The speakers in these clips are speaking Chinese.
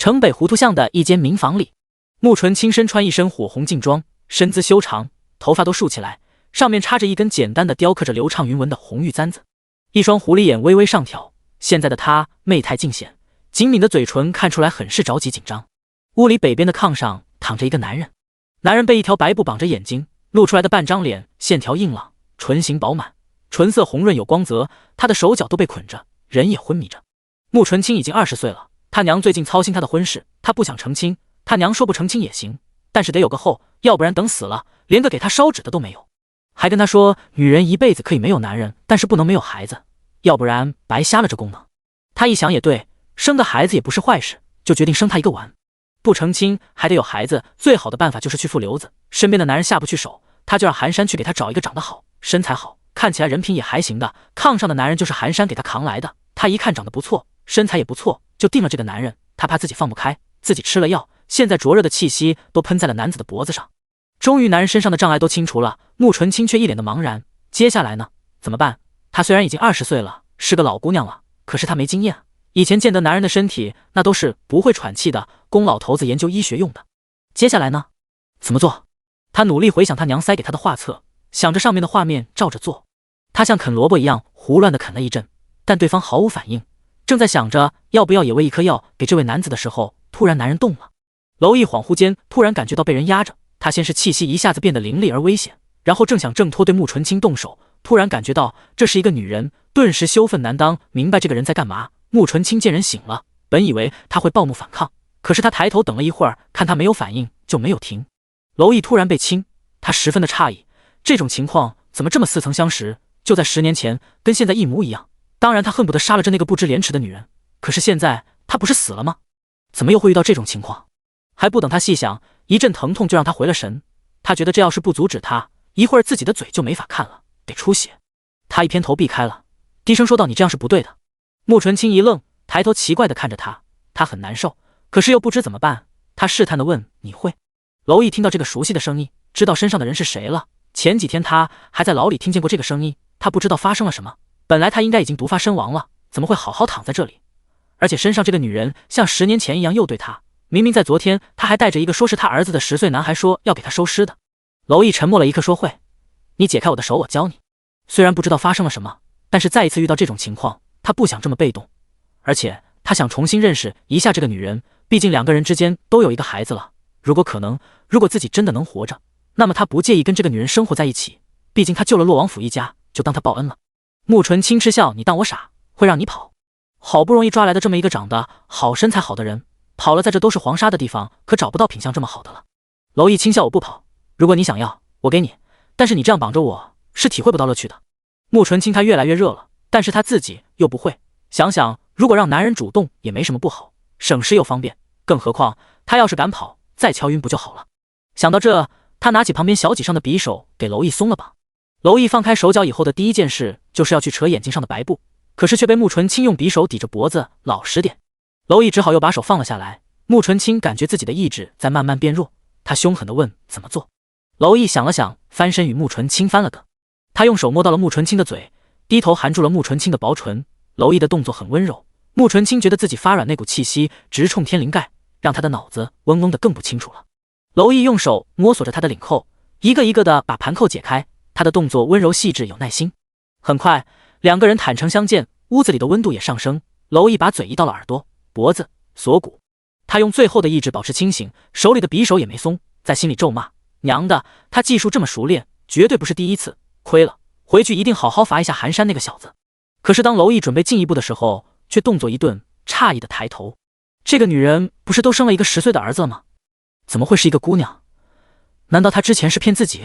城北糊涂巷的一间民房里，穆纯清身穿一身火红劲装，身姿修长，头发都竖起来，上面插着一根简单的雕刻着流畅云纹的红玉簪子，一双狐狸眼微微上挑。现在的她媚态尽显，紧抿的嘴唇看出来很是着急紧张。屋里北边的炕上躺着一个男人，男人被一条白布绑着眼睛，露出来的半张脸线条硬朗，唇形饱满，唇色红润有光泽，他的手脚都被捆着，人也昏迷着。穆纯清已经20岁了，他娘最近操心他的婚事，他不想成亲，他娘说不成亲也行，但是得有个后，要不然等死了连个给他烧纸的都没有。还跟他说女人一辈子可以没有男人，但是不能没有孩子，要不然白瞎了这功能。他一想也对，生个孩子也不是坏事，就决定生他一个完。不成亲还得有孩子，最好的办法就是去负瘤子，身边的男人下不去手，他就让寒山去给他找一个长得好、身材好、看起来人品也还行的。炕上的男人就是寒山给他扛来的，他一看长得不错，身材也不错，就定了这个男人。他怕自己放不开，自己吃了药，现在灼热的气息都喷在了男子的脖子上。终于男人身上的障碍都清除了，穆纯清却一脸的茫然。接下来呢？怎么办？她虽然已经20岁了，是个老姑娘了，可是她没经验。以前见得男人的身体那都是不会喘气的，供老头子研究医学用的。接下来呢？怎么做？他努力回想他娘塞给他的画册，想着上面的画面照着做。他像啃萝卜一样胡乱地啃了一阵，但对方毫无反应。正在想着要不要也喂一颗药给这位男子的时候，突然男人动了。蝼蚁恍惚间突然感觉到被人压着，他先是气息一下子变得凌厉而危险，然后正想挣脱对穆纯清动手，突然感觉到这是一个女人，顿时羞愤难当，明白这个人在干嘛。穆纯清见人醒了，本以为他会暴怒反抗，可是他抬头等了一会儿，看他没有反应，就没有停。蝼蚁突然被亲，他十分的诧异，这种情况怎么这么似曾相识，就在10年前，跟现在一模一样。当然他恨不得杀了这那个不知廉耻的女人，可是现在他不是死了吗？怎么又会遇到这种情况？还不等他细想，一阵疼痛就让他回了神。他觉得这要是不阻止他，一会儿自己的嘴就没法看了，得出血。他一偏头避开了，低声说道：“你这样是不对的。”穆纯清一愣，抬头奇怪地看着他，他很难受，可是又不知怎么办。他试探地问：“你会？”蝼蚁听到这个熟悉的声音，知道身上的人是谁了。前几天他还在牢里听见过这个声音，他不知道发生了什么。本来他应该已经毒发身亡了，怎么会好好躺在这里？而且身上这个女人像10年前一样诱对他，明明在昨天他还带着一个说是他儿子的10岁男孩说要给他收尸的。蝼蚁沉默了一刻，说：“会，你解开我的手，我教你。”虽然不知道发生了什么，但是再一次遇到这种情况，他不想这么被动，而且他想重新认识一下这个女人，毕竟2个人之间都有一个孩子了。如果可能，如果自己真的能活着，那么他不介意跟这个女人生活在一起，毕竟他救了洛王府一家，就当他报恩了。穆纯清嗤笑：“你当我傻，会让你跑？好不容易抓来的这么一个长得好、身材好的人，跑了在这都是黄沙的地方，可找不到品相这么好的了。”蝼蚁轻笑：“我不跑，如果你想要，我给你，但是你这样绑着我，是体会不到乐趣的。”穆纯清他越来越热了，但是他自己又不会。想想如果让男人主动也没什么不好，省时又方便，更何况他要是敢跑，再敲晕不就好了。想到这，他拿起旁边小几上的匕首给蝼蚁松了绑。蝼蚁放开手脚以后的第一件事就是要去扯眼睛上的白布，可是却被穆纯清用匕首抵着脖子，老实点。蝼蚁只好又把手放了下来。穆纯清感觉自己的意志在慢慢变弱，他凶狠地问：“怎么做？”蝼蚁想了想，翻身与穆纯清翻了个。他用手摸到了穆纯清的嘴，低头含住了穆纯清的薄唇。蝼蚁的动作很温柔，穆纯清觉得自己发软，那股气息直冲天灵盖，让他的脑子嗡嗡的更不清楚了。蝼蚁用手摸索着他的领扣，一个一个的把盘扣解开，他的动作温柔细致有耐心。很快2个人坦诚相见，屋子里的温度也上升。蝼蚁把嘴移到了耳朵、脖子、锁骨，他用最后的意志保持清醒，手里的匕首也没松，在心里咒骂：“娘的，他技术这么熟练，绝对不是第一次，亏了，回去一定好好罚一下寒山那个小子。”可是当蝼蚁准备进一步的时候，却动作一顿，诧异的抬头。这个女人不是都生了一个10岁的儿子了吗？怎么会是一个姑娘？难道她之前是骗自己？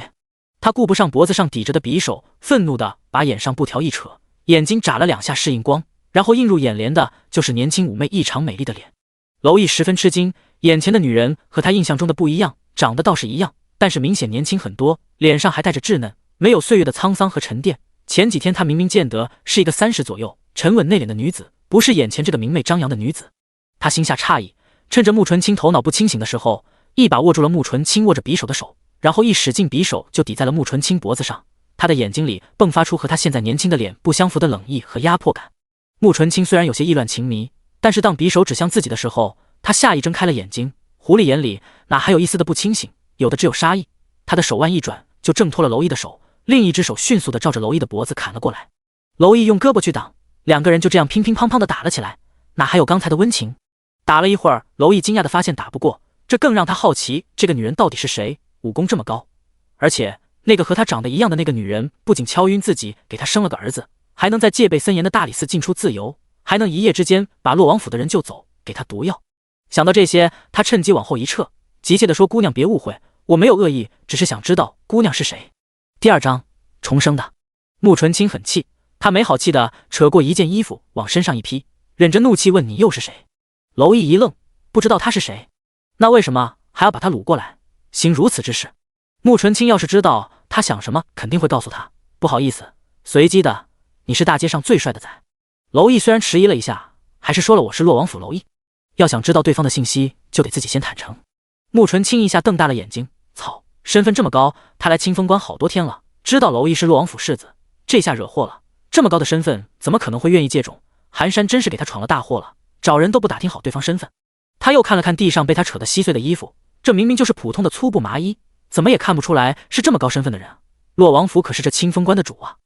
他顾不上脖子上抵着的匕首，愤怒地把眼上布条一扯，眼睛眨了2下适应光，然后映入眼帘的就是年轻妩媚异常美丽的脸。蝼蚁十分吃惊，眼前的女人和他印象中的不一样，长得倒是一样，但是明显年轻很多，脸上还带着稚嫩，没有岁月的沧桑和沉淀。前几天他明明见得是一个30左右、沉稳内敛的女子，不是眼前这个明媚张扬的女子。他心下诧异，趁着穆纯清头脑不清醒的时候，一把握住了穆纯清握着匕首的手，然后一使劲，匕首就抵在了穆纯清脖子上。他的眼睛里迸发出和他现在年轻的脸不相符的冷意和压迫感。穆纯清虽然有些意乱情迷，但是当匕首指向自己的时候，他下意睁开了眼睛，狐狸眼里哪还有一丝的不清醒，有的只有杀意。他的手腕一转，就挣脱了娄毅的手，另一只手迅速地照着娄毅的脖子砍了过来。娄毅用胳膊去挡，两个人就这样乒乒乓乓地打了起来，哪还有刚才的温情？打了一会儿，娄毅惊讶地发现打不过，这更让他好奇这个女人到底是谁，武功这么高。而且那个和他长得一样的那个女人，不仅敲晕自己给他生了个儿子，还能在戒备森严的大理寺进出自由，还能一夜之间把洛王府的人救走，给他毒药。想到这些，他趁机往后一撤，急切地说：“姑娘别误会，我没有恶意，只是想知道姑娘是谁。”第2章重生的。穆纯清很气，他没好气地扯过一件衣服往身上一披，忍着怒气问：“你又是谁？”娄毅一愣，不知道他是谁，那为什么还要把他掳过来，行如此之事？穆纯清要是知道他想什么，肯定会告诉他。不好意思，随机的，你是大街上最帅的仔。娄毅虽然迟疑了一下，还是说了我是洛王府娄毅。要想知道对方的信息，就得自己先坦诚。穆纯清一下瞪大了眼睛，操，身份这么高，他来清风关好多天了，知道娄毅是洛王府世子，这下惹祸了。这么高的身份，怎么可能会愿意借种？寒山真是给他闯了大祸了，找人都不打听好对方身份。他又看了看地上被他扯得稀碎的衣服，这明明就是普通的粗布麻衣，怎么也看不出来是这么高身份的人啊！洛王府可是这清风关的主啊！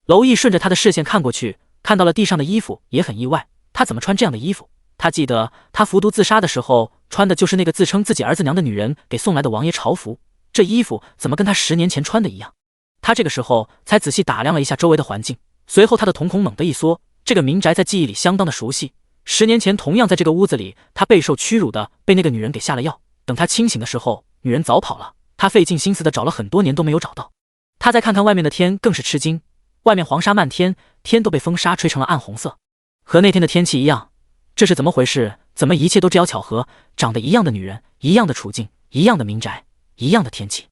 娄毅顺着他的视线看过去，看到了地上的衣服，也很意外，他怎么穿这样的衣服？他记得他服毒自杀的时候穿的就是那个自称自己儿子娘的女人给送来的王爷朝服，这衣服怎么跟他10年前穿的一样？他这个时候才仔细打量了一下周围的环境，随后他的瞳孔猛地一缩，这个民宅在记忆里相当的熟悉，10年前同样在这个屋子里，他备受屈辱的被那个女人给下了药，等他清醒的时候，女人早跑了，他费尽心思的找了很多年都没有找到。他再看看外面的天，更是吃惊，外面黄沙漫天，天都被风沙吹成了暗红色，和那天的天气一样。这是怎么回事？怎么一切都这样巧合？长得一样的女人，一样的处境，一样的民宅，一样的天气。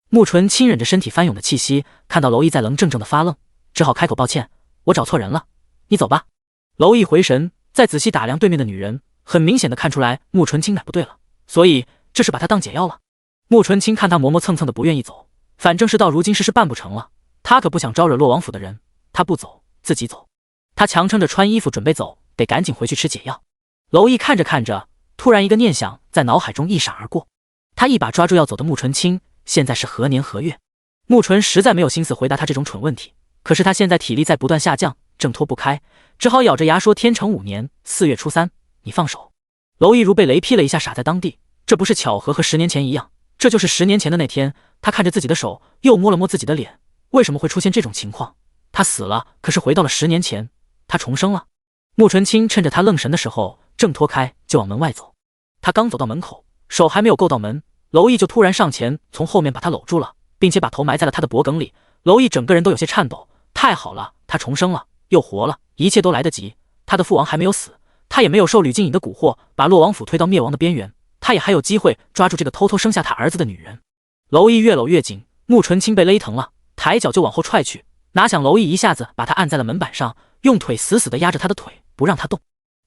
穆纯轻忍着身体翻涌的气息，看到娄毅在愣怔怔的发愣，只好开口：“抱歉，我找错人了，你走吧。”娄毅回神，再仔细打量对面的女人，很明显的看出来穆纯清哪不对了，所以这是把她当解药了。穆纯清看他磨磨蹭蹭的不愿意走，反正是到如今事办不成了，他可不想招惹洛王府的人，他不走自己走。他强撑着穿衣服准备走，得赶紧回去吃解药。娄毅看着看着，突然一个念想在脑海中一闪而过，他一把抓住要走的穆纯清，现在是何年何月？穆纯实在没有心思回答他这种蠢问题，可是他现在体力在不断下降，挣脱不开，只好咬着牙说：“天成5年4月初3，你放手。”娄毅如被雷劈了一下，傻在当地，这不是巧合，和10年前一样，这就是10年前的那天。他看着自己的手，又摸了摸自己的脸，为什么会出现这种情况？他死了，可是回到了10年前，他重生了。穆纯清趁着他愣神的时候，挣脱开就往门外走。他刚走到门口，手还没有够到门，娄毅就突然上前，从后面把他搂住了，并且把头埋在了他的脖颈里。娄毅整个人都有些颤抖，太好了，他重生了，又活了，一切都来得及。他的父王还没有死，他也没有受吕静颖的蛊惑，把洛王府推到灭亡的边缘，他也还有机会抓住这个偷偷生下他儿子的女人。娄毅越搂越紧，穆纯清被勒疼了，抬脚就往后踹去，哪想娄毅一下子把他按在了门板上，用腿死死地压着他的腿，不让他动，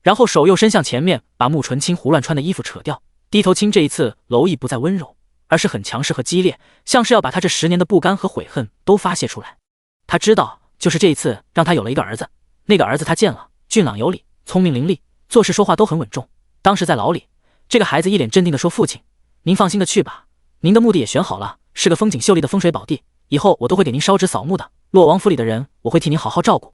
然后手又伸向前面，把穆纯清胡乱穿的衣服扯掉，低头亲。这一次娄毅不再温柔，而是很强势和激烈，像是要把他这10年的不甘和悔恨都发泄出来。他知道，就是这一次让他有了一个儿子，那个儿子他见了，俊朗有礼，聪明伶俐，做事说话都很稳重。当时在牢里，这个孩子一脸镇定地说：“父亲，您放心的去吧，您的墓地也选好了，是个风景秀丽的风水宝地，以后我都会给您烧纸扫墓的，洛王府里的人我会替您好好照顾。”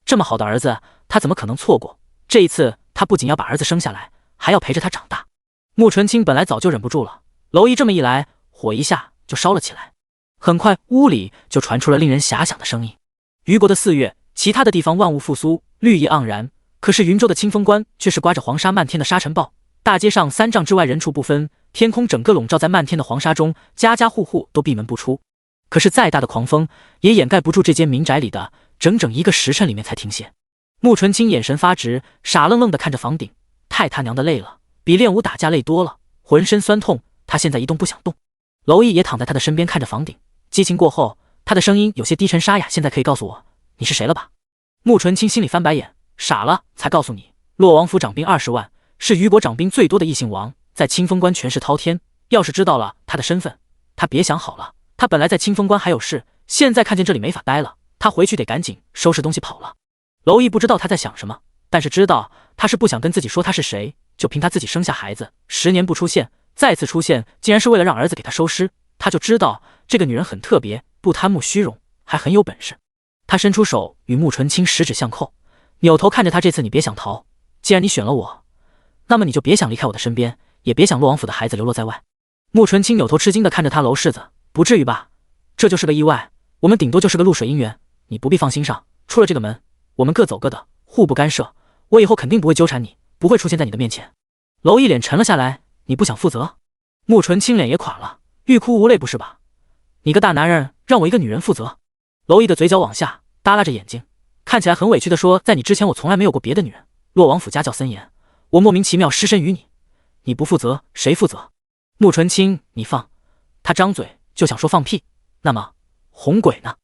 这么好的儿子，他怎么可能错过？这一次他不仅要把儿子生下来，还要陪着他长大。穆纯清本来早就忍不住了，娄毅这么一来，火一下就烧了起来。很快屋里就传出了令人遐想的声音。虞国的4月，其他的地方万物复苏，绿意盎然，可是云州的清风关却是刮着黄沙漫天的沙尘暴，大街上3丈之外人畜不分，天空整个笼罩在漫天的黄沙中，家家户户都闭门不出。可是再大的狂风也掩盖不住这间民宅里的整整1个时辰里面才停歇。穆纯清眼神发直，傻愣愣地看着房顶，太他娘的累了，比练武打架累多了，浑身酸痛，他现在一动不想动。娄毅也躺在他的身边看着房顶，激情过后，他的声音有些低沉沙哑：“现在可以告诉我你是谁了吧？”穆纯清心里翻白眼，傻了才告诉你，洛王府掌兵20万，是虞国掌兵最多的异姓王，在清风关权势滔天，要是知道了他的身份，他别想好了。他本来在清风关还有事，现在看见这里没法待了，他回去得赶紧收拾东西跑了。娄毅不知道他在想什么，但是知道他是不想跟自己说他是谁，就凭他自己生下孩子10年不出现，再次出现竟然是为了让儿子给他收尸，他就知道这个女人很特别，不贪慕虚荣，还很有本事。他伸出手与穆纯清十指相扣，扭头看着他，这次你别想逃，既然你选了我，那么你就别想离开我的身边，也别想洛王府的孩子流落在外。穆纯清扭头吃惊地看着他，娄世子，不至于吧？这就是个意外，我们顶多就是个露水姻缘，你不必放心上。出了这个门，我们各走各的，互不干涉。我以后肯定不会纠缠你，不会出现在你的面前。娄一脸沉了下来，你不想负责？穆纯清脸也垮了，欲哭无泪不是吧？你个大男人让我一个女人负责？娄一的嘴角往下，耷拉着眼睛，看起来很委屈地说，在你之前我从来没有过别的女人，洛王府家教森严，我莫名其妙失身于你，你不负责谁负责？穆纯清，你放。他张嘴就想说放屁，那么红鬼呢？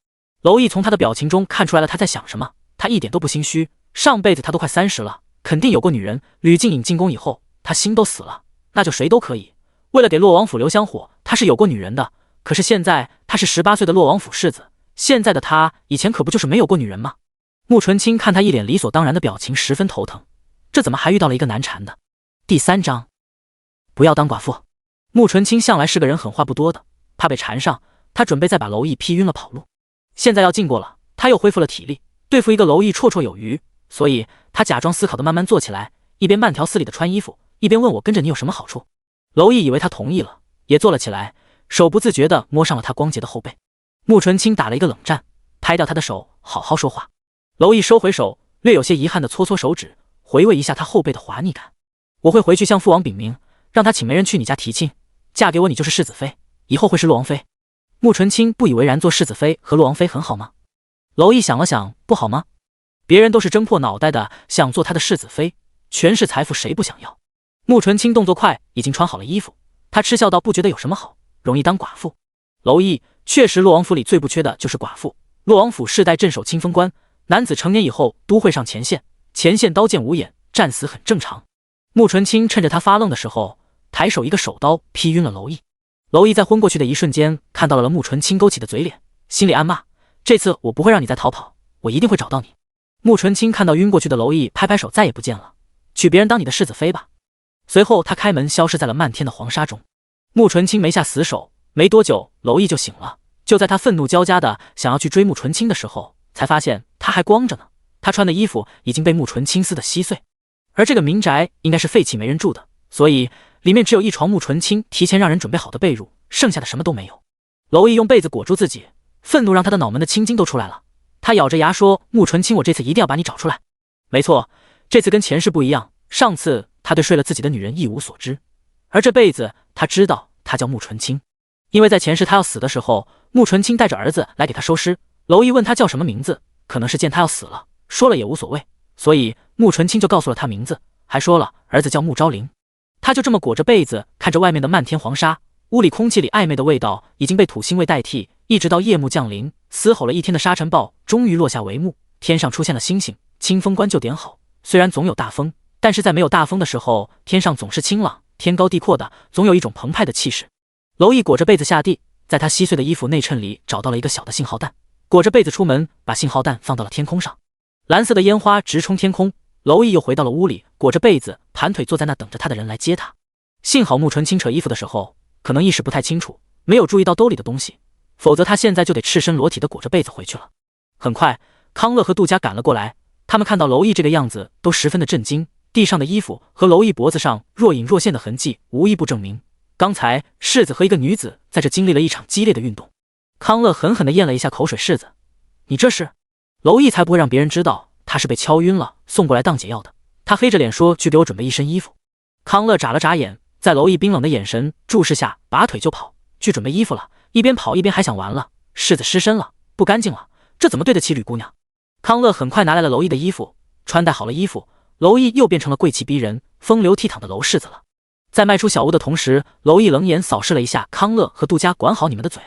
娄毅从他的表情中看出来了他在想什么，他一点都不心虚，上辈子他都快30了，肯定有过女人。吕静颖进宫以后，他心都死了，那就谁都可以。为了给洛王府留香火，他是有过女人的。可是现在他是18岁的洛王府世子，现在的他以前可不就是没有过女人吗？穆纯清看他一脸理所当然的表情，十分头疼，这怎么还遇到了一个难缠的？第3章，不要当寡妇。穆纯清向来是个人狠话不多的，怕被缠上，他准备再把娄毅劈晕了跑路。现在要进过了，他又恢复了体力，对付一个娄毅绰绰有余，所以他假装思考的慢慢坐起来，一边慢条斯理的穿衣服，一边问我跟着你有什么好处。娄毅以为他同意了，也坐了起来，手不自觉地摸上了他光洁的后背。穆纯清打了一个冷战，拍掉他的手，好好说话。娄毅收回手，略有些遗憾地搓搓手指，回味一下他后背的滑腻感。我会回去向父王禀明，让他请媒人去你家提亲，嫁给我你就是世子妃，以后会是洛王妃。穆纯清不以为然，做世子妃和洛王妃很好吗？娄毅想了想，不好吗？别人都是睁破脑袋的想做他的世子妃，权势财富谁不想要？穆纯清动作快，已经穿好了衣服，他嗤笑道，不觉得有什么好，容易当寡妇。娄毅，确实洛王府里最不缺的就是寡妇，洛王府世代镇守清风关，男子成年以后都会上前线，前线刀剑无眼，战死很正常。穆纯清趁着他发愣的时候，抬手一个手刀劈晕了娄毅。娄毅在昏过去的一瞬间看到了穆纯清勾起的嘴脸，心里暗骂，这次我不会让你再逃跑，我一定会找到你。穆纯清看到晕过去的娄毅，拍拍手，再也不见了，娶别人当你的世子妃吧。随后他开门消失在了漫天的黄沙中。穆纯清没下死手，没多久娄毅就醒了，就在他愤怒交加的想要去追穆纯清的时候，才发现他还光着呢，他穿的衣服已经被穆纯清撕得稀碎。而这个民宅应该是废弃没人住的，所以里面只有一床穆纯清提前让人准备好的被褥，剩下的什么都没有。娄毅用被子裹住自己，愤怒让他的脑门的青筋都出来了。他咬着牙说，穆纯清，我这次一定要把你找出来。没错，这次跟前世不一样，上次他对睡了自己的女人一无所知，而这辈子他知道他叫穆纯清，因为在前世他要死的时候，穆纯清带着儿子来给他收尸。娄毅问他叫什么名字，可能是见他要死了，说了也无所谓，所以穆纯清就告诉了他名字，还说了儿子叫穆昭陵。他就这么裹着被子，看着外面的漫天黄沙，屋里空气里暧昧的味道已经被土腥味代替，一直到夜幕降临，嘶吼了一天的沙尘暴终于落下帷幕，天上出现了星星，清风关就点好。虽然总有大风，但是在没有大风的时候，天上总是清朗，天高地阔的，总有一种澎湃的气势。娄毅裹着被子下地，在他稀碎的衣服内衬里找到了一个小的信号弹，裹着被子出门，把信号弹放到了天空上，蓝色的烟花直冲天空。娄毅又回到了屋里，裹着被子盘腿坐在那，等着他的人来接他。幸好穆纯清扯衣服的时候可能意识不太清楚，没有注意到兜里的东西，否则他现在就得赤身裸体的裹着被子回去了。很快康乐和杜家赶了过来，他们看到娄毅这个样子都十分的震惊，地上的衣服和娄毅脖子上若隐若现的痕迹无一不证明刚才世子和一个女子在这经历了一场激烈的运动。康乐狠狠地咽了一下口水，世子，你这是？娄毅才不会让别人知道他是被敲晕了送过来当解药的，他黑着脸说，去给我准备一身衣服。康乐眨了眨眼，在娄毅冰冷的眼神注视下拔腿就跑去准备衣服了，一边跑一边还想，完了，世子失身了，不干净了，这怎么对得起吕姑娘？康乐很快拿来了娄毅的衣服，穿戴好了衣服，娄毅又变成了贵气逼人风流倜傥的娄世子了。在迈出小屋的同时，娄毅冷眼扫视了一下康乐和杜家，管好你们的嘴。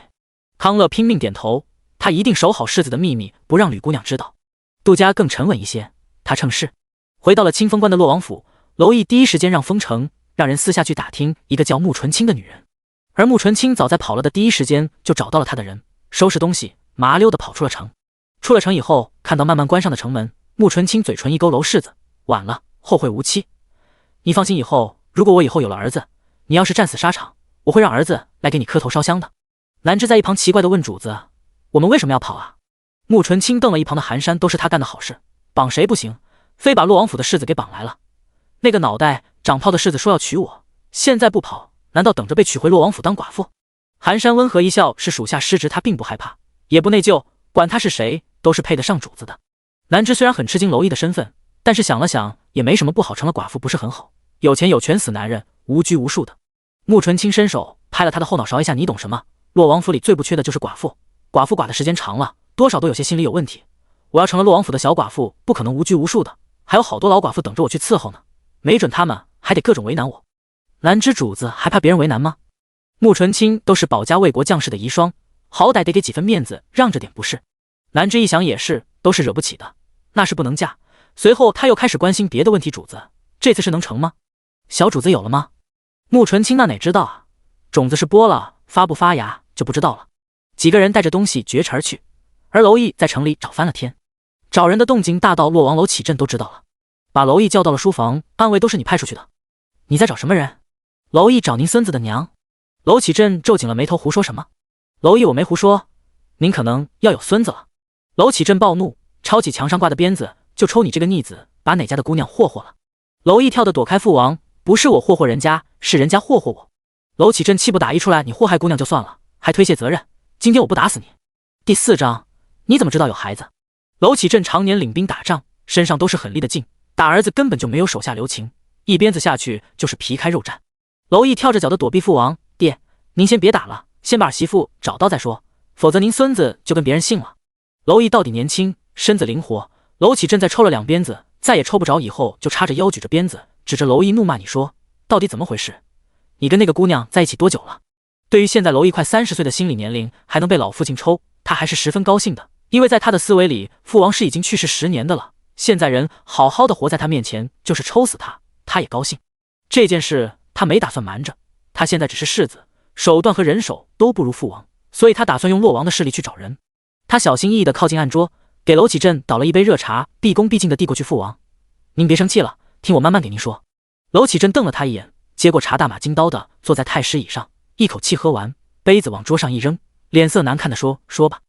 康乐拼命点头，他一定守好世子的秘密，不让吕姑娘知道。杜家更沉稳一些，他趁势回到了清风关的洛王府。娄毅第一时间让封城让人私下去打听一个叫穆纯清的女人，而穆纯清早在跑了的第一时间就找到了他的人，收拾东西麻溜的跑出了城。出了城以后，看到慢慢关上的城门，穆纯清嘴唇一勾，娄世子，晚了，后会无期。你放心，以后如果我以后有了儿子，你要是战死沙场，我会让儿子来给你磕头烧香的。兰芝在一旁奇怪地问主子：我们为什么要跑啊？穆纯清瞪了一旁的寒山，都是他干的好事，绑谁不行，非把洛王府的世子给绑来了。那个脑袋长泡的世子说要娶我，现在不跑，难道等着被娶回洛王府当寡妇？寒山温和一笑，是属下失职，他并不害怕，也不内疚，管他是谁，都是配得上主子的。兰芝虽然很吃惊娄毅的身份，但是想了想也没什么不好，成了寡妇不是很好，有钱有权死男人，无拘无束的。穆纯清伸手拍了他的后脑勺一下，你懂什么？洛王府里最不缺的就是寡妇，寡妇寡的时间长了，多少都有些心理有问题。我要成了洛王府的小寡妇，不可能无拘无束的，还有好多老寡妇等着我去伺候呢，没准他们还得各种为难我。兰芝主子还怕别人为难吗？穆纯清都是保家卫国将士的遗孀，好歹得给几分面子，让着点不是？兰芝一想也是，都是惹不起的，那是不能嫁。随后他又开始关心别的问题，主子这次是能成吗？小主子有了吗？穆纯清那哪知道啊，种子是播了，发不发芽就不知道了。几个人带着东西绝尘而去，而娄毅在城里找翻了天，找人的动静大到洛王娄启镇都知道了，把娄毅叫到了书房，暗卫都是你派出去的。你在找什么人？娄毅找您孙子的娘。娄启镇皱紧了眉头，胡说什么？娄毅我没胡说，您可能要有孙子了。娄启镇暴怒，抄起墙上挂的鞭子就抽你这个逆子，把哪家的姑娘霍霍了？娄毅跳得躲开父王，不是我霍霍人家，是人家霍霍我。娄启镇气不打一处来，你祸害姑娘就算了，还推卸责任，今天我不打死你。第4章，你怎么知道有孩子？娄启镇常年领兵打仗，身上都是狠厉的劲，打儿子根本就没有手下留情，一鞭子下去就是皮开肉绽。娄毅跳着脚的躲避父王，爹，您先别打了，先把儿媳妇找到再说，否则您孙子就跟别人姓了。娄毅到底年轻，身子灵活，娄启镇再抽了2鞭子，再也抽不着，以后就叉着腰举着鞭子，指着娄毅怒骂你说，到底怎么回事？你跟那个姑娘在一起多久了？对于现在娄毅快30岁的心理年龄还能被老父亲抽，他还是十分高兴的，因为在他的思维里，父王是已经去世10年的了，现在人好好的活在他面前，就是抽死他，他也高兴。这件事他没打算瞒着，他现在只是世子，手段和人手都不如父王，所以他打算用洛王的势力去找人。他小心翼翼地靠近案桌，给娄启镇倒了一杯热茶，毕恭毕敬地递过去，父王，您别生气了，听我慢慢给您说。娄启镇瞪了他一眼，接过茶，大马金刀的坐在太师椅上，一口气喝完，杯子往桌上一扔，脸色难看地说，说吧。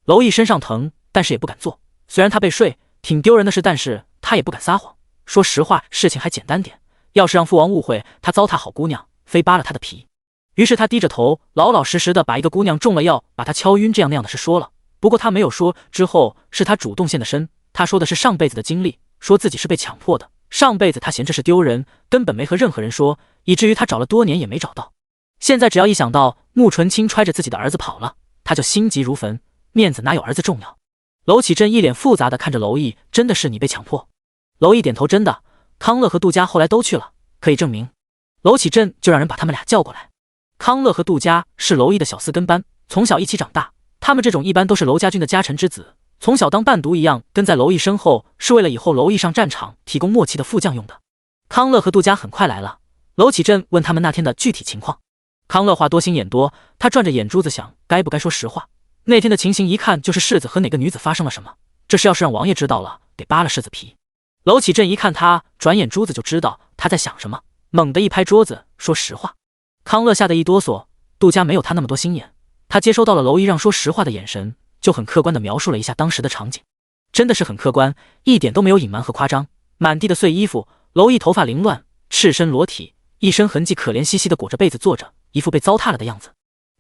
娄毅身上疼，但是也不敢做，虽然他被睡挺丢人的事，但是他也不敢撒谎，说实话，事情还简单点，要是让父王误会他糟蹋好姑娘，非扒了他的皮。于是他低着头，老老实实的把一个姑娘中了药，把她敲晕，这样那样的事说了。不过他没有说之后是他主动现的身，他说的是上辈子的经历，说自己是被强迫的，上辈子他嫌这事丢人，根本没和任何人说，以至于他找了多年也没找到。现在只要一想到穆纯清揣着自己的儿子跑了，他就心急如焚，面子哪有儿子重要？娄启镇一脸复杂的看着娄毅，真的是你被强迫？娄毅点头，真的，康乐和杜家后来都去了，可以证明。娄启镇就让人把他们俩叫过来。康乐和杜家是娄毅的小4跟班，从小一起长大，他们这种一般都是娄家军的家臣之子，从小当伴读一样跟在娄毅身后，是为了以后娄毅上战场提供默契的副将用的。康乐和杜家很快来了，娄启镇问他们那天的具体情况。康乐话多心眼多，他转着眼珠子想该不该说实话。那天的情形一看就是世子和哪个女子发生了什么，这事要是让王爷知道了，得扒了世子皮。娄启镇一看他转眼珠子就知道他在想什么，猛地一拍桌子，说实话。康乐吓得一哆嗦，杜家没有他那么多心眼，他接收到了娄毅让说实话的眼神，就很客观地描述了一下当时的场景，真的是很客观，一点都没有隐瞒和夸张。满地的碎衣服，娄毅头发凌乱，赤身裸体，一身痕迹，可怜兮兮地裹着被子坐着，一副被糟蹋了的样子。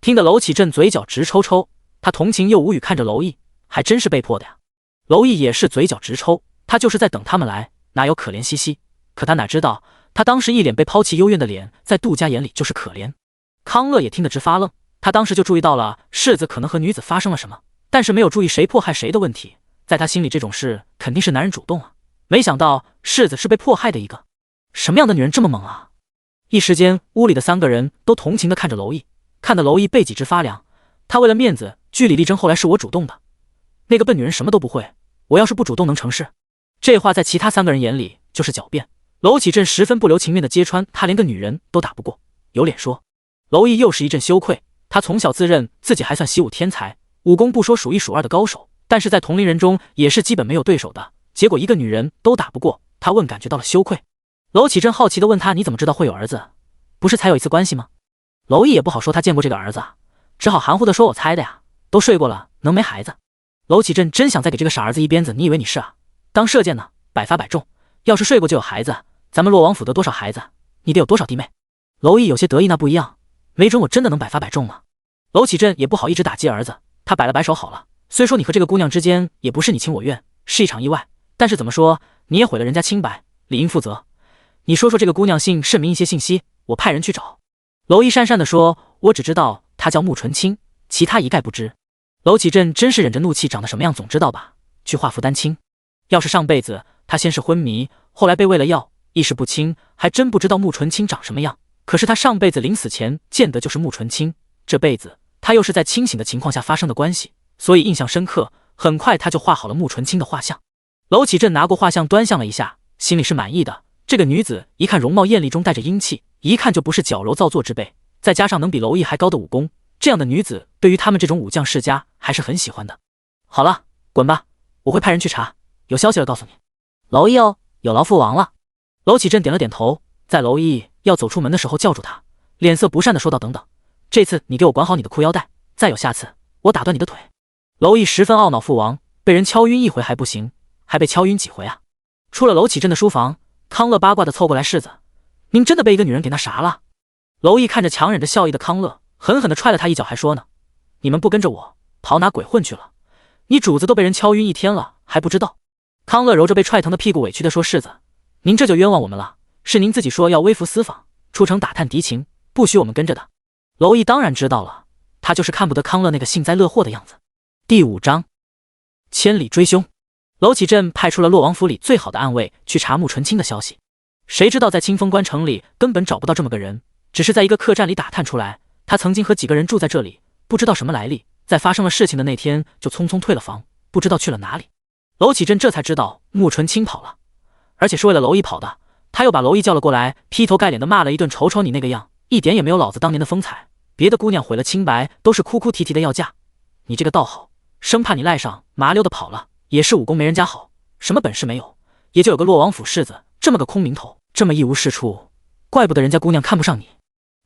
听得娄启镇嘴角直抽抽，他同情又无语看着娄毅，还真是被迫的呀。娄毅也是嘴角直抽，他就是在等他们来，哪有可怜兮兮？可他哪知道，他当时一脸被抛弃幽怨的脸，在杜家眼里就是可怜。康乐也听得直发愣，他当时就注意到了世子可能和女子发生了什么，但是没有注意谁迫害谁的问题，在他心里这种事肯定是男人主动啊，没想到世子是被迫害的一个。什么样的女人这么猛啊？一时间屋里的3个人都同情地看着娄毅，看得娄毅背脊直发凉。他为了面子据理力争，后来是我主动的，那个笨女人什么都不会，我要是不主动能成事？这话在其他3个人眼里就是狡辩。娄启镇十分不留情面地揭穿他连个女人都打不过，有脸说。娄毅又是一阵羞愧，他从小自认自己还算习武天才，武功不说数1数2的高手，但是在同龄人中也是基本没有对手的，结果一个女人都打不过，他问感觉到了羞愧。娄启正好奇地问他：“你怎么知道会有儿子？不是才有一次关系吗？”娄毅也不好说他见过这个儿子啊，只好含糊地说：“我猜的呀，都睡过了，能没孩子？”娄启正真想再给这个傻儿子一鞭子，你以为你是啊？当射箭呢，百发百中，要是睡过就有孩子，咱们洛王府得多少孩子？你得有多少弟妹？娄毅有些得意，那不一样，没准我真的能百发百中呢。娄启正也不好一直打击儿子，他摆了摆手，好了，虽说你和这个姑娘之间也不是你情我愿，是一场意外，但是怎么说你也毁了人家清白，理应负责。你说说这个姑娘姓甚名，一些信息我派人去找。娄毅讪讪地说：“我只知道她叫穆纯清，其他一概不知。”娄启正真是忍着怒气，长得什么样总知道吧？去画符丹青。要是上辈子他先是昏迷，后来被喂了药，意识不清，还真不知道穆纯清长什么样。可是他上辈子临死前见的就是穆纯清，这辈子他又是在清醒的情况下发生的关系，所以印象深刻。很快他就画好了穆纯清的画像。娄启正拿过画像端详了一下，心里是满意的。这个女子一看容貌艳丽中带着阴气，一看就不是矫揉造作之辈，再加上能比娄毅还高的武功，这样的女子对于他们这种武将世家还是很喜欢的。好了，滚吧，我会派人去查，有消息了告诉你。娄毅哦，有劳父王了。娄启正点了点头，在娄毅要走出门的时候叫住他，脸色不善地说道：“等等，这次你给我管好你的裤腰带，再有下次我打断你的腿。”娄毅十分懊恼，父王被人敲晕一回还不行，还被敲晕几回啊？出了娄启正的书房，康乐八卦地凑过来：“世子，您真的被一个女人给那啥了？”娄毅看着强忍着笑意的康乐，狠狠地踹了他一脚，还说呢：“你们不跟着我跑哪鬼混去了？你主子都被人敲晕一天了还不知道？”康乐揉着被踹疼的屁股，委屈地说：“世子，您这就冤枉我们了，是您自己说要微服私访，出城打探敌情，不许我们跟着的。”娄毅当然知道了，他就是看不得康乐那个幸灾乐祸的样子。第5章，千里追凶。娄启正派出了洛王府里最好的暗卫去查穆纯清的消息，谁知道在清风关城里根本找不到这么个人，只是在一个客栈里打探出来，他曾经和几个人住在这里，不知道什么来历，在发生了事情的那天就匆匆退了房，不知道去了哪里。娄启正这才知道穆纯清跑了，而且是为了娄毅跑的。他又把娄毅叫了过来，劈头盖脸的骂了一顿：“瞅瞅你那个样，一点也没有老子当年的风采，别的姑娘毁了清白都是哭哭啼啼的要嫁，你这个倒好，生怕你赖上，麻溜的跑了，也是武功没人家好，什么本事没有，也就有个洛王府世子这么个空名头，这么一无是处，怪不得人家姑娘看不上你。”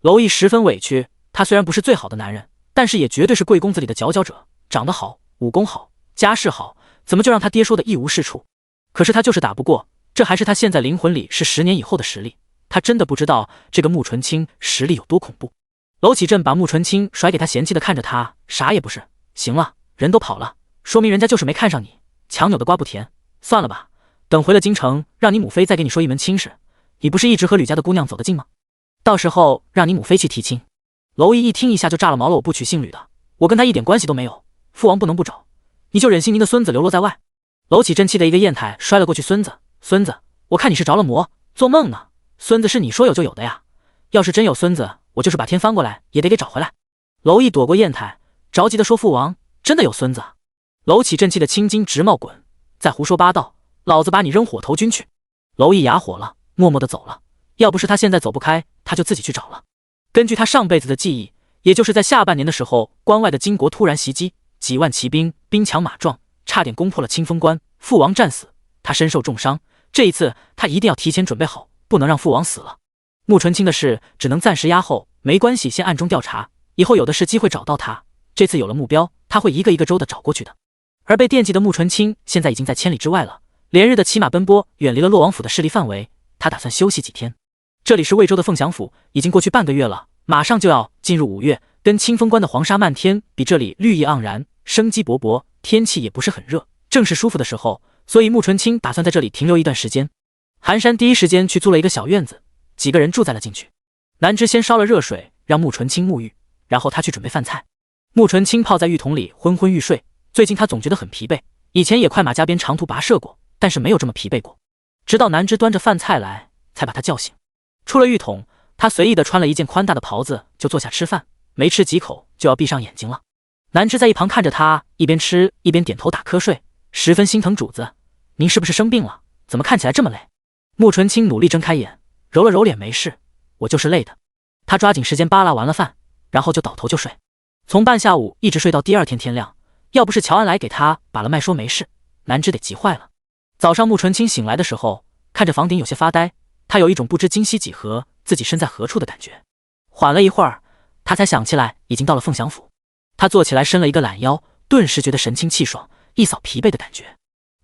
娄毅十分委屈，他虽然不是最好的男人，但是也绝对是贵公子里的佼佼者，长得好，武功好，家世好，怎么就让他爹说的一无是处？可是他就是打不过，这还是他现在灵魂里是10年以后的实力，他真的不知道这个穆纯清实力有多恐怖。娄启正把穆纯清甩给他，嫌弃的看着他，啥也不是。行了，人都跑了，说明人家就是没看上你，强扭的瓜不甜，算了吧，等回了京城，让你母妃再给你说一门亲事，你不是一直和吕家的姑娘走得近吗？到时候让你母妃去提亲。娄毅一听一下就炸了毛了，我不娶姓吕的，我跟他一点关系都没有，父王不能不找，你就忍心您的孙子流落在外？娄启正气的一个砚台摔了过去，孙子，我看你是着了魔，做梦呢，孙子是你说有就有的呀，要是真有孙子，我就是把天翻过来也得给找回来。娄毅躲过砚台，着急的说：“父王真的有孙子啊？”娄启正气的青筋直冒滚，再胡说八道，老子把你扔火头军去！娄毅哑火了，默默的走了。要不是他现在走不开，他就自己去找了。根据他上辈子的记忆，也就是在下半年的时候，关外的金国突然袭击，几万骑兵兵强马壮，差点攻破了清风关，父王战死，他身受重伤。这一次他一定要提前准备好，不能让父王死了。穆纯清的事只能暂时压后，没关系，先暗中调查，以后有的是机会找到他。这次有了目标，他会一个一个州的找过去的。而被惦记的穆纯清现在已经在千里之外了，连日的骑马奔波，远离了洛王府的势力范围。他打算休息几天。这里是魏州的凤翔府，已经过去半个月了，马上就要进入5月，跟清风关的黄沙漫天比，这里绿意盎然，生机勃勃，天气也不是很热，正是舒服的时候。所以穆纯清打算在这里停留一段时间。寒山第一时间去租了一个小院子，几个人住在了进去。南枝先烧了热水让穆纯清沐浴，然后他去准备饭菜。穆纯清泡在浴桶里昏昏欲睡，最近他总觉得很疲惫，以前也快马加鞭长途跋涉过，但是没有这么疲惫过。直到南枝端着饭菜来，才把他叫醒。出了浴桶，他随意的穿了一件宽大的袍子，就坐下吃饭，没吃几口就要闭上眼睛了。南枝在一旁看着他，一边吃一边点头打瞌睡，十分心疼主子。您是不是生病了？怎么看起来这么累？穆纯清努力睁开眼，揉了揉脸，没事，我就是累的。他抓紧时间扒拉完了饭，然后就倒头就睡，从半下午一直睡到第2天天亮。要不是乔安来给他把了脉说没事，南枝得急坏了。早上穆纯清醒来的时候，看着房顶有些发呆，他有一种不知今夕几何，自己身在何处的感觉。缓了一会儿，他才想起来已经到了凤翔府。他坐起来伸了一个懒腰，顿时觉得神清气爽，一扫疲惫的感觉。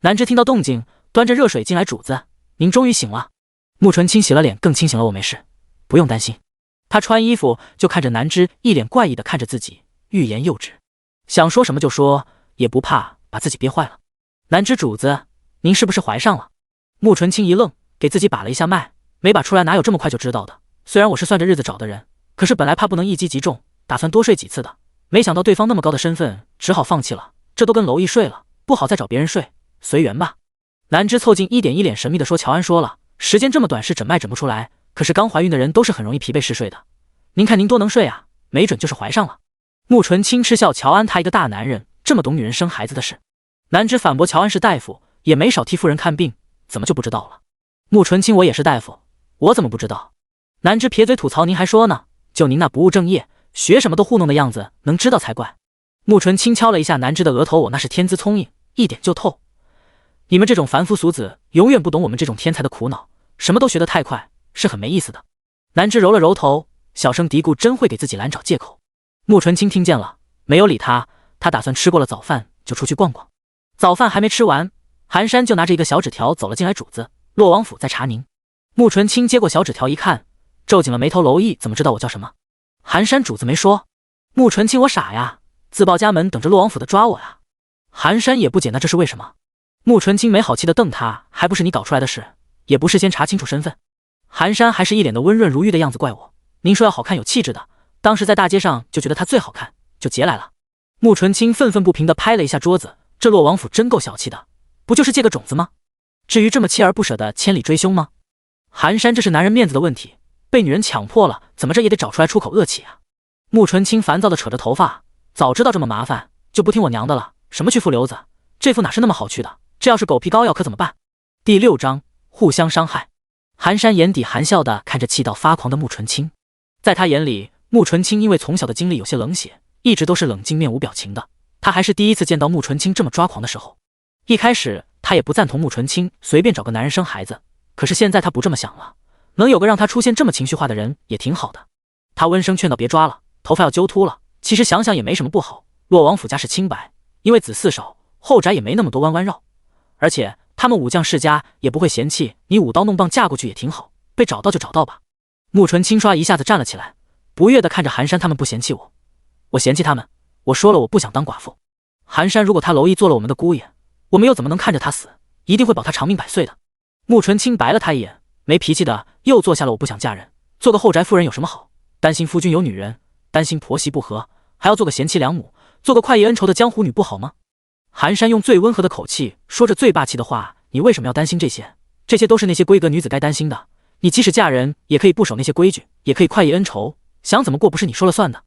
南枝听到动静，端着热水进来，主子，您终于醒了。沐纯清洗了脸，更清醒了，我没事，不用担心。他穿衣服就看着南枝，一脸怪异的看着自己，欲言又止，想说什么就说，也不怕把自己憋坏了。南枝主子，您是不是怀上了？沐纯清一愣，给自己把了一下脉，没把出来，哪有这么快就知道的？虽然我是算着日子找的人，可是本来怕不能一击即中，打算多睡几次的，没想到对方那么高的身份，只好放弃了。这都跟娄毅睡了，不好再找别人睡，随缘吧。南枝凑近一点，一脸神秘的说：“乔安说了，时间这么短是诊脉诊不出来，可是刚怀孕的人都是很容易疲惫嗜睡的。您看您多能睡啊，没准就是怀上了。”沐纯清嗤笑：“乔安他一个大男人，这么懂女人生孩子的事。”南枝反驳：“乔安是大夫，也没少替夫人看病，怎么就不知道了？”沐纯清：“我也是大夫，我怎么不知道？”南枝撇嘴吐槽：“您还说呢，就您那不务正业，学什么都糊弄的样子，能知道才怪。”沐纯轻敲了一下南枝的额头：“我那是天资聪颖，一点就透。你们这种凡夫俗子，永远不懂我们这种天才的苦恼，什么都学得太快，是很没意思的。”南枝揉了揉头，小声嘀咕：“真会给自己懒找借口。”沐纯清听见了，没有理他，他打算吃过了早饭就出去逛逛。早饭还没吃完，寒山就拿着一个小纸条走了进来：“主子，洛王府在查您。”沐纯清接过小纸条一看，皱紧了眉头：“娄毅怎么知道我叫什么？”寒山主子没说。沐纯清：“我傻呀，自报家门等着洛王府的抓我呀。”寒山也不解：“那这是为什么？”沐纯清没好气的瞪他：“还不是你搞出来的事，也不是先查清楚身份。”寒山还是一脸的温润如玉的样子：“怪我，您说要好看有气质的，当时在大街上就觉得他最好看，就劫来了。”沐纯清愤愤不平的拍了一下桌子：“这洛王府真够小气的，不就是借个种子吗？至于这么锲而不舍的千里追凶吗？”寒山：“这是男人面子的问题，被女人强迫了，怎么着也得找出来出口恶气啊！”沐纯清烦躁的扯着头发：“早知道这么麻烦，就不听我娘的了。什么去负瘤子，这副哪是那么好去的？这要是狗皮膏药可怎么办？”第6章互相伤害。寒山眼底含笑的看着气到发狂的沐纯清，在他眼里，沐纯清因为从小的经历有些冷血，一直都是冷静面无表情的。他还是第一次见到沐纯清这么抓狂的时候。一开始他也不赞同沐纯清随便找个男人生孩子，可是现在他不这么想了，能有个让他出现这么情绪化的人也挺好的。他温声劝道：“别抓了，头发要揪秃了。其实想想也没什么不好，洛王府家世清白，因为子嗣少，后宅也没那么多弯弯绕，而且他们武将世家也不会嫌弃你舞刀弄棒嫁过去也挺好，被找到就找到吧。”沐纯清刷一下子站了起来，不悦地看着寒山：“他们不嫌弃我，我嫌弃他们。我说了我不想当寡妇。寒山，如果他娄毅做了我们的姑爷，我们又怎么能看着他死？一定会保他长命百岁的。”沐纯清白了他一眼，没脾气的又坐下了：“我不想嫁人，做个后宅妇人有什么好？担心夫君有女人，担心婆媳不和，还要做个贤妻良母，做个快意恩仇的江湖女不好吗？”寒山用最温和的口气说着最霸气的话：“你为什么要担心这些？这些都是那些闺阁女子该担心的。你即使嫁人，也可以不守那些规矩，也可以快意恩仇，想怎么过不是你说了算的。”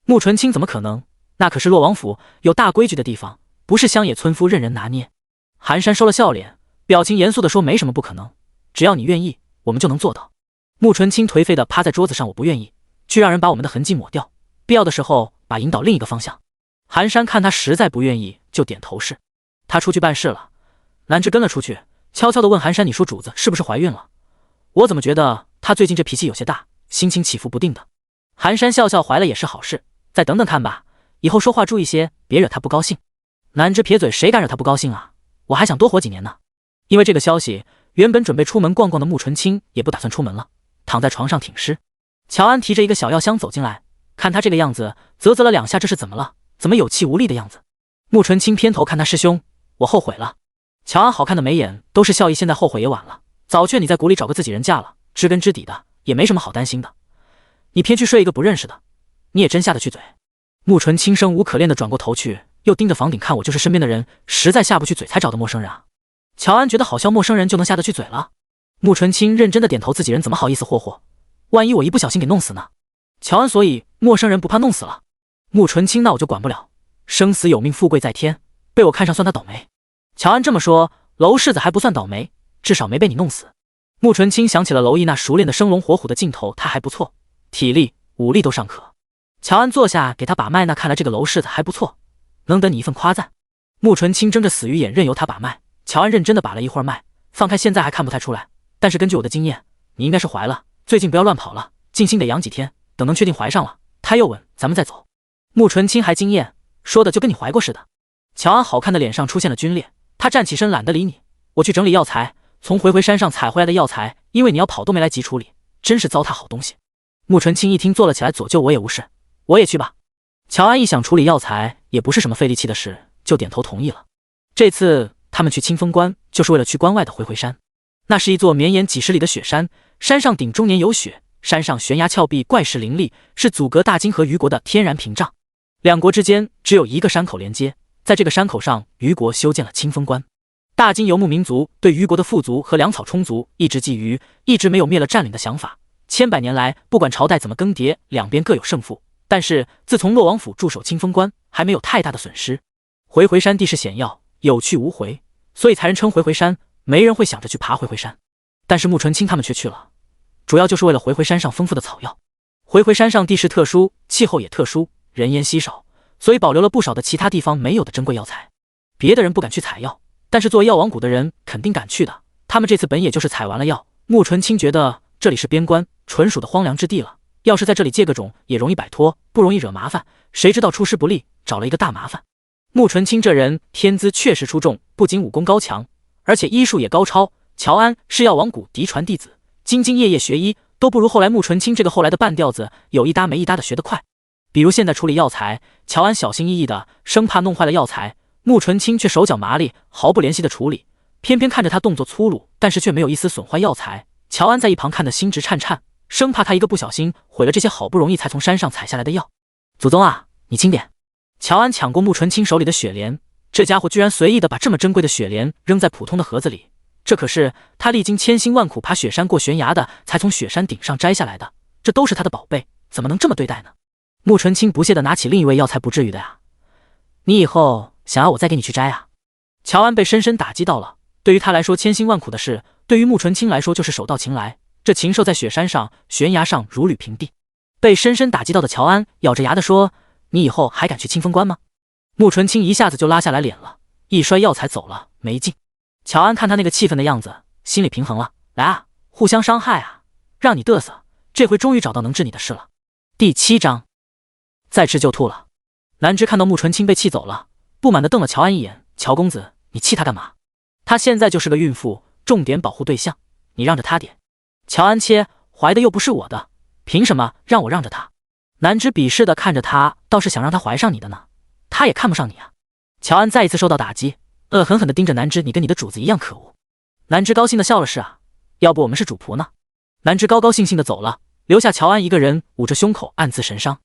沐纯清：“怎么可能？那可是洛王府，有大规矩的地方，不是乡野村夫任人拿捏。”寒山收了笑脸，表情严肃地说：“没什么不可能，只要你愿意，我们就能做到。”沐纯清颓废地趴在桌子上：“我不愿意，去让人把我们的痕迹抹掉，必要的时候把引导另一个方向。”寒山看他实在不愿意，就点头是。他出去办事了，南枝跟了出去，悄悄地问寒山：“你说主子是不是怀孕了？我怎么觉得他最近这脾气有些大，心情起伏不定的？”寒山笑笑：“怀了也是好事，再等等看吧，以后说话注意些，别惹他不高兴。”南枝撇嘴：“谁敢惹他不高兴啊？我还想多活几年呢。”因为这个消息，原本准备出门逛逛的沐纯清也不打算出门了，躺在床上挺尸。乔安提着一个小药箱走进来，看他这个样子，啧啧了两下：“这是怎么了？怎么有气无力的样子？”沐纯清偏头看他：“师兄，我后悔了。”乔安好看的眉眼都是笑意，现在后悔也晚了。早劝你在谷里找个自己人嫁了，知根知底的，也没什么好担心的。你偏去睡一个不认识的，你也真下得去嘴？沐纯清生无可恋的转过头去，又盯着房顶看我，就是身边的人，实在下不去嘴才找的陌生人啊。乔安觉得好笑，陌生人就能下得去嘴了？沐纯清认真的点头，自己人怎么好意思霍霍？万一我一不小心给弄死呢？乔安：“所以陌生人不怕弄死了？”沐纯清：“那我就管不了，生死有命，富贵在天，被我看上算他倒霉。”乔安这么说，娄世子还不算倒霉，至少没被你弄死。沐纯清想起了娄毅那熟练的生龙活虎的劲头，他还不错，体力武力都尚可。乔安坐下给他把脉，那看来这个娄世子还不错，能得你一份夸赞。沐纯清睁着死鱼眼任由他把脉，乔安认真的把了一会儿脉，放开现在还看不太出来，但是根据我的经验，你应该是怀了，最近不要乱跑了，静心得养几天，等能确定怀上了，胎又稳，咱们再走。穆纯清还惊艳，说的就跟你怀过似的。乔安好看的脸上出现了皲裂，他站起身懒得理你，我去整理药材，从回回山上采回来的药材，因为你要跑都没来及处理，真是糟蹋好东西。穆纯清一听坐了起来，左就我也无事，我也去吧。乔安一想处理药材也不是什么费力气的事，就点头同意了。这次他们去清风关就是为了去关外的回回山，那是一座绵延几十里的雪山，山上顶终年有雪，山上悬崖峭壁怪石林立，是阻隔大金和虞国的天然屏障。两国之间只有一个山口连接，在这个山口上，虞国修建了清风关。大金游牧民族对虞国的富足和粮草充足一直觊觎，一直没有灭了占领的想法。千百年来，不管朝代怎么更迭，两边各有胜负。但是自从洛王府驻守清风关，还没有太大的损失。回回山地势险要，有去无回，所以才人称回回山，没人会想着去爬回回山。但是穆纯清他们却去了，主要就是为了回回山上丰富的草药。回回山上地势特殊，气候也特殊，人烟稀少，所以保留了不少的其他地方没有的珍贵药材。别的人不敢去采药，但是做药王谷的人肯定敢去的。他们这次本也就是采完了药，穆纯清觉得这里是边关，纯属的荒凉之地了。要是在这里借个种也容易摆脱，不容易惹麻烦，谁知道出师不利，找了一个大麻烦。穆纯清这人天资确实出众，不仅武功高强，而且医术也高超。乔安是药王谷嫡传弟子，兢兢业业学医，都不如后来穆纯清这个后来的半吊子有一搭没一搭的学得快。比如现在处理药材，乔安小心翼翼的，生怕弄坏了药材，穆纯清却手脚麻利，毫不怜惜的处理。偏偏看着他动作粗鲁，但是却没有一丝损坏药材。乔安在一旁看得心直颤颤，生怕他一个不小心毁了这些好不容易才从山上采下来的药。祖宗啊，你轻点！乔安抢过穆纯清手里的雪莲，这家伙居然随意的把这么珍贵的雪莲扔在普通的盒子里，这可是他历经千辛万苦爬雪山过悬崖的，才从雪山顶上摘下来的，这都是他的宝贝，怎么能这么对待呢？穆纯清不屑的拿起另一味药材，不至于的呀，你以后想要我再给你去摘啊？乔安被深深打击到了，对于他来说千辛万苦的事，对于穆纯清来说就是手到擒来。这禽兽在雪山上悬崖上如履平地，被深深打击到的乔安咬着牙的说，你以后还敢去清风关吗？穆纯清一下子就拉下来脸了，一摔药材走了，没劲。乔安看他那个气愤的样子，心里平衡了，来啊，互相伤害啊，让你嘚瑟，这回终于找到能治你的事了。第7章，再吃就吐了。兰芝看到穆纯清被气走了，不满地瞪了乔安一眼，乔公子，你气他干嘛？他现在就是个孕妇，重点保护对象，你让着他点。乔安切，怀的又不是我的，凭什么让我让着他？兰芝鄙视地看着他，倒是想让他怀上你的呢，他也看不上你啊。乔安再一次受到打击，恶狠狠地盯着兰芝，你跟你的主子一样可恶。兰芝高兴地笑了，是啊，要不我们是主仆呢。兰芝高高兴兴地走了，留下乔安一个人捂着胸口暗自神伤。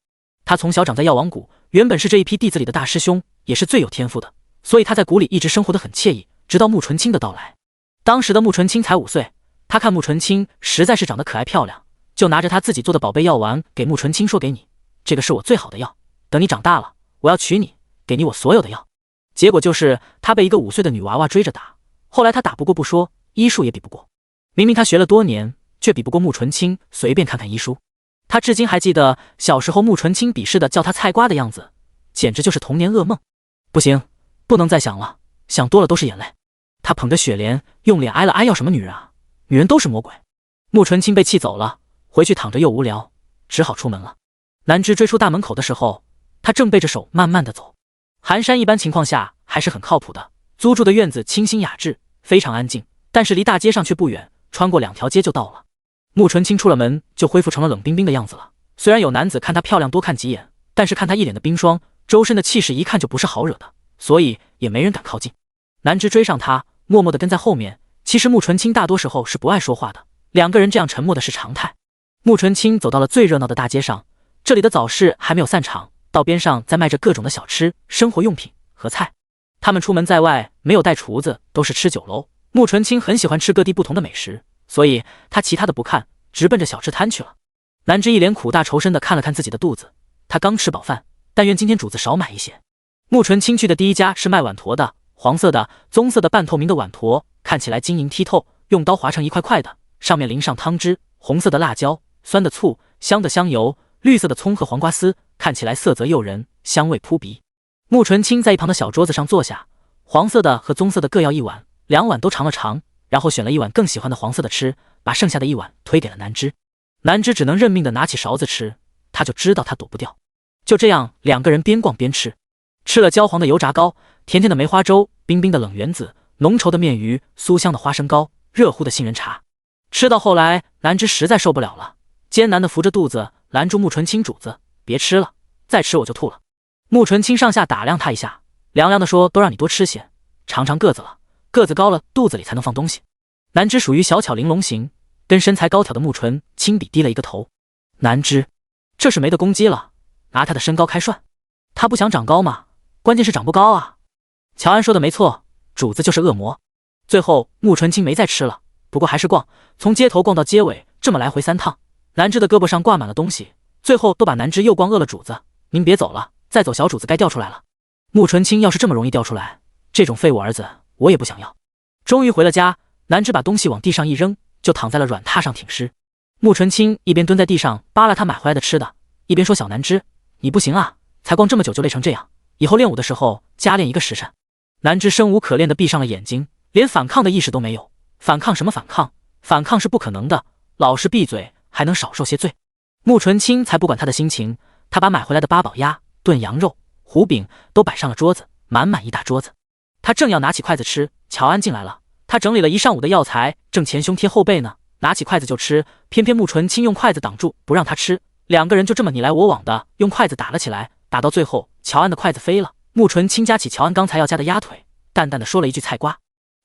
他从小长在药王谷，原本是这一批弟子里的大师兄，也是最有天赋的，所以他在谷里一直生活得很惬意，直到穆纯清的到来。当时的穆纯清才5岁，他看穆纯清实在是长得可爱漂亮，就拿着他自己做的宝贝药丸给穆纯清说，给你，这个是我最好的药，等你长大了，我要娶你，给你我所有的药。结果就是他被一个5岁的女娃娃追着打，后来他打不过不说，医术也比不过。明明他学了多年，却比不过穆纯清，随便看看医书。他至今还记得小时候穆纯清鄙视的叫他菜瓜的样子，简直就是童年噩梦。不行，不能再想了，想多了都是眼泪。他捧着雪莲，用脸挨了挨，要什么女人啊？女人都是魔鬼。穆纯清被气走了，回去躺着又无聊，只好出门了。兰芝追出大门口的时候，他正背着手慢慢的走。寒山一般情况下还是很靠谱的，租住的院子清新雅致，非常安静，但是离大街上却不远，穿过2条街就到了。穆纯清出了门就恢复成了冷冰冰的样子了，虽然有男子看她漂亮多看几眼，但是看她一脸的冰霜，周身的气势一看就不是好惹的，所以也没人敢靠近。兰芝追上他，默默地跟在后面。其实穆纯清大多时候是不爱说话的，两个人这样沉默的是常态。穆纯清走到了最热闹的大街上，这里的早市还没有散场，道边上在卖着各种的小吃、生活用品和菜。他们出门在外没有带厨子，都是吃酒楼。穆纯清很喜欢吃各地不同的美食，所以他其他的不看，直奔着小吃摊去了。兰芝一脸苦大仇深地看了看自己的肚子，他刚吃饱饭，但愿今天主子少买一些。穆纯清去的第一家是卖碗坨的，黄色的、棕色的半透明的碗坨，看起来晶莹剔透，用刀划成一块块的，上面淋上汤汁，红色的辣椒，酸的醋，香的香油，绿色的葱和黄瓜丝，看起来色泽诱人，香味扑鼻。穆纯清在一旁的小桌子上坐下，黄色的和棕色的各要一碗，2碗都尝了尝，然后选了一碗更喜欢的黄色的吃，把剩下的一碗推给了南枝。南枝只能认命的拿起勺子吃，他就知道他躲不掉。就这样，两个人边逛边吃，吃了焦黄的油炸糕，甜甜的梅花粥，冰冰的冷圆子，浓稠的面鱼，酥香的花生糕，热乎的杏仁茶。吃到后来，南枝实在受不了了，艰难的扶着肚子拦住穆纯清主子：“别吃了，再吃我就吐了。”穆纯清上下打量他一下，凉凉的说：“都让你多吃些，尝尝个子了，个子高了肚子里才能放东西。”南枝属于小巧玲珑型，跟身材高挑的穆纯清比低了一个头。南枝这是没得攻击了，拿他的身高开涮。他不想长高吗？关键是长不高啊。乔安说的没错，主子就是恶魔。最后穆纯清没再吃了，不过还是逛，从街头逛到街尾，这么来回3趟。南枝的胳膊上挂满了东西，最后都把南枝又逛饿了。主子，您别走了，再走小主子该掉出来了。穆纯清要是这么容易掉出来，这种废物儿子我也不想要。终于回了家，南枝把东西往地上一扔，就躺在了软榻上挺尸。穆纯清一边蹲在地上扒拉他买回来的吃的，一边说：“小南枝，你不行啊，才逛这么久就累成这样，以后练武的时候加练1个时辰。”南枝生无可恋的闭上了眼睛，连反抗的意识都没有。反抗什么反抗？反抗是不可能的，老实闭嘴还能少受些罪。穆纯清才不管他的心情，他把买回来的8宝鸭、炖羊肉、糊饼都摆上了桌子，满满一大桌子。他正要拿起筷子吃，乔安进来了。他整理了一上午的药材，正前胸贴后背呢，拿起筷子就吃，偏偏穆纯清用筷子挡住不让他吃，两个人就这么你来我往的用筷子打了起来，打到最后乔安的筷子飞了，穆纯清夹起乔安刚才要夹的鸭腿，淡淡的说了一句菜瓜。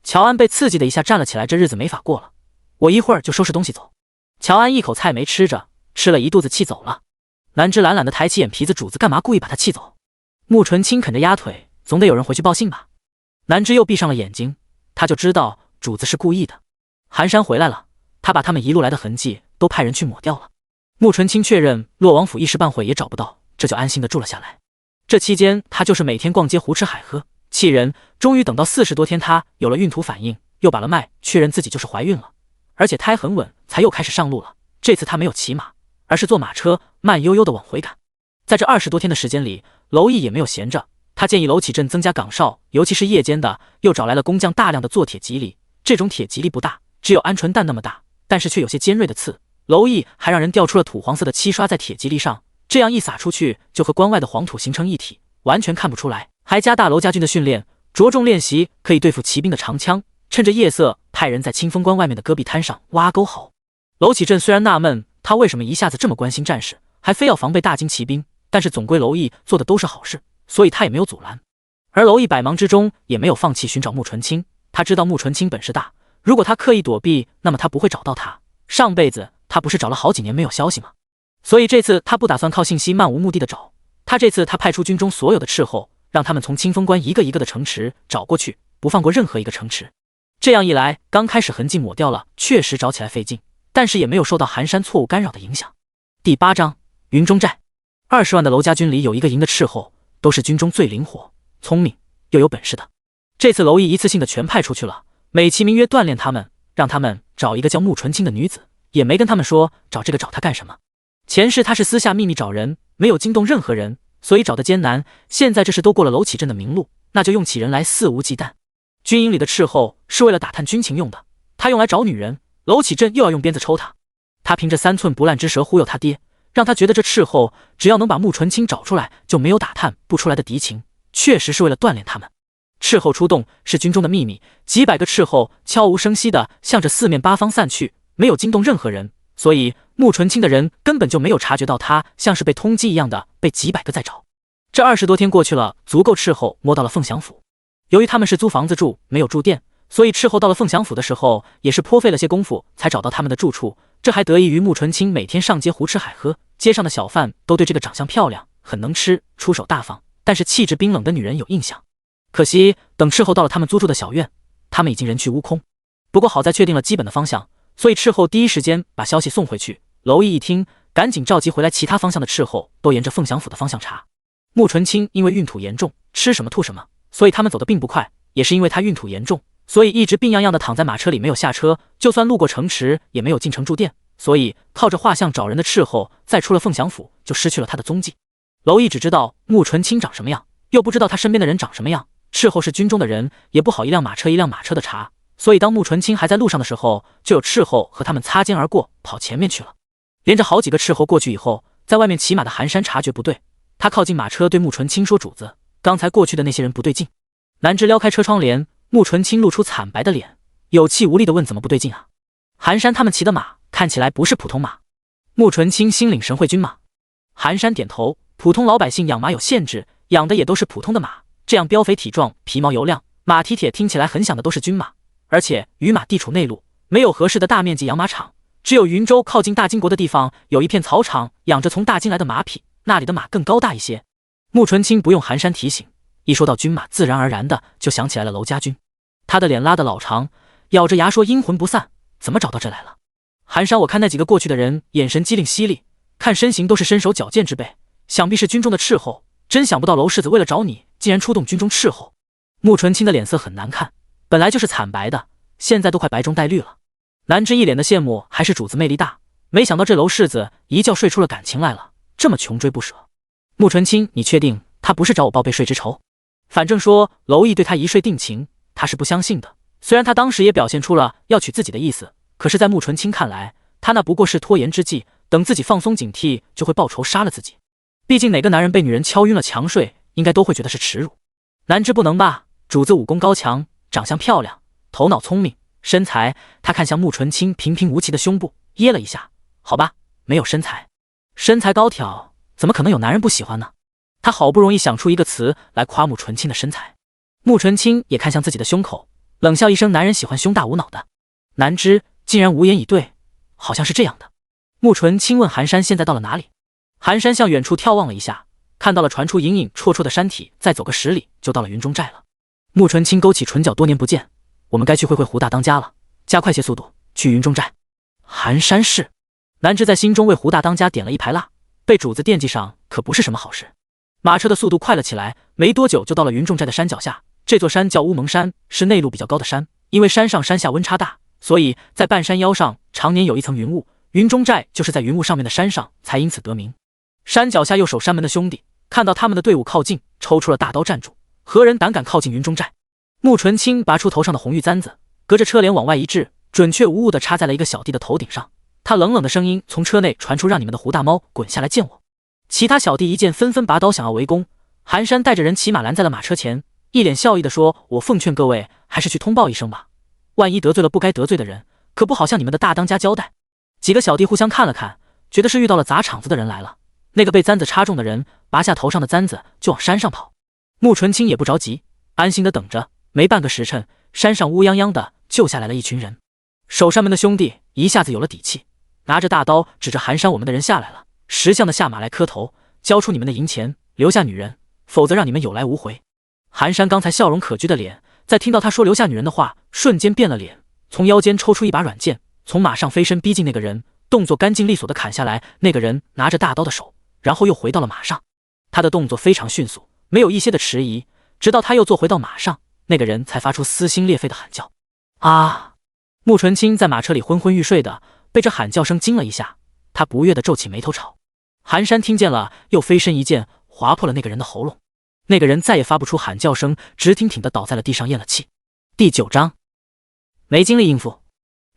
乔安被刺激的一下站了起来，这日子没法过了，我一会儿就收拾东西走。乔安一口菜没吃着，吃了一肚子气走了。南枝懒懒的抬起眼皮子，主子干嘛故意把他气走？穆纯清啃着鸭腿，总得有人回去报信吧。南枝又闭上了眼睛，他就知道主子是故意的。寒山回来了，他把他们一路来的痕迹都派人去抹掉了。穆纯清确认洛王府一时半会也找不到，这就安心的住了下来。这期间他就是每天逛街胡吃海喝，气人。终于等到40多天，他有了孕吐反应，又把了脉，确认自己就是怀孕了，而且胎很稳，才又开始上路了。这次他没有骑马，而是坐马车慢悠悠的往回赶。在这20多天的时间里，娄毅也没有闲着，他建议娄启镇增加岗哨，尤其是夜间的，又找来了工匠大量的做铁蒺藜。这种铁蒺藜不大，只有鹌鹑蛋那么大，但是却有些尖锐的刺。娄毅还让人调出了土黄色的漆刷在铁蒺藜上，这样一撒出去就和关外的黄土形成一体，完全看不出来。还加大娄家军的训练，着重练习可以对付骑兵的长枪，趁着夜色派人在清风关外面的戈壁滩上挖沟壕。娄启镇虽然纳闷他为什么一下子这么关心战事，还非要防备大金骑兵，但是总归娄毅做的都是好事，所以他也没有阻拦。而娄毅百忙之中也没有放弃寻找穆纯清，他知道穆纯清本事大，如果他刻意躲避，那么他不会找到他。上辈子他不是找了好几年没有消息吗？所以这次他不打算靠信息漫无目的的找，他派出军中所有的斥候，让他们从清风关一个一个的城池找过去，不放过任何一个城池。这样一来，刚开始痕迹抹掉了，确实找起来费劲，但是也没有受到寒山错误干扰的影响。第8章云中寨。20万的娄家军里有一个营的斥候，都是军中最灵活、聪明又有本事的。这次娄毅一次性的全派出去了，美其名曰锻炼他们，让他们找一个叫穆纯清的女子，也没跟他们说找这个找他干什么。前世他是私下秘密找人，没有惊动任何人，所以找得艰难。现在这事都过了娄启镇的明路，那就用起人来肆无忌惮。军营里的斥候是为了打探军情用的，他用来找女人，娄启镇又要用鞭子抽他。他凭着3寸不烂之舌忽悠他爹，让他觉得这斥候只要能把穆纯清找出来，就没有打探不出来的敌情，确实是为了锻炼他们。斥候出动是军中的秘密，几百个斥候悄无声息地向着4面8方散去，没有惊动任何人，所以穆纯清的人根本就没有察觉到他像是被通缉一样的被几百个在找。这20多天过去了，足够斥候摸到了凤翔府。由于他们是租房子住，没有住店，所以斥候到了凤翔府的时候也是颇费了些功夫才找到他们的住处。这还得益于穆纯清每天上街胡吃海喝，街上的小贩都对这个长相漂亮、很能吃、出手大方，但是气质冰冷的女人有印象。可惜等斥候到了他们租住的小院，他们已经人去屋空。不过好在确定了基本的方向，所以斥候第一时间把消息送回去。娄毅一听，赶紧召集回来其他方向的斥候，都沿着凤翔府的方向查。穆纯清因为孕吐严重，吃什么吐什么，所以他们走得并不快。也是因为他孕吐严重，所以一直病怏怏的躺在马车里没有下车，就算路过城池也没有进城住店，所以靠着画像找人的斥候再出了凤翔府就失去了他的踪迹。娄毅只知道穆纯清长什么样，又不知道他身边的人长什么样。斥候是军中的人，也不好一辆马车一辆马车的查，所以当穆纯清还在路上的时候，就有斥候和他们擦肩而过，跑前面去了。连着好几个斥候过去以后，在外面骑马的寒山察觉不对，他靠近马车对穆纯清说：“主子，刚才过去的那些人不对劲。”南枝撩开车窗帘，穆纯清露出惨白的脸，有气无力地问：“怎么不对劲啊？”寒山他们骑的马看起来不是普通马。穆纯清心领神会军马。寒山点头，普通老百姓养马有限制，养的也都是普通的马，这样膘肥体壮、皮毛油亮、马蹄铁，听起来很响的都是军马。而且于马地处内陆，没有合适的大面积养马场，只有云州靠近大金国的地方有一片草场，养着从大金来的马匹，那里的马更高大一些。穆纯清不用寒山提醒，一说到军马，自然而然的就想起来了娄家军。他的脸拉得老长，咬着牙说：“阴魂不散，怎么找到这来了？”寒山，我看那几个过去的人眼神机灵犀利，看身形都是身手矫健之辈，想必是军中的斥候，真想不到娄世子为了找你，竟然出动军中斥候。穆纯清的脸色很难看，本来就是惨白的，现在都快白中带绿了。南枝一脸的羡慕，还是主子魅力大，没想到这娄世子一觉睡出了感情来了，这么穷追不舍。穆纯清，你确定他不是找我报备睡之仇？反正说娄毅对他一睡定情，他是不相信的。虽然他当时也表现出了要娶自己的意思，可是在穆纯清看来，他那不过是拖延之计，等自己放松警惕，就会报仇杀了自己。毕竟哪个男人被女人敲晕了强睡，应该都会觉得是耻辱。南枝不能吧？主子武功高强，长相漂亮，头脑聪明，身材……他看向穆纯清平平无奇的胸部，噎了一下。好吧，没有身材，身材高挑，怎么可能有男人不喜欢呢？他好不容易想出一个词来夸穆纯清的身材。穆纯清也看向自己的胸口，冷笑一声：“男人喜欢胸大无脑的。”南枝竟然无言以对，好像是这样的。穆纯清问寒山现在到了哪里。寒山向远处眺望了一下，看到了传出隐隐绰绰的山体，再走个10里就到了云中寨了。穆纯清勾起唇角，多年不见，我们该去会会胡大当家了，加快些速度，去云中寨。寒山是。南枝在心中为胡大当家点了一排蜡，被主子惦记上可不是什么好事。马车的速度快了起来，没多久就到了云中寨的山脚下。这座山叫乌蒙山，是内陆比较高的山，因为山上山下温差大，所以在半山腰上常年有一层云雾，云中寨就是在云雾上面的山上，才因此得名。山脚下又守山门的兄弟看到他们的队伍靠近，抽出了大刀站住，何人胆敢靠近云中寨？穆纯清拔出头上的红玉簪子，隔着车帘往外一掷，准确无误地插在了一个小弟的头顶上。他冷冷的声音从车内传出：“让你们的胡大猫滚下来见我！”其他小弟一见，纷纷拔刀想要围攻。寒山带着人骑马拦在了马车前，一脸笑意地说：“我奉劝各位，还是去通报一声吧，万一得罪了不该得罪的人，可不好向你们的大当家交代。”几个小弟互相看了看，觉得是遇到了砸场子的人来了。那个被簪子插中的人拔下头上的簪子就往山上跑。穆纯清也不着急，安心的等着。没半个时辰，山上乌泱泱的就下来了一群人。守山门的兄弟一下子有了底气，拿着大刀指着寒山：“我们的人下来了，识相的下马来磕头，交出你们的银钱，留下女人，否则让你们有来无回。”寒山刚才笑容可掬的脸，在听到他说留下女人的话，瞬间变了脸，从腰间抽出一把软剑，从马上飞身逼近那个人，动作干净利索的砍下来那个人拿着大刀的手，然后又回到了马上。他的动作非常迅速，没有一些的迟疑，直到他又坐回到马上，那个人才发出撕心裂肺的喊叫。啊！穆纯清在马车里昏昏欲睡的，被这喊叫声惊了一下，他不悦地皱起眉头朝寒山听见了，又飞身一剑划破了那个人的喉咙。那个人再也发不出喊叫声，直挺挺地倒在了地上咽了气。第9章，没精力应付。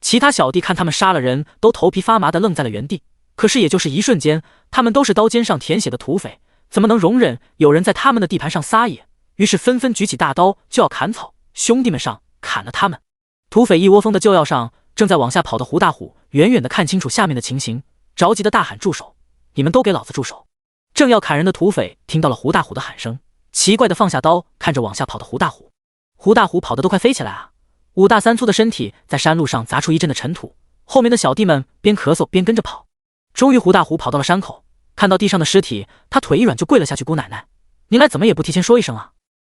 其他小弟看他们杀了人，都头皮发麻地愣在了原地。可是也就是一瞬间，他们都是刀尖上舔血的土匪，怎么能容忍有人在他们的地盘上撒野？于是纷纷举起大刀就要砍草。兄弟们上，砍了他们！土匪一窝蜂的就要上，正在往下跑的胡大虎远远的看清楚下面的情形，着急的大喊：“住手！你们都给老子住手！”正要砍人的土匪听到了胡大虎的喊声，奇怪的放下刀，看着往下跑的胡大虎。胡大虎跑得都快飞起来啊！5大3粗的身体在山路上砸出一阵的尘土，后面的小弟们边咳嗽边跟着跑。终于胡大虎跑到了山口，看到地上的尸体，他腿一软就跪了下去：“姑奶奶，您来怎么也不提前说一声啊！”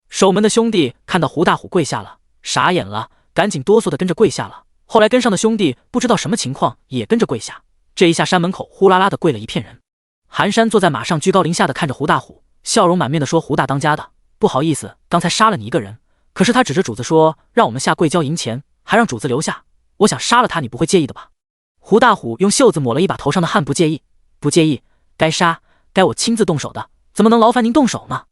守门的兄弟看到胡大虎跪下了，傻眼了，赶紧哆嗦的跟着跪下了。后来跟上的兄弟不知道什么情况，也跟着跪下。这一下山门口呼啦啦的跪了一片人。寒山坐在马上，居高临下的看着胡大虎，笑容满面的说：“胡大当家的，不好意思，刚才杀了你一个人，可是他指着主子说让我们下跪交银钱，还让主子留下，我想杀了他，你不会介意的吧？”胡大虎用袖子抹了一把头上的汗：“不介意，不介意，该杀该我亲自动手的，怎么能劳烦您动手呢？”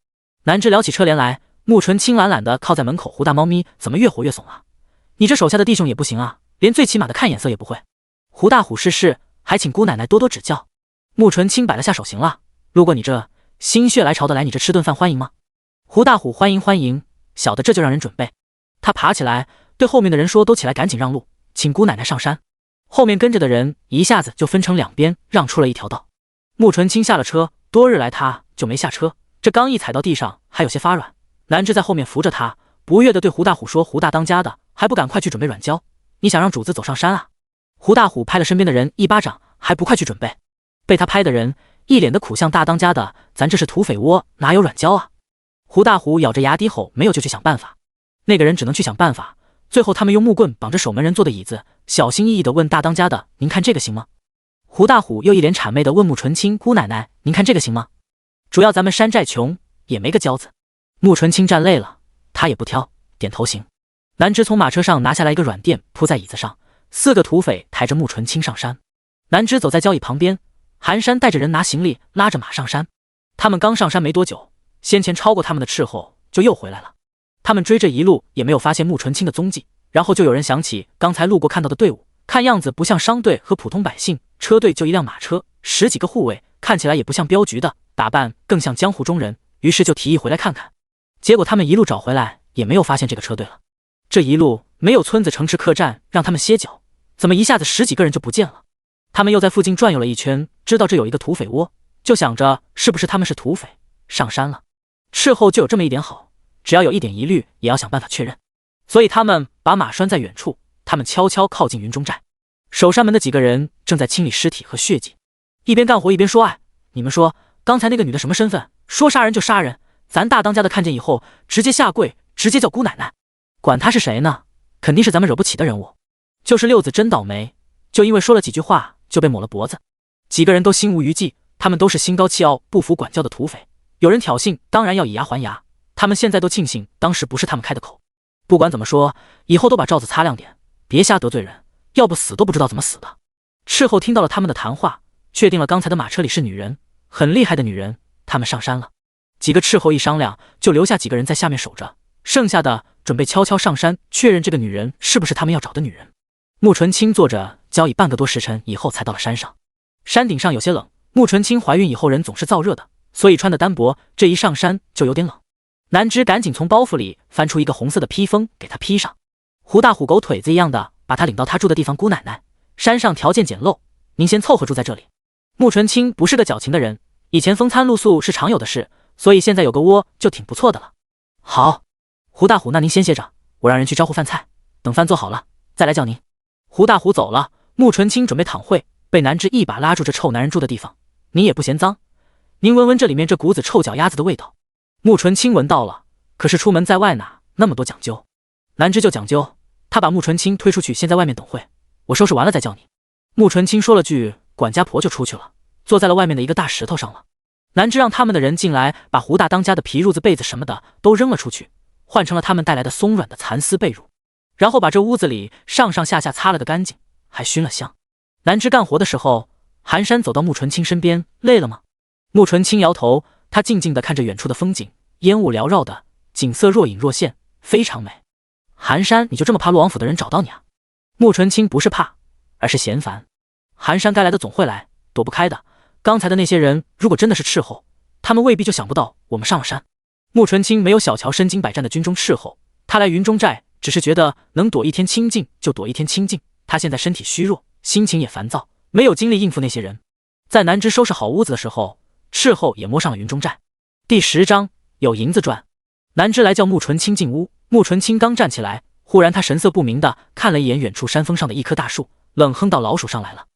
南枝撩起车帘来，穆纯清懒懒的靠在门口。胡大猫咪怎么越活越怂啊？你这手下的弟兄也不行啊，连最起码的看眼色也不会。胡大虎是事，还请姑奶奶多多指教。穆纯清摆了下手，行了，如果你这心血来潮的来你这吃顿饭欢迎吗？胡大虎欢迎欢迎，小的这就让人准备。他爬起来对后面的人说，都起来赶紧让路，请姑奶奶上山。后面跟着的人一下子就分成两边，让出了一条道。穆纯清下了车，多日来他就没下车，这刚一踩到地上还有些发软。南芝在后面扶着他，不悦地对胡大虎说，胡大当家的还不赶快去准备软胶，你想让主子走上山啊？胡大虎拍了身边的人一巴掌，还不快去准备？被他拍的人一脸的苦相，大当家的，咱这是土匪窝，哪有软胶啊？胡大虎咬着牙低吼，没有就去想办法。那个人只能去想办法，最后他们用木棍绑着守门人坐的椅子，小心翼翼地问大当家的，您看这个行吗？胡大虎又一脸谄媚地问穆纯清，姑奶奶您看这个行吗？主要咱们山寨穷，也没个胶子。穆纯清站累了，他也不挑，点头行。南芝从马车上拿下来一个软垫，铺在椅子上，4个土匪抬着穆纯清上山。南芝走在交椅旁边，寒山带着人拿行李拉着马上山。他们刚上山没多久，先前超过他们的斥候就又回来了。他们追这一路也没有发现穆纯清的踪迹，然后就有人想起刚才路过看到的队伍，看样子不像商队和普通百姓，车队就一辆马车，10几个护卫，看起来也不像镖局的，打扮更像江湖中人，于是就提议回来看看。结果他们一路找回来，也没有发现这个车队了。这一路没有村子城池客栈让他们歇脚，怎么一下子10几个人就不见了？他们又在附近转悠了一圈，知道这有一个土匪窝，就想着是不是他们是土匪上山了。斥候就有这么一点好，只要有一点疑虑也要想办法确认，所以他们把马拴在远处，他们悄悄靠近云中寨。守山门的几个人正在清理尸体和血迹，一边干活一边说，哎，你们说刚才那个女的什么身份？说杀人就杀人，咱大当家的看见以后直接下跪，直接叫姑奶奶，管她是谁呢？肯定是咱们惹不起的人物。就是六子真倒霉，就因为说了几句话就被抹了脖子。几个人都心无余悸，他们都是心高气傲不服管教的土匪，有人挑衅当然要以牙还牙，他们现在都庆幸当时不是他们开的口。不管怎么说，以后都把罩子擦亮点，别瞎得罪人，要不死都不知道怎么死的。斥候听到了他们的谈话，确定了刚才的马车里是女人，很厉害的女人，他们上山了。几个斥候一商量，就留下几个人在下面守着，剩下的准备悄悄上山确认这个女人是不是他们要找的女人。穆纯清坐着交椅半个多时辰以后才到了山上。山顶上有些冷，穆纯清怀孕以后人总是燥热的，所以穿的单薄，这一上山就有点冷。南芝赶紧从包袱里翻出一个红色的披风给他披上。胡大虎狗腿子一样的把他领到他住的地方，姑奶奶，山上条件简陋，您先凑合住在这里。穆纯清不是个矫情的人，以前风餐露宿是常有的事，所以现在有个窝就挺不错的了。好，胡大虎，那您先歇着，我让人去招呼饭菜，等饭做好了再来叫您。胡大虎走了，穆纯清准备躺会，被南芝一把拉住这臭男人住的地方。您也不嫌脏，您闻闻这里面这股子臭脚丫子的味道。穆纯清闻到了，可是出门在外哪那么多讲究？南芝就讲究，他把穆纯清推出去，先在外面等会，我收拾完了再叫你。穆纯清说了句管家婆就出去了，坐在了外面的一个大石头上了。南芝让他们的人进来，把胡大当家的皮褥子被子什么的都扔了出去，换成了他们带来的松软的蚕丝被褥，然后把这屋子里上上下下擦了个干净，还熏了香。南芝干活的时候，寒山走到穆纯清身边，累了吗？穆纯清摇头，他静静地看着远处的风景，烟雾缭绕的，景色若隐若现，非常美。寒山，你就这么怕陆王府的人找到你啊？穆纯清不是怕，而是嫌烦。寒山该来的总会来，躲不开的。刚才的那些人如果真的是斥候，他们未必就想不到我们上了山。穆纯清没有小瞧身经百战的军中斥候，他来云中寨只是觉得能躲一天清静就躲一天清静。他现在身体虚弱，心情也烦躁，没有精力应付那些人。在南芝收拾好屋子的时候，斥候也摸上了云中寨。第10章有银子赚。南芝来叫穆纯清进屋，穆纯清刚站起来，忽然他神色不明的看了一眼远处山峰上的一棵大树，冷哼道：“老鼠上来了。”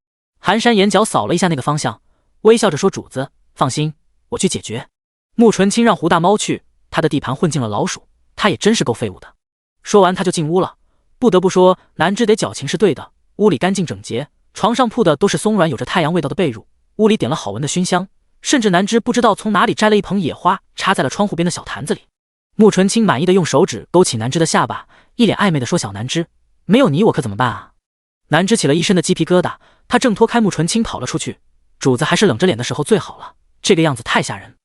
寒山眼角扫了一下那个方向，微笑着说：“主子放心，我去解决。”穆纯清让胡大猫去，他的地盘混进了老鼠，他也真是够废物的。说完他就进屋了。不得不说，南芝得矫情是对的，屋里干净整洁，床上铺的都是松软有着太阳味道的被褥，屋里点了好闻的熏香，甚至南芝不知道从哪里摘了一捧野花，插在了窗户边的小坛子里。穆纯清满意的用手指勾起南芝的下巴，一脸暧昧的说：“小南芝，没有你我可怎么办啊？”南芝起了一身的鸡皮疙瘩，他挣脱开穆纯清跑了出去。主子还是冷着脸的时候最好了，这个样子太吓人。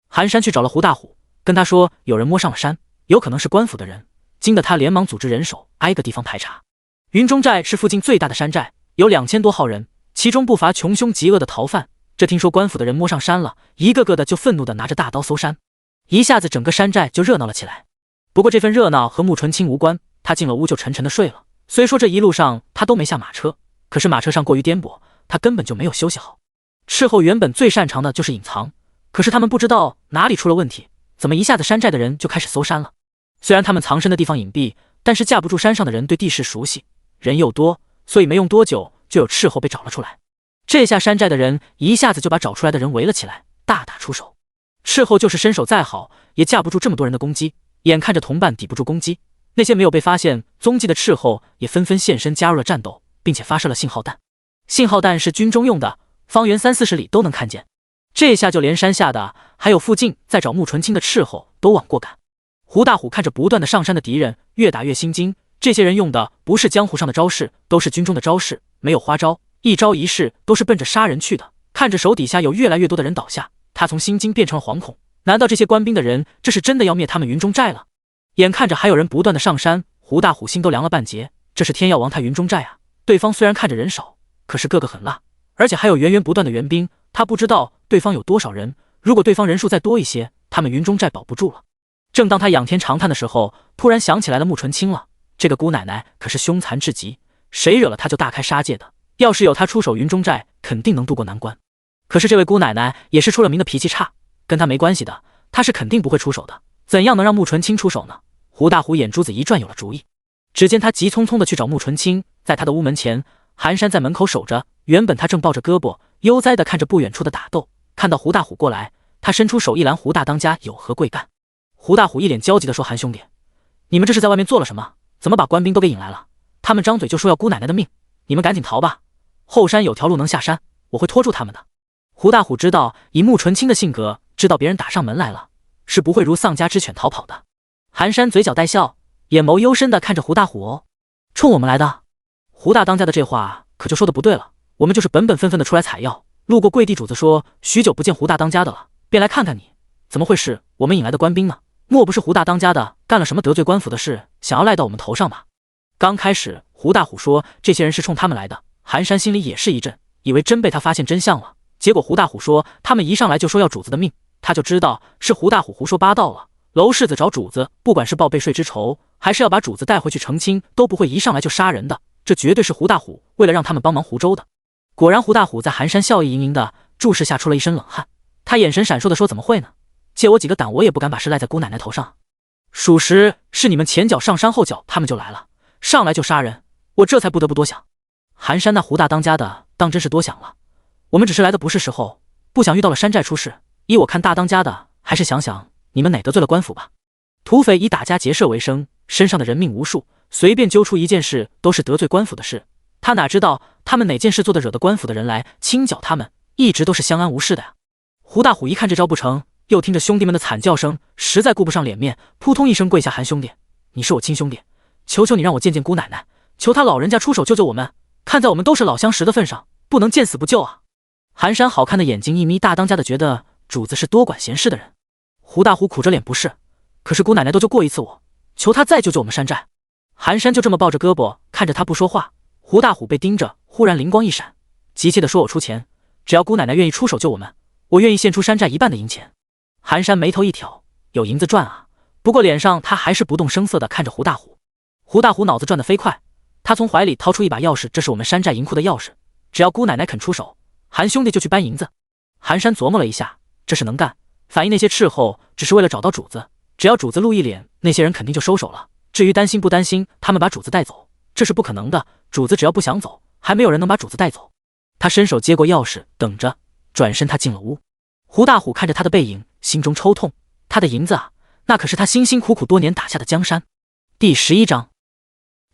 寒山去找了胡大虎，跟他说有人摸上了山，有可能是官府的人，惊得他连忙组织人手挨个地方排查。云中寨是附近最大的山寨，有2000多号人，其中不乏穷凶极恶的逃犯。这听说官府的人摸上山了，一个个的就愤怒的拿着大刀搜山，一下子整个山寨就热闹了起来。不过这份热闹和穆纯清无关，他进了屋就沉沉的睡了。虽说这一路上他都没下马车，可是马车上过于颠簸，他根本就没有休息好。斥候原本最擅长的就是隐藏，可是他们不知道哪里出了问题，怎么一下子山寨的人就开始搜山了。虽然他们藏身的地方隐蔽，但是架不住山上的人对地势熟悉，人又多，所以没用多久就有斥候被找了出来。这下山寨的人一下子就把找出来的人围了起来，大打出手。斥候就是身手再好，也架不住这么多人的攻击，眼看着同伴抵不住攻击，那些没有被发现踪迹的斥候也纷纷现身加入了战斗，并且发射了信号弹。信号弹是军中用的，方圆30-40里都能看见。这下就连山下的还有附近在找穆纯清的斥候都往过赶。胡大虎看着不断的上山的敌人，越打越心惊。这些人用的不是江湖上的招式，都是军中的招式，没有花招，一招一式都是奔着杀人去的。看着手底下有越来越多的人倒下，他从心惊变成了惶恐。难道这些官兵的人这是真的要灭他们云中寨了？眼看着还有人不断的上山，胡大虎心都凉了半截。这是天要亡他云中寨啊！对方虽然看着人少，可是个个很辣，而且还有源源不断的援兵。他不知道对方有多少人，如果对方人数再多一些，他们云中寨保不住了。正当他仰天长叹的时候，突然想起来了穆纯清了。这个姑奶奶可是凶残至极，谁惹了她就大开杀戒的。要是有她出手，云中寨肯定能渡过难关。可是这位姑奶奶也是出了名的脾气差，跟她没关系的，她是肯定不会出手的。怎样能让穆纯清出手呢？胡大虎眼珠子一转，有了主意。只见他急匆匆的去找穆纯清，在他的屋门前，寒山在门口守着。原本他正抱着胳膊，悠哉的看着不远处的打斗，看到胡大虎过来，他伸出手一拦胡大当家有何贵干。胡大虎一脸焦急的说：“韩兄弟，你们这是在外面做了什么？怎么把官兵都给引来了？他们张嘴就说要姑奶奶的命，你们赶紧逃吧，后山有条路能下山，我会拖住他们的。”胡大虎知道以穆纯清的性格，知道别人打上门来了，是不会如丧家之犬逃跑的。寒山嘴角带笑，眼眸幽深的看着胡大虎：“哦，冲我们来的？”胡大当家的这话可就说的不对了，我们就是本本分分的出来采药，路过贵地主子说许久不见胡大当家的了，便来看看你，怎么会是我们引来的官兵呢？莫不是胡大当家的干了什么得罪官府的事，想要赖到我们头上吧？刚开始胡大虎说这些人是冲他们来的，寒山心里也是一震，以为真被他发现真相了。结果胡大虎说他们一上来就说要主子的命，他就知道是胡大虎胡说八道了。娄世子找主子，不管是报备税之仇，还是要把主子带回去成亲，都不会一上来就杀人的，这绝对是胡大虎为了让他们帮忙湖州的。果然胡大虎在寒山笑意盈盈的注视下出了一身冷汗，他眼神闪烁的说：“怎么会呢？借我几个胆，我也不敢把事赖在姑奶奶头上。属实是你们前脚上山，后脚他们就来了，上来就杀人，我这才不得不多想。寒山那胡大当家的当真是多想了，我们只是来的不是时候，不想遇到了山寨出事。依我看，大当家的还是想想你们哪得罪了官府吧。土匪以打家劫舍为生，身上的人命无数，随便揪出一件事都是得罪官府的事。他哪知道他们哪件事做的惹得官府的人来清剿他们，一直都是相安无事的呀。”胡大虎一看这招不成，又听着兄弟们的惨叫声，实在顾不上脸面，扑通一声跪下：“韩兄弟，你是我亲兄弟，求求你让我见见姑奶奶，求他老人家出手救救我们，看在我们都是老相识的份上，不能见死不救啊！”寒山好看的眼睛一眯，大当家的觉得主子是多管闲事的人。胡大虎苦着脸：“不是，可是姑奶奶都救过一次我，求他再救救我们山寨。”寒山就这么抱着胳膊看着他不说话。胡大虎被盯着，忽然灵光一闪，急切地说：“我出钱，只要姑奶奶愿意出手救我们，我愿意献出山寨1半的银钱。”寒山眉头一挑，有银子赚啊！不过脸上他还是不动声色地看着胡大虎。胡大虎脑子转得飞快，他从怀里掏出一把钥匙：“这是我们山寨银库的钥匙，只要姑奶奶肯出手，韩兄弟就去搬银子。”寒山琢磨了一下，这事能干，反映那些斥候只是为了找到主子，只要主子露一脸，那些人肯定就收手了。至于担心不担心他们把主子带走，这是不可能的，主子只要不想走，还没有人能把主子带走。他伸手接过钥匙，等着，转身他进了屋。胡大虎看着他的背影，心中抽痛，他的银子啊，那可是他辛辛苦苦多年打下的江山。第11章，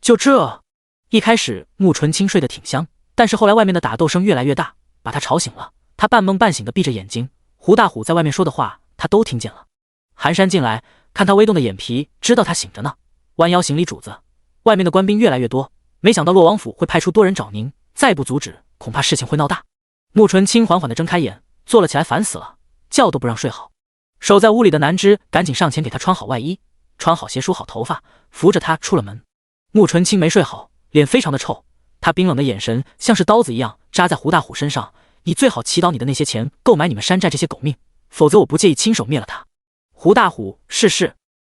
就这。一开始穆纯清睡得挺香，但是后来外面的打斗声越来越大，把他吵醒了。他半梦半醒的闭着眼睛，胡大虎在外面说的话他都听见了。寒山进来，看他微动的眼皮，知道他醒着呢，弯腰行礼：“主子，外面的官兵越来越多，没想到洛王府会派出多人找您，再不阻止，恐怕事情会闹大。”穆纯清缓缓地睁开眼，坐了起来：“烦死了，觉都不让睡好。”守在屋里的南枝赶紧上前给他穿好外衣，穿好鞋梳好头发，扶着他出了门。穆纯清没睡好，脸非常的臭，他冰冷的眼神像是刀子一样扎在胡大虎身上。你最好祈祷你的那些钱购买你们山寨这些狗命，否则我不介意亲手灭了他。胡大虎，是。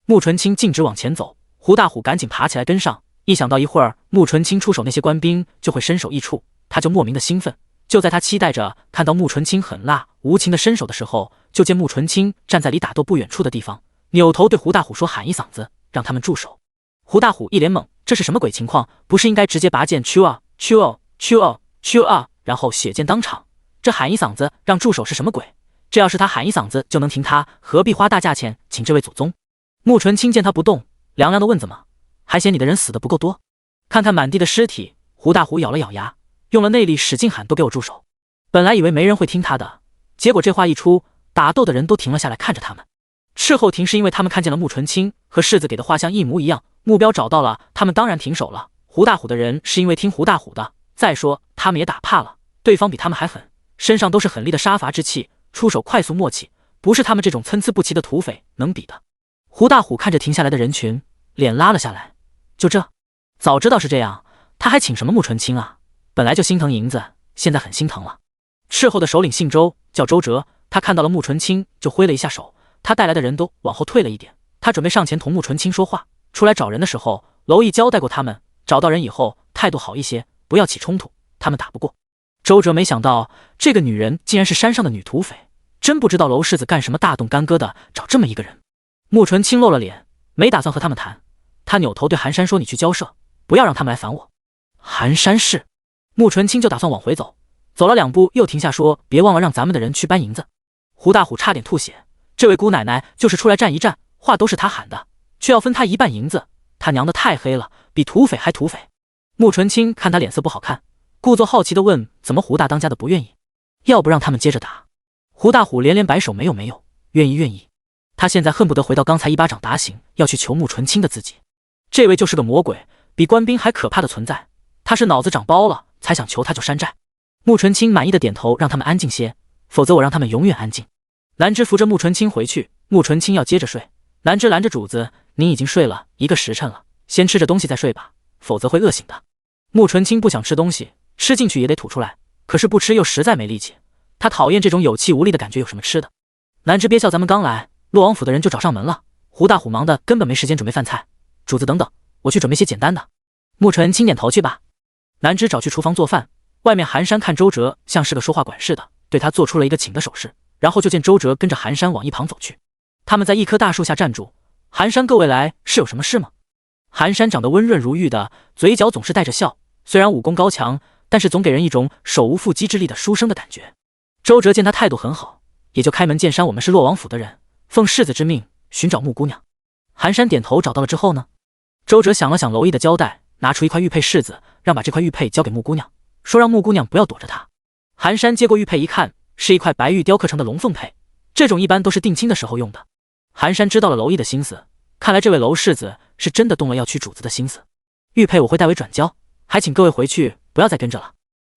穆纯清径直往前走，胡大虎赶紧爬起来跟上。一想到一会儿穆纯清出手那些官兵就会身首异处，他就莫名的兴奋。就在他期待着看到穆纯清狠辣无情的伸手的时候，就见穆纯清站在离打斗不远处的地方，扭头对胡大虎说，喊一嗓子让他们住手。胡大虎一脸懵，这是什么鬼情况？不是应该直接拔剑去然后血溅当场？这喊一嗓子让住手是什么鬼？这要是他喊一嗓子就能停他，何必花大价钱请这位祖宗？穆纯清见他不动，凉凉的问，怎么还嫌你的人死的不够多？看看满地的尸体，胡大虎咬了咬牙，用了内力使劲喊，都给我住手。本来以为没人会听他的，结果这话一出，打斗的人都停了下来看着他们。斥候停是因为他们看见了穆纯清和世子给的画像一模一样，目标找到了，他们当然停手了。胡大虎的人是因为听胡大虎的，再说他们也打怕了，对方比他们还狠，身上都是狠厉的杀伐之气，出手快速默契，不是他们这种参差不齐的土匪能比的。胡大虎看着停下来的人群，脸拉了下来。就这，早知道是这样，他还请什么穆纯清啊？本来就心疼银子，现在很心疼了。斥候的首领姓周，叫周哲，他看到了穆纯清就挥了一下手，他带来的人都往后退了一点。他准备上前同穆纯清说话。出来找人的时候，娄毅交代过他们，找到人以后态度好一些，不要起冲突，他们打不过。周哲没想到这个女人竟然是山上的女土匪，真不知道娄世子干什么大动干戈的找这么一个人。穆纯清露了脸，没打算和他们谈。他扭头对寒山说，你去交涉，不要让他们来烦我。寒山是。穆纯清就打算往回走，走了2步又停下说，别忘了让咱们的人去搬银子。胡大虎差点吐血，这位姑奶奶就是出来站一站，话都是他喊的，却要分他1半银子，他娘的太黑了，比土匪还土匪。穆纯清看他脸色不好看，故作好奇地问，怎么胡大当家的不愿意？要不让他们接着打？胡大虎连连摆手，没有，愿意。他现在恨不得回到刚才一巴掌打醒要去求穆纯清的自己。这位就是个魔鬼，比官兵还可怕的存在，他是脑子长包了才想求他就山寨。穆纯清满意的点头，让他们安静些，否则我让他们永远安静。兰芝扶着穆纯清回去，穆纯清要接着睡。兰芝拦着主子，您已经睡了1个时辰了，先吃着东西再睡吧，否则会饿醒的。穆纯清不想吃东西，吃进去也得吐出来，可是不吃又实在没力气，他讨厌这种有气无力的感觉，有什么吃的？兰芝憋笑，咱们刚来，洛王府的人就找上门了，胡大虎忙的根本没时间准备饭菜，主子等等，我去准备些简单的。穆纯清点头去吧。兰芝找去厨房做饭，外面寒山看周哲像是个说话管事的，对他做出了一个请的手势，然后就见周哲跟着寒山往一旁走去。他们在一棵大树下站住。寒山，各位来是有什么事吗？寒山长得温润如玉的，嘴角总是带着笑，虽然武功高强，但是总给人一种手无缚鸡之力的书生的感觉。周哲见他态度很好，也就开门见山，我们是洛王府的人，奉世子之命寻找穆姑娘。寒山点头，找到了之后呢？周哲想了想娄毅的交代，拿出一块玉佩柿子，让把这块玉佩交给穆姑娘，说让穆姑娘不要躲着他。寒山接过玉佩一看，是一块白玉雕刻成的龙凤佩，这种一般都是定亲的时候用的。寒山知道了娄毅的心思，看来这位娄世子是真的动了要娶主子的心思。玉佩我会代为转交，还请各位回去不要再跟着了。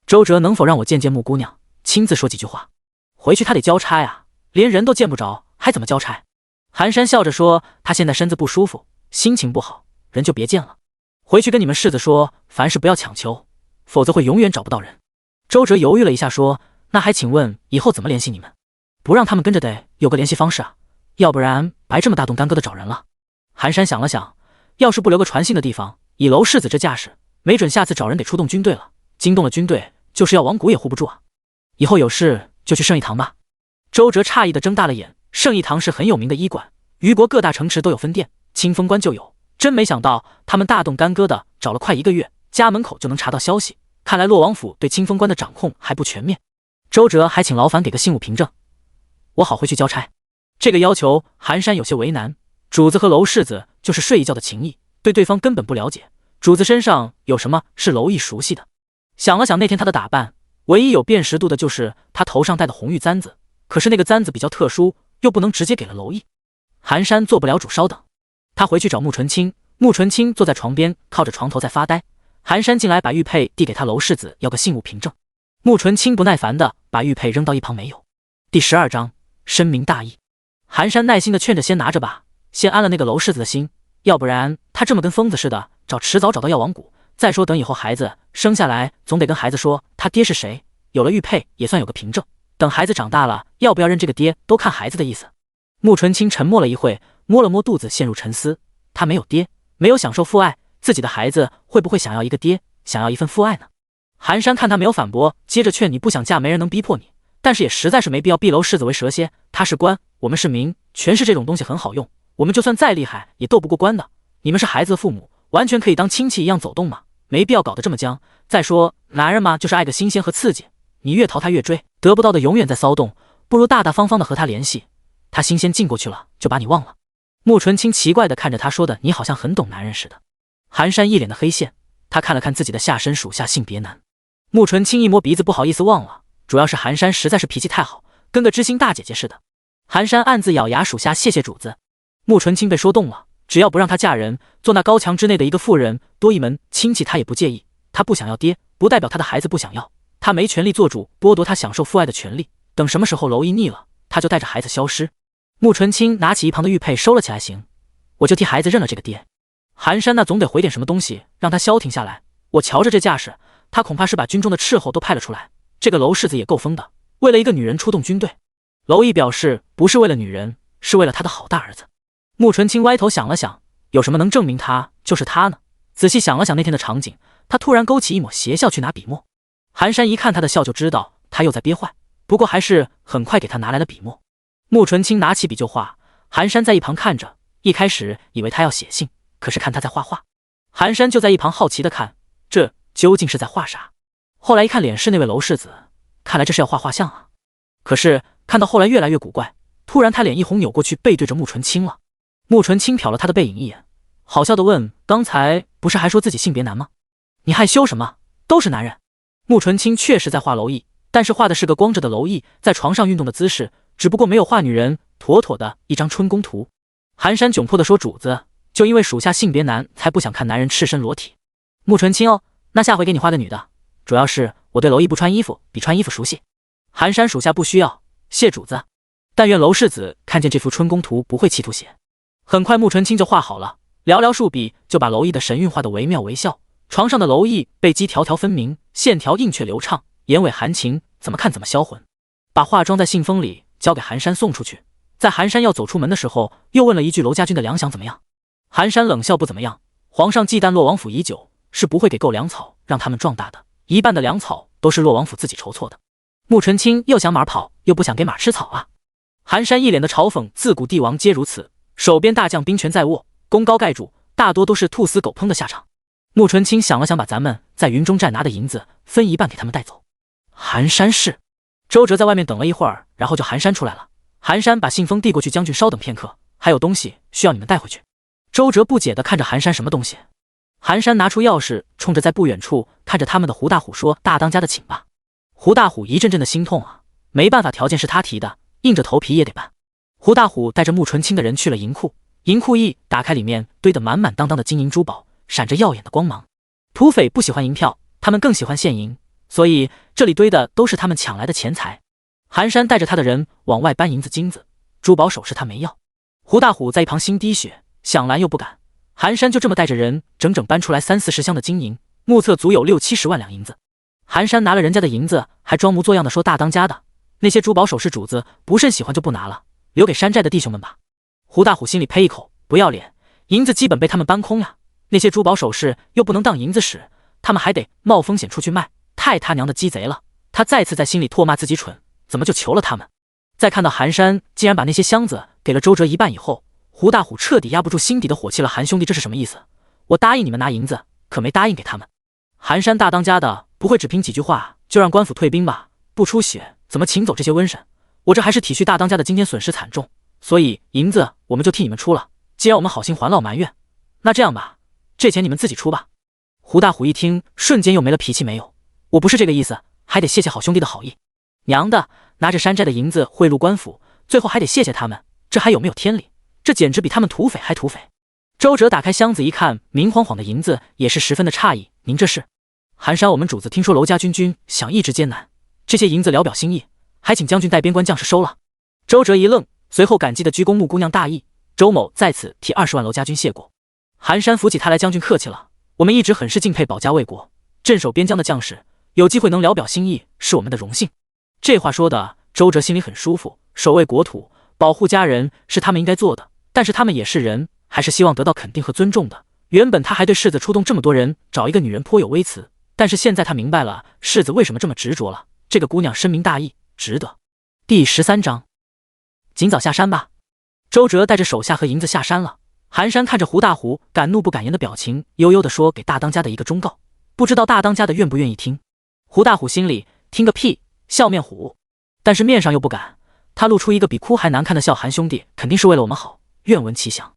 周哲能否让我见见穆姑娘，亲自说几句话？回去他得交差啊，连人都见不着，还怎么交差？寒山笑着说，他现在身子不舒服，心情不好，人就别见了。回去跟你们世子说，凡事不要强求，否则会永远找不到人。周哲犹豫了一下说，那还请问以后怎么联系你们？不让他们跟着得有个联系方式啊，要不然白这么大动干戈的找人了。寒山想了想，要是不留个传信的地方，以娄世子这架势，没准下次找人得出动军队了，惊动了军队，就是要亡谷也护不住啊。以后有事就去圣义堂吧。周哲诧异的睁大了眼，圣义堂是很有名的医馆，虞国各大城池都有分店，清风关就有，真没想到他们大动干戈的找了快1个月，家门口就能查到消息，看来洛王府对清风关的掌控还不全面。周哲还请劳烦给个信物凭证，我好回去交差。这个要求寒山有些为难，主子和娄世子就是睡一觉的情谊，对对方根本不了解，主子身上有什么是娄毅熟悉的？想了想那天他的打扮，唯一有辨识度的就是他头上戴的红玉簪子，可是那个簪子比较特殊，又不能直接给了娄毅。寒山做不了主，稍等。他回去找穆纯清，穆纯清坐在床边，靠着床头在发呆。寒山进来把玉佩递给他，娄世子要个信物凭证。穆纯清不耐烦的把玉佩扔到一旁，没有。第12章深明大义。寒山耐心的劝着，先拿着吧，先安了那个娄世子的心，要不然他这么跟疯子似的找，迟早找到药王谷。再说等以后孩子生下来，总得跟孩子说他爹是谁，有了玉佩也算有个凭证。等孩子长大了，要不要认这个爹，都看孩子的意思。穆纯清沉默了一会，摸了摸肚子，陷入沉思。他没有爹，没有享受父爱，自己的孩子会不会想要一个爹，想要一份父爱呢？寒山看他没有反驳，接着劝：你不想嫁，没人能逼迫你，但是也实在是没必要逼娄世子为蛇蝎。他是官，我们是民，权势这种东西很好用，我们就算再厉害也斗不过官的。你们是孩子的父母，完全可以当亲戚一样走动嘛，没必要搞得这么僵。再说男人嘛，就是爱个新鲜和刺激，你越逃他越追，得不到的永远在骚动，不如大大方方的和他联系，他新鲜进过去了就把你忘了。穆纯清奇怪的看着他，说的你好像很懂男人似的。寒山一脸的黑线，他看了看自己的下身属下性别男。穆纯清一摸鼻子，不好意思忘了，主要是寒山实在是脾气太好，跟个知心大姐姐似的。寒山暗自咬牙，属下谢谢主子。穆纯清被说动了，只要不让她嫁人，做那高墙之内的一个妇人，多一门亲戚他也不介意。他不想要爹，不代表他的孩子不想要，他没权利做主，剥夺他享受父爱的权利。等什么时候娄毅腻了，他就带着孩子消失。穆纯清拿起一旁的玉佩收了起来，行，我就替孩子认了这个爹。寒山那总得回点什么东西让他消停下来，我瞧着这架势，他恐怕是把军中的斥候都派了出来。这个娄世子也够疯的，为了一个女人出动军队。娄毅表示不是为了女人，是为了他的好大儿子。穆纯清歪头想了想，有什么能证明他就是他呢？仔细想了想那天的场景，他突然勾起一抹邪笑，去拿笔墨。寒山一看他的笑就知道他又在憋坏，不过还是很快给他拿来了笔墨。穆纯清拿起笔就画，寒山在一旁看着，一开始以为他要写信，可是看他在画画，寒山就在一旁好奇的看，这究竟是在画啥？后来一看脸是那位娄世子，看来这是要画画像啊。可是看到后来越来越古怪，突然他脸一红，扭过去背对着穆纯清了。穆纯清瞟了他的背影一眼，好笑的问：刚才不是还说自己性别男吗？你害羞什么？都是男人。穆纯清确实在画娄毅，但是画的是个光着的娄毅在床上运动的姿势，只不过没有画女人，妥妥的一张春宫图。寒山窘迫地说：主子，就因为属下性别男，才不想看男人赤身裸体。穆纯清哦，那下回给你画个女的，主要是我对娄毅不穿衣服比穿衣服熟悉。寒山属下不需要，谢主子。但愿娄世子看见这幅春宫图不会企图写。很快穆纯清就画好了，寥寥数笔就把娄毅的神韵画得惟妙惟肖。床上的娄毅背肌条条分明，线条硬却流畅，眼尾含情，怎么看怎么销魂。把画装在信封里交给寒山送出去，在寒山要走出门的时候，又问了一句娄家军的粮饷怎么样。寒山冷笑：不怎么样，皇上忌惮洛王府已久，是不会给够粮草让他们壮大的，一半的粮草都是洛王府自己筹措的。穆纯清又想马跑，又不想给马吃草啊。寒山一脸的嘲讽：自古帝王皆如此，手边大将兵权在握，功高盖主，大多都是兔死狗烹的下场。穆纯清想了想，把咱们在云中寨拿的银子分一半给他们带走。寒山是。周哲在外面等了一会儿，然后就寒山出来了。寒山把信封递过去，将军稍等片刻，还有东西需要你们带回去。周哲不解地看着寒山，什么东西？寒山拿出钥匙，冲着在不远处看着他们的胡大虎说：大当家的请吧。胡大虎一阵阵的心痛啊，没办法，条件是他提的，硬着头皮也得办。胡大虎带着穆纯清的人去了银库，银库一打开，里面堆得满满当当的金银珠宝，闪着耀眼的光芒。土匪不喜欢银票，他们更喜欢现银，所以这里堆的都是他们抢来的钱财。寒山带着他的人往外搬银子金子，珠宝首饰他没要。胡大虎在一旁心滴血，想拦又不敢。寒山就这么带着人整整搬出来30-40箱的金银，目测足有60-70万两银子。寒山拿了人家的银子，还装模作样的说：大当家的，那些珠宝首饰主子不甚喜欢就不拿了，留给山寨的弟兄们吧。胡大虎心里呸一口，不要脸，银子基本被他们搬空呀，那些珠宝首饰又不能当银子使，他们还得冒风险出去卖，太他娘的鸡贼了。他再次在心里唾骂自己蠢，怎么就求了他们。在看到寒山竟然把那些箱子给了周哲一半以后，胡大虎彻底压不住心底的火气了。韩兄弟，这是什么意思？我答应你们拿银子，可没答应给他们。寒山大当家的不会只凭几句话就让官府退兵吧？不出血怎么请走这些瘟神？我这还是体恤大当家的今天损失惨重，所以银子我们就替你们出了。既然我们好心还了埋怨，那这样吧，这钱你们自己出吧。胡大虎一听，瞬间又没了脾气。没有，我不是这个意思，还得谢谢好兄弟的好意。娘的，拿着山寨的银子贿赂官府，最后还得谢谢他们，这还有没有天理？这简直比他们土匪还土匪。周哲打开箱子一看，明晃晃的银子，也是十分的诧异。您这是？寒山，我们主子听说娄家军想一直艰难，这些银子聊表心意，还请将军带边关将士收了。周哲一愣，随后感激的鞠躬。穆姑娘大意，周某在此替20万楼家军谢过。寒山扶起他来，将军客气了，我们一直很是敬佩保家卫国、镇守边疆的将士，有机会能聊表心意，是我们的荣幸。这话说的，周哲心里很舒服。守卫国土、保护家人是他们应该做的，但是他们也是人，还是希望得到肯定和尊重的。原本他还对世子出动这么多人找一个女人颇有微词，但是现在他明白了世子为什么这么执着了。这个姑娘深明大义，值得。第13章，尽早下山吧。周哲带着手下和银子下山了。寒山看着胡大虎敢怒不敢言的表情，悠悠地说给大当家的一个忠告，不知道大当家的愿不愿意听。胡大虎心里听个屁，笑面虎，但是面上又不敢。他露出一个比哭还难看的笑，寒兄弟肯定是为了我们好，愿闻其详。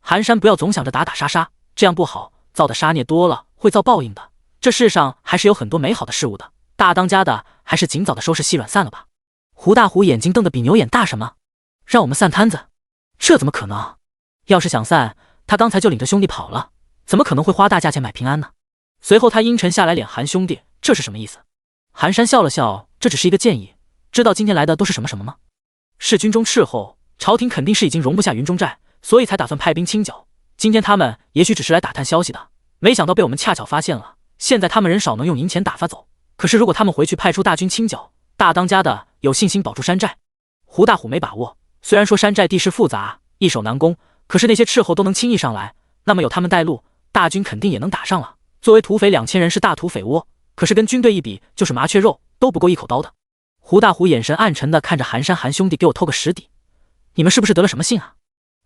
寒山不要总想着打打杀杀，这样不好，造的杀孽多了会遭报应的。这世上还是有很多美好的事物的，大当家的还是尽早的收拾细软散了吧。胡大虎眼睛瞪得比牛眼大，什么？让我们散摊子？这怎么可能？要是想散，他刚才就领着兄弟跑了，怎么可能会花大价钱买平安呢？随后他阴沉下来脸，寒兄弟，这是什么意思？寒山笑了笑，这只是一个建议，知道今天来的都是什么吗？是军中斥候，朝廷肯定是已经容不下云中寨，所以才打算派兵清剿。今天他们也许只是来打探消息的，没想到被我们恰巧发现了。现在他们人少，能用银钱打发走，可是如果他们回去派出大军清剿，大当家的有信心保住山寨？胡大虎没把握，虽然说山寨地势复杂，易守难攻，可是那些斥候都能轻易上来，那么有他们带路，大军肯定也能打上了。作为土匪2000人是大土匪窝，可是跟军队一比就是麻雀肉，都不够一口刀的。胡大虎眼神暗沉的看着寒山，寒兄弟给我透个实底，你们是不是得了什么信啊？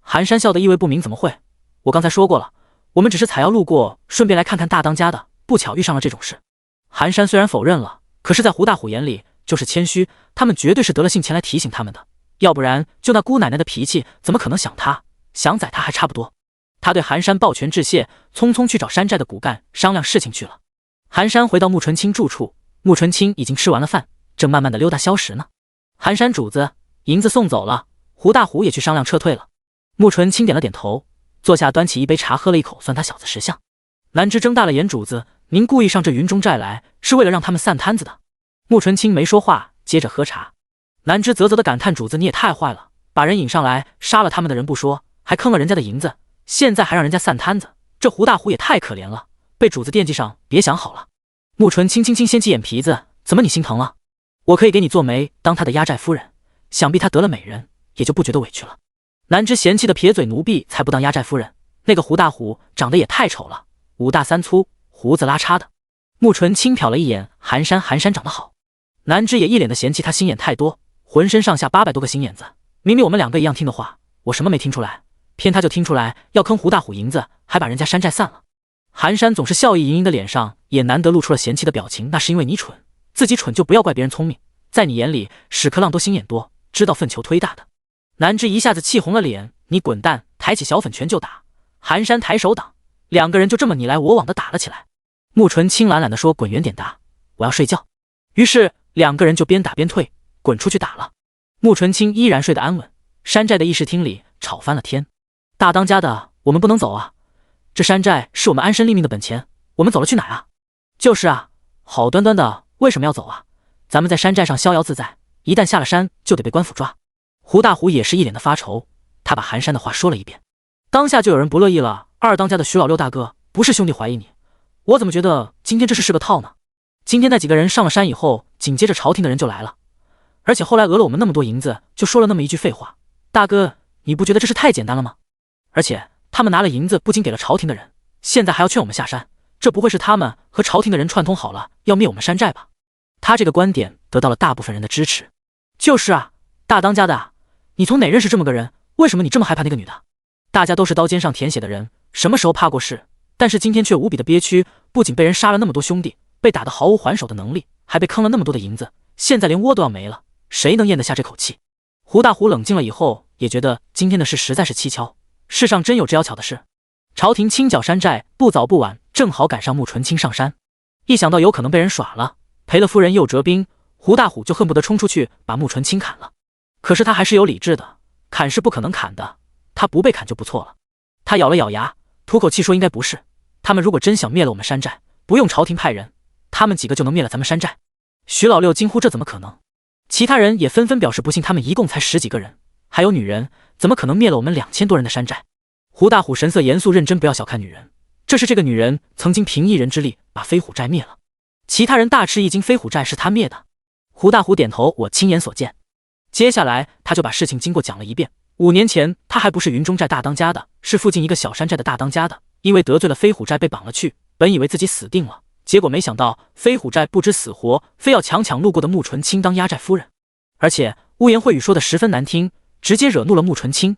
寒山笑得意味不明，怎么会？我刚才说过了，我们只是采药路过，顺便来看看大当家的，不巧遇上了这种事。寒山虽然否认了，可是在胡大虎眼里就是谦虚，他们绝对是得了信前来提醒他们的，要不然就那姑奶奶的脾气，怎么可能想他想宰他还差不多。他对寒山抱拳致谢，匆匆去找山寨的骨干商量事情去了。寒山回到穆纯清住处，穆纯清已经吃完了饭，正慢慢的溜达消食呢。寒山主子，银子送走了，胡大虎也去商量撤退了。穆纯清点了点头，坐下端起一杯茶喝了一口，算他小子识相。南枝睁大了眼，主子，您故意上这云中寨来，是为了让他们散摊子的？穆纯清没说话，接着喝茶。南枝啧啧的感叹，主子你也太坏了，把人引上来杀了他们的人不说，还坑了人家的银子，现在还让人家散摊子，这胡大虎也太可怜了，被主子惦记上，别想好了。穆纯清掀起眼皮子，怎么你心疼了？我可以给你做媒，当他的压寨夫人，想必他得了美人，也就不觉得委屈了。南枝嫌弃的撇嘴，奴婢才不当压寨夫人，那个胡大虎长得也太丑了，5大3粗，胡子拉碴的。穆纯清瞟了一眼寒山，寒山长得好。南枝也一脸的嫌弃他心眼太多，浑身上下800多个心眼子，明明我们2个一样听的话，我什么没听出来，偏他就听出来要坑胡大虎银子，还把人家山寨散了。寒山总是笑意盈盈的脸上也难得露出了嫌弃的表情，那是因为你蠢，自己蠢就不要怪别人聪明，在你眼里屎壳郎都心眼多，知道粪球推大的。南枝一下子气红了脸，你滚蛋，抬起小粉拳就打。寒山抬手挡，2个人就这么你来我往的打了起来。穆纯清懒懒地说，滚远点打，我要睡觉。于是2个人就边打边退，滚出去打了。穆纯清依然睡得安稳，山寨的议事厅里吵翻了天。大当家的，我们不能走啊，这山寨是我们安身立命的本钱，我们走了去哪啊？就是啊，好端端的为什么要走啊？咱们在山寨上逍遥自在，一旦下了山就得被官府抓。胡大虎也是一脸的发愁，他把寒山的话说了一遍。当下就有人不乐意了，二当家的徐老六大哥，不是兄弟怀疑你，我怎么觉得今天这事是个套呢？今天那几个人上了山以后，紧接着朝廷的人就来了，而且后来讹了我们那么多银子，就说了那么一句废话。大哥，你不觉得这事太简单了吗？而且他们拿了银子不仅给了朝廷的人，现在还要劝我们下山，这不会是他们和朝廷的人串通好了要灭我们山寨吧？他这个观点得到了大部分人的支持。就是啊，大当家的，你从哪认识这么个人？为什么你这么害怕那个女的？大家都是刀尖上舔血的人，什么时候怕过事？但是今天却无比的憋屈，不仅被人杀了那么多兄弟，被打得毫无还手的能力，还被坑了那么多的银子，现在连窝都要没了，谁能咽得下这口气？胡大虎冷静了以后，也觉得今天的事实在是蹊跷，世上真有这要巧的事。朝廷清剿山寨，不早不晚，正好赶上穆纯清上山。一想到有可能被人耍了，赔了夫人又折兵，胡大虎就恨不得冲出去把穆纯清砍了。可是他还是有理智的，砍是不可能砍的，他不被砍就不错了。他咬了咬牙，吐口气说，应该不是，他们如果真想灭了我们山寨，不用朝廷派人，他们几个就能灭了咱们山寨。徐老六惊呼，这怎么可能？其他人也纷纷表示不信，他们一共才10几个人，还有女人，怎么可能灭了我们2000多人的山寨？胡大虎神色严肃认真，不要小看女人，这是这个女人曾经凭一人之力把飞虎寨灭了。其他人大吃一惊，飞虎寨是他灭的？胡大虎点头，我亲眼所见。接下来他就把事情经过讲了一遍。5年前他还不是云中寨大当家的，是附近一个小山寨的大当家的，因为得罪了飞虎寨被绑了去，本以为自己死定了，结果没想到飞虎寨不知死活，非要强抢路过的穆纯清当压寨夫人，而且污言秽语说得十分难听，直接惹怒了穆纯清。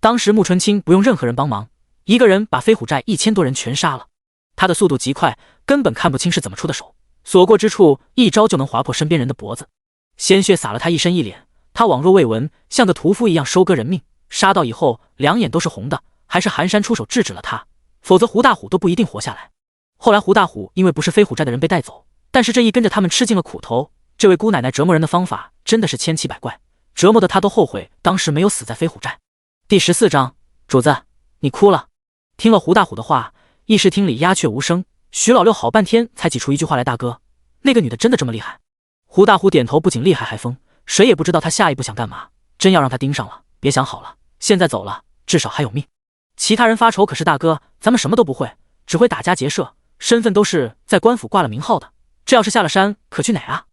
当时穆纯清不用任何人帮忙，一个人把飞虎寨1000多人全杀了。他的速度极快，根本看不清是怎么出的手，所过之处一招就能划破身边人的脖子，鲜血洒了他一身一脸，他枉若未闻，像个屠夫一样收割人命。杀到以后两眼都是红的，还是寒山出手制止了他，否则胡大虎都不一定活下来。后来胡大虎因为不是飞虎寨的人被带走，但是这一跟着他们吃尽了苦头。这位姑奶奶折磨人的方法真的是千奇百怪，折磨的他都后悔当时没有死在飞虎寨。第14章，主子，你哭了。听了胡大虎的话，议事厅里鸦雀无声，徐老六好半天才挤出一句话来，大哥，那个女的真的这么厉害？胡大虎点头，不仅厉害还疯，谁也不知道他下一步想干嘛，真要让他盯上了，别想好了，现在走了，至少还有命。其他人发愁，可是大哥，咱们什么都不会，只会打家劫舍，身份都是在官府挂了名号的，这要是下了山，可去哪啊？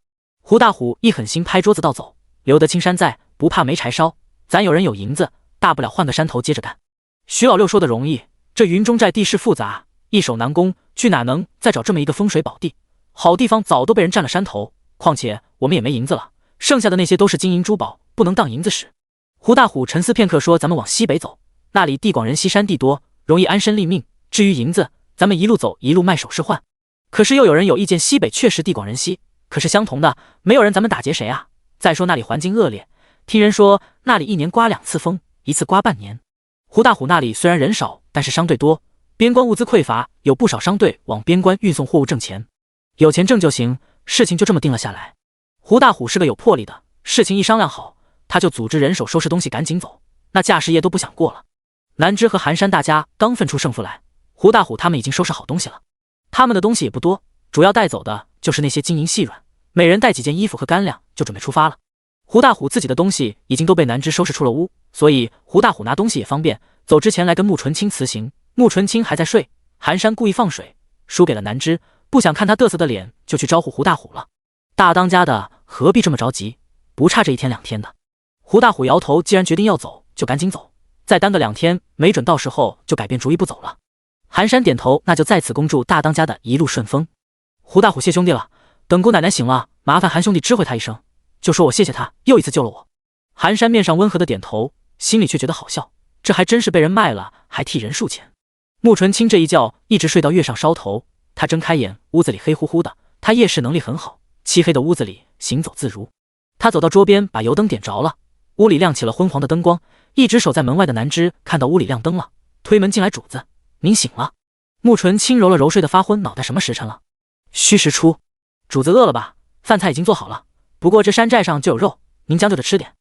胡大虎一狠心拍桌子道走，留得青山在，不怕没柴烧，咱有人有银子，大不了换个山头接着干。徐老六说的容易，这云中寨地势复杂，易守难攻，去哪能再找这么一个风水宝地？好地方早都被人占了山头，况且我们也没银子了，剩下的那些都是金银珠宝，不能当银子使。胡大虎沉思片刻说，咱们往西北走，那里地广人稀，山地多，容易安身立命。至于银子，咱们一路走一路卖首饰换。可是又有人有意见，西北确实地广人稀，可是相同的，没有人，咱们打劫谁啊？再说那里环境恶劣，听人说那里一年刮2次风，一次刮半年。胡大虎那里虽然人少，但是商队多，边关物资匮乏，有不少商队往边关运送货物挣钱，有钱挣就行。事情就这么定了下来。胡大虎是个有魄力的，事情一商量好，他就组织人手收拾东西赶紧走，那驾驶夜都不想过了。南芝和寒山大家刚分出胜负来，胡大虎他们已经收拾好东西了。他们的东西也不多，主要带走的就是那些金银细软，每人带几件衣服和干粮就准备出发了。胡大虎自己的东西已经都被南芝收拾出了屋，所以胡大虎拿东西也方便。走之前来跟穆纯清辞行，穆纯清还在睡，寒山故意放水输给了南芝，不想看他嘚瑟的脸，就去招呼胡大虎了。大当家的何必这么着急，不差这1天2天的。胡大虎摇头，既然决定要走，就赶紧走，再耽搁2天，没准到时候就改变主意不走了。寒山点头，那就在此恭祝大当家的一路顺风。胡大虎谢兄弟了，等姑奶奶醒了，麻烦韩兄弟知会他一声，就说我谢谢他又一次救了我。寒山面上温和的点头，心里却觉得好笑，这还真是被人卖了还替人数钱。穆纯清这一觉一直睡到月上梢头，他睁开眼，屋子里黑乎乎的，他夜视能力很好，漆黑的屋子里行走自如。他走到桌边，把油灯点着了，屋里亮起了昏黄的灯光。一直守在门外的南芝看到屋里亮灯了，推门进来，主子您醒了。穆纯清揉了揉睡得发昏脑袋，什么时辰了？戌时出。主子饿了吧？饭菜已经做好了，不过这山寨上就有肉，您将就着吃点。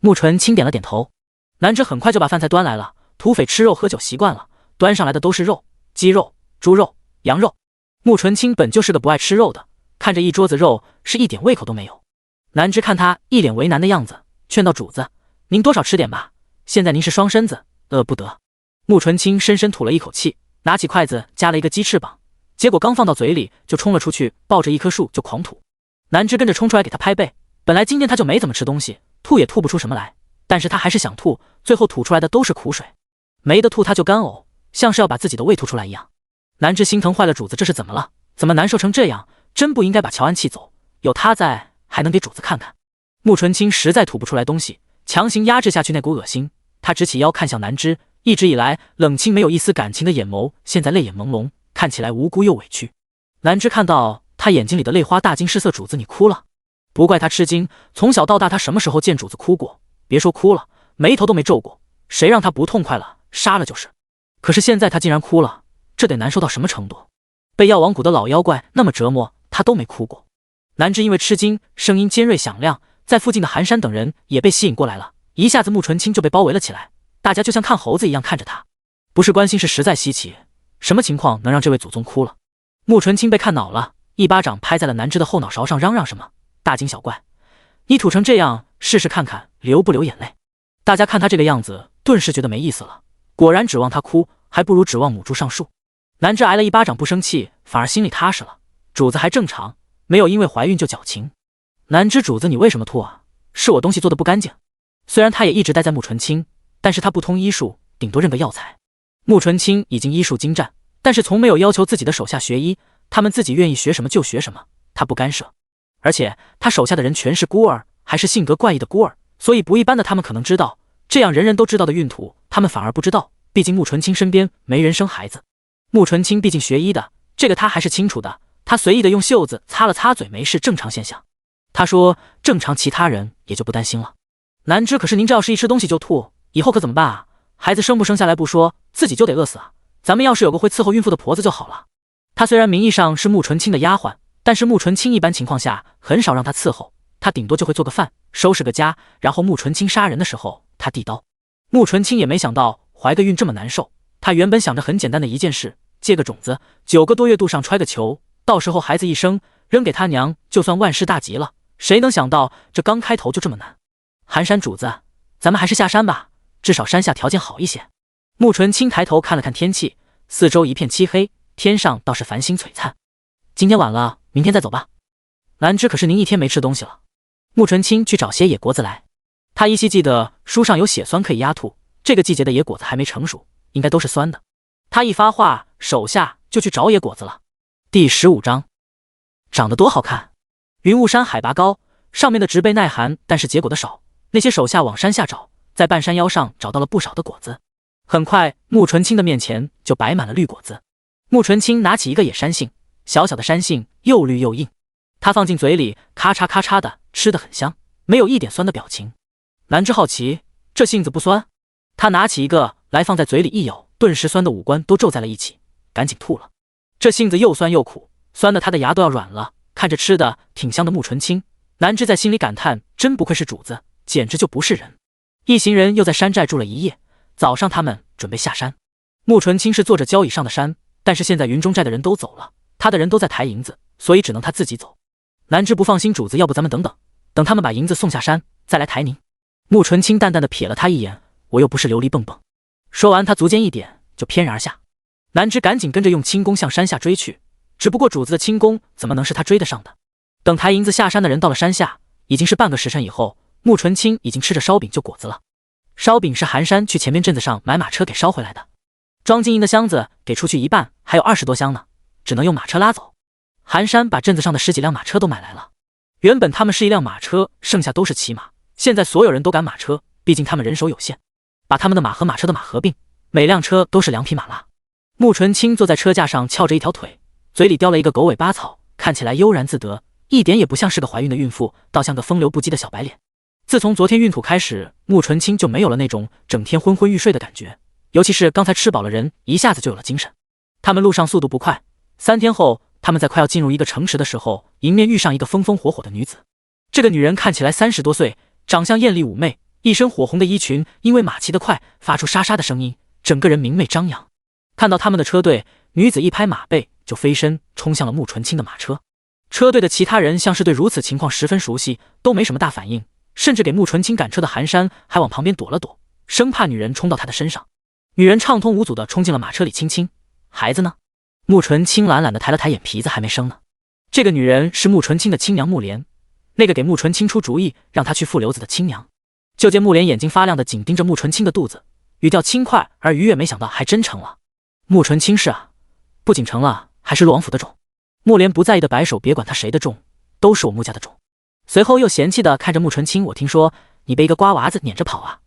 穆纯清点了点头。南芝很快就把饭菜端来了，土匪吃肉喝酒习惯了，端上来的都是肉，鸡肉、猪肉、羊肉。穆纯清本就是个不爱吃肉的，看着一桌子肉是一点胃口都没有。南芝看他一脸为难的样子，劝道，主子您多少吃点吧，现在您是双身子，饿不得。穆纯清深深吐了一口气，拿起筷子夹了一个鸡翅膀，结果刚放到嘴里就冲了出去，抱着一棵树就狂吐。南芝跟着冲出来给他拍背，本来今天他就没怎么吃东西，吐也吐不出什么来，但是他还是想吐，最后吐出来的都是苦水，没得吐他就干呕，像是要把自己的胃吐出来一样。南芝心疼坏了，主子这是怎么了？怎么难受成这样？真不应该把乔安气走，有他在还能给主子看看。穆纯清实在吐不出来东西，强行压制下去那股恶心，他直起腰看向南芝，一直以来冷清没有一丝感情的眼眸现在泪眼朦胧，看起来无辜又委屈。南芝看到他眼睛里的泪花，大惊失色，主子你哭了？不怪他吃惊，从小到大他什么时候见主子哭过？别说哭了，眉头都没皱过，谁让他不痛快了杀了就是。可是现在他竟然哭了，这得难受到什么程度？被药王谷的老妖怪那么折磨，他都没哭过。南芝因为吃惊，声音尖锐响亮，在附近的寒山等人也被吸引过来了，一下子穆纯清就被包围了起来，大家就像看猴子一样看着他，不是关心，是实在稀奇，什么情况能让这位祖宗哭了？穆纯清被看恼了，一巴掌拍在了南芝的后脑勺上，嚷嚷什么大惊小怪，你吐成这样，试试看看流不流眼泪。大家看他这个样子，顿时觉得没意思了。果然指望他哭，还不如指望母猪上树。南芝挨了一巴掌不生气，反而心里踏实了。主子还正常，没有因为怀孕就矫情。南芝主子，你为什么吐啊？是我东西做的不干净。虽然他也一直待在穆纯清，但是他不通医术，顶多认个药材。穆纯清已经医术精湛，但是从没有要求自己的手下学医，他们自己愿意学什么就学什么，他不干涉。而且他手下的人全是孤儿，还是性格怪异的孤儿，所以不一般的他们可能知道，这样人人都知道的孕吐，他们反而不知道。毕竟穆纯清身边没人生孩子，穆纯清毕竟学医的，这个他还是清楚的。他随意的用袖子擦了擦嘴，没事，正常现象。他说正常，其他人也就不担心了。南芝，可是您这要是一吃东西就吐，以后可怎么办啊？孩子生不生下来不说，自己就得饿死啊！咱们要是有个会伺候孕妇的婆子就好了。她虽然名义上是穆纯清的丫鬟，但是穆纯清一般情况下很少让她伺候，她顶多就会做个饭，收拾个家，然后穆纯清杀人的时候她递刀。穆纯清也没想到怀个孕这么难受，他原本想着很简单的一件事，借个种子，9个多月肚上揣个球，到时候孩子一生扔给他娘，就算万事大吉了。谁能想到这刚开头就这么难。寒山主子，咱们还是下山吧，至少山下条件好一些。穆纯清抬头看了看天气，四周一片漆黑，天上倒是繁星璀璨。今天晚了，明天再走吧。南芝，可是您一天没吃东西了。穆纯清去找些野果子来，他依稀记得书上有血酸可以压吐，这个季节的野果子还没成熟，应该都是酸的。他一发话，手下就去找野果子了。第15章，长得多好看。云雾山海拔高，上面的植被耐寒，但是结果的少。那些手下往山下找，在半山腰上找到了不少的果子。很快，穆纯清的面前就摆满了绿果子。穆纯清拿起一个野山杏，小小的山杏又绿又硬，他放进嘴里，咔嚓咔嚓的吃得很香，没有一点酸的表情。南芝好奇，这杏子不酸？他拿起一个来放在嘴里一咬，顿时酸的五官都皱在了一起，赶紧吐了。这杏子又酸又苦，酸的他的牙都要软了。看着吃的挺香的穆纯清，南芝在心里感叹，真不愧是主子，简直就不是人。一行人又在山寨住了一夜，早上他们准备下山。穆纯清是坐着交椅上的山，但是现在云中寨的人都走了，他的人都在抬银子，所以只能他自己走。南芝不放心主子，要不咱们等等，等他们把银子送下山再来抬您。穆纯清淡淡的瞥了他一眼，我又不是琉璃蹦蹦。说完他足尖一点，就翩然而下。南芝赶紧跟着用轻功向山下追去，只不过主子的轻功怎么能是他追得上的？等抬银子下山的人到了山下，已经是半个时辰以后，穆纯清已经吃着烧饼就果子了。烧饼是寒山去前面镇子上买马车给捎回来的，装金银的箱子给出去一半，还有20多箱呢，只能用马车拉走。寒山把镇子上的10几辆马车都买来了。原本他们是一辆马车，剩下都是骑马，现在所有人都赶马车，毕竟他们人手有限，把他们的马和马车的马合并，每辆车都是2匹马拉。穆纯清坐在车架上翘着一条腿，嘴里叼了一个狗尾巴草，看起来悠然自得，一点也不像是个怀孕的孕妇，倒像个风流不羁的小白脸。自从昨天孕吐开始，穆纯清就没有了那种整天昏昏欲睡的感觉，尤其是刚才吃饱了，人一下子就有了精神。他们路上速度不快，3天后，他们在快要进入一个城池的时候，迎面遇上一个风风火火的女子。这个女人看起来30多岁，长相艳丽妩媚，一身火红的衣裙因为马骑得快，发出沙沙的声音，整个人明媚张扬。看到他们的车队，女子一拍马背，就飞身冲向了穆纯清的马车。车队的其他人像是对如此情况十分熟悉，都没什么大反应，甚至给穆纯清赶车的寒山还往旁边躲了躲，生怕女人冲到他的身上。女人畅通无阻地冲进了马车里，亲亲，孩子呢？穆纯清懒懒地抬了抬眼皮子，还没生呢。这个女人是穆纯清的亲娘穆莲，那个给穆纯清出主意让他去负刘子的亲娘。就见穆莲眼睛发亮的紧盯着穆纯清的肚子，语调轻快而愉悦，没想到还真成了。穆纯清是啊，不仅成了，还是洛王府的种。穆莲不在意的摆手，别管他谁的种，都是我穆家的种。随后又嫌弃的看着穆纯清，我听说你被一个瓜娃子撵着跑啊。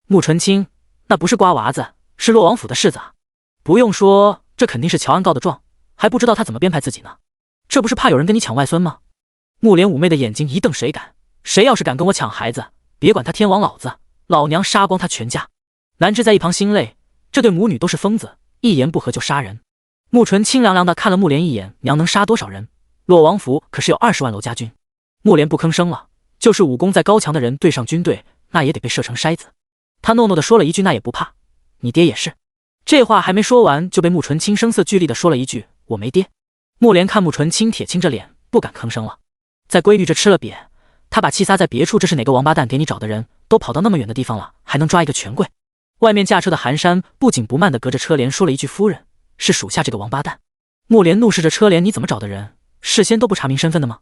穆纯清，那不是瓜娃子，是洛王府的世子啊。不用说，这肯定是乔安告的状，还不知道他怎么编排自己呢。这不是怕有人跟你抢外孙吗？穆莲妩媚的眼睛一瞪，谁敢？谁要是敢跟我抢孩子，别管他天王老子，老娘杀光他全家。南芝在一旁心累，这对母女都是疯子，一言不合就杀人。穆纯清凉凉的看了穆莲一眼，娘能杀多少人？洛王府可是有20万楼家军。穆莲不吭声了，就是武功再高强的人对上军队，那也得被射成筛子。他诺诺的说了一句，那也不怕，你爹也是。这话还没说完，就被穆纯清声色俱厉的说了一句，我没爹。穆莲看穆纯清铁青着脸，不敢吭声了。在规律着吃了瘪，他把气撒在别处，这是哪个王八蛋给你找的人，都跑到那么远的地方了，还能抓一个权贵？外面驾车的寒山不紧不慢地隔着车帘说了一句：“夫人，是属下这个王八蛋。”木莲怒视着车帘：“你怎么找的人？事先都不查明身份的吗？”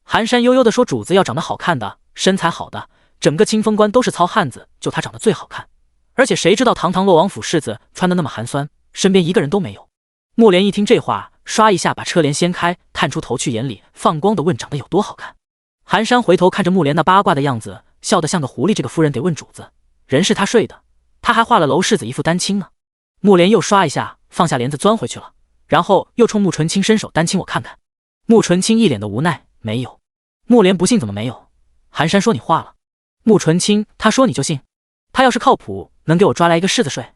寒山悠悠地说：“主子要长得好看的，身材好的，整个清风关都是糙汉子，就他长得最好看。而且谁知道堂堂洛王府世子穿得那么寒酸，身边一个人都没有。”木莲一听这话，刷一下把车帘掀开，探出头去，眼里放光地问：“长得有多好看？”寒山回头看着木莲那八卦的样子，笑得像个狐狸。这个夫人得问主子，人是他睡的，他还画了娄世子一副丹青呢。木莲又刷一下，放下帘子钻回去了，然后又冲穆纯清伸手：“丹青我看看。”穆纯清一脸的无奈：“没有。”木莲不信：“怎么没有？”寒山说：“你画了。”穆纯清他说：“你就信？他要是靠谱，能给我抓来一个柿子睡。”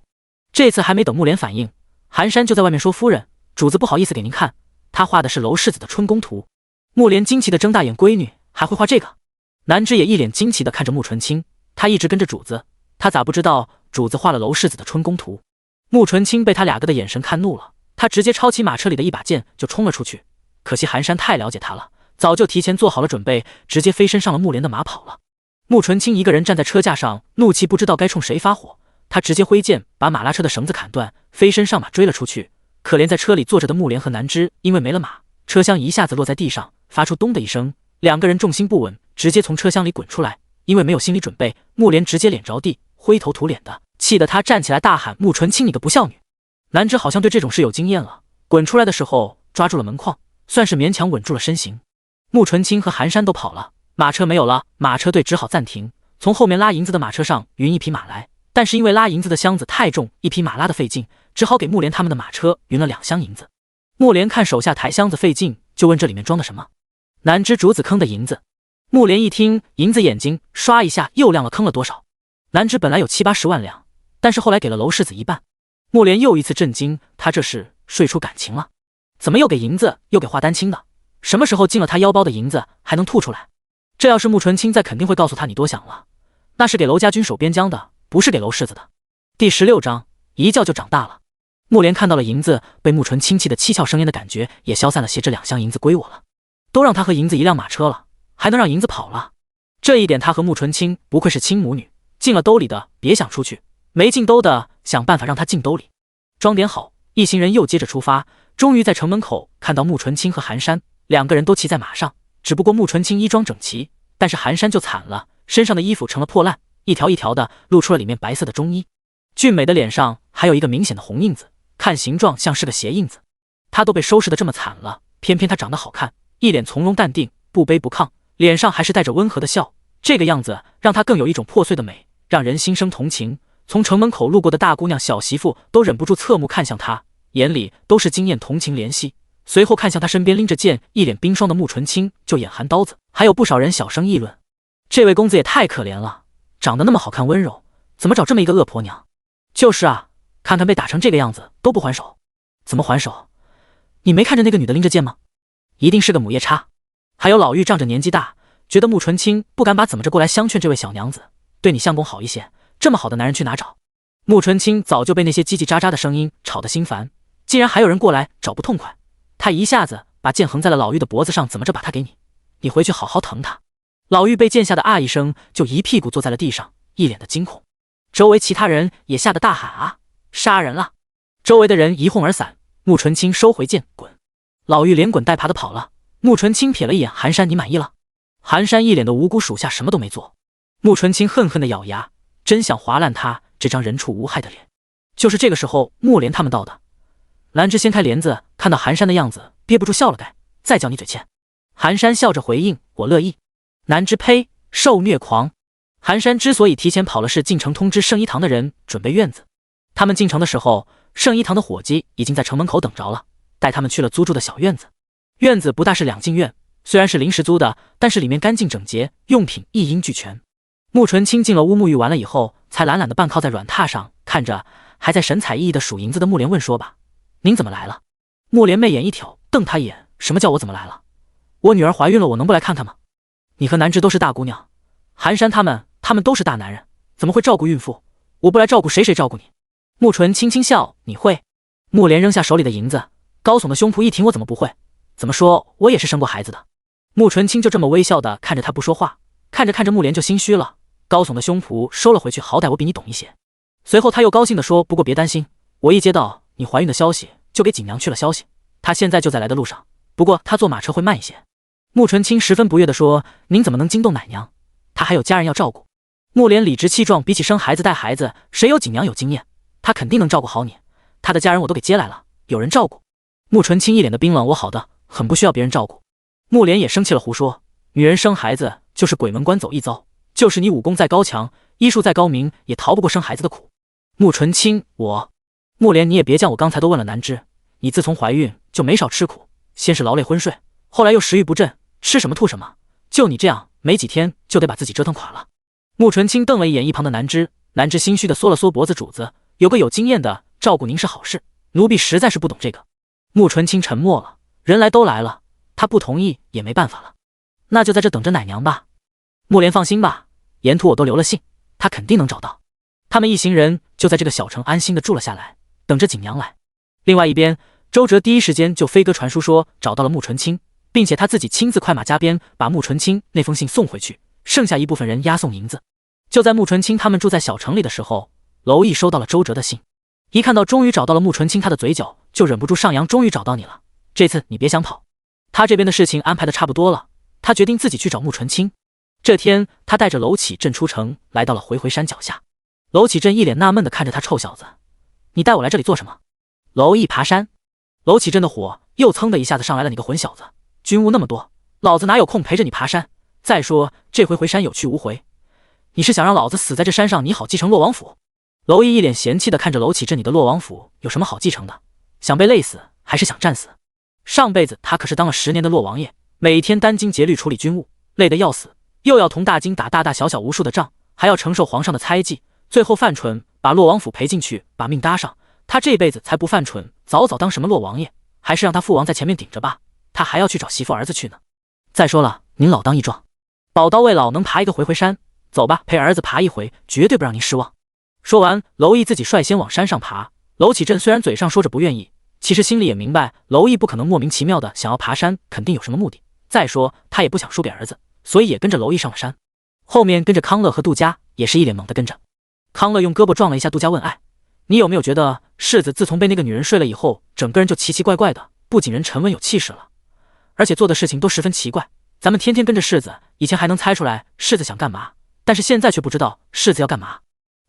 这次还没等木莲反应，寒山就在外面说：“夫人，主子不好意思给您看，他画的是娄世子的春宫图。”木莲惊奇的睁大眼：“闺女还会画这个？”南枝也一脸惊奇的看着穆纯清，他一直跟着主子，他咋不知道主子画了娄世子的春宫图？穆纯清被他俩个的眼神看怒了，他直接抄起马车里的一把剑就冲了出去。可惜寒山太了解他了，早就提前做好了准备，直接飞身上了木莲的马跑了。穆纯清一个人站在车架上，怒气不知道该冲谁发火，他直接挥剑把马拉车的绳子砍断，飞身上马追了出去。可怜在车里坐着的木莲和南枝，因为没了马，车厢一下子落在地上，发出咚的一声，两个人重心不稳，直接从车厢里滚出来。因为没有心理准备，木莲直接脸着地，灰头土脸的，气得他站起来大喊：“穆纯清，你个不孝女！”南枝好像对这种事有经验了，滚出来的时候抓住了门框，算是勉强稳住了身形。穆纯清和寒山都跑了，马车没有了，马车队只好暂停，从后面拉银子的马车上匀一匹马来，但是因为拉银子的箱子太重，一匹马拉的费劲，只好给木莲他们的马车匀了2箱银子。木莲看手下抬箱子费劲，就问这里面装的什么？南枝竹子坑的银子。木莲一听银子，眼睛刷一下又亮了，坑了多少？南枝本来有70-80万两，但是后来给了娄世子一半。木莲又一次震惊，他这是睡出感情了？怎么又给银子又给画丹青的？什么时候进了他腰包的银子还能吐出来？这要是穆纯清在，肯定会告诉他：“你多想了，那是给娄家军守边疆的，不是给娄世子的。”第16章一觉就长大了。木莲看到了银子，被穆纯清气的七窍生烟的感觉也消散了些。这2箱银子归我了，都让他和银子一辆马车了，还能让银子跑了？这一点他和穆纯清不愧是亲母女，进了兜里的别想出去，没进兜的想办法让他进兜里。装点好，一行人又接着出发，终于在城门口看到穆纯清和寒山2个人都骑在马上，只不过穆纯清衣装整齐，但是寒山就惨了，身上的衣服成了破烂，一条一条的露出了里面白色的中衣。俊美的脸上还有一个明显的红印子，看形状像是个鞋印子。他都被收拾得这么惨了，偏偏他长得好看，一脸从容淡定，不卑不亢，脸上还是带着温和的笑，这个样子让他更有一种破碎的美，让人心生同情。从城门口路过的大姑娘小媳妇都忍不住侧目看向他，眼里都是惊艳同情怜惜，随后看向他身边拎着剑一脸冰霜的穆纯清，就眼含刀子。还有不少人小声议论，这位公子也太可怜了，长得那么好看温柔，怎么找这么一个恶婆娘？就是啊，看看被打成这个样子都不还手。怎么还手？你没看着那个女的拎着剑吗？一定是个母夜叉。还有老妪仗着年纪大，觉得穆纯清不敢把怎么着过来相劝这位小娘子，对你相公好一些，这么好的男人去哪找？穆纯清早就被那些叽叽喳喳的声音吵得心烦，竟然还有人过来找不痛快，他一下子把剑横在了老妪的脖子上，怎么着把她给你，你回去好好疼她。老妪被剑吓得啊一声，就一屁股坐在了地上，一脸的惊恐。周围其他人也吓得大喊：“啊，杀人了！”周围的人一哄而散，穆纯清收回剑，滚！老妪连滚带爬的跑了。穆纯清瞥了一眼寒山：“你满意了？”寒山一脸的无辜，属下什么都没做。穆纯清恨恨的咬牙，真想划烂他这张人畜无害的脸。就是这个时候，木莲他们到的。兰芝掀开帘子，看到寒山的样子，憋不住笑了：“该再叫你嘴欠。”寒山笑着回应：“我乐意。”兰芝：“呸，受虐狂！”寒山之所以提前跑了，是进城通知圣医堂的人准备院子。他们进城的时候，圣医堂的伙计已经在城门口等着了，带他们去了租住的小院子。院子不大，是2进院，虽然是临时租的，但是里面干净整洁，用品一应俱全。穆纯清进了屋，沐浴完了以后，才懒懒的半靠在软榻上，看着还在神采奕奕的数银子的木莲问：“说吧，您怎么来了？”木莲媚眼一挑，瞪他一眼：“什么叫我怎么来了？我女儿怀孕了，我能不来看看吗？你和南芝都是大姑娘，寒山他们都是大男人，怎么会照顾孕妇？我不来照顾谁照顾你？”穆纯轻轻笑：“你会？”木莲扔下手里的银子，高耸的胸脯一挺：“我怎么不会？怎么说我也是生过孩子的。”穆纯清就这么微笑的看着他不说话，看着看着木莲就心虚了，高耸的胸脯收了回去：“好歹我比你懂一些。”随后他又高兴地说：“不过别担心，我一接到你怀孕的消息，就给景娘去了消息，她现在就在来的路上，不过她坐马车会慢一些。”穆纯清十分不悦地说：“您怎么能惊动奶娘？她还有家人要照顾。”穆莲理直气壮，比起生孩子带孩子，谁有景娘有经验？她肯定能照顾好你，她的家人我都给接来了，有人照顾。穆纯清一脸的冰冷：“我好的很，不需要别人照顾。”穆莲也生气了，胡说：“女人生孩子就是鬼门关走一遭，就是你武功再高强，医术再高明，也逃不过生孩子的苦。”穆纯清，穆莲，你也别将我刚才都问了难知，你自从怀孕就没少吃苦，先是劳累昏睡，后来又食欲不振，吃什么吐什么，就你这样，没几天就得把自己折腾垮了。穆纯清瞪了一眼一旁的南枝，南枝心虚的缩了缩脖子：“主子，有个有经验的照顾您是好事，奴婢实在是不懂这个。”穆纯清沉默了，人来都来了，他不同意也没办法了，那就在这等着奶娘吧。穆莲放心吧，沿途我都留了信，他肯定能找到。他们一行人就在这个小城安心的住了下来，等着景娘来。另外一边，周哲第一时间就飞鸽传书说找到了穆纯清，并且他自己亲自快马加鞭把穆纯清那封信送回去，剩下一部分人押送银子。就在穆纯清他们住在小城里的时候，娄毅收到了周哲的信，一看到终于找到了穆纯清，他的嘴角就忍不住上扬：“终于找到你了，这次你别想跑。”他这边的事情安排的差不多了，他决定自己去找穆纯清。这天，他带着娄启镇出城，来到了回回山脚下。娄启镇一脸纳闷的看着他：“臭小子，你带我来这里做什么？”娄毅爬山。娄启镇的火又噌的一下子上来了：“你个混小子，军务那么多，老子哪有空陪着你爬山？再说这回回山有去无回，你是想让老子死在这山上，你好继承洛王府？”娄毅一脸嫌弃的看着娄启镇：“你的洛王府有什么好继承的？想被累死还是想战死？上辈子他可是当了10年的洛王爷，每天殚精竭虑处理军务，累得要死，又要同大金打大大小小无数的仗，还要承受皇上的猜忌，最后犯蠢把洛王府赔进去，把命搭上。他这辈子才不犯蠢，早早当什么洛王爷，还是让他父王在前面顶着吧，他还要去找媳妇儿子去呢。再说了，您老当益壮，宝刀未老能爬一个回回山，走吧，陪儿子爬一回，绝对不让您失望。”说完，娄毅自己率先往山上爬。娄启镇虽然嘴上说着不愿意，其实心里也明白娄毅不可能莫名其妙的想要爬山，肯定有什么目的。再说他也不想输给儿子，所以也跟着娄毅上了山。后面跟着康乐和杜佳，也是一脸懵的跟着。康乐用胳膊撞了一下杜佳，问：“哎，你有没有觉得世子自从被那个女人睡了以后，整个人就奇奇怪怪的，不仅人沉稳有气势了，而且做的事情都十分奇怪。咱们天天跟着世子，以前还能猜出来世子想干嘛，但是现在却不知道世子要干嘛。”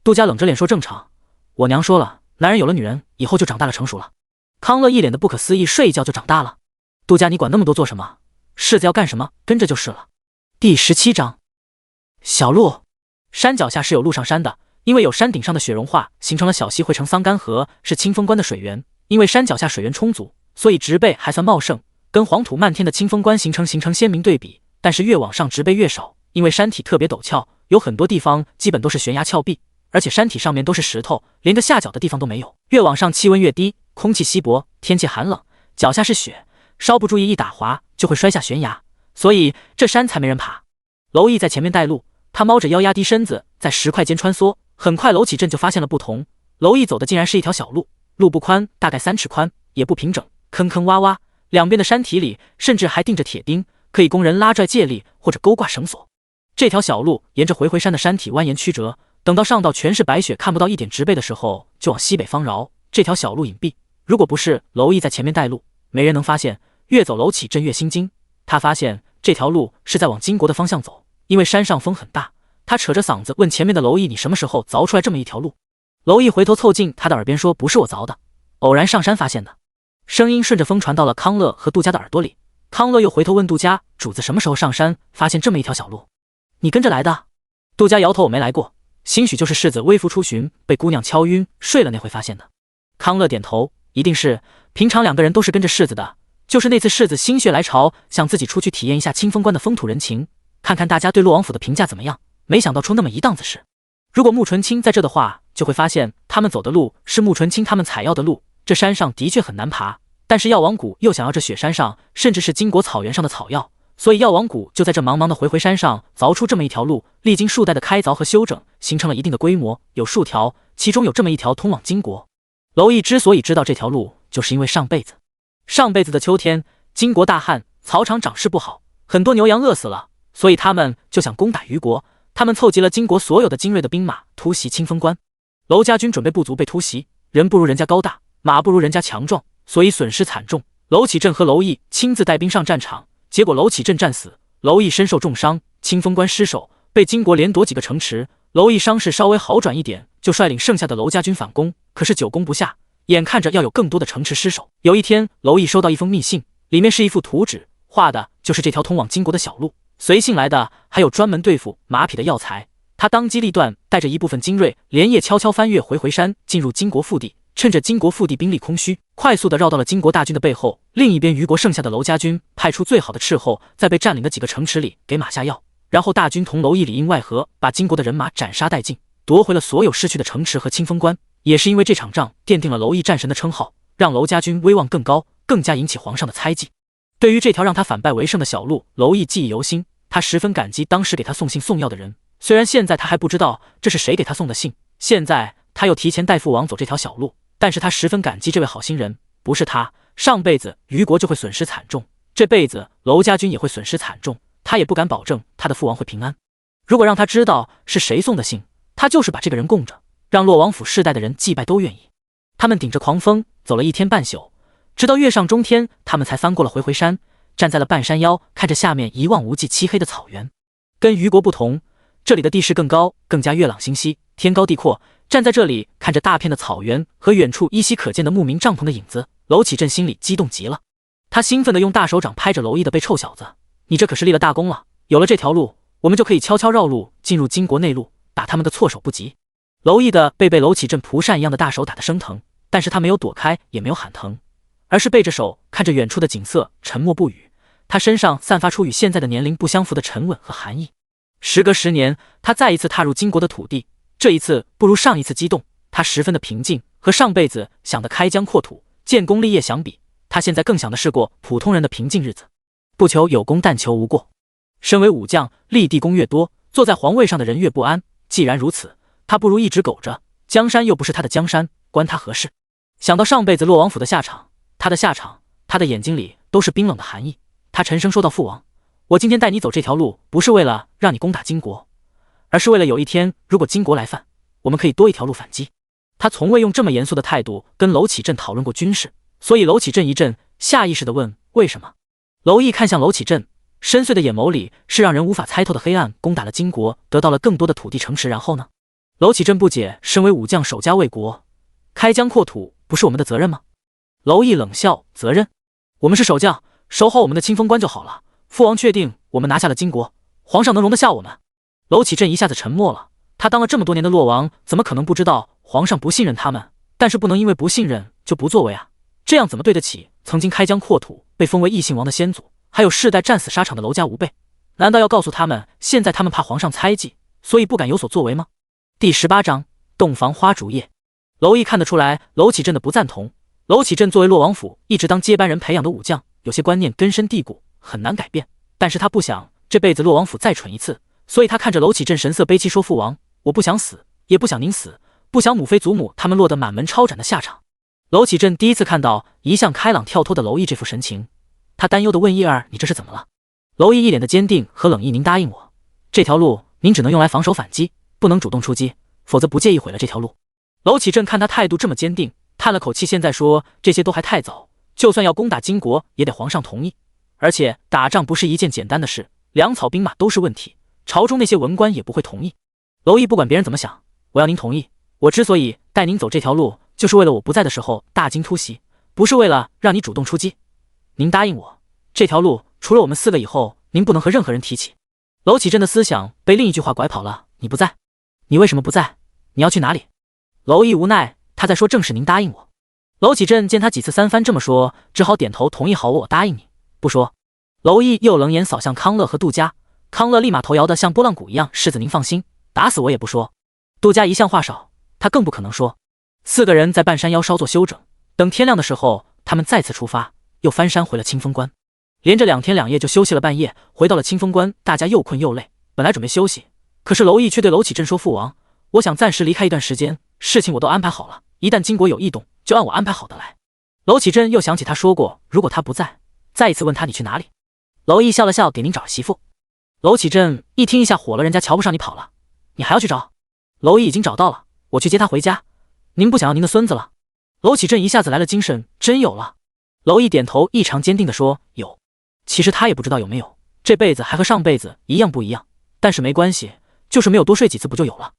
杜佳冷着脸说：“正常，我娘说了，男人有了女人以后就长大了成熟了。”康乐一脸的不可思议：“睡一觉就长大了？杜佳，你管那么多做什么？世子要干什么跟着就是了。”第17章小路。山脚下是有路上山的，因为有山顶上的雪融化，形成了小溪汇成桑干河，是清风关的水源。因为山脚下水源充足，所以植被还算茂盛，跟黄土漫天的清风关形成鲜明对比。但是越往上植被越少，因为山体特别陡峭，有很多地方基本都是悬崖峭壁，而且山体上面都是石头，连个下脚的地方都没有。越往上气温越低，空气稀薄，天气寒冷，脚下是雪，稍不注意一打滑就会摔下悬崖，所以这山才没人爬。娄毅在前面带路，他猫着腰压低身子在石块间穿梭，很快娄启镇就发现了不同。娄毅走的竟然是一条小路，路不宽，大概3尺宽，也不平整，坑坑洼洼，两边的山体里甚至还钉着铁钉，可以供人拉拽借力或者勾挂绳索。这条小路沿着回回山的山体蜿蜒曲折，等到上到全是白雪看不到一点植被的时候，就往西北方绕。这条小路隐蔽，如果不是娄毅在前面带路，没人能发现。越走娄启镇越心惊，他发现这条路是在往金国的方向走，因为山上风很大。他扯着嗓子问前面的娄毅：“你什么时候凿出来这么一条路？”娄毅回头凑近他的耳边说：“不是我凿的，偶然上山发现的。”声音顺着风传到了康乐和杜佳的耳朵里。康乐又回头问杜佳：“主子什么时候上山发现这么一条小路？你跟着来的？”杜佳摇头：“我没来过，兴许就是世子微服出巡，被姑娘敲晕睡了那回发现的。”康乐点头：“一定是，平常2个人都是跟着世子的，就是那次世子心血来潮，想自己出去体验一下清风关的风土人情，看看大家对洛王府的评价怎么样，没想到出那么一档子事。如果穆纯清在这的话，就会发现他们走的路是穆纯清他们采药的路。这山上的确很难爬，但是药王谷又想要这雪山上甚至是金国草原上的草药，所以药王谷就在这茫茫的回回山上凿出这么一条路，历经数代的开凿和修整，形成了一定的规模，有数条，其中有这么一条通往金国。娄毅之所以知道这条路，就是因为上辈子的秋天，金国大旱，草场长势不好，很多牛羊饿死了，所以他们就想攻打虞国。他们凑集了金国所有的精锐的兵马，突袭清风关。娄家军准备不足被突袭，人不如人家高大，马不如人家强壮，所以损失惨重。娄启镇和娄毅亲自带兵上战场，结果娄启镇战死，娄毅身受重伤，清风关失守，被金国连夺几个城池。娄毅伤势稍微好转一点，就率领剩下的娄家军反攻，可是久攻不下，眼看着要有更多的城池失守。有一天，娄毅收到一封密信，里面是一幅图纸，画的就是这条通往金国的小路。随信来的还有专门对付马匹的药材。他当机立断，带着一部分精锐，连夜悄悄翻越回山，进入金国腹地。趁着金国腹地兵力空虚，快速地绕到了金国大军的背后。另一边，虞国剩下的娄家军派出最好的斥候，在被占领的几个城池里给马下药，然后大军同娄毅里应外合，把金国的人马斩杀殆尽，夺回了所有失去的城池和清风关。也是因为这场仗，奠定了娄毅战神的称号，让娄家军威望更高，更加引起皇上的猜忌。对于这条让他反败为胜的小路，娄毅记忆犹新，他十分感激当时给他送信送药的人。虽然现在他还不知道这是谁给他送的信，现在他又提前带父王走这条小路，但是他十分感激这位好心人。不是他，上辈子虞国就会损失惨重，这辈子娄家军也会损失惨重，他也不敢保证他的父王会平安。如果让他知道是谁送的信，他就是把这个人供着，让洛王府世代的人祭拜都愿意。他们顶着狂风走了1天半宿，直到月上中天，他们才翻过了回山，站在了半山腰，看着下面一望无际漆黑的草原。跟虞国不同，这里的地势更高，更加月朗星稀，天高地阔。站在这里，看着大片的草原和远处依稀可见的牧民帐篷的影子，娄启镇心里激动极了。他兴奋地用大手掌拍着娄毅的背：“臭小子，你这可是立了大功了！有了这条路，我们就可以悄悄绕路进入金国内陆，打他们个措手不及。”娄毅的背被娄启镇蒲扇一样的大手打得生疼，但是他没有躲开，也没有喊疼，而是背着手看着远处的景色，沉默不语。他身上散发出与现在的年龄不相符的沉稳和寒意。时隔10年，他再一次踏入金国的土地，这一次不如上一次激动，他十分的平静，和上辈子想的开疆扩土、建功立业相比，他现在更想的是过普通人的平静日子，不求有功，但求无过。身为武将，立地功越多，坐在皇位上的人越不安。既然如此，他不如一直苟着，江山又不是他的江山，关他何事？想到上辈子洛王府的下场，他的下场，他的眼睛里都是冰冷的寒意。他沉声说道：“父王，我今天带你走这条路，不是为了让你攻打金国，而是为了有一天，如果金国来犯，我们可以多一条路反击。”他从未用这么严肃的态度跟娄启镇讨论过军事，所以娄启镇一震，下意识地问：“为什么？”娄毅看向娄启镇，深邃的眼眸里是让人无法猜透的黑暗。攻打了金国，得到了更多的土地城池，然后呢？娄启镇不解，身为武将，守家卫国，开疆扩土不是我们的责任吗？娄毅冷笑：“责任？我们是守将，守好我们的清风关就好了。父王确定我们拿下了金国，皇上能容得下我们？”娄启镇一下子沉默了。他当了这么多年的洛王，怎么可能不知道皇上不信任他们？但是不能因为不信任就不作为啊！这样怎么对得起曾经开疆扩土、被封为异姓王的先祖，还有世代战死沙场的娄家吾辈？难道要告诉他们，现在他们怕皇上猜忌，所以不敢有所作为吗？第18章洞房花烛夜。娄毅看得出来娄启镇的不赞同。娄启镇作为洛王府一直当接班人培养的武将，有些观念根深蒂固，很难改变。但是他不想这辈子洛王府再蠢一次，所以他看着娄启镇神色悲戚说：“父王，我不想死，也不想您死，不想母妃祖母他们落得满门抄斩的下场。”娄启镇第一次看到一向开朗跳脱的娄毅这副神情，他担忧地问：“毅儿，你这是怎么了？”娄毅一脸的坚定和冷意：“您答应我，这条路您只能用来防守反击，不能主动出击，否则不介意毁了这条路。”娄启镇看他态度这么坚定，叹了口气：“现在说这些都还太早，就算要攻打金国，也得皇上同意。而且打仗不是一件简单的事，粮草兵马都是问题，朝中那些文官也不会同意。娄毅不管别人怎么想，我要您同意。我之所以带您走这条路，就是为了我不在的时候大军突袭，不是为了让你主动出击。您答应我，这条路除了我们4个以后，您不能和任何人提起。”娄启镇的思想被另一句话拐跑了：“你不在？你为什么不在？你要去哪里？”娄毅无奈，他在说正是您答应我。娄启镇见他几次三番这么说，只好点头同意：“好，我答应你，不说。”娄毅又冷眼扫向康乐和杜家，康乐立马头摇得像拨浪鼓一样：“世子您放心，打死我也不说。”杜家一向话少，他更不可能说。4个人在半山腰稍作休整，等天亮的时候，他们再次出发，又翻山回了清风关。连着2天2夜就休息了半夜，回到了清风关，大家又困又累，本来准备休息，可是娄毅却对娄启镇说：“父王，我想暂时离开一段时间，事情我都安排好了，一旦金国有异动，就按我安排好的来。”娄启镇又想起他说过，如果他不在，再一次问他：“你去哪里？”娄毅笑了笑：“给您找媳妇。”娄启镇一听一下火了：“人家瞧不上你跑了，你还要去找？”娄毅已经找到了，我去接他回家。您不想要您的孙子了？娄启正一下子来了精神，真有了。娄毅点头，异常坚定地说：有。其实他也不知道有没有，这辈子还和上辈子一样不一样，但是没关系，就是没有多睡几次不就有了。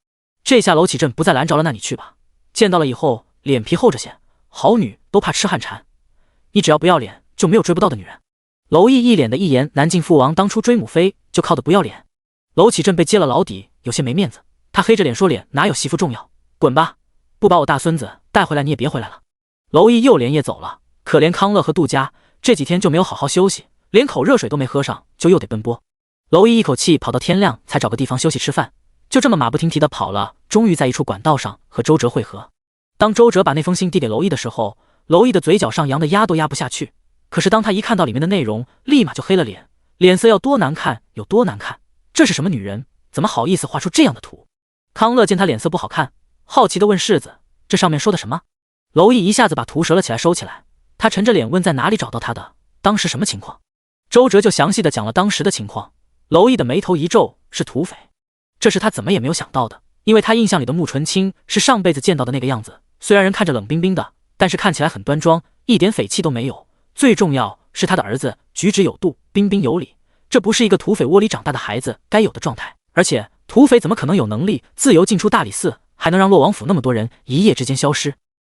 这下娄启正不再拦着了，那你去吧。见到了以后脸皮厚着些，好女都怕痴汉缠，你只要不要脸就没有追不到的女人。娄毅一脸的一言，南靖父王当初追母妃就靠的不要脸。娄启正被揭了老底，有些没面子，他黑着脸说：脸哪有媳妇重要，滚吧，不把我大孙子带回来你也别回来了。娄毅又连夜走了，可怜康乐和杜家这几天就没有好好休息，连口热水都没喝上，就又得奔波。娄毅一口气跑到天亮才找个地方休息吃饭，就这么马不停蹄地跑了，终于在一处管道上和周哲会合。当周哲把那封信递给娄毅的时候，娄毅的嘴角上扬的压都压不下去，可是当他一看到里面的内容，立马就黑了脸，脸色要多难看有多难看。这是什么女人，怎么好意思画出这样的图？康乐见他脸色不好看，好奇地问世子：这上面说的什么？娄毅一下子把图折了起来收起来，他沉着脸问在哪里找到他的，当时什么情况？周哲就详细地讲了当时的情况。娄毅的眉头一皱，是土匪，这是他怎么也没有想到的，因为他印象里的穆纯清是上辈子见到的那个样子，虽然人看着冷冰冰的，但是看起来很端庄，一点匪气都没有，最重要是他的儿子举止有度，彬彬有礼，这不是一个土匪窝里长大的孩子该有的状态。而且土匪怎么可能有能力自由进出大理寺，还能让洛王府那么多人一夜之间消失？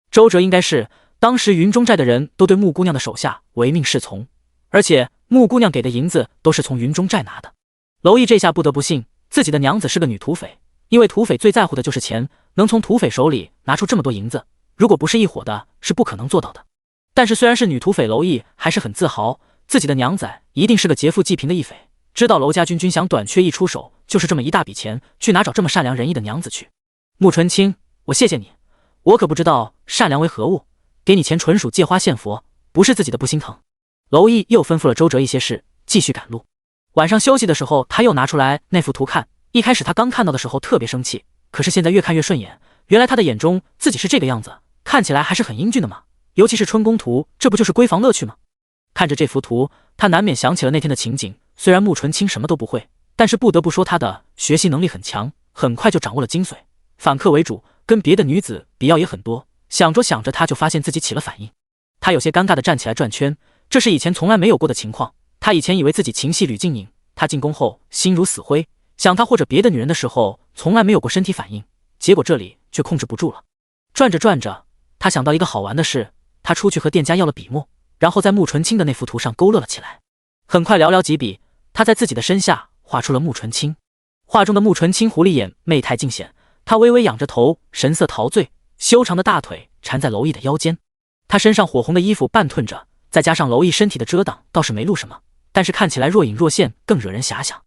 周哲应该是当时云中寨的人都对穆姑娘的手下唯命是从，而且穆姑娘给的银子都是从云中寨拿的。娄毅这下不得不信自己的娘子是个女土匪，因为土匪最在乎的就是钱，能从土匪手里拿出这么多银子，如果不是一伙的，是不可能做到的。但是虽然是女土匪，娄毅还是很自豪，自己的娘子一定是个劫富济贫的义匪，知道娄家军想短缺一出手就是这么一大笔钱，去哪找这么善良仁义的娘子去？穆纯清，我谢谢你，我可不知道善良为何物，给你钱纯属借花献佛，不是自己的不心疼。娄毅又吩咐了周哲一些事，继续赶路。晚上休息的时候，他又拿出来那幅图看，一开始他刚看到的时候特别生气，可是现在越看越顺眼，原来他的眼中自己是这个样子，看起来还是很英俊的嘛，尤其是春宫图，这不就是闺房乐趣吗？看着这幅图，他难免想起了那天的情景，虽然穆纯清什么都不会，但是不得不说他的学习能力很强，很快就掌握了精髓，反客为主，跟别的女子比较也很多。想着想着，他就发现自己起了反应，他有些尴尬地站起来转圈，这是以前从来没有过的情况。他以前以为自己情系吕静颖，他进宫后心如死灰，想他或者别的女人的时候从来没有过身体反应，结果这里却控制不住了。转着转着，他想到一个好玩的事，他出去和店家要了笔墨，然后在穆纯清的那幅图上勾勒了起来。很快寥寥几笔，他在自己的身下画出了穆纯清。画中的穆纯清狐狸眼，媚态尽显，他微微仰着头，神色陶醉，修长的大腿缠在娄毅的腰间，他身上火红的衣服半褪着，再加上娄毅身体的遮挡，倒是没露什么，但是看起来若隐若现，更惹人遐想。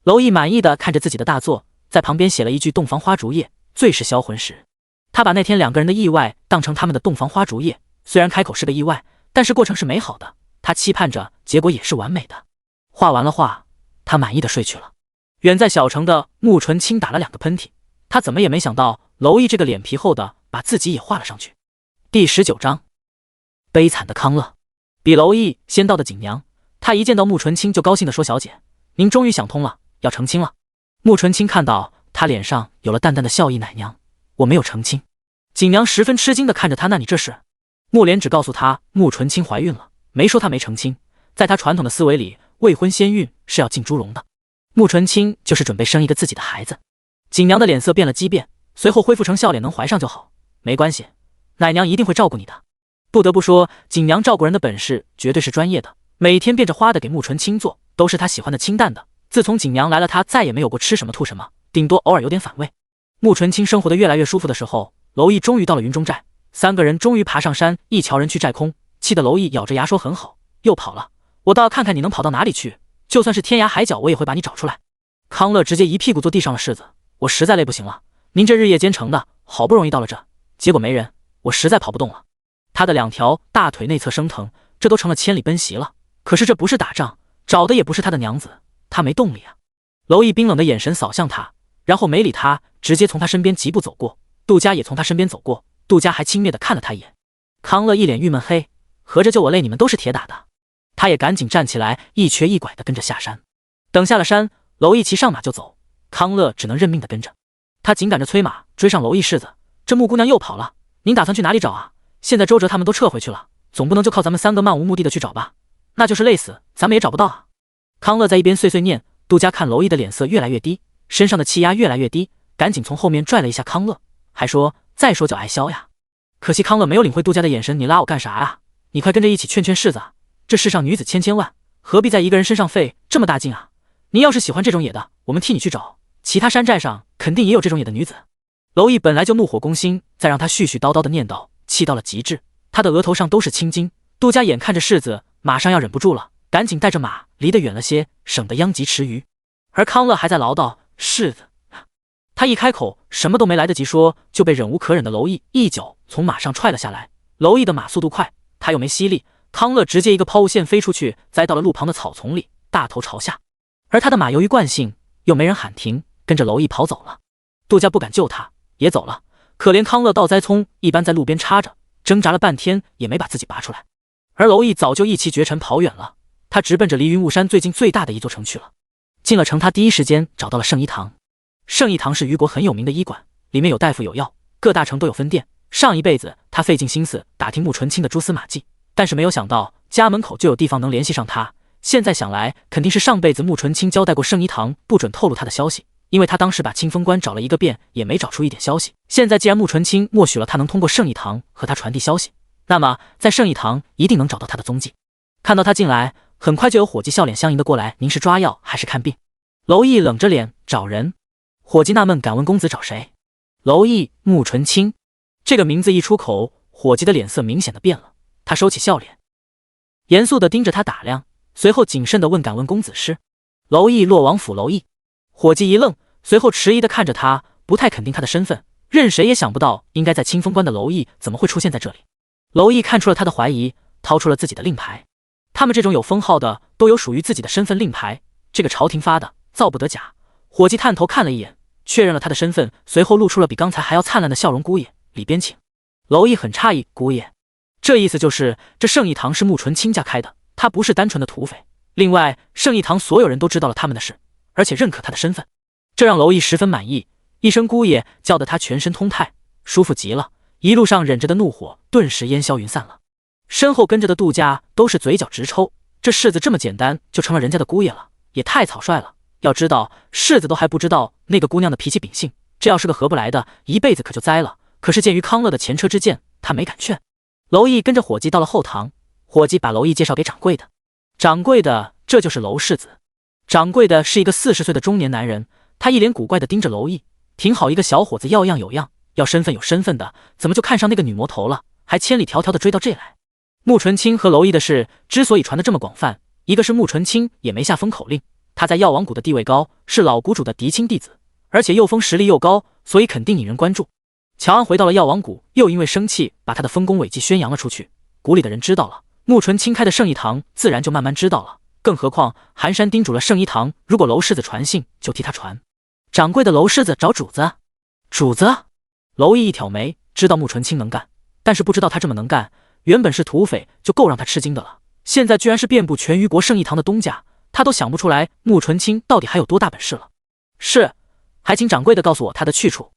娄毅满意的看着自己的大作，在旁边写了一句洞房花烛夜，最是销魂时。他把那天两个人的意外当成他们的洞房花烛夜，虽然开口是个意外，但是过程是美好的，他期盼着结果也是完美的。画完了画，他满意的睡去了。远在小城的穆纯清打了2个喷嚏，他怎么也没想到娄毅这个脸皮厚的把自己也画了上去。第19章，悲惨的康乐。比娄毅先到的景娘，他一见到穆纯清就高兴地说：小姐，您终于想通了，要成亲了。穆纯清看到他脸上有了淡淡的笑意，奶娘，我没有成亲。景娘十分吃惊地看着他，那你这是？穆莲只告诉他穆纯清怀孕了，没说她没成亲。在他传统的思维里，未婚先孕是要进猪笼的，穆纯清就是准备生一个自己的孩子。景娘的脸色变了畸变，随后恢复成笑脸，能怀上就好，没关系，奶娘一定会照顾你的。不得不说，景娘照顾人的本事绝对是专业的，每天变着花的给穆纯清做，都是他喜欢的清淡的。自从景娘来了，他再也没有过吃什么吐什么，顶多偶尔有点反胃。穆纯清生活的越来越舒服的时候，娄毅终于到了云中寨，3个人终于爬上山，一瞧人去寨空，气得娄毅咬着牙说：很好，又跑了，我倒要看看你能跑到哪里去，就算是天涯海角我也会把你找出来。康乐直接一屁股坐地上了，世子，我实在累不行了，您这日夜兼程的，好不容易到了这，结果没人，我实在跑不动了。他的2条大腿内侧生疼，这都成了千里奔袭了。可是这不是打仗，找的也不是他的娘子，他没动力啊。娄毅冰冷的眼神扫向他，然后没理他，直接从他身边疾步走过。杜家也从他身边走过，杜家还轻蔑的看了他一眼。康乐一脸郁闷，嘿，合着就我累，你们都是铁打的。他也赶紧站起来，一瘸一拐的跟着下山。等下了山，娄毅骑上马就走，康乐只能认命的跟着。他紧赶着催马追上娄毅，世子，这穆姑娘又跑了，您打算去哪里找啊？现在周哲他们都撤回去了，总不能就靠咱们3个漫无目的的去找吧？那就是累死，咱们也找不到啊。康乐在一边碎碎念，杜家看娄毅的脸色越来越低，身上的气压越来越低，赶紧从后面拽了一下康乐，还说再说就挨削呀。可惜康乐没有领会杜家的眼神，你拉我干啥呀？你快跟着一起劝劝世子啊！这世上女子千千万，何必在一个人身上费这么大劲啊？你要是喜欢这种野的，我们替你去找，其他山寨上肯定也有这种野的女子。娄毅本来就怒火攻心，再让他絮絮叨叨的念叨，气到了极致，他的额头上都是青筋。杜家眼看着世子马上要忍不住了，赶紧带着马离得远了些，省得殃及池鱼。而康乐还在唠叨世子，他一开口什么都没来得及说，就被忍无可忍的娄毅一脚从马上踹了下来。娄毅的马速度快，他又没吸力，康乐直接一个抛物线飞出去，栽到了路旁的草丛里，大头朝下。而他的马由于惯性又没人喊停，跟着娄毅跑走了。杜家不敢救他，也走了。可怜康乐倒栽葱一般在路边插着，挣扎了半天也没把自己拔出来。而娄毅早就一骑绝尘跑远了，他直奔着离云雾山最近最大的一座城去了。进了城，他第一时间找到了圣医堂。圣医堂是虞国很有名的医馆，里面有大夫有药，各大城都有分店。上一辈子他费尽心思打听穆纯清的蛛丝马迹，但是没有想到家门口就有地方能联系上他。现在想来，肯定是上辈子穆纯清交代过圣医堂不准透露他的消息，因为他当时把清风关找了一个遍，也没找出一点消息。现在既然穆纯清默许了他能通过圣医堂和他传递消息，那么在圣医堂一定能找到他的踪迹。看到他进来，很快就有伙计笑脸相迎的过来，您是抓药还是看病？娄毅冷着脸，找人。伙计纳闷，敢问公子找谁？娄毅，穆纯清。这个名字一出口，伙计的脸色明显的变了，他收起笑脸，严肃的盯着他打量，随后谨慎的问，敢问公子是？娄毅，洛王府娄毅。伙计一愣，随后迟疑的看着他，不太肯定他的身份，任谁也想不到应该在清风关的娄毅怎么会出现在这里。娄毅看出了他的怀疑，掏出了自己的令牌。他们这种有封号的都有属于自己的身份令牌，这个朝廷发的，造不得假。伙计探头看了一眼，确认了他的身份，随后露出了比刚才还要灿烂的笑容。姑爷，里边请。娄毅很诧异，姑爷，这意思就是这圣义堂是穆纯清家开的，他不是单纯的土匪。另外，圣义堂所有人都知道了他们的事，而且认可他的身份，这让娄毅十分满意。一声姑爷叫得他全身通泰，舒服极了。一路上忍着的怒火顿时烟消云散了。身后跟着的杜家都是嘴角直抽，这世子这么简单就成了人家的姑爷了，也太草率了。要知道世子都还不知道那个姑娘的脾气秉性，这要是个合不来的，一辈子可就栽了。可是鉴于康乐的前车之鉴，他没敢劝。娄毅跟着伙计到了后堂，伙计把娄毅介绍给掌柜的。掌柜的，这就是娄世子。掌柜的是一个40岁的中年男人，他一脸古怪的盯着娄毅，挺好一个小伙子，要样有样，要身份有身份的，怎么就看上那个女魔头了，还千里迢迢的追到这来。穆纯清和娄毅的事之所以传得这么广泛，一个是穆纯清也没下封口令，他在药王谷的地位高，是老谷主的嫡亲弟子，而且又封实力又高，所以肯定引人关注。乔安回到了药王谷，又因为生气把他的丰功伟绩宣扬了出去，谷里的人知道了，穆纯清开的圣医堂自然就慢慢知道了。更何况寒山叮嘱了圣医堂，如果娄世子传信就替他传。掌柜的，娄世子找主子。主子？娄毅一挑眉，知道穆纯清能干，但是不知道他这么能干，原本是土匪就够让他吃惊的了，现在居然是遍布全虞国圣医堂的东家，他都想不出来穆纯清到底还有多大本事了。是，还请掌柜的告诉我他的去处。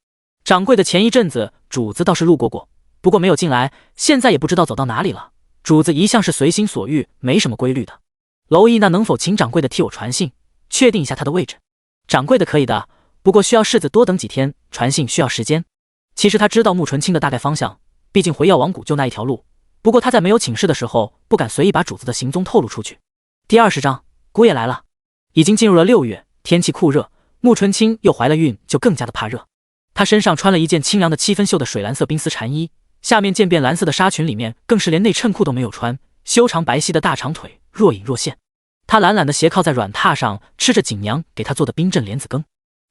掌柜的前一阵子主子倒是路过，不过没有进来，现在也不知道走到哪里了。主子一向是随心所欲，没什么规律的。娄毅，那能否请掌柜的替我传信，确定一下他的位置？掌柜的可以的，不过需要世子多等几天，传信需要时间。其实他知道穆纯清的大概方向，毕竟回药王谷就那一条路，不过他在没有请示的时候，不敢随意把主子的行踪透露出去。第20章，姑爷来了。已经进入了6月，天气酷热，穆纯清又怀了孕，就更加的怕热。他身上穿了一件清凉的7分袖的水蓝色冰丝缠衣，下面渐变蓝色的纱裙，里面更是连内衬裤都没有穿，修长白皙的大长腿若隐若现。他懒懒地斜靠在软榻上，吃着景娘给他做的冰镇莲子羹，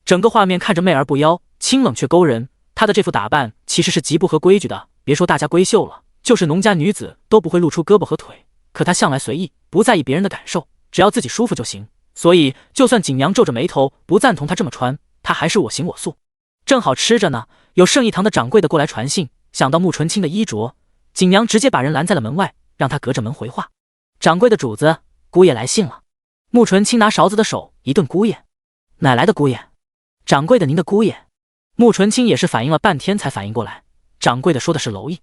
整个画面看着媚而不妖，清冷却勾人。他的这副打扮其实是极不合规矩的，别说大家闺秀了，就是农家女子都不会露出胳膊和腿。可他向来随意，不在意别人的感受，只要自己舒服就行。所以就算景娘皱着眉头不赞同他这么穿，他还是我行我素。正好吃着呢，有圣义堂的掌柜的过来传信，想到穆纯清的衣着，景娘直接把人拦在了门外，让他隔着门回话。掌柜的主子，姑爷来信了。穆纯清拿勺子的手一顿，姑爷？哪来的姑爷？掌柜的，您的姑爷？穆纯清也是反应了半天才反应过来，掌柜的说的是娄毅。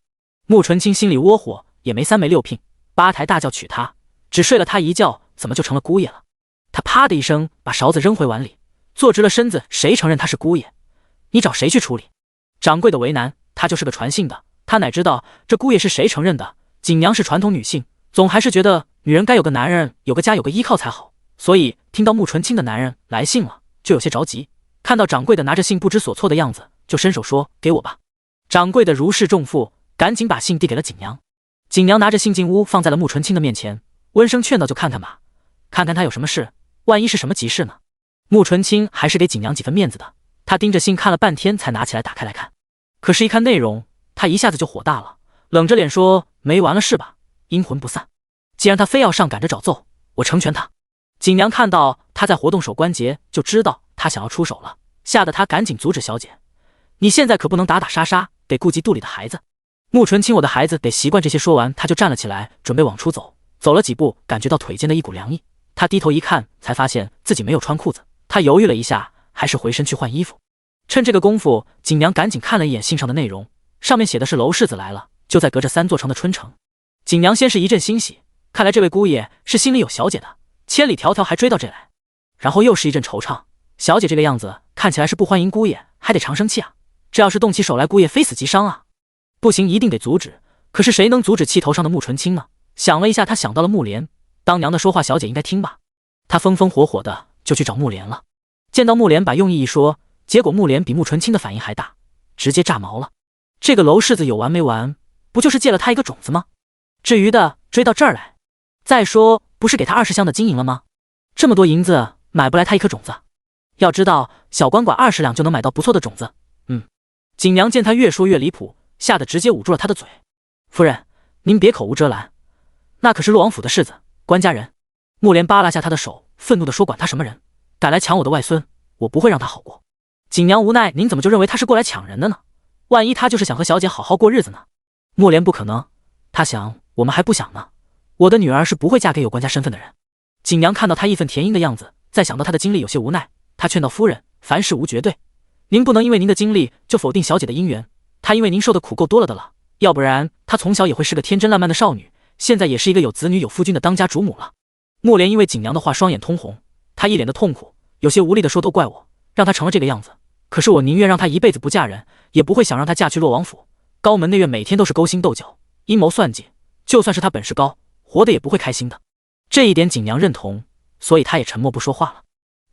穆纯清心里窝火，也没三没六聘，八抬大轿娶她，只睡了她一觉，怎么就成了姑爷了？他啪的一声把勺子扔回碗里，坐直了身子，谁承认他是姑爷？你找谁去处理？掌柜的为难，他就是个传信的，他哪知道这姑爷是谁承认的？锦娘是传统女性，总还是觉得女人该有个男人，有个家，有个依靠才好，所以听到穆纯清的男人来信了，就有些着急。看到掌柜的拿着信不知所措的样子，就伸手说：“给我吧。”掌柜的如释重负，赶紧把信递给了锦娘。锦娘拿着信进屋，放在了穆纯清的面前，温声劝道：“就看看吧，看看他有什么事，万一是什么急事呢？”穆纯清还是给锦娘几分面子的，他盯着信看了半天，才拿起来打开来看。可是，一看内容，他一下子就火大了，冷着脸说：“没完了是吧？阴魂不散！既然他非要上赶着找揍，我成全他。”锦娘看到他在活动手关节，就知道他想要出手了，吓得他赶紧阻止小姐：“你现在可不能打打杀杀，得顾及肚里的孩子。”穆纯清，我的孩子得习惯这些。说完，他就站了起来，准备往出走。走了几步，感觉到腿间的一股凉意，他低头一看，才发现自己没有穿裤子。他犹豫了一下，还是回身去换衣服。趁这个功夫，锦娘赶紧看了一眼信上的内容，上面写的是娄世子来了，就在隔着3座城的春城。锦娘先是一阵欣喜，看来这位姑爷是心里有小姐的，千里迢迢还追到这来。然后又是一阵惆怅，小姐这个样子，看起来是不欢迎姑爷，还得常生气啊。这要是动起手来，姑爷非死即伤啊！不行，一定得阻止。可是谁能阻止气头上的穆纯清呢？想了一下，他想到了穆莲，当娘的说话，小姐应该听吧。他风风火火的就去找穆莲了。见到穆莲，把用意一说，结果穆莲比穆纯清的反应还大，直接炸毛了。这个娄世子有完没完？不就是借了他一个种子吗？至于的追到这儿来，再说不是给他20箱的金银了吗？这么多银子买不来他一颗种子。要知道小鳏寡20两就能买到不错的种子。锦娘见他越说越离谱，吓得直接捂住了他的嘴。夫人，您别口无遮拦，那可是洛王府的世子，官家人。穆莲扒拉下他的手，愤怒地说：“管他什么人，敢来抢我的外孙，我不会让他好过。”锦娘无奈：“您怎么就认为他是过来抢人的呢？万一他就是想和小姐好好过日子呢？”穆莲不可能，他想我们还不想呢，我的女儿是不会嫁给有官家身份的人。锦娘看到他义愤填膺的样子，再想到他的经历，有些无奈。他劝道：“夫人，凡事无绝对，您不能因为您的经历就否定小姐的姻缘。她因为您受的苦够多了的了，要不然她从小也会是个天真烂漫的少女，现在也是一个有子女有夫君的当家主母了。”穆莲因为锦娘的话双眼通红，她一脸的痛苦，有些无力的说：“都怪我，让她成了这个样子。可是我宁愿让她一辈子不嫁人，也不会想让她嫁去洛王府。高门内院每天都是勾心斗角、阴谋算计，就算是她本事高，活得也不会开心的。”这一点锦娘认同，所以她也沉默不说话了。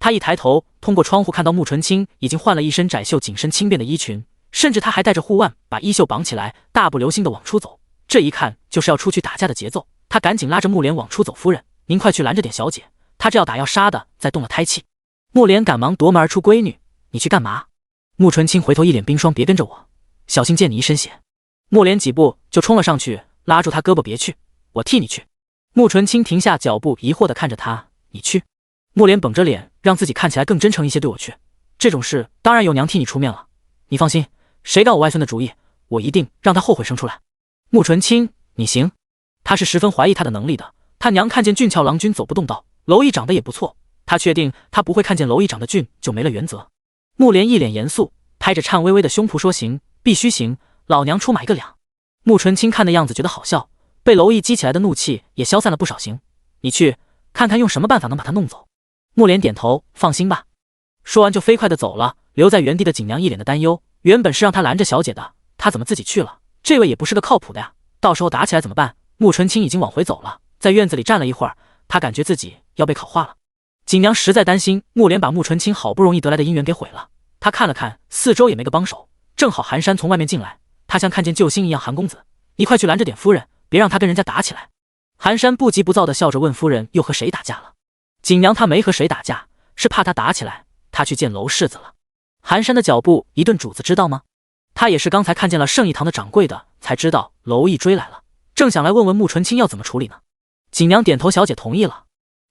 他一抬头，通过窗户看到穆纯清已经换了一身窄袖紧身轻便的衣裙，甚至他还带着护腕，把衣袖绑起来，大步流星的往出走。这一看就是要出去打架的节奏。他赶紧拉着穆莲往出走：“夫人，您快去拦着点小姐，她这要打要杀的，再动了胎气。”穆莲赶忙夺门而出：“闺女，你去干嘛？”穆纯清回头一脸冰霜：“别跟着我，小心溅你一身血。”穆莲几步就冲了上去，拉住他胳膊：“别去，我替你去。”穆纯清停下脚步，疑惑地看着他：“你去？”穆莲绷着脸，让自己看起来更真诚一些：“对，我去。这种事当然有娘替你出面了。你放心，谁干我外孙的主意，我一定让他后悔生出来。”穆纯清，你行？他是十分怀疑他的能力的。他娘看见俊俏郎君走不动道，娄毅长得也不错，他确定他不会看见娄毅长得俊就没了原则。穆莲一脸严肃，拍着颤巍巍的胸脯说：“行，必须行，老娘出马1个2。”穆纯清看的样子觉得好笑，被娄毅激起来的怒气也消散了不少。行，你去看看用什么办法能把他弄走。穆莲点头：“放心吧。”说完就飞快地走了。留在原地的锦娘一脸的担忧，原本是让他拦着小姐的，他怎么自己去了？这位也不是个靠谱的呀，到时候打起来怎么办？穆纯清已经往回走了，在院子里站了一会儿，他感觉自己要被烤化了。锦娘实在担心穆莲把穆纯清好不容易得来的姻缘给毁了。他看了看四周也没个帮手，正好寒山从外面进来，他像看见救星一样：“韩公子，你快去拦着点夫人，别让他跟人家打起来。”寒山不急不躁地笑着问：“夫人又和谁打架了？”锦娘她没和谁打架，是怕他打起来，他去见娄世子了。寒山的脚步一顿主子知道吗？他也是刚才看见了圣义堂的掌柜的，才知道娄毅追来了，正想来问问穆纯清要怎么处理呢。锦娘点头：“小姐同意了。”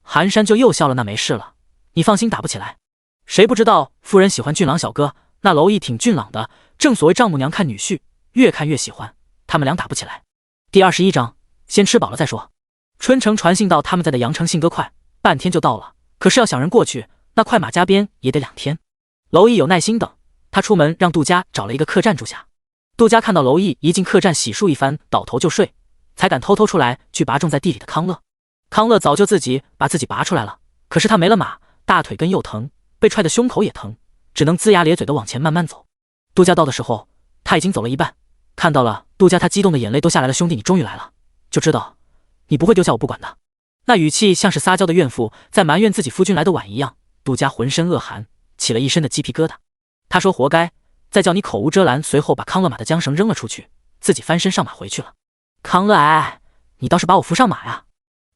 寒山就又笑了：“那没事了，你放心，打不起来。谁不知道夫人喜欢俊朗小哥，那娄毅挺俊朗的，正所谓丈母娘看女婿，越看越喜欢，他们俩打不起来。”第21章，先吃饱了再说。春城传信到他们在的阳城信鸽快，半天就到了，可是要想人过去，那快马加鞭也得2天。娄毅有耐心等，他出门让杜家找了一个客栈住下。杜家看到娄毅一进客栈洗漱一番，倒头就睡，才敢偷偷出来去拔正在地里的康乐。康乐早就自己把自己拔出来了，可是他没了马，大腿根又疼，被踹的胸口也疼，只能龇牙咧嘴的往前慢慢走。杜家到的时候，他已经走了一半，看到了杜家，他激动的眼泪都下来了。兄弟，你终于来了，就知道你不会丢下我不管的。那语气像是撒娇的怨妇在埋怨自己夫君来的晚一样。杜家浑身恶寒，起了一身的鸡皮疙瘩。他说活该，再叫你口无遮拦，随后把康乐马的缰绳扔了出去，自己翻身上马回去了。康乐你倒是把我扶上马呀！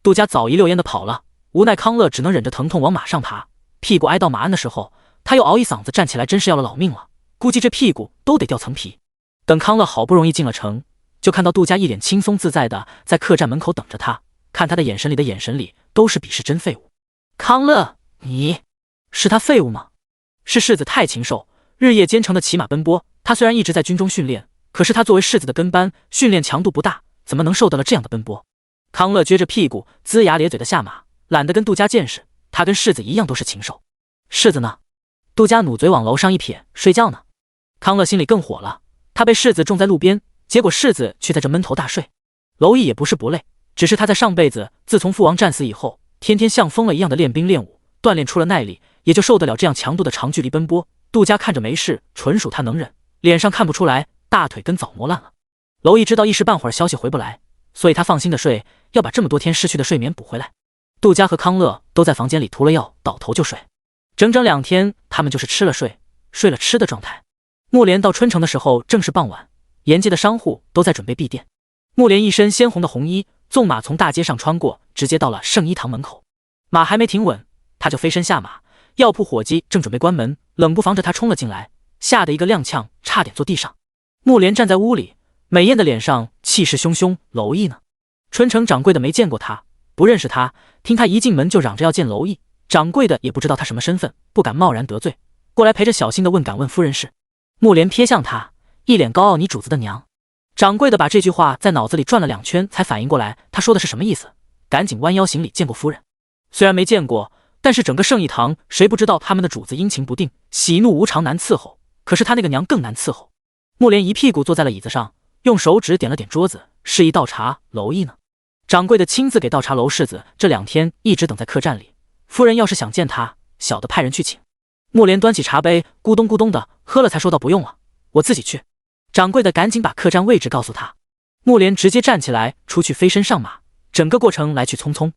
杜家早一溜烟的跑了，无奈康乐只能忍着疼痛往马上爬，屁股挨到马鞍的时候，他又嗷一嗓子站起来，真是要了老命了，估计这屁股都得掉层皮。等康乐好不容易进了城，就看到杜家一脸轻松自在的在客栈门口等着他，看他的眼神里都是鄙视，真废物。康乐，你是他废物吗？是世子太禽兽，日夜兼程的骑马奔波，他虽然一直在军中训练，可是他作为世子的跟班，训练强度不大，怎么能受得了这样的奔波？康乐撅着屁股，龇牙咧嘴的下马，懒得跟杜家见识，他跟世子一样都是禽兽。世子呢？杜家努嘴往楼上一瞥，睡觉呢。康乐心里更火了，他被世子种在路边，结果世子却在这闷头大睡。娄毅也不是不累，只是他在上辈子自从父王战死以后，天天像疯了一样的练兵练武，锻炼出了耐力，也就受得了这样强度的长距离奔波。杜家看着没事，纯属他能忍，脸上看不出来，大腿根早磨烂了。娄毅知道一时半会儿消息回不来，所以他放心的睡，要把这么多天失去的睡眠补回来。杜家和康乐都在房间里涂了药，倒头就睡。整整2天，他们就是吃了睡，睡了吃的状态。木莲到春城的时候正是傍晚，沿街的商户都在准备闭店。木莲一身鲜红的红衣，纵马从大街上穿过，直接到了圣衣堂门口。马还没停稳，他就飞身下马，药铺伙计正准备关门，冷不防着他冲了进来，吓得一个踉跄，差点坐地上。木莲站在屋里，美艳的脸上气势汹汹。娄毅呢？春城掌柜的没见过他，不认识他，听他一进门就嚷着要见娄毅，掌柜的也不知道他什么身份，不敢贸然得罪，过来陪着小心的问敢问夫人是。木莲瞥向他，一脸高傲，你主子的娘。掌柜的把这句话在脑子里转了2圈，才反应过来他说的是什么意思，赶紧弯腰行礼，见过夫人。虽然没见过，但是整个圣义堂谁不知道他们的主子阴晴不定，喜怒无常，难伺候，可是他那个娘更难伺候。木莲一屁股坐在了椅子上，用手指点了点桌子，示意倒茶。娄毅呢？掌柜的亲自给倒茶。娄世子这2天一直等在客栈里，夫人要是想见他，小的派人去请。木莲端起茶杯，咕咚咕咚的喝了，才说道不用了，我自己去。掌柜的赶紧把客栈位置告诉他。木莲直接站起来出去飞身上马，整个过程来去匆匆。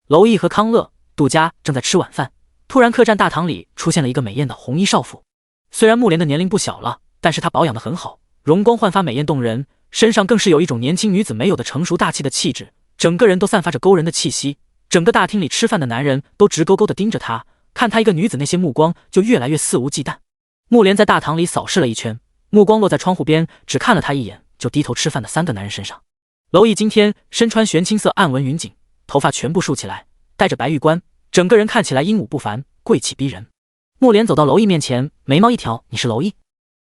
娄毅和康乐、杜家正在吃晚饭，突然客栈大堂里出现了一个美艳的红衣少妇。虽然木莲的年龄不小了，但是她保养得很好，容光焕发，美艳动人，身上更是有一种年轻女子没有的成熟大气的气质，整个人都散发着勾人的气息。整个大厅里吃饭的男人都直勾勾地盯着她，看她一个女子，那些目光就越来越肆无忌惮。木莲在大堂里扫视了一圈，目光落在窗户边，只看了她一眼，就低头吃饭的3个男人身上。娄毅今天身穿玄青色暗纹云锦，头发全部竖起来，戴着白玉冠，整个人看起来英武不凡，贵气逼人。木莲走到娄毅面前，眉毛一挑，你是娄毅？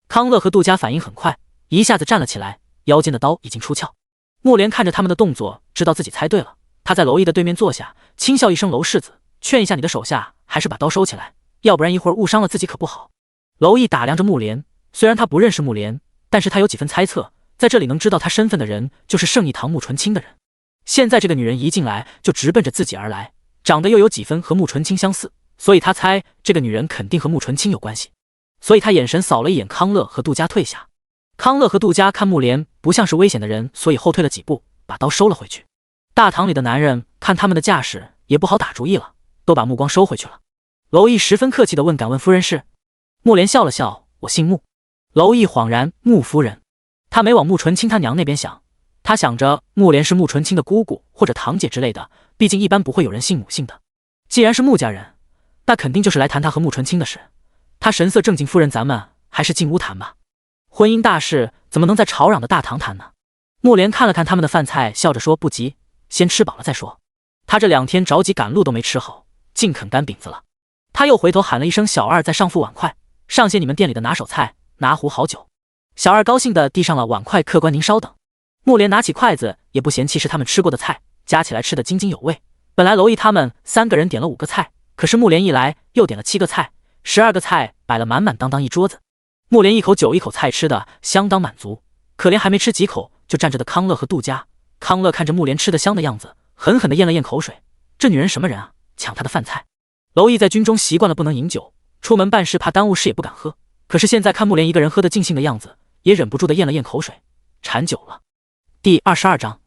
康乐和杜家反应很快，一下子站了起来，腰间的刀已经出鞘。木莲看着他们的动作，知道自己猜对了。他在娄毅的对面坐下，轻笑一声，娄世子，劝一下你的手下，还是把刀收起来，要不然一会儿误伤了自己可不好。娄毅打量着木莲，虽然他不认识木莲，但是他有几分猜测，在这里能知道他身份的人，就是圣义堂穆纯清的人。现在这个女人一进来就直奔着自己而来，长得又有几分和穆纯清相似，所以他猜这个女人肯定和穆纯清有关系。所以他眼神扫了一眼康乐和杜家，退下。康乐和杜家看木莲不像是危险的人，所以后退了几步，把刀收了回去。大堂里的男人看他们的架势，也不好打主意了，都把目光收回去了。娄毅十分客气地问：敢问夫人是？木莲笑了笑：我姓穆。娄毅恍然：穆夫人。他没往穆纯清他娘那边想，他想着木莲是穆纯清的姑姑或者堂姐之类的，毕竟一般不会有人姓穆姓的。既然是穆家人，那肯定就是来谈他和穆纯清的事。他神色正经：夫人，咱们还是进屋谈吧。婚姻大事怎么能在吵嚷的大堂谈呢？木莲看了看他们的饭菜，笑着说：不急，先吃饱了再说。他这2天着急赶路都没吃好，净啃干饼子了。他又回头喊了一声：小二，再上副碗筷，上些你们店里的拿手菜，拿壶好酒。小二高兴地递上了碗筷，客官您稍等。木莲拿起筷子，也不嫌弃是他们吃过的菜，夹起来吃得津津有味。本来娄毅他们3个人点了5个菜，可是木莲一来又点了7个菜，12个菜摆了满满当当一桌子。木莲一口酒一口菜吃的相当满足，可怜还没吃几口就站着的康乐和杜佳。康乐看着慕莲吃得香的样子，狠狠地咽了咽口水。这女人什么人啊，抢他的饭菜。娄毅在军中习惯了不能饮酒，出门办事怕耽误事也不敢喝，可是现在看慕莲一个人喝得尽兴的样子，也忍不住地咽了咽口水，馋酒了。第22章，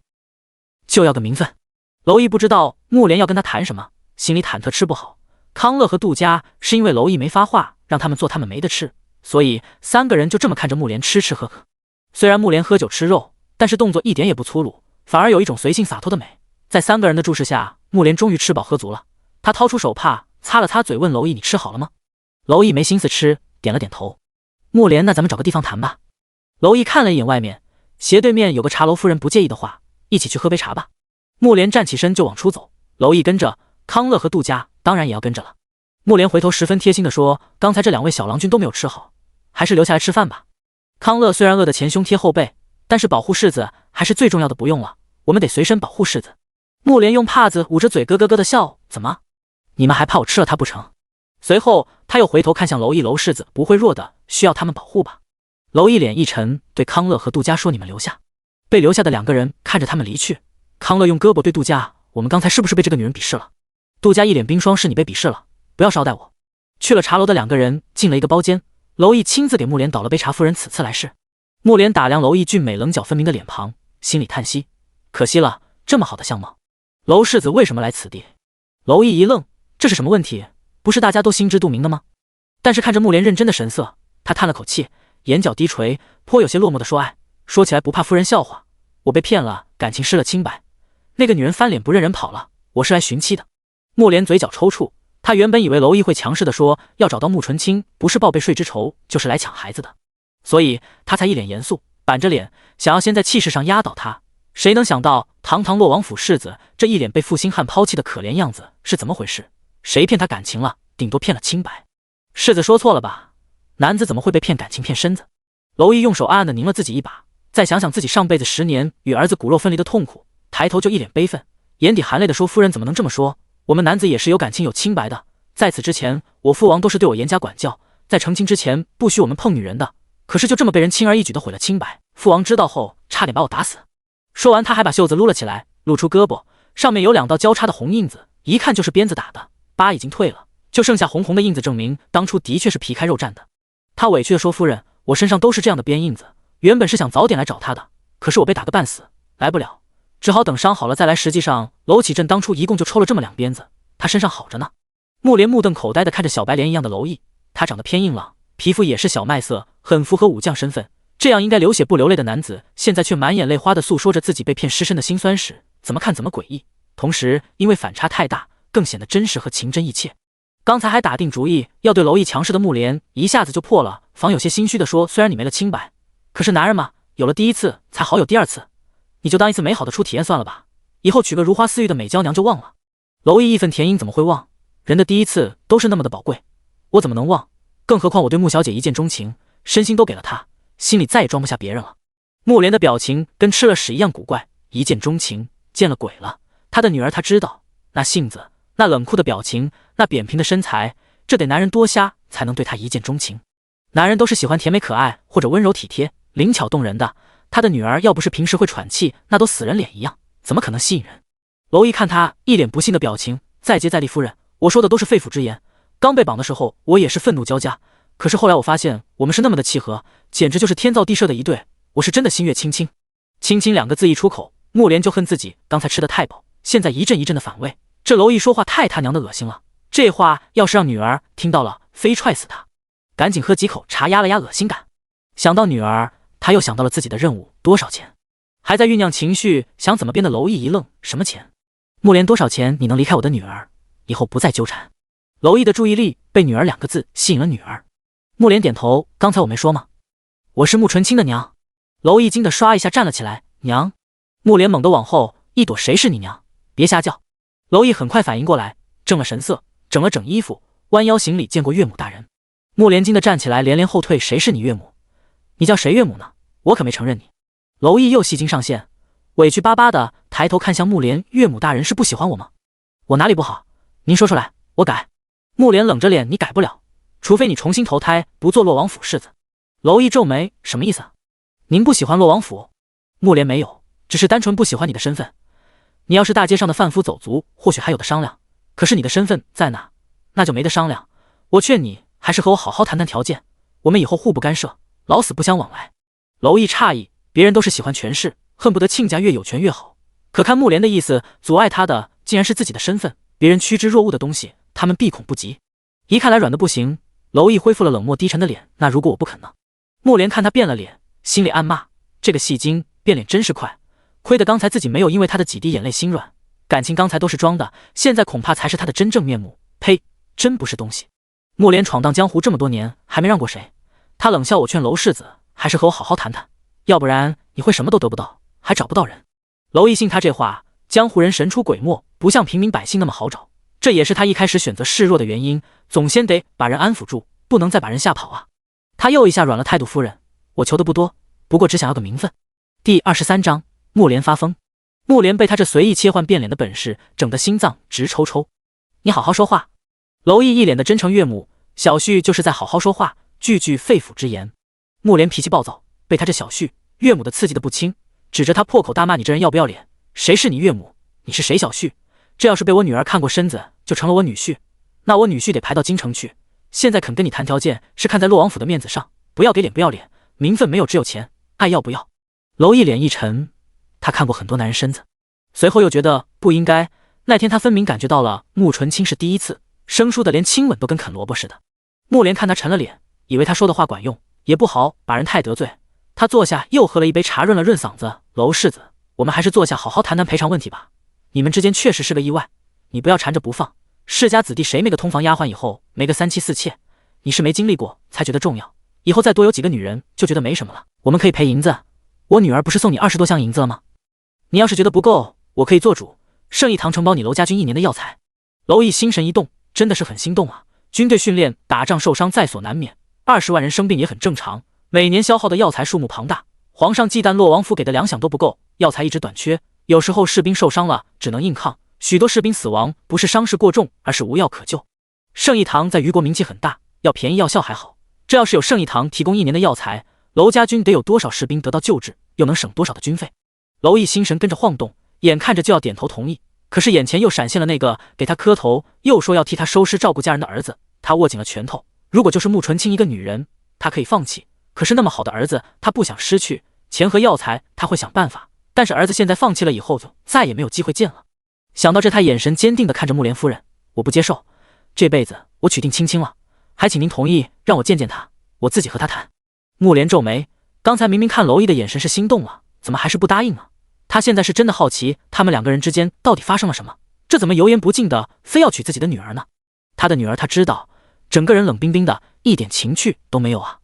就要个名分。娄毅不知道慕莲要跟他谈什么，心里忐忑吃不好。康乐和杜佳是因为娄毅没发话，让他们做他们没得吃，所以三个人就这么看着慕莲吃吃喝喝。虽然慕莲喝酒吃肉，但是动作一点也不粗鲁，反而有一种随性洒脱的美。在三个人的注视下，慕莲终于吃饱喝足了。他掏出手帕擦了擦嘴，问娄毅：“你吃好了吗？”娄毅没心思吃，点了点头。慕莲，那咱们找个地方谈吧。娄毅看了一眼外面，斜对面有个茶楼，夫人不介意的话，一起去喝杯茶吧。慕莲站起身就往出走，娄毅跟着，康乐和杜佳当然也要跟着了。慕莲回头十分贴心地说：“刚才这两位小郎君都没有吃好，还是留下来吃饭吧。”康乐虽然饿得前胸贴后背，但是保护世子还是最重要的，不用了，我们得随身保护世子。慕莲用帕子捂着嘴，咯咯咯的笑：“怎么？你们还怕我吃了他不成？”随后他又回头看向娄毅：“娄世子不会弱的，需要他们保护吧？”娄毅脸一沉，对康乐和杜佳说：“你们留下。”被留下的两个人看着他们离去。康乐用胳膊对杜佳：“我们刚才是不是被这个女人鄙视了？”杜佳一脸冰霜：“是你被鄙视了，不要捎带我。”去了茶楼的两个人进了一个包间，娄毅亲自给慕莲倒了杯茶。夫人此次来是。慕莲打量娄毅俊美棱角分明的脸庞，心里叹息：可惜了，这么好的相貌。娄世子为什么来此地？娄毅一愣，这是什么问题？不是大家都心知肚明的吗？但是看着慕莲认真的神色，他叹了口气，眼角低垂，颇有些落寞地说：“哎，说起来不怕夫人笑话，我被骗了，感情失了清白。那个女人翻脸不认人跑了，我是来寻妻的。”慕莲嘴角抽搐，他原本以为娄毅会强势地说要找到慕纯清，不是报备税之仇，就是来抢孩子的，所以他才一脸严肃，板着脸想要先在气势上压倒他。谁能想到堂堂洛王府世子这一脸被负心汉抛弃的可怜样子是怎么回事？谁骗他感情了？顶多骗了清白。世子说错了吧？男子怎么会被骗感情骗身子？娄毅用手暗暗地拧了自己一把，再想想自己上辈子10年与儿子骨肉分离的痛苦，抬头就一脸悲愤，眼底含泪地说：“夫人怎么能这么说？我们男子也是有感情有清白的，在此之前我父王都是对我严加管教，在成亲之前不许我们碰女人的，可是就这么被人轻而易举地毁了清白，父王知道后差点把我打死。”说完他还把袖子撸了起来，露出胳膊，上面有2道交叉的红印子，一看就是鞭子打的，疤已经退了，就剩下红红的印子，证明当初的确是皮开肉绽的。他委屈地说：“夫人，我身上都是这样的鞭印子，原本是想早点来找他的，可是我被打个半死，来不了，只好等伤好了再来。实际上娄启镇当初一共就抽了这么2鞭子，他身上好着呢。”慕莲目瞪口呆地看着小白莲一样的娄毅，他长得偏硬朗，皮肤也是小麦色，很符合武将身份。这样应该流血不流泪的男子，现在却满眼泪花地诉说着自己被骗失身的辛酸史，怎么看怎么诡异，同时因为反差太大，更显得真实和情真意切。刚才还打定主意要对娄毅强势的慕莲一下子就破了防，有些心虚地说：“虽然你没了清白，可是男人嘛，有了第一次才好有第二次，你就当一次美好的初体验算了吧，以后娶个如花似玉的美娇娘就忘了。”娄毅义愤填膺：“怎么会忘？人的第一次都是那么的宝贵，我怎么能忘？更何况我对慕小姐一见钟情，身心都给了她，心里再也装不下别人了。”慕莲的表情跟吃了屎一样古怪，一见钟情，见了鬼了。他的女儿他知道，那性子，那冷酷的表情，那扁平的身材，这得男人多瞎才能对他一见钟情。男人都是喜欢甜美可爱或者温柔体贴、灵巧动人的，他的女儿要不是平时会喘气，那都死人脸一样，怎么可能吸引人？娄毅看他一脸不信的表情，再接再厉：“夫人，我说的都是肺腑之言。刚被绑的时候，我也是愤怒交加，可是后来我发现我们是那么的契合，简直就是天造地设的一对，我是真的心悦亲亲。”亲亲2个字一出口，慕莲就恨自己刚才吃得太饱，现在一阵一阵的反胃。这娄毅说话太他娘的恶心了，这话要是让女儿听到了，非踹死他。赶紧喝几口茶压了压恶心感。想到女儿，他又想到了自己的任务，多少钱？还在酝酿情绪，想怎么编的娄毅一愣：“什么钱？慕莲，多少钱你能离开我的女儿，以后不再纠缠？”娄毅的注意力被女儿2个字吸引了。女儿。慕莲点头：“刚才我没说吗？我是慕纯清的娘。”娄毅惊得唰一下站了起来：“娘！”慕莲猛地往后一躲：“谁是你娘？别瞎叫！”娄毅很快反应过来，正了神色，整了整衣服，弯腰行礼：“见过岳母大人。”慕莲惊得站起来，连连后退：“谁是你岳母？你叫谁岳母呢？我可没承认你。”娄毅又戏精上线，委屈巴巴的抬头看向慕莲：“岳母大人是不喜欢我吗？我哪里不好？您说出来，我改。”慕莲冷着脸：“你改不了，除非你重新投胎，不做洛王府世子。”娄毅皱眉：“什么意思？您不喜欢洛王府？木莲没有，只是单纯不喜欢你的身份。你要是大街上的贩夫走卒，或许还有的商量，可是你的身份在哪，那就没得商量。我劝你还是和我好好谈谈条件，我们以后互不干涉，老死不相往来。娄毅诧异，别人都是喜欢权势，恨不得亲家越有权越好，可看木莲的意思，阻碍他的竟然是自己的身份，别人趋之若鹜的东西，他们必恐不及。一看来软的不行，娄毅恢复了冷漠低沉的脸，那如果我不肯呢？木莲看他变了脸，心里暗骂，这个戏精变脸真是快，亏得刚才自己没有因为他的几滴眼泪心软，感情刚才都是装的，现在恐怕才是他的真正面目。呸，真不是东西。木莲闯荡江湖这么多年，还没让过谁。他冷笑，我劝娄世子还是和我好好谈谈，要不然你会什么都得不到，还找不到人。娄毅信他这话，江湖人神出鬼没，不像平民百姓那么好找，这也是他一开始选择示弱的原因，总先得把人安抚住，不能再把人吓跑啊。他又一下软了态度，夫人，我求的不多，不过只想要个名分。第23章，木莲发疯。木莲被他这随意切换变脸的本事整得心脏直抽抽。你好好说话。娄毅一脸的真诚，岳母小婿就是在好好说话，句句肺腑之言。木莲脾气暴躁，被他这小婿岳母的刺激的不轻，指着他破口大骂，你这人要不要脸？谁是你岳母？你是谁小婿？这要是被我女儿看过身子，就成了我女婿，那我女婿得排到京城去。现在肯跟你谈条件，是看在洛王府的面子上，不要给脸不要脸，名分没有，只有钱，爱要不要。娄毅脸一沉，他看过很多男人身子，随后又觉得不应该，那天他分明感觉到了穆纯清是第一次生疏的连亲吻都跟啃萝卜似的。木莲看他沉了脸，以为他说的话管用，也不好把人太得罪。他坐下又喝了一杯茶，润了润嗓子。娄世子，我们还是坐下好好谈谈赔偿问题吧。你们之间确实是个意外，你不要缠着不放。世家子弟谁没个通房丫鬟，以后没个三妻四妾？你是没经历过才觉得重要，以后再多有几个女人就觉得没什么了。我们可以赔银子，我女儿不是送你20多箱银子了吗？你要是觉得不够，我可以做主，圣义堂承包你娄家军1年的药材。娄毅心神一动，真的是很心动啊。军队训练打仗受伤在所难免，20万人生病也很正常，每年消耗的药材数目庞大，皇上忌惮洛王府给的粮饷都不够，药材一直短缺，有时候士兵受伤了只能硬抗，许多士兵死亡不是伤势过重，而是无药可救。圣义堂在虞国名气很大，要便宜药效还好，这要是有圣义堂提供1年的药材，娄家军得有多少士兵得到救治，又能省多少的军费？娄毅心神跟着晃动，眼看着就要点头同意，可是眼前又闪现了那个给他磕头又说要替他收尸照顾家人的儿子。他握紧了拳头，如果就是穆纯清一个女人，他可以放弃，可是那么好的儿子他不想失去，钱和药材他会想办法，但是儿子现在放弃了以后就再也没有机会见了。想到这，他眼神坚定地看着木莲夫人，我不接受，这辈子我娶定青青了，还请您同意让我见见他，我自己和他谈。木莲皱眉，刚才明明看娄毅的眼神是心动了，怎么还是不答应呢？他现在是真的好奇他们2个人之间到底发生了什么，这怎么油盐不进的非要娶自己的女儿呢？他的女儿他知道，整个人冷冰冰的，一点情趣都没有啊。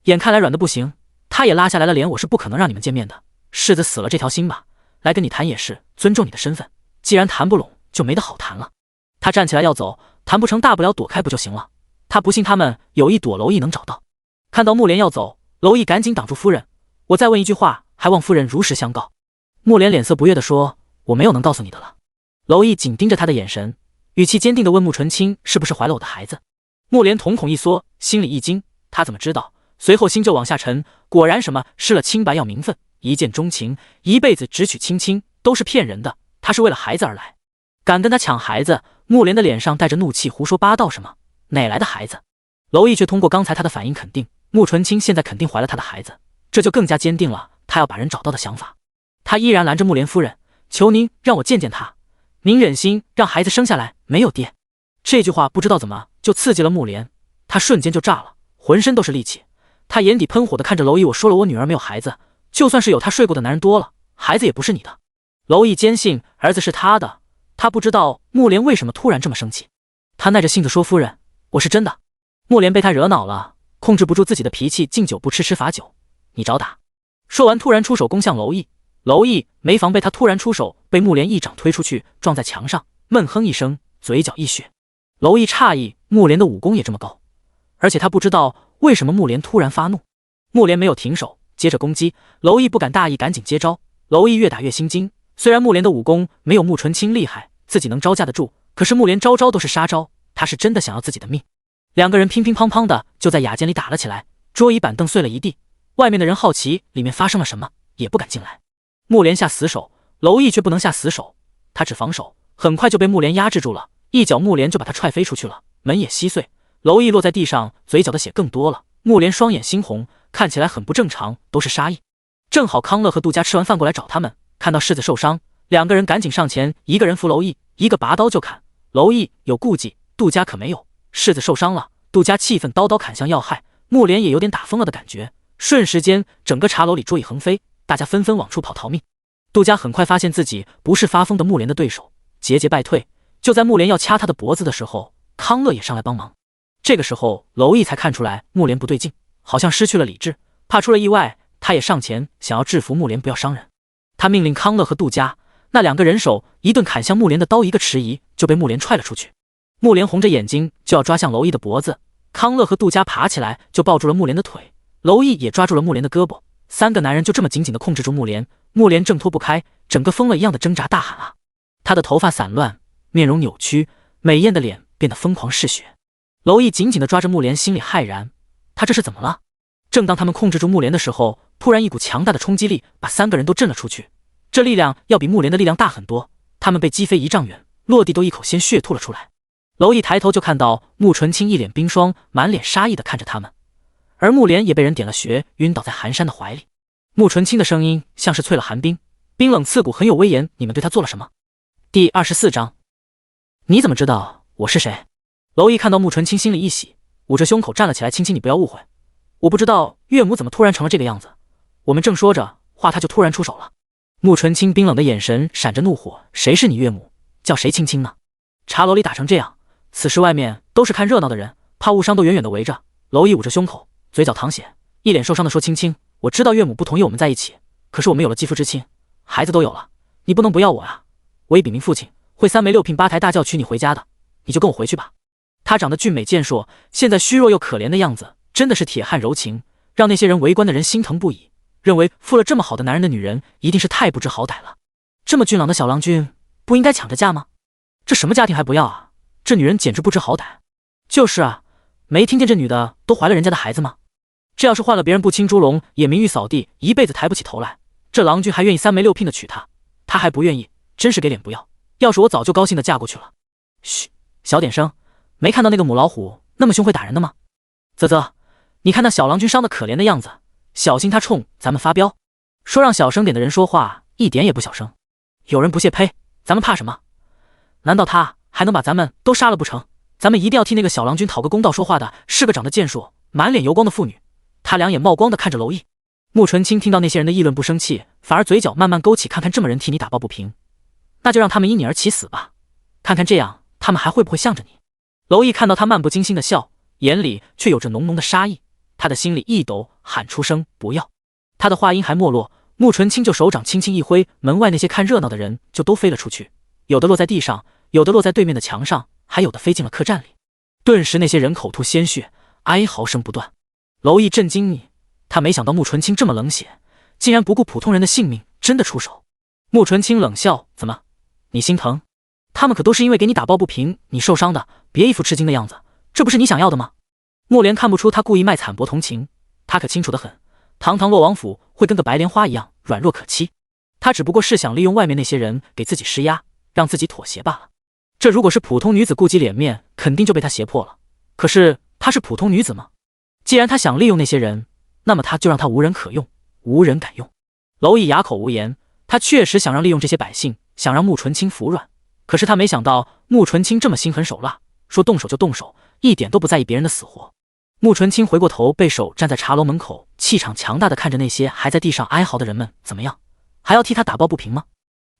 眼看来软的不行，他也拉下来了脸，我是不可能让你们见面的，世子死了这条心吧，来跟你谈也是尊重你的身份，既然谈不拢就没得好谈了。他站起来要走，谈不成大不了躲开不就行了，他不信他们有意躲娄毅能找到。看到木莲要走，娄毅赶紧挡住，夫人，我再问一句话，还望夫人如实相告。木莲脸色不悦地说，我没有能告诉你的了。娄毅紧盯着他的眼神，语气坚定地问穆纯清是不是怀了我的孩子。木莲瞳孔一缩，心里一惊，他怎么知道？随后心就往下沉，果然什么失了清白要名分，一见钟情，一辈子只娶青青，都是骗人的，他是为了孩子而来，敢跟他抢孩子？木莲的脸上带着怒气，胡说八道什么？哪来的孩子？娄毅却通过刚才他的反应肯定，穆纯清现在肯定怀了他的孩子，这就更加坚定了他要把人找到的想法。他依然拦着木莲夫人，求您让我见见他，您忍心让孩子生下来没有爹？这句话不知道怎么就刺激了木莲，他瞬间就炸了，浑身都是力气。他眼底喷火的看着娄毅，我说了我女儿没有孩子，就算是有她睡过的男人多了，孩子也不是你的。娄毅坚信儿子是他的，他不知道木莲为什么突然这么生气。他耐着性子说，夫人，我是真的。木莲被他惹恼了，控制不住自己的脾气，敬酒不吃吃罚酒，你找打。说完突然出手攻向娄毅，娄毅没防备，他突然出手被木莲一掌推出去，撞在墙上，闷哼一声，嘴角溢血。娄毅诧异木莲的武功也这么高，而且他不知道为什么木莲突然发怒。木莲没有停手，接着攻击。娄毅不敢大意，赶紧接招。娄毅越打越心惊，虽然木莲的武功没有穆纯清厉害，自己能招架得住，可是木莲招招都是杀招，他是真的想要自己的命。2个人乒乒乓乓的就在雅间里打了起来，桌椅板凳碎了一地。外面的人好奇里面发生了什么，也不敢进来。木莲下死手，娄毅却不能下死手，他只防守，很快就被木莲压制住了，一脚木莲就把他踹飞出去了，门也稀碎。娄毅落在地上，嘴角的血更多了。木莲双眼猩红，看起来很不正常，都是杀意。正好康乐和杜家吃完饭过来找他们，看到世子受伤，两个人赶紧上前，一个人扶娄毅，一个拔刀就砍。娄毅有顾忌，杜家可没有。世子受伤了，杜家气愤，刀刀砍向要害。木莲也有点打疯了的感觉，瞬时间整个茶楼里桌椅横飞，大家纷纷往出跑逃命。杜家很快发现自己不是发疯的木莲的对手，节节败退。就在木莲要掐他的脖子的时候，康乐也上来帮忙。这个时候娄毅才看出来木莲不对劲，好像失去了理智，怕出了意外，他也上前想要制服木莲不要伤人。他命令康乐和杜家那两个人手一顿砍向木莲的刀，一个迟疑就被木莲踹了出去。木莲红着眼睛就要抓向娄毅的脖子，康乐和杜家爬起来就抱住了木莲的腿，娄毅也抓住了木莲的胳膊，三个男人就这么紧紧地控制住木莲。木莲挣脱不开，整个疯了一样的挣扎大喊啊！他的头发散乱，面容扭曲，美艳的脸变得疯狂嗜血。娄毅紧紧地抓着木莲，心里骇然，他这是怎么了？正当他们控制住木莲的时候，突然一股强大的冲击力把三个人都震了出去，这力量要比木莲的力量大很多，他们被击飞1丈远，落地都一口鲜血吐了出来。娄毅抬头就看到穆纯清一脸冰霜，满脸杀意地看着他们，而木莲也被人点了穴，晕倒在寒山的怀里。穆纯清的声音像是淬了寒冰，冰冷刺骨，很有威严。你们对他做了什么？第24章，你怎么知道我是谁？娄毅看到穆纯清心里一喜，捂着胸口站了起来。青青，你不要误会，我不知道岳母怎么突然成了这个样子。我们正说着话，他就突然出手了。穆纯清冰冷的眼神闪着怒火，谁是你岳母？叫谁青青呢？茶楼里打成这样，此时外面都是看热闹的人，怕误伤都远远的围着。娄毅捂着胸口，嘴角淌血，一脸受伤的说：青青，我知道岳母不同意我们在一起，可是我们有了继父之亲，孩子都有了，你不能不要我啊！我已禀明父亲，会3媒6聘8抬大轿娶你回家的，你就跟我回去吧。他长得俊美健硕，现在虚弱又可怜的样子，真的是铁汉柔情，让那些人围观的人心疼不已，认为负了这么好的男人的女人一定是太不知好歹了。这么俊朗的小郎君，不应该抢着嫁吗？这什么家庭还不要啊？这女人简直不知好歹。就是啊，没听见这女的都怀了人家的孩子吗？这要是换了别人，不青猪笼也名誉扫地，一辈子抬不起头来。这郎君还愿意3媒6聘的娶她，她还不愿意，真是给脸不要。要是我早就高兴的嫁过去了。嘘，小点声，没看到那个母老虎那么凶会打人的吗？啧啧，你看那小郎君伤得可怜的样子，小心他冲咱们发飙。说让小声点的人说话一点也不小声。有人不屑，呸，咱们怕什么？难道他还能把咱们都杀了不成？咱们一定要替那个小郎君讨个公道。说话的是个长得健硕、满脸油光的妇女，她两眼冒光的看着娄毅。穆纯清听到那些人的议论不生气，反而嘴角慢慢勾起，看看这么人替你打抱不平，那就让他们因你而起死吧，看看这样他们还会不会向着你。娄毅看到他漫不经心的笑，眼里却有着浓浓的杀意，他的心里一抖，喊出声不要。他的话音还没落，穆纯清就手掌轻轻一挥，门外那些看热闹的人就都飞了出去，有的落在地上，有的落在对面的墙上，还有的飞进了客栈里。顿时那些人口吐鲜血，哀嚎声不断。娄毅震惊你，他没想到穆纯清这么冷血，竟然不顾普通人的性命，真的出手。穆纯清冷笑，怎么，你心疼？他们可都是因为给你打抱不平，你受伤的，别一副吃惊的样子，这不是你想要的吗？莫连看不出他故意卖惨薄同情，他可清楚得很，堂堂洛王府会跟个白莲花一样软弱可欺，他只不过是想利用外面那些人给自己施压，让自己妥协罢了。这如果是普通女子顾及脸面，肯定就被他胁迫了，可是她是普通女子吗？既然他想利用那些人，那么他就让他无人可用，无人敢用。娄毅哑口无言，他确实想让利用这些百姓，想让穆纯清服软，可是他没想到穆纯清这么心狠手辣，说动手就动手，一点都不在意别人的死活。穆纯清回过头，背手站在茶楼门口，气场强大的看着那些还在地上哀嚎的人们，怎么样，还要替他打抱不平吗？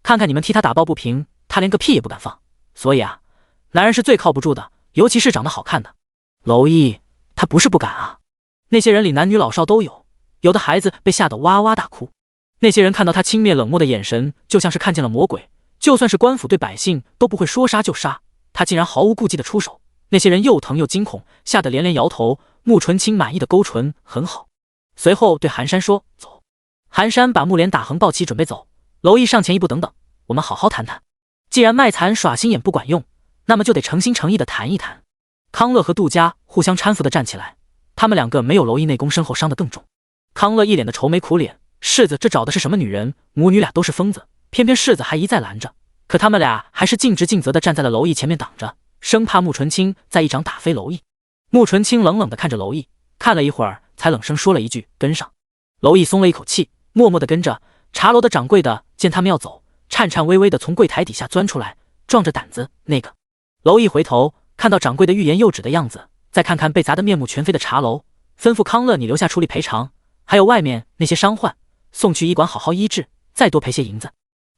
看看你们替他打抱不平，他连个屁也不敢放。所以啊，男人是最靠不住的，尤其是长得好看的。娄毅他不是不敢啊，那些人里男女老少都有，有的孩子被吓得哇哇大哭。那些人看到他轻蔑冷漠的眼神，就像是看见了魔鬼，就算是官府对百姓都不会说杀就杀，他竟然毫无顾忌的出手。那些人又疼又惊恐，吓得连连摇头。穆纯清满意的勾唇，很好。随后对寒山说，走。寒山把木莲打横抱起准备走，娄毅上前一步，等等，我们好好谈谈。既然卖惨耍心眼不管用，那么就得诚心诚意的谈一谈。康乐和杜家互相搀扶的站起来，他们两个没有娄毅内功深厚伤得更重。康乐一脸的愁眉苦脸，世子这找的是什么女人？母女俩都是疯子，偏偏世子还一再拦着，可他们俩还是尽职尽责的站在了娄毅前面挡着，生怕穆纯清再一掌打飞娄毅。穆纯清冷冷的看着娄毅，看了一会儿，才冷声说了一句：“跟上。”娄毅松了一口气，默默的跟着。茶楼的掌柜的见他们要走，颤颤巍巍的从柜台底下钻出来，壮着胆子：“那个。”娄毅回头看到掌柜的欲言又止的样子，再看看被砸得面目全非的茶楼，吩咐康乐：“你留下处理赔偿，还有外面那些伤患，送去医馆好好医治，再多赔些银子。”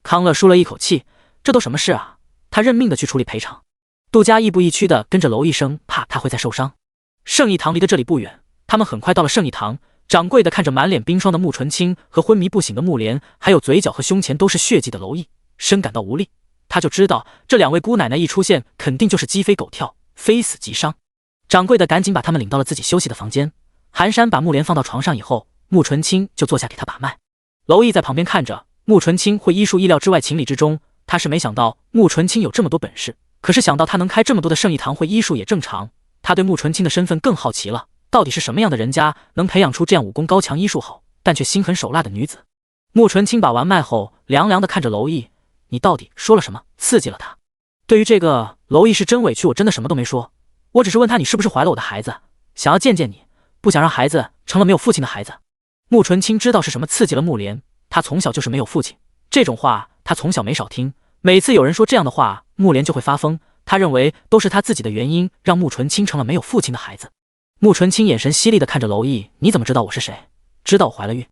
康乐舒了一口气，这都什么事啊？他认命的去处理赔偿。杜家亦步亦趋的跟着娄毅，生怕他会再受伤。圣义堂离得这里不远，他们很快到了圣义堂。掌柜的看着满脸冰霜的穆纯清和昏迷不醒的穆莲，还有嘴角和胸前都是血迹的娄毅，深感到无力。他就知道这两位姑奶奶一出现，肯定就是鸡飞狗跳，非死即伤。掌柜的赶紧把他们领到了自己休息的房间。寒山把穆莲放到床上以后，穆纯清就坐下给他把脉。娄毅在旁边看着，穆纯清会医术意料之外，情理之中。他是没想到穆纯清有这么多本事，可是想到他能开这么多的圣义堂会医术也正常。他对穆纯清的身份更好奇了。到底是什么样的人家能培养出这样武功高强、医术好，但却心狠手辣的女子？穆纯清把完脉后，凉凉的看着娄毅：“你到底说了什么，刺激了他？”对于这个，娄毅是真委屈，我真的什么都没说，我只是问他你是不是怀了我的孩子，想要见见你，不想让孩子成了没有父亲的孩子。穆纯清知道是什么刺激了穆莲，他从小就是没有父亲，这种话他从小没少听，每次有人说这样的话，穆莲就会发疯。他认为都是他自己的原因，让穆纯清成了没有父亲的孩子。穆纯清眼神犀利的看着娄毅：“你怎么知道我是谁？知道我怀了孕？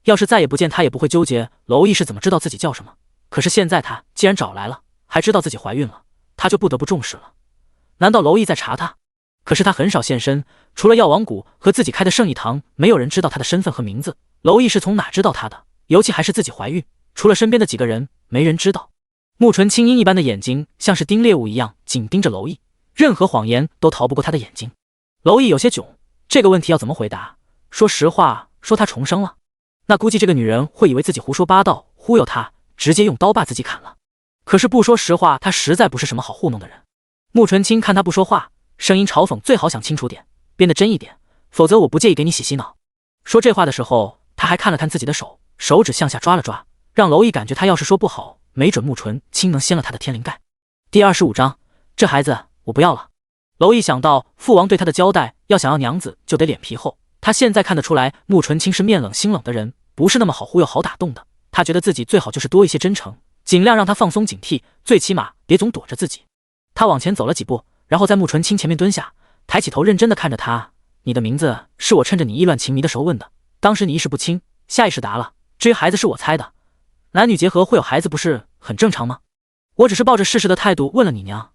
要是再也不见他，也不会纠结娄毅是怎么知道自己叫什么。可是现在他既然找来了，还知道自己怀孕了，他就不得不重视了。难道娄毅在查他？可是他很少现身，除了药王谷和自己开的圣义堂，没有人知道他的身份和名字。娄毅是从哪知道他的？尤其还是自己怀孕，除了身边的几个人，没人知道。”穆纯清鹰一般的眼睛像是盯猎物一样紧盯着娄毅，任何谎言都逃不过他的眼睛。娄毅有些囧，这个问题要怎么回答？说实话，说他重生了，那估计这个女人会以为自己胡说八道，忽悠他，直接用刀把自己砍了。可是不说实话，他实在不是什么好糊弄的人。穆纯清看他不说话，声音嘲讽：“最好想清楚点，编得真一点，否则我不介意给你洗洗脑。”说这话的时候，他还看了看自己的手，手指向下抓了抓，让娄毅感觉他要是说不好，没准穆纯清能掀了他的天灵盖。第25章，这孩子我不要了。娄毅想到父王对他的交代，要想要娘子就得脸皮厚。他现在看得出来，穆纯清是面冷心冷的人，不是那么好忽悠好打动的。他觉得自己最好就是多一些真诚，尽量让他放松警惕，最起码别总躲着自己。他往前走了几步，然后在穆纯清前面蹲下，抬起头认真的看着他：“你的名字是我趁着你意乱情迷的时候问的，当时你意识不清，下意识答了。至于孩子是我猜的，男女结合会有孩子不是很正常吗？我只是抱着试试的态度问了你娘。”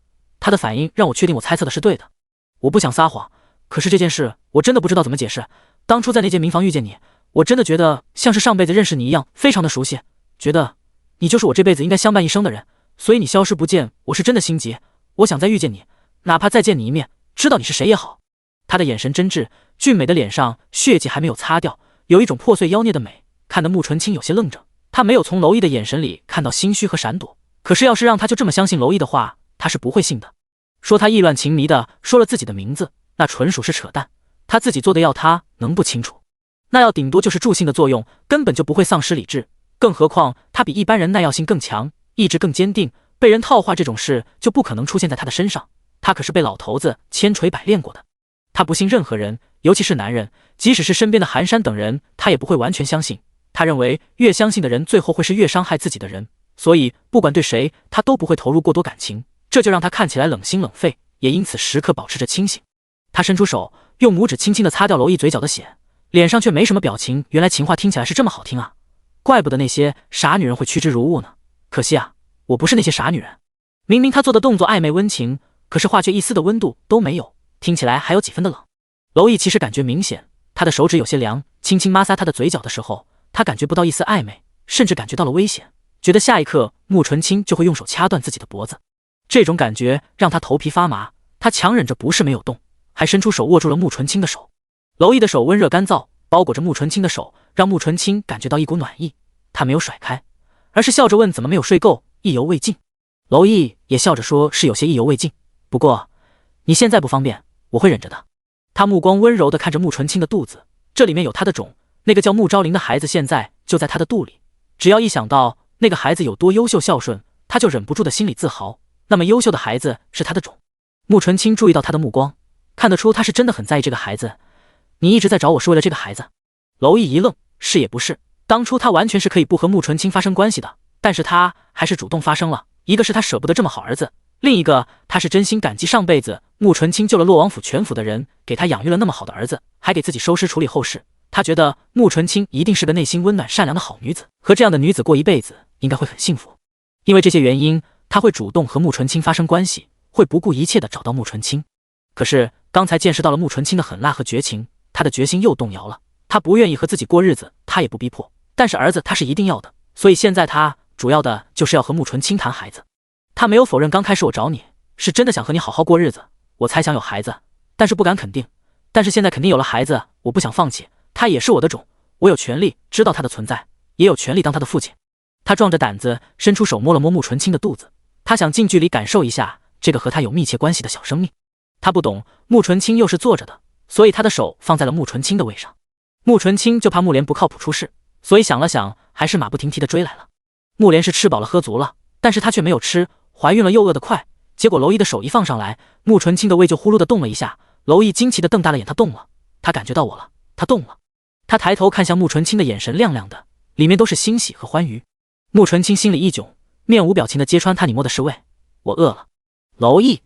他的反应让我确定我猜测的是对的。我不想撒谎，可是这件事我真的不知道怎么解释。当初在那间民房遇见你，我真的觉得像是上辈子认识你一样，非常的熟悉，觉得你就是我这辈子应该相伴一生的人。所以你消失不见，我是真的心急，我想再遇见你，哪怕再见你一面，知道你是谁也好。他的眼神真挚，俊美的脸上血迹还没有擦掉，有一种破碎妖孽的美，看得穆纯清有些愣怔。他没有从娄毅的眼神里看到心虚和闪躲，可是要是让他就这么相信娄毅的话，他是不会信的。说他意乱情迷的说了自己的名字，那纯属是扯淡。他自己做的药，他能不清楚？那药顶多就是助兴的作用，根本就不会丧失理智。更何况他比一般人耐药性更强，意志更坚定，被人套话这种事就不可能出现在他的身上。他可是被老头子千锤百炼过的。他不信任何人，尤其是男人，即使是身边的寒山等人，他也不会完全相信。他认为越相信的人，最后会是越伤害自己的人，所以不管对谁，他都不会投入过多感情。这就让他看起来冷心冷肺，也因此时刻保持着清醒。他伸出手，用拇指轻轻地擦掉娄毅嘴角的血，脸上却没什么表情。原来情话听起来是这么好听啊，怪不得那些傻女人会趋之如鹜呢。可惜啊，我不是那些傻女人。明明他做的动作暧昧温情，可是话却一丝的温度都没有，听起来还有几分的冷。娄毅其实感觉明显，他的手指有些凉，轻轻摩挲他的嘴角的时候，他感觉不到一丝暧昧，甚至感觉到了危险，觉得下一刻穆纯清就会用手掐断自己的脖子。这种感觉让他头皮发麻，他强忍着不是没有动，还伸出手握住了穆纯清的手。娄毅的手温热干燥，包裹着穆纯清的手，让穆纯清感觉到一股暖意。他没有甩开，而是笑着问：“怎么没有睡够，意犹未尽？”娄毅也笑着说：“是有些意犹未尽，不过你现在不方便，我会忍着的。”他目光温柔地看着穆纯清的肚子，这里面有他的种，那个叫穆昭灵的孩子现在就在他的肚里，只要一想到那个孩子有多优秀孝顺，他就忍不住的心里自豪。那么优秀的孩子是他的种。穆纯清注意到他的目光，看得出他是真的很在意这个孩子。你一直在找我是为了这个孩子？娄毅一愣，是也不是，当初他完全是可以不和穆纯清发生关系的，但是他还是主动发生了。一个是他舍不得这么好儿子，另一个他是真心感激上辈子穆纯清救了洛王府全府的人，给他养育了那么好的儿子，还给自己收尸处理后事。他觉得穆纯清一定是个内心温暖善良的好女子，和这样的女子过一辈子应该会很幸福。因为这些原因，他会主动和穆纯清发生关系，会不顾一切的找到穆纯清。可是刚才见识到了穆纯清的狠辣和绝情，他的决心又动摇了。他不愿意和自己过日子，他也不逼迫，但是儿子他是一定要的，所以现在他主要的就是要和穆纯清谈孩子。他没有否认刚开始我找你是真的想和你好好过日子，我才想有孩子，但是不敢肯定。但是现在肯定有了孩子，我不想放弃，他也是我的种，我有权利知道他的存在，也有权利当他的父亲。他壮着胆子伸出手摸了摸穆纯清的肚子，他想近距离感受一下这个和他有密切关系的小生命。他不懂穆纯清又是坐着的，所以他的手放在了穆纯清的胃上。穆纯清就怕穆莲不靠谱出事，所以想了想，还是马不停蹄地追来了。穆莲是吃饱了喝足了，但是她却没有吃，怀孕了又饿得快，结果娄毅的手一放上来，穆纯清的胃就呼噜地动了一下。娄毅惊奇地瞪大了眼，他动了，他感觉到我了，他动了。他抬头看向穆纯清的眼神亮亮的，里面都是欣喜和欢愉。穆纯清心里一窘，面无表情地揭穿他：“你摸的是胃，我饿了。”娄毅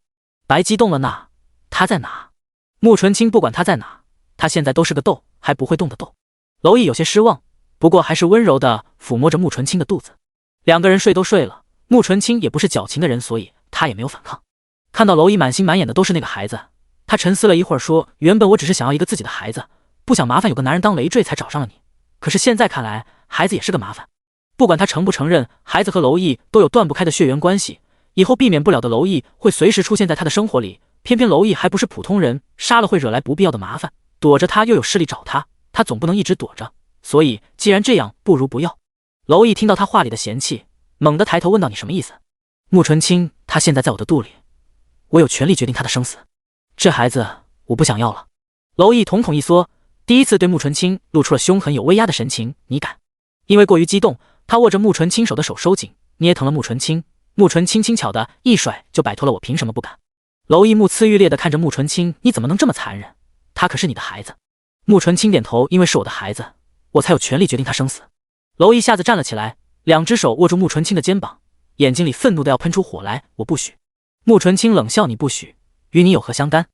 白激动了呢，他在哪？穆纯清不管他在哪，他现在都是个豆，还不会动的豆。娄毅有些失望，不过还是温柔地抚摸着穆纯清的肚子。两个人睡都睡了，穆纯清也不是矫情的人，所以他也没有反抗。看到娄毅满心满眼的都是那个孩子，他沉思了一会儿说：“原本我只是想要一个自己的孩子，不想麻烦有个男人当累赘才找上了你。可是现在看来，孩子也是个麻烦。不管他承不承认，孩子和娄毅都有断不开的血缘关系，以后避免不了的娄毅会随时出现在他的生活里。偏偏娄毅还不是普通人，杀了会惹来不必要的麻烦，躲着他又有势力找他，他总不能一直躲着。所以既然这样，不如不要。”娄毅听到他话里的嫌弃，猛地抬头问道：“你什么意思？”穆纯清他现在在我的肚里，我有权利决定他的生死。这孩子我不想要了。娄毅瞳孔一缩，第一次对穆纯清露出了凶狠有威压的神情。你敢？因为过于激动，他握着穆纯清手的手收紧，捏疼了穆纯清。穆纯清轻巧的一甩就摆脱了。我凭什么不敢？娄毅目眦欲裂的看着穆纯清，你怎么能这么残忍？他可是你的孩子。穆纯清点头，因为是我的孩子，我才有权利决定他生死。娄毅一下子站了起来，两只手握住穆纯清的肩膀，眼睛里愤怒的要喷出火来。我不许！穆纯清冷笑：你不许，与你有何相干？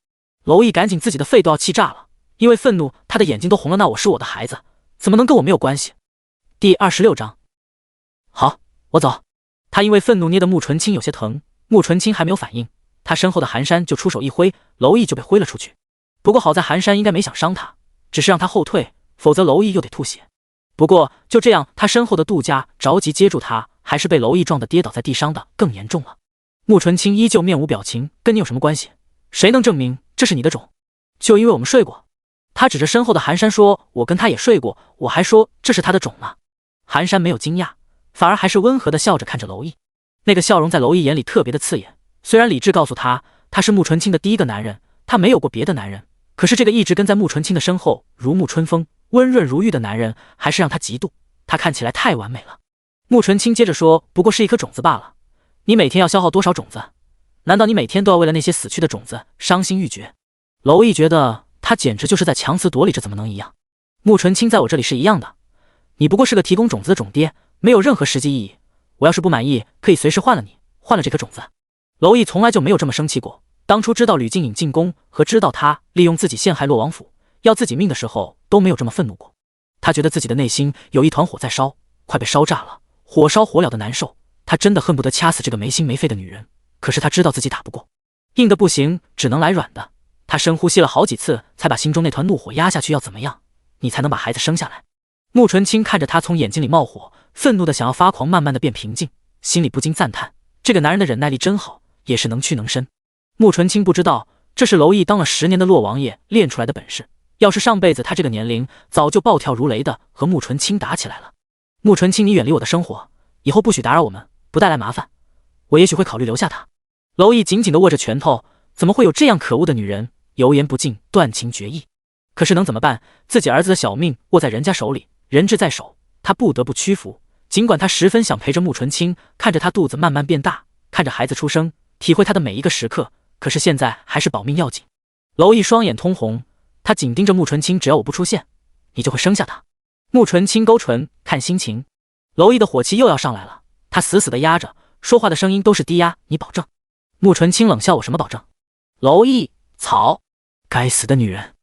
娄毅赶紧自己的肺都要气炸了，因为愤怒他的眼睛都红了。那我是我的孩子，怎么能跟我没有关系？第26章。好，我走。他因为愤怒捏得穆纯清有些疼，穆纯清还没有反应，他身后的寒山就出手一挥，娄毅就被挥了出去。不过好在寒山应该没想伤他，只是让他后退，否则娄毅又得吐血。不过就这样，他身后的杜家着急接住他，还是被娄毅撞得跌倒在地上的更严重了。穆纯清依旧面无表情：跟你有什么关系？谁能证明这是你的种？就因为我们睡过。他指着身后的寒山说：我跟他也睡过，我还说这是他的种呢。寒山没有惊讶，反而还是温和的笑着看着娄毅，那个笑容在娄毅眼里特别的刺眼。虽然理智告诉他，他是穆纯清的第一个男人，他没有过别的男人，可是这个一直跟在穆纯清的身后，如沐春风，温润如玉的男人，还是让他嫉妒。他看起来太完美了。穆纯清接着说：不过是一颗种子罢了，你每天要消耗多少种子？难道你每天都要为了那些死去的种子伤心欲绝？娄毅觉得他简直就是在强词夺理，这怎么能一样？穆纯清在我这里是一样的，你不过是个提供种子的种爹，没有任何实际意义。我要是不满意，可以随时换了你，换了这颗种子。娄毅从来就没有这么生气过，当初知道吕静颖进宫和知道他利用自己陷害洛王府要自己命的时候，都没有这么愤怒过。他觉得自己的内心有一团火在烧，快被烧炸了，火烧火燎的难受。他真的恨不得掐死这个没心没肺的女人，可是他知道自己打不过，硬的不行，只能来软的。他深呼吸了好几次，才把心中那团怒火压下去。要怎么样，你才能把孩子生下来？穆纯清看着他从眼睛里冒火，愤怒的想要发狂，慢慢的变平静，心里不禁赞叹，这个男人的忍耐力真好，也是能屈能伸。穆纯清不知道，这是娄毅当了10年的洛王爷练出来的本事，要是上辈子他这个年龄，早就暴跳如雷的和穆纯清打起来了。穆纯清，你远离我的生活，以后不许打扰我们，不带来麻烦，我也许会考虑留下他。娄毅紧紧地握着拳头，怎么会有这样可恶的女人？油盐不进，断情绝义。可是能怎么办？自己儿子的小命握在人家手里，人质在手，他不得不屈服。尽管他十分想陪着穆纯清，看着他肚子慢慢变大，看着孩子出生，体会他的每一个时刻，可是现在还是保命要紧。娄毅双眼通红，他紧盯着穆纯清，只要我不出现，你就会生下他。穆纯清勾唇，看心情。娄毅的火气又要上来了，他死死地压着，说话的声音都是低压，你保证？穆纯清冷笑，我什么保证？娄毅，草，该死的女人！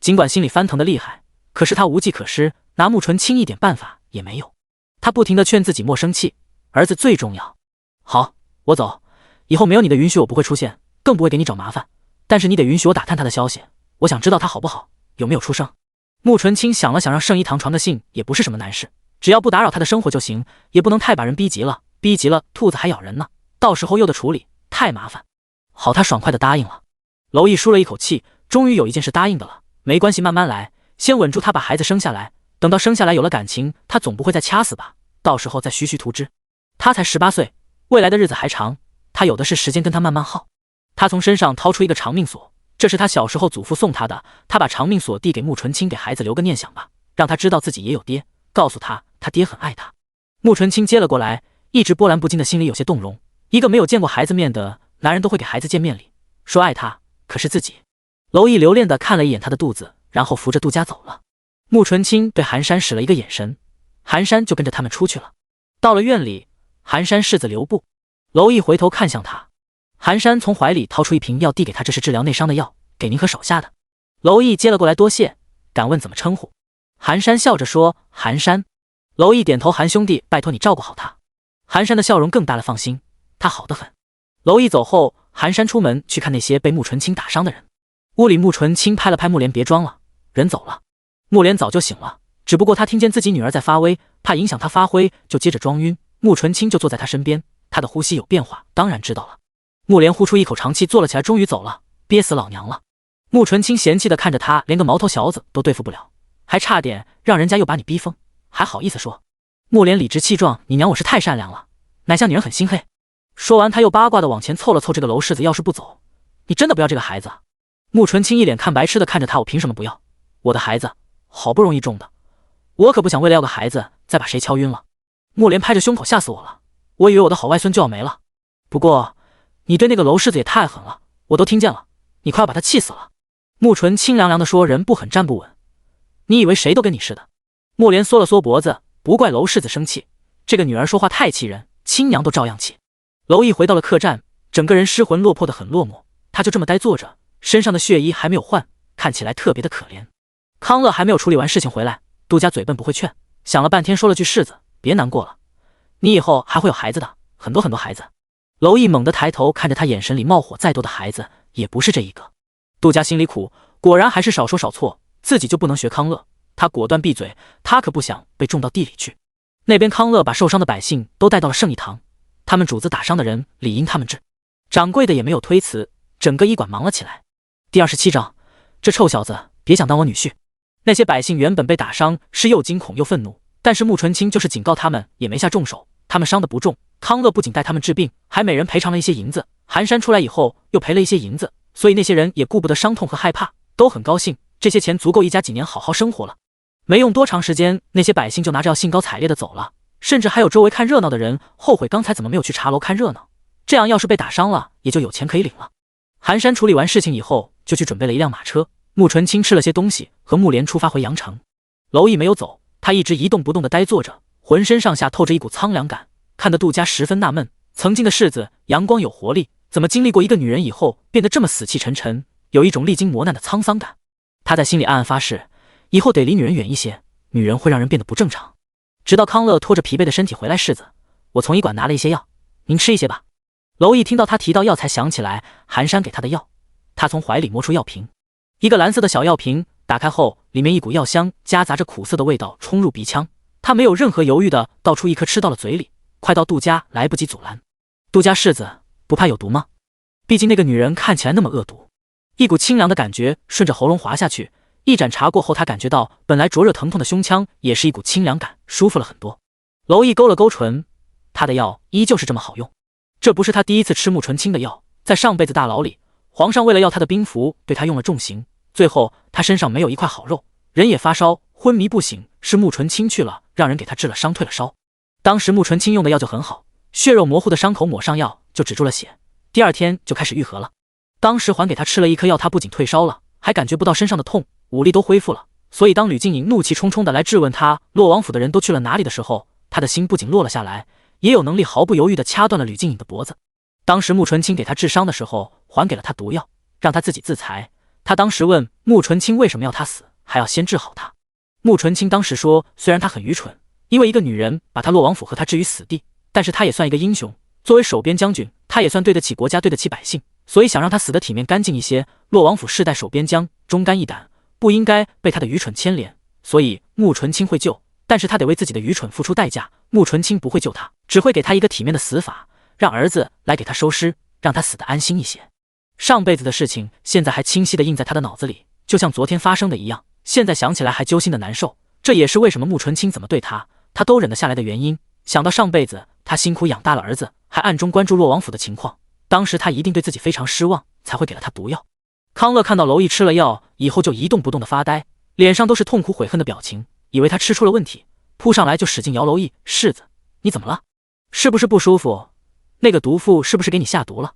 尽管心里翻腾的厉害，可是他无计可施，拿穆纯清一点办法也没有。他不停地劝自己莫生气，儿子最重要。好，我走，以后没有你的允许我不会出现，更不会给你找麻烦。但是你得允许我打探他的消息，我想知道他好不好，有没有出生。穆纯清想了想，让圣衣堂传个信也不是什么难事，只要不打扰他的生活就行，也不能太把人逼急了，逼急了兔子还咬人呢，到时候又得处理，太麻烦。好，他爽快地答应了。娄毅舒了一口气，终于有一件事答应的了，没关系，慢慢来，先稳住他，把孩子生下来，等到生下来有了感情，他总不会再掐死吧，到时候再徐徐图之。他才18岁，未来的日子还长，他有的是时间跟他慢慢耗。他从身上掏出一个长命锁，这是他小时候祖父送他的，他把长命锁递给穆纯清，给孩子留个念想吧，让他知道自己也有爹，告诉他他爹很爱他。穆纯清接了过来，一直波澜不惊的心里有些动容，一个没有见过孩子面的男人都会给孩子见面礼，说爱他，可是自己。娄毅留恋地看了一眼他的肚子，然后扶着杜家走了。穆纯清对寒山使了一个眼神，寒山就跟着他们出去了。到了院里，寒山柿子留步，娄毅回头看向他，寒山从怀里掏出一瓶药递给他，这是治疗内伤的药，给您和手下的。娄毅接了过来，多谢，敢问怎么称呼？寒山笑着说，寒山。娄毅点头，寒兄弟，拜托你照顾好他。寒山的笑容更大了，放心，他好得很。娄毅走后，寒山出门去看那些被穆纯清打伤的人。屋里穆纯清拍了拍穆莲，别装了，人走了。穆莲早就醒了，只不过他听见自己女儿在发威，怕影响他发挥，就接着装晕。穆纯清就坐在他身边，他的呼吸有变化，当然知道了。穆莲呼出一口长气，坐了起来，终于走了，憋死老娘了。穆纯清嫌弃地看着他，连个毛头小子都对付不了，还差点让人家又把你逼疯，还好意思说？穆莲理直气壮，你娘我是太善良了，哪像你人狠心黑。说完他又八卦地往前凑了凑，这个娄世子要是不走，你真的不要这个孩子？穆纯清一脸看白痴地看着他，我凭什么不要？我的孩子好不容易种的，我可不想为了要个孩子再把谁敲晕了。穆莲拍着胸口，吓死我了，我以为我的好外孙就要没了。不过你对那个娄世子也太狠了，我都听见了，你快要把他气死了。穆纯清凉凉地说，人不狠站不稳，你以为谁都跟你似的？穆莲缩了缩脖子，不怪娄世子生气，这个女儿说话太气人，亲娘都照样气。娄毅回到了客栈，整个人失魂落魄的很落寞，他就这么呆坐着，身上的血衣还没有换，看起来特别的可怜。康乐还没有处理完事情回来，杜家嘴笨不会劝，想了半天说了句，世子别难过了，你以后还会有孩子的，很多很多孩子。娄毅猛地抬头看着他，眼神里冒火，再多的孩子也不是这一个。杜家心里苦，果然还是少说少错，自己就不能学康乐，他果断闭嘴，他可不想被种到地里去。那边康乐把受伤的百姓都带到了圣义堂，他们主子打伤的人理应他们治，掌柜的也没有推辞，整个医馆忙了起来。第27章，这臭小子别想当我女婿。那些百姓原本被打伤是又惊恐又愤怒，但是穆纯清就是警告他们，也没下重手，他们伤得不重。康乐不仅带他们治病，还每人赔偿了一些银子，寒山出来以后又赔了一些银子，所以那些人也顾不得伤痛和害怕，都很高兴，这些钱足够一家几年好好生活了。没用多长时间，那些百姓就拿着药兴高采烈地走了，甚至还有周围看热闹的人后悔刚才怎么没有去茶楼看热闹，这样要是被打伤了也就有钱可以领了。寒山处理完事情以后就去准备了一辆马车，穆纯清吃了些东西，和穆莲出发回阳城。娄毅没有走，他一直一动不动地呆坐着，浑身上下透着一股苍凉感，看得杜家十分纳闷，曾经的世子阳光有活力，怎么经历过一个女人以后变得这么死气沉沉，有一种历经磨难的沧桑感。他在心里暗暗发誓，以后得离女人远一些，女人会让人变得不正常。直到康乐拖着疲惫的身体回来，世子，我从医馆拿了一些药，您吃一些吧。娄毅听到他提到药才想起来寒山给他的药，他从怀里摸出药瓶，一个蓝色的小药瓶，打开后里面一股药香夹杂着苦涩的味道冲入鼻腔，他没有任何犹豫的倒出一颗吃到了嘴里，快到杜家来不及阻拦。杜家世子不怕有毒吗？毕竟那个女人看起来那么恶毒。一股清凉的感觉顺着喉咙滑下去，一盏茶过后，他感觉到本来灼热疼痛的胸腔也是一股清凉感，舒服了很多。娄毅勾了勾唇，他的药依旧是这么好用。这不是他第一次吃穆纯清的药，在上辈子大牢里，皇上为了要他的兵符，对他用了重刑，最后他身上没有一块好肉，人也发烧，昏迷不醒，是穆纯清去了，让人给他治了伤，退了烧。当时穆纯清用的药就很好，血肉模糊的伤口抹上药就止住了血，第二天就开始愈合了。当时还给他吃了一颗药，他不仅退烧了，还感觉不到身上的痛，武力都恢复了。所以当吕静颖怒气冲冲的来质问他洛王府的人都去了哪里的时候，他的心不仅落了下来，也有能力毫不犹豫地掐断了吕静颖的脖子。当时穆纯清给他治伤的时候，还给了他毒药，让他自己自裁。他当时问穆纯清为什么要他死，还要先治好他。穆纯清当时说，虽然他很愚蠢，因为一个女人把他洛王府和他置于死地，但是他也算一个英雄，作为守边将军，他也算对得起国家，对得起百姓，所以想让他死得体面干净一些。洛王府世代守边疆，忠肝义胆，不应该被他的愚蠢牵连，所以穆纯清会救，但是他得为自己的愚蠢付出代价。穆纯清不会救他，只会给他一个体面的死法，让儿子来给他收尸，让他死得安心一些。上辈子的事情现在还清晰地印在他的脑子里，就像昨天发生的一样，现在想起来还揪心的难受。这也是为什么穆纯清怎么对他都忍得下来的原因。想到上辈子他辛苦养大了儿子，还暗中关注洛王府的情况，当时他一定对自己非常失望，才会给了他毒药。康乐看到娄毅吃了药以后就一动不动的发呆，脸上都是痛苦悔恨的表情，以为他吃出了问题，扑上来就使劲摇娄毅：“世子，你怎么了？是不是不舒服？那个毒妇是不是给你下毒了？”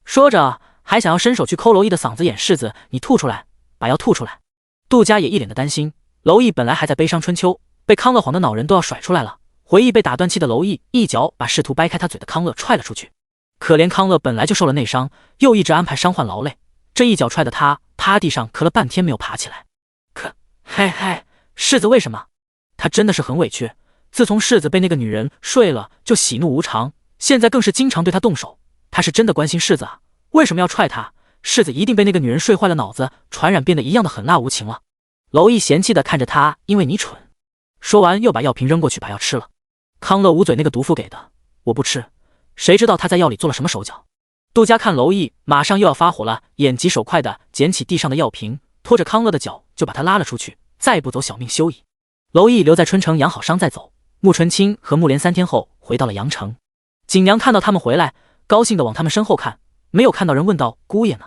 说着还想要伸手去抠娄毅的嗓子眼：“世子，你吐出来，把药吐出来。”杜家也一脸的担心。娄毅本来还在悲伤春秋，被康乐晃的脑人都要甩出来了。回忆被打断气的娄毅一脚把试图掰开他嘴的康乐踹了出去。可怜康乐本来就受了内伤，又一直安排伤患劳累，这一脚踹的他趴地上咳了半天没有爬起来。嘿，世子为什么？他真的是很委屈，自从世子被那个女人睡了就喜怒无常，现在更是经常对他动手。他是真的关心世子啊，为什么要踹他？世子一定被那个女人睡坏了脑子，传染变得一样的狠辣无情了。娄毅嫌弃的看着他：“因为你蠢。”说完又把药瓶扔过去，把药吃了。康乐捂嘴：“那个毒妇给的，我不吃，谁知道他在药里做了什么手脚。”杜家看娄毅马上又要发火了，眼疾手快的捡起地上的药瓶，拖着康乐的脚就把他拉了出去，再不走小命休矣。娄毅留在春城养好伤再走。穆纯清和穆莲3天后回到了阳城。景娘看到他们回来，高兴的往他们身后看，没有看到人，问道：“姑爷呢？”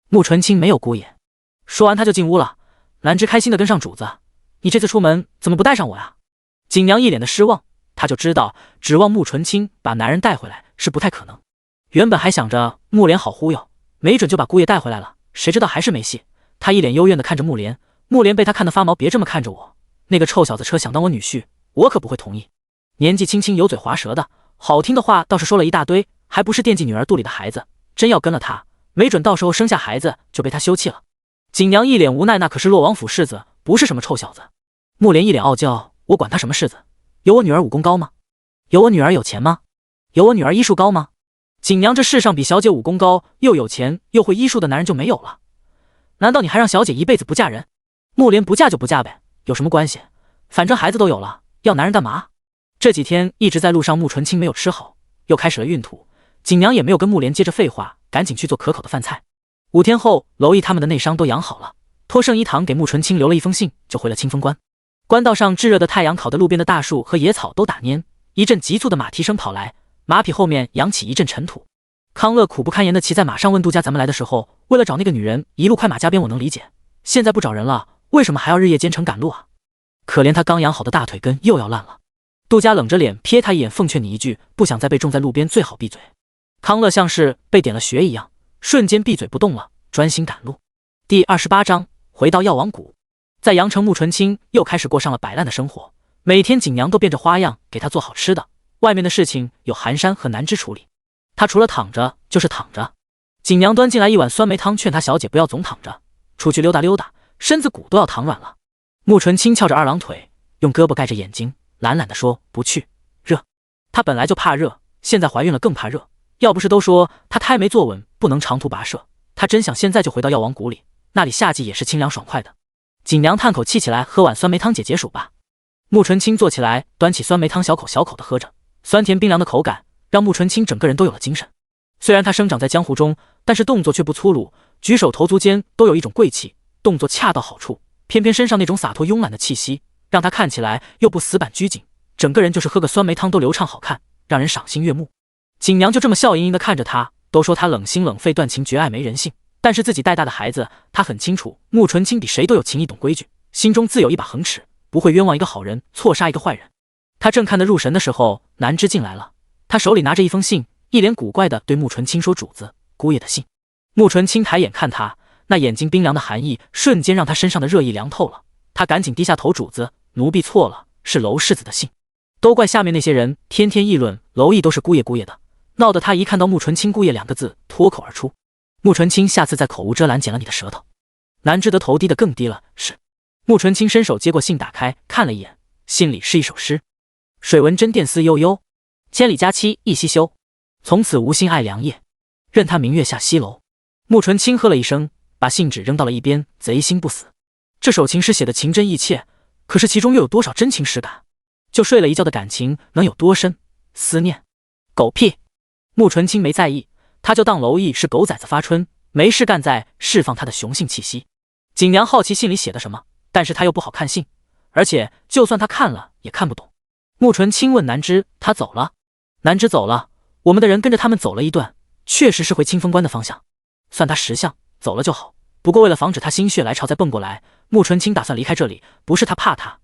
穆纯清没有姑爷。说完他就进屋了。兰芝开心的跟上主子：“你这次出门怎么不带上我呀？”景娘一脸的失望，她就知道指望穆纯清把男人带回来是不太可能。原本还想着穆莲好忽悠，没准就把姑爷带回来了，谁知道还是没戏。她一脸幽怨的看着穆莲，穆莲被她看得发毛：“别这么看着我，那个臭小子车想当我女婿，我可不会同意。”年纪轻轻油嘴滑舌的，好听的话倒是说了一大堆，还不是惦记女儿肚里的孩子，真要跟了他，没准到时候生下孩子就被他休弃了。景娘一脸无奈：“那可是洛王府世子，不是什么臭小子。”穆莲一脸傲娇：“我管他什么世子，有我女儿武功高吗？有我女儿有钱吗？有我女儿医术高吗？景娘，这世上比小姐武功高又有钱又会医术的男人就没有了？难道你还让小姐一辈子不嫁人？穆莲不嫁就不嫁呗，有什么关系？反正孩子都有了，要男人干嘛？”这几天一直在路上，穆纯清没有吃好，又开始了孕吐，景娘也没有跟穆莲接着废话，赶紧去做可口的饭菜。5天后，娄毅他们的内伤都养好了，托圣医堂给穆纯清留了一封信，就回了清风关。官道上炙热的太阳烤得路边的大树和野草都打蔫，一阵急促的马蹄声跑来，马匹后面扬起一阵尘土。康乐苦不堪言的骑在马上，问杜家：“咱们来的时候为了找那个女人，一路快马加鞭，我能理解，现在不找人了，为什么还要日夜兼程赶路啊？”可怜他刚养好的大腿根又要烂了。杜家冷着脸瞥他一眼，奉劝你一句，不想再被种在路边，最好闭嘴。康乐像是被点了穴一样，瞬间闭嘴不动了，专心赶路。第28章，回到药王谷。在阳城，穆纯清又开始过上了摆烂的生活，每天景娘都变着花样给他做好吃的，外面的事情有寒山和南枝处理，他除了躺着就是躺着。景娘端进来一碗酸梅汤，劝他：“小姐不要总躺着，出去溜达溜达，身子骨都要躺软了。”穆纯清翘着二郎腿，用胳膊盖着眼睛，懒懒地说：“不去，热。”她本来就怕热，现在怀孕了更怕热，要不是都说她胎没坐稳，不能长途跋涉，她真想现在就回到药王谷里，那里夏季也是清凉爽快的。景娘叹口气起来：“喝碗酸梅汤解暑吧。”穆纯清坐起来，端起酸梅汤，小口小口地喝着，酸甜冰凉的口感让穆纯清整个人都有了精神。虽然他生长在江湖中，但是动作却不粗鲁，举手投足间都有一种贵气，动作恰到好处，偏偏身上那种洒脱慵懒的气息，让他看起来又不死板拘谨，整个人就是喝个酸梅汤都流畅好看，让人赏心悦目。景娘就这么笑盈盈地看着他，都说他冷心冷肺，断情绝爱，没人性，但是自己带大的孩子，他很清楚穆纯清比谁都有情义懂规矩，心中自有一把横尺，不会冤枉一个好人，错杀一个坏人。他正看得入神的时候，南枝进来了，他手里拿着一封信，一脸古怪地对穆纯清说：“主子，姑爷的信。”穆纯清抬眼看他，那眼睛冰凉的寒意瞬间让他身上的热意凉透了。他赶紧低下头：“主子，奴婢错了，是娄世子的信。都怪下面那些人天天议论娄毅都是姑爷的，闹得他一看到穆纯清姑爷2个字脱口而出。穆纯清，下次再口无遮拦剪了你的舌头。”南枝的头低得更低了。是。穆纯清伸手接过信，打开看了一眼，信里是一首诗：水文真殿思悠悠，千里佳期一夕休。从此无心爱良夜，任他明月下西楼。穆纯清喝了一声，把信纸扔到了一边。贼心不死，这首情诗写的情真意切，可是其中又有多少真情实感？就睡了一觉的感情能有多深？思念？狗屁！穆纯清没在意，他就当娄毅是狗崽子发春，没事干在释放他的雄性气息。锦娘好奇信里写的什么，但是他又不好看信，而且就算他看了也看不懂。穆纯清问南枝：“他走了？”南枝：“走了，我们的人跟着他们走了一段，确实是回清风关的方向，算他识相，走了就好。不过为了防止他心血来潮再蹦过来，穆纯清打算离开这里，不是他怕他，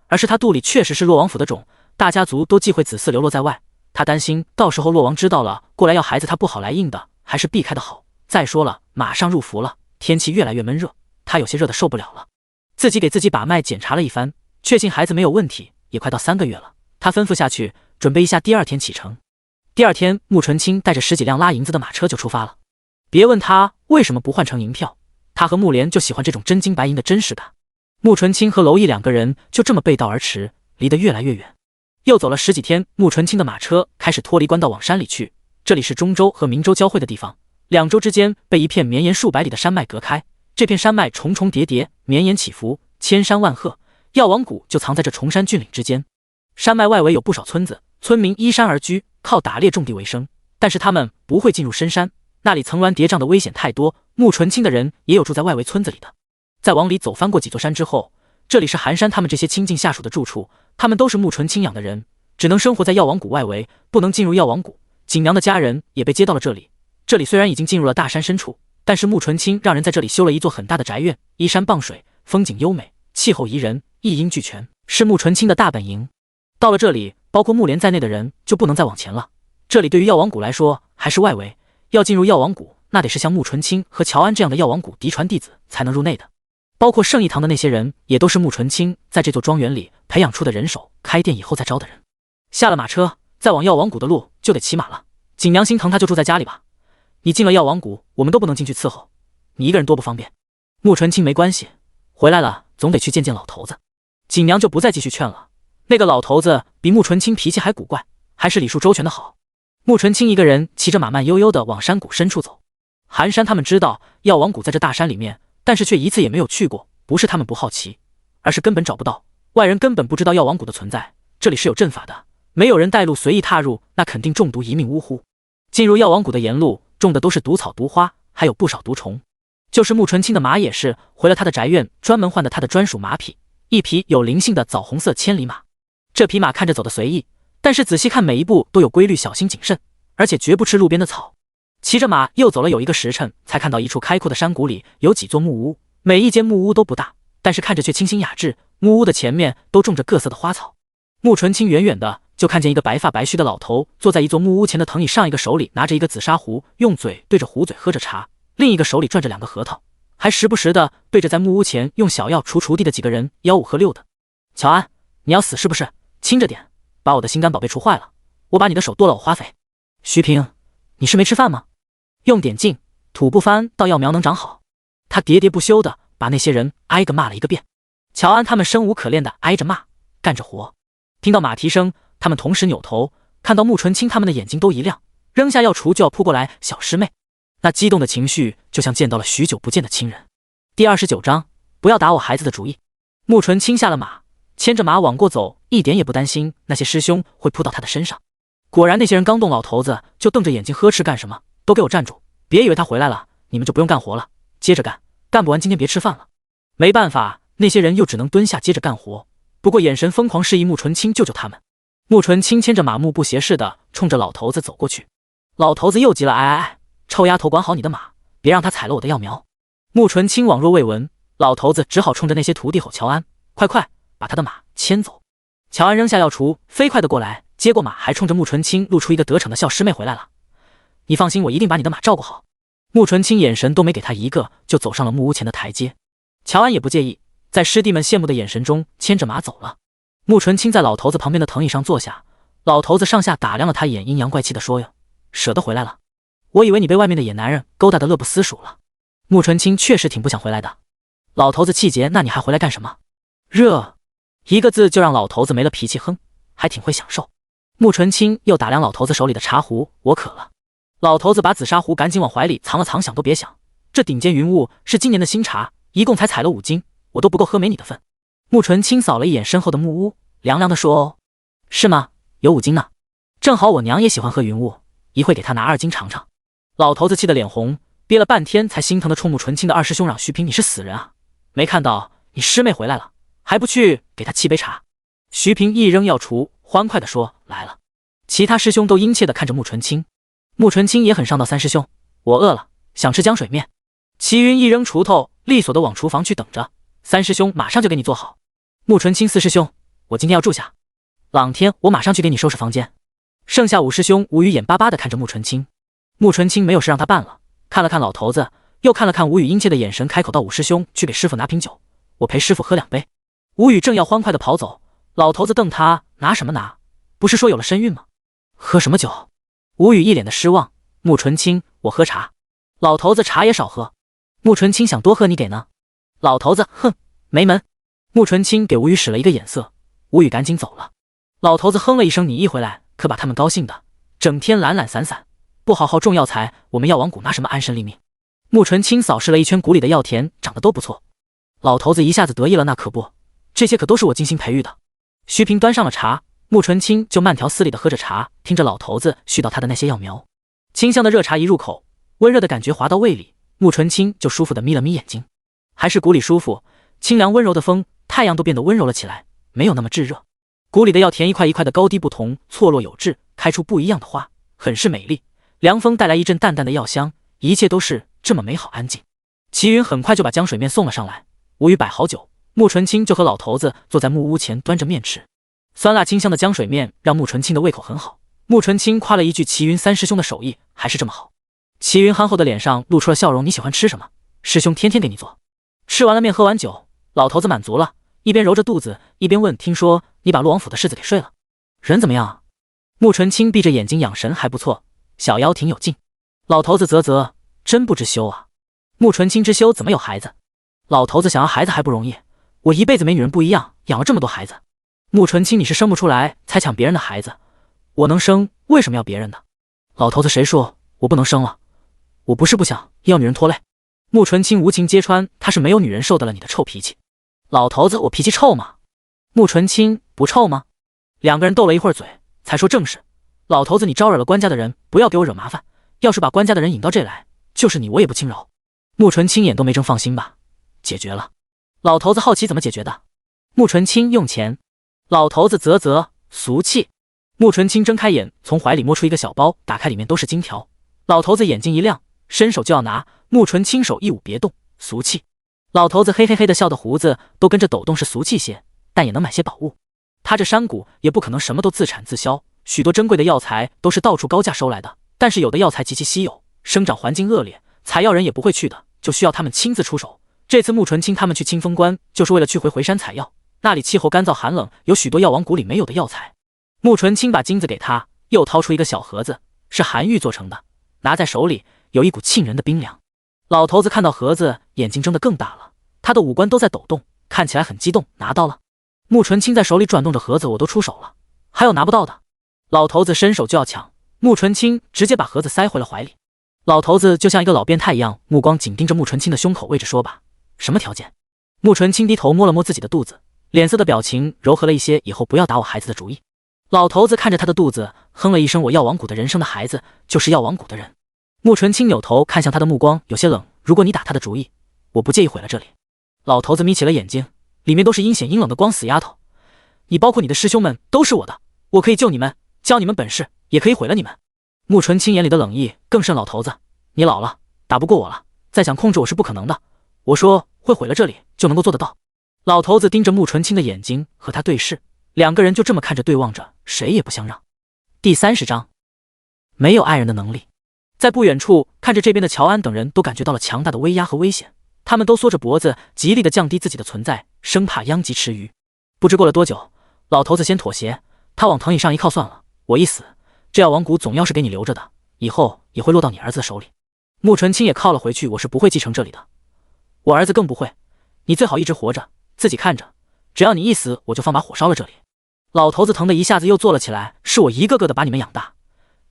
而是他肚里确实是洛王府的种，大家族都忌讳子嗣流落在外，他担心到时候洛王知道了过来要孩子，他不好来硬的，还是避开的好。再说了，马上入伏了，天气越来越闷热，他有些热的受不了了。自己给自己把脉检查了一番，确信孩子没有问题，也快到3个月了。他吩咐下去，准备一下第2天启程。第2天，穆纯清带着10几辆拉银子的马车就出发了。别问他为什么不换成银票，他和穆莲就喜欢这种真金白银的真实感。穆纯清和娄毅2个人就这么背道而驰，离得越来越远。又走了10几天，穆纯清的马车开始脱离官道往山里去。这里是中州和明州交汇的地方，2州之间被一片绵延数百里的山脉隔开。这片山脉重重叠叠，绵延起伏，千山万壑。药王谷就藏在这崇山峻岭之间。山脉外围有不少村子，村民依山而居，靠打猎种地为生。但是他们不会进入深山，那里层峦叠嶂的危险太多。穆纯清的人也有住在外围村子里的。再往里走翻过几座山之后，这里是寒山他们这些亲近下属的住处，他们都是穆纯清养的人，只能生活在药王谷外围，不能进入药王谷。锦娘的家人也被接到了这里。这里虽然已经进入了大山深处，但是穆纯清让人在这里修了一座很大的宅院，依山傍水，风景优美，气候宜人，一应俱全，是穆纯清的大本营。到了这里，包括穆莲在内的人就不能再往前了。这里对于药王谷来说还是外围，要进入药王谷，那得是像穆纯清和乔安这样的药王谷嫡传弟子才能入内的。包括圣义堂的那些人，也都是穆纯清在这座庄园里培养出的人手，开店以后再招的人。下了马车，再往药王谷的路就得骑马了。锦娘心疼他，就住在家里吧。你进了药王谷，我们都不能进去伺候，你一个人多不方便。穆纯清没关系，回来了总得去见见老头子。锦娘就不再继续劝了，那个老头子比穆纯清脾气还古怪，还是礼数周全的好。穆纯清一个人骑着马慢悠悠地往山谷深处走。寒山他们知道药王谷在这大山里面，但是却一次也没有去过，不是他们不好奇，而是根本找不到，外人根本不知道药王谷的存在。这里是有阵法的，没有人带路随意踏入，那肯定中毒一命呜呼。进入药王谷的沿路种的都是毒草毒花，还有不少毒虫。就是穆纯清的马也是回了他的宅院，专门换的他的专属马匹，一匹有灵性的枣红色千里马。这匹马看着走得随意，但是仔细看每一步都有规律，小心谨慎，而且绝不吃路边的草。骑着马又走了有1个时辰，才看到一处开阔的山谷里有几座木屋，每一间木屋都不大，但是看着却清新雅致。木屋的前面都种着各色的花草。穆纯清远远的就看见一个白发白须的老头坐在一座木屋前的藤椅上，一个手里拿着一个紫砂壶，用嘴对着壶嘴喝着茶，另一个手里攥着2个核桃，还时不时的对着在木屋前用小药锄锄地的几个人吆五喝六的。乔安，你要死是不是？轻着点，把我的心肝宝贝锄坏了，我把你的手剁了我花费。徐平，你是没吃饭吗？用点劲，土不翻到药苗能长好。他喋喋不休的把那些人挨个骂了一个遍。乔安他们生无可恋的挨着骂，干着活。听到马蹄声，他们同时扭头，看到穆纯清他们的眼睛都一亮，扔下药锄就要扑过来。小师妹，那激动的情绪就像见到了许久不见的亲人。第29章，不要打我孩子的主意。穆纯清下了马，牵着马往过走，一点也不担心那些师兄会扑到他的身上。果然那些人刚动老头子就瞪着眼睛呵斥干什么，都给我站住，别以为他回来了你们就不用干活了，接着干，干不完今天别吃饭了。没办法，那些人又只能蹲下接着干活，不过眼神疯狂示意穆纯清救救他们。穆纯清牵着马目不斜视的冲着老头子走过去。老头子又急了，哎，臭丫头，管好你的马，别让他踩了我的药苗。穆纯清宛若未闻，老头子只好冲着那些徒弟吼乔安：快快把他的马牵走！乔安扔下药锄，飞快的过来，接过马，还冲着穆纯清露出一个得逞的笑：师妹回来了，你放心，我一定把你的马照顾好。穆纯清眼神都没给他一个，就走上了木屋前的台阶。乔安也不介意，在师弟们羡慕的眼神中牵着马走了。穆纯清在老头子旁边的藤椅上坐下，老头子上下打量了他一眼，阴阳怪气的说：哟，舍得回来了？我以为你被外面的野男人勾搭的乐不思蜀了。穆纯清确实挺不想回来的。老头子气结：那你还回来干什么？热，一个字就让老头子没了脾气，哼，还挺会享受。穆纯清又打量老头子手里的茶壶：我渴了。老头子把紫砂壶赶紧往怀里藏了藏，想都别想，这顶尖云雾是今年的新茶，一共才采了5斤，我都不够喝没你的份。穆纯清扫了一眼身后的木屋，凉凉地说：哦，是吗？有5斤呢，正好我娘也喜欢喝云雾，一会给她拿2斤尝尝。老头子气得脸红，憋了半天才心疼地冲穆纯清的二师兄嚷：徐平，你是死人啊，没看到你师妹回来了，还不去给她沏杯茶？徐平一扔药锄，欢快地说：来了。其他师兄都殷切地看着穆纯清。穆纯清也很上道：三师兄，我饿了，想吃浆水面。齐云一扔锄头，利索地往厨房去，等着，三师兄马上就给你做好。穆纯清：四师兄，我今天要住下，朗天我马上去给你收拾房间。剩下5师兄吴语眼巴巴地看着穆纯清。穆纯清没有事让他办了，看了看老头子，又看了看吴语殷切的眼神，开口道：5师兄，去给师傅拿瓶酒，我陪师傅喝2杯。吴语正要欢快地跑走，老头子瞪他：拿什么拿？不是说有了身孕吗？喝什么酒？吴语一脸的失望。穆纯清：我喝茶。老头子茶也少喝。穆纯清想多喝你给呢。老头子：哼，没门。穆纯清给吴语使了一个眼色，吴语赶紧走了。老头子哼了一声：你一回来可把他们高兴的，整天懒懒散散，不好好种药材，我们药王谷拿什么安身立命？穆纯清扫视了一圈谷里的药田，长得都不错。老头子一下子得意了：那可不，这些可都是我精心培育的。徐平端上了茶，穆纯清就慢条斯理地喝着茶，听着老头子絮叨他的那些药苗。清香的热茶一入口，温热的感觉滑到胃里，穆纯清就舒服地眯了眯眼睛。还是谷里舒服，清凉温柔的风，太阳都变得温柔了起来，没有那么炙热。谷里的药田一块一块的高低不同，错落有致，开出不一样的花，很是美丽。凉风带来一阵淡淡的药香，一切都是这么美好安静。齐云很快就把浆水面送了上来，吴语摆好酒，穆纯清就和老头子坐在木屋前端着面吃。酸辣清香的浆水面让穆纯清的胃口很好，穆纯清夸了一句齐云三师兄的手艺还是这么好。齐云憨厚的脸上露出了笑容：你喜欢吃什么？师兄天天给你做。吃完了面，喝完酒，老头子满足了，一边揉着肚子一边问：听说你把洛王府的世子给睡了，人怎么样啊？穆纯清闭着眼睛养神：还不错，小妖挺有劲。老头子啧啧：真不知羞啊。穆纯清知羞怎么有孩子？老头子想要孩子还不容易，我一辈子没女人不一样，养了这么多孩子。穆纯清，你是生不出来才抢别人的孩子，我能生为什么要别人的？老头子，谁说我不能生了？我不是不想要女人拖累。穆纯清无情揭穿他是没有女人受得了你的臭脾气。老头子，我脾气臭吗？穆纯清，不臭吗？两个人斗了一会儿嘴，才说正事。老头子，你招惹了官家的人，不要给我惹麻烦，要是把官家的人引到这来，就是你我也不轻饶。穆纯清眼都没睁，放心吧，解决了。老头子好奇怎么解决的？穆纯清用钱。老头子啧啧，俗气。穆纯清睁开眼，从怀里摸出一个小包，打开里面都是金条。老头子眼睛一亮，伸手就要拿，穆纯清手一舞，别动，俗气。老头子嘿嘿嘿的笑的胡子都跟着抖动，是俗气些，但也能买些宝物。他这山谷也不可能什么都自产自销，许多珍贵的药材都是到处高价收来的，但是有的药材极其稀有，生长环境恶劣，采药人也不会去的，就需要他们亲自出手。这次穆纯清他们去清风关，就是为了去回山采药，那里气候干燥寒冷，有许多药王谷里没有的药材。穆纯清把金子给他，又掏出一个小盒子，是韩玉做成的，拿在手里有一股沁人的冰凉。老头子看到盒子，眼睛睁得更大了，他的五官都在抖动，看起来很激动。拿到了。穆纯清在手里转动着盒子，我都出手了，还有拿不到的。老头子伸手就要抢，穆纯清直接把盒子塞回了怀里。老头子就像一个老变态一样，目光紧盯着穆纯清的胸口，喂着说吧，什么条件？穆纯清低头摸了摸自己的肚子，脸色的表情柔和了一些，以后不要打我孩子的主意。老头子看着他的肚子，哼了一声，我药王谷的人生的孩子就是药王谷的人。穆纯清扭头看向他的目光有些冷，如果你打他的主意，我不介意毁了这里。老头子眯起了眼睛，里面都是阴险阴冷的光，死丫头，你包括你的师兄们都是我的，我可以救你们，教你们本事，也可以毁了你们。穆纯清眼里的冷意更甚，老头子，你老了，打不过我了，再想控制我是不可能的。我说会毁了这里，就能够做得到。老头子盯着穆纯清的眼睛和他对视，两个人就这么看着对望着，谁也不相让。第30章，没有爱人的能力。在不远处看着这边的乔安等人都感觉到了强大的威压和危险，他们都缩着脖子，极力的降低自己的存在，生怕殃及池鱼。不知过了多久，老头子先妥协，他往藤椅上一靠，算了，我一死，这药王谷总要是给你留着的，以后也会落到你儿子的手里。穆纯清也靠了回去，我是不会继承这里的，我儿子更不会，你最好一直活着，自己看着，只要你一死，我就放把火烧了这里。老头子疼的一下子又坐了起来，是我一个个的把你们养大，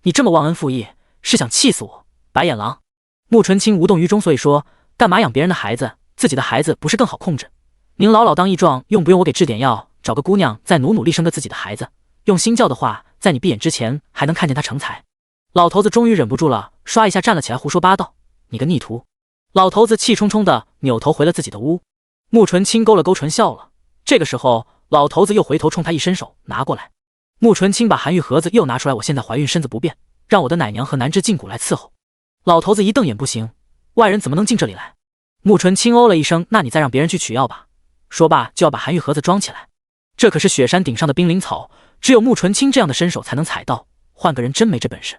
你这么忘恩负义，是想气死我？白眼狼。穆纯清无动于衷，所以说干嘛养别人的孩子，自己的孩子不是更好控制？您老老当益壮，用不用我给治点药，找个姑娘再努力生个自己的孩子，用心教的话，在你闭眼之前还能看见他成才。老头子终于忍不住了，刷一下站了起来，胡说八道，你个逆徒！老头子气冲冲的扭头回了自己的屋。穆纯清勾了勾唇笑了。这个时候老头子又回头冲他一伸手，拿过来。穆纯清把寒玉盒子又拿出来，我现在怀孕，身子不便，让我的奶娘和南枝进谷来伺候。老头子一瞪眼，不行，外人怎么能进这里来？穆纯清哦了一声，那你再让别人去取药吧。说罢就要把寒玉盒子装起来。这可是雪山顶上的冰灵草，只有穆纯清这样的身手才能采到，换个人真没这本事。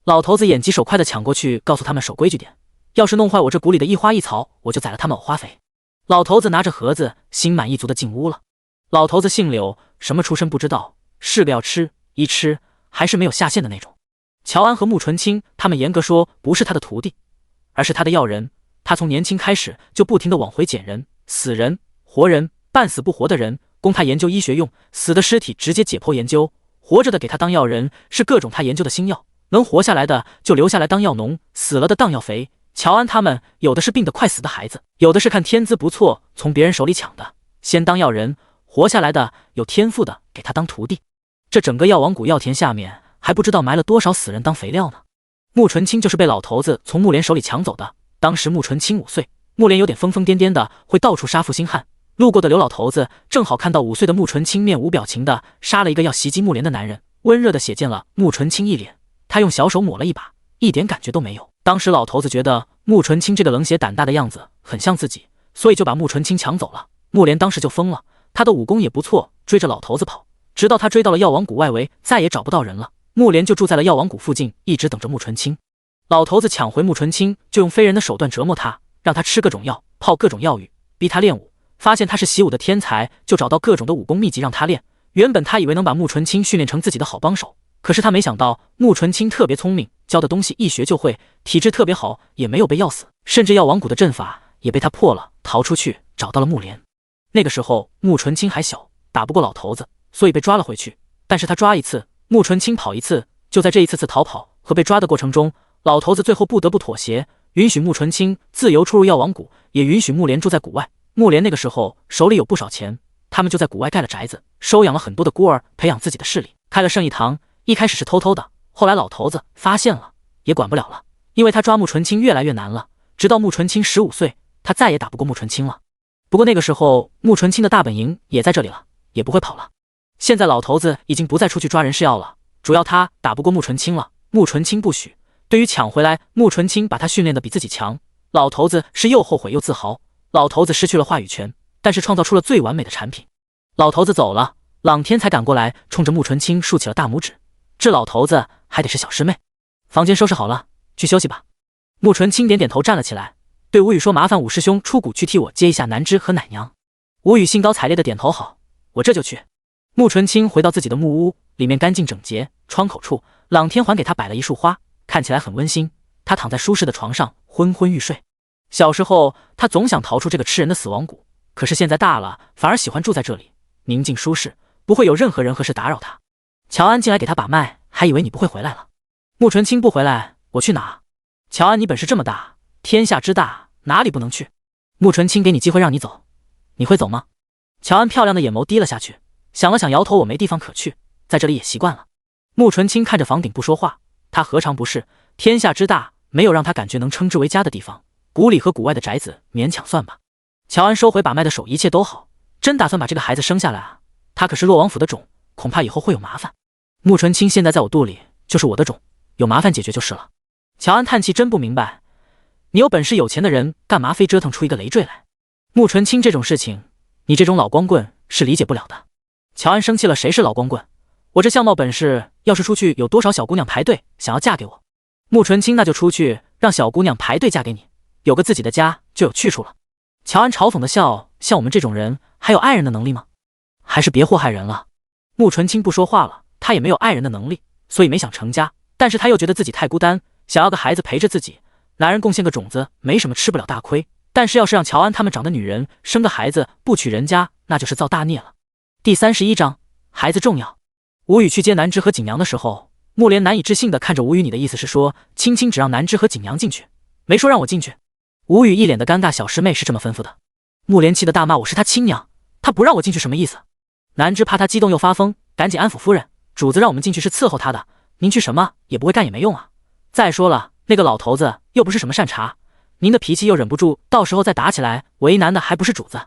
老头子眼疾手快的抢过去，告诉他们守规矩点，要是弄坏我这谷里的一花一草，我就宰了他们藕花肥。老头子拿着盒子，心满意足的进屋了。老头子姓柳，什么出身不知道，是个要吃，一吃还是没有下限的那种。乔安和穆纯清他们严格说不是他的徒弟，而是他的药人。他从年轻开始就不停的往回捡人，死人、活人、半死不活的人，供他研究医学用，死的尸体直接解剖研究，活着的给他当药人，是各种他研究的新药，能活下来的就留下来当药农，死了的当药肥。乔安他们有的是病得快死的孩子，有的是看天资不错从别人手里抢的，先当药人，活下来的有天赋的给他当徒弟。这整个药王谷药田下面还不知道埋了多少死人当肥料呢。穆纯清就是被老头子从穆莲手里抢走的，当时穆纯清5岁，穆莲有点疯疯癫癫的，会到处杀负心汉。路过的刘老头子正好看到5岁的穆纯清面无表情的杀了一个要袭击穆莲的男人，温热的血溅了穆纯清一脸，他用小手抹了一把，一点感觉都没有。当时老头子觉得穆纯清这个冷血胆大的样子很像自己，所以就把穆纯清抢走了。穆莲当时就疯了，他的武功也不错，追着老头子跑，直到他追到了药王谷外围，再也找不到人了。穆莲就住在了药王谷附近，一直等着穆纯清。老头子抢回穆纯清，就用非人的手段折磨他，让他吃各种药，泡各种药浴，逼他练武。发现他是习武的天才，就找到各种的武功秘籍让他练。原本他以为能把穆纯清训练成自己的好帮手，可是他没想到穆纯清特别聪明，教的东西一学就会，体质特别好，也没有被药死，甚至药王谷的阵法也被他破了，逃出去找到了穆莲。那个时候穆纯清还小，打不过老头子，所以被抓了回去。但是他抓一次，穆纯清跑一次，就在这一次次逃跑和被抓的过程中，老头子最后不得不妥协，允许穆纯清自由出入药王谷，也允许穆莲住在谷外。穆莲那个时候手里有不少钱，他们就在谷外盖了宅子，收养了很多的孤儿，培养自己的势力，开了圣义堂。一开始是偷偷的，后来老头子发现了，也管不了了，因为他抓穆纯清越来越难了，直到穆纯清15岁，他再也打不过穆纯清了。不过那个时候穆纯清的大本营也在这里了，也不会跑了。现在老头子已经不再出去抓人试药了，主要他打不过穆纯清了，穆纯清不许。对于抢回来穆纯清把他训练的比自己强，老头子是又后悔又自豪。老头子失去了话语权，但是创造出了最完美的产品。老头子走了，朗天才赶过来，冲着穆纯清竖起了大拇指。这老头子还得是小师妹。房间收拾好了，去休息吧。穆纯清点点头，站了起来，对吴宇说：“麻烦武师兄出谷去替我接一下南枝和奶娘。”吴宇兴高采烈的点头：“好，我这就去。”穆纯清回到自己的木屋，里面干净整洁，窗口处朗天还给他摆了一束花，看起来很温馨。他躺在舒适的床上，昏昏欲睡。小时候他总想逃出这个吃人的死亡谷，可是现在大了，反而喜欢住在这里，宁静舒适，不会有任何人和事打扰他。乔安进来给他把脉，还以为你不会回来了。穆纯清不回来，我去哪？乔安，你本事这么大，天下之大，哪里不能去？穆纯清给你机会让你走，你会走吗？乔安漂亮的眼眸低了下去，想了想摇头，我没地方可去，在这里也习惯了。穆纯清看着房顶不说话，他何尝不是？天下之大，没有让他感觉能称之为家的地方。谷里和谷外的宅子勉强算吧。乔安收回把脉的手，一切都好，真打算把这个孩子生下来啊？他可是洛王府的种，恐怕以后会有麻烦。穆纯清现在在我肚里，就是我的种，有麻烦解决就是了。乔安叹气，真不明白，你有本事有钱的人，干嘛非折腾出一个累赘来？穆纯清这种事情，你这种老光棍是理解不了的。乔安生气了，谁是老光棍？我这相貌本事，要是出去有多少小姑娘排队想要嫁给我？穆纯清那就出去让小姑娘排队嫁给你，有个自己的家就有去处了。乔安嘲讽的笑，像我们这种人还有爱人的能力吗？还是别祸害人了。穆纯清不说话了，他也没有爱人的能力，所以没想成家，但是他又觉得自己太孤单，想要个孩子陪着自己。男人贡献个种子没什么，吃不了大亏，但是要是让乔安他们长的女人生个孩子不娶人家，那就是造大孽了。第31章，孩子重要。吴语去接南枝和景娘的时候，穆莲难以置信地看着吴语，你的意思是说青青只让南枝和景娘进去，没说让我进去？吴语一脸的尴尬，小师妹是这么吩咐的。穆莲气得大骂，我是她亲娘，她不让我进去什么意思？南枝怕她激动又发疯，赶紧安抚夫人，主子让我们进去是伺候她的，您去什么也不会干也没用啊。再说了，那个老头子又不是什么善茬，您的脾气又忍不住，到时候再打起来，为难的还不是主子。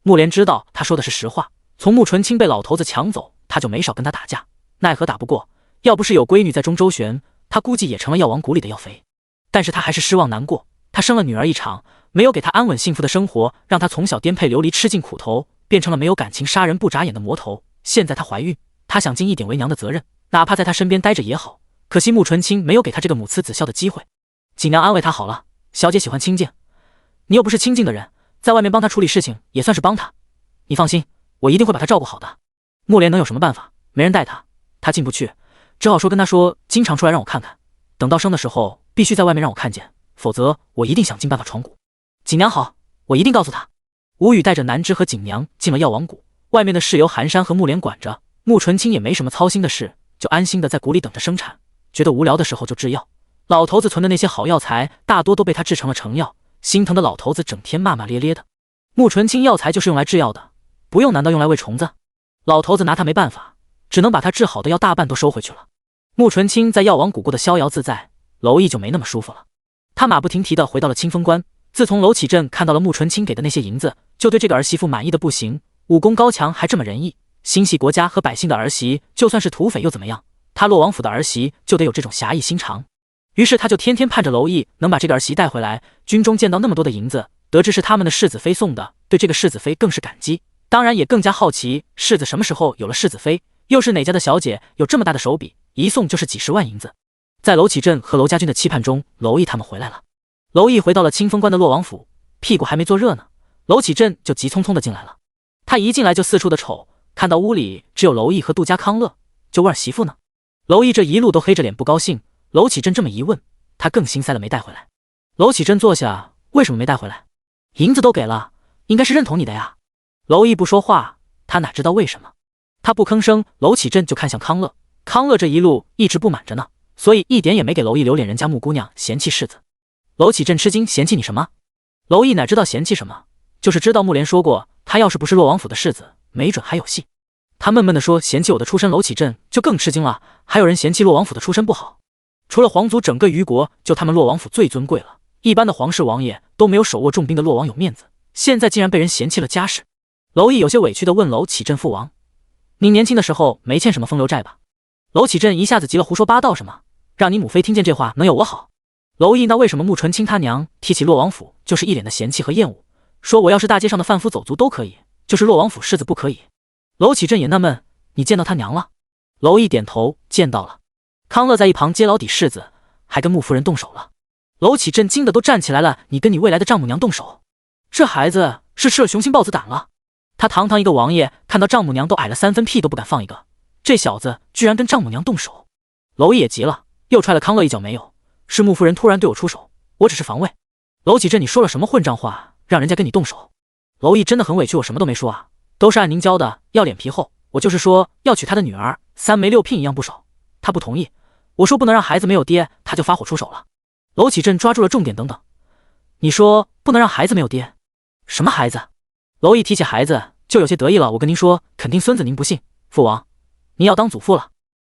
穆莲知道他说的是实话，从穆纯清被老头子抢走，他就没少跟他打架，奈何打不过，要不是有闺女在中周旋，他估计也成了药王谷里的药肥。但是他还是失望难过，他生了女儿一场，没有给他安稳幸福的生活，让他从小颠沛流离，吃尽苦头，变成了没有感情杀人不眨眼的魔头。现在她怀孕，他想尽一点为娘的责任，哪怕在他身边待着也好，可惜穆纯清没有给他这个母慈子孝的机会。景娘安慰他，好了，小姐喜欢清静，你又不是清静的人，在外面帮他处理事情也算是帮他，你放心，我一定会把他照顾好的。穆莲能有什么办法？没人带他，他进不去，只好说跟他说经常出来让我看看，等到生的时候必须在外面让我看见，否则我一定想尽办法闯谷。景娘好，我一定告诉他。吴语带着南枝和景娘进了药王谷，外面的事由寒山和穆莲管着，穆纯清也没什么操心的事，就安心的在谷里等着生产，觉得无聊的时候就制药。老头子存的那些好药材大多都被他制成了成药，心疼的老头子整天骂骂咧咧的。穆纯清药材就是用来制药的，不用难道用来喂虫子？老头子拿他没办法，只能把他治好的药大半都收回去了。穆纯清在药王谷过得逍遥自在，娄毅就没那么舒服了。他马不停蹄地回到了清风关，自从娄启镇看到了穆纯清给的那些银子，就对这个儿媳妇满意的不行，武功高强还这么仁义，心系国家和百姓的儿媳，就算是土匪又怎么样？他洛王府的儿媳就得有这种侠义心肠。于是他就天天盼着娄毅能把这个儿媳带回来。军中见到那么多的银子，得知是他们的世子妃送的，对这个世子妃更是感激，当然也更加好奇世子什么时候有了世子妃，又是哪家的小姐有这么大的手笔，一送就是几十万银子。在娄启镇和娄家军的期盼中，娄毅他们回来了。娄毅回到了清风关的洛王府，屁股还没坐热呢，娄启镇就急匆匆的进来了。他一进来就四处的瞅，看到屋里只有娄毅和杜家康乐，就问儿媳妇呢。娄毅这一路都黑着脸不高兴，娄启镇这么一问，他更心塞了，没带回来。娄启镇坐下，为什么没带回来？银子都给了，应该是认同你的呀。娄毅不说话，他哪知道为什么。他不吭声，娄启镇就看向康乐。康乐这一路一直不满着呢，所以一点也没给娄毅留脸，人家穆姑娘嫌弃世子。娄启镇吃惊，嫌弃你什么？娄毅哪知道嫌弃什么，就是知道穆莲说过，他要是不是洛王府的世子，没准还有戏。他闷闷地说，嫌弃我的出身。娄启镇就更吃惊了，还有人嫌弃洛王府的出身不好？除了皇族，整个虞国就他们洛王府最尊贵了，一般的皇室王爷都没有手握重兵的洛王有面子，现在竟然被人嫌弃了家世。娄毅有些委屈地问娄启镇父王，你年轻的时候没欠什么风流债吧？娄启镇一下子急了，胡说八道什么？让你母妃听见这话能有我好？娄毅那为什么穆纯清他娘提起洛王府就是一脸的嫌弃和厌恶，说我要是大街上的贩夫走卒都可以，就是洛王府世子不可以？娄启镇也纳闷，你见到他娘了？娄毅点头，见到了。康乐在一旁揭老底，世子还跟穆夫人动手了。娄启镇惊得都站起来了，你跟你未来的丈母娘动手？这孩子是吃了雄心豹子胆了？他堂堂一个王爷，看到丈母娘都矮了3分，屁都不敢放一个，这小子居然跟丈母娘动手。娄毅也急了，又踹了康乐一脚，没有，是穆夫人突然对我出手，我只是防卫。娄启镇，你说了什么混账话，让人家跟你动手？娄毅真的很委屈，我什么都没说啊，都是按您教的，要脸皮厚，我就是说要娶他的女儿，3媒6聘一样不守，他不同意，我说不能让孩子没有爹，他就发火出手了。娄启镇抓住了重点，等等，你说不能让孩子没有爹？什么孩子？娄毅提起孩子就有些得意了，我跟您说，肯定孙子您不信，父王，您要当祖父了。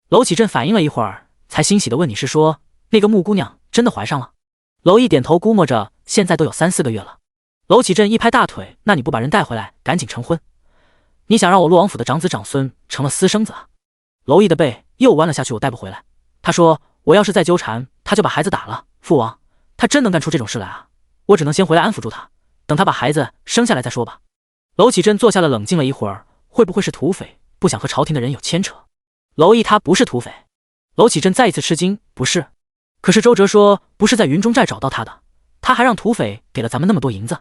娄启镇反应了一会儿，才欣喜地问，你是说那个穆姑娘真的怀上了？娄毅点头，估摸着现在都有3、4个月了。娄启镇一拍大腿，那你不把人带回来，赶紧成婚？你想让我洛王府的长子长孙成了私生子啊？娄毅的背又弯了下去，我带不回来。他说我要是再纠缠，他就把孩子打了。父王，他真能干出这种事来啊？我只能先回来安抚住他，等他把孩子生下来再说吧。娄启镇坐下了，冷静了一会儿，会不会是土匪不想和朝廷的人有牵扯？娄毅他不是土匪。娄启镇再一次吃惊，不是？可是周哲说不是在云中寨找到他的，他还让土匪给了咱们那么多银子。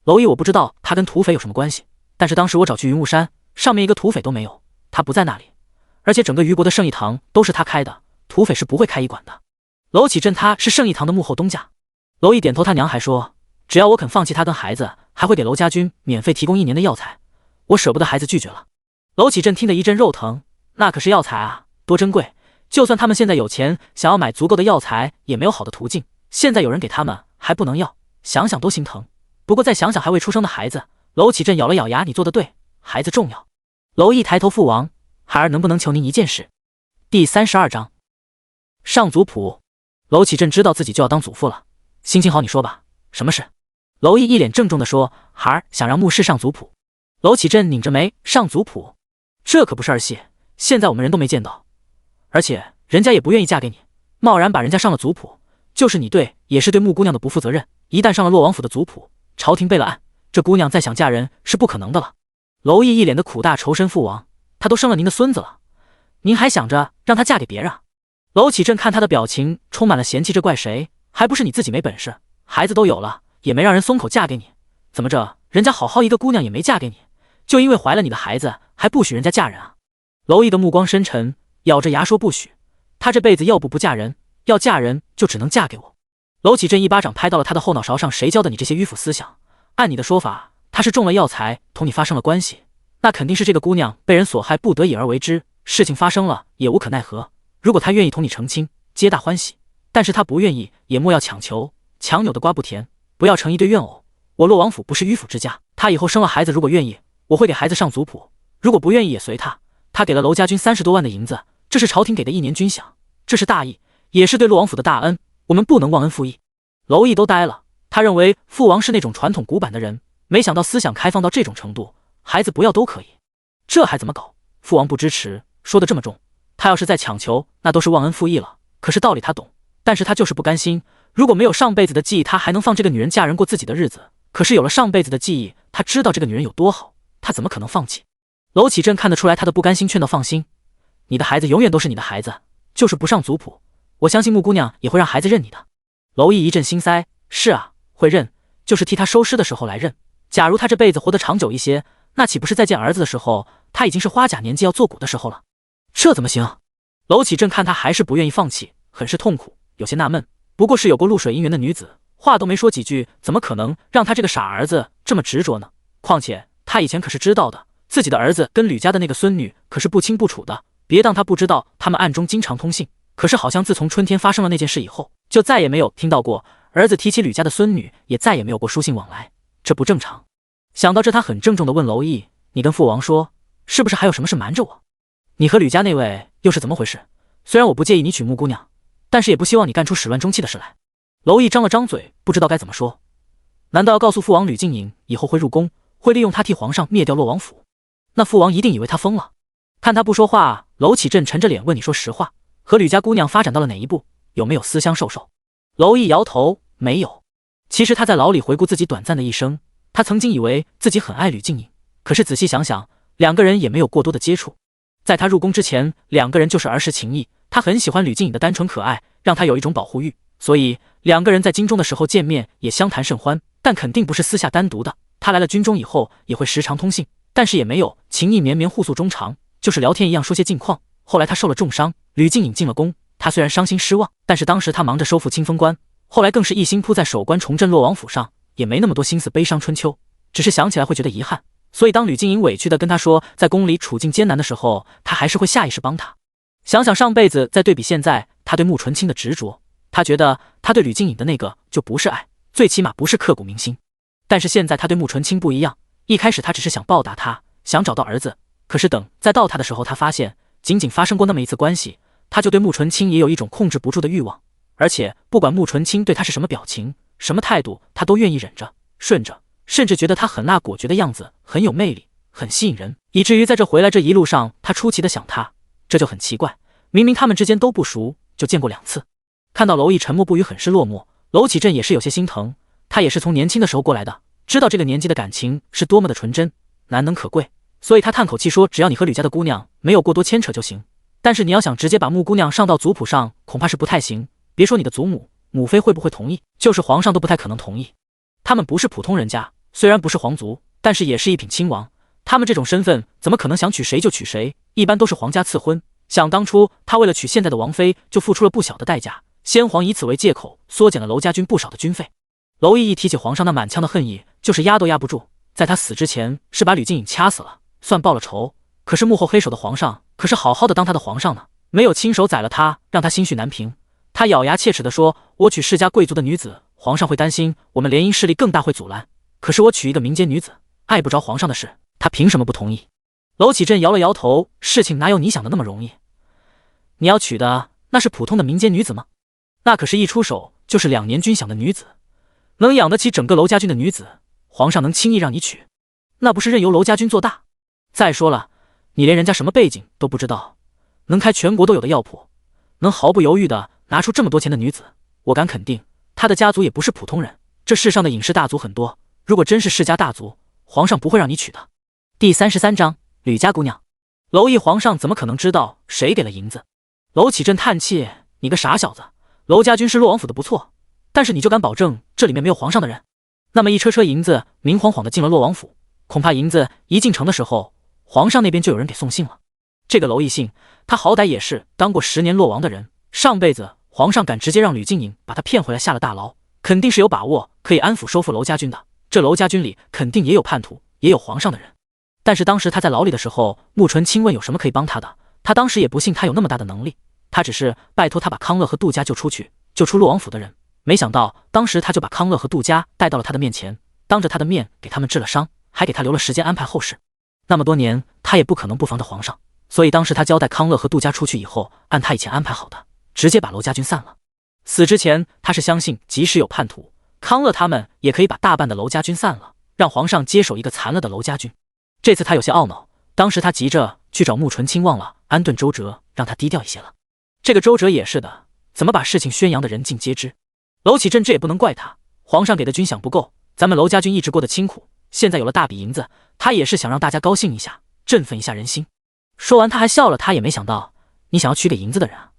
娄毅我不知道他跟土匪有什么关系，但是当时我找去云雾山，上面一个土匪都没有，他不在那里，而且整个虞国的圣义堂都是他开的，土匪是不会开医馆的。娄启镇他是圣义堂的幕后东家。娄毅点头，他娘还说，只要我肯放弃他跟孩子，还会给娄家军免费提供1年的药材，我舍不得孩子拒绝了。娄启镇听得一阵肉疼，那可是药材啊，多珍贵，就算他们现在有钱，想要买足够的药材也没有好的途径，现在有人给他们还不能要，想想都心疼。不过再想想还未出生的孩子，娄启镇咬了咬牙，你做得对，孩子重要。娄毅抬头，父王，孩儿能不能求您一件事？第32章上族谱。娄启镇知道自己就要当祖父了，心情好，你说吧，什么事？娄毅一脸郑重地说，孩儿想让穆氏上族谱。娄启镇拧着眉，上族谱？这可不是儿戏，现在我们人都没见到，而且人家也不愿意嫁给你，贸然把人家上了族谱，就是你对也是对穆姑娘的不负责任，一旦上了洛王府的族谱，朝廷备了案，这姑娘再想嫁人是不可能的了。娄毅一脸的苦大仇深，父王，她都生了您的孙子了，您还想着让她嫁给别人啊？娄启镇看他的表情充满了嫌弃，这怪谁？还不是你自己没本事，孩子都有了，也没让人松口嫁给你，怎么着，人家好好一个姑娘也没嫁给你，就因为怀了你的孩子，还不许人家嫁人啊？娄毅的目光深沉，咬着牙说不许，他这辈子要不嫁人，要嫁人就只能嫁给我。娄启镇一巴掌拍到了他的后脑勺上，谁教的你这些迂腐思想？按你的说法，他是中了药材，同你发生了关系，那肯定是这个姑娘被人所害，不得已而为之，事情发生了也无可奈何。如果他愿意同你成亲，皆大欢喜，但是他不愿意，也莫要强求，强扭的瓜不甜，不要成一对怨偶。我洛王府不是迂腐之家，他以后生了孩子，如果愿意，我会给孩子上族谱，如果不愿意也随他。他给了娄家军30多万的银子，这是朝廷给的1年军饷，这是大义，也是对洛王府的大恩，我们不能忘恩负义。娄毅都呆了，他认为父王是那种传统古板的人，没想到思想开放到这种程度，孩子不要都可以，这还怎么搞？父王不支持，说得这么重，他要是再强求，那都是忘恩负义了。可是道理他懂，但是他就是不甘心，如果没有上辈子的记忆，他还能放这个女人嫁人过自己的日子，可是有了上辈子的记忆，他知道这个女人有多好，他怎么可能放弃？娄启镇看得出来他的不甘心，劝道放心，你的孩子永远都是你的孩子，就是不上族谱，我相信穆姑娘也会让孩子认你的。娄毅一阵心塞，是啊，会认，就是替他收尸的时候来认，假如他这辈子活得长久一些，那岂不是再见儿子的时候，他已经是花甲年纪要做骨的时候了？这怎么行？娄启镇看他还是不愿意放弃，很是痛苦，有些纳闷，不过是有过露水姻缘的女子，话都没说几句，怎么可能让他这个傻儿子这么执着呢？况且他以前可是知道的，自己的儿子跟吕家的那个孙女可是不清不楚的，别当他不知道，他们暗中经常通信，可是好像自从春天发生了那件事以后，就再也没有听到过儿子提起吕家的孙女，也再也没有过书信往来，这不正常。想到这，他很郑重地问娄毅，你跟父王说，是不是还有什么事瞒着我？你和吕家那位又是怎么回事？虽然我不介意你娶穆姑娘，但是也不希望你干出始乱终弃的事来。娄毅张了张嘴，不知道该怎么说。难道要告诉父王吕静颖以后会入宫，会利用他替皇上灭掉洛王府？那父王一定以为他疯了。看他不说话，娄启镇沉着脸问，你说实话，和吕家姑娘发展到了哪一步？有没有私相授受？娄毅摇头，没有。其实他在牢里回顾自己短暂的一生，他曾经以为自己很爱吕静颖，可是仔细想想，两个人也没有过多的接触。在他入宫之前，两个人就是儿时情谊，他很喜欢吕静颖的单纯可爱，让他有一种保护欲，所以两个人在京中的时候见面也相谈甚欢，但肯定不是私下单独的。他来了军中以后也会时常通信，但是也没有情意绵绵互诉衷肠，就是聊天一样说些近况。后来他受了重伤，吕静颖进了宫，他虽然伤心失望，但是当时他忙着收复清风关，后来更是一心扑在守关重振洛王府上，也没那么多心思悲伤春秋，只是想起来会觉得遗憾。所以当吕静颖委屈地跟他说在宫里处境艰难的时候，他还是会下意识帮他。想想上辈子，再对比现在他对穆纯清的执着，他觉得他对吕静颖的那个就不是爱，最起码不是刻骨铭心。但是现在他对穆纯清不一样，一开始他只是想报答他，想找到儿子，可是等再到他的时候，他发现仅仅发生过那么一次关系，他就对穆纯清也有一种控制不住的欲望，而且不管穆纯清对他是什么表情什么态度，他都愿意忍着顺着，甚至觉得他狠辣果决的样子很有魅力，很吸引人，以至于在这回来这一路上，他出奇的想他，这就很奇怪，明明他们之间都不熟，就见过2次。看到娄毅沉默不语，很是落寞，娄启镇也是有些心疼，他也是从年轻的时候过来的，知道这个年纪的感情是多么的纯真，难能可贵，所以他叹口气说，只要你和吕家的姑娘没有过多牵扯就行。但是你要想直接把穆姑娘上到族谱上，恐怕是不太行。别说你的祖母、母妃会不会同意，就是皇上都不太可能同意。他们不是普通人家，虽然不是皇族，但是也是一品亲王。他们这种身份怎么可能想娶谁就娶谁？一般都是皇家赐婚。想当初他为了娶现在的王妃，就付出了不小的代价。先皇以此为借口，缩减了娄家军不少的军费。娄毅一提起皇上那满腔的恨意，就是压都压不住。在他死之前，是把吕静颖掐死了，算报了仇。可是幕后黑手的皇上，可是好好的当他的皇上呢，没有亲手宰了他，让他心绪难平。他咬牙切齿地说：“我娶世家贵族的女子，皇上会担心我们联姻势力更大，会阻拦。可是我娶一个民间女子，碍不着皇上的事，他凭什么不同意？”娄启镇摇了摇头：“事情哪有你想的那么容易？你要娶的那是普通的民间女子吗？那可是一出手就是2年军饷的女子，能养得起整个娄家军的女子，皇上能轻易让你娶？那不是任由娄家军做大？再说了，你连人家什么背景都不知道，能开全国都有的药铺，能毫不犹豫的拿出这么多钱的女子，我敢肯定，他的家族也不是普通人。这世上的隐世大族很多，如果真是世家大族，皇上不会让你娶的。”第33章吕家姑娘。娄毅皇上怎么可能知道谁给了银子？娄启镇叹气：“你个傻小子，娄家军是洛王府的不错，但是你就敢保证这里面没有皇上的人？那么一车车银子明晃晃的进了洛王府，恐怕银子一进城的时候，皇上那边就有人给送信了。这个娄毅信，他好歹也是当过10年洛王的人，上辈子皇上敢直接让吕静颖把他骗回来下了大牢，肯定是有把握可以安抚收复娄家军的。这娄家军里肯定也有叛徒，也有皇上的人。但是当时他在牢里的时候，穆纯亲问有什么可以帮他的，他当时也不信他有那么大的能力，他只是拜托他把康乐和杜家救出去，救出洛王府的人。没想到当时他就把康乐和杜家带到了他的面前，当着他的面给他们治了伤，还给他留了时间安排后事。那么多年他也不可能不防着皇上，所以当时他交代康乐和杜家出去以后，按他以前安排好的，直接把娄家军散了。死之前他是相信即使有叛徒，康乐他们也可以把大半的娄家军散了，让皇上接手一个残了的娄家军。这次他有些懊恼，当时他急着去找穆纯亲，忘了安顿周哲，让他低调一些了。这个周哲也是的，怎么把事情宣扬的人尽皆知？娄启镇这也不能怪他，皇上给的军饷不够，咱们娄家军一直过得清苦，现在有了大笔银子，他也是想让大家高兴一下，振奋一下人心。说完他还笑了，他也没想到你想要取给银子的人啊。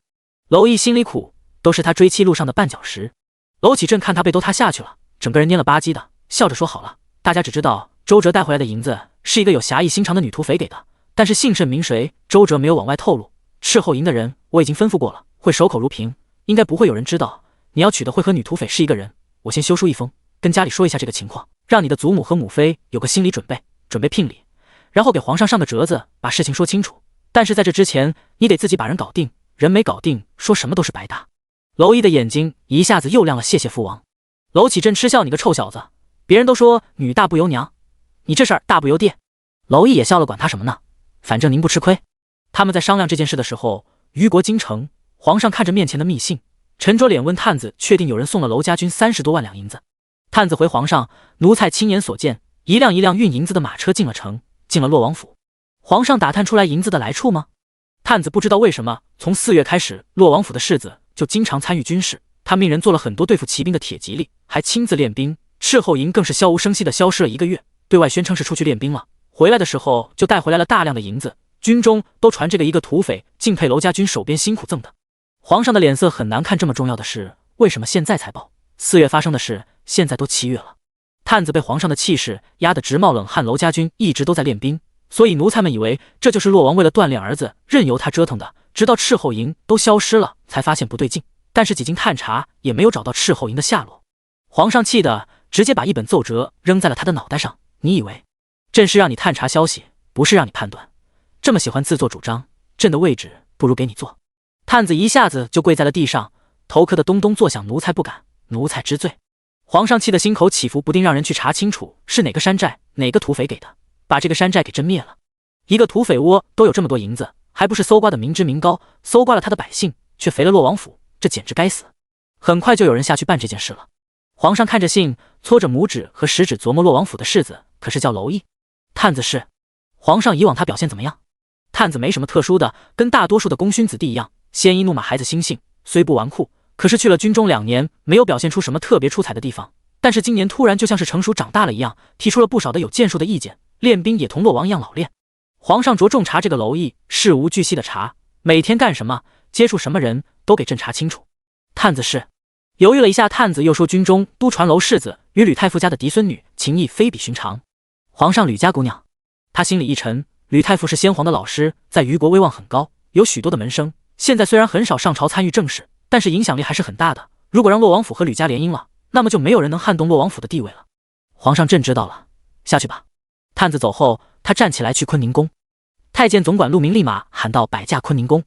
娄毅心里苦，都是他追妻路上的绊脚石。娄启镇看他被都塌下去了，整个人蔫了吧唧的，笑着说：“好了，大家只知道周哲带回来的银子是一个有侠义心肠的女土匪给的，但是姓甚名谁，周哲没有往外透露。斥候银的人我已经吩咐过了，会守口如瓶，应该不会有人知道你要娶的会和女土匪是一个人。我先修书一封，跟家里说一下这个情况，让你的祖母和母妃有个心理准备，准备聘礼，然后给皇上上个折子，把事情说清楚。但是在这之前，你得自己把人搞定，人没搞定，说什么都是白搭。”娄毅的眼睛一下子又亮了，谢谢父王。娄启镇嗤笑：“你个臭小子，别人都说女大不由娘，你这事儿大不由爹。”娄毅也笑了，管他什么呢，反正您不吃亏。他们在商量这件事的时候，虞国京城，皇上看着面前的密信，沉着脸问探子：“确定有人送了娄家军30多万两银子？”探子回皇上：“奴才亲眼所见，一辆一辆运银子的马车进了城，进了洛王府。皇上打探出来银子的来处吗？”探子不知道为什么，从4月开始，洛王府的世子就经常参与军事，他命人做了很多对付骑兵的铁蒺藜，还亲自练兵。斥候营更是悄无声息地消失了1个月，对外宣称是出去练兵了，回来的时候就带回来了大量的银子，军中都传这个一个土匪敬佩娄家军手边辛苦赠的。皇上的脸色很难看，这么重要的事为什么现在才报？4月发生的事现在都7月了。探子被皇上的气势压得直冒冷汗，娄家军一直都在练兵，所以奴才们以为这就是洛王为了锻炼儿子任由他折腾的，直到斥候营都消失了才发现不对劲，但是几经探查也没有找到斥候营的下落。皇上气得直接把一本奏折扔在了他的脑袋上：“你以为朕是让你探查消息，不是让你判断？这么喜欢自作主张，朕的位置不如给你坐。”探子一下子就跪在了地上，头磕得咚咚作响：“奴才不敢，奴才知罪。”皇上气得心口起伏不定，让人去查清楚是哪个山寨哪个土匪给的，把这个山寨给镇灭了。一个土匪窝都有这么多银子，还不是搜刮的民脂民膏，搜刮了他的百姓，却肥了洛王府，这简直该死。很快就有人下去办这件事了。皇上看着信，搓着拇指和食指琢磨洛王府的世子可是叫娄毅。探子是。皇上以往他表现怎么样？探子没什么特殊的，跟大多数的功勋子弟一样，鲜衣怒马孩子心性，虽不纨绔，可是去了军中2年，没有表现出什么特别出彩的地方。但是今年突然就像是成熟长大了一样，提出了不少的有建树的意见，练兵也同洛王一样老练。皇上着重查这个娄毅，事无巨细的查，每天干什么，接触什么人都给朕查清楚。探子是犹豫了一下，探子又说军中都传娄世子与吕太傅家的嫡孙女情谊非比寻常。皇上吕家姑娘，他心里一沉，吕太傅是先皇的老师，在虞国威望很高，有许多的门生，现在虽然很少上朝参与政事，但是影响力还是很大的。如果让洛王府和吕家联姻了，那么就没有人能撼动洛王府的地位了。皇上朕知道了，下去吧。探子走后，他站起来去坤宁宫。太监总管陆明立马喊到摆驾坤宁宫。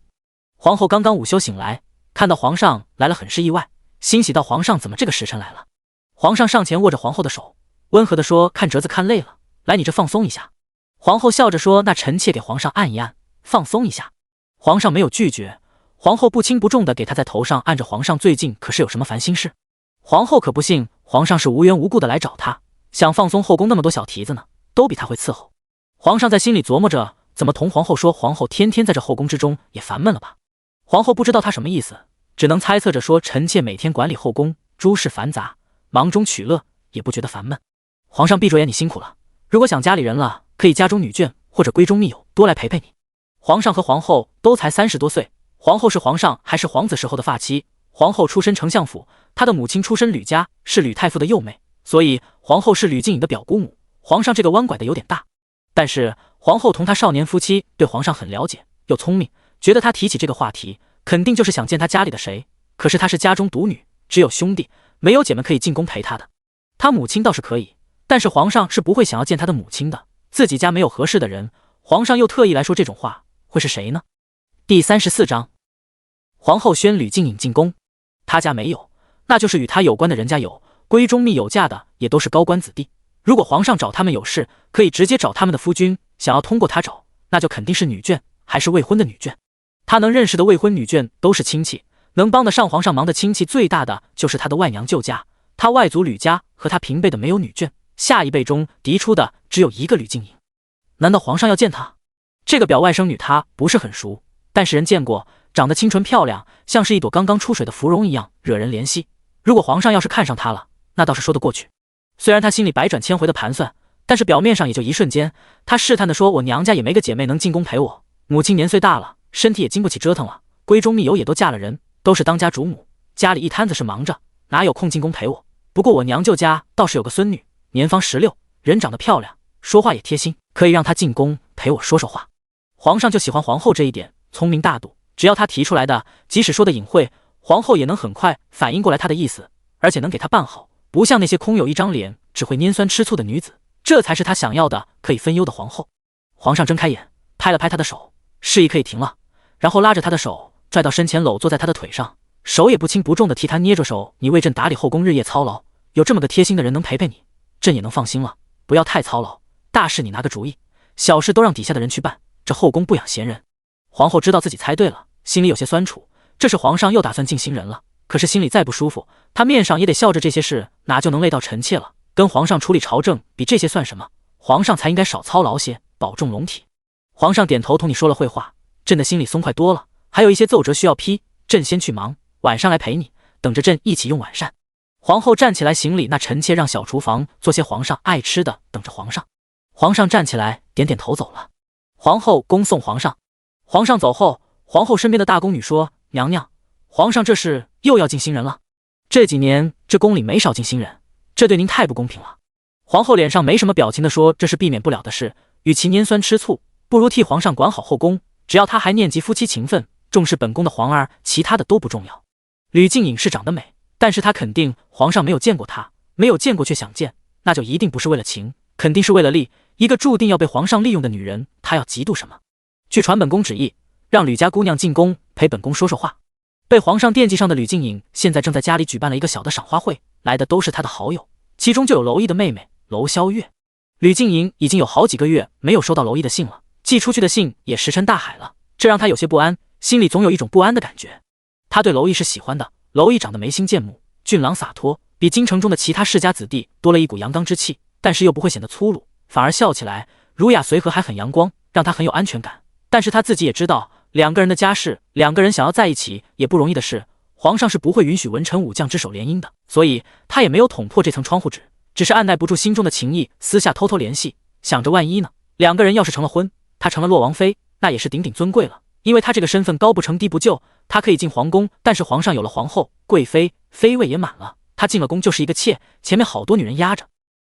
皇后刚刚午休醒来，看到皇上来了，很是意外，欣喜到皇上怎么这个时辰来了。皇上上前握着皇后的手，温和地说：“看折子看累了，来你这放松一下。”皇后笑着说：“那臣妾给皇上按一按，放松一下。”皇上没有拒绝，皇后不轻不重地给他在头上按着。皇上最近可是有什么烦心事？皇后可不信皇上是无缘无故的来找他，想放松后宫那么多小蹄子呢，都比他会伺候。皇上在心里琢磨着怎么同皇后说，皇后天天在这后宫之中也烦闷了吧。皇后不知道他什么意思，只能猜测着说：“臣妾每天管理后宫，诸事繁杂，忙中取乐，也不觉得烦闷。”皇上闭着眼，你辛苦了，如果想家里人了，可以家中女眷或者闺中密友多来陪陪你。皇上和皇后都才30多岁，皇后是皇上还是皇子时候的发妻，皇后出身丞相府，她的母亲出身吕家，是吕太傅的幼妹，所以皇后是吕静颖的表姑母。皇上这个弯拐的有点大，但是皇后同她少年夫妻对皇上很了解，又聪明，觉得他提起这个话题，肯定就是想见他家里的谁。可是她是家中独女，只有兄弟，没有姐妹可以进宫陪她的。她母亲倒是可以，但是皇上是不会想要见他的母亲的。自己家没有合适的人，皇上又特意来说这种话，会是谁呢？第34章，皇后宣吕静颖进宫。他家没有，那就是与他有关的人家有，闺中密有嫁的也都是高官子弟。如果皇上找他们有事，可以直接找他们的夫君，想要通过他找，那就肯定是女眷，还是未婚的女眷。他能认识的未婚女眷都是亲戚，能帮得上皇上忙的亲戚最大的就是他的外娘舅家。他外祖吕家和他平辈的没有女眷，下一辈中嫡出的只有一个吕静颖。难道皇上要见他？这个表外甥女他不是很熟，但是人见过，长得清纯漂亮，像是一朵刚刚出水的芙蓉一样，惹人怜惜。如果皇上要是看上她了，那倒是说得过去。虽然他心里百转千回的盘算，但是表面上也就一瞬间。他试探地说：“我娘家也没个姐妹能进宫陪我，母亲年岁大了，身体也经不起折腾了，闺中密友也都嫁了人，都是当家主母，家里一摊子事忙着，哪有空进宫陪我？不过我娘舅家倒是有个孙女，年方16，人长得漂亮，说话也贴心，可以让她进宫陪我说说话。”皇上就喜欢皇后这一点，聪明大度，只要她提出来的，即使说的隐晦，皇后也能很快反应过来她的意思，而且能给她办好，不像那些空有一张脸只会拈酸吃醋的女子，这才是她想要的可以分忧的皇后。皇上睁开眼，拍了拍她的手，示意可以停了，然后拉着她的手拽到身前，搂坐在她的腿上，手也不轻不重地替她捏着手：“你为朕打理后宫日夜操劳，有这么个贴心的人能陪陪你，朕也能放心了。不要太操劳，大事你拿个主意，小事都让底下的人去办，这后宫不养闲人。”皇后知道自己猜对了，心里有些酸楚，这是皇上又打算进新人了，可是心里再不舒服，她面上也得笑着，这些事哪就能累到臣妾了，跟皇上处理朝政比这些算什么？皇上才应该少操劳些，保重龙体。皇上点头，同你说了会话，朕的心里松快多了，还有一些奏折需要批，朕先去忙，晚上来陪你，等着朕一起用晚膳。皇后站起来行礼，那臣妾让小厨房做些皇上爱吃的，等着皇上。皇上站起来点点头走了。皇后恭送皇上。皇上走后，皇后身边的大宫女说：“娘娘，皇上这是又要进新人了。这几年这宫里没少进新人，这对您太不公平了。”皇后脸上没什么表情地说：“这是避免不了的事，与其拈酸吃醋，不如替皇上管好后宫，只要他还念及夫妻情分，重视本宫的皇儿，其他的都不重要。”吕静颖是长得美，但是她肯定皇上没有见过她，没有见过却想见，那就一定不是为了情，肯定是为了利。一个注定要被皇上利用的女人，她要嫉妒什么？去传本宫旨意，让吕家姑娘进宫陪本宫说说话。被皇上惦记上的吕静颖现在正在家里举办了一个小的赏花会，来的都是她的好友，其中就有娄毅的妹妹娄萧月。吕静颖已经有好几个月没有收到娄毅的信了，寄出去的信也石沉大海了，这让她有些不安，心里总有一种不安的感觉。她对娄毅是喜欢的，娄毅长得眉心剑目，俊朗洒脱，比京城中的其他世家子弟多了一股阳刚之气，但是又不会显得粗鲁，反而笑起来儒雅随和，还很阳光，让她很有安全感。但是她自己也知道，两个人的家事，两个人想要在一起也不容易的事。皇上是不会允许文臣武将只手联姻的，所以他也没有捅破这层窗户纸，只是按耐不住心中的情意，私下偷偷联系，想着万一呢，两个人要是成了婚，他成了洛王妃，那也是顶顶尊贵了，因为他这个身份高不成低不就，他可以进皇宫，但是皇上有了皇后、贵妃，妃位也满了，他进了宫就是一个妾，前面好多女人压着，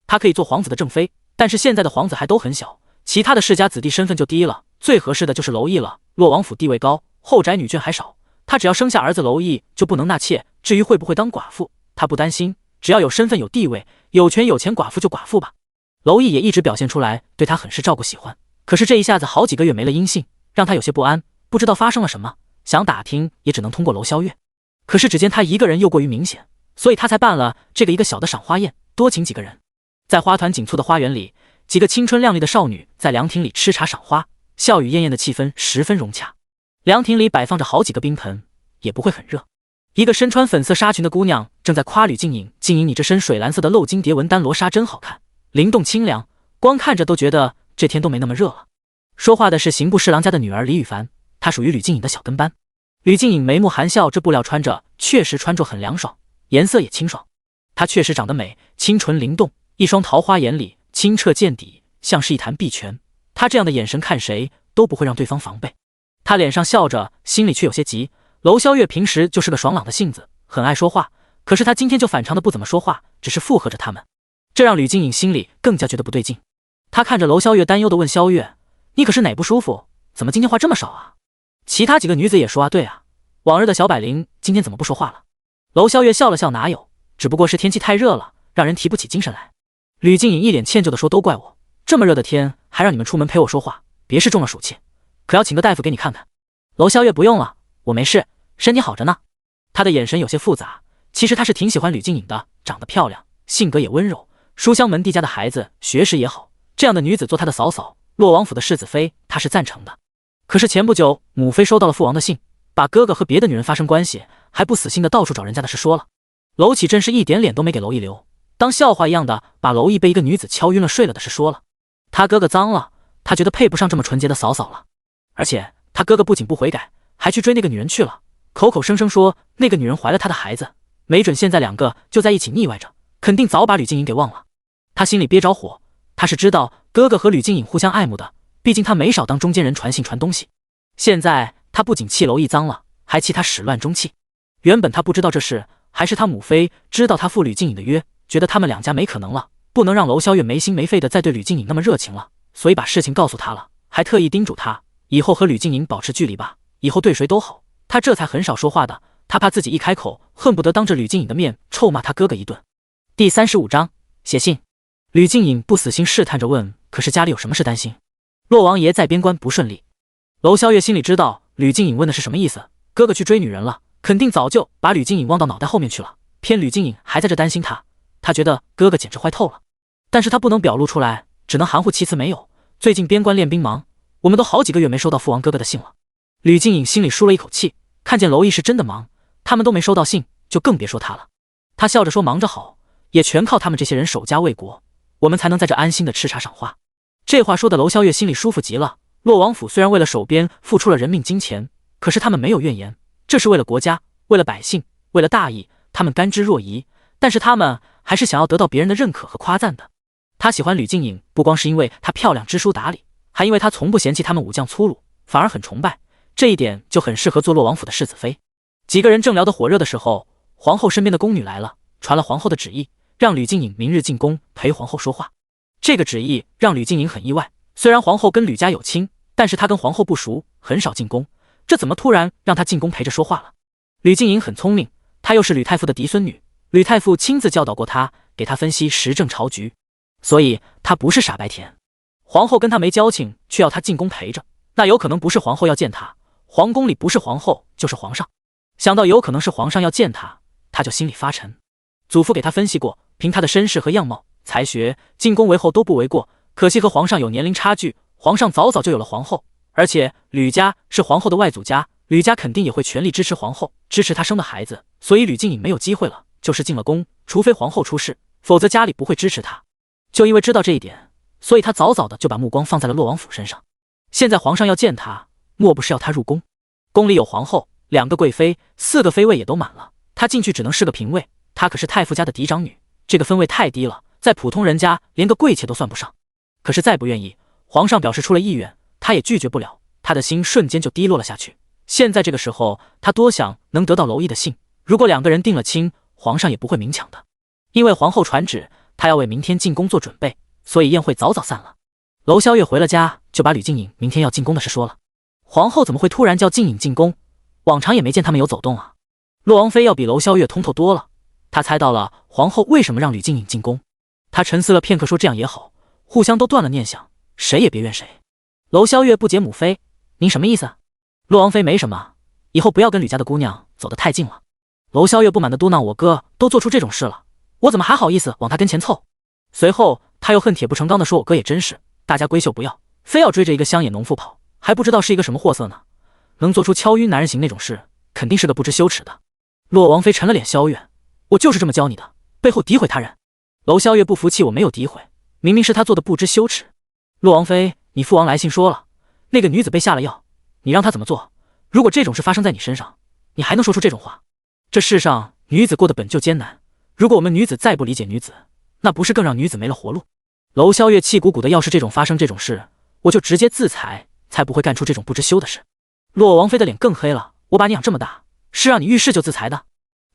他可以做皇子的正妃，但是现在的皇子还都很小，其他的世家子弟身份就低了，最合适的就是娄毅了，洛王府地位高，后宅女眷还少，他只要生下儿子娄毅就不能纳妾，至于会不会当寡妇，他不担心，只要有身份有地位，有权有钱，寡妇就寡妇吧。娄毅也一直表现出来对他很是照顾喜欢，可是这一下子好几个月没了音信，让他有些不安，不知道发生了什么，想打听也只能通过娄萧月，可是只见他一个人又过于明显，所以他才办了这个一个小的赏花宴，多请几个人。在花团锦簇的花园里，几个青春靓丽的少女在凉亭里吃茶赏花，笑语艳艳的气氛十分融洽。凉亭里摆放着好几个冰盆，也不会很热。一个身穿粉色纱裙的姑娘正在夸吕静颖：“静颖，你这身水蓝色的镂金蝶纹丹罗纱真好看，灵动清凉，光看着都觉得这天都没那么热了。”说话的是刑部侍郎家的女儿李雨凡，她属于吕静颖的小跟班。吕静颖眉目含笑，这布料穿着确实穿着很凉爽，颜色也清爽。她确实长得美，清纯灵动，一双桃花眼里清澈见底，像是一潭碧泉。她这样的眼神看谁都不会让对方防备。她脸上笑着，心里却有些急。娄萧月平时就是个爽朗的性子，很爱说话，可是他今天就反常的不怎么说话，只是附和着他们，这让吕静颖心里更加觉得不对劲。他看着娄萧月，担忧的问萧月：“你可是哪不舒服？怎么今天话这么少啊？”其他几个女子也说：“啊，对啊，往日的小百灵今天怎么不说话了？”娄萧月笑了笑：“哪有，只不过是天气太热了，让人提不起精神来。”吕静颖一脸歉疚的说：“都怪我，这么热的天还让你们出门陪我说话，别是中了暑气，可要请个大夫给你看看。”娄萧月：“不用了，我没事，身体好着呢。”他的眼神有些复杂，其实他是挺喜欢吕静颖的，长得漂亮，性格也温柔，书香门第家的孩子，学识也好，这样的女子做他的嫂嫂，洛王府的世子妃，他是赞成的。可是前不久母妃收到了父王的信，把哥哥和别的女人发生关系，还不死心的到处找人家的事说了。娄启真是一点脸都没给娄毅留，当笑话一样的把娄毅被一个女子敲晕了睡了的事说了。他哥哥脏了，他觉得配不上这么纯洁的嫂嫂了，而且他哥哥不仅不悔改，还去追那个女人去了，口口声声说那个女人怀了他的孩子，没准现在两个就在一起腻歪着，肯定早把吕静颖给忘了。他心里憋着火，他是知道哥哥和吕静颖互相爱慕的，毕竟他没少当中间人传信传东西。现在他不仅气娄毅脏了，还气他始乱终弃。原本他不知道这事，还是他母妃知道他赴吕静颖的约，觉得他们两家没可能了，不能让娄萧月没心没肺的再对吕静颖那么热情了，所以把事情告诉他了，还特意叮嘱他以后和吕静颖保持距离吧，以后对谁都好。他这才很少说话的，他怕自己一开口，恨不得当着吕静颖的面臭骂他哥哥一顿。第35章写信。吕静颖不死心试探着问：“可是家里有什么事担心？”洛王爷在边关不顺利。娄萧月心里知道吕静颖问的是什么意思，哥哥去追女人了，肯定早就把吕静颖忘到脑袋后面去了，偏吕静颖还在这担心他，他觉得哥哥简直坏透了。但是他不能表露出来，只能含糊其辞：“没有，最近边关练兵忙，我们都好几个月没收到父王哥哥的信了。”吕静颖心里舒了一口气，看见娄毅是真的忙，他们都没收到信，就更别说他了。他笑着说：“忙着好，也全靠他们这些人守家卫国，我们才能在这安心的吃茶赏花。”这话说的娄萧月心里舒服极了。洛王府虽然为了守边付出了人命金钱，可是他们没有怨言，这是为了国家，为了百姓，为了大义，他们甘之若饴。但是他们还是想要得到别人的认可和夸赞的。他喜欢吕静颖，不光是因为她漂亮、知书达理，还因为她从不嫌弃他们武将粗鲁，反而很崇拜，这一点就很适合做洛王府的世子妃。几个人正聊得火热的时候，皇后身边的宫女来了，传了皇后的旨意，让吕静颖明日进宫陪皇后说话。这个旨意让吕静颖很意外，虽然皇后跟吕家有亲，但是她跟皇后不熟，很少进宫，这怎么突然让她进宫陪着说话了？吕静颖很聪明，她又是吕太傅的嫡孙女，吕太傅亲自教导过她，给她分析时政朝局，所以她不是傻白甜。皇后跟她没交情，却要她进宫陪着，那有可能不是皇后要见她，皇宫里不是皇后就是皇上。想到有可能是皇上要见她，她就心里发沉。祖父给她分析过，凭她的身世和样貌、才学，进宫为后都不为过，可惜和皇上有年龄差距，皇上早早就有了皇后，而且吕家是皇后的外祖家，吕家肯定也会全力支持皇后，支持她生的孩子，所以吕静颖没有机会了，就是进了宫，除非皇后出事，否则家里不会支持她。就因为知道这一点，所以她早早的就把目光放在了洛王府身上。现在皇上要见她，莫不是要她入宫？宫里有皇后， 2个贵妃，4个妃位也都满了，她进去只能是个嫔位。她可是太傅家的嫡长女，这个分位太低了，在普通人家连个贵妾都算不上。可是再不愿意，皇上表示出了意愿，她也拒绝不了，她的心瞬间就低落了下去。现在这个时候，她多想能得到娄毅的信，如果2个人定了亲，皇上也不会明抢的。因为皇后传旨，她要为明天进宫做准备，所以宴会早早散了。娄萧月回了家，就把吕静颖明天要进宫的事说了。皇后怎么会突然叫静颖进宫？往常也没见他们有走动啊。洛王妃要比娄萧月通透多了，她猜到了皇后为什么让吕静颖进宫。她沉思了片刻，说这样也好，互相都断了念想，谁也别怨谁。娄萧月不解母妃，您什么意思？洛王妃没什么，以后不要跟吕家的姑娘走得太近了。娄萧月不满地嘟囔，我哥都做出这种事了，我怎么还好意思往他跟前凑？随后他又恨铁不成钢地说，我哥也真是，大家闺秀不要，非要追着一个乡野农妇跑，还不知道是一个什么货色呢，能做出敲晕男人行那种事，肯定是个不知羞耻的。洛王妃沉了脸，萧月，我就是这么教你的，背后诋毁他人。娄萧月不服气，我没有诋毁，明明是他做的不知羞耻。洛王妃，你父王来信说了，那个女子被下了药，你让她怎么做？如果这种事发生在你身上，你还能说出这种话？这世上女子过得本就艰难，如果我们女子再不理解女子，那不是更让女子没了活路？娄萧月气鼓鼓的，要是这种发生这种事，我就直接自裁，才不会干出这种不知羞的事。洛王妃的脸更黑了，我把你养这么大，是让你遇事就自裁的？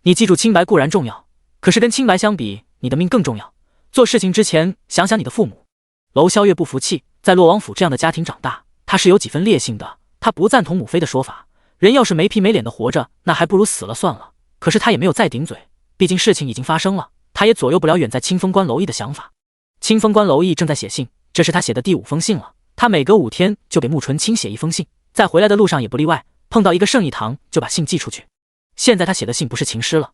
你记住，清白固然重要，可是跟清白相比，你的命更重要。做事情之前想想你的父母。娄萧月不服气，在洛王府这样的家庭长大，他是有几分烈性的，他不赞同母妃的说法，人要是没皮没脸的活着，那还不如死了算了。可是他也没有再顶嘴，毕竟事情已经发生了，他也左右不了远在清风关娄毅的想法。清风关娄毅正在写信，这是他写的第5封信了，他每隔5天就给穆纯清写1封信，在回来的路上也不例外，碰到一个圣义堂就把信寄出去。现在他写的信不是情诗了，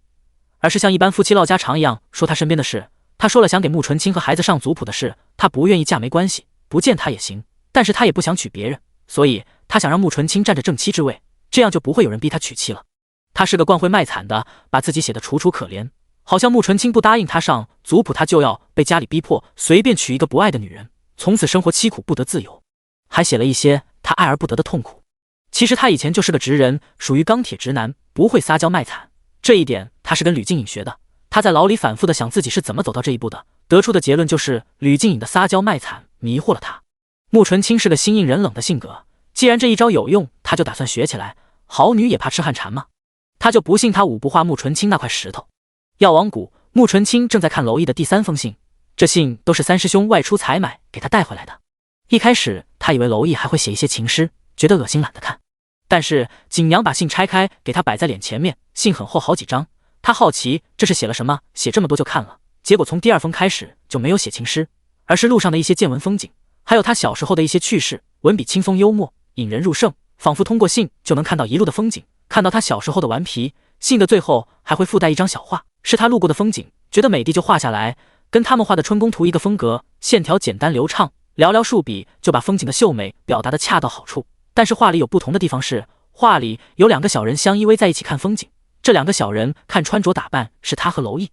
而是像一般夫妻唠家常一样说他身边的事。他说了想给穆纯清和孩子上族谱的事，他不愿意嫁没关系，不见他也行，但是他也不想娶别人，所以他想让穆纯清占着正妻之位，这样就不会有人逼他娶妻了。他是个惯会卖惨的，把自己写得楚楚可怜，好像穆纯清不答应他上族谱，他就要被家里逼迫随便娶一个不爱的女人，从此生活凄苦不得自由。还写了一些他爱而不得的痛苦。其实他以前就是个直人，属于钢铁直男，不会撒娇卖惨，这一点他是跟吕静颖学的。他在牢里反复的想自己是怎么走到这一步的，得出的结论就是吕静颖的撒娇卖惨迷惑了他。穆纯清是个心硬人冷的性格，既然这一招有用，他就打算学起来。好女也怕吃旱蝉吗？他就不信他武不化穆纯清那块石头。药王谷，穆纯清正在看娄毅的第3封信，这信都是三师兄外出采买给他带回来的。一开始他以为娄毅还会写一些情诗，觉得恶心懒得看，但是景娘把信拆开给他摆在脸前面，信很厚好几张，他好奇这是写了什么，写这么多就看了。结果从第2封开始就没有写情诗，而是路上的一些见闻风景，还有他小时候的一些趣事，文笔清风幽默，引人入胜，仿佛通过信就能看到一路的风景，看到他小时候的顽皮。信的最后还会附带一张小画，是他路过的风景，觉得美丽就画下来，跟他们画的春宫图一个风格，线条简单流畅，寥寥数笔就把风景的秀美表达得恰到好处。但是画里有不同的地方是，画里有2个小人相依偎在一起看风景，这2个小人看穿着打扮是他和娄毅。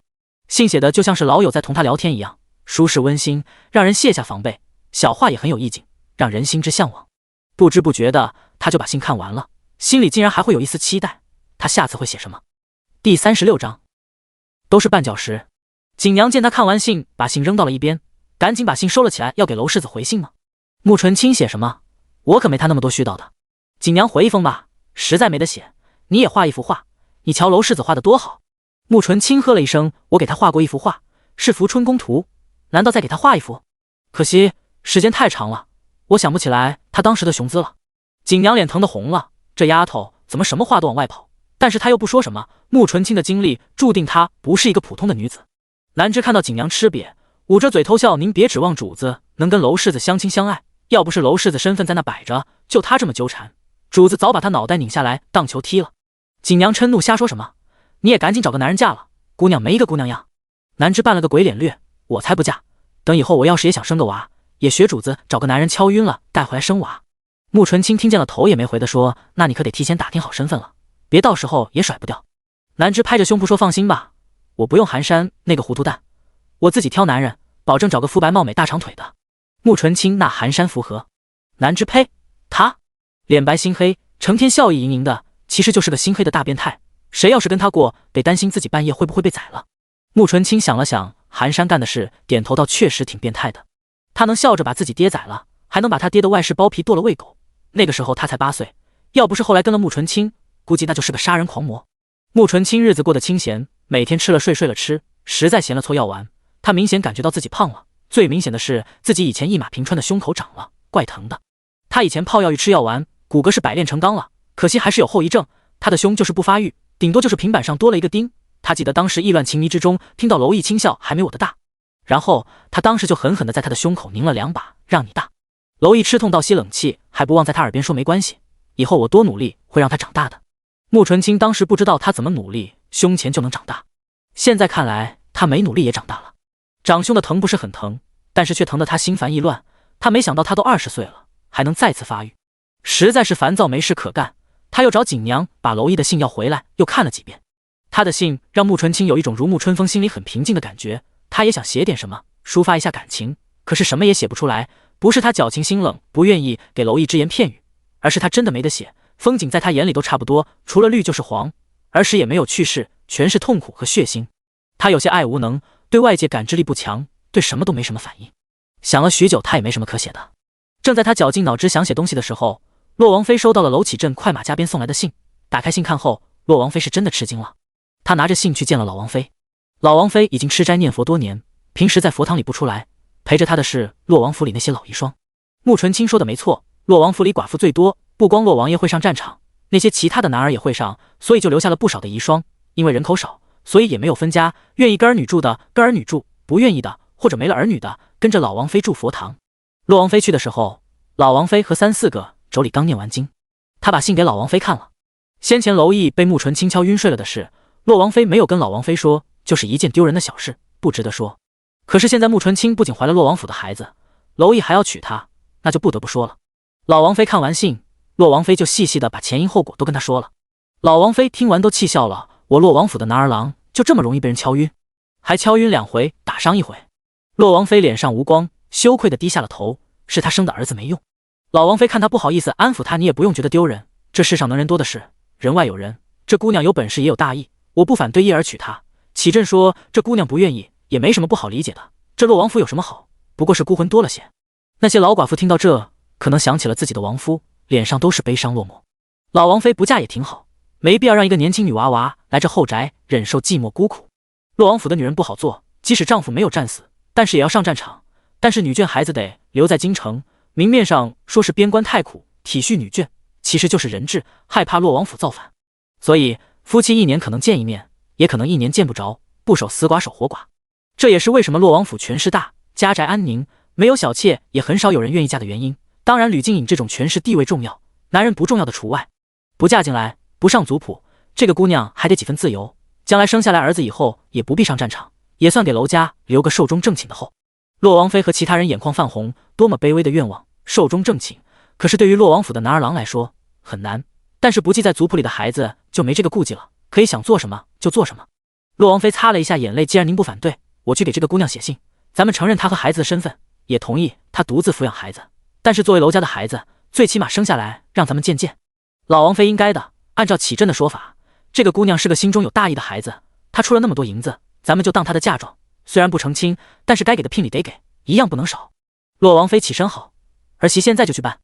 信写的就像是老友在同他聊天一样，舒适温馨，让人卸下防备，小画也很有意境，让人心之向往。不知不觉的他就把信看完了，心里竟然还会有一丝期待，他下次会写什么。第36章都是绊脚石。景娘见他看完信，把信扔到了一边，赶紧把信收了起来，要给娄世子回信吗？穆纯清写什么？我可没他那么多絮叨的。景娘回一封吧，实在没得写，你也画一幅画，你瞧娄世子画的多好。穆纯清喝了一声，我给他画过一幅画，是幅春宫图，难道再给他画一幅？可惜时间太长了，我想不起来他当时的雄姿了。景娘脸疼得红了，这丫头怎么什么话都往外跑？但是她又不说什么。穆纯清的经历注定她不是一个普通的女子。兰芝看到景娘吃瘪，捂着嘴偷笑，您别指望主子能跟娄世子相亲相爱，要不是娄世子身份在那摆着，就他这么纠缠，主子早把他脑袋拧下来当球踢了。景娘嗔怒，瞎说什么？你也赶紧找个男人嫁了，姑娘没一个姑娘样。兰芝扮了个鬼脸略，我才不嫁，等以后我要是也想生个娃，也学主子找个男人敲晕了带回来生娃。穆纯清听见了，头也没回的说，那你可得提前打听好身份了，别到时候也甩不掉。兰芝拍着胸脯说，放心吧，我不用寒山那个糊涂蛋，我自己挑男人，保证找个肤白貌美大长腿的。穆纯清那寒山符合。兰芝呸，他脸白心黑，成天笑意盈盈的，其实就是个心黑的大变态，谁要是跟他过，得担心自己半夜会不会被宰了。穆纯清想了想寒山干的事，点头道确实挺变态的。他能笑着把自己爹宰了，还能把他爹的外室包皮剁了喂狗，那个时候他才8岁，要不是后来跟了穆纯清，估计那就是个杀人狂魔。穆纯清日子过得清闲，每天吃了睡，睡了吃，实在闲了搓药丸。他明显感觉到自己胖了，最明显的是自己以前一马平川的胸口长了，怪疼的。他以前泡药浴吃药丸，骨骼是百炼成钢了，可惜还是有后遗症，他的胸就是不发育，顶多就是平板上多了一个钉。他记得当时意乱情迷之中，听到娄艺轻笑还没我的大，然后他当时就狠狠地在他的胸口拧了2把，让你大。娄艺吃痛倒吸冷气，还不忘在他耳边说没关系，以后我多努力会让他长大的。穆纯清当时不知道他怎么努力，胸前就能长大，现在看来他没努力也长大了。长胸的疼不是很疼，但是却疼得他心烦意乱。他没想到他都20岁了，还能再次发育，实在是烦躁没事可干。他又找锦娘把娄艺的信要回来，又看了几遍。他的信让穆纯清有一种如沐春风，心里很平静的感觉。他也想写点什么，抒发一下感情，可是什么也写不出来。不是他矫情心冷，不愿意给娄艺只言片语，而是他真的没得写。风景在他眼里都差不多，除了绿就是黄，儿时也没有趣事，全是痛苦和血腥。他有些爱无能，对外界感知力不强，对什么都没什么反应。想了许久，他也没什么可写的。正在他绞尽脑汁想写东西的时候，洛王妃收到了娄启镇快马加鞭送来的信。打开信看后，洛王妃是真的吃惊了。他拿着信去见了老王妃。老王妃已经吃斋念佛多年，平时在佛堂里不出来，陪着他的是洛王府里那些老遗孀。穆纯清说的没错，洛王府里寡妇最多，不光洛王爷会上战场，那些其他的男儿也会上，所以就留下了不少的遗孀。因为人口少，所以也没有分家，愿意跟儿女住的跟儿女住，不愿意的或者没了儿女的跟着老王妃住佛堂。洛王妃去的时候，老王妃和3、4个妯娌刚念完经，他把信给老王妃看了。先前娄艺被穆纯清敲晕睡了的事，洛王妃没有跟老王妃说，就是一件丢人的小事，不值得说。可是现在穆纯清不仅怀了洛王府的孩子，娄艺还要娶她，那就不得不说了。老王妃看完信，洛王妃就细细的把前因后果都跟他说了。老王妃听完都气笑了，我洛王府的男儿郎就这么容易被人敲晕，还敲晕2回，打伤1回。洛王妃脸上无光，羞愧的低下了头，是他生的儿子没用。老王妃看他不好意思安抚他，你也不用觉得丢人，这世上能人多的是，人外有人，这姑娘有本事也有大义，我不反对叶儿娶她。启镇说这姑娘不愿意也没什么不好理解的，这洛王府有什么好，不过是孤魂多了些。那些老寡妇听到这，可能想起了自己的亡夫，脸上都是悲伤落寞。老王妃不嫁也挺好，没必要让一个年轻女娃娃来这后宅忍受寂寞孤苦。洛王府的女人不好做，即使丈夫没有战死，但是也要上战场，但是女眷孩子得留在京城，明面上说是边关太苦，体恤女眷，其实就是人质，害怕洛王府造反。所以夫妻1年可能见一面，也可能1年见不着，不守死寡守活寡。这也是为什么洛王府权势大，家宅安宁，没有小妾也很少有人愿意嫁的原因。当然吕静颖这种权势地位重要，男人不重要的除外。不嫁进来，不上族谱，这个姑娘还得几分自由，将来生下来儿子以后也不必上战场，也算给娄家留个寿终正寝的后。洛王妃和其他人眼眶泛红，多么卑微的愿望，寿终正寝。可是对于洛王府的男儿郎来说很难，但是不记在族谱里的孩子就没这个顾忌了，可以想做什么就做什么。洛王妃擦了一下眼泪，既然您不反对，我去给这个姑娘写信，咱们承认她和孩子的身份，也同意她独自抚养孩子，但是作为娄家的孩子，最起码生下来让咱们见见。老王妃应该的，按照启镇的说法，这个姑娘是个心中有大义的孩子，她出了那么多银子，咱们就当她的嫁妆，虽然不成亲，但是该给的聘礼得给，一样不能少。洛王妃起身好，儿媳现在就去办。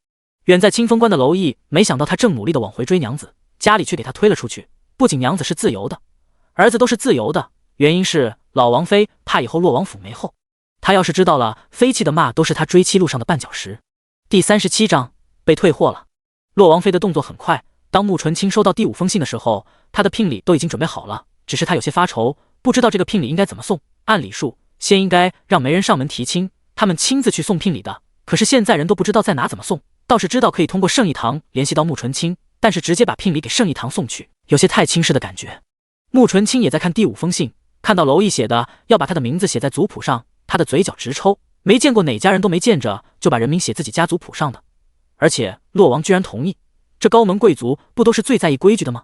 远在清风关的娄艺没想到他正努力的往回追娘子，家里却给他推了出去。不仅娘子是自由的，儿子都是自由的，原因是老王妃怕以后洛王府没后，他要是知道了，飞气的骂都是他追妻路上的绊脚石。第37章被退货了。洛王妃的动作很快，当穆纯清收到第5封信的时候，他的聘礼都已经准备好了，只是他有些发愁，不知道这个聘礼应该怎么送。按理数，先应该让媒人上门提亲，他们亲自去送聘礼的，可是现在人都不知道在哪怎么送，倒是知道可以通过圣义堂联系到穆纯清，但是直接把聘礼给圣义堂送去，有些太轻视的感觉。穆纯清也在看第5封信，看到娄艺写的要把他的名字写在族谱上，他的嘴角直抽，没见过哪家人都没见着就把人名写自己家族谱上的，而且洛王居然同意，这高门贵族不都是最在意规矩的吗？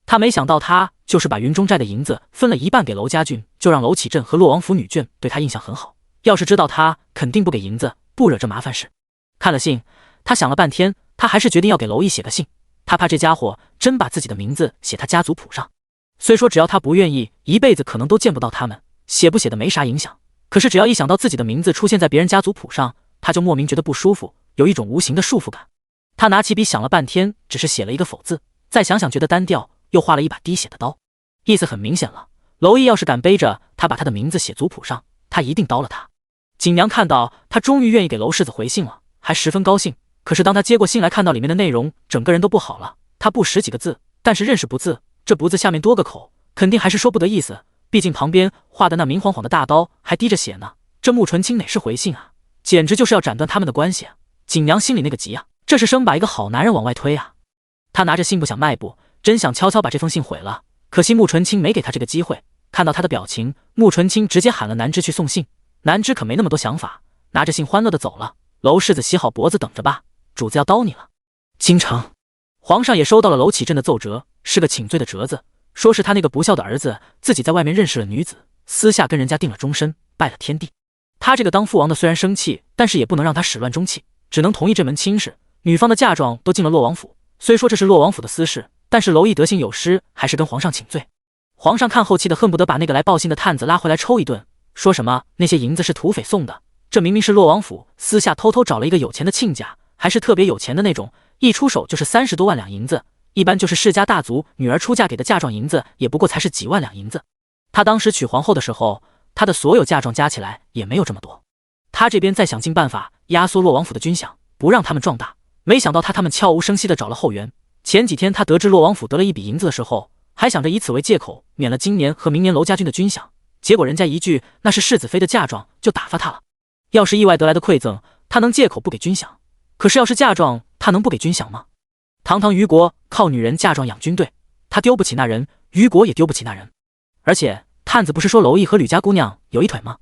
他没想到他就是把云中寨的银子分了一半给娄家俊，就让娄启镇和洛王府女眷对他印象很好，要是知道他肯定不给银子，不惹这麻烦事。看了信，他想了半天，他还是决定要给娄艺写个信，他怕这家伙真把自己的名字写他家族谱上。虽说只要他不愿意，一辈子可能都见不到他们，写不写的没啥影响。可是只要一想到自己的名字出现在别人家族谱上，他就莫名觉得不舒服，有一种无形的束缚感。他拿起笔想了半天，只是写了一个否字，再想想觉得单调，又画了一把滴血的刀。意思很明显了，娄毅要是敢背着他把他的名字写族谱上，他一定刀了他。景娘看到他终于愿意给娄世子回信了，还十分高兴。可是当他接过信来，看到里面的内容，整个人都不好了。他不识几个字，但是认识不字，这不字下面多个口，肯定还是说不得意思。毕竟旁边画的那明晃晃的大刀还滴着血呢，这穆纯清哪是回信啊，简直就是要斩断他们的关系啊！景娘心里那个急啊，这是生把一个好男人往外推啊！他拿着信不想迈步，真想悄悄把这封信毁了，可惜穆纯清没给他这个机会。看到他的表情，穆纯清直接喊了南芝去送信。南芝可没那么多想法，拿着信欢乐的走了。娄世子洗好脖子等着吧，主子要刀你了。京城，皇上也收到了娄启镇的奏折，是个请罪的折子，说是他那个不孝的儿子自己在外面认识了女子，私下跟人家定了终身，拜了天地。他这个当父王的虽然生气，但是也不能让他始乱终弃，只能同意这门亲事。女方的嫁妆都进了洛王府，虽说这是洛王府的私事，但是娄毅德行有失，还是跟皇上请罪。皇上看后气的恨不得把那个来报信的探子拉回来抽一顿，说什么那些银子是土匪送的，这明明是洛王府私下偷偷找了一个有钱的亲家，还是特别有钱的那种，一出手就是30多万两银子，一般就是世家大族女儿出嫁给的嫁妆银子，也不过才是几万两银子。他当时娶皇后的时候，他的所有嫁妆加起来也没有这么多。他这边再想尽办法压缩洛王府的军饷，不让他们壮大，没想到他们悄无声息地找了后援。前几天他得知洛王府得了一笔银子的时候，还想着以此为借口免了今年和明年娄家军的军饷，结果人家一句那是世子妃的嫁妆就打发他了。要是意外得来的馈赠，他能借口不给军饷，可是要是嫁妆，他能不给军饷吗？堂堂虞国靠女人嫁妆养军队，他丢不起那人，虞国也丢不起那人。而且探子不是说娄毅和吕家姑娘有一腿吗？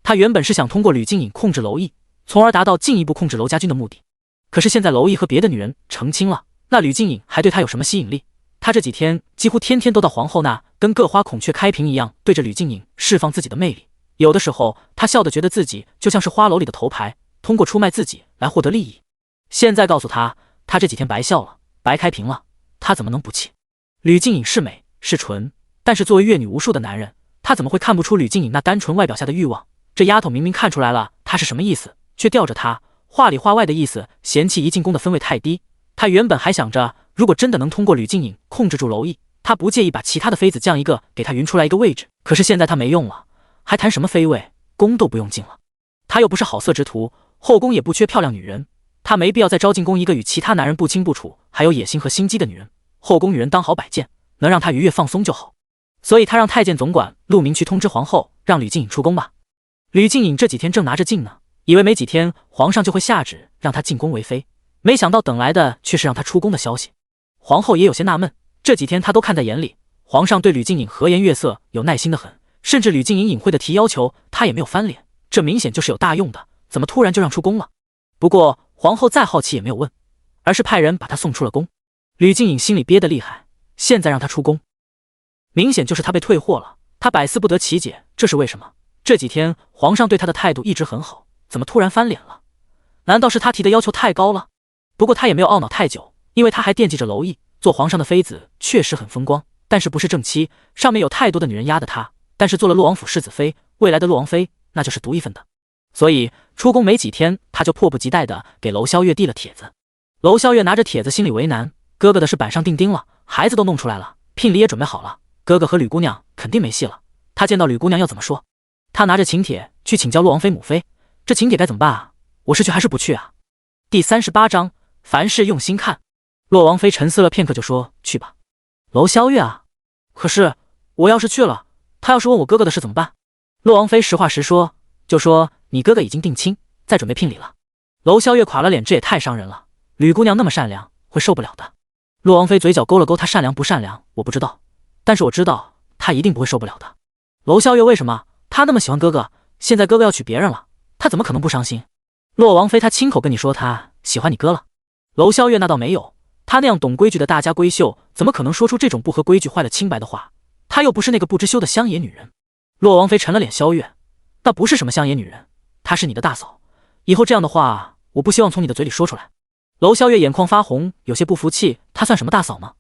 他原本是想通过吕静颖控制娄毅，从而达到进一步控制娄家军的目的。可是现在娄毅和别的女人成亲了，那吕静颖还对他有什么吸引力？他这几天几乎天天都到皇后那，跟各花孔雀开屏一样，对着吕静颖释放自己的魅力。有的时候他笑得觉得自己就像是花楼里的头牌，通过出卖自己来获得利益。现在告诉他，他这几天白笑了，白开屏了，他怎么能不气？吕静颖是美是纯，但是作为阅女无数的男人，他怎么会看不出吕静颖那单纯外表下的欲望？这丫头明明看出来了他是什么意思，却吊着他，话里话外的意思嫌弃一进宫的分位太低。他原本还想着，如果真的能通过吕静颖控制住娄毅，他不介意把其他的妃子降一个，给他匀出来一个位置。可是现在他没用了，还谈什么妃位，宫都不用进了。他又不是好色之徒，后宫也不缺漂亮女人，他没必要再招进宫一个与其他男人不清不楚，还有野心和心机的女人。后宫女人当好摆件，能让他愉悦放松就好。所以他让太监总管陆明去通知皇后，让吕静颖出宫吧。吕静颖这几天正拿着劲呢，以为没几天皇上就会下旨让他进宫为妃，没想到等来的却是让他出宫的消息。皇后也有些纳闷，这几天他都看在眼里，皇上对吕静颖和颜悦色，有耐心的很，甚至吕静颖隐晦的提要求，他也没有翻脸，这明显就是有大用的，怎么突然就让出宫了？不过皇后再好奇也没有问，而是派人把他送出了宫。吕静颖心里憋得厉害，现在让他出宫，明显就是他被退货了，他百思不得其解，这是为什么？这几天皇上对他的态度一直很好，怎么突然翻脸了？难道是他提的要求太高了？不过他也没有懊恼太久，因为他还惦记着娄毅。做皇上的妃子确实很风光，但是不是正妻，上面有太多的女人压得他，但是做了洛王府世子妃，未来的洛王妃那就是独一份的。所以出宫没几天，他就迫不及待地给娄萧月递了帖子。娄萧月拿着帖子心里为难，哥哥的事板上钉钉了，孩子都弄出来了，聘礼也准备好了，哥哥和吕姑娘肯定没戏了。他见到吕姑娘要怎么说？他拿着请帖去请教洛王妃母妃，这请帖该怎么办啊？我是去还是不去啊？第38章，凡事用心看。洛王妃沉思了片刻就说，去吧。娄萧月啊，可是我要是去了，他要是问我哥哥的事怎么办？洛王妃实话实说，就说你哥哥已经定亲，在准备聘礼了。娄萧月垮了脸，这也太伤人了，吕姑娘那么善良，会受不了的。洛王妃嘴角勾了勾，她善良不善良我不知道，但是我知道她一定不会受不了的。娄萧月为什么？她那么喜欢哥哥，现在哥哥要娶别人了，她怎么可能不伤心？洛王妃她亲口跟你说她喜欢你哥了。娄萧月那倒没有，她那样懂规矩的大家闺秀，怎么可能说出这种不合规矩坏了清白的话？她又不是那个不知羞的乡野女人。洛王妃沉了脸，萧月，那不是什么乡野女人，她是你的大嫂，以后这样的话我不希望从你的嘴里说出来。娄萧月眼眶发红，有些不服气，她算什么大嫂吗？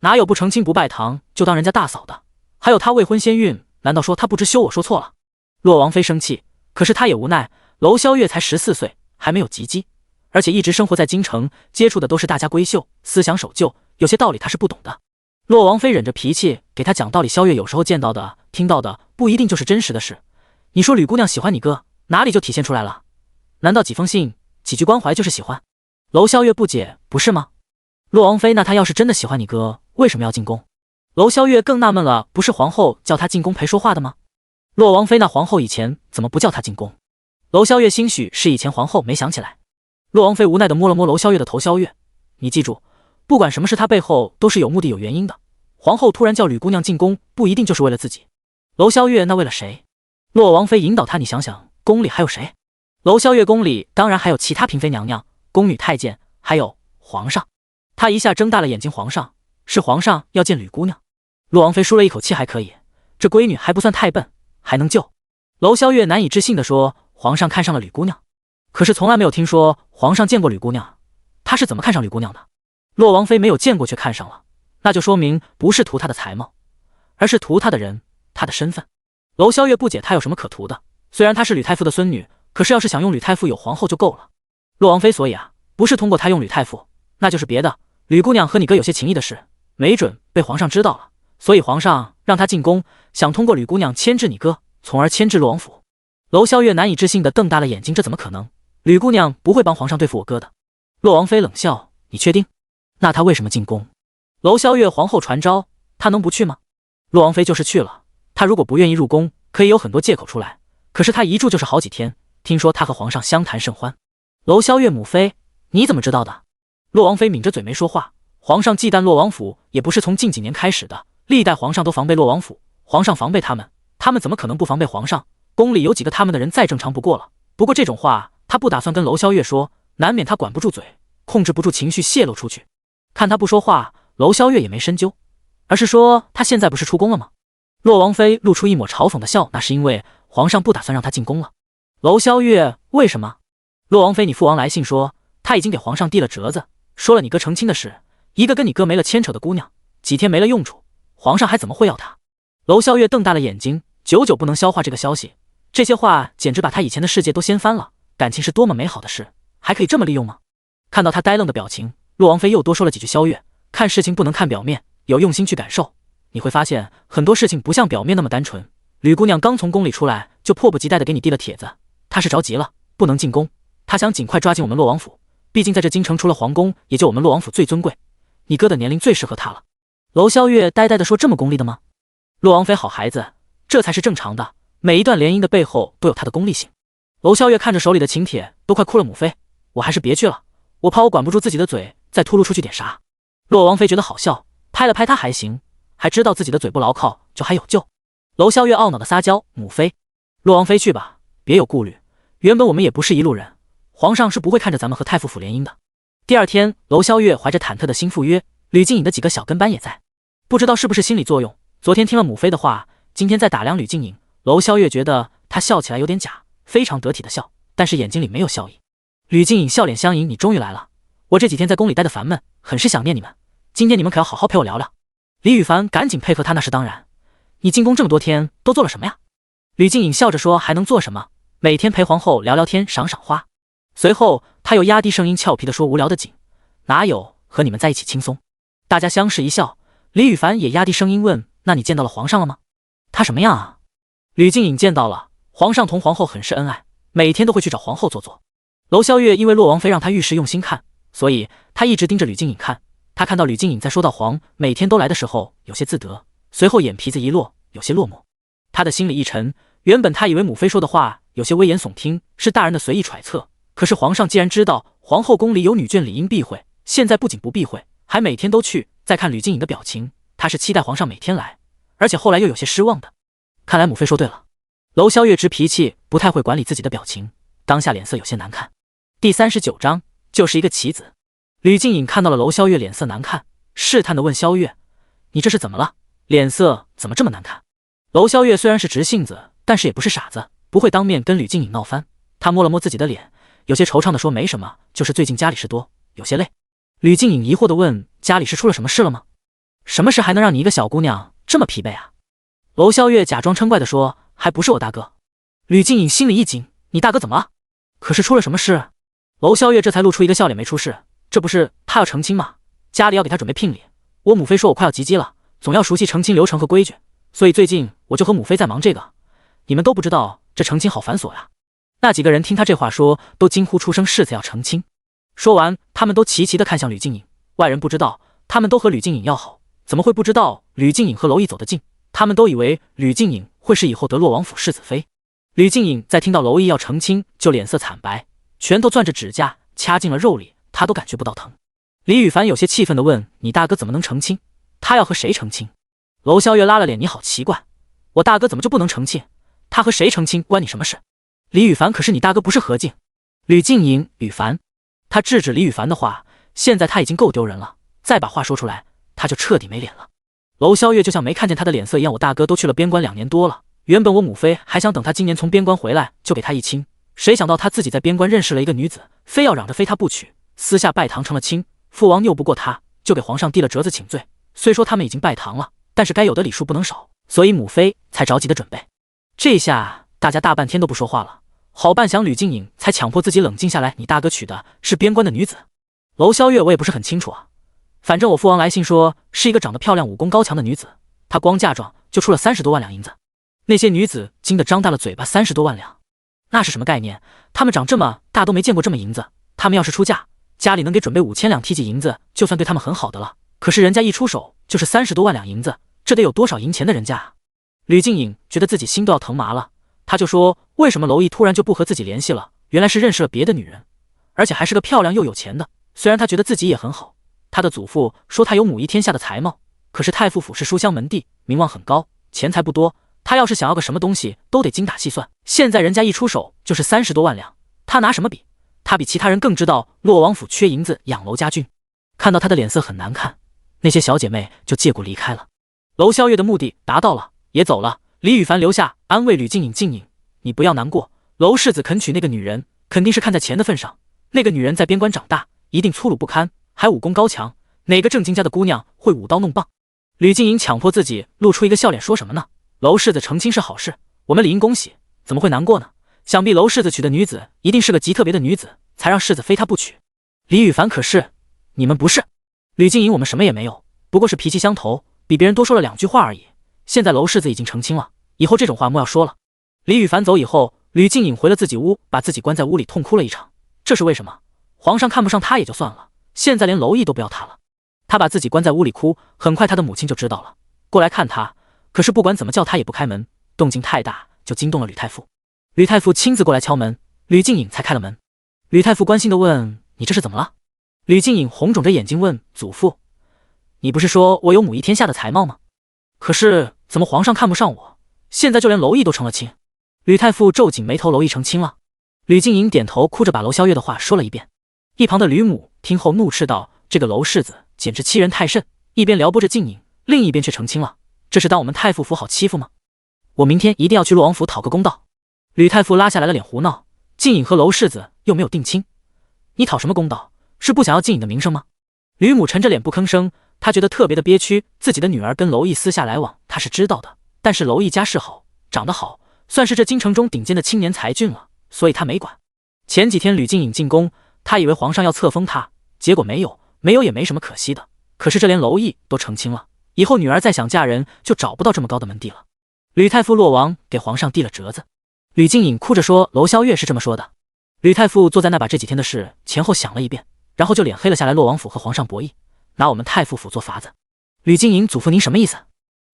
哪有不成亲不拜堂就当人家大嫂的？还有她未婚先孕，难道说她不知羞？我说错了。洛王妃生气，可是她也无奈，娄萧月才14岁，还没有及笄，而且一直生活在京城，接触的都是大家闺秀，思想守旧，有些道理她是不懂的。洛王妃忍着脾气给她讲道理，萧月有时候见到的、听到的不一定就是真实的事。你说吕姑娘喜欢你哥，哪里就体现出来了？难道几封信、几句关怀就是喜欢？娄萧月不解，不是吗？洛王妃，那她要是真的喜欢你哥，为什么要进宫？娄萧月更纳闷了，不是皇后叫她进宫陪说话的吗？洛王妃，那皇后以前怎么不叫她进宫？娄萧月兴许是以前皇后没想起来。洛王妃无奈地摸了摸娄萧月的头，萧月，你记住，不管什么事，她背后都是有目的、有原因的。皇后突然叫吕姑娘进宫，不一定就是为了自己。娄萧月，那为了谁？洛王妃引导她，你想想，宫里还有谁？娄萧月，宫里当然还有其他嫔妃娘娘、宫女太监，还有皇上。她一下睁大了眼睛，皇上？是皇上要见吕姑娘？洛王妃舒了一口气，还可以，这闺女还不算太笨，还能救。娄萧月难以置信地说，皇上看上了吕姑娘，可是从来没有听说皇上见过吕姑娘，他是怎么看上吕姑娘的？洛王妃没有见过却看上了，那就说明不是图她的才貌，而是图她的人，她的身份。娄萧月不解，她有什么可图的？虽然她是吕太傅的孙女，可是要是想用吕太傅有皇后就够了。洛王妃，所以啊，不是通过她用吕太傅，那就是别的。吕姑娘和你哥有些情谊的事，没准被皇上知道了，所以皇上让她进宫，想通过吕姑娘牵制你哥，从而牵制洛王府。娄萧月难以置信地瞪大了眼睛，这怎么可能？吕姑娘不会帮皇上对付我哥的。洛王妃冷笑，你确定？那她为什么进宫？娄萧月，皇后传召，她能不去吗？洛王妃就是去了，她如果不愿意入宫，可以有很多借口出来，可是她一住就是好几天，听说她和皇上相谈甚欢。娄萧月，母妃，你怎么知道的？洛王妃抿着嘴没说话。皇上忌惮洛王府也不是从近几年开始的，历代皇上都防备洛王府，皇上防备他们，他们怎么可能不防备皇上？宫里有几个他们的人再正常不过了。不过这种话他不打算跟娄萧月说，难免他管不住嘴，控制不住情绪泄露出去。看他不说话，娄萧月也没深究，而是说他现在不是出宫了吗？洛王妃露出一抹嘲讽的笑，那是因为皇上不打算让他进宫了。娄萧月，为什么？洛王妃，你父王来信说他已经给皇上递了折子，说了你哥成亲的事，一个跟你哥没了牵扯的姑娘，几天没了用处，皇上还怎么会要他？娄萧月瞪大了眼睛，久久不能消化这个消息，这些话简直把他以前的世界都掀翻了。感情是多么美好的事，还可以这么利用吗？看到他呆愣的表情，洛王妃又多说了几句，萧月，看事情不能看表面，有用心去感受，你会发现很多事情不像表面那么单纯。吕姑娘刚从宫里出来，就迫不及待地给你递了帖子，她是着急了，不能进宫，她想尽快抓进我们洛王府，毕竟在这京城除了皇宫，也就我们洛王府最尊贵，你哥的年龄最适合她了。娄萧月呆呆地说，这么功利的吗？洛王妃好孩子，这才是正常的，每一段联姻的背后都有它的功利性。娄萧月看着手里的请帖，都快哭了，母妃，我还是别去了，我怕我管不住自己的嘴，再吐露出去点啥。洛王妃觉得好笑，拍了拍他，还行，还知道自己的嘴不牢靠，就还有救。娄萧月懊恼的撒娇，母妃，洛王妃去吧，别有顾虑，原本我们也不是一路人，皇上是不会看着咱们和太傅府联姻的。第二天，娄萧月怀着忐忑的心赴约，吕静颖的几个小跟班也在，不知道是不是心理作用，昨天听了母妃的话，今天在打量吕静颖，娄萧月觉得她笑起来有点假，非常得体的笑，但是眼睛里没有笑意。吕静颖笑脸相迎，你终于来了，我这几天在宫里待得烦闷，很是想念你们，今天你们可要好好陪我聊聊。李宇凡赶紧配合他，那是当然，你进宫这么多天都做了什么呀？吕静颖笑着说，还能做什么，每天陪皇后聊聊天，赏赏花。随后他又压低声音俏皮地说，无聊的紧，哪有和你们在一起轻松。大家相视一笑，李宇凡也压低声音问，那你见到了皇上了吗？他什么样啊？吕静颖见到了，皇上同皇后很是恩爱，每天都会去找皇后坐坐。娄萧月因为洛王妃让他遇事用心看，所以他一直盯着吕静颖看。他看到吕静颖在说到皇每天都来的时候有些自得，随后眼皮子一落，有些落寞。他的心里一沉，原本他以为母妃说的话有些危言耸听，是大人的随意揣测，可是皇上既然知道皇后宫里有女眷理应避讳，现在不仅不避讳，还每天都去。再看吕静颖的表情，他是期待皇上每天来，而且后来又有些失望的。看来母妃说对了。娄萧月直脾气，不太会管理自己的表情，当下脸色有些难看。第39章就是一个棋子。吕静颖看到了娄萧月脸色难看，试探地问萧月，你这是怎么了？脸色怎么这么难看？娄萧月虽然是直性子，但是也不是傻子，不会当面跟吕静颖闹翻。他摸了摸自己的脸，有些惆怅地说，没什么，就是最近家里事多，有些累。吕静颖疑惑地问：“家里是出了什么事了吗？什么事还能让你一个小姑娘这么疲惫啊？”娄萧月假装嗔怪地说：“还不是我大哥。”吕静颖心里一紧：“你大哥怎么了？可是出了什么事？”娄萧月这才露出一个笑脸：“没出事，这不是他要成亲吗？家里要给他准备聘礼，我母妃说我快要及笄了，总要熟悉成亲流程和规矩，所以最近我就和母妃在忙这个。你们都不知道这成亲好繁琐呀。”那几个人听他这话说，都惊呼出声：“世子要成亲！”说完，他们都齐齐地看向吕静颖。外人不知道，他们都和吕静颖要好，怎么会不知道吕静颖和娄毅走得近？他们都以为吕静颖会是以后得洛王府世子妃。吕静颖在听到娄毅要成亲，就脸色惨白，拳头攥着指甲，掐进了肉里，他都感觉不到疼。李宇凡有些气愤地问：“你大哥怎么能成亲？他要和谁成亲？”娄萧月拉了脸：“你好奇怪，我大哥怎么就不能成亲？他和谁成亲关你什么事？”李宇凡：“可是你大哥不是何进？”吕静颖：“宇凡。”他制止李宇凡的话，现在他已经够丢人了，再把话说出来，他就彻底没脸了。娄萧月就像没看见他的脸色一样：“我大哥都去了边关2年多了，原本我母妃还想等他今年从边关回来就给他一亲，谁想到他自己在边关认识了一个女子，非要嚷着非他不娶，私下拜堂成了亲。父王拗不过他，就给皇上递了折子请罪。虽说他们已经拜堂了，但是该有的礼数不能少，所以母妃才着急的准备。”这下大家大半天都不说话了，好半晌吕静颖才强迫自己冷静下来：“你大哥娶的是边关的女子？”娄萧月：“我也不是很清楚啊，反正我父王来信说是一个长得漂亮武功高强的女子，她光嫁妆就出了30多万两银子。”那些女子惊得张大了嘴巴：“30多万两？那是什么概念？她们长这么大都没见过这么银子。她们要是出嫁，家里能给准备5000两梯级银子，就算对她们很好的了。可是人家一出手就是30多万两银子，这得有多少银钱的人家啊？”吕静颖觉得自己心都要疼麻了，他就说：“为什么娄毅突然就不和自己联系了？原来是认识了别的女人，而且还是个漂亮又有钱的。虽然他觉得自己也很好，他的祖父说他有母仪天下的才貌，可是太傅府是书香门第，名望很高，钱财不多，他要是想要个什么东西都得精打细算。现在人家一出手就是30多万两，他拿什么比？他比其他人更知道洛王府缺银子养娄家俊。”看到他的脸色很难看，那些小姐妹就借故离开了。娄萧月的目的达到了，也走了。李宇凡留下安慰吕静颖：“静颖，你不要难过，娄世子肯娶那个女人，肯定是看在钱的份上。那个女人在边关长大，一定粗鲁不堪，还武功高强，哪个正经家的姑娘会舞刀弄棒？”吕静颖强迫自己露出一个笑脸：“说什么呢？娄世子成亲是好事，我们理应恭喜，怎么会难过呢？想必娄世子娶的女子一定是个极特别的女子，才让世子非她不娶。”李宇凡：“可是你们不是？”吕静颖：“我们什么也没有，不过是脾气相投，比别人多说了2句话而已。现在娄世子已经成亲了，以后这种话莫要说了。”李宇凡走以后，吕静颖回了自己屋，把自己关在屋里痛哭了一场。这是为什么？皇上看不上他也就算了，现在连娄毅都不要他了。他把自己关在屋里哭，很快他的母亲就知道了，过来看他，可是不管怎么叫他也不开门，动静太大，就惊动了吕太傅。吕太傅亲自过来敲门，吕静颖才开了门。吕太傅关心地问：“你这是怎么了？”吕静颖红肿着眼睛问：“祖父，你不是说我有母仪天下的才貌吗？可是怎么皇上看不上我？现在就连娄毅都成了亲。”吕太傅皱紧眉头：“娄毅成亲了？”吕静颖点头，哭着把娄萧月的话说了一遍。一旁的吕母听后怒斥道：“这个娄世子简直欺人太甚，一边撩拨着静颖，另一边却成亲了，这是当我们太傅府好欺负吗？我明天一定要去洛王府讨个公道。”吕太傅拉下来了脸胡闹：“静颖和娄世子又没有定亲，你讨什么公道？是不想要静颖的名声吗？”吕母沉着脸不吭声，她觉得特别的憋屈，自己的女儿跟娄毅私下来往，她是知道的，但是娄毅家世好，长得好，算是这京城中顶尖的青年才俊了，所以她没管。前几天吕静颖进宫，她以为皇上要册封她，结果没有也没什么可惜的。可是这连娄毅都成亲了，以后女儿再想嫁人就找不到这么高的门第了。吕太傅落王给皇上递了折子，吕静颖哭着说：“娄萧月是这么说的。”吕太傅坐在那把这几天的事前后想了一遍，然后就脸黑了下来：“洛王府和皇上博弈，拿我们太傅府做法子。”吕静颖：“祖父您什么意思？”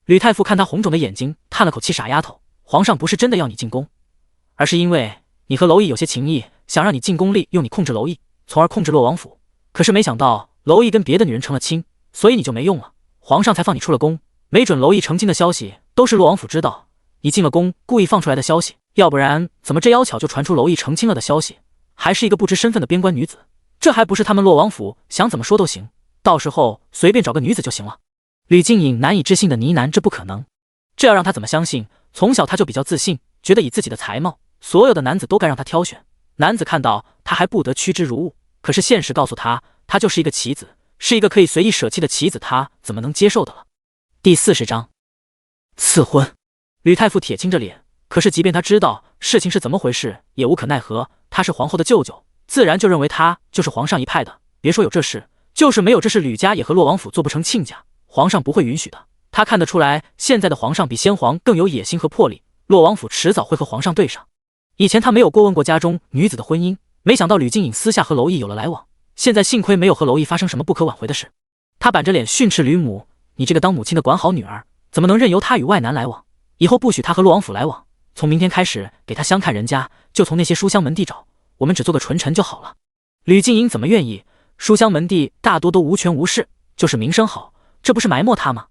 吕太傅看他红肿的眼睛，叹了口气：“傻丫头，皇上不是真的要你进宫，而是因为你和娄毅有些情谊，想让你进宫里用你控制娄毅，从而控制洛王府。可是没想到娄毅跟别的女人成了亲，所以你就没用了，皇上才放你出了宫。没准娄毅成亲的消息都是洛王府知道，你进了宫故意放出来的消息，要不然怎么这妖巧就传出娄毅成亲了的消息，还是一个不知身份的边关女子？这还不是他们洛王府想怎么说都行，到时候随便找个女子就行了。”吕静颖难以置信的呢喃：“这不可能，这要让他怎么相信？从小他就比较自信，觉得以自己的才貌，所有的男子都该让他挑选。男子看到他还不得趋之如鹜，可是现实告诉他，她就是一个棋子，是一个可以随意舍弃的棋子，她怎么能接受的了？第40章，赐婚。吕太傅铁青着脸，可是即便他知道事情是怎么回事，也无可奈何。他是皇后的舅舅，自然就认为他就是皇上一派的。别说有这事，就是没有这事，吕家也和洛王府做不成亲家，皇上不会允许的。他看得出来，现在的皇上比先皇更有野心和魄力，洛王府迟早会和皇上对上。以前他没有过问过家中女子的婚姻，没想到吕静颖私下和娄毅有了来往，现在幸亏没有和娄毅发生什么不可挽回的事。他板着脸训斥吕母：“你这个当母亲的管好女儿，怎么能任由她与外男来往？以后不许她和洛王府来往。从明天开始，给她相看人家，就从那些书香门第找，我们只做个纯臣就好了。”吕静颖怎么愿意？书香门第大多都无权无势，就是名声好，这不是埋没他吗？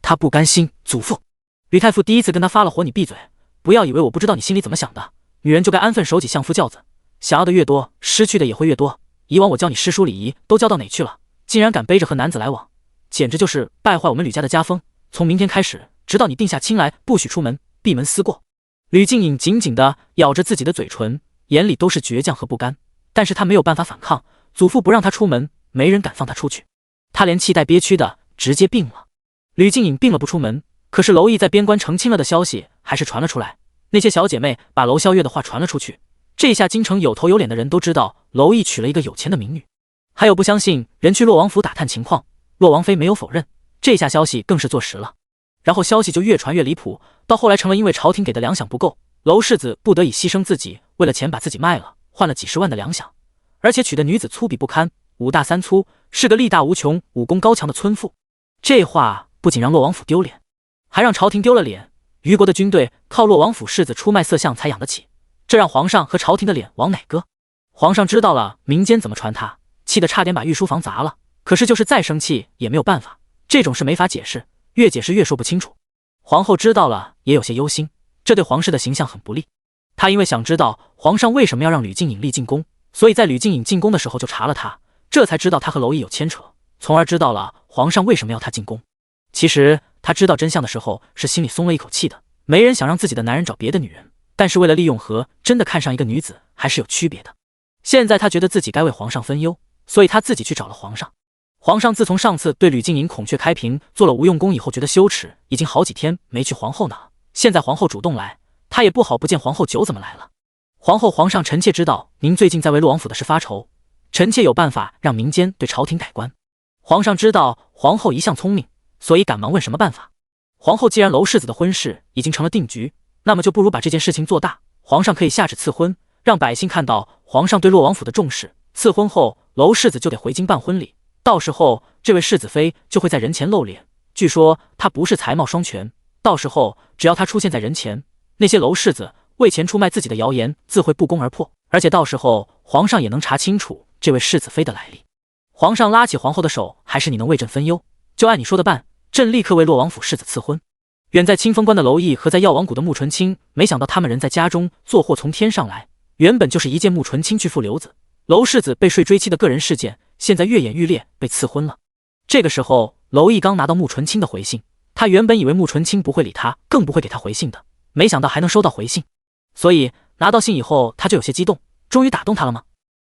他不甘心。祖父，吕太傅第一次跟他发了火：“你闭嘴！不要以为我不知道你心里怎么想的。女人就该安分守己，相夫教子，想要的越多，失去的也会越多。以往我教你诗书礼仪都教到哪去了？竟然敢背着和男子来往，简直就是败坏我们吕家的家风。从明天开始，直到你定下亲来，不许出门，闭门思过。”吕静颖紧紧地咬着自己的嘴唇，眼里都是倔强和不甘，但是他没有办法反抗。祖父不让他出门，没人敢放他出去。他连气带憋屈的直接病了。吕静颖病了不出门，可是娄毅在边关成亲了的消息还是传了出来。那些小姐妹把娄萧月的话传了出去，这下京城有头有脸的人都知道娄毅娶了一个有钱的名女。还有不相信人去洛王府打探情况，洛王妃没有否认，这下消息更是坐实了。然后消息就越传越离谱，到后来成了因为朝廷给的粮饷不够，娄世子不得已牺牲自己，为了钱把自己卖了，换了几十万的粮饷，而且娶的女子粗鄙不堪，五大三粗，是个力大无穷、武功高强的村妇。这话不仅让洛王府丢脸，还让朝廷丢了脸。虞国的军队靠洛王府世子出卖色相才养得起，这让皇上和朝廷的脸往哪搁？皇上知道了民间怎么传他，气得差点把御书房砸了。可是就是再生气也没有办法，这种事没法解释，越解释越说不清楚。皇后知道了也有些忧心，这对皇室的形象很不利。她因为想知道皇上为什么要让吕静颖立进宫，所以在吕静颖进宫的时候就查了她，这才知道她和娄毅有牵扯，从而知道了皇上为什么要她进宫。其实她知道真相的时候是心里松了一口气的，没人想让自己的男人找别的女人，但是为了利用和真的看上一个女子还是有区别的。现在她觉得自己该为皇上分忧，所以她自己去找了皇上。皇上自从上次对吕静颖孔雀开屏做了无用功以后，觉得羞耻，已经好几天没去皇后那。现在皇后主动来，他也不好不见皇后，酒怎么来了？皇上，臣妾知道您最近在为洛王府的事发愁，臣妾有办法让民间对朝廷改观。皇上知道皇后一向聪明，所以赶忙问什么办法。皇后既然娄世子的婚事已经成了定局，那么就不如把这件事情做大。皇上可以下旨赐婚，让百姓看到皇上对洛王府的重视。赐婚后，娄世子就得回京办婚礼。到时候，这位世子妃就会在人前露脸。据说她不是才貌双全，到时候只要她出现在人前，那些娄世子为钱出卖自己的谣言自会不攻而破。而且到时候皇上也能查清楚这位世子妃的来历。皇上拉起皇后的手：“还是你能为朕分忧，就按你说的办，朕立刻为洛王府世子赐婚。”远在清风关的娄毅和在药王谷的穆纯清，没想到他们人在家中做祸从天上来。原本就是一件穆纯清拒父留子，娄世子被睡追妻的个人事件，现在越演愈烈，被赐婚了。这个时候，娄毅刚拿到穆纯清的回信，他原本以为穆纯清不会理他，更不会给他回信的，没想到还能收到回信，所以拿到信以后，他就有些激动，终于打动他了吗？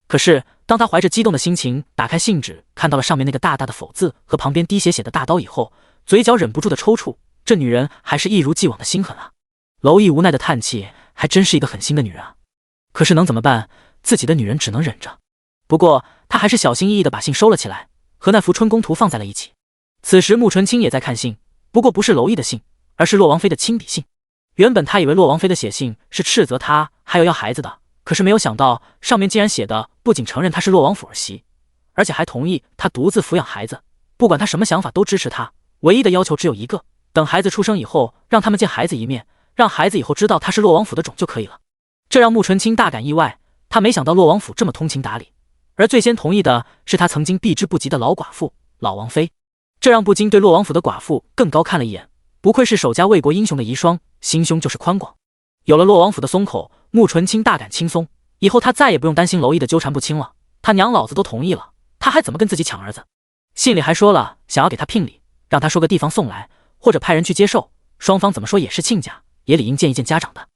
可是当他怀着激动的心情打开信纸，看到了上面那个大大的否字和旁边滴血写的大刀以后，嘴角忍不住的抽搐。这女人还是一如既往的心狠啊！娄毅无奈的叹气，还真是一个狠心的女人啊。可是能怎么办？自己的女人只能忍着。不过他还是小心翼翼地把信收了起来，和那幅春宫图放在了一起。此时穆纯清也在看信，不过不是娄毅的信，而是洛王妃的亲笔信。原本他以为洛王妃的写信是斥责他还有要孩子的，可是没有想到上面竟然写的不仅承认他是洛王府儿媳，而且还同意他独自抚养孩子，不管他什么想法都支持他，唯一的要求只有一个，等孩子出生以后让他们见孩子一面，让孩子以后知道他是洛王府的种就可以了。这让穆纯清大感意外，他没想到洛王府这么通情达理，而最先同意的是他曾经避之不及的老寡妇老王妃，这让不禁对洛王府的寡妇更高看了一眼，不愧是守家卫国英雄的遗孀，心胸就是宽广。有了洛王府的松口，穆纯清大感轻松，以后他再也不用担心娄毅的纠缠不清了。他娘老子都同意了，他还怎么跟自己抢儿子？信里还说了想要给他聘礼，让他说个地方送来，或者派人去接受，双方怎么说也是亲家，也理应见一见家长的。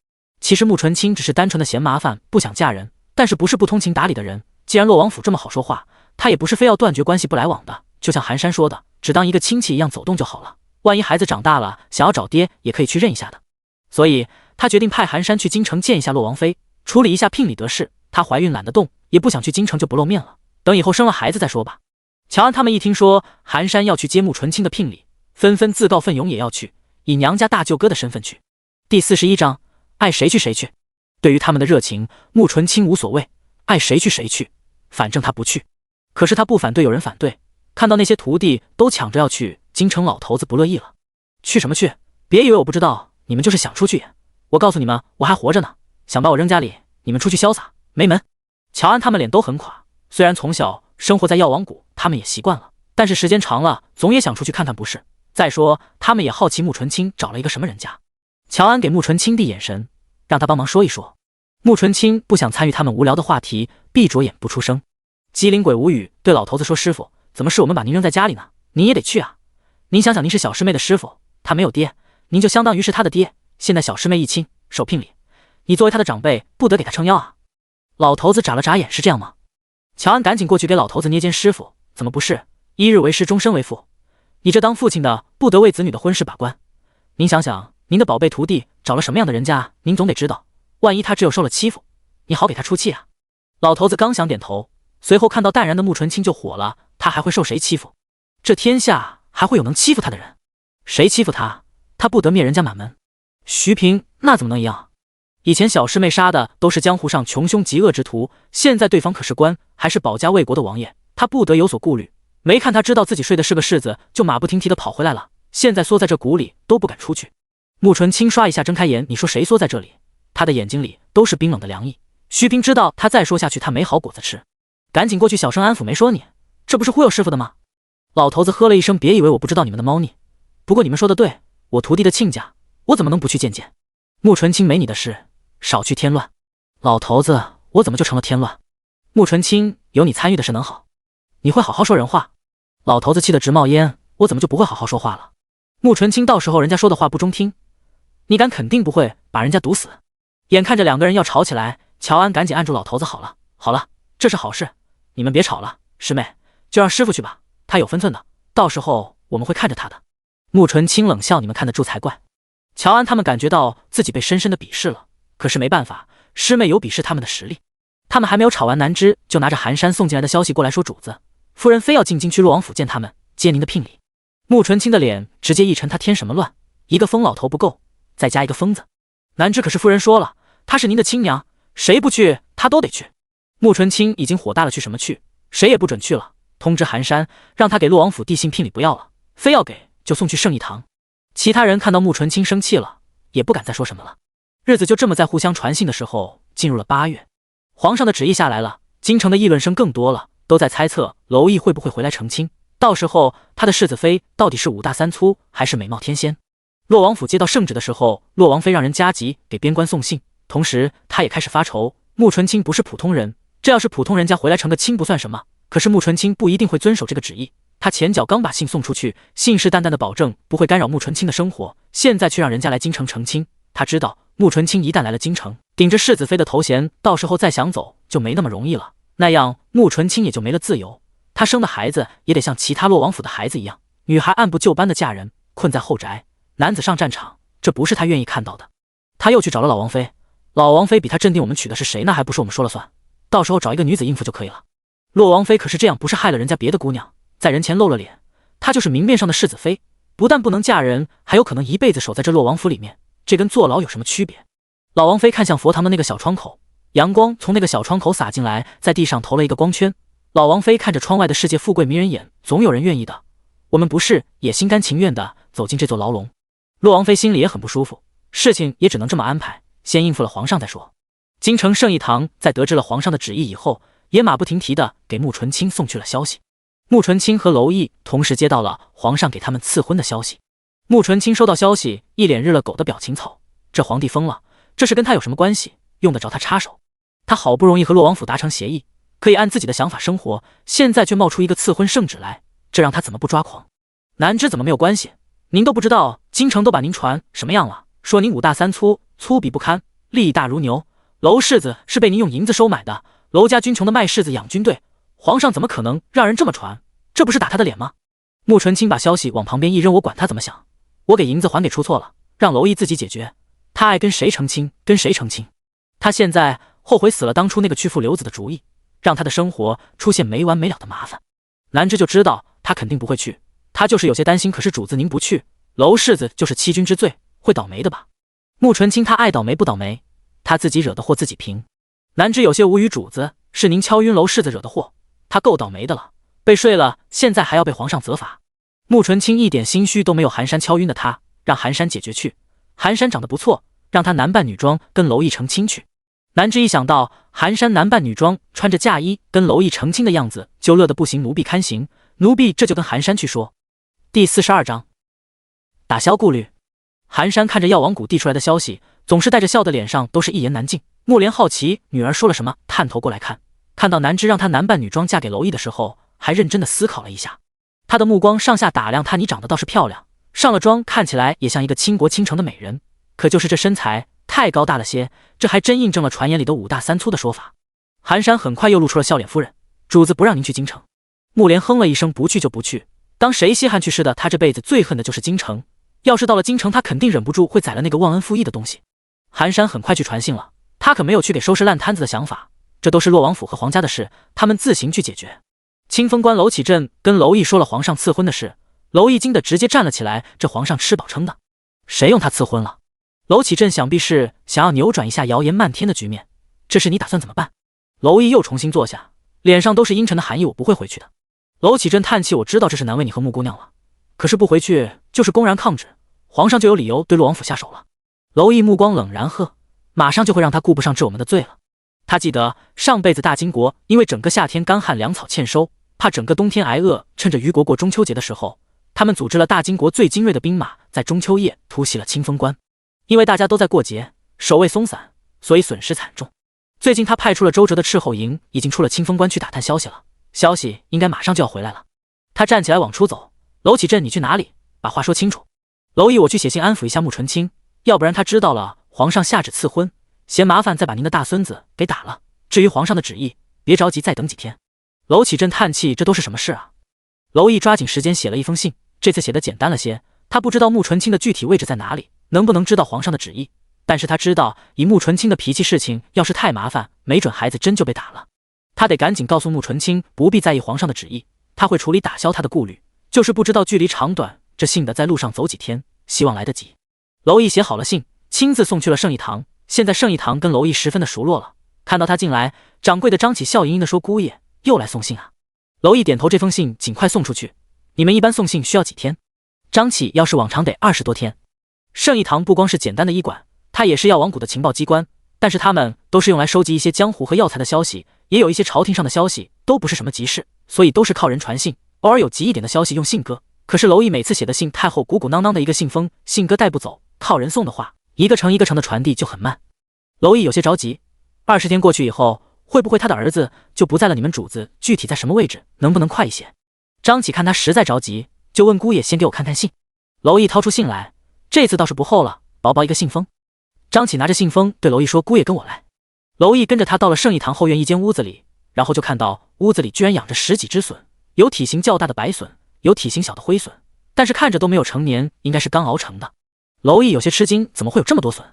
其实穆纯清只是单纯的嫌麻烦，不想嫁人，但是不是不通情达理的人。既然洛王府这么好说话，他也不是非要断绝关系不来往的，就像寒山说的，只当一个亲戚一样走动就好了。万一孩子长大了想要找爹，也可以去认一下的。所以他决定派寒山去京城见一下洛王妃，处理一下聘礼得事。她怀孕懒得动，也不想去京城就不露面了，等以后生了孩子再说吧。乔安他们一听说寒山要去接穆纯清的聘礼，纷纷自告奋勇也要去，以娘家大舅哥的身份去。第41章，爱谁去谁去。对于他们的热情，穆纯清无所谓，爱谁去谁去，反正他不去。可是他不反对有人反对，看到那些徒弟都抢着要去，京城老头子不乐意了。去什么去？别以为我不知道，你们就是想出去演。我告诉你们，我还活着呢，想把我扔家里，你们出去潇洒，没门。乔安他们脸都很垮，虽然从小生活在药王谷，他们也习惯了，但是时间长了，总也想出去看看不是。再说他们也好奇穆纯清找了一个什么人家。乔安给穆纯清递眼神，让他帮忙说一说。穆纯清不想参与他们无聊的话题，闭着眼不出声。机灵鬼无语，对老头子说：“师傅，怎么是我们把您扔在家里呢？您也得去啊！您想想，您是小师妹的师傅，他没有爹，您就相当于是他的爹。现在小师妹一亲，受聘礼，你作为他的长辈，不得给他撑腰啊！”老头子眨了眨眼，是这样吗？乔安赶紧过去给老头子捏肩：“师傅，怎么不是？一日为师，终身为父。你这当父亲的，不得为子女的婚事把关。您想想，您的宝贝徒弟找了什么样的人家，您总得知道。万一他只有受了欺负，你好给他出气啊！”老头子刚想点头，随后看到淡然的穆纯清就火了：“他还会受谁欺负？这天下还会有能欺负他的人？谁欺负他，他不得灭人家满门。徐平那怎么能一样？以前小师妹杀的都是江湖上穷凶极恶之徒，现在对方可是官，还是保家卫国的王爷，他不得有所顾虑。没看他知道自己睡的是个柿子，就马不停蹄的跑回来了，现在缩在这谷里都不敢出去。”穆纯清刷一下睁开眼：“你说谁缩在这里？”他的眼睛里都是冰冷的凉意。徐平知道他再说下去他没好果子吃，赶紧过去小声安抚：“没说你，这不是忽悠师傅的吗？”老头子呵了一声：“别以为我不知道你们的猫腻，不过你们说的对，我徒弟的亲家，我怎么能不去见见？穆纯清没你的事，少去添乱。”老头子，我怎么就成了添乱？穆纯清有你参与的事能好？你会好好说人话？老头子气得直冒烟：“我怎么就不会好好说话了？穆纯清到时候人家说的话不中听，你敢肯定不会把人家毒死。”眼看着两个人要吵起来，乔安赶紧按住老头子：“好了好了，这是好事，你们别吵了。师妹，就让师傅去吧，他有分寸的，到时候我们会看着他的。”穆纯清冷笑：“你们看得住才怪。”乔安他们感觉到自己被深深的鄙视了，可是没办法，师妹有鄙视他们的实力。他们还没有吵完南枝，就拿着寒山送进来的消息过来说：“主子，夫人非要进京去洛王府见他们，接您的聘礼。”穆纯清的脸直接一沉，他添什么乱？一个疯老头不够，再加一个疯子。南枝可是夫人说了，她是您的亲娘，谁不去她都得去。穆纯清已经火大了，去什么去？谁也不准去了。通知寒山，让他给洛王府递信聘礼不要了，非要给就送去圣义堂。其他人看到穆纯清生气了，也不敢再说什么了。日子就这么在互相传信的时候，进入了8月。皇上的旨意下来了，京城的议论声更多了，都在猜测娄毅会不会回来成亲，到时候他的世子妃到底是5大3粗还是美貌天仙。洛王府接到圣旨的时候，洛王妃让人加急给边关送信，同时他也开始发愁，穆纯清不是普通人，这要是普通人家回来成个亲不算什么，可是穆纯清不一定会遵守这个旨意。他前脚刚把信送出去，信誓旦旦的保证不会干扰穆纯清的生活，现在却让人家来京城成亲。他知道穆纯清一旦来了京城，顶着世子妃的头衔，到时候再想走就没那么容易了，那样穆纯清也就没了自由。他生的孩子也得像其他洛王府的孩子一样，女孩按部就班的嫁人，困在后宅，男子上战场，这不是他愿意看到的。他又去找了老王妃，老王妃比他镇定，我们娶的是谁那还不是我们说了算，到时候找一个女子应付就可以了。洛王妃可是这样，不是害了人家别的姑娘，在人前露了脸，她就是明面上的世子妃，不但不能嫁人，还有可能一辈子守在这洛王府里面，这跟坐牢有什么区别？老王妃看向佛堂的那个小窗口，阳光从那个小窗口洒进来，在地上投了一个光圈。老王妃看着窗外的世界富贵迷人眼，总有人愿意的，我们不是也心甘情愿的走进这座牢笼？洛王妃心里也很不舒服，事情也只能这么安排，先应付了皇上再说。京城圣义堂在得知了皇上的旨意以后，也马不停蹄的给穆纯清送去了消息。穆纯清和娄毅同时接到了皇上给他们赐婚的消息。穆纯清收到消息，一脸日了狗的表情：草，这皇帝疯了，这事跟他有什么关系？用得着他插手？他好不容易和洛王府达成协议，可以按自己的想法生活，现在却冒出一个赐婚圣旨来，这让他怎么不抓狂？南枝怎么没有关系？您都不知道京城都把您传什么样了，说您5大3粗，粗鄙不堪，力大如牛。娄世子是被您用银子收买的，娄家军穷的卖柿子养军队，皇上怎么可能让人这么传？这不是打他的脸吗？穆纯清把消息往旁边一扔，我管他怎么想，我给银子还给出错了，让娄毅自己解决，他爱跟谁成亲跟谁成亲。他现在后悔死了当初那个去赴刘子的主意，让他的生活出现没完没了的麻烦。南芝就知道他肯定不会去，他就是有些担心，可是主子您不去，娄世子就是欺君之罪，会倒霉的吧？穆纯清他爱倒霉不倒霉，他自己惹的祸自己平。南芝有些无语，主子是您敲晕娄世子惹的祸，他够倒霉的了，被睡了，现在还要被皇上责罚。穆纯清一点心虚都没有，寒山敲晕的他，让寒山解决去。寒山长得不错，让他男扮女装跟娄毅成亲去。南芝一想到寒山男扮女装穿着嫁衣跟娄毅成亲的样子，就乐得不行。奴婢堪行，奴婢这就跟寒山去说。第42章打消顾虑。寒山看着药王谷递出来的消息，总是带着笑的脸上都是一言难尽。穆莲好奇女儿说了什么，探头过来看，看到南芝让她男扮女装嫁给娄毅的时候，还认真的思考了一下。他的目光上下打量她，你长得倒是漂亮，上了妆看起来也像一个倾国倾城的美人，可就是这身材太高大了些，这还真印证了传言里的5大3粗的说法。寒山很快又露出了笑脸，夫人，主子不让您去京城。穆莲哼了一声，不去就不去，当谁稀罕去似的。他这辈子最恨的就是京城，要是到了京城，他肯定忍不住会宰了那个忘恩负义的东西。寒山很快去传信了，他可没有去给收拾烂摊子的想法，这都是洛王府和皇家的事，他们自行去解决。清风关娄启镇跟娄毅说了皇上赐婚的事，娄毅惊得直接站了起来，这皇上吃饱撑的，谁用他赐婚了？娄启镇想必是想要扭转一下谣言漫天的局面，这事你打算怎么办？娄毅又重新坐下，脸上都是阴沉的含义，我不会回去的。娄启镇叹气，我知道这是难为你和穆姑娘了，可是不回去就是公然抗旨，皇上就有理由对洛王府下手了。娄毅目光冷然呵，马上就会让他顾不上治我们的罪了。他记得上辈子大金国因为整个夏天干旱粮草欠收，怕整个冬天挨饿，趁着虞国过中秋节的时候，他们组织了大金国最精锐的兵马，在中秋夜突袭了清风关。因为大家都在过节，守卫松散，所以损失惨重。最近他派出了周折的斥候营，已经出了清风关去打探消息了，消息应该马上就要回来了。他站起来往出走，娄启镇，你去哪里？把话说清楚。娄毅，我去写信安抚一下穆纯清，要不然他知道了皇上下旨赐婚，嫌麻烦再把您的大孙子给打了。至于皇上的旨意，别着急，再等几天。娄启镇叹气，这都是什么事啊？娄毅抓紧时间写了一封信，这次写的简单了些，他不知道穆纯清的具体位置在哪里，能不能知道皇上的旨意，但是他知道以穆纯清的脾气，事情要是太麻烦，没准孩子真就被打了。他得赶紧告诉穆纯清不必在意皇上的旨意，他会处理打消他的顾虑，就是不知道距离长短，这信的在路上走几天，希望来得及。娄毅写好了信，亲自送去了圣义堂。现在圣义堂跟娄毅十分的熟络了，看到他进来，掌柜的张启笑盈盈的说，姑爷又来送信啊。娄毅点头，这封信尽快送出去。你们一般送信需要几天？张启要是往常得20多天。圣义堂不光是简单的医馆，它也是药王谷的情报机关，但是他们都是用来收集一些江湖和药材的消息，也有一些朝廷上的消息，都不是什么急事，所以都是靠人传信，偶尔有急一点的消息用信鸽。可是娄毅每次写的信太厚，鼓鼓囊囊的一个信封，信鸽带不走，靠人送的话，一个城一个城的传递就很慢。娄毅有些着急，20天过去以后，会不会他的儿子就不在了？你们主子具体在什么位置？能不能快一些？张启看他实在着急，就问姑爷先给我看看信。娄毅掏出信来，这次倒是不厚了，薄薄一个信封。张启拿着信封对娄毅说，姑爷跟我来。娄毅跟着他到了圣义堂后院一间屋子里，然后就看到屋子里居然养着10几只笋，有体型较大的白笋，有体型小的灰笋，但是看着都没有成年，应该是刚熬成的。娄毅有些吃惊，怎么会有这么多笋？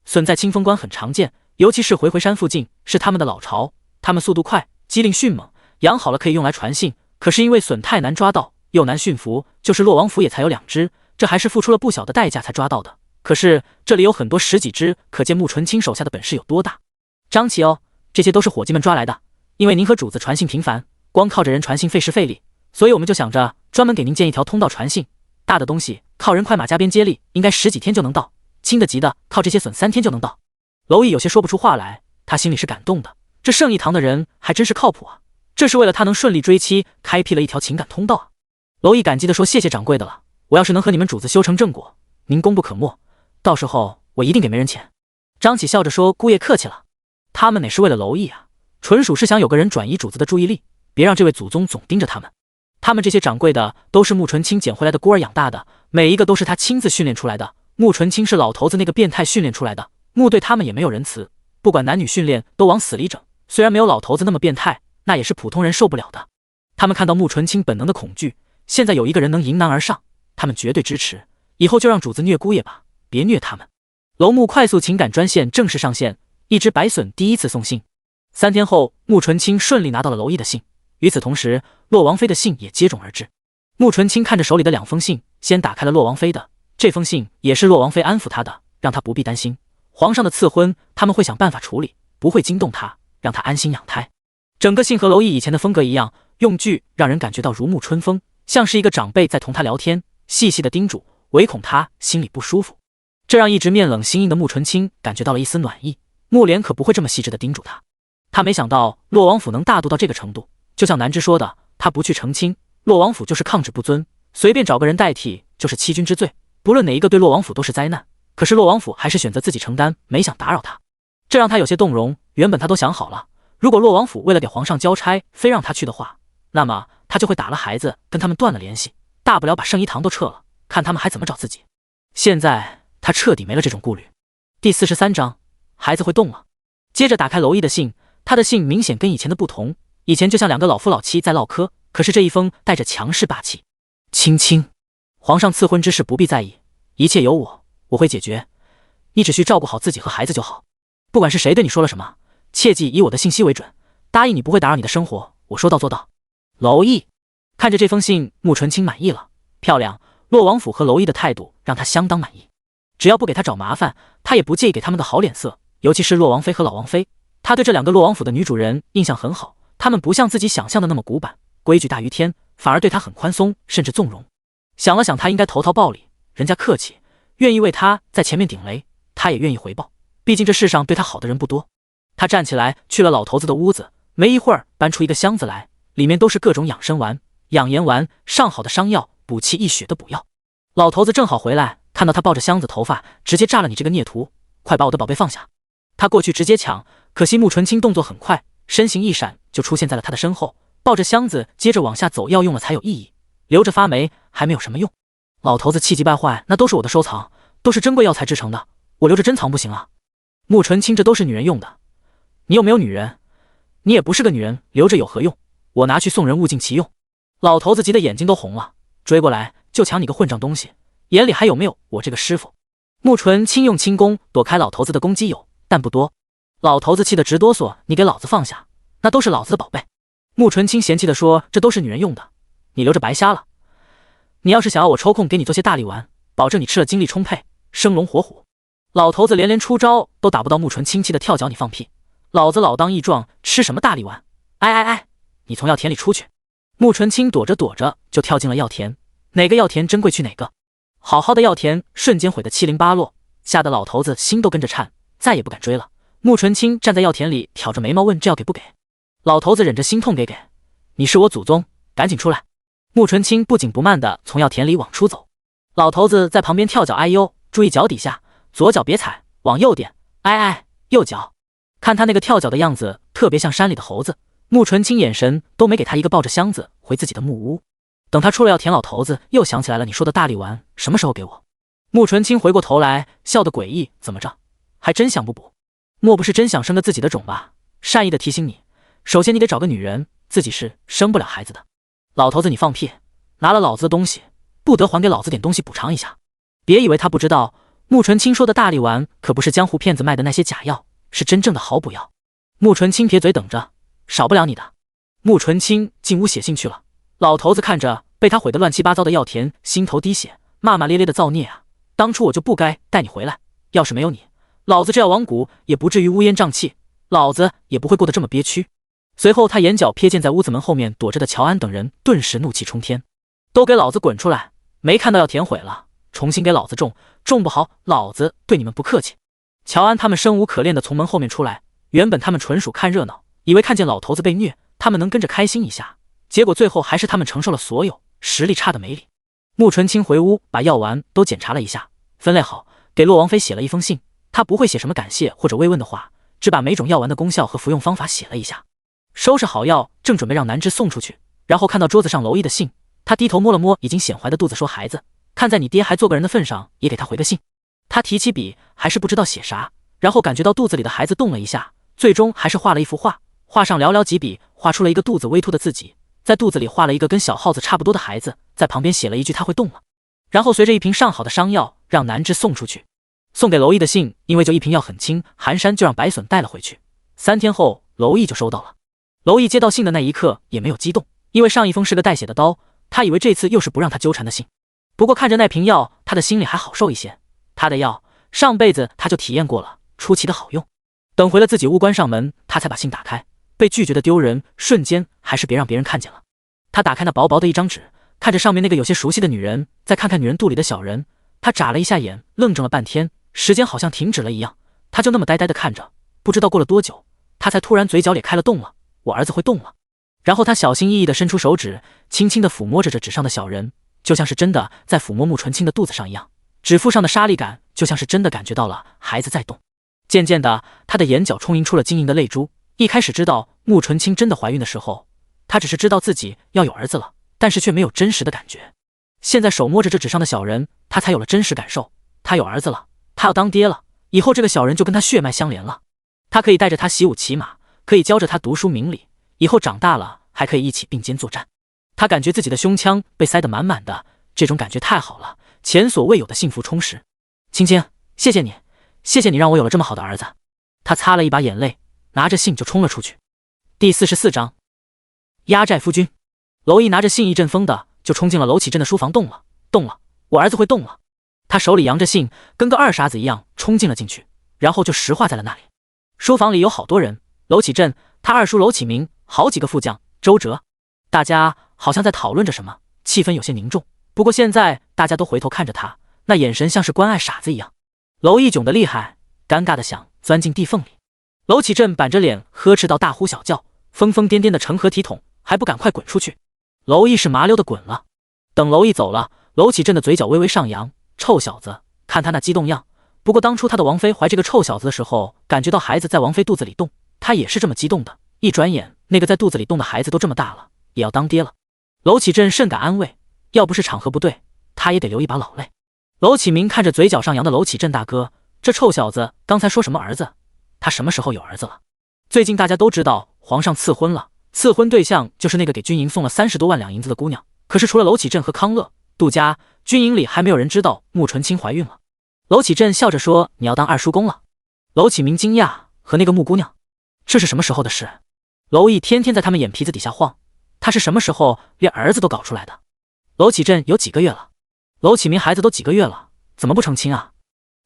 笋在清风关很常见，尤其是回回山附近，是他们的老巢，他们速度快，机灵迅猛，养好了可以用来传信。可是因为笋太难抓到，又难驯服，就是洛王府也才有2只，这还是付出了不小的代价才抓到的。可是这里有很多10几只，可见穆纯清手下的本事有多大。张启哦，这些都是伙计们抓来的，因为您和主子传信频繁，光靠着人传信费时费力，所以我们就想着专门给您建一条通道传信。大的东西靠人快马加鞭接力，应该10几天就能到，轻的急的靠这些笋3天就能到。娄毅有些说不出话来，他心里是感动的，这圣义堂的人还真是靠谱啊，这是为了他能顺利追妻开辟了一条情感通道啊。娄毅感激地说，谢谢掌柜的了，我要是能和你们主子修成正果，您功不可没，到时候我一定给媒人钱。张启笑着说，姑爷客气了，他们哪是为了娄毅啊，纯属是想有个人转移主子的注意力，别让这位祖宗总盯着他们。他们这些掌柜的都是穆纯清捡回来的孤儿养大的，每一个都是他亲自训练出来的。穆纯清是老头子那个变态训练出来的，穆对他们也没有仁慈，不管男女训练都往死里整。虽然没有老头子那么变态，那也是普通人受不了的。他们看到穆纯清本能的恐惧，现在有一个人能迎难而上，他们绝对支持。以后就让主子虐姑爷吧，别虐他们。楼木快速情感专线正式上线，一只白隼第一次送信。3天后，穆纯清顺利拿到了娄毅的信，与此同时，洛王妃的信也接踵而至。穆纯清看着手里的2封信，先打开了洛王妃的。这封信也是洛王妃安抚他的，让他不必担心皇上的赐婚，他们会想办法处理，不会惊动他，让他安心养胎。整个信和娄毅以前的风格一样，用句让人感觉到如沐春风，像是一个长辈在同他聊天，细细的叮嘱，唯恐他心里不舒服。这让一直面冷心硬的穆纯清感觉到了一丝暖意。穆莲可不会这么细致的叮嘱他。他没想到洛王府能大度到这个程度，就像南之说的，他不去成亲，洛王府就是抗旨不遵，随便找个人代替就是欺君之罪，不论哪一个对洛王府都是灾难。可是洛王府还是选择自己承担，没想打扰他，这让他有些动容。原本他都想好了，如果洛王府为了给皇上交差非让他去的话，那么他就会打了孩子，跟他们断了联系，大不了把圣仪堂都撤了，看他们还怎么找自己。现在他彻底没了这种顾虑。第43章，孩子会动了。接着打开娄毅的信，他的信明显跟以前的不同，以前就像2个老夫老妻在唠嗑，可是这一封带着强势霸气。青青，皇上赐婚之事不必在意，一切由我会解决，你只需照顾好自己和孩子就好。不管是谁对你说了什么，切记以我的信息为准，答应你不会打扰你的生活，我说到做到。娄毅看着这封信，穆纯清满意了，漂亮。洛王府和娄毅的态度让他相当满意，只要不给他找麻烦，他也不介意给他们的好脸色，尤其是洛王妃和老王妃，他对这2个洛王府的女主人印象很好，她们不像自己想象的那么古板，规矩大于天，反而对他很宽松，甚至纵容。想了想，他应该投桃报李，人家客气，愿意为他在前面顶雷，他也愿意回报，毕竟这世上对他好的人不多。他站起来去了老头子的屋子，没一会儿搬出一个箱子来，里面都是各种养生丸、养颜丸、上好的伤药，补气益血的补药。老头子正好回来，看到他抱着箱子，头发直接炸了，你这个孽徒，快把我的宝贝放下。他过去直接抢，可惜穆纯清动作很快，身形一闪就出现在了他的身后，抱着箱子接着往下走。要用了才有意义，留着发霉还没有什么用。老头子气急败坏，那都是我的收藏，都是珍贵药材制成的，我留着珍藏不行啊。穆纯清，这都是女人用的，你有没有女人？你也不是个女人，留着有何用？我拿去送人，物尽其用。老头子急得眼睛都红了，追过来就抢你个混账东西，眼里还有没有我这个师傅？穆纯清用轻功躲开老头子的攻击有，但不多。老头子气得直哆嗦，你给老子放下，那都是老子的宝贝。穆纯清嫌弃地说，这都是女人用的，你留着白瞎了。你要是想要我抽空给你做些大力丸，保证你吃了精力充沛，生龙活虎。老头子连连出招都打不到穆纯清，气的跳脚，你放屁，老子老当益壮，吃什么大力丸？哎，你从药田里出去。穆纯清躲着躲着就跳进了药田，哪个药田珍贵去哪个，好好的药田瞬间毁得七零八落，吓得老头子心都跟着颤，再也不敢追了。穆纯清站在药田里，挑着眉毛问，这药给不给？老头子忍着心痛，给。你是我祖宗，赶紧出来。穆纯清不紧不慢地从药田里往出走，老头子在旁边跳脚，哎呦，注意脚底下，左脚别踩，往右点，哎，右脚。看他那个跳脚的样子，特别像山里的猴子。穆纯清眼神都没给他一个，抱着箱子回自己的木屋。等他出了药田，老头子又想起来了，你说的大力丸什么时候给我？穆纯清回过头来，笑得诡异，怎么着，还真想不补？莫不是真想生个自己的种吧？善意的提醒你，首先你得找个女人，自己是生不了孩子的。老头子你放屁，拿了老子的东西，不得还给老子点东西补偿一下？别以为他不知道，穆纯清说的大力丸可不是江湖骗子卖的那些假药，是真正的好补药。穆纯清撇嘴等着，少不了你的。穆纯清进屋写信去了。老头子看着被他毁得乱七八糟的药田，心头滴血，骂骂咧咧的造孽啊！当初我就不该带你回来，要是没有你，老子这药王谷也不至于乌烟瘴气，老子也不会过得这么憋屈。随后他眼角瞥见在屋子门后面躲着的乔安等人，顿时怒气冲天，都给老子滚出来！没看到药田毁了，重新给老子种，种不好老子对你们不客气。乔安他们生无可恋的从门后面出来，原本他们纯属看热闹，以为看见老头子被虐，他们能跟着开心一下，结果最后还是他们承受了所有，实力差的没理。穆纯清回屋把药丸都检查了一下，分类好，给洛王妃写了一封信。他不会写什么感谢或者慰问的话，只把每种药丸的功效和服用方法写了一下。收拾好药，正准备让南芝送出去，然后看到桌子上娄毅的信，他低头摸了摸已经显怀的肚子，说，孩子，看在你爹还做个人的份上，也给他回个信。他提起笔，还是不知道写啥，然后感觉到肚子里的孩子动了一下，最终还是画了一幅画，画上寥寥几笔，画出了一个肚子微凸的自己，在肚子里画了一个跟小耗子差不多的孩子，在旁边写了一句他会动了，然后随着一瓶上好的伤药让南枝送出去。送给娄毅的信，因为就一瓶药很轻，寒山就让白隼带了回去。3天后，娄毅就收到了。娄毅接到信的那一刻也没有激动，因为上一封是个带血的刀，他以为这次又是不让他纠缠的信。不过看着那瓶药，他的心里还好受一些。他的药上辈子他就体验过了，出奇的好用。等回了自己屋关上门，他才把信打开，被拒绝的丢人，瞬间还是别让别人看见了。他打开那薄薄的一张纸，看着上面那个有些熟悉的女人，再看看女人肚里的小人，他眨了一下眼，愣怔了半天，时间好像停止了一样，他就那么呆呆的看着。不知道过了多久，他才突然嘴角咧开了动了，我儿子会动了。然后他小心翼翼地伸出手指，轻轻地抚摸着这纸上的小人，就像是真的在抚摸穆纯清的肚子上一样，指腹上的沙粒感就像是真的感觉到了孩子在动。渐渐的，他的眼角充盈出了晶莹的泪珠。一开始知道穆纯清真的怀孕的时候，他只是知道自己要有儿子了，但是却没有真实的感觉。现在手摸着这纸上的小人，他才有了真实感受，他有儿子了，他要当爹了，以后这个小人就跟他血脉相连了。他可以带着他习武骑马，可以教着他读书明理，以后长大了还可以一起并肩作战。他感觉自己的胸腔被塞得满满的，这种感觉太好了，前所未有的幸福充实。青青，谢谢你，谢谢你让我有了这么好的儿子。他擦了一把眼泪，拿着信就冲了出去。第44章，压寨夫君。娄毅拿着信一阵风的就冲进了娄启镇的书房，动了，我儿子会动了。他手里扬着信，跟个二傻子一样冲进了进去，然后就石化在了那里。书房里有好多人，娄启镇、他二叔娄启明，好几个副将，周哲，大家好像在讨论着什么，气氛有些凝重。不过现在大家都回头看着他，那眼神像是关爱傻子一样。娄毅窘得厉害，尴尬的想钻进地缝里。娄启镇板着脸呵斥到大呼小叫，疯疯癫癫的成何体统，还不赶快滚出去。娄毅是麻溜的滚了。等娄毅走了，娄启镇的嘴角微微上扬，臭小子，看他那激动样。不过当初他的王妃怀这个臭小子的时候，感觉到孩子在王妃肚子里动，他也是这么激动的。一转眼，那个在肚子里动的孩子都这么大了，也要当爹了。娄启镇甚感安慰，要不是场合不对，他也得流一把老泪。娄启明看着嘴角上扬的娄启镇大哥，这臭小子刚才说什么儿子？他什么时候有儿子了？最近大家都知道皇上赐婚了，赐婚对象就是那个给军营送了30多万两银子的姑娘。可是除了娄启镇和康乐、杜家，军营里还没有人知道穆纯清怀孕了。娄启镇笑着说：“你要当二叔公了。”娄启明惊讶：“和那个穆姑娘，这是什么时候的事？”娄毅天天在他们眼皮子底下晃，他是什么时候连儿子都搞出来的？娄启镇有几个月了？娄启明孩子都几个月了，怎么不成亲啊？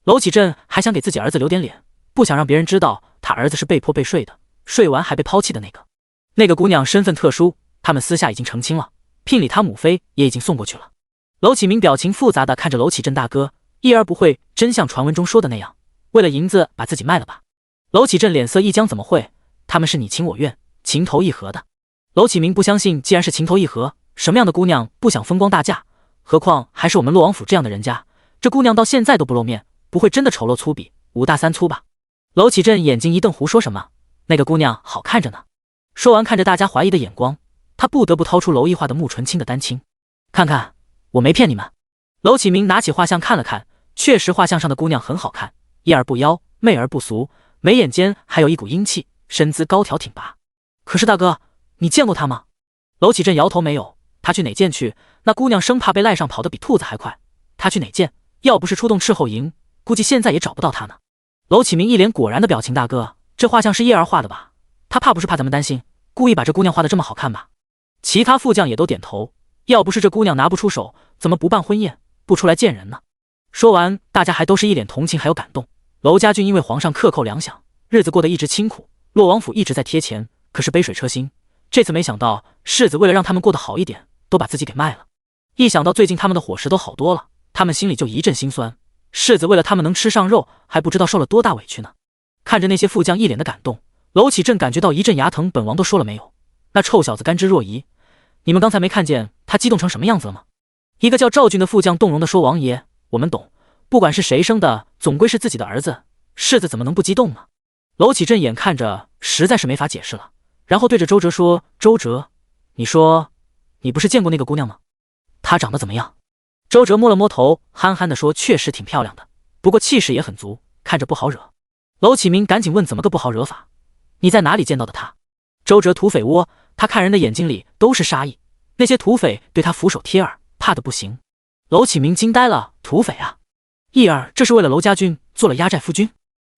娄启镇还想给自己儿子留点脸，不想让别人知道他儿子是被迫被睡的，睡完还被抛弃的那个。那个姑娘身份特殊，他们私下已经成亲了，聘礼他母妃也已经送过去了。娄启明表情复杂的看着娄启镇大哥，一而不会真像传闻中说的那样，为了银子把自己卖了吧？娄启镇脸色一僵，怎么会？他们是你情我愿，情投意合的。娄启明不相信，既然是情投意合，什么样的姑娘不想风光大嫁？何况还是我们洛王府这样的人家，这姑娘到现在都不露面，不会真的丑陋粗鄙、5大3粗吧？娄启镇眼睛一瞪，胡说什么？那个姑娘好看着呢。说完，看着大家怀疑的眼光，他不得不掏出娄毅画的穆纯清的丹青，看看，我没骗你们。娄启明拿起画像看了看，确实画像上的姑娘很好看，一而不妖，媚而不俗，眉眼间还有一股英气，身姿高挑挺拔。可是大哥，你见过她吗？娄启镇摇头没有。他去哪见去？那姑娘生怕被赖上跑得比兔子还快，他去哪见？要不是出动斥候营，估计现在也找不到她呢。娄启明一脸果然的表情，大哥，这画像是叶儿画的吧？他怕不是怕咱们担心，故意把这姑娘画得这么好看吧？其他副将也都点头，要不是这姑娘拿不出手，怎么不办婚宴，不出来见人呢？说完，大家还都是一脸同情还有感动。娄家俊因为皇上克扣粮饷，日子过得一直清苦，洛王府一直在贴钱，可是杯水车薪，这次没想到世子为了让他们过得好一点，都把自己给卖了。一想到最近他们的伙食都好多了，他们心里就一阵心酸。世子为了他们能吃上肉，还不知道受了多大委屈呢。看着那些副将一脸的感动，娄启镇感觉到一阵牙疼。本王都说了没有？那臭小子甘之若饴，你们刚才没看见他激动成什么样子了吗？一个叫赵俊的副将动容地说：“王爷，我们懂，不管是谁生的，总归是自己的儿子，世子怎么能不激动呢？”娄启镇眼看着实在是没法解释了，然后对着周哲说：“周哲，你说，你不是见过那个姑娘吗？她长得怎么样？”周哲摸了摸头，憨憨地说：“确实挺漂亮的，不过气势也很足，看着不好惹。”娄启明赶紧问：“怎么个不好惹法？你在哪里见到的她？”周哲土匪窝，他看人的眼睛里都是杀意，那些土匪对他俯首帖耳，怕得不行。娄启明惊呆了，土匪啊！义儿这是为了娄家军做了压寨夫君？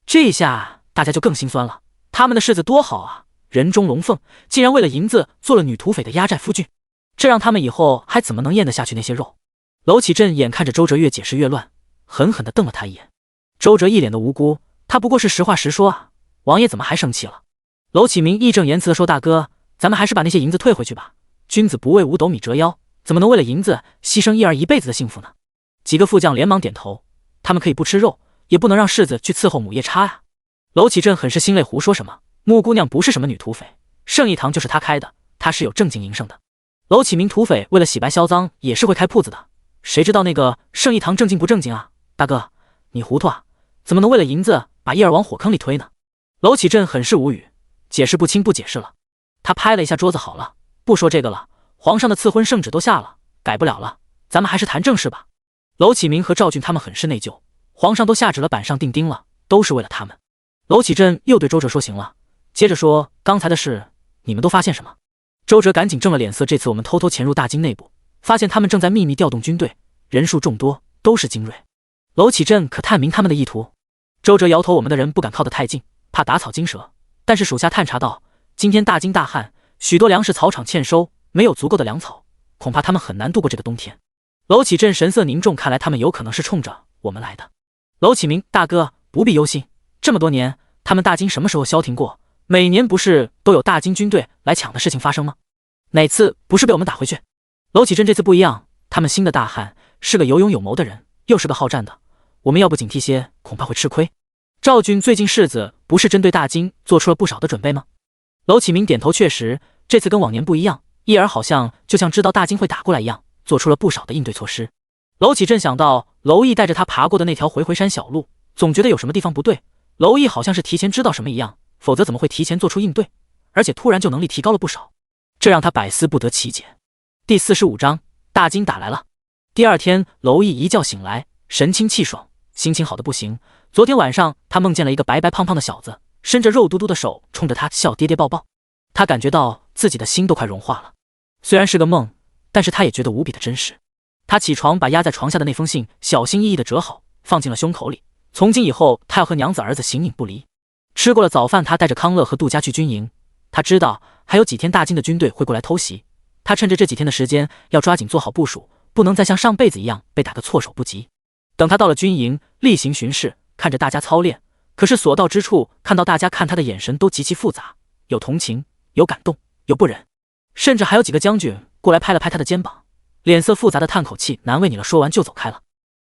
这一下大家就更心酸了，他们的世子多好啊，人中龙凤，竟然为了银子做了女土匪的压寨夫君，这让他们以后还怎么能咽得下去那些肉？娄启镇眼看着周哲越解释越乱，狠狠地瞪了他一眼。周哲一脸的无辜，他不过是实话实说啊，王爷怎么还生气了？娄启明义正言辞地说：“大哥，咱们还是把那些银子退回去吧。君子不为五斗米折腰，怎么能为了银子牺牲义儿一辈子的幸福呢？”几个副将连忙点头，他们可以不吃肉，也不能让世子去伺候母夜叉啊。娄启镇很是心累，胡说什么？穆姑娘不是什么女土匪，圣义堂就是她开的，她是有正经营生的。娄启明土匪为了洗白销赃也是会开铺子的，谁知道那个圣义堂正经不正经啊？大哥，你糊涂啊？怎么能为了银子把义儿往火坑里推呢？娄启镇很是无语，解释不清不解释了。他拍了一下桌子，好了，不说这个了，皇上的赐婚圣旨都下了，改不了了，咱们还是谈正事吧。娄启明和赵俊他们很是内疚，皇上都下旨了，板上钉钉了，都是为了他们。娄启镇又对周哲说行了，接着说刚才的事你们都发现什么？周哲赶紧正了脸色，这次我们偷偷潜入大京内部，发现他们正在秘密调动军队，人数众多，都是精锐。娄启镇可探明他们的意图。周哲摇头，我们的人不敢靠得太近，怕打草惊蛇，但是属下探查到今天大京大旱，许多粮食草场欠收，没有足够的粮草，恐怕他们很难度过这个冬天。娄启镇神色凝重，看来他们有可能是冲着我们来的。娄启明大哥不必忧心，这么多年他们大京什么时候消停过？每年不是都有大京军队来抢的事情发生吗？哪次不是被我们打回去？娄启镇这次不一样，他们新的大汉是个有勇有谋的人，又是个好战的，我们要不警惕些，恐怕会吃亏。赵军最近世子不是针对大京做出了不少的准备吗？娄启明点头，确实，这次跟往年不一样，义儿好像就像知道大京会打过来一样，做出了不少的应对措施。娄启镇想到娄毅带着他爬过的那条回回山小路，总觉得有什么地方不对，娄毅好像是提前知道什么一样，否则怎么会提前做出应对，而且突然就能力提高了不少，这让他百思不得其解。第45章，大京打来了。第二天，娄毅一觉醒来，神清气爽，心情好的不行。昨天晚上他梦见了一个白白胖胖的小子，伸着肉嘟嘟的手冲着他笑爹爹抱抱，他感觉到自己的心都快融化了。虽然是个梦，但是他也觉得无比的真实。他起床，把压在床下的那封信小心翼翼地折好，放进了胸口里。从今以后，他要和娘子儿子形影不离。吃过了早饭，他带着康乐和杜家去军营。他知道还有几天大京的军队会过来偷袭，他趁着这几天的时间要抓紧做好部署，不能再像上辈子一样被打个措手不及。等他到了军营，例行巡视，看着大家操练，可是所到之处，看到大家看他的眼神都极其复杂，有同情，有感动，有不忍，甚至还有几个将军过来拍了拍他的肩膀，脸色复杂的叹口气，难为你了，说完就走开了。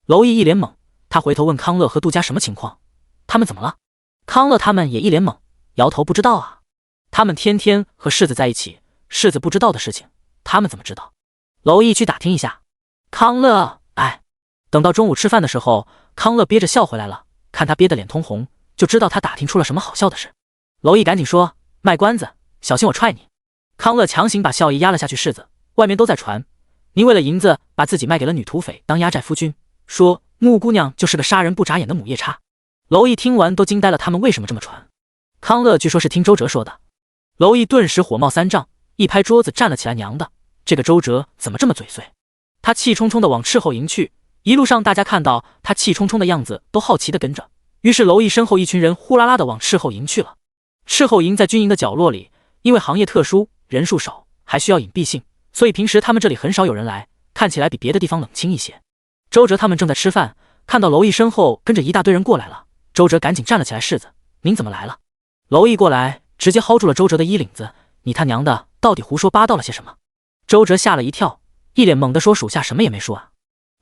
娄毅一脸懵，他回头问康乐和杜家什么情况，他们怎么了？康乐他们也一脸懵，摇头不知道啊，他们天天和世子在一起，世子不知道的事情他们怎么知道？娄毅去打听一下。康乐等到中午吃饭的时候，康乐憋着笑回来了，看他憋得脸通红，就知道他打听出了什么好笑的事。娄毅赶紧说，卖关子，小心我踹你。康乐强行把笑意压了下去，世子，外面都在传您为了银子把自己卖给了女土匪当压寨夫君，说穆姑娘就是个杀人不眨眼的母夜叉。娄毅听完都惊呆了，他们为什么这么传？康乐据说是听周哲说的。娄毅顿时火冒三丈，一拍桌子站了起来，娘的，这个周哲怎么这么嘴碎？他气冲冲地往斥候营去，一路上大家看到他气冲冲的样子都好奇地跟着，于是娄毅身后一群人呼啦啦地往斥候营去了。斥候营在军营的角落里，因为行业特殊，人数少，还需要隐蔽性，所以平时他们这里很少有人来，看起来比别的地方冷清一些。周哲他们正在吃饭，看到娄毅身后跟着一大堆人过来了，周哲赶紧站了起来，世子，您怎么来了？娄毅过来直接薅住了周哲的衣领子，你他娘的到底胡说八道了些什么？周哲吓了一跳，一脸懵地说，属下什么也没说啊。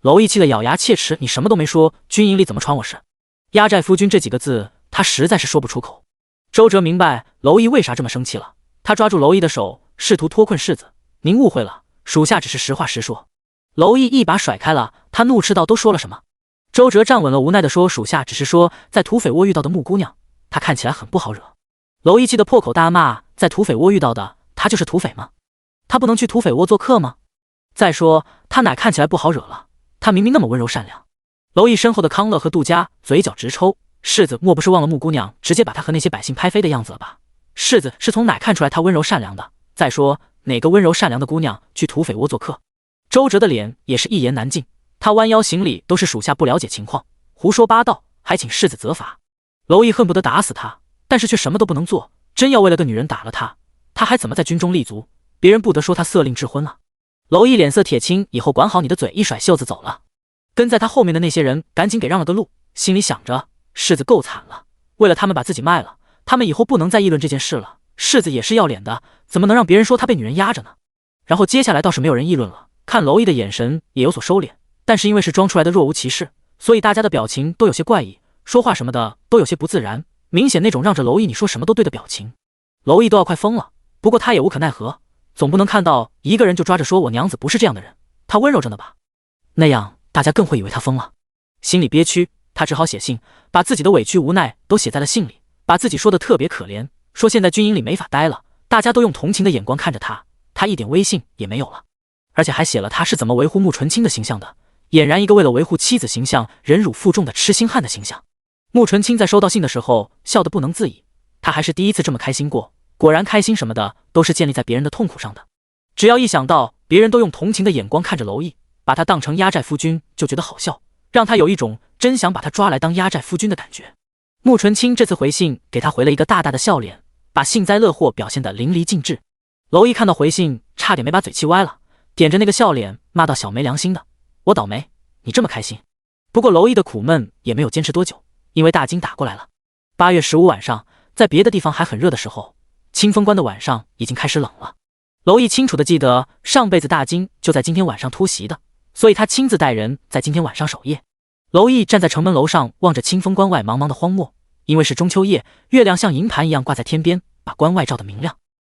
娄毅气得咬牙切齿，你什么都没说，军营里怎么传我是压寨夫君这几个字，他实在是说不出口。周哲明白娄毅为啥这么生气了，他抓住娄毅的手，试图脱困世子，您误会了，属下只是实话实说。娄毅一把甩开了他，怒斥道，都说了什么？周哲站稳了，无奈地说，属下只是说在土匪窝遇到的穆姑娘，她看起来很不好惹。娄毅气得破口大骂，在土匪窝遇到的她就是土匪吗？她不能去土匪窝做客吗？再说她哪看起来不好惹了，她明明那么温柔善良。娄毅身后的康乐和杜家嘴角直抽，世子莫不是忘了穆姑娘直接把她和那些百姓拍飞的样子了吧？世子是从哪看出来她温柔善良的？再说哪个温柔善良的姑娘去土匪窝做客？周哲的脸也是一言难尽，他弯腰行礼都是属下不了解情况，胡说八道，还请世子责罚。娄毅恨不得打死他，但是却什么都不能做，真要为了个女人打了他，他还怎么在军中立足？别人不得说他色令智昏了。娄毅脸色铁青，以后管好你的嘴，一甩袖子走了。跟在他后面的那些人赶紧给让了个路，心里想着世子够惨了，为了他们把自己卖了，他们以后不能再议论这件事了。世子也是要脸的，怎么能让别人说他被女人压着呢？然后接下来倒是没有人议论了，看娄毅的眼神也有所收敛，但是因为是装出来的若无其事，所以大家的表情都有些怪异，说话什么的都有些不自然，明显那种让着娄毅你说什么都对的表情。娄毅都要快疯了，不过他也无可奈何，总不能看到一个人就抓着说我娘子不是这样的人，她温柔着呢吧？那样大家更会以为他疯了。心里憋屈，他只好写信，把自己的委屈无奈都写在了信里，把自己说的特别可怜，说现在军营里没法待了，大家都用同情的眼光看着他，他一点威信也没有了，而且还写了他是怎么维护穆纯清的形象的，俨然一个为了维护妻子形象忍辱负重的痴心汉的形象。穆纯清在收到信的时候笑得不能自已，他还是第一次这么开心过，果然开心什么的都是建立在别人的痛苦上的，只要一想到别人都用同情的眼光看着娄毅，把他当成压寨夫君就觉得好笑，让他有一种真想把他抓来当压寨夫君的感觉。穆纯清这次回信给他回了一个大大的笑脸，把幸灾乐祸表现得淋漓尽致。娄毅看到回信差点没把嘴气歪了，点着那个笑脸骂到小没良心的，我倒霉，你这么开心。不过娄毅的苦闷也没有坚持多久，因为大金打过来了。8月15晚上，在别的地方还很热的时候，清风关的晚上已经开始冷了。娄毅清楚地记得上辈子大金就在今天晚上突袭的，所以他亲自带人在今天晚上守夜。娄毅站在城门楼上望着清风关外茫茫的荒漠，因为是中秋夜，月亮像银盘一样挂在天边，把关外照得明亮。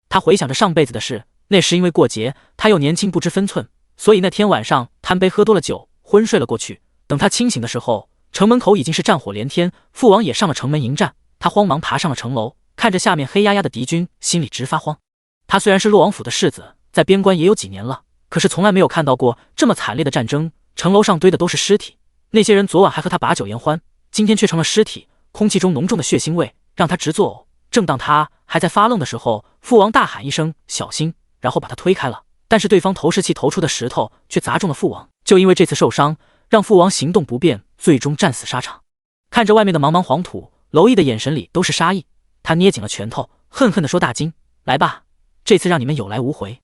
他回想着上辈子的事，那时因为过节，他又年轻不知分寸，所以那天晚上贪杯喝多了酒，昏睡了过去。等他清醒的时候，城门口已经是战火连天，父王也上了城门迎战。他慌忙爬上了城楼，看着下面黑压压的敌军，心里直发慌。他虽然是洛王府的世子，在边关也有几年了，可是从来没有看到过这么惨烈的战争，城楼上堆的都是尸体。那些人昨晚还和他把酒言欢，今天却成了尸体，空气中浓重的血腥味让他直作呕。正当他还在发愣的时候，父王大喊一声小心，然后把他推开了，但是对方投石器投出的石头却砸中了父王，就因为这次受伤，让父王行动不便，最终战死沙场。看着外面的茫茫黄土，娄毅的眼神里都是杀意，他捏紧了拳头，恨恨地说大金，来吧，这次让你们有来无回。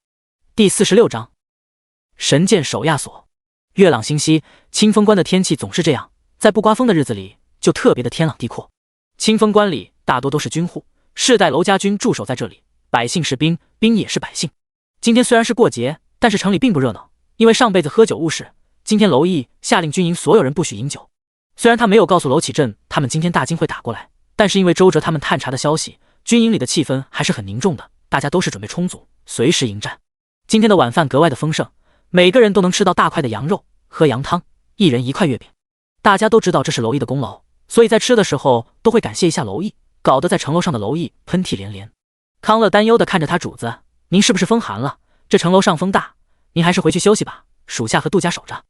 第46章神剑手亚索。月朗星稀，清风关的天气总是这样，在不刮风的日子里就特别的天朗地阔。清风关里大多都是军户，世代娄家军驻守在这里，百姓是兵，兵也是百姓。今天虽然是过节，但是城里并不热闹，因为上辈子喝酒误事，今天娄毅下令军营所有人不许饮酒。虽然他没有告诉娄启镇他们今天大金会打过来，但是因为周哲他们探查的消息，军营里的气氛还是很凝重的，大家都是准备充足，随时迎战。今天的晚饭格外的丰盛，每个人都能吃到大块的羊肉，喝羊汤，一人一块月饼。大家都知道这是娄毅的功劳，所以在吃的时候都会感谢一下娄毅，搞得在城楼上的娄毅喷嚏连连。康乐担忧地看着他主子，您是不是风寒了？这城楼上风大，您还是回去休息吧，属下和杜家守着。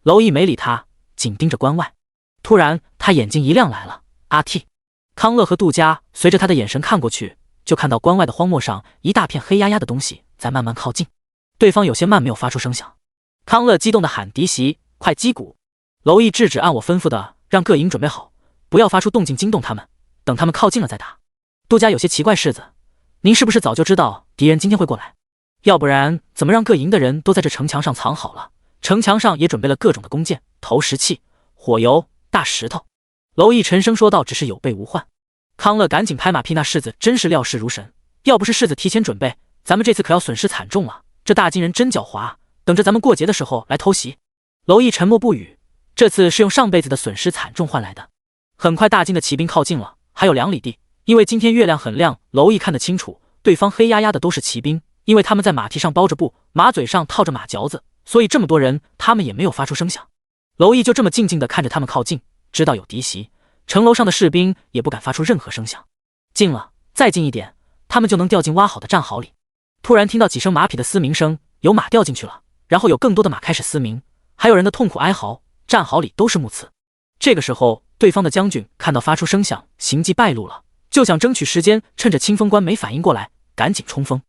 娄毅没理他，紧盯着关外。突然他眼睛一亮，来了，阿 T。 康乐和杜家随着他的眼神看过去，就看到关外的荒漠上一大片黑压压的东西在慢慢靠近，对方有些慢，没有发出声响。康乐激动地喊嫡媳，快击鼓。娄毅制止，按我吩咐的让各营准备好，不要发出动静惊动他们，等他们靠近了再打。杜家有些奇怪，世子，您是不是早就知道敌人今天会过来？要不然怎么让各营的人都在这城墙上藏好了？城墙上也准备了各种的弓箭、投石器、火油、大石头。娄毅沉声说道，只是有备无患。康乐赶紧拍马屁，那世子真是料事如神，要不是世子提前准备，咱们这次可要损失惨重了。这大金人真狡猾，等着咱们过节的时候来偷袭。娄毅沉默不语，这次是用上辈子的损失惨重换来的。很快大金的骑兵靠近了，还有2里地，因为今天月亮很亮，娄毅看得清楚，对方黑压压的都是骑兵，因为他们在马蹄上包着布，马嘴上套着马嚼子，所以这么多人他们也没有发出声响。娄毅就这么静静地看着他们靠近，知道有敌袭，城楼上的士兵也不敢发出任何声响。近了，再近一点，他们就能掉进挖好的战壕里。突然听到几声马匹的嘶鸣声，有马掉进去了，然后有更多的马开始嘶鸣，还有人的痛苦哀嚎，战壕里都是木刺。这个时候对方的将军看到发出声响，行迹败露了，就想争取时间，趁着清风关没反应过来，赶紧冲锋。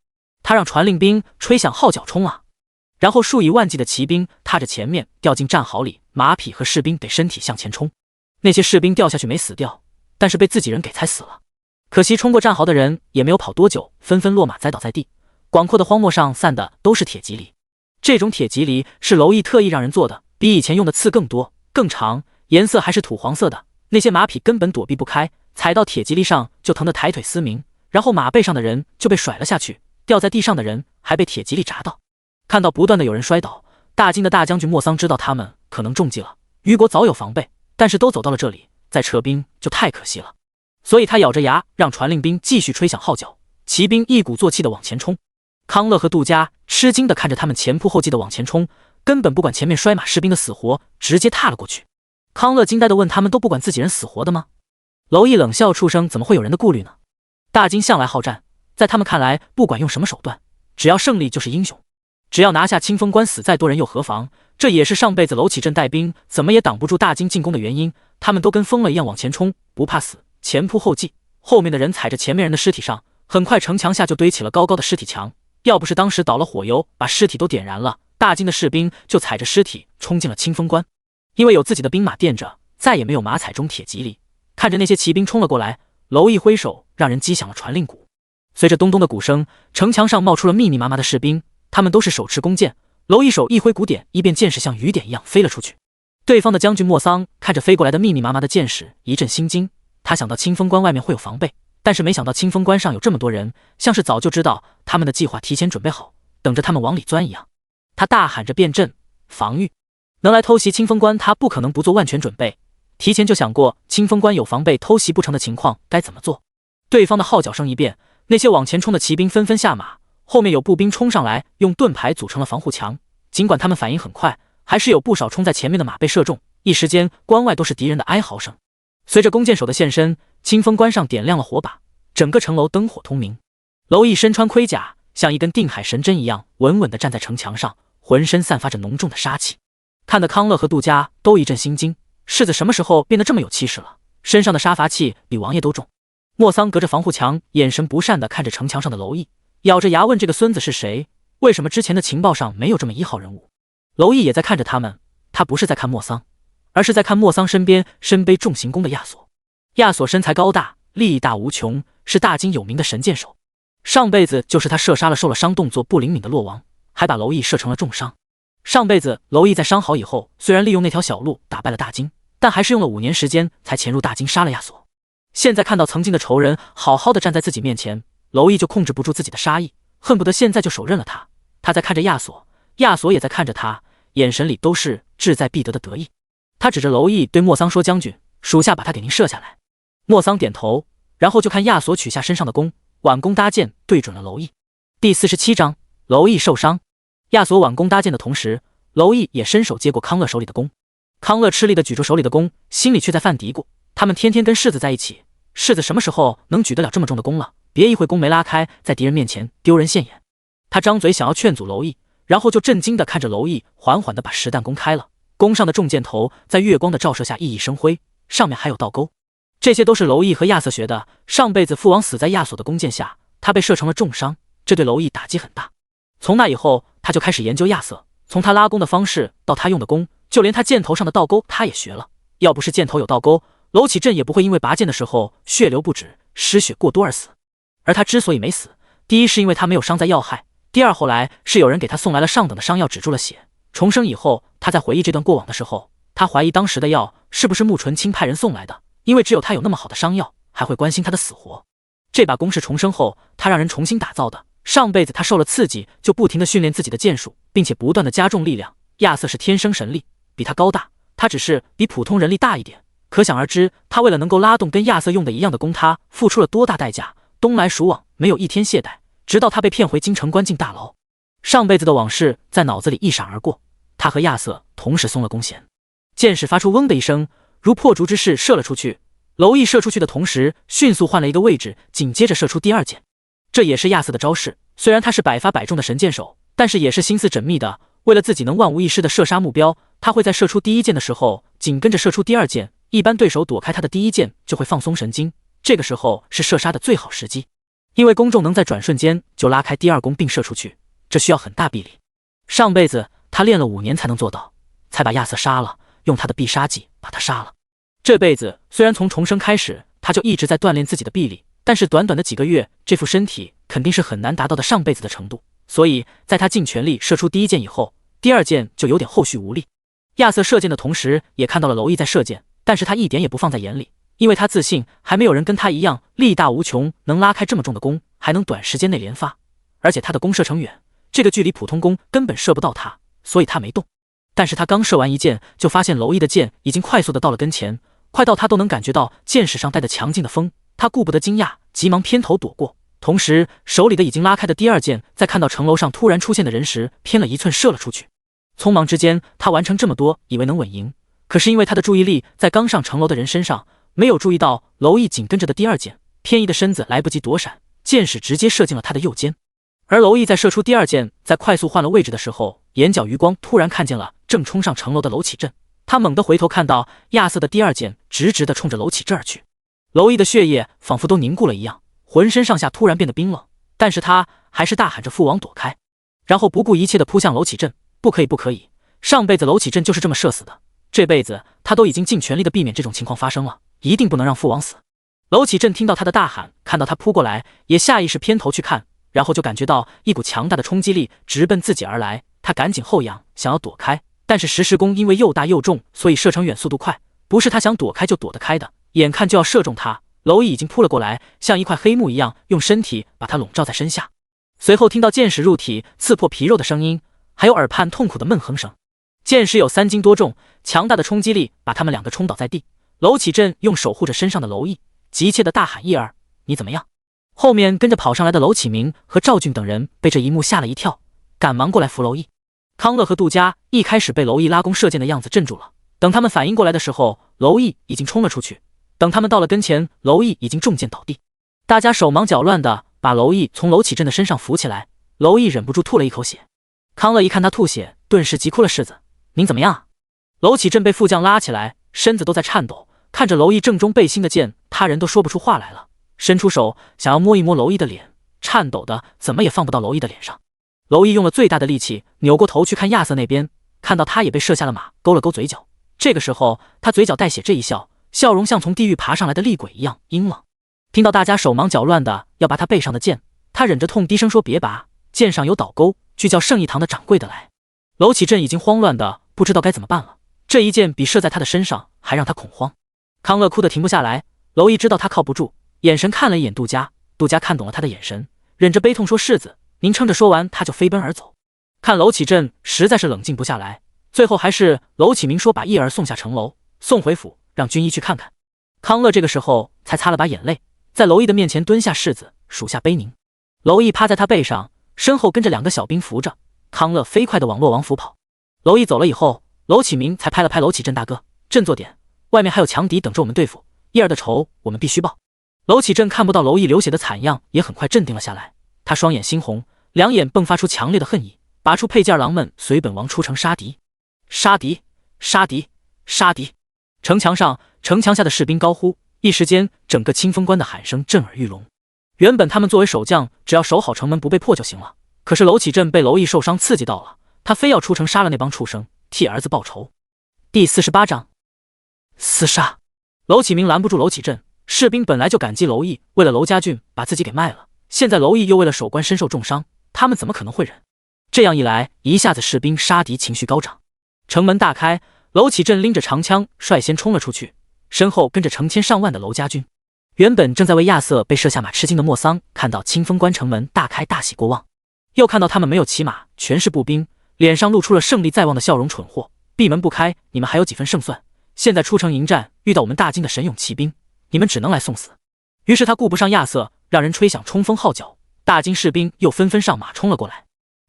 他让传令兵吹响号角冲啊！然后数以万计的骑兵踏着前面掉进战壕里，马匹和士兵得身体向前冲。那些士兵掉下去没死掉，但是被自己人给踩死了。可惜冲过战壕的人也没有跑多久，纷纷落马栽倒在地。广阔的荒漠上散的都是铁蒺藜，这种铁蒺藜是蝼蚁特意让人做的，比以前用的刺更多、更长，颜色还是土黄色的。那些马匹根本躲避不开，踩到铁蒺藜上就疼得抬腿嘶鸣，然后马背上的人就被甩了下去，掉在地上的人还被铁蒺藜扎到。看到不断的有人摔倒，大金的大将军莫桑知道他们可能中计了。虞国早有防备，但是都走到了这里，再撤兵就太可惜了，所以他咬着牙让传令兵继续吹响号角，骑兵一鼓作气地往前冲。康乐和杜嘉吃惊地看着他们前仆后继地往前冲，根本不管前面摔马士兵的死活，直接踏了过去。康乐惊呆地问：他们都不管自己人死活的吗？蝼蚁冷笑：畜生怎么会有人的顾虑呢？大金向来好战，在他们看来，不管用什么手段，只要胜利就是英雄。只要拿下清风关，死再多人又何妨？这也是上辈子娄启镇带兵怎么也挡不住大金进攻的原因。他们都跟疯了一样往前冲，不怕死，前仆后继。后面的人踩着前面人的尸体上，很快城墙下就堆起了高高的尸体墙。要不是当时倒了火油，把尸体都点燃了，大金的士兵就踩着尸体冲进了清风关。因为有自己的兵马垫着，再也没有马踩中铁蒺藜。看着那些骑兵冲了过来，蝼蚁挥手让人击响了传令鼓。随着咚咚的鼓声，城墙上冒出了密密麻麻的士兵，他们都是手持弓箭。蝼蚁手一挥鼓点，一便箭矢像雨点一样飞了出去。对方的将军莫桑看着飞过来的密密麻麻的箭矢，一阵心惊。他想到清风关外面会有防备，但是没想到清风关上有这么多人，像是早就知道他们的计划，提前准备好，等着他们往里钻一样。他大喊着变阵防御，能来偷袭清风关，他不可能不做万全准备。提前就想过清风关有防备偷袭不成的情况该怎么做。对方的号角声一变，那些往前冲的骑兵纷纷下马，后面有步兵冲上来，用盾牌组成了防护墙。尽管他们反应很快，还是有不少冲在前面的马被射中，一时间关外都是敌人的哀嚎声。随着弓箭手的现身，清风关上点亮了火把，整个城楼灯火通明。蝼蚁身穿盔甲，像一根定海神针一样稳稳地站在城墙上，浑身散发着浓重的杀气。看得康乐和杜嘉都一阵心惊，世子什么时候变得这么有气势了？身上的杀伐气比王爷都重。莫桑隔着防护墙，眼神不善地看着城墙上的蝼蚁，咬着牙问：这个孙子是谁？为什么之前的情报上没有这么一号人物？蝼蚁也在看着他们，他不是在看莫桑，而是在看莫桑身边身背重刑弓的亚索。亚索身材高大，力大无穷，是大金有名的神箭手。上辈子就是他射杀了受了伤动作不灵敏的洛王，还把蝼蚁射成了重伤。上辈子蝼蚁在伤好以后，虽然利用那条小路打败了大金，但还是用了5年时间才潜入大金杀了亚索。现在看到曾经的仇人好好的站在自己面前，蝼蚁就控制不住自己的杀意，恨不得现在就手刃了他。他在看着亚索，亚索也在看着他，眼神里都是志在必得的得意。他指着蝼蚁对莫桑说：将军，属下把他给您射下来。莫桑点头，然后就看亚索取下身上的弓，挽弓搭箭对准了蝼蚁。第47章蝼蚁受伤。亚索挽弓搭箭的同时，蝼蚁也伸手接过康乐手里的弓。康乐吃力地举住手里的弓，心里却在犯嘀咕：他们天天跟世子在一起，世子什么时候能举得了这么重的弓了？别一会弓没拉开，在敌人面前丢人现眼。他张嘴想要劝阻蝼蚁，然后就震惊地看着蝼蚁缓缓地把实弹弓开了，弓上的重箭头在月光的照射下熠熠生辉，上面还有倒钩。这些都是蝼蚁和亚瑟学的。上辈子父王死在亚索的弓箭下，他被射成了重伤，这对蝼蚁打击很大。从那以后，他就开始研究亚瑟，从他拉弓的方式到他用的弓，就连他箭头上的倒钩他也学了。要不是箭头有倒钩，娄启镇也不会因为拔箭的时候血流不止，失血过多而死。而他之所以没死，第一是因为他没有伤在要害，第二后来是有人给他送来了上等的伤药止住了血。重生以后，他在回忆这段过往的时候，他怀疑当时的药是不是穆纯清派人送来的，因为只有他有那么好的伤药，还会关心他的死活。这把弓是重生后他让人重新打造的，上辈子他受了刺激，就不停地训练自己的剑术，并且不断地加重力量。亚瑟是天生神力，比他高大，他只是比普通人力大一点，可想而知，他为了能够拉动跟亚瑟用的一样的弓，他付出了多大代价，东来蜀往，没有一天懈怠，直到他被骗回京城关进大牢。上辈子的往事在脑子里一闪而过，他和亚瑟同时松了弓弦，箭矢发出嗡的一声，如破竹之势射了出去。蝼蚁射出去的同时，迅速换了一个位置，紧接着射出第二箭。这也是亚瑟的招式，虽然他是百发百中的神箭手，但是也是心思缜密的。为了自己能万无一失的射杀目标，他会在射出第一箭的时候，紧跟着射出第二箭。一般对手躲开他的第一箭，就会放松神经，这个时候是射杀的最好时机，因为攻中能在转瞬间就拉开第二弓并射出去，这需要很大臂力。上辈子他练了5年才能做到，才把亚瑟杀了，用他的必杀技把他杀了。这辈子虽然从重生开始他就一直在锻炼自己的臂力，但是短短的几个月，这副身体肯定是很难达到的上辈子的程度，所以在他尽全力射出第一箭以后，第二箭就有点后续无力。亚瑟射箭的同时也看到了蝼蚁在射箭，但是他一点也不放在眼里，因为他自信还没有人跟他一样力大无穷，能拉开这么重的弓，还能短时间内连发，而且他的弓射程远，这个距离普通弓根本射不到他，所以他没动。但是他刚射完一箭，就发现蝼蚁的箭已经快速的到了跟前，快到他都能感觉到箭矢上带着强劲的风，他顾不得惊讶，急忙偏头躲过，同时手里的已经拉开的第二箭在看到城楼上突然出现的人时偏了1寸射了出去。匆忙之间他完成这么多，以为能稳赢，可是因为他的注意力在刚上城楼的人身上，没有注意到蝼蚁紧跟着的第二箭，偏移的身子来不及躲闪，箭矢直接射进了他的右肩。而蝼蚁在射出第二箭，在快速换了位置的时候，眼角余光突然看见了正冲上城楼的娄启镇，他猛地回头看到亚瑟的第二箭直直地冲着娄启镇而去。蝼蚁的血液仿佛都凝固了一样，浑身上下突然变得冰冷，但是他还是大喊着父王躲开，然后不顾一切地扑向娄启镇。不可以不可以，上辈子娄启镇就是这么射死的，这辈子他都已经尽全力地避免这种情况发生了，一定不能让父王死。娄启镇听到他的大喊，看到他扑过来，也下意识偏头去看，然后就感觉到一股强大的冲击力直奔自己而来，他赶紧后仰想要躲开，但是石弓因为又大又重，所以射程远速度快，不是他想躲开就躲得开的，眼看就要射中他，蝼蚁已经扑了过来，像一块黑幕一样用身体把他笼罩在身下。随后听到箭矢入体刺破皮肉的声音，还有耳畔痛苦的闷哼声。箭矢有3斤多重，强大的冲击力把他们2个冲倒在地。娄启镇用守护着身上的蝼蚁，急切地大喊：“翼儿，你怎么样？”后面跟着跑上来的娄启明和赵俊等人被这一幕吓了一跳，赶忙过来扶蝼蚁。康乐和杜佳一开始被蝼蚁拉弓射箭的样子镇住了，等他们反应过来的时候，蝼蚁已经冲了出去，等他们到了跟前，蝼蚁已经中箭倒地。大家手忙脚乱地把蝼蚁从娄启镇的身上扶起来，蝼蚁忍不住吐了一口血。康乐一看他吐血，顿时急哭了：“世子，您怎么样啊？”娄启镇被副将拉起来，身子都在颤抖，看着蝼蚁正中背心的箭，他人都说不出话来了，伸出手想要摸一摸蝼蚁的脸，颤抖的怎么也放不到蝼蚁的脸上。蝼蚁用了最大的力气扭过头去看亚瑟那边，看到他也被射下了马，勾了勾嘴角。这个时候他嘴角带血，这一笑，笑容像从地狱爬上来的厉鬼一样阴冷。听到大家手忙脚乱的要拔他背上的剑，他忍着痛低声说：“别拔，剑上有倒钩，去叫圣义堂的掌柜的来。”娄启镇已经慌乱的不知道该怎么办了，这一箭比射在他的身上还让他恐慌。康乐哭得停不下来，蝼蚁知道他靠不住，眼神看了一眼杜佳，杜佳看懂了他的眼神，忍着悲痛说：“世子，您撑着。”说完他就飞奔而走。看娄启镇实在是冷静不下来，最后还是娄启明说把翼儿送下城楼，送回府，让军医去看看。康乐这个时候才擦了把眼泪，在蝼蚁的面前蹲下：“世子，属下悲您。”蝼蚁趴在他背上，身后跟着2个小兵扶着。康乐飞快地往洛王府跑。蝼蚁走了以后，娄启明才拍了拍娄启镇：“大哥，振作点，外面还有强敌等着我们对付，翼儿的仇我们必须报。”娄启镇看不到蝼蚁流血的惨样，也很快镇定了下来。他双眼猩红，两眼迸发出强烈的恨意，拔出佩剑，郎们随本王出城杀敌！杀敌！杀敌！杀敌！城墙上、城墙下的士兵高呼，一时间整个清风关的喊声震耳欲聋。原本他们作为守将，只要守好城门不被破就行了，可是娄启镇被蝼蚁受伤刺激到了，他非要出城杀了那帮畜生，替儿子报仇。第48章厮杀。娄启明拦不住娄启镇，士兵本来就感激蝼蚁为了娄家俊把自己给卖了，现在蝼蚁又为了守关身受重伤，他们怎么可能会忍？这样一来，一下子士兵杀敌情绪高涨。城门大开，娄启镇拎着长枪率先冲了出去，身后跟着成千上万的娄家军。原本正在为亚瑟被射下马吃惊的莫桑，看到清风关城门大开，大喜过望，又看到他们没有骑马，全是步兵，脸上露出了胜利在望的笑容。蠢货，闭门不开，你们还有几分胜算？现在出城迎战，遇到我们大金的神勇骑兵，你们只能来送死。于是他顾不上亚瑟，让人吹响冲锋号角，大金士兵又纷纷上马冲了过来。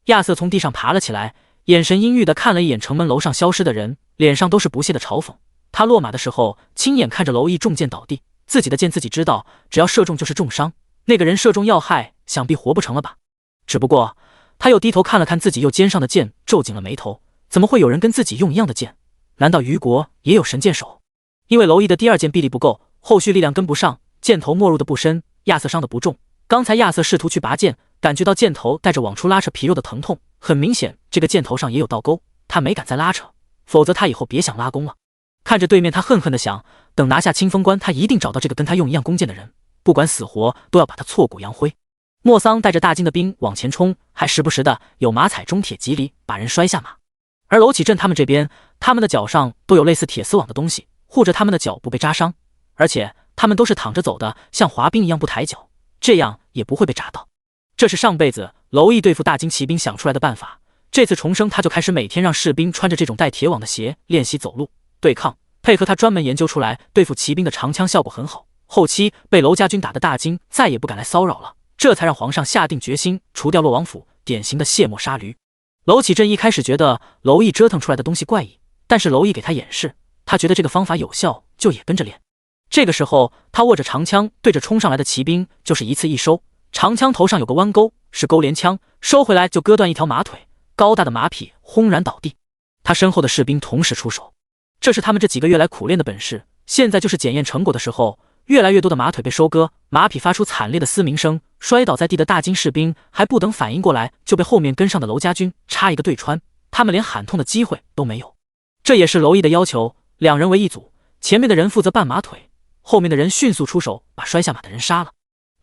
亚瑟从地上爬了起来，眼神阴郁地看了一眼城门楼上消失的人，脸上都是不屑的嘲讽。他落马的时候，亲眼看着蝼蚁中箭倒地，自己的箭自己知道，只要射中就是重伤，那个人射中要害，想必活不成了吧。只不过他又低头看了看自己右肩上的箭，皱紧了眉头，怎么会有人跟自己用一样的箭？难道虞国也有神箭手？因为蝼蚁的第二箭臂力不够，后续力量跟不上，箭头没入的不深，亚瑟伤的不重。刚才亚瑟试图去拔剑，感觉到箭头带着往出拉扯皮肉的疼痛，很明显这个箭头上也有倒钩，他没敢再拉扯，否则他以后别想拉弓了。看着对面，他恨恨地想，等拿下清风关，他一定找到这个跟他用一样弓箭的人，不管死活都要把他挫骨扬灰。莫桑带着大金的兵往前冲，还时不时的有马踩中铁蒺藜把人摔下马。而娄启镇他们这边，他们的脚上都有类似铁丝网的东西护着他们的脚不被扎伤，而且他们都是躺着走的，像滑冰一样不抬脚，这样也不会被扎到。这是上辈子娄毅对付大金骑兵想出来的办法，这次重生他就开始每天让士兵穿着这种带铁网的鞋练习走路对抗，配合他专门研究出来对付骑兵的长枪效果很好。后期被娄家军打的大金再也不敢来骚扰了，这才让皇上下定决心除掉洛王府，典型的卸磨杀驴。娄启镇一开始觉得娄毅折腾出来的东西怪异，但是娄毅给他演示，他觉得这个方法有效，就也跟着练。这个时候他握着长枪对着冲上来的骑兵就是一次一收，长枪头上有个弯钩，是钩镰枪，收回来就割断一条马腿，高大的马匹轰然倒地。他身后的士兵同时出手，这是他们这几个月来苦练的本事，现在就是检验成果的时候。越来越多的马腿被收割，马匹发出惨烈的嘶鸣声，摔倒在地的大金士兵还不等反应过来，就被后面跟上的娄家军插一个对穿，他们连喊痛的机会都没有。这也是娄毅的要求，两人为一组，前面的人负责绊马腿，后面的人迅速出手把摔下马的人杀了。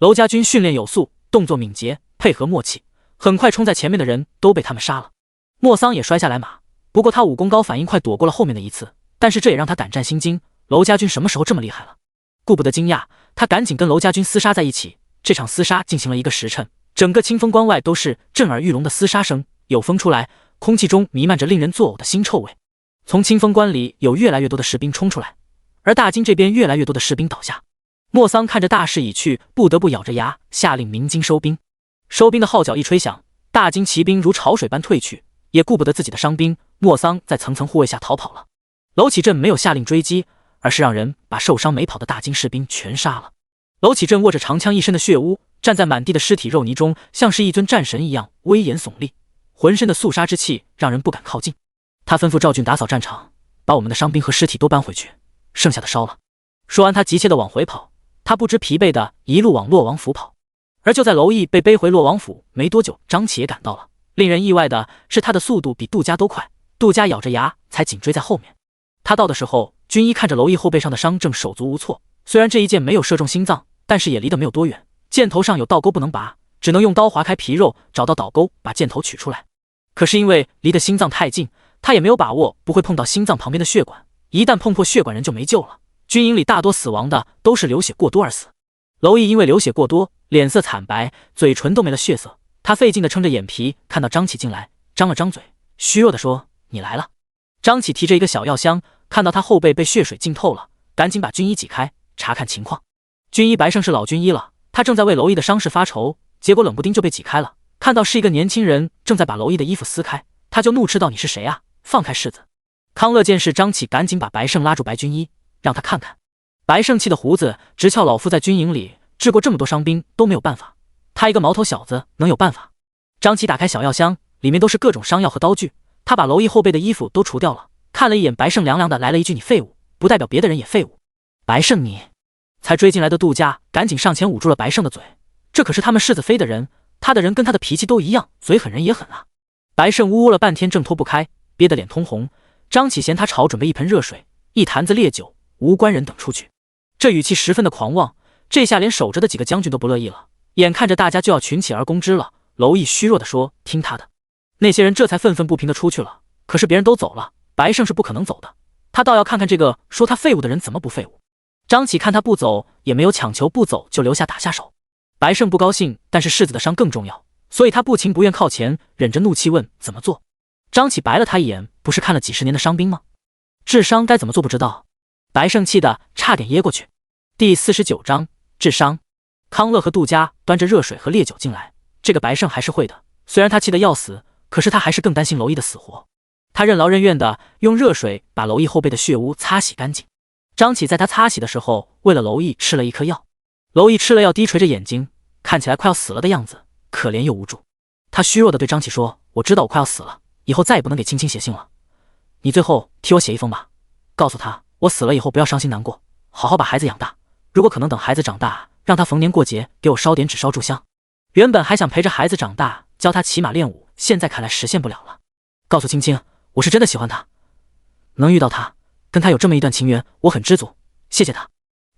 娄家军训练有素，动作敏捷，配合默契，很快冲在前面的人都被他们杀了。莫桑也摔下来马，不过他武功高，反应快，躲过了后面的一次，但是这也让他胆战心惊，娄家军什么时候这么厉害了？顾不得惊讶，他赶紧跟娄家军厮杀在一起。这场厮杀进行了1个时辰，整个清风关外都是震耳欲聋的厮杀声，有风出来，空气中弥漫着令人作呕的腥臭味。从清风关里有越来越多的士兵冲出来，而大金这边越来越多的士兵倒下。莫桑看着大势已去，不得不咬着牙下令鸣金收兵。收兵的号角一吹响，大金骑兵如潮水般退去，也顾不得自己的伤兵，莫桑在层层护卫下逃跑了。娄启镇没有下令追击，而是让人把受伤没跑的大金士兵全杀了。娄启镇握着长枪，一身的血污，站在满地的尸体肉泥中，像是一尊战神一样威严耸立，浑身的肃杀之气让人不敢靠近。他吩咐赵俊打扫战场，把我们的伤兵和尸体都搬回去，剩下的烧了。说完，他急切地往回跑，他不知疲惫地一路往洛王府跑。而就在娄毅被背回洛王府没多久，张启也赶到了。令人意外的是，他的速度比杜家都快，杜家咬着牙才紧追在后面。他到的时候，军医看着娄毅后背上的伤，正手足无措。虽然这一箭没有射中心脏，但是也离得没有多远。箭头上有倒钩不能拔，只能用刀划开皮肉，找到倒钩，把箭头取出来。可是因为离得心脏太近，他也没有把握不会碰到心脏旁边的血管，一旦碰破血管，人就没救了。军营里大多死亡的都是流血过多而死。娄毅因为流血过多，脸色惨白，嘴唇都没了血色。他费劲地撑着眼皮，看到张启进来，张了张嘴，虚弱地说：“你来了。”张启提着一个小药箱，看到他后背被血水浸透了，赶紧把军医挤开，查看情况。军医白胜是老军医了，他正在为娄毅的伤势发愁，结果冷不丁就被挤开了。看到是一个年轻人正在把娄毅的衣服撕开，他就怒斥道：“你是谁啊？放开世子！”康乐见势，张启赶紧把白胜拉住，白军医让他看看。白胜气的胡子直翘，老夫在军营里治过这么多伤兵都没有办法，他一个毛头小子能有办法？张启打开小药箱，里面都是各种伤药和刀具。他把娄毅后背的衣服都除掉了，看了一眼白胜，凉凉的来了一句：“你废物，不代表别的人也废物。”白胜你……才追进来的杜家赶紧上前捂住了白胜的嘴，这可是他们世子妃的人，他的人跟他的脾气都一样，嘴狠人也狠啊。白胜呜呜了半天，挣脱不开，憋得脸通红。张启嫌他吵，准备一盆热水，一坛子烈酒，无关人等出去。这语气十分的狂妄，这下连守着的几个将军都不乐意了，眼看着大家就要群起而攻之了。娄毅虚弱地说：“听他的。”那些人这才愤愤不平地出去了。可是别人都走了，白胜是不可能走的，他倒要看看这个说他废物的人怎么不废物。张启看他不走，也没有强求不走就留下打下手。白胜不高兴，但是世子的伤更重要，所以他不情不愿靠前，忍着怒气问怎么做。张启白了他一眼，不是看了几十年的伤兵吗？治伤该怎么做不知道？白胜气得差点噎过去。第49章治伤。康乐和杜家端着热水和烈酒进来，这个白胜还是会的，虽然他气得要死，可是他还是更担心娄毅的死活。他任劳任怨的用热水把娄毅后背的血污擦洗干净。张启在他擦洗的时候，为了娄毅吃了一颗药。娄毅吃了药，低垂着眼睛，看起来快要死了的样子，可怜又无助。他虚弱的对张启说：“我知道我快要死了，以后再也不能给青青写信了，你最后替我写一封吧，告诉他我死了以后不要伤心难过，好好把孩子养大，如果可能等孩子长大，让他逢年过节给我烧点纸烧炷香。原本还想陪着孩子长大，教他骑马练武，现在看来实现不了了。告诉青青，我是真的喜欢他，能遇到他，跟他有这么一段情缘，我很知足，谢谢他。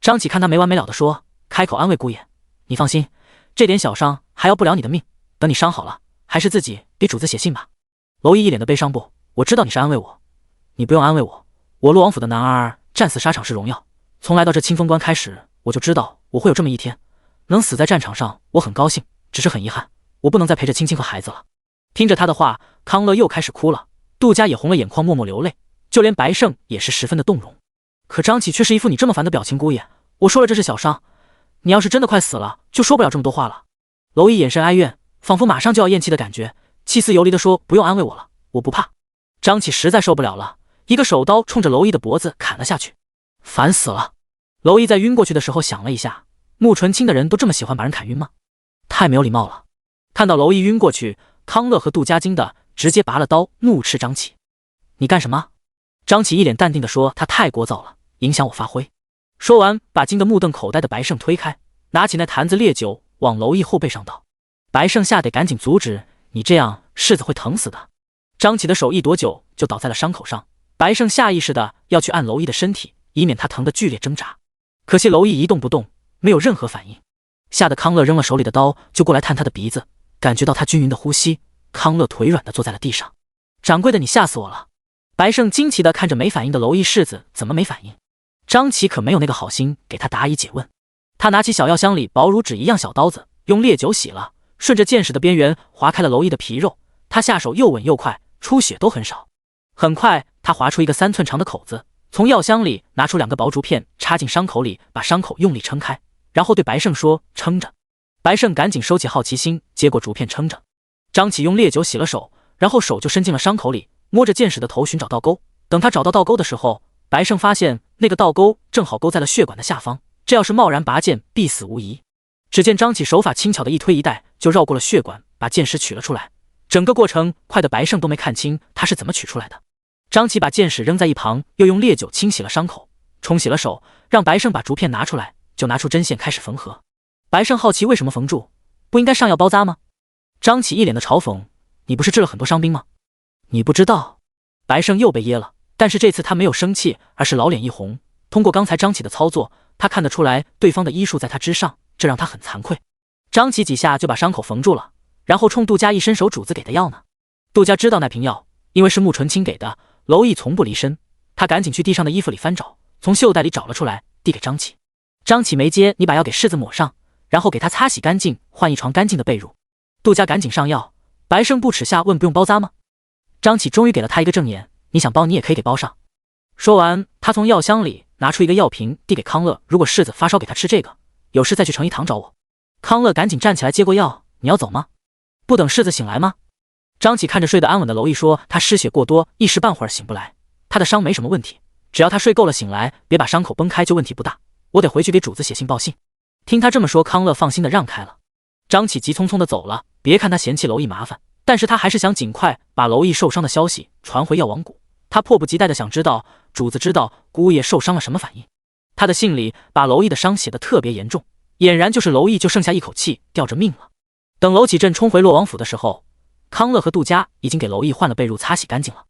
张启看他没完没了的说，开口安慰姑爷，你放心，这点小伤还要不了你的命，等你伤好了，还是自己给主子写信吧。娄毅一脸的悲伤，不，我知道你是安慰我，你不用安慰我，我洛王府的男儿战死沙场是荣耀，从来到这清风关开始，我就知道我会有这么一天，能死在战场上，我很高兴，只是很遗憾，我不能再陪着青青和孩子了。听着他的话，康乐又开始哭了，杜家也红了眼眶，默默流泪，就连白胜也是十分的动容。可张启却是一副你这么烦的表情，姑爷，我说了这是小伤，你要是真的快死了，就说不了这么多话了。娄毅眼神哀怨，仿佛马上就要咽气的感觉，气似游离的说，不用安慰我了，我不怕。张启实在受不了了，一个手刀冲着娄毅的脖子砍了下去，烦死了。娄毅在晕过去的时候想了一下，穆纯清的人都这么喜欢把人砍晕吗？太没有礼貌了。看到娄毅晕过去，康乐和杜家惊的直接拔了刀，怒斥张启，你干什么？张启一脸淡定的说，他太聒噪了，影响我发挥。说完把惊得目瞪口呆的白胜推开，拿起那坛子烈酒往娄毅后背上倒。白胜吓得赶紧阻止，你这样世子会疼死的。张启的手一夺酒就倒在了伤口上，白胜下意识的要去按娄毅的身体，以免他疼得剧烈挣扎，可惜娄毅一动不动，没有任何反应。吓得康乐扔了手里的刀，就过来探他的鼻子，感觉到他均匀的呼吸，康乐腿软的坐在了地上。掌柜的，你吓死我了。白胜惊奇的看着没反应的娄毅，世子怎么没反应？张启可没有那个好心给他答疑解问，他拿起小药箱里薄如纸一样小刀子，用烈酒洗了，顺着剑矢的边缘划开了娄毅的皮肉，他下手又稳又快，出血都很少。很快他划出一个3寸长的口子，从药箱里拿出2个薄竹片，插进伤口里，把伤口用力撑开，然后对白胜说，撑着。白胜赶紧收起好奇心，接过竹片撑着。张启用烈酒洗了手，然后手就伸进了伤口里，摸着剑矢的头寻找倒钩。等他找到倒钩的时候，白胜发现那个倒钩正好勾在了血管的下方，这要是贸然拔剑，必死无疑。只见张启手法轻巧的一推一带，就绕过了血管，把剑矢取了出来。整个过程快的白胜都没看清他是怎么取出来的。张启把剑矢扔在一旁，又用烈酒清洗了伤口，冲洗了手，让白胜把竹片拿出来，就拿出针线开始缝合。白胜好奇为什么缝住，不应该上药包扎吗？张启一脸的嘲讽，你不是治了很多伤兵吗？你不知道。白胜又被噎了，但是这次他没有生气，而是老脸一红。通过刚才张启的操作，他看得出来对方的医术在他之上，这让他很惭愧。张启几下就把伤口缝住了，然后冲杜家一伸手，主子给的药呢？杜家知道那瓶药因为是穆纯清给的，娄毅从不离身，他赶紧去地上的衣服里翻找，从袖带里找了出来，递给张启。张启没接，你把药给世子抹上，然后给他擦洗干净，换一床干净的被褥。杜家赶紧上药。白胜不耻下问，不用包扎吗？张启终于给了他一个正眼，你想包你也可以给包上。说完，他从药箱里拿出一个药瓶，递给康乐，如果世子发烧给他吃这个，有事再去成一堂找我。康乐赶紧站起来接过药，你要走吗？不等世子醒来吗？张启看着睡得安稳的娄毅说，他失血过多，一时半会儿醒不来，他的伤没什么问题，只要他睡够了醒来，别把伤口崩开就问题不大，我得回去给主子写信报信。听他这么说，康乐放心的让开了。张启急匆匆的走了，别看他嫌弃娄毅麻烦，但是他还是想尽快把娄毅受伤的消息传回药王谷，他迫不及待的想知道主子知道姑爷受伤了什么反应。他的信里把娄毅的伤写得特别严重，俨然就是娄毅就剩下一口气吊着命了。等娄启镇冲回洛王府的时候，康乐和杜家已经给娄毅换了被褥，擦洗干净了。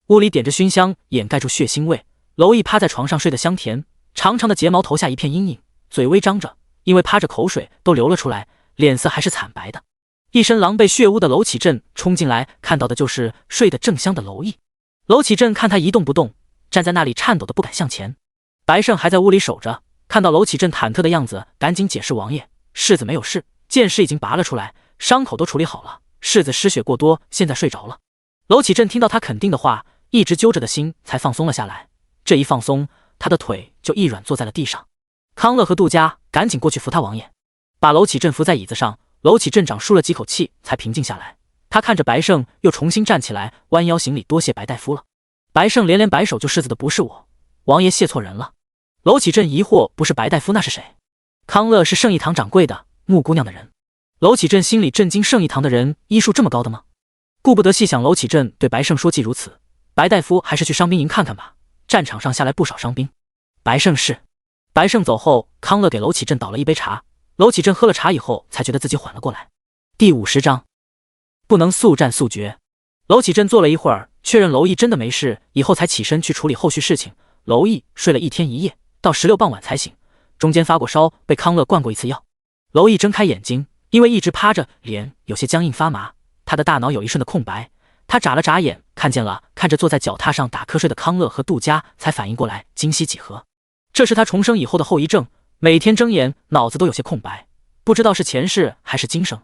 屋里点着熏香，掩盖住血腥味。娄毅趴在床上睡得香甜，长长的睫毛头下一片阴影，嘴微张着，因为趴着口水都流了出来，脸色还是惨白的。一身狼狈血污的娄启镇冲进来，看到的就是睡得正香的娄毅。娄启镇看他一动不动，站在那里颤抖的不敢向前。白胜还在屋里守着，看到娄启镇忐忑的样子，赶紧解释王爷，世子没有事，剑矢已经拔了出来，伤口都处理好了，世子失血过多，现在睡着了。娄启镇听到他肯定的话，一直揪着的心才放松了下来，这一放松，他的腿就一软坐在了地上。康乐和杜家赶紧过去扶他王爷，把娄启镇扶在椅子上。娄启镇长舒了几口气才平静下来，他看着白胜又重新站起来，弯腰行礼，多谢白大夫了。白胜连连摆手，救世子的不是我，王爷谢错人了。娄启镇疑惑，不是白大夫那是谁？康乐是圣义堂掌柜的穆姑娘的人。娄启镇心里震惊，圣义堂的人医术这么高的吗？顾不得细想，娄启镇对白胜说，既如此，白大夫还是去伤兵营看看吧，战场上下来不少伤兵。白胜是。白胜走后，康乐给娄启镇倒了一杯茶。娄启镇喝了茶以后，才觉得自己缓了过来。第50章，不能速战速决。娄启镇坐了一会儿，确认娄毅真的没事以后，才起身去处理后续事情。娄毅睡了1天1夜，到16傍晚才醒，中间发过烧，被康乐灌过一次药。娄毅睁开眼睛，因为一直趴着，脸有些僵硬发麻，他的大脑有一瞬的空白。他眨了眨眼，看着坐在脚踏上打瞌睡的康乐和杜佳，才反应过来，今夕几何？这是他重生以后的后遗症，每天睁眼脑子都有些空白，不知道是前世还是今生。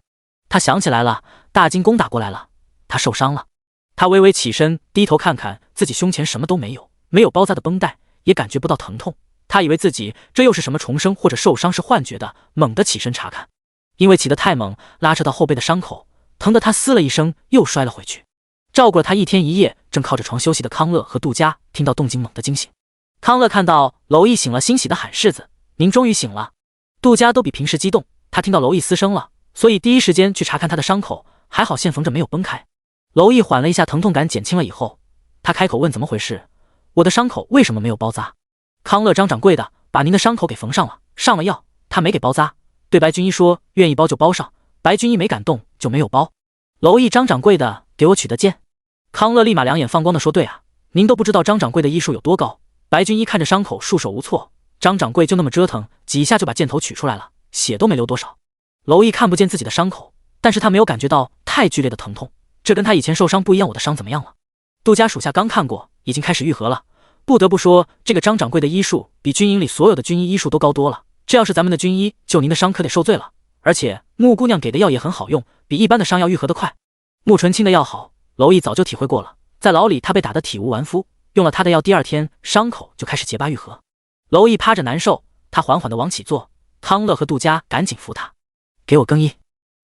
他想起来了，大金攻打过来了，他受伤了。他微微起身，低头看看自己胸前什么都没有，没有包扎的绷带，也感觉不到疼痛。他以为自己这又是什么重生或者受伤是幻觉的，猛地起身查看，因为起得太猛，拉扯到后背的伤口，疼得他嘶了一声，又摔了回去。照顾了他1天1夜，正靠着床休息的康乐和杜佳听到动静猛地惊醒。康乐看到娄毅醒了，欣喜地喊世子：“您终于醒了！”杜佳都比平时激动，他听到娄毅嘶声了，所以第一时间去查看他的伤口，还好线缝着没有崩开。娄毅缓了一下，疼痛感减轻了以后，他开口问怎么回事：“我的伤口为什么没有包扎？”康乐：“张掌柜的把您的伤口给缝上了，上了药，他没给包扎，对白军医说愿意包就包上，白军医没敢动就没有包。”娄毅：“张掌柜的给我取的剑。”康乐立马两眼放光的说：“对啊，您都不知道张掌柜的医术有多高。白军医看着伤口束手无措，张掌柜就那么折腾几下就把箭头取出来了，血都没流多少。”娄毅看不见自己的伤口，但是他没有感觉到太剧烈的疼痛，这跟他以前受伤不一样。我的伤怎么样了？杜家属下刚看过，已经开始愈合了。不得不说，这个张掌柜的医术比军营里所有的军医医术都高多了。这要是咱们的军医救您的伤，可得受罪了。而且穆姑娘给的药也很好用，比一般的伤药愈合得快。穆纯清的药好，娄毅早就体会过了，在牢里他被打得体无完肤，用了他的药，第2天伤口就开始结疤愈合。娄毅趴着难受，他缓缓地往起坐，康乐和杜佳赶紧扶他：“给我更衣。”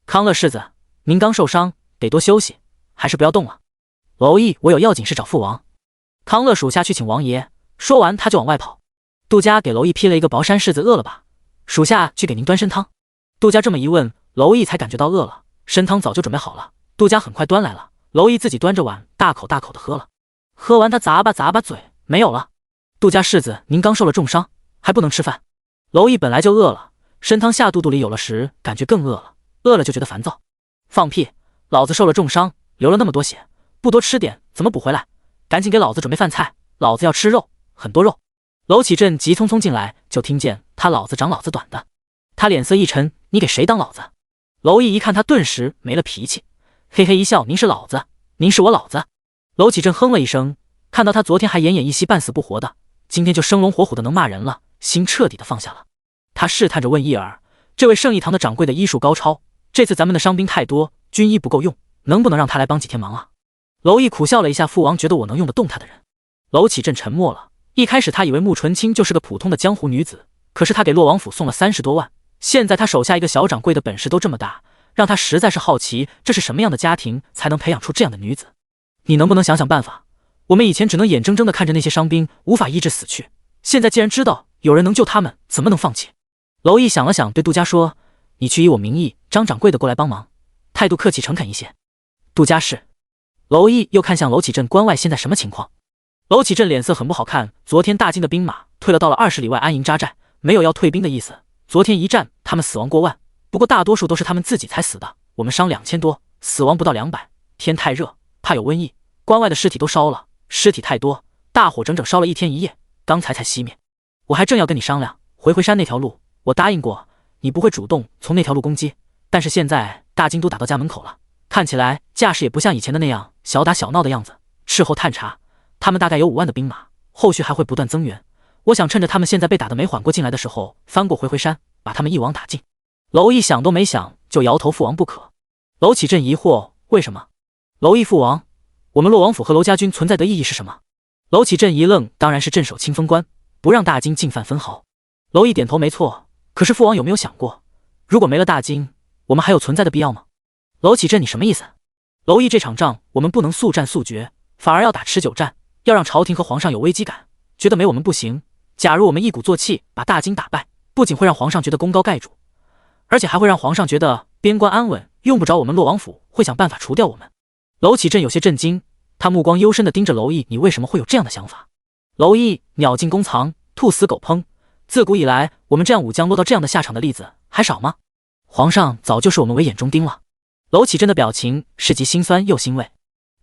康乐：“世子，您刚受伤，得多休息，还是不要动了。”娄毅：“我有要紧事找父王。”康乐：“属下去请王爷。”说完他就往外跑。杜佳给娄毅披了一个薄衫：“世子饿了吧？属下去给您端参汤。”杜佳这么一问，娄毅才感觉到饿了。参汤早就准备好了，杜佳很快端来了。娄毅自己端着碗大口大口的喝了，喝完他咂巴嘴，没有了。杜家：“世子，您刚受了重伤，还不能吃饭。”娄毅本来就饿了，参汤下肚肚里有了时，感觉更饿了，饿了就觉得烦躁。放屁！老子受了重伤，流了那么多血，不多吃点怎么补回来？赶紧给老子准备饭菜，老子要吃肉，很多肉。娄启镇急匆匆进来，就听见他老子长老子短的，他脸色一沉：“你给谁当老子？”娄毅一看他，顿时没了脾气，嘿嘿一笑：“您是老子，您是我老子。”娄启镇哼了一声，看到他昨天还奄奄一息半死不活的，今天就生龙活虎的能骂人了，心彻底的放下了。他试探着问叶儿：“这位圣义堂的掌柜的医术高超，这次咱们的伤兵太多，军医不够用，能不能让他来帮几天忙啊？”娄毅苦笑了一下：“父王觉得我能用得动他的人。”娄启镇沉默了，一开始他以为穆纯清就是个普通的江湖女子，可是他给洛王府送了30多万，现在他手下一个小掌柜的本事都这么大，让他实在是好奇，这是什么样的家庭才能培养出这样的女子？你能不能想想办法？我们以前只能眼睁睁地看着那些伤兵无法医治死去，现在既然知道有人能救他们，怎么能放弃？娄毅想了想，对杜家说：“你去以我名义张掌柜的过来帮忙，态度客气诚恳一些。”杜家是。娄毅又看向娄启镇，关外现在什么情况？娄启镇脸色很不好看，昨天大金的兵马退了到了20里外安营扎寨，没有要退兵的意思。昨天一战他们死亡过万，不过大多数都是他们自己才死的，我们伤2000多，死亡不到200。天太热，怕有瘟疫，关外的尸体都烧了，尸体太多，大火整整烧了1天1夜，刚才熄灭。我还正要跟你商量，回山那条路，我答应过你不会主动从那条路攻击，但是现在大金都打到家门口了，看起来架势也不像以前的那样小打小闹的样子。事后探查，他们大概有5万的兵马，后续还会不断增援。我想趁着他们现在被打得没缓过劲来的时候，翻过回山，把他们一网打尽。娄毅想都没想就摇头：“父王不可。”娄启镇疑惑：“为什么？”娄毅：“父王，我们洛王府和娄家军存在的意义是什么？”娄启镇一愣：“当然是镇守清风关，不让大金进犯分毫。”娄毅点头：“没错，可是父王有没有想过，如果没了大金，我们还有存在的必要吗？”娄启镇：“你什么意思？”娄毅：“这场仗我们不能速战速决，反而要打持久战，要让朝廷和皇上有危机感，觉得没我们不行。假如我们一鼓作气把大金打败，不仅会让皇上觉得功高盖主，而且还会让皇上觉得边关安稳，用不着我们洛王府会想办法除掉我们。”娄启镇有些震惊，他目光幽深地盯着娄毅：“你为什么会有这样的想法？”娄毅：“鸟尽弓藏，兔死狗烹，自古以来，我们这样武将落到这样的下场的例子还少吗？皇上早就视我们为眼中钉了。娄启镇的表情是既心酸又欣慰。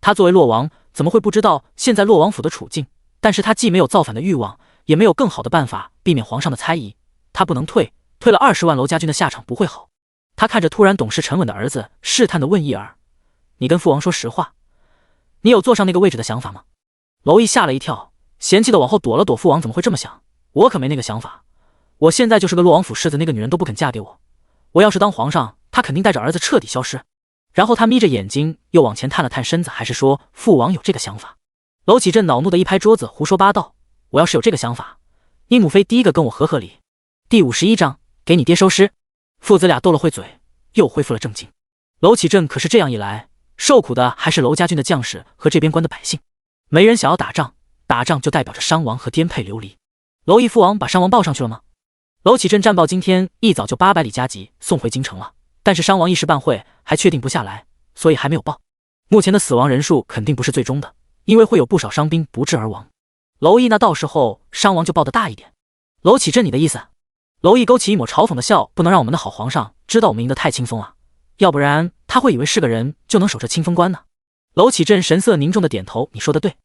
他作为洛王，怎么会不知道现在洛王府的处境？但是他既没有造反的欲望，也没有更好的办法避免皇上的猜疑。他不能退了20万娄家军的下场不会好。他看着突然懂事沉稳的儿子，试探地问义儿：“你跟父王说实话，你有坐上那个位置的想法吗？”娄毅吓了一跳，嫌弃地往后躲了躲。父王怎么会这么想？我可没那个想法。我现在就是个洛王府世子，那个女人都不肯嫁给我。我要是当皇上，他肯定带着儿子彻底消失。然后他眯着眼睛又往前探了探身子，还是说父王有这个想法？娄启镇恼怒地一拍桌子，胡说八道！我要是有这个想法，你母妃第一个跟我和离。第51章，给你爹收尸。父子俩斗了会嘴，又恢复了正经。娄启镇可是这样一来，受苦的还是娄家军的将士和这边关的百姓。没人想要打仗，打仗就代表着伤亡和颠沛流离。娄义父王把伤亡报上去了吗？娄启镇战报今天一早就800里加急送回京城了，但是伤亡一时半会还确定不下来，所以还没有报。目前的死亡人数肯定不是最终的，因为会有不少伤兵不治而亡。娄义那到时候伤亡就报得大一点。娄启镇，你的意思？娄义勾起一抹嘲讽的笑，不能让我们的好皇上知道我们赢得太轻松啊，要不然他会以为是个人就能守着清风关呢。娄启镇神色凝重的点头，你说的对。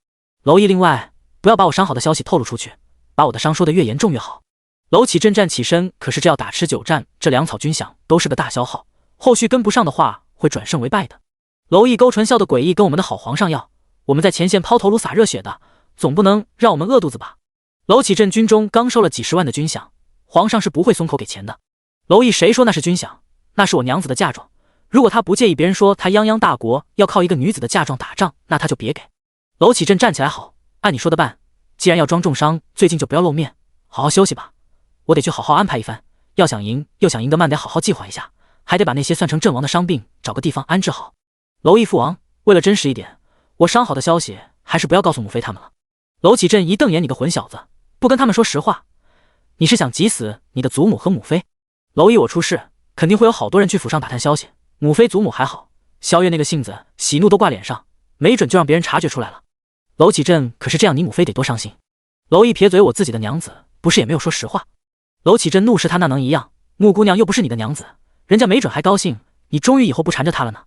娄义，另外不要把我伤好的消息透露出去，把我的伤说得越严重越好。娄启镇站起身，可是这要打持久战，这粮草军饷都是个大消耗，后续跟不上的话会转胜为败的。娄义勾唇笑的诡异，跟我们的好皇上要，我们在前线抛头颅洒热血的，总不能让我们饿肚子吧？娄启镇军中刚收了几十万的军饷，皇上是不会松口给钱的。娄义，谁说那是军饷？那是我娘子的嫁妆，如果他不介意别人说他泱泱大国要靠一个女子的嫁妆打仗，那他就别给。娄启镇站起来，好，按你说的办，既然要装重伤，最近就不要露面，好好休息吧。我得去好好安排一番，要想赢又想赢得慢，得好好计划一下，还得把那些算成阵亡的伤病找个地方安置好。娄义父王，为了真实一点，我伤好的消息还是不要告诉母妃他们了。娄启镇一瞪眼，你个混小子，不跟他们说实话，你是想急死你的祖母和母妃？娄义，我出事肯定会有好多人去府上打探消息，母妃祖母还好，萧月那个性子喜怒都挂脸上，没准就让别人察觉出来了。娄启镇，可是这样你母妃得多伤心。娄义撇嘴，我自己的娘子不是也没有说实话。娄启镇怒视他，那能一样？穆姑娘又不是你的娘子，人家没准还高兴你终于以后不缠着她了呢。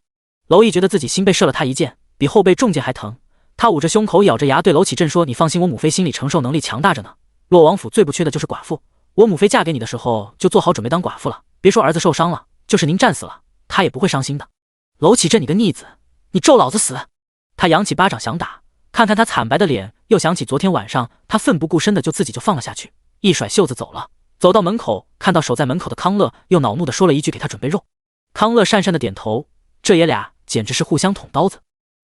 娄义觉得自己心被射了他一箭，比后背中箭还疼。他捂着胸口，咬着牙对娄启镇说，你放心，我母妃心理承受能力强大着呢。洛王府最不缺的就是寡妇，我母妃嫁给你的时候就做好准备当寡妇了，别说儿子受伤了，就是您战死了，她也不会伤心的。娄启镇，你个逆子，你咒老子死！他扬起巴掌想打，看看他惨白的脸，又想起昨天晚上他奋不顾身的就自己就放了下去，一甩袖子走了。走到门口，看到守在门口的康乐，又恼怒地说了一句，给他准备肉。康乐讪讪地点头，这爷俩简直是互相捅刀子。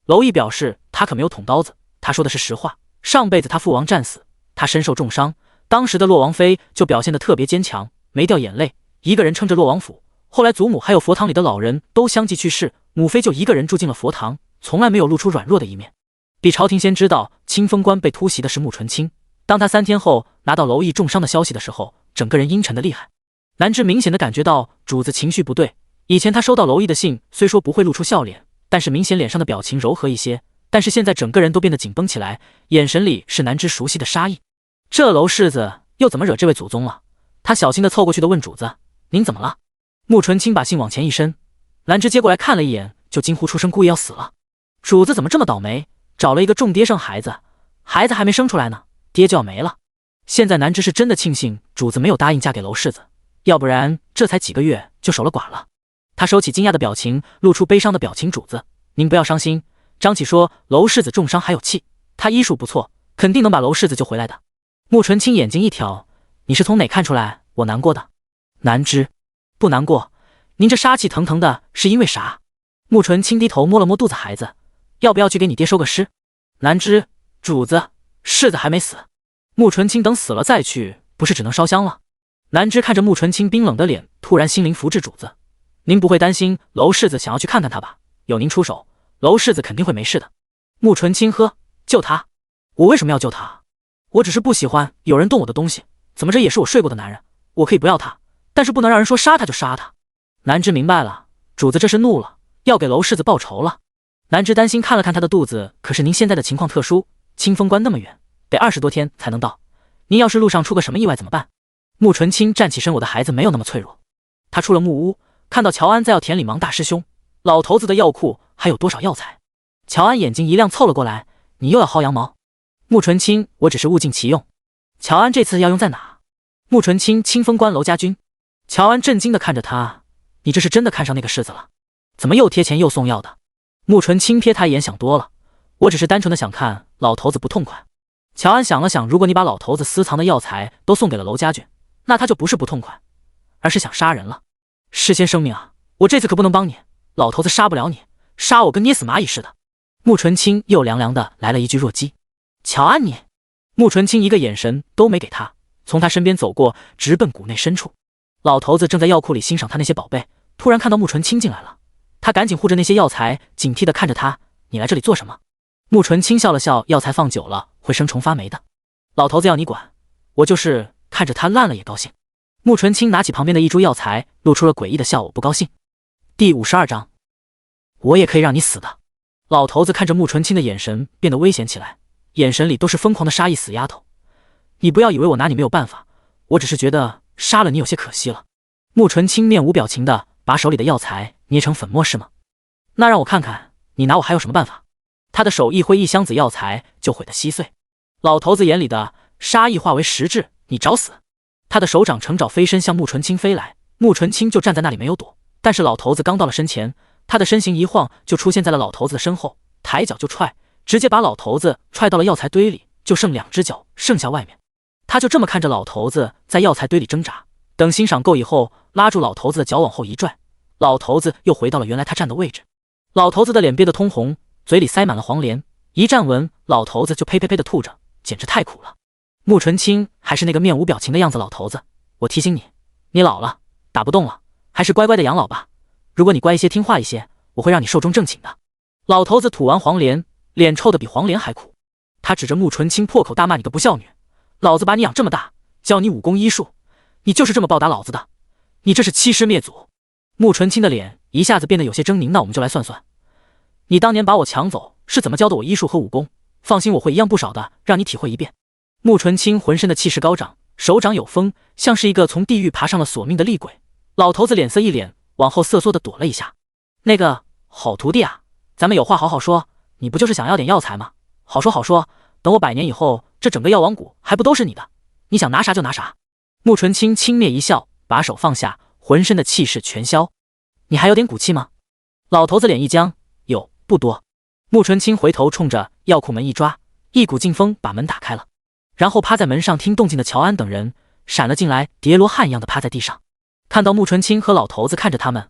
娄义表示他可没有捅刀子，他说的是实话，上辈子他父王战死，他身受重伤，当时的洛王妃就表现得特别坚强，没掉眼泪，一个人撑着洛王府。后来祖母还有佛堂里的老人都相继去世，母妃就一个人住进了佛堂，从来没有露出软弱的一面。比朝廷先知道清风关被突袭的是穆纯清，当他3天后拿到娄义重伤的消息的时候，整个人阴沉的厉害。南芝明显的感觉到主子情绪不对，以前他收到娄义的信，虽说不会露出笑脸，但是明显脸上的表情柔和一些，但是现在整个人都变得紧绷起来，眼神里是南芝熟悉的杀意。这娄世子又怎么惹这位祖宗了？他小心的凑过去的问主子，您怎么了？穆纯清把信往前一伸，南芝接过来看了一眼，就惊呼出声，故意要死了。主子怎么这么倒霉，找了一个重爹生孩子，孩子还没生出来呢，爹就要没了。现在南芝是真的庆幸主子没有答应嫁给娄世子，要不然这才几个月就守了寡了。他收起惊讶的表情，露出悲伤的表情，主子您不要伤心，张启说娄世子重伤还有气，他医术不错，肯定能把娄世子救回来的。穆纯清眼睛一挑，你是从哪看出来我难过的？南芝，不难过，您这杀气腾腾的是因为啥？穆纯清低头摸了摸肚子，孩子要不要去给你爹收个尸？南芝，主子世子还没死。穆纯清等死了再去，不是只能烧香了？南芝看着穆纯清冰冷的脸，突然心灵福至，主子您不会担心娄世子想要去看看他吧？有您出手，娄世子肯定会没事的。穆纯清呵，救他？我为什么要救他？我只是不喜欢有人动我的东西，怎么这也是我睡过的男人，我可以不要他，但是不能让人说杀他就杀他。南芝明白了，主子这是怒了，要给娄世子报仇了。南芝担心看了看他的肚子，可是您现在的情况特殊，清风关那么远，得20多天才能到，您要是路上出个什么意外怎么办？穆纯清站起身，我的孩子没有那么脆弱。他出了木屋，看到乔安在药田里忙，大师兄，老头子的药库还有多少药材？乔安眼睛一亮，凑了过来，你又要薅羊毛？穆纯清，我只是物尽其用。乔安这次要用在哪？穆纯清清风观娄家军。乔安震惊地看着他，你这是真的看上那个世子了？怎么又贴钱又送药的？穆纯清瞥他一眼，想多了，我只是单纯的想看老头子不痛快。乔安想了想，如果你把老头子私藏的药材都送给了娄家军，那他就不是不痛快，而是想杀人了。事先声明啊，我这次可不能帮你，老头子杀不了你，杀我跟捏死蚂蚁似的。穆纯清又凉凉的来了一句弱鸡。乔安你……穆纯清一个眼神都没给他，从他身边走过，直奔谷内深处。老头子正在药库里欣赏他那些宝贝，突然看到穆纯清进来了，他赶紧护着那些药材，警惕地看着他，你来这里做什么？穆纯清笑了笑，药材放久了会生虫发霉的，老头子要你管，我就是看着他烂了也高兴。穆纯清拿起旁边的一株药材，露出了诡异的笑，我不高兴。第52章，我也可以让你死的。老头子看着穆纯清的眼神变得危险起来，眼神里都是疯狂的杀意，死丫头，你不要以为我拿你没有办法，我只是觉得杀了你有些可惜了。穆纯清面无表情的把手里的药材捏成粉末，是吗？那让我看看你拿我还有什么办法。他的手一挥，一箱子药材就毁得稀碎。老头子眼里的杀意化为实质，你找死！他的手掌成爪飞身向穆纯清飞来，穆纯清就站在那里没有躲，但是老头子刚到了身前，他的身形一晃就出现在了老头子的身后，抬脚就踹，直接把老头子踹到了药材堆里，就剩2只脚剩下外面。他就这么看着老头子在药材堆里挣扎，等欣赏够以后，拉住老头子的脚往后一拽，老头子又回到了原来他站的位置。老头子的脸憋得通红，嘴里塞满了黄连，一站稳，老头子就呸呸呸的吐着，简直太苦了。穆纯清还是那个面无表情的样子，老头子，我提醒你，你老了，打不动了，还是乖乖的养老吧。如果你乖一些听话一些，我会让你寿终正寝的。老头子吐完黄连，脸臭的比黄连还苦，他指着穆纯清破口大骂，你个不孝女，老子把你养这么大，教你武功医术，你就是这么报答老子的，你这是欺师灭祖。穆纯清的脸一下子变得有些狰狞，那我们就来算算，你当年把我抢走是怎么教的我医术和武功，放心，我会一样不少的让你体会一遍。穆纯清浑身的气势高涨，手掌有风，像是一个从地狱爬上了索命的厉鬼。老头子脸色一脸，往后瑟缩的躲了一下。那个好徒弟啊，咱们有话好好说，你不就是想要点药材吗？好说好说，等我100年以后，这整个药王谷还不都是你的，你想拿啥就拿啥。穆纯清轻蔑一笑，把手放下，浑身的气势全消。你还有点骨气吗？老头子脸一僵，有，不多。穆纯清回头冲着药库门一抓，一股劲风把门打开了，然后趴在门上听动静的乔安等人闪了进来，叠罗汉一样的趴在地上。看到穆纯清和老头子看着他们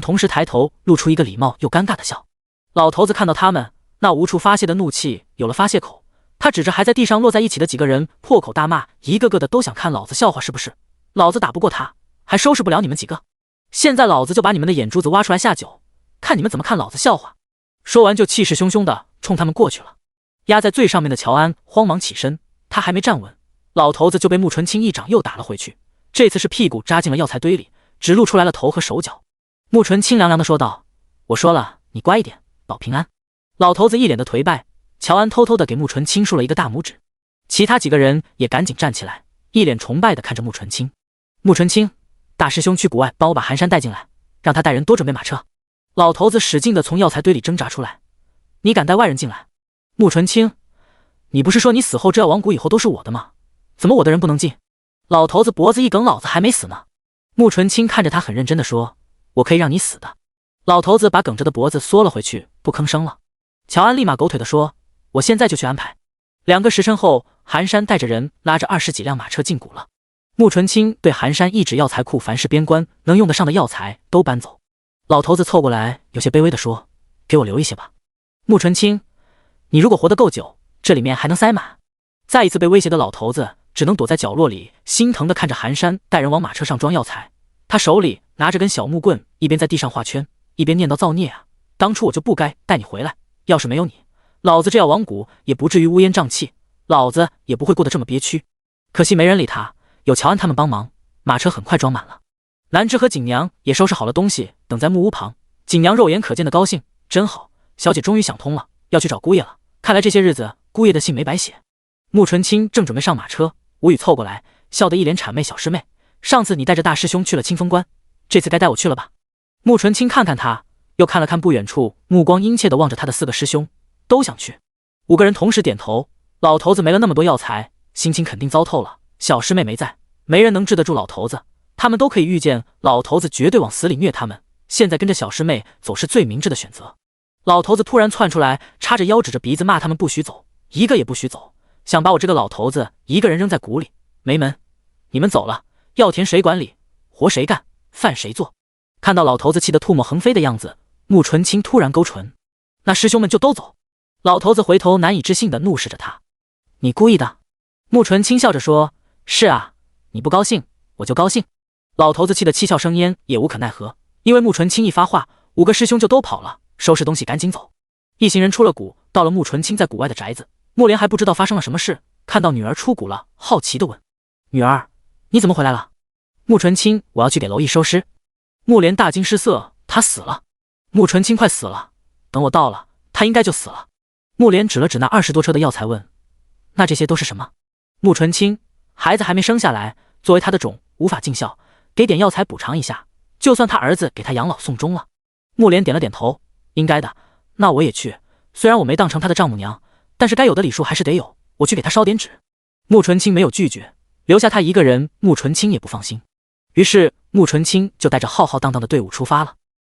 同时抬头露出一个礼貌又尴尬的笑。老头子看到他们那无处发泄的怒气有了发泄口，他指着还在地上落在一起的几个人破口大骂，一个个的都想看老子笑话是不是？老子打不过他，还收拾不了你们几个，现在老子就把你们的眼珠子挖出来下酒，看你们怎么看老子笑话。说完就气势汹汹的冲他们过去了。压在最上面的乔安慌忙起身，他还没站稳，老头子就被穆纯清一掌又打了回去，这次是屁股扎进了药材堆里，只露出来了头和手脚。穆纯清凉凉的说道，我说了，你乖一点，保平安。老头子一脸的颓败，乔安偷偷的给穆纯清竖了一个大拇指，其他几个人也赶紧站起来，一脸崇拜的看着穆纯清。穆纯清，大师兄去谷外帮我把寒山带进来，让他带人多准备马车。老头子使劲的从药材堆里挣扎出来，你敢带外人进来？穆纯清，你不是说你死后这药王谷以后都是我的吗？怎么我的人不能进？老头子脖子一梗，老子还没死呢。穆纯清看着他很认真的说，我可以让你死的。老头子把梗着的脖子缩了回去，不吭声了。乔安立马狗腿的说，我现在就去安排。2个时辰后，寒山带着人拉着20几辆马车进谷了。穆纯清对寒山一指药材库，凡是边关能用得上的药材都搬走。老头子凑过来，有些卑微的说，给我留一些吧。穆纯清，你如果活得够久，这里面还能塞满。再一次被威胁的老头子只能躲在角落里，心疼的看着寒山带人往马车上装药材。他手里拿着根小木棍，一边在地上画圈，一边念叨，造孽啊，当初我就不该带你回来，要是没有你，老子这药王谷也不至于乌烟瘴气，老子也不会过得这么憋屈。可惜没人理他，有乔安他们帮忙，马车很快装满了。兰芝和锦娘也收拾好了东西，等在木屋旁。锦娘肉眼可见的高兴，真好，小姐终于想通了，要去找姑爷了，看来这些日子姑爷的信没白写。穆纯清正准备上马车，吴宇凑过来，笑得一脸谄媚。小师妹，上次你带着大师兄去了清风关，这次该带我去了吧？穆纯清看看他，又看了看不远处，目光殷切地望着他的4个师兄，都想去。5个人同时点头。老头子没了那么多药材，心情肯定糟透了。小师妹没在，没人能治得住老头子，他们都可以预见老头子绝对往死里虐他们，现在跟着小师妹走是最明智的选择。老头子突然窜出来，叉着腰指着鼻子骂他们不许走，一个也不许走，想把我这个老头子一个人扔在谷里。没门！你们走了，药田谁管理，活谁干，饭谁做。看到老头子气得唾沫横飞的样子，穆纯清突然勾唇，那师兄们就都走。老头子回头难以置信地怒视着他，你故意的？穆纯清笑着说，是啊，你不高兴我就高兴。老头子气得七窍生烟，也无可奈何，因为穆纯清一发话，5个师兄就都跑了，收拾东西赶紧走。一行人出了谷，到了穆纯清在谷外的宅子。莫莲还不知道发生了什么事，看到女儿出谷了，好奇地问，女儿，你怎么回来了？穆纯清，我要去给娄毅收尸。莫莲大惊失色，他死了？穆纯清快死了，等我到了，他应该就死了。莫莲指了指那20多车的药材问，那这些都是什么？穆纯清，孩子还没生下来，作为他的种无法尽孝，给点药材补偿一下，就算他儿子给他养老送终了。莫莲点了点头，应该的，那我也去，虽然我没当成他的丈母娘，但是该有的礼数还是得有，我去给他烧点纸。穆纯清没有拒绝，留下他一个人，穆纯清也不放心，于是穆纯清就带着浩浩荡荡的队伍出发了。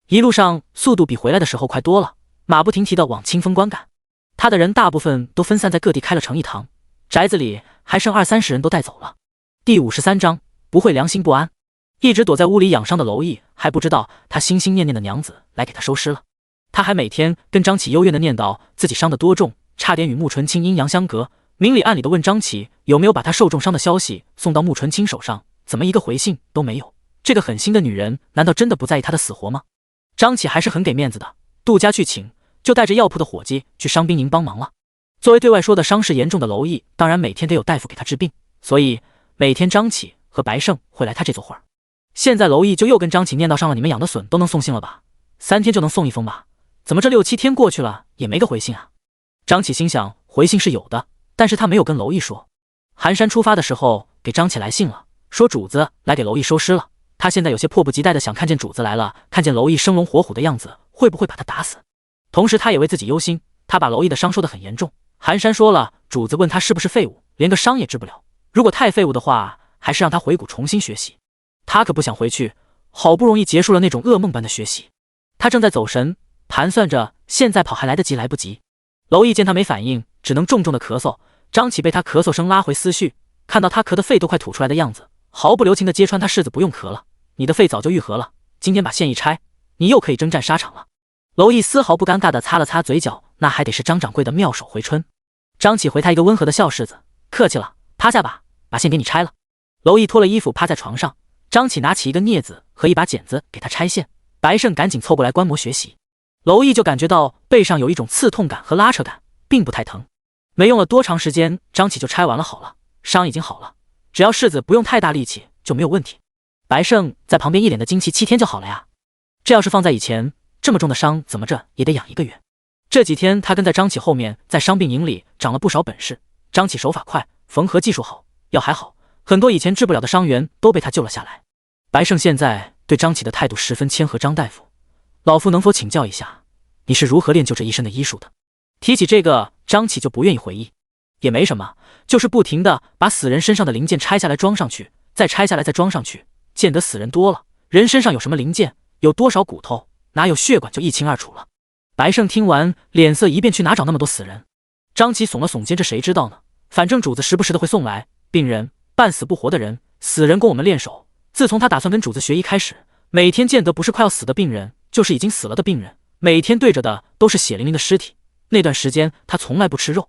一路上速度比回来的时候快多了，马不停蹄地往清风关赶。他的人大部分都分散在各地开了成一堂，宅子里还剩20-30人都带走了。第53章，不会良心不安。一直躲在屋里养伤的娄毅还不知道他心心念念的娘子来给他收尸了。他还每天跟张启幽怨的念叨自己伤得多重，差点与穆纯清阴阳相隔，明里暗里的问张启有没有把他受重伤的消息送到穆纯清手上，怎么一个回信都没有。这个狠心的女人难道真的不在意他的死活吗？张启还是很给面子的，杜家去请，就带着药铺的伙计去伤兵营帮忙了。作为对外说的伤势严重的娄毅，当然每天得有大夫给他治病，所以每天张启和白胜会来他这座会儿。现在娄毅就又跟张启念叨上了，你们养的笋都能送信了吧？3天就能送一封吧？怎么这6-7天过去了也没个回信啊？张启心想，回信是有的，但是他没有跟娄毅说。寒山出发的时候给张启来信了，说主子来给娄毅收尸了。他现在有些迫不及待的想看见主子来了，看见娄毅生龙活虎的样子，会不会把他打死？同时他也为自己忧心，他把娄毅的伤说得很严重。寒山说了，主子问他是不是废物，连个伤也治不了，如果太废物的话，还是让他回谷重新学习。他可不想回去，好不容易结束了那种噩梦般的学习。他正在走神，盘算着现在跑还来得及来不及。娄毅见他没反应，只能重重的咳嗽。张启被他咳嗽声拉回思绪，看到他咳得肺都快吐出来的样子，毫不留情地揭穿他柿子不用咳了，你的肺早就愈合了，今天把线一拆，你又可以征战沙场了。娄毅丝毫不尴尬地擦了擦嘴角，那还得是张掌柜的妙手回春。张启回他一个温和的笑柿子，客气了，趴下吧，把线给你拆了。娄毅脱了衣服趴在床上，张启拿起一个镊子和一把剪子给他拆线。白胜赶紧凑过来观摩学习。娄毅就感觉到背上有一种刺痛感和拉扯感，并不太疼。没用了多长时间，张启就拆完了好了，伤已经好了，只要柿子不用太大力气就没有问题。白胜在旁边一脸的惊奇，7天就好了呀？这要是放在以前，这么重的伤怎么着也得养1个月。这几天他跟在张启后面，在伤病营里长了不少本事。张启手法快，缝合技术好，药还好，很多以前治不了的伤员都被他救了下来。白胜现在对张启的态度十分谦和，张大夫，老夫能否请教一下，你是如何练就这一身的医术的？提起这个，张启就不愿意回忆。也没什么，就是不停地把死人身上的零件拆下来装上去，再拆下来再装上去，见得死人多了，人身上有什么零件，有多少骨头，哪有血管就一清二楚了。白胜听完，脸色一变，去哪找那么多死人？张启耸了耸肩，这谁知道呢？反正主子时不时的会送来病人，半死不活的人，死人供我们练手。自从他打算跟主子学医开始，每天见得不是快要死的病人，就是已经死了的病人，每天对着的都是血淋淋的尸体。那段时间他从来不吃肉。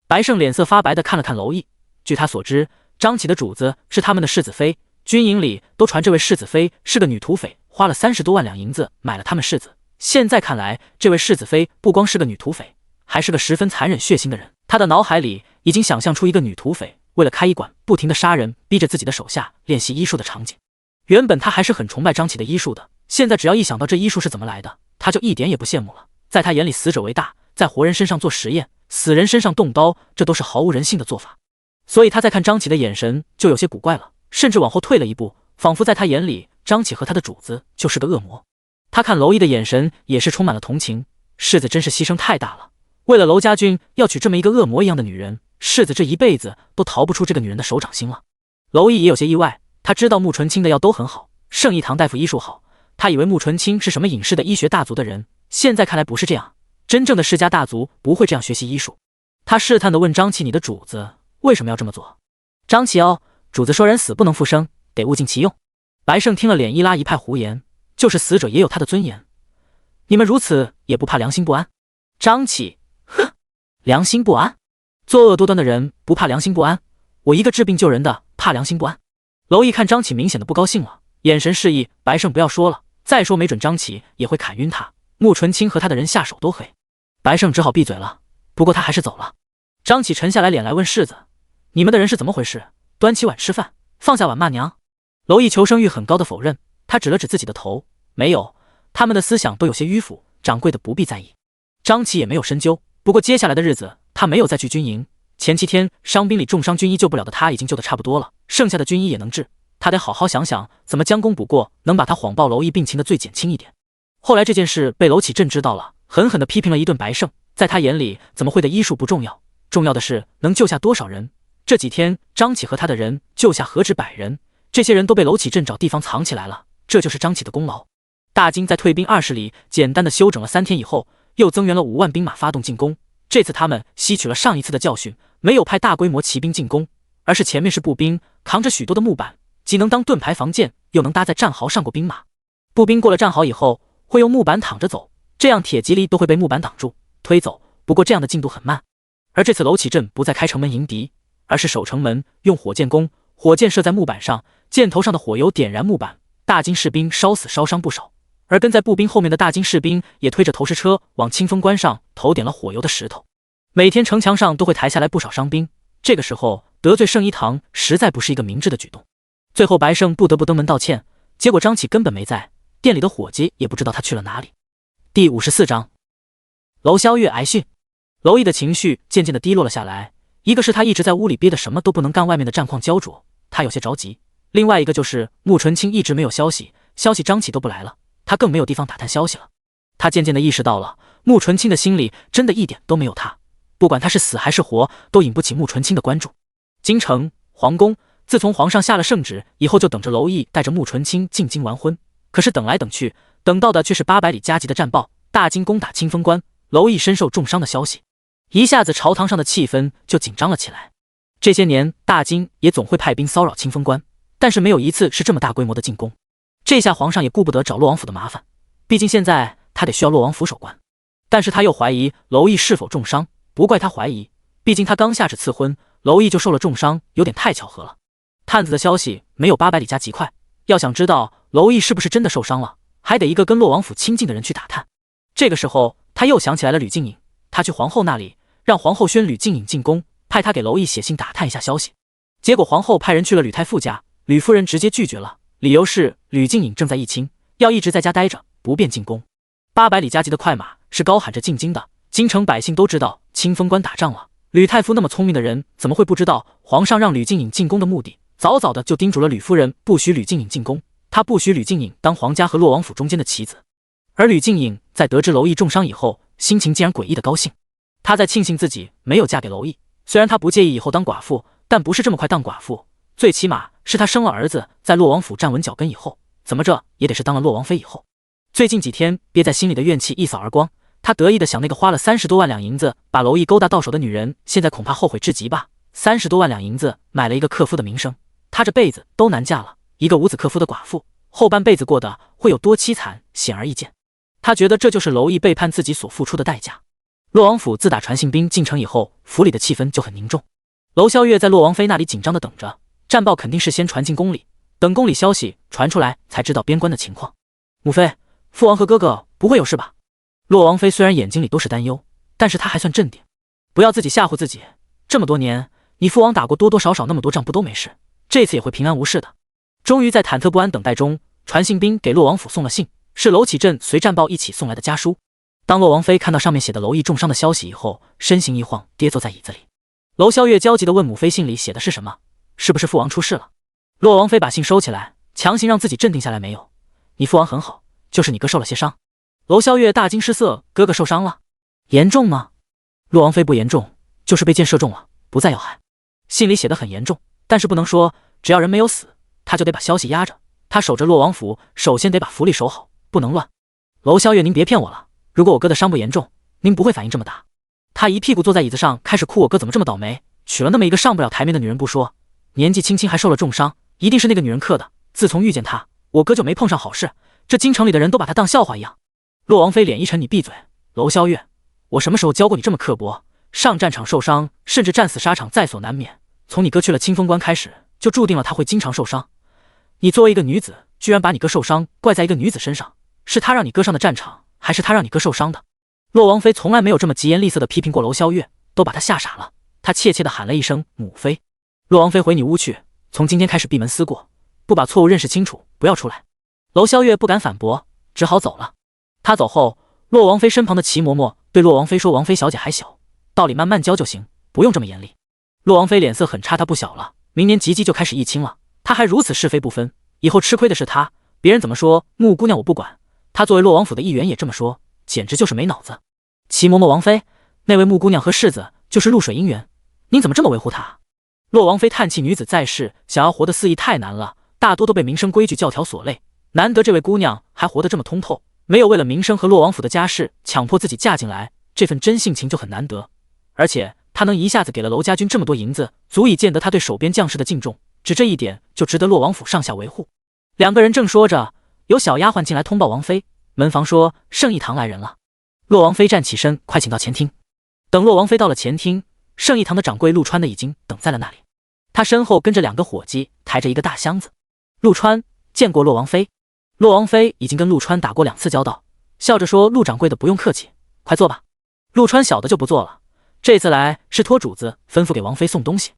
白胜脸色发白的看了看娄毅，据他所知，张启的主子是他们的世子妃，军营里都传这位世子妃是个女土匪，花了30多万两银子买了他们世子。现在看来，这位世子妃不光是个女土匪，还是个十分残忍血腥的人。他的脑海里已经想象出一个女土匪为了开医馆不停地杀人，逼着自己的手下练习医术的场景。原本他还是很崇拜张启的医术的，现在只要一想到这医术是怎么来的，他就一点也不羡慕了。在他眼里，死者为大，在活人身上做实验，死人身上动刀，这都是毫无人性的做法。所以他在看张启的眼神就有些古怪了。甚至往后退了一步，仿佛在他眼里，张启和他的主子就是个恶魔。他看娄毅的眼神也是充满了同情，世子真是牺牲太大了。为了娄家军要娶这么一个恶魔一样的女人，世子这一辈子都逃不出这个女人的手掌心了。娄毅也有些意外，他知道穆纯清的药都很好，圣义堂大夫医术好，他以为穆纯清是什么隐士的医学大族的人，现在看来不是这样，真正的世家大族不会这样学习医术。他试探地问张启：“你的主子为什么要这么做？”张启：“哦，主子说人死不能复生，得物尽其用。”白胜听了脸一拉，一派胡言，就是死者也有他的尊严，你们如此也不怕良心不安？张启：“哼，良心不安？作恶多端的人不怕良心不安，我一个治病救人的怕良心不安？”娄毅看张启明显的不高兴了，眼神示意白胜不要说了，再说没准张启也会砍晕他，穆纯清和他的人下手都黑。白胜只好闭嘴了，不过他还是走了。张启沉下来脸来问世子：“你们的人是怎么回事？端起碗吃饭，放下碗骂娘？”娄毅求生欲很高的否认，他指了指自己的头：“没有，他们的思想都有些迂腐，掌柜的不必在意。”张启也没有深究，不过接下来的日子他没有再去军营。前7天伤兵里重伤军医救不了的他已经救得差不多了，剩下的军医也能治，他得好好想想怎么将功补过，能把他谎报娄毅病情的罪减轻一点。后来这件事被娄启镇知道了，狠狠地批评了一顿白胜，在他眼里怎么会的医术不重要，重要的是能救下多少人。这几天张启和他的人救下何止100人，这些人都被娄启镇找地方藏起来了，这就是张启的功劳。大金在退兵20里简单的休整了3天以后，又增援了5万兵马发动进攻。这次他们吸取了上一次的教训，没有派大规模骑兵进攻，而是前面是步兵扛着许多的木板，既能当盾牌防箭，又能搭在战壕上过兵马。步兵过了战壕以后，会用木板躺着走，这样铁蒺藜都会被木板挡住推走，不过这样的进度很慢。而这次娄启镇不再开城门迎敌，而是守城门，用火箭弓，火箭射在木板上，箭头上的火油点燃木板，大金士兵烧死烧伤不少。而跟在步兵后面的大金士兵也推着投石车往清风关上投点了火油的石头。每天城墙上都会抬下来不少伤兵，这个时候得罪圣医堂实在不是一个明智的举动。最后白胜不得不登门道歉，结果张启根本没在，店里的伙计也不知道他去了哪里。第54章，娄萧月挨训。娄毅的情绪渐渐的低落了下来，一个是他一直在屋里憋得什么都不能干，外面的战况焦灼，他有些着急；另外一个就是穆纯清一直没有消息张启都不来了，他更没有地方打探消息了。他渐渐地意识到了，穆纯清的心里真的一点都没有他，不管他是死还是活，都引不起穆纯清的关注。京城皇宫，自从皇上下了圣旨以后，就等着娄毅带着穆纯清进京完婚。可是等来等去，等到的却是800里加急的战报，大金攻打清风关，娄毅身受重伤的消息。一下子朝堂上的气氛就紧张了起来。这些年大金也总会派兵骚扰清风关，但是没有一次是这么大规模的进攻。这下皇上也顾不得找洛王府的麻烦，毕竟现在他得需要洛王府守关。但是他又怀疑娄毅是否重伤，不怪他怀疑，毕竟他刚下旨赐婚，娄毅就受了重伤，有点太巧合了。探子的消息没有800里加急快，要想知道娄毅是不是真的受伤了，还得一个跟洛王府亲近的人去打探。这个时候他又想起来了吕静颖，他去皇后那里让皇后宣吕静颖进宫，派他给娄毅写信打探一下消息。结果皇后派人去了吕太傅家，吕夫人直接拒绝了，理由是吕静颖正在议亲，要一直在家待着，不便进宫。800里加急的快马是高喊着进京的，京城百姓都知道清风关打仗了。吕太傅那么聪明的人，怎么会不知道皇上让吕静颖进宫的目的？早早的就叮嘱了吕夫人，不许吕静颖进宫，他不许吕静颖当皇家和洛王府中间的棋子。而吕静颖在得知娄毅重伤以后，心情竟然诡异的高兴。她在庆幸自己没有嫁给娄毅，虽然她不介意以后当寡妇，但不是这么快当寡妇，最起码是她生了儿子，在洛王府站稳脚跟以后，怎么着也得是当了洛王妃以后。最近几天憋在心里的怨气一扫而光，她得意的想，那个花了30多万两银子把娄毅勾搭到手的女人，现在恐怕后悔至极吧。30多万两银子买了一个克夫的名声，她这辈子都难嫁了，一个无子克夫的寡妇，后半辈子过得会有多凄惨，显而易见。她觉得这就是娄毅背叛自己所付出的代价。洛王府自打传信兵进城以后，府里的气氛就很凝重。娄萧月在洛王妃那里紧张的等着，战报肯定是先传进宫里，等宫里消息传出来才知道边关的情况。母妃，父王和哥哥不会有事吧？洛王妃虽然眼睛里都是担忧，但是她还算镇定。不要自己吓唬自己，这么多年你父王打过多多少少那么多仗，不都没事，这次也会平安无事的。终于在忐忑不安等待中，传信兵给洛王府送了信，是娄启镇随战报一起送来的家书。当洛王妃看到上面写的娄毅重伤的消息以后，身形一晃，跌坐在椅子里。娄萧月焦急地问母妃，信里写的是什么？是不是父王出事了？洛王妃把信收起来，强行让自己镇定下来。没有，你父王很好，就是你哥受了些伤。娄萧月大惊失色，哥哥受伤了？严重吗？洛王妃不严重，就是被箭射中了，不再要害。信里写得很严重，但是不能说，只要人没有死，他就得把消息压着。他守着洛王府，首先得把府里守好，不能乱。娄萧月，您别骗我了，如果我哥的伤不严重，您不会反应这么大。他一屁股坐在椅子上，开始哭，我哥怎么这么倒霉，娶了那么一个上不了台面的女人不说，年纪轻轻还受了重伤，一定是那个女人克的。自从遇见她，我哥就没碰上好事，这京城里的人都把他当笑话一样。洛王妃脸一沉，你闭嘴。娄萧月，我什么时候教过你这么刻薄？上战场受伤，甚至战死沙场在所难免，从你哥去了清风关开始，就注定了他会经常受伤。你作为一个女子，居然把你哥受伤怪在一个女子身上，是他让你哥上的战场，还是他让你哥受伤的？洛王妃从来没有这么疾言厉色的批评过娄萧月，都把他吓傻了。他怯怯地喊了一声母妃。洛王妃回你屋去，从今天开始闭门思过，不把错误认识清楚，不要出来。娄萧月不敢反驳，只好走了。他走后，洛王妃身旁的齐嬷嬷对洛王妃说，王妃小姐还小，道理慢慢教就行，不用这么严厉。洛王妃脸色很差，她不小了，明年及笄就开始议亲了，她还如此是非不分，以后吃亏的是她。别人怎么说穆姑娘我不管，她作为洛王府的一员也这么说，简直就是没脑子。齐嬷嬷，王妃，那位穆姑娘和世子就是露水姻缘，您怎么这么维护她？洛王妃叹气，女子在世，想要活得肆意太难了，大多都被民生规矩教条所累，难得这位姑娘还活得这么通透，没有为了民生和洛王府的家事强迫自己嫁进来，这份真性情就很难得。而且她能一下子给了娄家军这么多银子，足以见得她对手边将士的敬重，只这一点就值得洛王府上下维护。两个人正说着，有小丫鬟进来通报王妃，门房说圣义堂来人了。洛王妃站起身，快请到前厅。等洛王妃到了前厅，圣义堂的掌柜陆川的已经等在了那里，他身后跟着两个伙计，抬着一个大箱子。陆川见过洛王妃。洛王妃已经跟陆川打过2次交道，笑着说，陆掌柜的不用客气，快坐吧。陆川小的就不坐了，这次来是托主子吩咐给王妃送东西，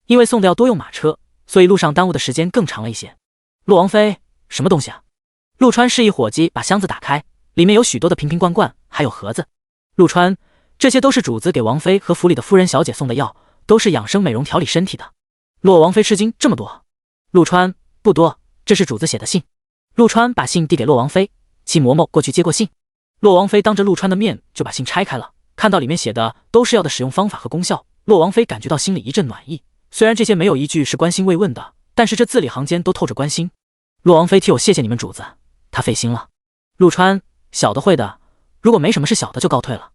因为送的要多用马车，所以路上耽误的时间更长了一些。洛王妃，什么东西啊？陆川示意伙计把箱子打开，里面有许多的瓶瓶罐罐，还有盒子。陆川，这些都是主子给王妃和府里的夫人小姐送的药，都是养生美容调理身体的。洛王妃吃惊，这么多？陆川，不多，这是主子写的信。陆川把信递给洛王妃，齐嬷嬷过去接过信。洛王妃当着陆川的面就把信拆开了，看到里面写的都是药的使用方法和功效，洛王妃感觉到心里一阵暖意。虽然这些没有一句是关心慰问的，但是这字里行间都透着关心。洛王妃替我谢谢你们主子，她费心了。陆川，小的会的，如果没什么事小的就告退了。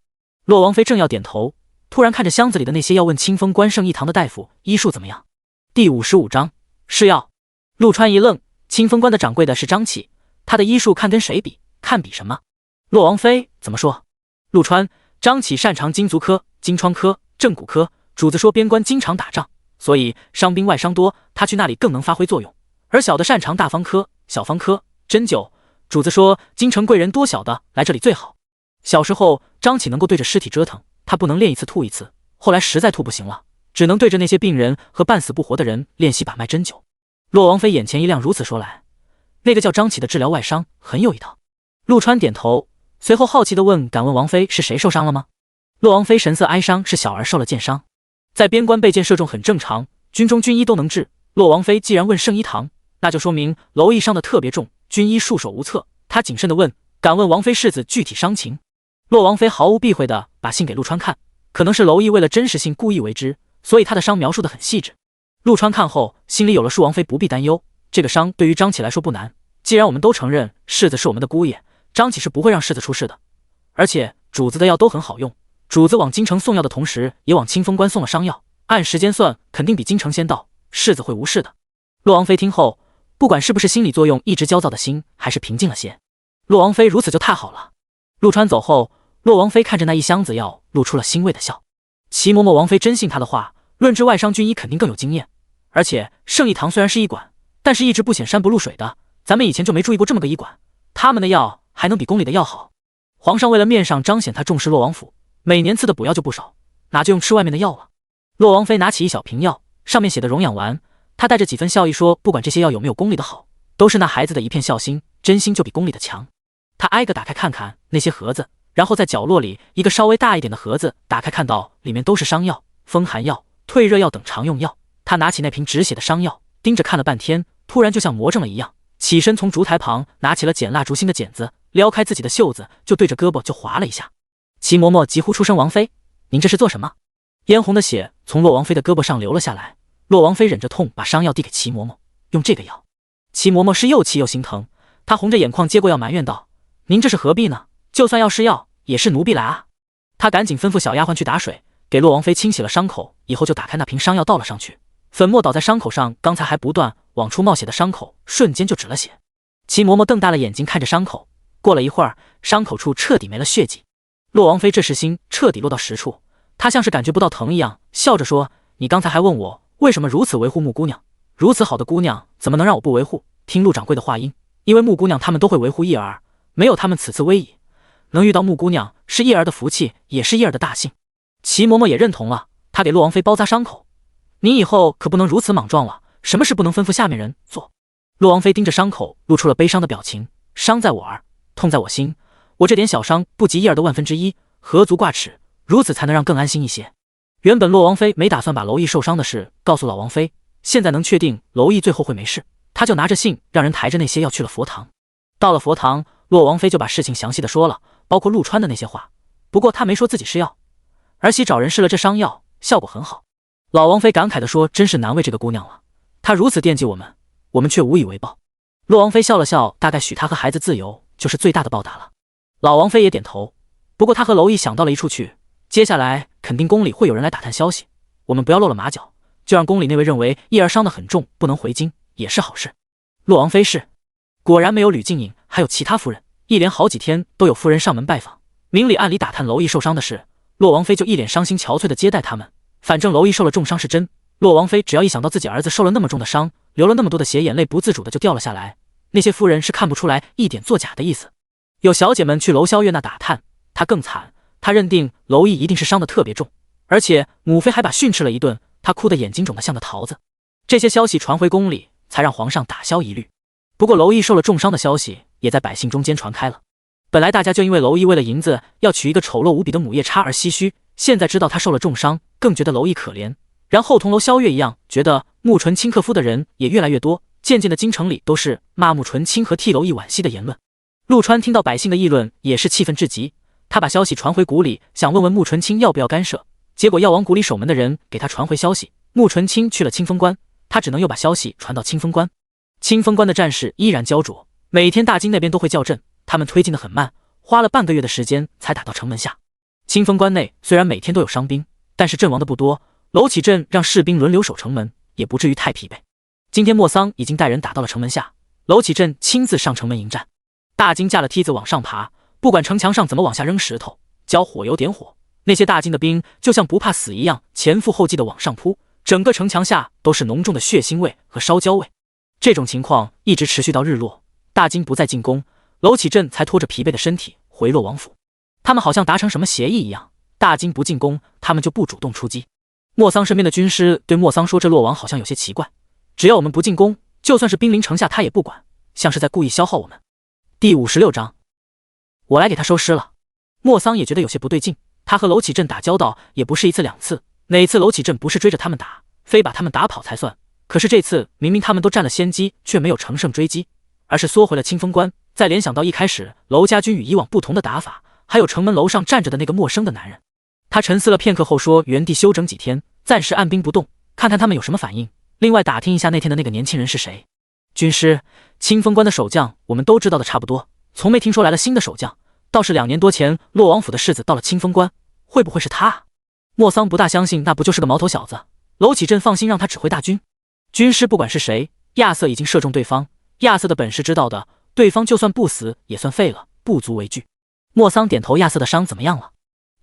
洛王妃正要点头，突然看着箱子里的那些药，问清风关圣义堂的大夫医术怎么样。第55章是药。陆川一愣，清风关的掌柜的是张启，他的医术看跟谁比，看比什么？洛王妃怎么说？陆川，张启擅长筋足科、经疮科、正骨科，主子说边关经常打仗，所以伤兵外伤多，他去那里更能发挥作用。而小的擅长大方科、小方科、针灸，主子说京城贵人多，小的来这里最好。小时候张启能够对着尸体折腾，他不能练一次吐一次，后来实在吐不行了，只能对着那些病人和半死不活的人练习把脉针灸。洛王妃眼前一亮，如此说来，那个叫张启的治疗外伤很有一套。陆川点头，随后好奇地问，敢问王妃是谁受伤了吗？洛王妃神色哀伤，是小儿受了箭伤，在边关被箭射中很正常，军中军医都能治。洛王妃既然问圣医堂，那就说明娄毅伤得特别重，军医束手无策。他谨慎地问，敢问王妃世子具体伤情？洛王妃毫无避讳地把信给陆川看，可能是娄毅为了真实性故意为之，所以他的伤描述得很细致。陆川看后心里有了数，王妃不必担忧，这个伤对于张启来说不难，既然我们都承认世子是我们的姑爷，张启是不会让世子出事的。而且主子的药都很好用，主子往京城送药的同时也往清风关送了伤药，按时间算肯定比京城先到，世子会无事的。洛王妃听后，不管是不是心理作用，一直焦躁的心还是平静了些。洛王妃如此就太好了。陆川走后，洛王妃看着那一箱子药，露出了欣慰的笑。齐嬷嬷，王妃真信他的话，论治外伤军医肯定更有经验。而且圣义堂虽然是医馆，但是一直不显山不露水的，咱们以前就没注意过这么个医馆，他们的药还能比宫里的药好。皇上为了面上彰显他重视洛王府，每年赐的补药就不少，哪就用吃外面的药了。洛王妃拿起一小瓶药，上面写的荣养丸，她带着几分笑意说，不管这些药有没有宫里的好，都是那孩子的一片孝心，真心就比宫里的强。她挨个打开看看那些盒子，然后在角落里一个稍微大一点的盒子打开，看到里面都是伤药、风寒药、退热药等常用药。她拿起那瓶止血的伤药，盯着看了半天，突然就像魔怔了一样，起身从烛台旁拿起了剪蜡烛芯的剪子，撩开自己的袖子，就对着胳膊就划了一下。齐嬷嬷急呼出声：“王妃，您这是做什么？”嫣红的血从洛王妃的胳膊上流了下来，洛王妃忍着痛把伤药递给齐嬷嬷，用这个药。齐嬷嬷是又气又心疼，她红着眼眶接过药，埋怨道：“您这是何必呢？就算要是药，也是奴婢来啊。”她赶紧吩咐小丫鬟去打水，给洛王妃清洗了伤口，以后就打开那瓶伤药倒了上去，粉末倒在伤口上，刚才还不断往出冒血的伤口瞬间就止了血。齐嬷嬷瞪大了眼睛看着伤口，过了一会儿，伤口处彻底没了血迹。洛王妃这时心彻底落到实处，她像是感觉不到疼一样，笑着说：“你刚才还问我为什么如此维护穆姑娘，如此好的姑娘怎么能让我不维护？听陆掌柜的话音，因为穆姑娘他们都会维护叶儿，没有他们此次危矣，能遇到穆姑娘是叶儿的福气，也是叶儿的大幸。”齐嬷嬷也认同了，她给洛王妃包扎伤口：“你以后可不能如此莽撞了，什么事不能吩咐下面人做？”洛王妃盯着伤口，露出了悲伤的表情：“伤在我儿，痛在我心，我这点小伤不及叶儿的1/1000，何足挂齿，如此才能让更安心一些。”原本洛王妃没打算把娄毅受伤的事告诉老王妃，现在能确定娄毅最后会没事，她就拿着信让人抬着那些药去了佛堂。到了佛堂，洛王妃就把事情详细的说了，包括陆川的那些话，不过她没说自己是药。儿媳找人试了这伤药，效果很好。老王妃感慨地说：“真是难为这个姑娘了，她如此惦记我们，我们却无以为报。”洛王妃笑了笑，大概许她和孩子自由就是最大的报答了。老王妃也点头，不过她和娄毅想到了一处去，接下来肯定宫里会有人来打探消息，我们不要露了马脚，就让宫里那位认为叶儿伤得很重，不能回京，也是好事。洛王妃是，果然没有吕静颖，还有其他夫人，一连好几天都有夫人上门拜访，明里暗里打探娄毅受伤的事。洛王妃就一脸伤心憔悴地接待他们，反正娄毅受了重伤是真，洛王妃只要一想到自己儿子受了那么重的伤，流了那么多的血，眼泪不自主的就掉了下来。那些夫人是看不出来一点作假的意思。有小姐们去娄萧月那打探，她更惨，她认定娄毅一定是伤得特别重，而且母妃还把训斥了一顿，她哭得眼睛肿得像个桃子。这些消息传回宫里，才让皇上打消疑虑。不过娄毅受了重伤的消息也在百姓中间传开了。本来大家就因为娄毅为了银子要娶一个丑陋无比的母夜叉而唏嘘，现在知道他受了重伤，更觉得娄毅可怜。然后同娄萧月一样，觉得穆纯清克夫的人也越来越多，渐渐的京城里都是骂穆纯清和替娄毅惋惜的言论。陆川听到百姓的议论，也是气愤至极，他把消息传回谷里，想问问穆纯清要不要干涉，结果药王谷里守门的人给他传回消息，穆纯清去了清风关，他只能又把消息传到清风关。清风关的战事依然焦灼，每天大京那边都会叫阵，他们推进的很慢，花了半个月的时间才打到城门下。清风关内虽然每天都有伤兵，但是阵亡的不多，娄启镇让士兵轮流守城门，也不至于太疲惫。今天莫桑已经带人打到了城门下，娄启镇亲自上城门迎战。大京架了梯子往上爬，不管城墙上怎么往下扔石头、浇火油点火，那些大京的兵就像不怕死一样，前赴后继的往上扑，整个城墙下都是浓重的血腥味和烧焦味。这种情况一直持续到日落，大京不再进攻，娄启镇才拖着疲惫的身体回洛王府。他们好像达成什么协议一样，大京不进攻，他们就不主动出击。莫桑身边的军师对莫桑说，这洛王好像有些奇怪，只要我们不进攻，就算是兵临城下他也不管，像是在故意消耗我们。第56章，我来给他收尸了。莫桑也觉得有些不对劲，他和娄启镇打交道也不是一次两次，哪次娄启镇不是追着他们打，非把他们打跑才算，可是这次明明他们都占了先机，却没有乘胜追击，而是缩回了清风关。再联想到一开始娄家军与以往不同的打法，还有城门楼上站着的那个陌生的男人，他沉思了片刻后说，原地休整几天，暂时按兵不动，看看他们有什么反应，另外打听一下那天的那个年轻人是谁。军师，清风关的守将我们都知道的差不多，从没听说来了新的守将，倒是2年多前洛王府的世子到了清风关，会不会是他？莫桑不大相信，那不就是个毛头小子？娄启镇放心让他指挥大军。军师不管是谁，亚瑟已经射中对方，亚瑟的本事知道的，对方就算不死也算废了，不足为惧。莫桑点头，亚瑟的伤怎么样了？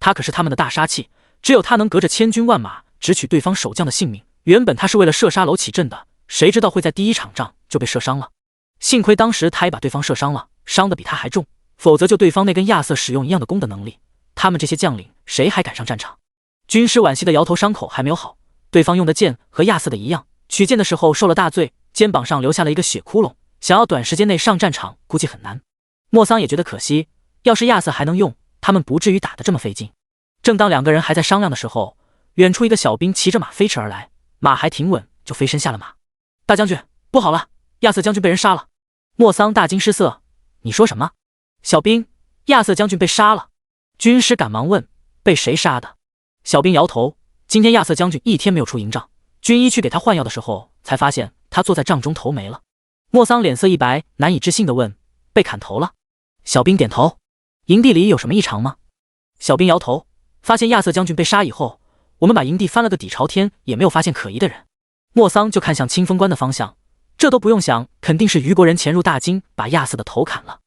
他可是他们的大杀器，只有他能隔着千军万马直取对方守将的性命。原本他是为了射杀娄启镇的，谁知道会在第一场仗就被射伤了。幸亏当时他也把对方射伤了，伤得比他还重，否则就对方那跟亚瑟使用一样的弓的能力，他们这些将领谁还敢上战场？军师惋惜的摇头，伤口还没有好，对方用的剑和亚瑟的一样，取剑的时候受了大罪，肩膀上留下了一个血窟窿，想要短时间内上战场估计很难。莫桑也觉得可惜，要是亚瑟还能用，他们不至于打得这么费劲。正当2个人还在商量的时候，远处一个小兵骑着马飞驰而来，马还挺稳，就飞身下了马。大将军，不好了，亚瑟将军被人杀了。莫桑大惊失色，你说什么？小兵，亚瑟将军被杀了。军师赶忙问，被谁杀的？小兵摇头，今天亚瑟将军一天没有出营帐，军医去给他换药的时候，才发现他坐在帐中头没了。莫桑脸色一白，难以置信地问，被砍头了？小兵点头。营地里有什么异常吗？小兵摇头，发现亚瑟将军被杀以后，我们把营地翻了个底朝天，也没有发现可疑的人。莫桑就看向清风关的方向，这都不用想，肯定是虞国人潜入大京，把亚瑟的头砍了。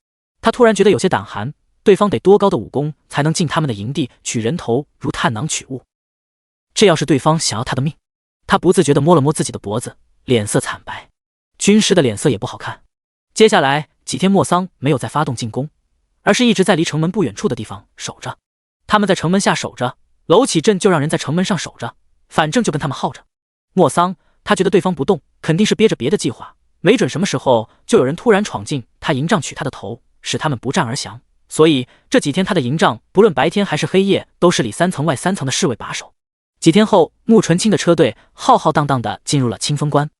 他突然觉得有些胆寒，对方得多高的武功才能进他们的营地取人头，如探囊取物。这要是对方想要他的命，他不自觉地摸了摸自己的脖子，脸色惨白。军师的脸色也不好看。接下来几天，莫桑没有再发动进攻，而是一直在离城门不远处的地方守着。他们在城门下守着，娄启镇就让人在城门上守着，反正就跟他们耗着。莫桑他觉得对方不动，肯定是憋着别的计划，没准什么时候就有人突然闯进他营帐取他的头，使他们不战而降。所以这几天他的营帐不论白天还是黑夜，都是里3层外3层的侍卫把守。几天后，穆纯清的车队浩浩荡荡地进入了清风关。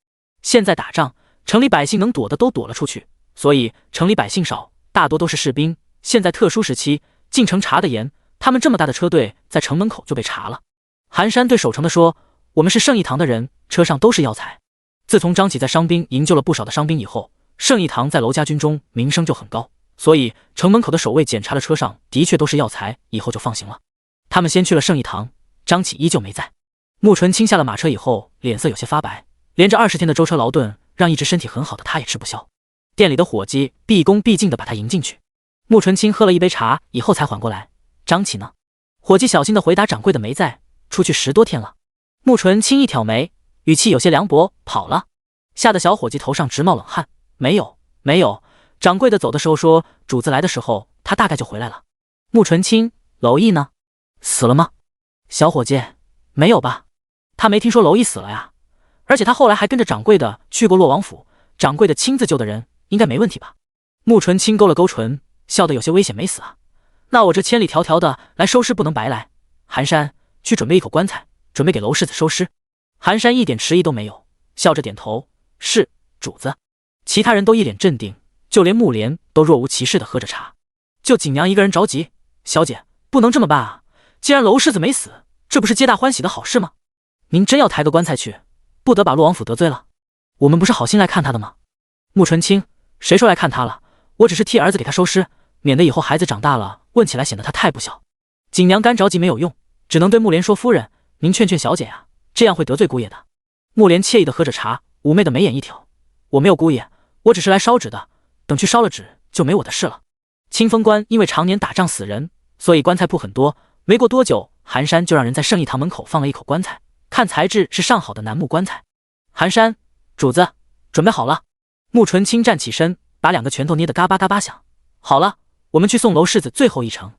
现在打仗，城里百姓能躲的都躲了出去，所以城里百姓少，大多都是士兵。现在特殊时期，进城查得严，他们这么大的车队在城门口就被查了。寒山对守城的说，我们是圣义堂的人，车上都是药材。自从张启在伤兵营救了不少的伤兵以后，圣义堂在娄家军中名声就很高，所以城门口的守卫检查了车上的确都是药材，以后就放行了。他们先去了圣义堂，张启依旧没在。穆纯清下了马车以后，脸色有些发白，连着20天的舟车劳顿，让一直身体很好的他也吃不消。店里的伙计毕恭毕敬地把他迎进去。穆纯清喝了一杯茶以后才缓过来，张启呢？伙计小心地回答，掌柜的没在，出去10多天了。穆纯清一挑眉，语气有些凉薄，跑了。吓得小伙计头上直冒冷汗，没有，掌柜的走的时候说，主子来的时候他大概就回来了。穆纯清，娄毅呢？死了吗？小伙计，没有吧，他没听说娄毅死了呀，而且他后来还跟着掌柜的去过洛王府，掌柜的亲自救的人，应该没问题吧。穆纯清勾了勾唇，笑得有些危险，没死啊，那我这千里迢迢的来收尸不能白来。寒山，去准备一口棺材，准备给娄世子收尸。寒山一点迟疑都没有，笑着点头，是，主子。其他人都一脸镇定，就连穆莲都若无其事地喝着茶，就锦娘一个人着急，小姐，不能这么办啊，既然娄世子没死，这不是皆大欢喜的好事吗？您真要抬个棺材去，不得把洛王府得罪了，我们不是好心来看他的吗？穆纯清，谁说来看他了，我只是替儿子给他收尸，免得以后孩子长大了问起来显得他太不小。锦娘干着急没有用，只能对穆莲说，夫人，您劝劝小姐啊，这样会得罪姑爷的。穆莲惬意地喝着茶，妩媚的眉眼一挑，我没有姑爷，我只是来烧纸的，等去烧了纸就没我的事了。清风关因为常年打仗死人，所以棺材铺很多，没过多久，寒山就让人在圣义堂门口放了一口棺材，看材质是上好的楠木棺材。寒山，主子，准备好了。穆纯清站起身，把2个拳头捏得嘎巴嘎巴响。好了，我们去送娄世子最后一程。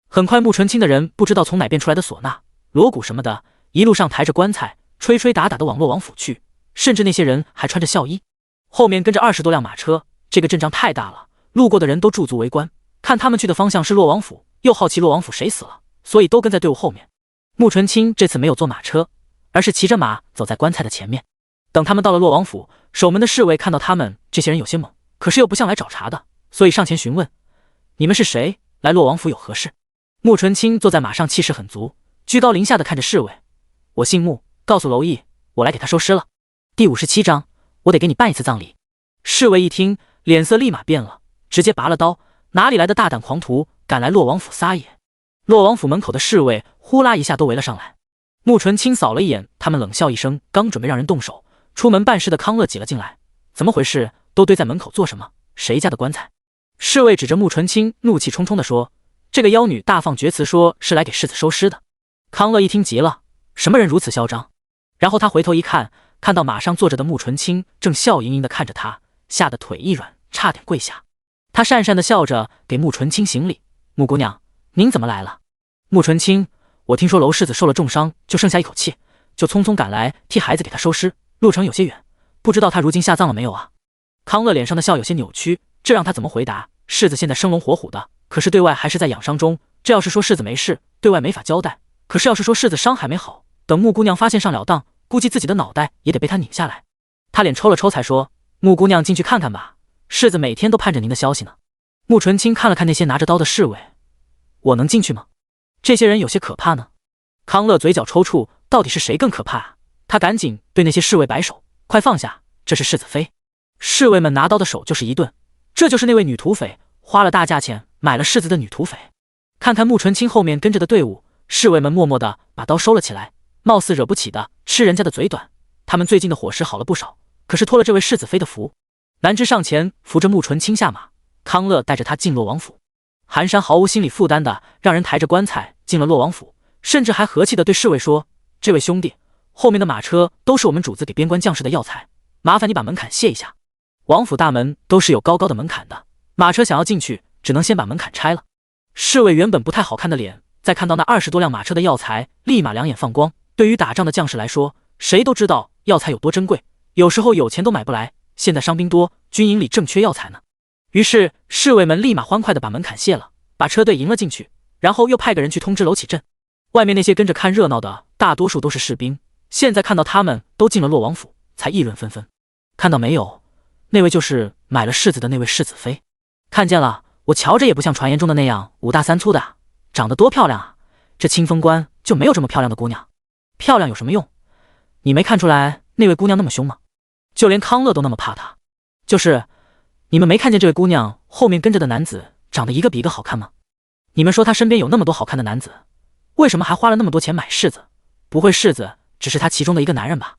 很快，穆纯清的人不知道从哪变出来的唢呐、锣鼓什么的，一路上抬着棺材，吹吹打打的往洛王府去，甚至那些人还穿着孝衣，后面跟着20多辆马车。这个阵仗太大了，路过的人都驻足围观，看他们去的方向是洛王府，又好奇洛王府谁死了，所以都跟在队伍后面。穆纯清这次没有坐马车，而是骑着马走在棺材的前面。等他们到了洛王府，守门的侍卫看到他们这些人有些懵，可是又不像来找茬的，所以上前询问，你们是谁？来洛王府有何事？穆纯清坐在马上，气势很足，居高临下的看着侍卫，我姓穆，告诉娄毅，我来给他收尸了。第57章，我得给你办一次葬礼。侍卫一听，脸色立马变了，直接拔了刀，哪里来的大胆狂徒，敢来洛王府撒野？洛王府门口的侍卫呼啦一下都围了上来。穆纯清扫了一眼他们，冷笑一声，刚准备让人动手，出门办事的康乐挤了进来，怎么回事？都堆在门口做什么？谁家的棺材？侍卫指着穆纯清，怒气冲冲地说，这个妖女大放厥词，说是来给世子收尸的。康乐一听急了，什么人如此嚣张？然后他回头一看，看到马上坐着的穆纯清正笑盈盈地看着他，吓得腿一软，差点跪下。他讪讪地笑着给穆纯清行礼，穆姑娘，您怎么来了？穆纯清，我听说娄世子受了重伤，就剩下一口气，就匆匆赶来替孩子给他收尸，路程有些远，不知道他如今下葬了没有啊？康乐脸上的笑有些扭曲，这让他怎么回答？世子现在生龙活虎的，可是对外还是在养伤中，这要是说世子没事，对外没法交代，可是要是说世子伤还没好，等穆姑娘发现上了当，估计自己的脑袋也得被他拧下来。他脸抽了抽才说，穆姑娘进去看看吧，世子每天都盼着您的消息呢。穆纯清看了看那些拿着刀的侍卫，我能进去吗？这些人有些可怕呢。康乐嘴角抽搐，到底是谁更可怕啊？他赶紧对那些侍卫摆手，快放下，这是世子妃。侍卫们拿刀的手就是一顿，这就是那位女土匪，花了大价钱买了世子的女土匪。看看穆纯清后面跟着的队伍，侍卫们默默地把刀收了起来，貌似惹不起的吃人家的嘴短。他们最近的伙食好了不少，可是托了这位世子妃的福。南枝上前扶着穆纯清下马，康乐带着他进洛王府。寒山毫无心理负担的让人抬着棺材进了洛王府，甚至还和气的对侍卫说：“这位兄弟，后面的马车都是我们主子给边关将士的药材，麻烦你把门槛卸一下。”王府大门都是有高高的门槛的，马车想要进去，只能先把门槛拆了。侍卫原本不太好看的脸，在看到那20多辆马车的药材，立马两眼放光。对于打仗的将士来说，谁都知道药材有多珍贵，有时候有钱都买不来，现在伤兵多，军营里正缺药材呢。于是侍卫们立马欢快地把门槛卸了，把车队迎了进去，然后又派个人去通知娄启镇。外面那些跟着看热闹的大多数都是士兵，现在看到他们都进了洛王府，才议论纷纷。看到没有，那位就是买了世子的那位世子妃。看见了，我瞧着也不像传言中的那样5大3粗的，长得多漂亮啊！这清风关就没有这么漂亮的姑娘。漂亮有什么用？你没看出来那位姑娘那么凶吗？就连康乐都那么怕她。就是你们没看见这位姑娘后面跟着的男子长得一个比一个好看吗？你们说她身边有那么多好看的男子，为什么还花了那么多钱买世子？不会世子只是她其中的一个男人吧？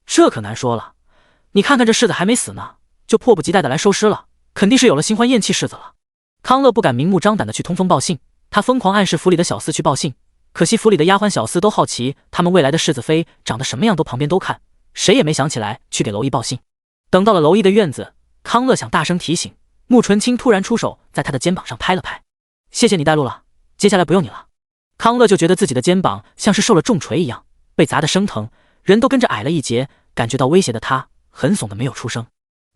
这可难说了。你看看这世子还没死呢，就迫不及待的来收尸了，肯定是有了新欢厌弃世子了。康乐不敢明目张胆的去通风报信，他疯狂暗示府里的小厮去报信，可惜府里的丫鬟小厮都好奇他们未来的世子妃长得什么样，都旁边都看，谁也没想起来去给娄毅报信。等到了娄毅的院子，康乐想大声提醒，穆纯清突然出手在他的肩膀上拍了拍：“谢谢你带路了，接下来不用你了。”康乐就觉得自己的肩膀像是受了重锤一样，被砸得生疼，人都跟着矮了一截，感觉到威胁的他很怂的没有出声。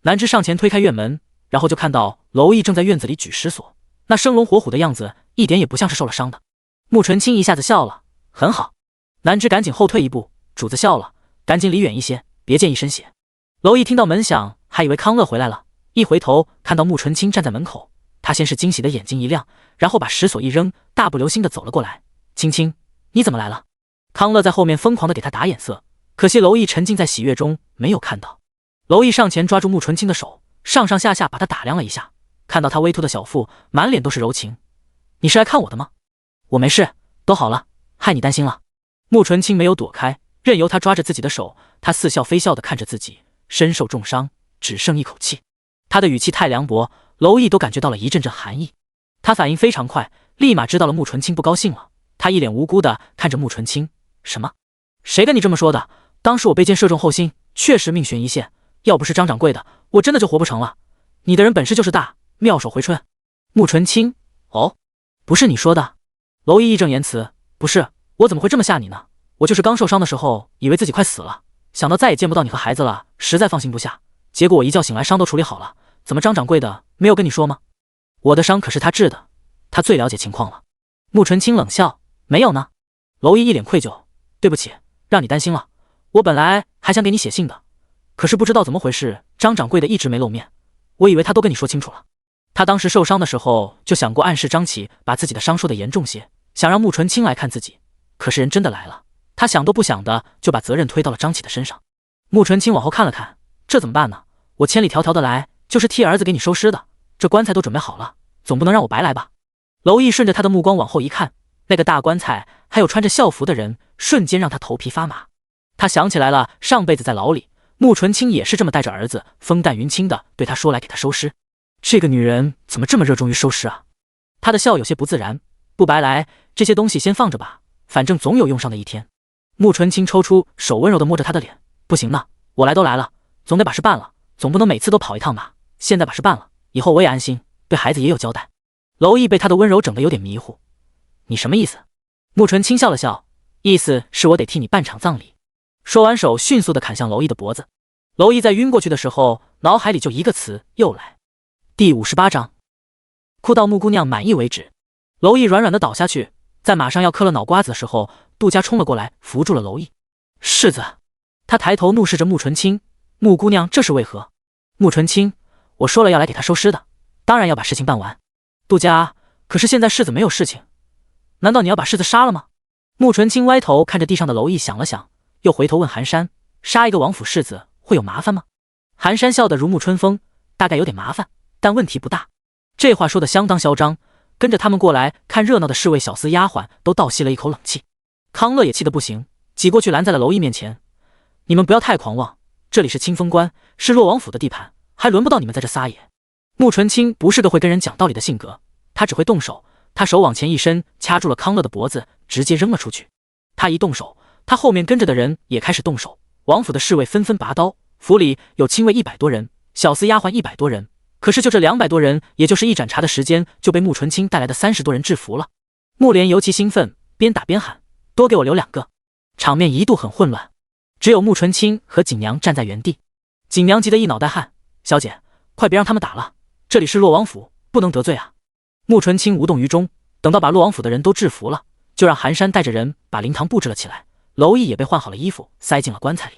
南枝上前推开院门，然后就看到娄毅正在院子里举石锁，那生龙活虎的样子一点也不像是受了伤的。穆纯清一下子笑了：“很好。”南枝赶紧后退一步：“主子笑了，赶紧离远一些，别溅一身血。”娄毅听到门响，还以为康乐回来了，一回头看到穆纯清站在门口，他先是惊喜的眼睛一亮，然后把石锁一扔，大步流星的走了过来：“青青，你怎么来了？”康乐在后面疯狂的给他打眼色，可惜娄毅沉浸在喜悦中没有看到。娄毅上前抓住穆纯清的手，上上下下把他打量了一下，看到他微凸的小腹，满脸都是柔情：“你是来看我的吗？”“我没事，都好了，害你担心了。”穆纯清没有躲开，任由他抓着自己的手，他似笑非笑的看着自己，身受重伤，只剩一口气。他的语气太凉薄，娄毅都感觉到了一阵阵寒意。他反应非常快，立马知道了穆纯清不高兴了。他一脸无辜的看着穆纯清：“什么？谁跟你这么说的？当时我被箭射中后心，确实命悬一线，要不是张掌柜的，我真的就活不成了。你的人本事就是大，妙手回春。”穆纯清：“哦，不是你说的。”娄毅义正言辞：“不是，我怎么会这么吓你呢？我就是刚受伤的时候，以为自己快死了，想到再也见不到你和孩子了，实在放心不下。结果我一觉醒来，伤都处理好了。怎么张掌柜的没有跟你说吗？我的伤可是他治的，他最了解情况了。”穆纯清冷笑：“没有呢。”娄毅一脸愧疚：“对不起，让你担心了。我本来还想给你写信的，可是不知道怎么回事，张掌柜的一直没露面，我以为他都跟你说清楚了。”他当时受伤的时候就想过暗示张启把自己的伤说得严重些，想让穆纯清来看自己，可是人真的来了，他想都不想的就把责任推到了张启的身上。穆纯清往后看了看，这怎么办呢？我千里迢迢的来，就是替儿子给你收尸的，这棺材都准备好了，总不能让我白来吧？娄毅顺着他的目光往后一看，那个大棺材还有穿着校服的人，瞬间让他头皮发麻。他想起来了，上辈子在牢里，穆纯清也是这么带着儿子风淡云轻的对他说来给他收尸。这个女人怎么这么热衷于收尸啊？他的笑有些不自然：“不白来，这些东西先放着吧，反正总有用上的一天。”穆纯清抽出手，温柔的摸着他的脸：“不行呢，我来都来了，总得把事办了，总不能每次都跑一趟吧。现在把事办了，以后我也安心，对孩子也有交代。”娄毅被他的温柔整得有点迷糊：“你什么意思？”穆纯清笑了笑：“意思是我得替你办场葬礼。”说完手迅速地砍向娄毅的脖子。娄毅在晕过去的时候，脑海里就一个词：又来。第58章，哭到穆姑娘满意为止。娄毅软软的倒下去，在马上要嗑了脑瓜子的时候，杜家冲了过来，扶住了娄毅。“世子！”他抬头怒视着穆纯清：“穆姑娘这是为何？”穆纯清，我说了要来给他收尸的，当然要把事情办完。杜家，可是现在世子没有事情，难道你要把世子杀了吗？穆纯清歪头看着地上的蝼蚁，想了想，又回头问寒山，杀一个王府世子会有麻烦吗？寒山笑得如沐春风，大概有点麻烦，但问题不大。这话说得相当嚣张，跟着他们过来看热闹的侍卫小厮丫鬟都倒吸了一口冷气。康乐也气得不行，挤过去拦在了蝼蚁面前，你们不要太狂妄，这里是清风关，是洛王府的地盘，还轮不到你们在这撒野。穆纯清不是个会跟人讲道理的性格，他只会动手。他手往前一伸，掐住了康乐的脖子，直接扔了出去。他一动手，他后面跟着的人也开始动手。王府的侍卫纷纷拔刀，府里有亲卫100多人，小厮丫鬟100多人，可是就这200多人，也就是一盏茶的时间，就被穆纯清带来的30多人制服了。穆莲尤其兴奋，边打边喊：“多给我留2个！”场面一度很混乱，只有穆纯清和锦娘站在原地。锦娘急得一脑袋汗：“小姐，快别让他们打了，这里是洛王府，不能得罪啊！”穆纯清无动于衷，等到把洛王府的人都制服了，就让寒山带着人把灵堂布置了起来，蝼蚁也被换好了衣服，塞进了棺材里。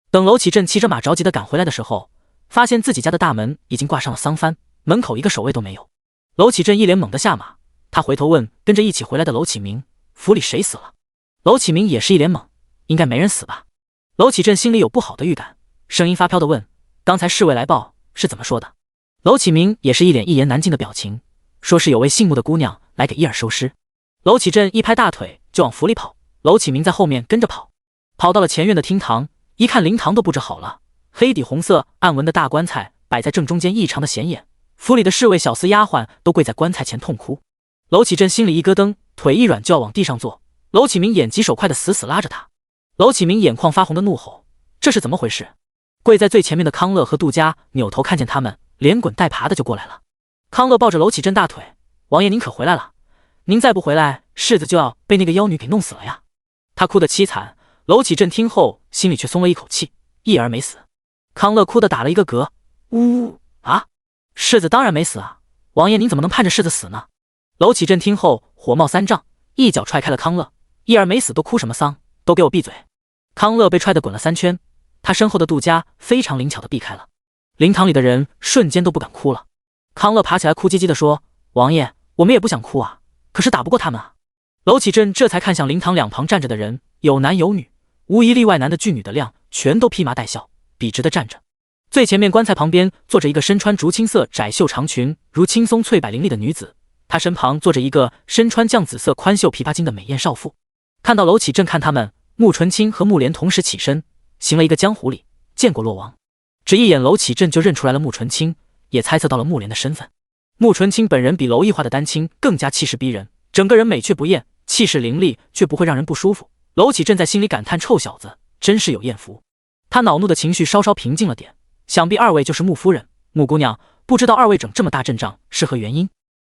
等娄启镇骑着马着急地赶回来的时候，发现自己家的大门已经挂上了丧幡，门口一个守卫都没有。娄启镇一脸懵地下马，他回头问跟着一起回来的娄启明：“府里谁死了？”娄启明也是一脸懵：“应该没人死吧？”娄启镇心里有不好的预感，声音发飘地问：“刚才侍卫来报是怎么说的？”娄启明也是一脸一言难尽的表情，说是有位姓穆的姑娘来给伊儿收尸。娄启镇一拍大腿就往府里跑，娄启明在后面跟着跑，跑到了前院的厅堂，一看灵堂都布置好了，黑底红色暗纹的大棺材摆在正中间，异常的显眼。府里的侍卫小厮丫鬟都跪在棺材前痛哭。娄启镇心里一咯噔，腿一软就要往地上坐，娄启明眼疾手快的死死拉着他。娄启明眼眶发红的怒吼：“这是怎么回事？”跪在最前面的康乐和杜家扭头看见他们，连滚带爬的就过来了。康乐抱着娄启镇大腿：“王爷您可回来了，您再不回来，世子就要被那个妖女给弄死了呀！”他哭得凄惨。娄启镇听后心里却松了一口气，一儿没死。康乐哭得打了一个嗝：“呜啊，世子当然没死啊，王爷您怎么能盼着世子死呢？”娄启镇听后火冒三丈，一脚踹开了康乐：“一儿没死都哭什么丧，都给我闭嘴！”康乐被踹得滚了3圈，他身后的杜家非常灵巧地避开了。灵堂里的人瞬间都不敢哭了。康乐爬起来哭唧唧地说：“王爷，我们也不想哭啊，可是打不过他们啊。”娄启镇这才看向灵堂两旁站着的人，有男有女，无一例外，男的俊，女的靓，全都披麻戴孝，笔直地站着。最前面棺材旁边坐着一个身穿竹青色窄袖长裙，如青松翠柏凌厉的女子，她身旁坐着一个身穿绛紫色宽袖琵琶巾的美艳少妇。看到娄启镇看他们，穆纯清和穆莲同时起身，行了一个江湖礼，见过洛王。只一眼，娄启镇就认出来了穆纯清，也猜测到了穆莲的身份。穆纯清本人比娄艺华的丹青更加气势逼人，整个人美却不艳，气势凌厉却不会让人不舒服。娄启镇在心里感叹：臭小子，真是有艳福。他恼怒的情绪稍稍平静了点，想必二位就是穆夫人、穆姑娘，不知道二位整这么大阵仗是何原因。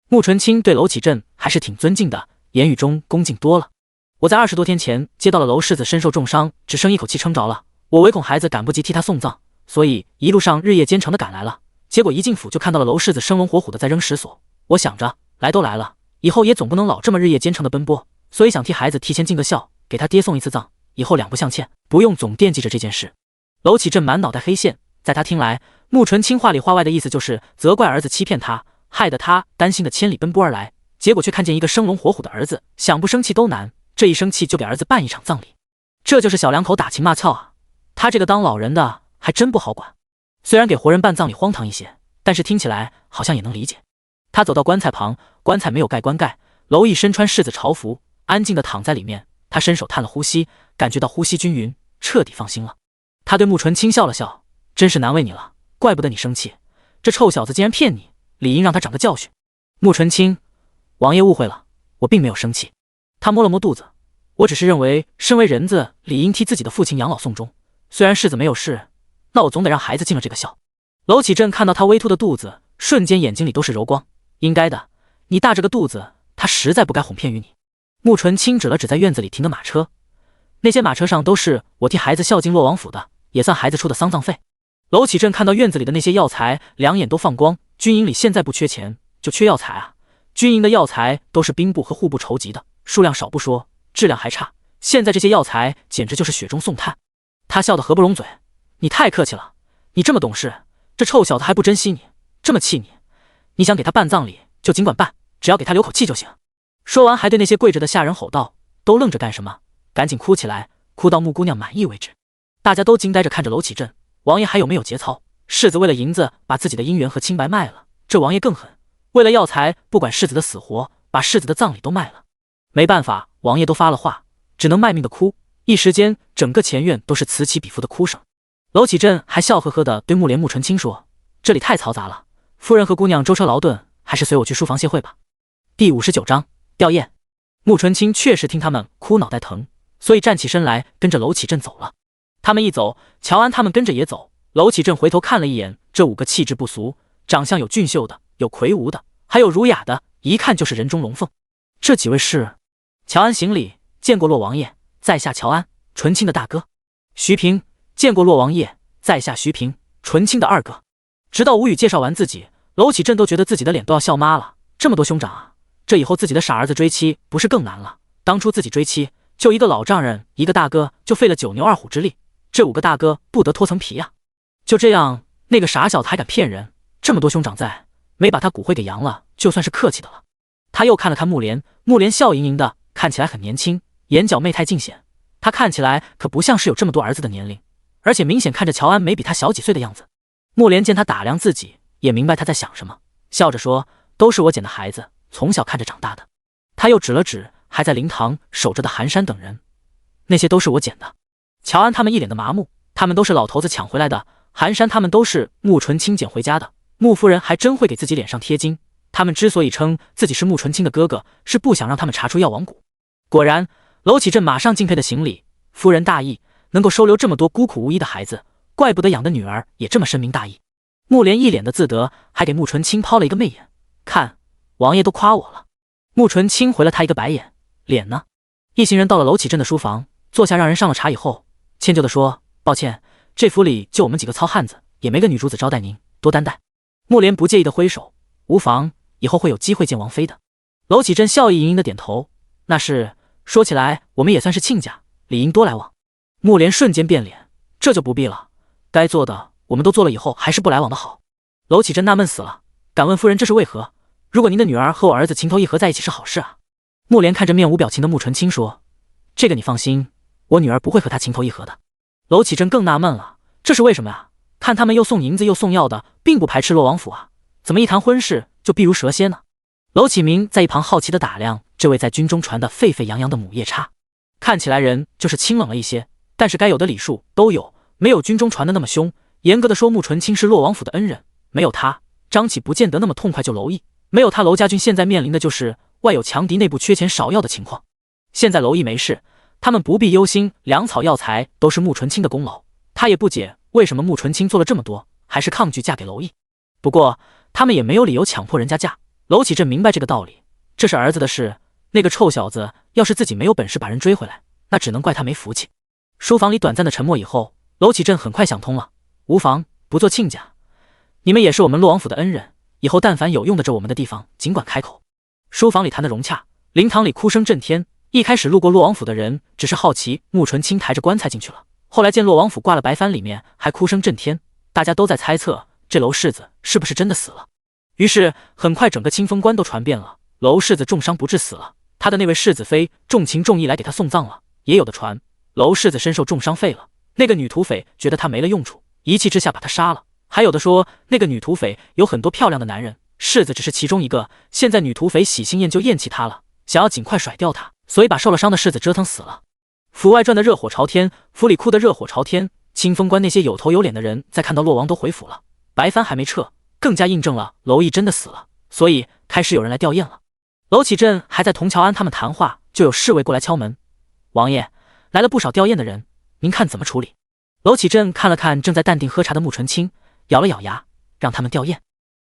穆纯清对娄启镇还是挺尊敬的，言语中恭敬多了。我在20多天前接到了娄世子身受重伤，只剩一口气撑着了，我唯恐孩子赶不及替他送葬，所以一路上日夜兼程的赶来了。结果一进府就看到了娄世子生龙活虎的在扔石锁，我想着来都来了，以后也总不能老这么日夜兼程的奔波，所以想替孩子提前尽个孝，给他爹送一次葬，以后两不相欠，不用总惦记着这件事。娄启镇满脑袋黑线，在他听来，穆纯清话里话外的意思就是责怪儿子欺骗他，害得他担心的千里奔波而来，结果却看见一个生龙活虎的儿子，想不生气都难，这一生气就给儿子办一场葬礼。这就是小两口打情骂俏啊，他这个当老人的还真不好管。虽然给活人办葬礼荒唐一些，但是听起来好像也能理解。他走到棺材旁，棺材没有盖棺盖，娄艺身穿世子朝服，安静地躺在里面。他伸手探了呼吸，感觉到呼吸均匀，彻底放心了。他对穆纯清笑了笑：“真是难为你了，怪不得你生气，这臭小子竟然骗你，理应让他长个教训。”穆纯清：“王爷误会了，我并没有生气。”他摸了摸肚子：“我只是认为，身为人子，理应替自己的父亲养老送终。虽然世子没有事，那我总得让孩子尽了这个孝。”娄启镇看到他微凸的肚子，瞬间眼睛里都是柔光：“应该的，你大这个肚子，他实在不该哄骗于你。”穆纯清指了指在院子里停的马车，那些马车上都是我替孩子孝敬洛王府的，也算孩子出的丧葬费。娄启镇看到院子里的那些药材，两眼都放光。军营里现在不缺钱，就缺药材啊！军营的药材都是兵部和户部筹集的，数量少不说，质量还差。现在这些药材简直就是雪中送炭。他笑得合不拢嘴：“你太客气了，你这么懂事，这臭小子还不珍惜你，这么气你，你想给他办葬礼就尽管办，只要给他留口气就行。说完还对那些跪着的下人吼道：都愣着干什么？赶紧哭起来，哭到穆姑娘满意为止。大家都惊呆着看着娄启镇，王爷还有没有节操？世子为了银子把自己的姻缘和清白卖了，这王爷更狠，为了药材不管世子的死活，把世子的葬礼都卖了。没办法，王爷都发了话，只能卖命的哭。一时间整个前院都是此起彼伏的哭声。娄启镇还笑呵呵地对木莲穆纯清说：这里太嘈杂了，夫人和姑娘舟车劳顿，还是随我去书房歇会吧。第59章吊唁。穆纯清确实听他们哭脑袋疼，所以站起身来跟着娄启镇走了。他们一走，乔安他们跟着也走。娄启镇回头看了一眼这5个气质不俗，长相有俊秀的，有魁梧的，还有儒雅的，一看就是人中龙凤。这几位是？乔安行礼，见过洛王爷，在下乔安，纯清的大哥。徐平，见过洛王爷，在下徐平，纯清的二哥。直到吴语介绍完自己，娄启镇都觉得自己的脸都要笑麻了。这么多兄长啊，这以后自己的傻儿子追妻不是更难了？当初自己追妻，就一个老丈人，一个大哥，就费了9牛2虎之力，这5个大哥不得脱层皮呀！就这样，那个傻小子还敢骗人？这么多兄长在，没把他骨灰给扬了，就算是客气的了。他又看了看穆莲，穆莲笑盈盈的，看起来很年轻，眼角媚态尽显。他看起来可不像是有这么多儿子的年龄，而且明显看着乔安没比他小几岁的样子。穆莲见他打量自己，也明白他在想什么，笑着说：都是我捡的孩子，从小看着长大的。他又指了指还在灵堂守着的寒山等人，那些都是我捡的。乔安他们一脸的麻木，他们都是老头子抢回来的，寒山他们都是穆纯清捡回家的。穆夫人还真会给自己脸上贴金，他们之所以称自己是穆纯清的哥哥，是不想让他们查出药王谷。果然，娄启镇马上敬佩的行礼：夫人大义，能够收留这么多孤苦无依的孩子，怪不得养的女儿也这么深明大义。穆莲一脸的自得，还给穆纯清抛了一个媚眼，看，王爷都夸我了。穆纯清回了他一个白眼，脸呢？一行人到了娄启镇的书房，坐下让人上了茶以后，迁就的说：抱歉，这府里就我们几个糙汉子，也没个女主子招待您，多担待。穆莲不介意的挥手：无妨，以后会有机会见王妃的。娄启镇笑意盈盈的点头：那是，说起来我们也算是亲家，理应多来往。穆莲瞬间变脸：这就不必了，该做的我们都做了，以后还是不来往的好。娄启镇纳闷死了，敢问夫人这是为何？如果您的女儿和我儿子情投意合在一起是好事啊。穆莲看着面无表情的穆纯清说：这个你放心，我女儿不会和他情投意合的。娄启镇更纳闷了，这是为什么啊？看他们又送银子又送药的，并不排斥洛王府啊，怎么一谈婚事就避如蛇蝎呢？娄启明在一旁好奇的打量这位在军中传得沸沸扬扬的母夜叉，看起来人就是清冷了一些，但是该有的礼数都有，没有军中传的那么凶。严格的说，穆纯清是洛王府的恩人，没有他，张启不见得那么痛快就娄毅，没有他，娄家军现在面临的就是外有强敌，内部缺钱少药的情况。现在娄毅没事，他们不必忧心，粮草药材都是穆纯清的功劳。他也不解为什么穆纯清做了这么多，还是抗拒嫁给娄毅。不过他们也没有理由强迫人家嫁。娄启镇明白这个道理，这是儿子的事，那个臭小子要是自己没有本事把人追回来，那只能怪他没福气。书房里短暂的沉默以后，娄启镇很快想通了：无妨，不做亲家，你们也是我们洛王府的恩人，以后但凡有用得着我们的地方，尽管开口。书房里谈得融洽，灵堂里哭声震天。一开始路过洛王府的人只是好奇穆纯清抬着棺材进去了，后来见洛王府挂了白帆，里面还哭声震天，大家都在猜测这娄世子是不是真的死了。于是很快整个清风关都传遍了，娄世子重伤不治死了，他的那位世子妃重情重义来给他送葬了。也有的传娄世子身受重伤废了，那个女土匪觉得他没了用处，一气之下把他杀了。还有的说那个女土匪有很多漂亮的男人，世子只是其中一个，现在女土匪喜新厌旧厌弃他了，想要尽快甩掉他，所以把受了伤的世子折腾死了。府外转得热火朝天，府里哭得热火朝天，清风关那些有头有脸的人在看到洛王都回府了，白帆还没撤，更加印证了娄毅真的死了，所以开始有人来吊唁了。娄启镇还在同乔安他们谈话，就有侍卫过来敲门：王爷，来了不少吊唁的人，您看怎么处理？娄启镇看了看正在淡定喝茶的穆纯清，咬了咬牙，让他们吊唁。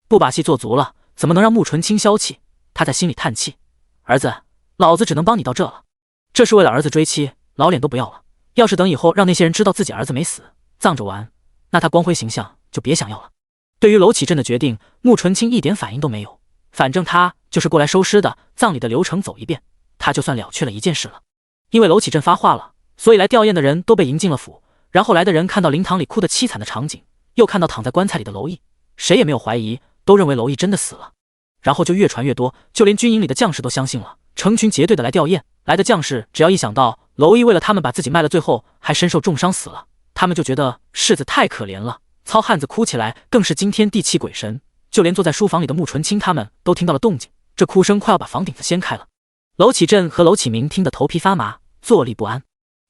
不把戏做足了，怎么能让穆纯清消气？他在心里叹气：儿子，老子只能帮你到这了。这是为了儿子追妻，老脸都不要了。要是等以后让那些人知道自己儿子没死，葬着玩，那他光辉形象就别想要了。对于娄启镇的决定，穆纯清一点反应都没有，反正他就是过来收尸的，葬礼的流程走一遍，他就算了却了一件事了。因为娄启镇发话了，所以来吊唁的人都被迎进了府。然后来的人看到灵堂里哭得凄惨的场景，又看到躺在棺材里的娄毅，谁也没有怀疑，都认为娄毅真的死了。然后就越传越多，就连军营里的将士都相信了，成群结队的来吊唁。来的将士只要一想到娄毅为了他们把自己卖了，最后还身受重伤死了，他们就觉得世子太可怜了，糙汉子哭起来更是惊天地泣鬼神。就连坐在书房里的穆纯清他们都听到了动静，这哭声快要把房顶子掀开了。娄启镇和娄启明听得头皮发麻，坐立不安。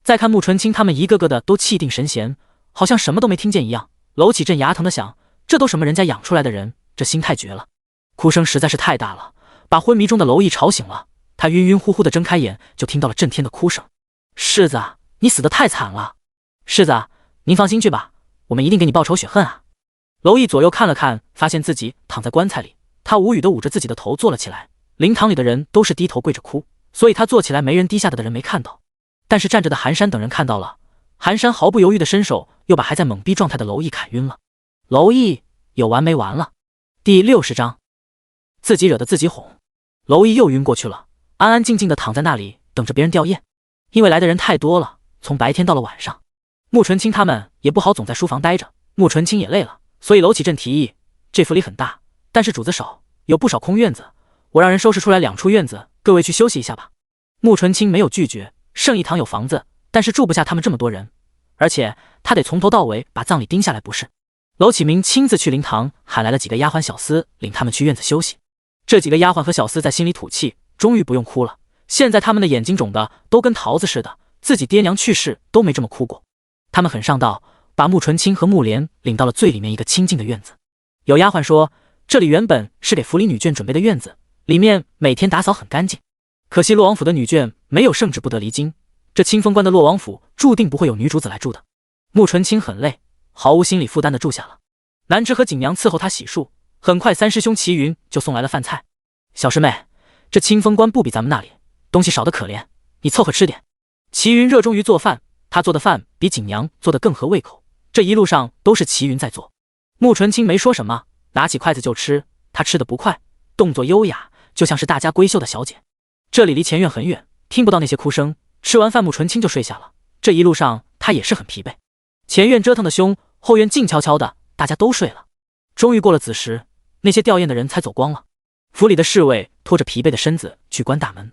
再看穆纯清他们一个个的都气定神闲，好像什么都没听见一样。娄启镇牙疼的想，这都什么人家养出来的人，这心太绝了。哭声实在是太大了，把昏迷中的娄毅吵醒了。他晕晕乎乎的睁开眼，就听到了震天的哭声。世子，你死得太惨了。世子，您放心去吧，我们一定给你报仇雪恨啊。娄毅左右看了看，发现自己躺在棺材里，他无语地捂着自己的头坐了起来。灵堂里的人都是低头跪着哭，所以他坐起来没人低下的人没看到，但是站着的寒山等人看到了。寒山毫不犹豫地伸手，又把还在懵逼状态的娄毅砍晕了。娄毅有完没完了？第60章，自己惹得自己哄。娄毅又晕过去了，安安静静地躺在那里等着别人吊唁。因为来的人太多了，从白天到了晚上，穆纯清他们也不好总在书房待着，穆纯清也累了，所以娄启镇提议，这府里很大，但是主子少，有不少空院子，我让人收拾出来2处院子，各位去休息一下吧。穆纯清没有拒绝，圣义堂有房子，但是住不下他们这么多人，而且他得从头到尾把葬礼盯下来不是。娄启明亲自去灵堂喊来了几个丫鬟小厮，领他们去院子休息。这几个丫鬟和小厮在心里吐气，终于不用哭了。现在他们的眼睛肿的都跟桃子似的，自己爹娘去世都没这么哭过。他们很上道，把穆纯清和穆莲领到了最里面一个清静的院子。有丫鬟说，这里原本是给府里女眷准备的院子，里面每天打扫很干净，可惜洛王府的女眷没有圣旨不得离京，这清风关的洛王府注定不会有女主子来住的。穆纯清很累，毫无心理负担的住下了。南枝和景娘伺候他洗漱，很快三师兄齐云就送来了饭菜。小师妹，这清风关不比咱们那里，东西少得可怜，你凑合吃点。齐云热衷于做饭，他做的饭比景娘做的更合胃口，这一路上都是齐云在做。穆纯清没说什么，拿起筷子就吃，他吃得不快，动作优雅，就像是大家闺秀的小姐。这里离前院很远，听不到那些哭声。吃完饭穆纯清就睡下了，这一路上他也是很疲惫。前院折腾的凶，后院静悄悄的，大家都睡了。终于过了子时，那些吊唁的人才走光了。府里的侍卫拖着疲惫的身子去关大门，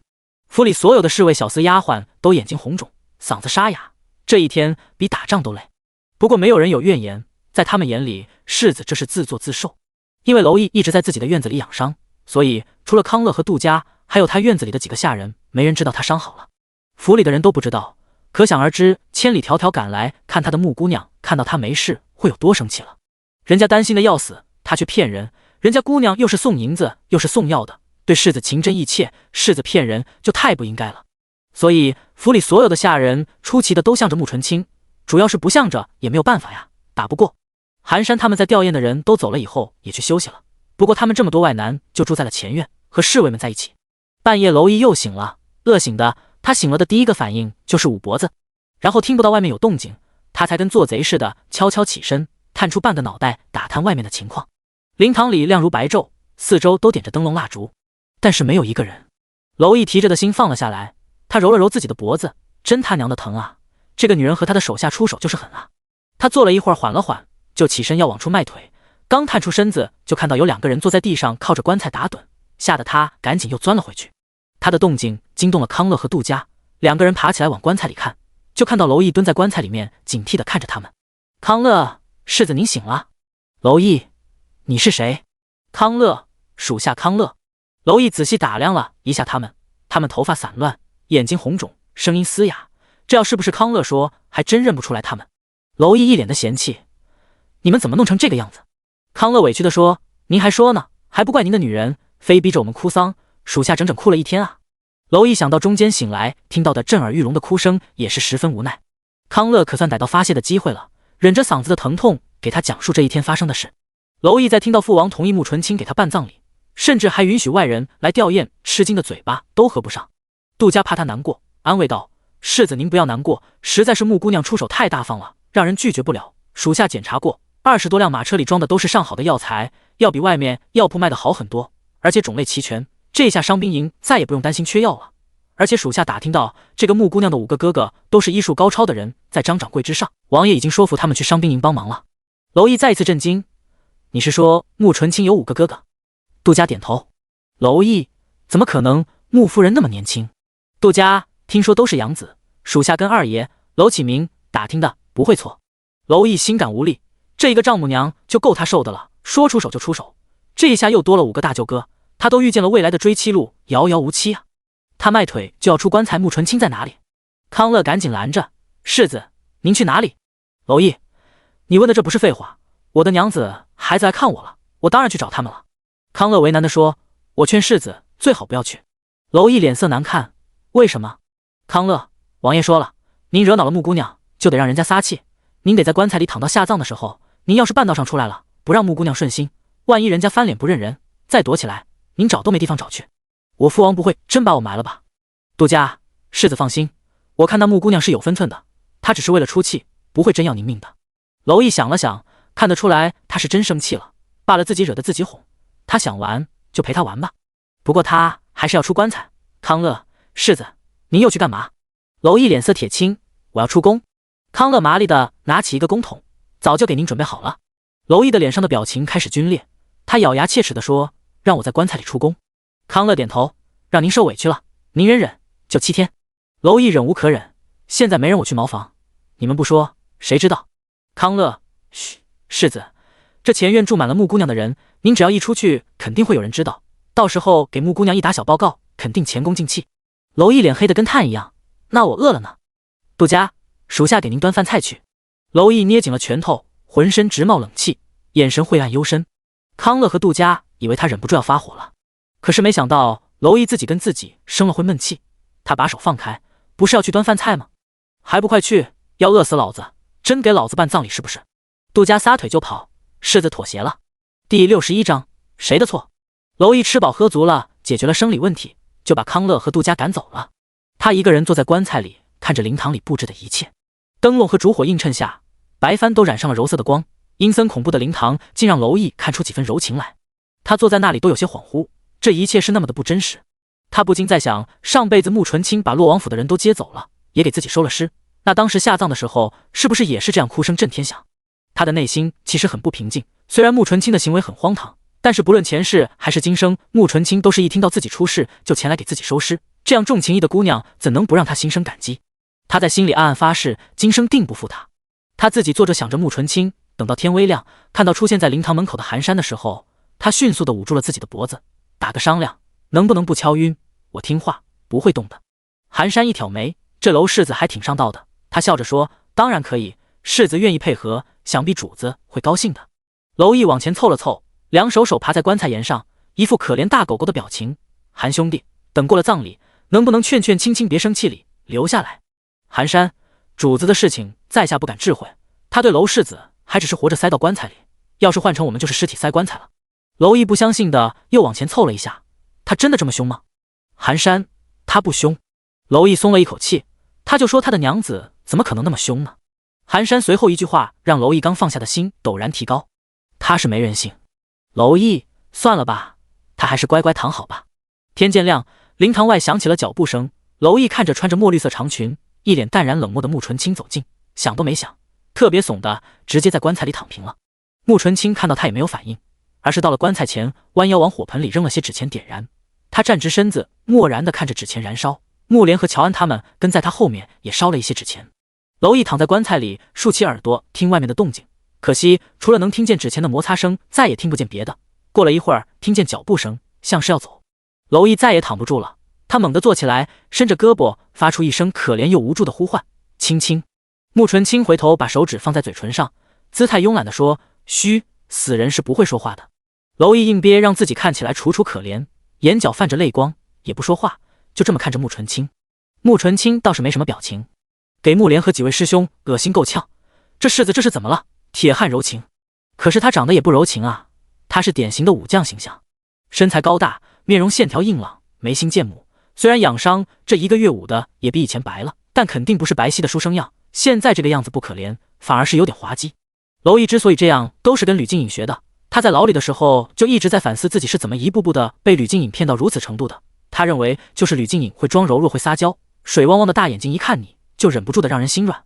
府里所有的侍卫小厮丫鬟都眼睛红肿，嗓子沙哑，这一天比打仗都累。不过没有人有怨言，在他们眼里，世子这是自作自受。因为娄毅一直在自己的院子里养伤，所以除了康乐和杜家，还有他院子里的几个下人，没人知道他伤好了。府里的人都不知道，可想而知，千里迢迢赶来看他的穆姑娘，看到他没事会有多生气了。人家担心的要死，他却骗人，人家姑娘又是送银子又是送药的，对世子情真意切，世子骗人就太不应该了。所以府里所有的下人出奇的都向着穆纯清，主要是不向着也没有办法呀，打不过。寒山他们在吊唁的人都走了以后也去休息了，不过他们这么多外男就住在了前院，和侍卫们在一起。半夜娄毅又醒了，饿醒的他醒了的第一个反应就是捂脖子，然后听不到外面有动静，他才跟做贼似的悄悄起身，探出半个脑袋打探外面的情况。灵堂里亮如白昼，四周都点着灯笼蜡烛，但是没有一个人。娄毅提着的心放了下来，他揉了揉自己的脖子，真他娘的疼啊，这个女人和他的手下出手就是狠啊。他坐了一会儿缓了缓，就起身要往出迈腿，刚探出身子就看到有2个人坐在地上靠着棺材打盹，吓得他赶紧又钻了回去。他的动静惊动了康乐和杜家，2个人爬起来往棺材里看，就看到娄毅蹲在棺材里面警惕地看着他们。康乐，世子您醒了。娄毅，你是谁？康乐，属下康乐。娄毅仔细打量了一下他们头发散乱，眼睛红肿，声音嘶哑，这要是不是康乐说，还真认不出来他们。娄毅一脸的嫌弃，你们怎么弄成这个样子？康乐委屈地说，您还说呢，还不怪您的女人，非逼着我们哭丧，属下整整哭了1天啊。娄毅想到中间醒来听到的震耳欲聋的哭声，也是十分无奈。康乐可算逮到发泄的机会了，忍着嗓子的疼痛给他讲述这一天发生的事。娄毅在听到父王同意穆纯清给他办葬礼，甚至还允许外人来吊唁，吃惊的嘴巴都合不上。杜家怕他难过，安慰道，世子您不要难过，实在是穆姑娘出手太大方了，让人拒绝不了。属下检查过，20多辆马车里装的都是上好的药材，要比外面药铺卖的好很多，而且种类齐全，这下伤兵营再也不用担心缺药了。而且属下打听到，这个穆姑娘的5个哥哥都是医术高超的人，在张掌柜之上，王爷已经说服他们去伤兵营帮忙了。娄毅再一次震惊：“你是说穆纯清有5个哥哥？”杜家点头。娄毅：“怎么可能？穆夫人那么年轻。”杜家：“听说都是养子，属下跟二爷娄启明打听的，不会错。”娄毅心感无力，这一个丈母娘就够他受的了，说出手就出手，这一下又多了5个大舅哥，他都遇见了未来的追妻路，遥遥无期啊！他迈腿就要出棺材，穆纯清在哪里？康乐赶紧拦着：“世子，您去哪里？”娄毅：“你问的这不是废话，我的娘子孩子来看我了，我当然去找他们了。”康乐为难地说：“我劝世子最好不要去。”娄毅脸色难看：“为什么？”康乐：“王爷说了，您惹恼了穆姑娘，就得让人家撒气。您得在棺材里躺到下葬的时候，您要是半道上出来了，不让穆姑娘顺心，万一人家翻脸不认人，再躲起来，您找都没地方找去。我父王不会真把我埋了吧？”杜家：“世子放心，我看那穆姑娘是有分寸的，她只是为了出气，不会真要您命的。”娄毅想了想，看得出来他是真生气了，罢了自己惹得自己哄，他想玩就陪他玩吧。不过他还是要出棺材。康乐：“世子，您又去干嘛？”娄毅脸色铁青：“我要出宫。”康乐麻利的拿起一个公桶：“早就给您准备好了。”娄毅的脸上的表情开始皲裂，他咬牙切齿地说：“让我在棺材里出宫。”康乐点头：“让您受委屈了，您忍忍，就7天。”娄毅忍无可忍：“现在没人我去茅房，你们不说谁知道？”康乐：“嘘，世子，这前院住满了穆姑娘的人，您只要一出去，肯定会有人知道，到时候给穆姑娘一打小报告，肯定前功尽弃。”娄毅脸黑得跟炭一样：“那我饿了呢。”杜家：“属下给您端饭菜去。”娄毅捏紧了拳头，浑身直冒冷气，眼神晦暗幽深。康乐和杜家以为他忍不住要发火了，可是没想到娄毅自己跟自己生了会闷气，他把手放开：“不是要去端饭菜吗？还不快去，要饿死老子！真给老子办葬礼是不是？”杜家撒腿就跑：“世子妥协了。”第61章，谁的错？娄毅吃饱喝足了，解决了生理问题，就把康乐和杜家赶走了。他一个人坐在棺材里，看着灵堂里布置的一切，灯笼和烛火映衬下，白帆都染上了柔色的光，阴森恐怖的灵堂竟让娄毅看出几分柔情来。他坐在那里都有些恍惚，这一切是那么的不真实。他不禁在想，上辈子穆纯清把洛王府的人都接走了，也给自己收了尸，那当时下葬的时候，是不是也是这样哭声震天响？他的内心其实很不平静，虽然穆纯清的行为很荒唐，但是不论前世还是今生，穆纯清都是一听到自己出事就前来给自己收尸，这样重情义的姑娘怎能不让他心生感激？他在心里暗暗发誓，今生定不负她。他自己坐着想着穆纯清，等到天微亮，看到出现在灵堂门口的寒山的时候，他迅速地捂住了自己的脖子，打个商量，能不能不敲晕？我听话，不会动的。寒山一挑眉，这娄世子还挺上道的，他笑着说：“当然可以，世子愿意配合，想必主子会高兴的。”娄毅往前凑了凑，两手爬在棺材沿上，一副可怜大狗狗的表情：“韩兄弟，等过了葬礼，能不能劝劝青青别生气里，留下来？”寒山：“主子的事情，在下不敢智慧。他对娄世子还只是活着塞到棺材里，要是换成我们，就是尸体塞棺材了。”娄毅不相信的又往前凑了一下：“他真的这么凶吗？”寒山：“他不凶。”娄毅松了一口气，他就说他的娘子怎么可能那么凶呢？寒山随后一句话让娄毅刚放下的心陡然提高：“他是没人性。”娄毅：“算了吧，他还是乖乖躺好吧。”天渐亮，灵堂外响起了脚步声。娄毅看着穿着墨绿色长裙、一脸淡然冷漠的穆纯清走近，想都没想，特别怂的直接在棺材里躺平了。穆纯清看到他也没有反应，而是到了棺材前，弯腰往火盆里扔了些纸钱点燃。他站直身子，漠然地看着纸钱燃烧。穆莲和乔安他们跟在他后面也烧了一些纸钱。娄毅躺在棺材里，竖起耳朵听外面的动静，可惜除了能听见纸钱的摩擦声，再也听不见别的。过了一会儿，听见脚步声，像是要走。娄毅再也躺不住了，他猛地坐起来，伸着胳膊，发出一声可怜又无助的呼唤：“青青。”穆纯清回头把手指放在嘴唇上，姿态慵懒地说：“嘘，死人是不会说话的。”娄毅硬憋让自己看起来楚楚可怜，眼角泛着泪光，也不说话，就这么看着穆纯清。穆纯清倒是没什么表情，给穆莲和几位师兄恶心够呛。这世子这是怎么了？铁汉柔情，可是他长得也不柔情啊，他是典型的武将形象，身材高大，面容线条硬朗，眉心剑目。虽然养伤，这1个月舞的也比以前白了，但肯定不是白皙的书生样。现在这个样子不可怜，反而是有点滑稽。娄毅之所以这样，都是跟吕静颖学的。他在牢里的时候就一直在反思自己是怎么一步步的被吕静颖骗到如此程度的。他认为就是吕静颖会装柔弱，会撒娇，水汪汪的大眼睛一看你就忍不住的让人心软。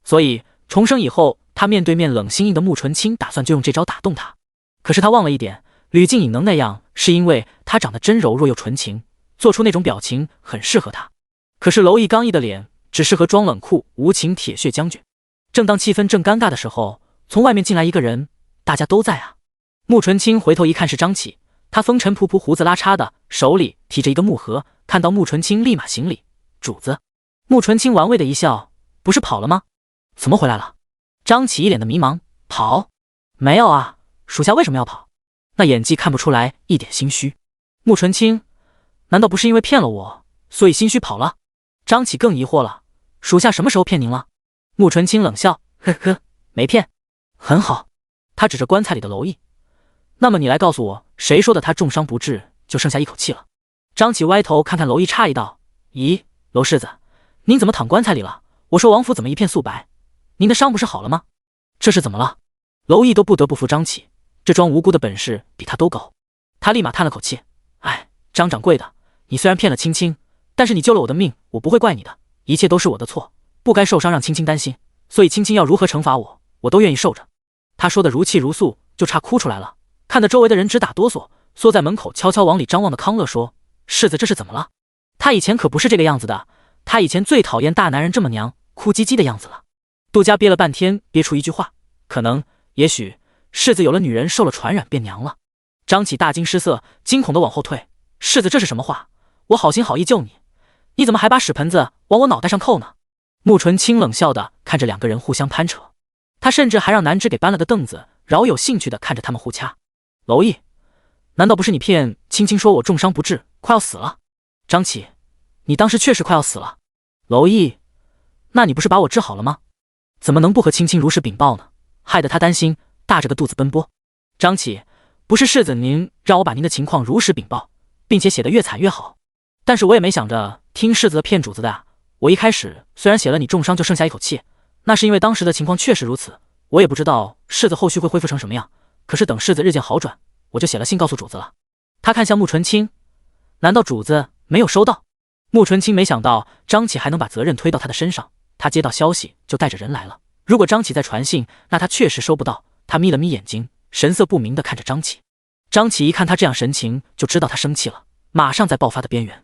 所以重生以后，他面对面冷心硬的穆纯清打算就用这招打动他，可是他忘了一点，吕静颖能那样是因为她长得真柔弱又纯情，做出那种表情很适合她。可是蝼蚁刚毅的脸只适合装冷酷无情铁血将军。正当气氛正尴尬的时候，从外面进来一个人，大家都在啊。穆纯清回头一看是张启，他风尘仆仆胡子拉碴的，手里提着一个木盒，看到穆纯清立马行礼，主子。穆纯清玩味的一笑，不是跑了吗？怎么回来了？张启一脸的迷茫，跑？没有啊，属下为什么要跑？那演技看不出来一点心虚。穆纯清，难道不是因为骗了我，所以心虚跑了？张启更疑惑了，属下什么时候骗您了？穆纯清冷笑，呵呵，没骗。很好，他指着棺材里的蝼蚁。那么你来告诉我，谁说的他重伤不治，就剩下一口气了？张启歪头看看蝼蚁，诧异道：咦，娄世子，您怎么躺棺材里了？我说王府怎么一片素白？您的伤不是好了吗？这是怎么了？蝼蚁都不得不服张启，这装无辜的本事比他都高。他立马叹了口气，哎，张掌柜的，你虽然骗了青青，但是你救了我的命，我不会怪你的，一切都是我的错，不该受伤让青青担心，所以青青要如何惩罚我，我都愿意受着。他说的如泣如诉，就差哭出来了，看得周围的人直打哆嗦，缩在门口悄悄往里张望的康乐说，世子这是怎么了？他以前可不是这个样子的，他以前最讨厌大男人这么娘哭唧唧的样子了。杜家憋了半天憋出一句话，可能也许世子有了女人受了传染变娘了。张启大惊失色，惊恐的往后退，世子这是什么话？我好心好意救你，你怎么还把屎盆子往我脑袋上扣呢？穆纯清冷笑的看着两个人互相攀扯，他甚至还让南枝给搬了个凳子，饶有兴趣的看着他们互掐。蝼蚁，难道不是你骗青青说我重伤不治，快要死了？张启，你当时确实快要死了。蝼蚁，那你不是把我治好了吗？怎么能不和青青如实禀报呢？害得他担心，大着个肚子奔波。张启，不是世子您让我把您的情况如实禀报，并且写得越惨越好，但是我也没想着听世子的骗主子的啊。我一开始虽然写了你重伤就剩下一口气，那是因为当时的情况确实如此，我也不知道世子后续会恢复成什么样，可是等世子日渐好转，我就写了信告诉主子了。他看向穆纯清，难道主子没有收到？穆纯清没想到张启还能把责任推到他的身上，他接到消息就带着人来了。如果张启在传信，那他确实收不到。他眯了眯眼睛，神色不明地看着张启。张启一看他这样神情，就知道他生气了，马上在爆发的边缘。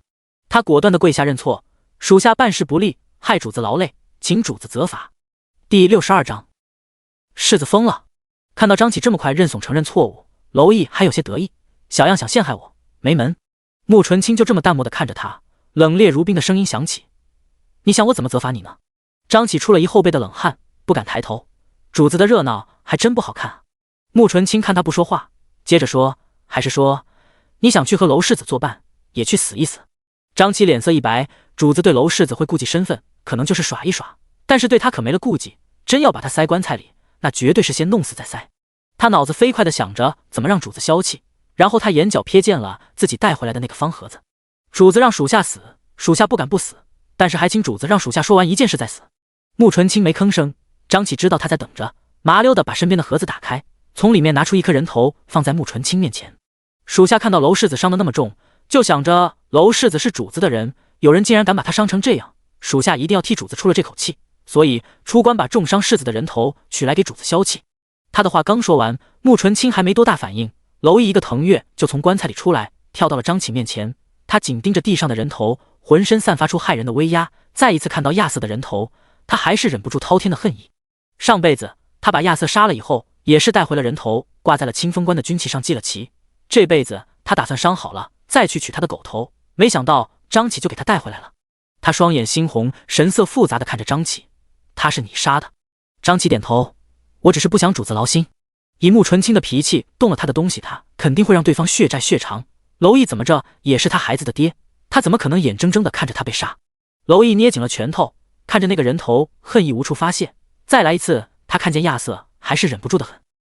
他果断地跪下认错，属下办事不力，害主子劳累，请主子责罚。第62章，世子疯了。看到张启这么快认怂承认错误，蝼蚁还有些得意，小样想陷害我，没门。穆纯清就这么淡漠地看着他，冷冽如冰的声音响起，你想我怎么责罚你呢？张启出了一后背的冷汗，不敢抬头。主子的热闹还真不好看啊。穆纯清看他不说话，接着说，还是说你想去和娄世子作伴，也去死一死？张启脸色一白，主子对娄世子会顾忌身份，可能就是耍一耍，但是对他可没了顾忌，真要把他塞棺材里，那绝对是先弄死再塞。他脑子飞快地想着怎么让主子消气，然后他眼角瞥见了自己带回来的那个方盒子。主子让属下死，属下不敢不死，但是还请主子让属下说完一件事再死。穆纯清没吭声，张启知道他在等着，麻溜的把身边的盒子打开，从里面拿出一颗人头放在穆纯清面前。属下看到娄世子伤得那么重，就想着娄世子是主子的人，有人竟然敢把他伤成这样，属下一定要替主子出了这口气，所以出关把重伤世子的人头取来给主子消气。他的话刚说完，穆纯清还没多大反应，蝼蚁一个腾跃就从棺材里出来，跳到了张启面前。他紧盯着地上的人头，浑身散发出骇人的威压，再一次看到亚瑟的人头，他还是忍不住滔天的恨意。上辈子他把亚瑟杀了以后，也是带回了人头，挂在了清风关的军旗上记了旗。这辈子他打算伤好了再去取他的狗头，没想到张启就给他带回来了。他双眼猩红，神色复杂的看着张启，他是你杀的？张启点头，我只是不想主子劳心。以穆纯清的脾气，动了他的东西，他肯定会让对方血债血偿。蝼蚁怎么着也是他孩子的爹，他怎么可能眼睁睁的看着他被杀？蝼蚁捏紧了拳头，看着那个人头，恨意无处发泄。再来一次，他看见亚瑟还是忍不住的很。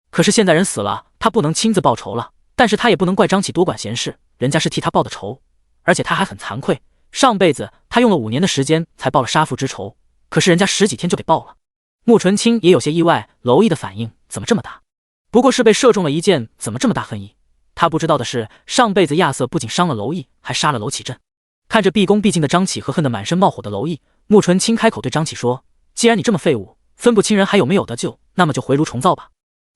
可是现在人死了，他不能亲自报仇了，但是他也不能怪张启多管闲事，人家是替他报的仇，而且他还很惭愧，上辈子他用了5年的时间才报了杀父之仇，可是人家10几天就给报了。穆纯清也有些意外，蝼蚁的反应怎么这么大？不过是被射中了一箭，怎么这么大恨意？他不知道的是，上辈子亚瑟不仅伤了蝼蚁，还杀了娄启镇。看着毕恭毕敬的张启和恨得满身冒火的蝼蚁，穆纯清开口对张启说，既然你这么废物，分不清人还有没有的救，那么就回炉重造吧。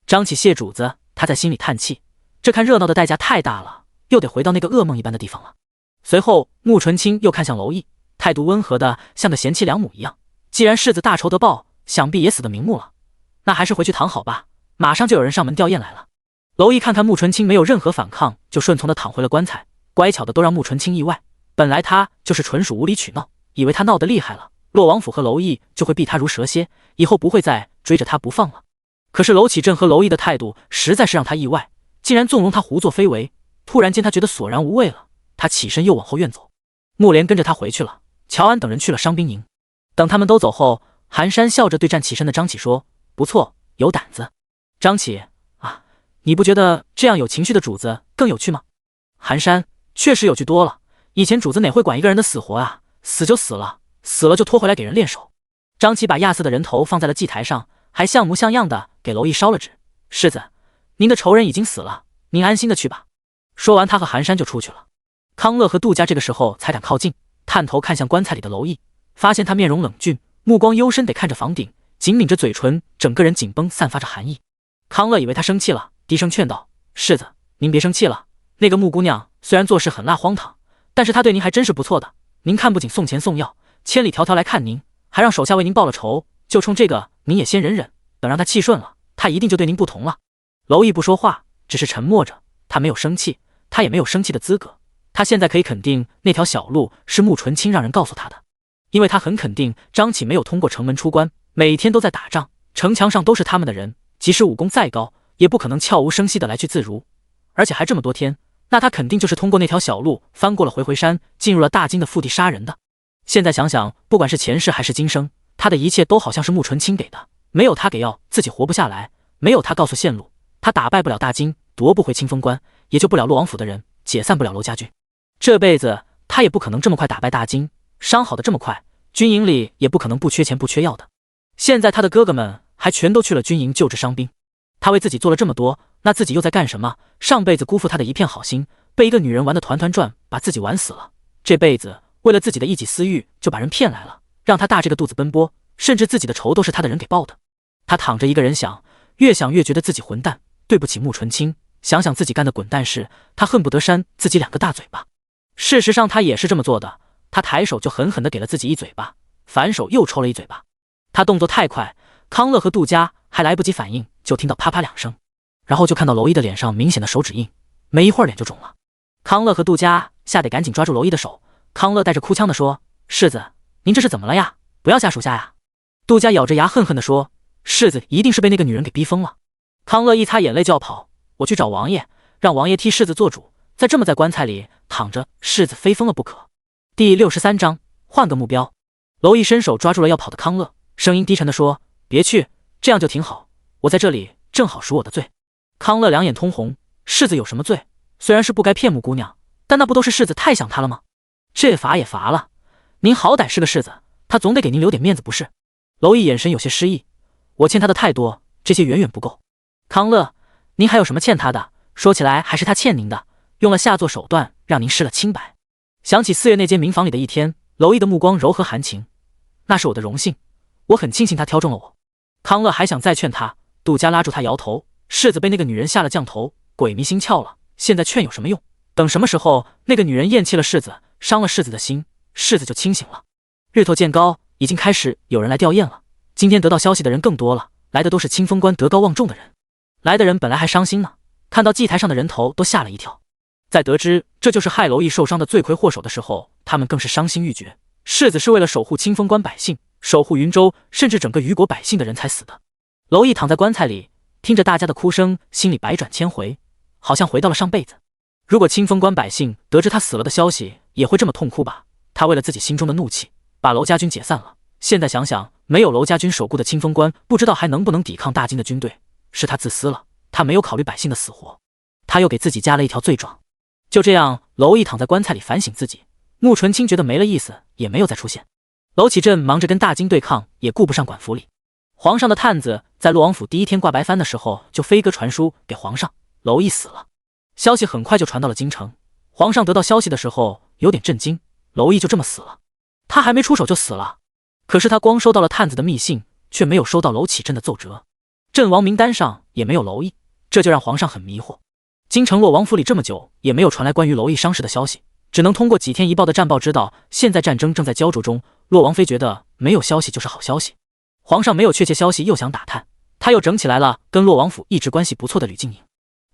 张启谢主子，他在心里叹气，这看热闹的代价太大了，又得回到那个噩梦一般的地方了。随后穆纯清又看向娄毅，态度温和的像个贤妻良母一样，既然世子大仇得报，想必也死得瞑目了，那还是回去躺好吧，马上就有人上门吊唁来了。娄毅看看穆纯清没有任何反抗，就顺从的躺回了棺材，乖巧的都让穆纯清意外。本来他就是纯属无理取闹，以为他闹得厉害了，洛王府和娄毅就会避他如蛇蝎，以后不会再追着他不放了。可是娄启正和娄毅的态度实在是让他意外，竟然纵容他胡作非为。突然间他觉得索然无味了，他起身又往后院走。穆莲跟着他回去了，乔安等人去了伤兵营。等他们都走后，寒山笑着对站起身的张启说：“不错，有胆子。张启啊，你不觉得这样有情绪的主子更有趣吗？”寒山确实有趣多了，以前主子哪会管一个人的死活啊，死就死了，死了就拖回来给人练手。张启把亚瑟的人头放在了祭台上，还像模像样的给娄毅烧了纸。世子，您的仇人已经死了，您安心的去吧。说完他和寒山就出去了。康乐和杜家这个时候才敢靠近，探头看向棺材里的娄毅，发现他面容冷峻，目光幽深地看着房顶，紧抿着嘴唇，整个人紧绷，散发着寒意。康乐以为他生气了，低声劝道：“世子，您别生气了，那个穆姑娘虽然做事很辣荒唐，但是她对您还真是不错的。您看不仅送钱送药，千里迢迢来看您，还让手下为您报了仇，就冲这个您也先忍忍，等让她气顺了，她一定就对您不同了。”娄毅不说话，只是沉默着，他没有生气，他也没有生气的资格。他现在可以肯定那条小路是穆纯清让人告诉他的，因为他很肯定张启没有通过城门出关，每天都在打仗，城墙上都是他们的人，即使武功再高，也不可能悄无声息的来去自如，而且还这么多天，那他肯定就是通过那条小路翻过了回回山，进入了大金的腹地杀人的。现在想想，不管是前世还是今生，他的一切都好像是穆纯清给的，没有他给药，自己活不下来，没有他告诉线路，他打败不了大金，夺不回清风关，也救不了洛王府的人，解散不了娄家军。这辈子他也不可能这么快打败大金，伤好的这么快，军营里也不可能不缺钱不缺药的。现在他的哥哥们还全都去了军营救治伤兵，他为自己做了这么多，那自己又在干什么？上辈子辜负他的一片好心，被一个女人玩得团团转，把自己玩死了。这辈子为了自己的一己私欲，就把人骗来了，让他大这个肚子奔波，甚至自己的仇都是他的人给报的。他躺着一个人想，越想越觉得自己混蛋，对不起穆纯清。想想自己干的滚蛋事，他恨不得扇自己2个大嘴巴。事实上他也是这么做的，他抬手就狠狠地给了自己一嘴巴，反手又抽了一嘴巴。他动作太快，康乐和杜家还来不及反应，就听到啪啪2声，然后就看到娄毅的脸上明显的手指印，没一会儿脸就肿了。康乐和杜家吓得赶紧抓住娄毅的手，康乐带着哭腔的说：“世子，您这是怎么了呀？不要吓属下呀。”杜家咬着牙恨恨地说：“世子一定是被那个女人给逼疯了。”康乐一擦眼泪就要跑：“我去找王爷，让王爷替世子做主，再这么在棺材里躺着，世子非疯了不可。”第63章换个目标。娄毅伸手抓住了要跑的康乐，声音低沉地说：“别去，这样就挺好，我在这里正好赎我的罪。”康乐两眼通红：“世子有什么罪？虽然是不该骗穆姑娘，但那不都是世子太想她了吗？这罚也罚了，您好歹是个世子，他总得给您留点面子不是？”娄毅眼神有些失意：“我欠他的太多，这些远远不够。康乐，您还有什么欠他的？说起来还是他欠您的，用了下作手段让您失了清白。”想起4月那间民房里的一天，娄毅的目光柔和含情：“那是我的荣幸，我很庆幸他挑中了我。”康乐还想再劝他，杜家拉住他摇头：“世子被那个女人下了降头，鬼迷心窍了，现在劝有什么用？等什么时候那个女人厌弃了世子，伤了世子的心，世子就清醒了。”日头渐高，已经开始有人来吊唁了。今天得到消息的人更多了，来的都是清风关德高望重的人。来的人本来还伤心呢，看到祭台上的人头都吓了一跳。在得知这就是害娄毅受伤的罪魁祸首的时候，他们更是伤心欲绝。世子是为了守护清风关百姓，守护云州，甚至整个虞国百姓的人才死的。娄毅躺在棺材里，听着大家的哭声，心里百转千回，好像回到了上辈子。如果清风关百姓得知他死了的消息，也会这么痛哭吧？他为了自己心中的怒气，把娄家军解散了。现在想想，没有娄家军守护的清风关，不知道还能不能抵抗大金的军队。是他自私了，他没有考虑百姓的死活，他又给自己加了一条罪状。就这样，娄毅躺在棺材里反省自己。穆纯清觉得没了意思，也没有再出现。娄启镇忙着跟大金对抗，也顾不上管府里。皇上的探子在洛王府第一天挂白帆的时候，就飞鸽传书给皇上，娄毅死了。消息很快就传到了京城。皇上得到消息的时候有点震惊，娄毅就这么死了，他还没出手就死了。可是他光收到了探子的密信，却没有收到娄启镇的奏折。阵亡名单上也没有娄毅，这就让皇上很迷惑。京城洛王府里这么久也没有传来关于娄毅伤势的消息，只能通过几天一报的战报知道现在战争正在焦灼中。洛王妃觉得没有消息就是好消息。皇上没有确切消息又想打探，他又整起来了跟洛王府一直关系不错的吕静颖。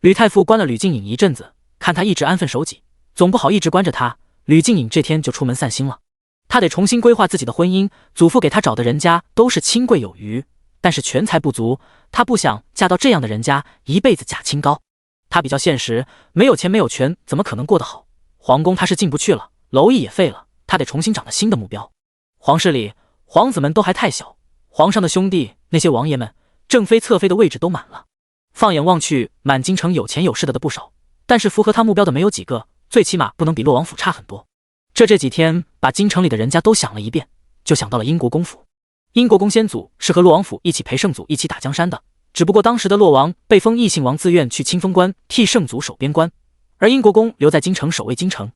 吕太傅关了吕静颖一阵子，看他一直安分守己，总不好一直关着他。吕静颖这天就出门散心了，他得重新规划自己的婚姻。祖父给他找的人家都是清贵有余，但是权财不足，他不想嫁到这样的人家，一辈子假清高。他比较现实，没有钱没有权，怎么可能过得好？皇宫他是进不去了，娄毅也废了，他得重新找个新的目标。皇室里皇子们都还太小，皇上的兄弟那些王爷们正妃侧妃的位置都满了。放眼望去，满京城有钱有势的不少，但是符合他目标的没有几个，最起码不能比洛王府差很多。这几天把京城里的人家都想了一遍，就想到了英国公府。英国公先祖是和洛王府一起陪圣祖一起打江山的，只不过当时的洛王被封异姓王，自愿去清风关替圣祖守边关，而英国公留在京城守卫京城。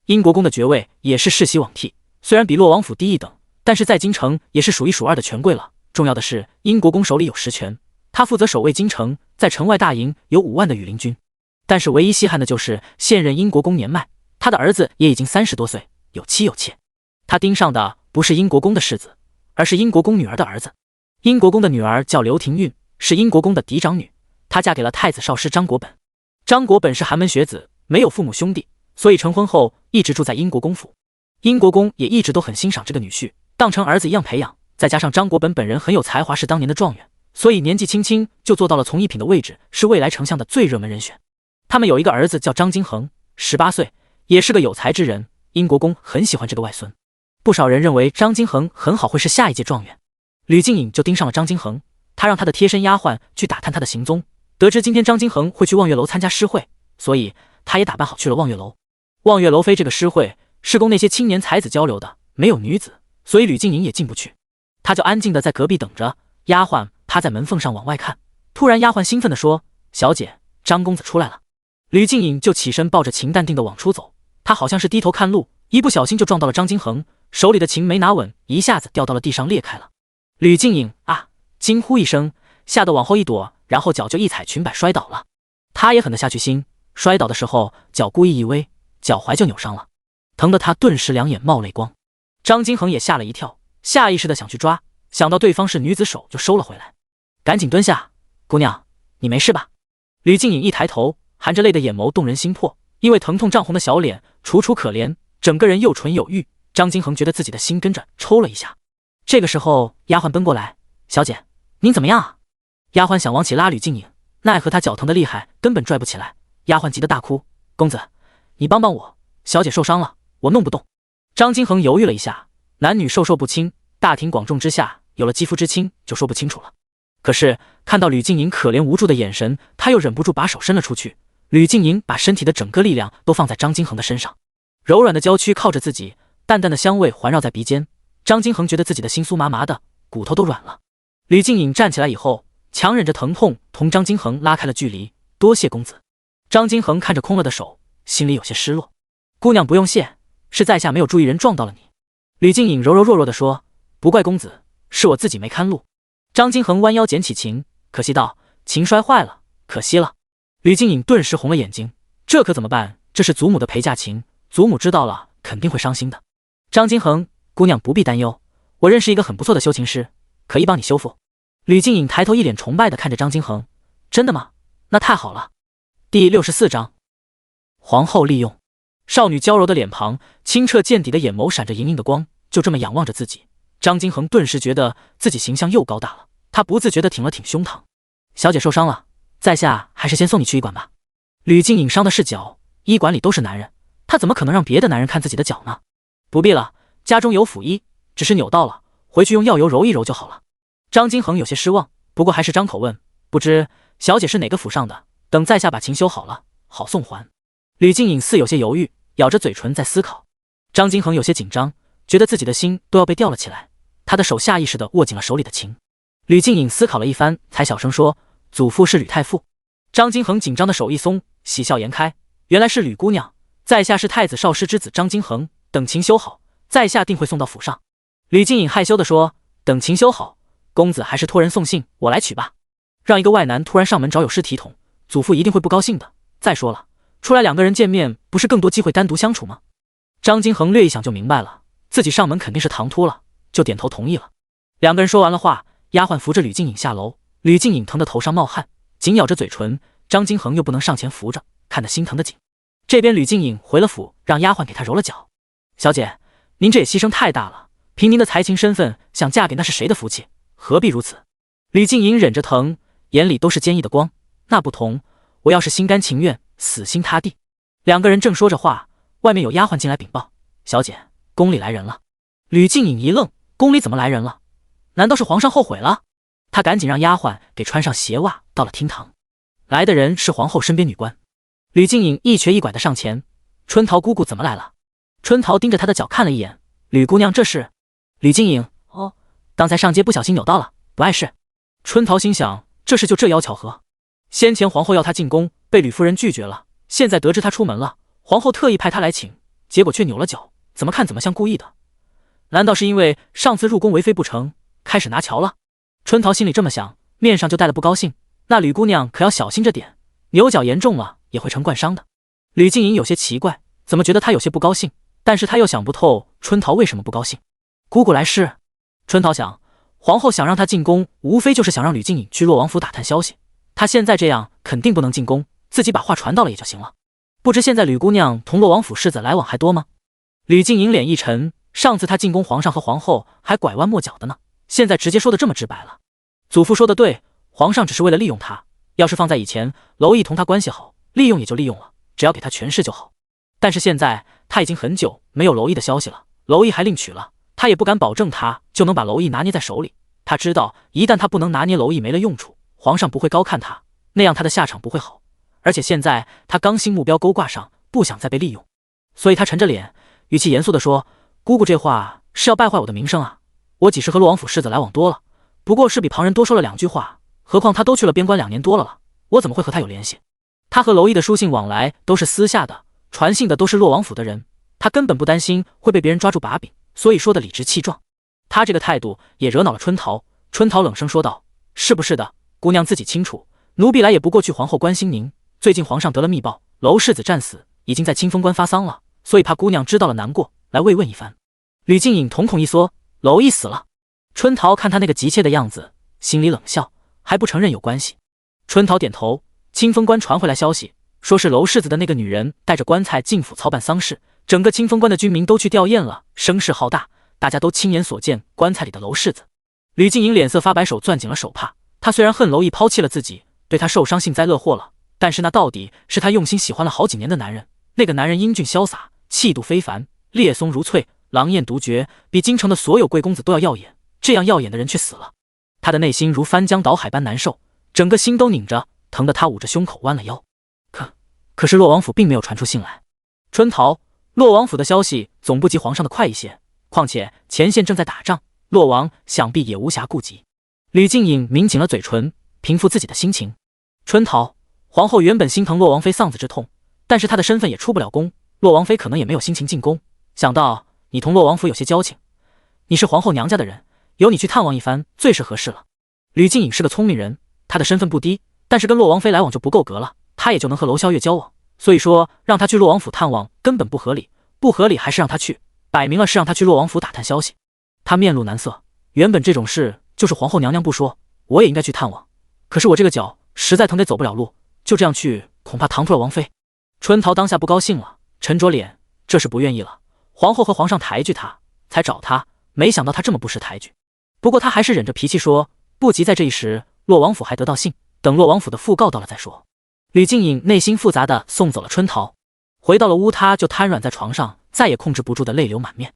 英国公的爵位也是世袭罔替，虽然比洛王府低一等，但是在京城也是数一数二的权贵了。重要的是英国公手里有实权，他负责守卫京城，在城外大营有5万的羽林军。但是唯一稀罕的就是现任英国公年迈，他的儿子也已经30多岁，有妻有妾。他盯上的不是英国公的世子，而是英国公女儿的儿子。英国公的女儿叫刘廷韵，是英国公的嫡长女，她嫁给了太子少师张国本。张国本是寒门学子，没有父母兄弟，所以成婚后一直住在英国公府。英国公也一直都很欣赏这个女婿，当成儿子一样培养。再加上张国本本人很有才华，是当年的状元，所以年纪轻轻就做到了从一品的位置，是未来丞相的最热门人选。他们有一个儿子叫张金恒，18岁，也是个有才之人。英国公很喜欢这个外孙，不少人认为张金恒很好会是下一届状元。吕静颖就盯上了张金恒，他让他的贴身丫鬟去打探他的行踪，得知今天张金恒会去望月楼参加诗会，所以他也打扮好去了望月楼。望月楼妃这个诗会是供那些青年才子交流的，没有女子，所以吕静颖也进不去。他就安静的在隔壁等着，丫鬟趴在门缝上往外看。突然丫鬟兴奋地说：“小姐，张公子出来了。”吕静颖就起身抱着琴淡定的往出走，他好像是低头看路，一不小心就撞到了张金恒，手里的琴没拿稳，一下子掉到了地上裂开了。吕静颖啊惊呼一声，吓得往后一躲，然后脚就一踩裙摆摔倒了。他也狠得下去心，摔倒的时候脚故意一微，脚踝就扭伤了，疼得他顿时两眼冒泪光。张金恒也吓了一跳，下意识的想去抓，想到对方是女子手就收了回来，赶紧蹲下。姑娘，你没事吧？吕静颖一抬头，含着泪的眼眸动人心魄，因为疼痛涨红的小脸楚楚可怜，整个人又蠢有欲。张金恒觉得自己的心跟着抽了一下。这个时候丫鬟奔过来：“小姐，您怎么样啊？”丫鬟想往起拉吕静颖，奈何她脚疼的厉害，根本拽不起来。丫鬟急得大哭：“公子，你帮帮我，小姐受伤了，我弄不动。”张金恒犹豫了一下，男女授受不亲，大庭广众之下有了肌肤之亲就说不清楚了。可是看到吕静颖可怜无助的眼神，他又忍不住把手伸了出去。吕静颖把身体的整个力量都放在张金恒的身上，柔软的娇躯靠着自己，淡淡的香味环绕在鼻尖。张金恒觉得自己的心酥麻麻的，骨头都软了。吕静颖站起来以后，强忍着疼痛同张金恒拉开了距离：“多谢公子。”张金恒看着空了的手，心里有些失落：“姑娘不用谢，是在下没有注意人撞到了你。”吕静颖柔柔弱弱地说：“不怪公子，是我自己没看路。”张金恒弯腰捡起琴，可惜道：“琴摔坏了，可惜了。”吕静颖顿时红了眼睛，这可怎么办？这是祖母的陪嫁琴，祖母知道了肯定会伤心的。张金恒，姑娘不必担忧，我认识一个很不错的修琴师，可以帮你修复。吕静颖抬头一脸崇拜地看着张金恒：“真的吗？那太好了。”第64章，皇后利用。少女娇柔的脸庞，清澈见底的眼眸闪着莹莹的光，就这么仰望着自己。张金恒顿时觉得自己形象又高大了，他不自觉地挺了挺胸膛：“小姐受伤了，在下还是先送你去医馆吧。”吕静颖伤的是脚，医馆里都是男人，她怎么可能让别的男人看自己的脚呢？不必了，家中有府医，只是扭到了，回去用药油揉一揉就好了。张金恒有些失望，不过还是张口问：“不知小姐是哪个府上的？等在下把琴修好了，好送还。”吕静颖似有些犹豫，咬着嘴唇在思考。张金恒有些紧张，觉得自己的心都要被吊了起来，他的手下意识地握紧了手里的琴。吕静颖思考了一番，才小声说：“祖父是吕太傅。”张金恒紧张的手一松，喜笑颜开：“原来是吕姑娘，在下是太子少师之子张金恒，等琴修好，在下定会送到府上。”吕静颖害羞地说：“等琴修好，公子还是托人送信，我来取吧。”让一个外男突然上门找有尸体桶，祖父一定会不高兴的。再说了，出来2个人见面，不是更多机会单独相处吗？张金恒略一想就明白了，自己上门肯定是唐突了，就点头同意了。2个人说完了话，丫鬟扶着吕静颖下楼，吕静颖疼得头上冒汗，紧咬着嘴唇，张金恒又不能上前扶着，看得心疼的紧。这边吕静颖回了府，让丫鬟给她揉了脚。小姐，您这也牺牲太大了，凭您的才情身份，想嫁给那是谁的福气？何必如此？吕静颖忍着疼，眼里都是坚毅的光。那不同，我要是心甘情愿，死心塌地。2个人正说着话，外面有丫鬟进来禀报：小姐，宫里来人了。吕静颖一愣，宫里怎么来人了？难道是皇上后悔了？她赶紧让丫鬟给穿上鞋袜，到了厅堂。来的人是皇后身边女官。吕静颖一瘸一拐的上前：春桃姑姑怎么来了？春桃盯着她的脚看了一眼，吕姑娘这是？吕静颖：哦，刚才上街不小心扭到了，不碍事。春桃心想，这事就这妖巧合。先前皇后要她进宫，被吕夫人拒绝了，现在得知她出门了，皇后特意派她来请，结果却扭了脚，怎么看怎么像故意的。难道是因为上次入宫为妃不成，开始拿瞧了？春桃心里这么想，面上就带了不高兴。那吕姑娘可要小心着点，扭脚严重了也会成惯伤的。吕静颖有些奇怪，怎么觉得她有些不高兴，但是她又想不透春桃为什么不高兴。姑姑来事。春桃想，皇后想让她进宫，无非就是想让吕静颖去洛王府打探消息。她现在这样肯定不能进宫，自己把话传到了也就行了。不知现在吕姑娘同洛王府世子来往还多吗？吕静颖脸一沉，上次她进宫，皇上和皇后还拐弯抹角的呢，现在直接说的这么直白了。祖父说的对，皇上只是为了利用她，要是放在以前，娄毅同她关系好，利用也就利用了，只要给她权势就好。但是现在他已经很久没有娄毅的消息了，娄毅还另娶了，他也不敢保证他就能把娄毅拿捏在手里。他知道一旦他不能拿捏娄毅，没了用处，皇上不会高看他，那样他的下场不会好。而且现在他刚新目标勾挂上，不想再被利用，所以他沉着脸，语气严肃地说：姑姑这话是要败坏我的名声啊！我几时和洛王府世子来往多了，不过是比旁人多说了2句话，何况他都去了边关2年多了，我怎么会和他有联系？他和娄毅的书信往来都是私下的，传信的都是洛王府的人，他根本不担心会被别人抓住把柄，所以说的理直气壮。他这个态度也惹恼了春桃。春桃冷声说道：是不是的，姑娘自己清楚，奴婢来也不过去皇后关心您，最近皇上得了密报，娄世子战死，已经在清风关发丧了，所以怕姑娘知道了难过，来慰问一番。吕静颖瞳孔一缩：娄毅死了。春桃看他那个急切的样子，心里冷笑，还不承认有关系。春桃点头，清风关传回来消息，说是娄世子的那个女人带着棺材进府操办丧事，整个清风关的居民都去吊唁了，声势浩大，大家都亲眼所见棺材里的娄世子。吕静颖脸色发白，手攥紧了手帕。她虽然恨娄毅抛弃了自己，对她受伤幸灾乐祸了，但是那到底是她用心喜欢了好几年的男人。那个男人英俊潇洒，气度非凡，烈松如翠，狼艳独绝，比京城的所有贵公子都要耀眼。这样耀眼的人却死了，她的内心如翻江倒海般难受，整个心都拧着，疼得她捂着胸口弯了腰。可是洛王府并没有传出信来。春桃，洛王府的消息总不及皇上的快一些，况且前线正在打仗，洛王想必也无暇顾及。吕静颖抿紧了嘴唇，平复自己的心情。春桃，皇后原本心疼洛王妃丧子之痛，但是她的身份也出不了宫，洛王妃可能也没有心情进宫。想到你同洛王府有些交情，你是皇后娘家的人，由你去探望一番最是合适了。吕静颖是个聪明人，她的身份不低，但是跟洛王妃来往就不够格了，她也就能和娄萧月交往，所以说让她去洛王府探望根本不合理，不合理还是让她去，摆明了是让她去洛王府打探消息。她面露难色，原本这种事就是皇后娘娘不说，我也应该去探望，可是我这个脚实在疼得走不了路，就这样去恐怕唐突了王妃。春桃当下不高兴了，沉着脸，这是不愿意了。皇后和皇上抬举她，才找她，没想到她这么不识抬举。不过她还是忍着脾气说，不急在这一时，洛王府还得到信，等洛王府的讣告到了再说。吕静颖内心复杂的送走了春桃，回到了屋，她就瘫软在床上，再也控制不住的泪流满面。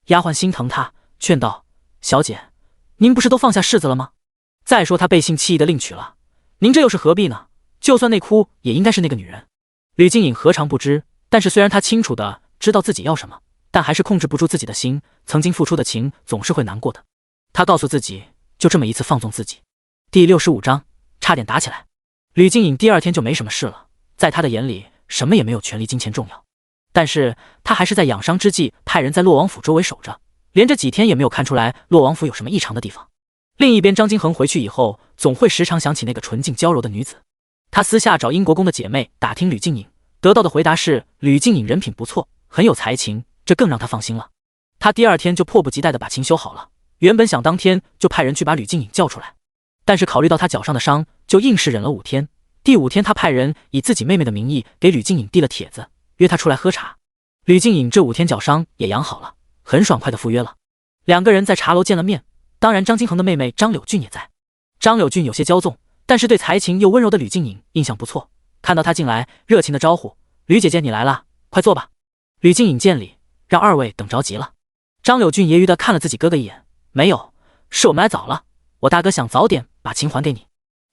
丫鬟心疼她，劝道：小姐，您不是都放下柿子了吗？再说她背信弃义的另娶了，您这又是何必呢？就算那哭也应该是那个女人。吕静颖何尝不知，但是虽然她清楚的知道自己要什么，但还是控制不住自己的心，曾经付出的情总是会难过的。她告诉自己，就这么一次放纵自己。第65章，差点打起来。吕静颖第2天就没什么事了，在她的眼里，什么也没有权力金钱重要。但是她还是在养伤之际派人在洛王府周围守着，连着几天也没有看出来洛王府有什么异常的地方。另一边，张金恒回去以后，总会时常想起那个纯净娇柔的女子。他私下找英国公的姐妹打听吕静颖，得到的回答是吕静颖人品不错，很有才情，这更让他放心了。他第二天就迫不及待地把琴修好了，原本想当天就派人去把吕静颖叫出来，但是考虑到他脚上的伤，就硬是忍了5天。第5天，他派人以自己妹妹的名义给吕静颖递了帖子，约她出来喝茶。吕静颖这5天脚伤也养好了，很爽快地赴约了。2个人在茶楼见了面，当然张金恒的妹妹张柳俊也在。张柳俊有些骄纵，但是对才情又温柔的吕静颖印象不错，看到他进来，热情的招呼：“吕姐姐你来了，快坐吧。”吕静颖见礼，让2位等着急了。张柳俊揶揄的看了自己哥哥一眼：“没有，是我们来早了，我大哥想早点把琴还给你。”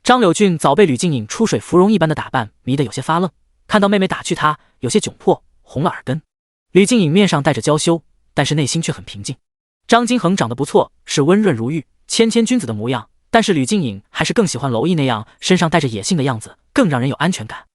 张柳俊早被吕静颖出水芙蓉一般的打扮迷得有些发愣，看到妹妹打趣他，有些窘迫，红了耳根。吕静颖面上带着娇羞，但是内心却很平静。张金恒长得不错，是温润如玉、谦谦君子的模样，但是吕静颖还是更喜欢娄艺那样身上带着野性的样子，更让人有安全感。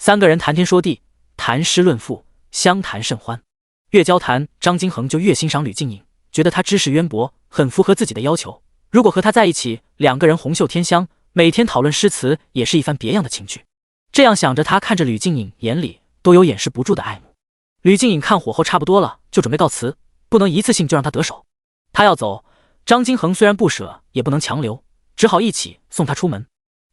3个人谈天说地，谈诗论赋，相谈甚欢。越交谈，张金恒就越欣赏吕静颖，觉得她知识渊博，很符合自己的要求。如果和她在一起，2个人红袖添香，每天讨论诗词，也是一番别样的情趣。这样想着，他看着吕静颖，眼里都有掩饰不住的爱慕。吕静颖看火候差不多了，就准备告辞，不能一次性就让他得手。他要走，张金恒虽然不舍，也不能强留，只好一起送他出门。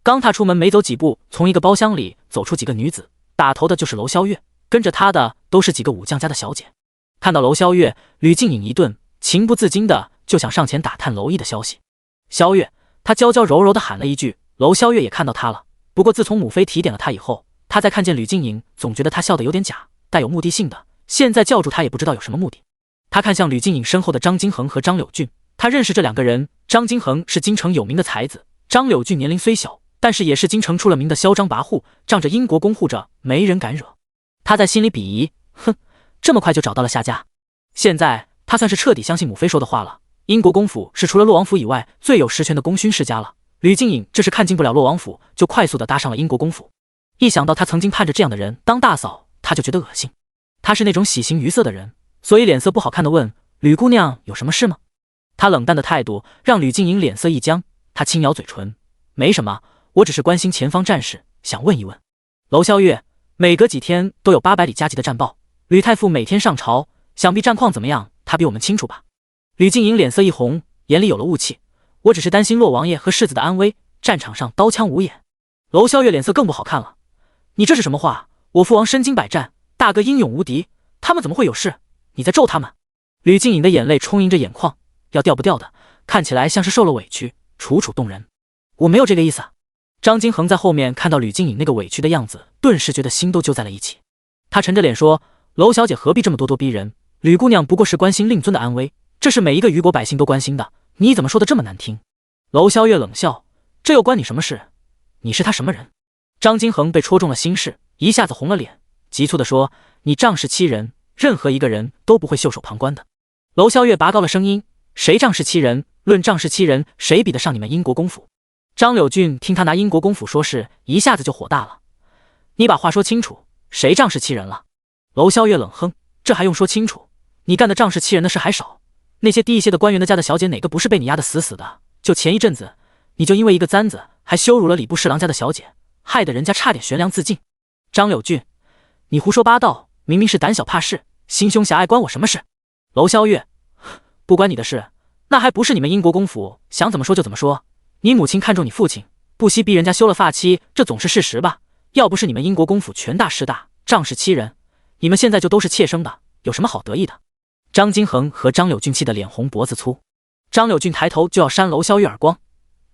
刚踏出门没走几步，从一个包厢里走出几个女子，打头的就是娄萧月，跟着她的都是几个武将家的小姐。看到娄萧月，吕静颖一顿，情不自禁的就想上前打探娄艺的消息。萧月，他娇娇柔柔的喊了一句，娄萧月也看到他了。不过自从母妃提点了他以后，他再看见吕静颖，总觉得他笑得有点假，带有目的性的。现在叫住他也不知道有什么目的。他看向吕静颖身后的张金恒和张柳俊，他认识这2个人。张金恒是京城有名的才子，张柳俊年龄虽小，但是也是京城出了名的嚣张跋扈，仗着英国公护着，没人敢惹。他在心里鄙夷，哼，这么快就找到了下家。现在他算是彻底相信母妃说的话了，英国公府是除了洛王府以外最有实权的功勋世家了。吕静颖这是看进不了洛王府，就快速的搭上了英国公府。一想到他曾经盼着这样的人当大嫂，他就觉得恶心。他是那种喜形于色的人，所以脸色不好看的问：“吕姑娘有什么事吗？”他冷淡的态度让吕静颖脸色一僵，他轻咬嘴唇：“没什么，我只是关心前方战事，想问一问。”娄萧月，每隔几天都有800里加急的战报，吕太傅每天上朝，想必战况怎么样，他比我们清楚吧？吕静颖脸色一红，眼里有了雾气：“我只是担心洛王爷和世子的安危，战场上刀枪无眼。”娄萧月脸色更不好看了：“你这是什么话？我父王身经百战，大哥英勇无敌，他们怎么会有事？你在咒他们？”吕静颖的眼泪充盈着眼眶，要掉不掉的，看起来像是受了委屈，楚楚动人。我没有这个意思。张金恒在后面看到吕静颖那个委屈的样子，顿时觉得心都揪在了一起。他沉着脸说：“娄小姐何必这么咄咄逼人？吕姑娘不过是关心令尊的安危，这是每一个虞国百姓都关心的，你怎么说的这么难听？”娄萧月冷笑：“这又关你什么事？你是他什么人？”张金恒被戳中了心事，一下子红了脸，急促地说：“你仗势欺人，任何一个人都不会袖手旁观的。”娄萧月拔高了声音：“谁仗势欺人？论仗势欺人，谁比得上你们英国公府？”张柳俊听他拿英国公府说事，一下子就火大了：“你把话说清楚，谁仗势欺人了？”娄萧月冷哼：“这还用说清楚？你干的仗势欺人的事还少，那些低一些的官员的家的小姐，哪个不是被你压得死死的？就前一阵子，你就因为一个簪子，还羞辱了礼部侍郎家的小姐，害得人家差点悬梁自尽。”张柳俊，你胡说八道，明明是胆小怕事，心胸狭隘，关我什么事？娄萧月，不关你的事，那还不是你们英国公府想怎么说就怎么说？你母亲看中你父亲，不惜逼人家休了发妻，这总是事实吧？要不是你们英国公府权大势大，仗势欺人，你们现在就都是妾生的，有什么好得意的？张金恒和张柳俊气得脸红脖子粗。张柳俊抬头就要扇娄萧月耳光：“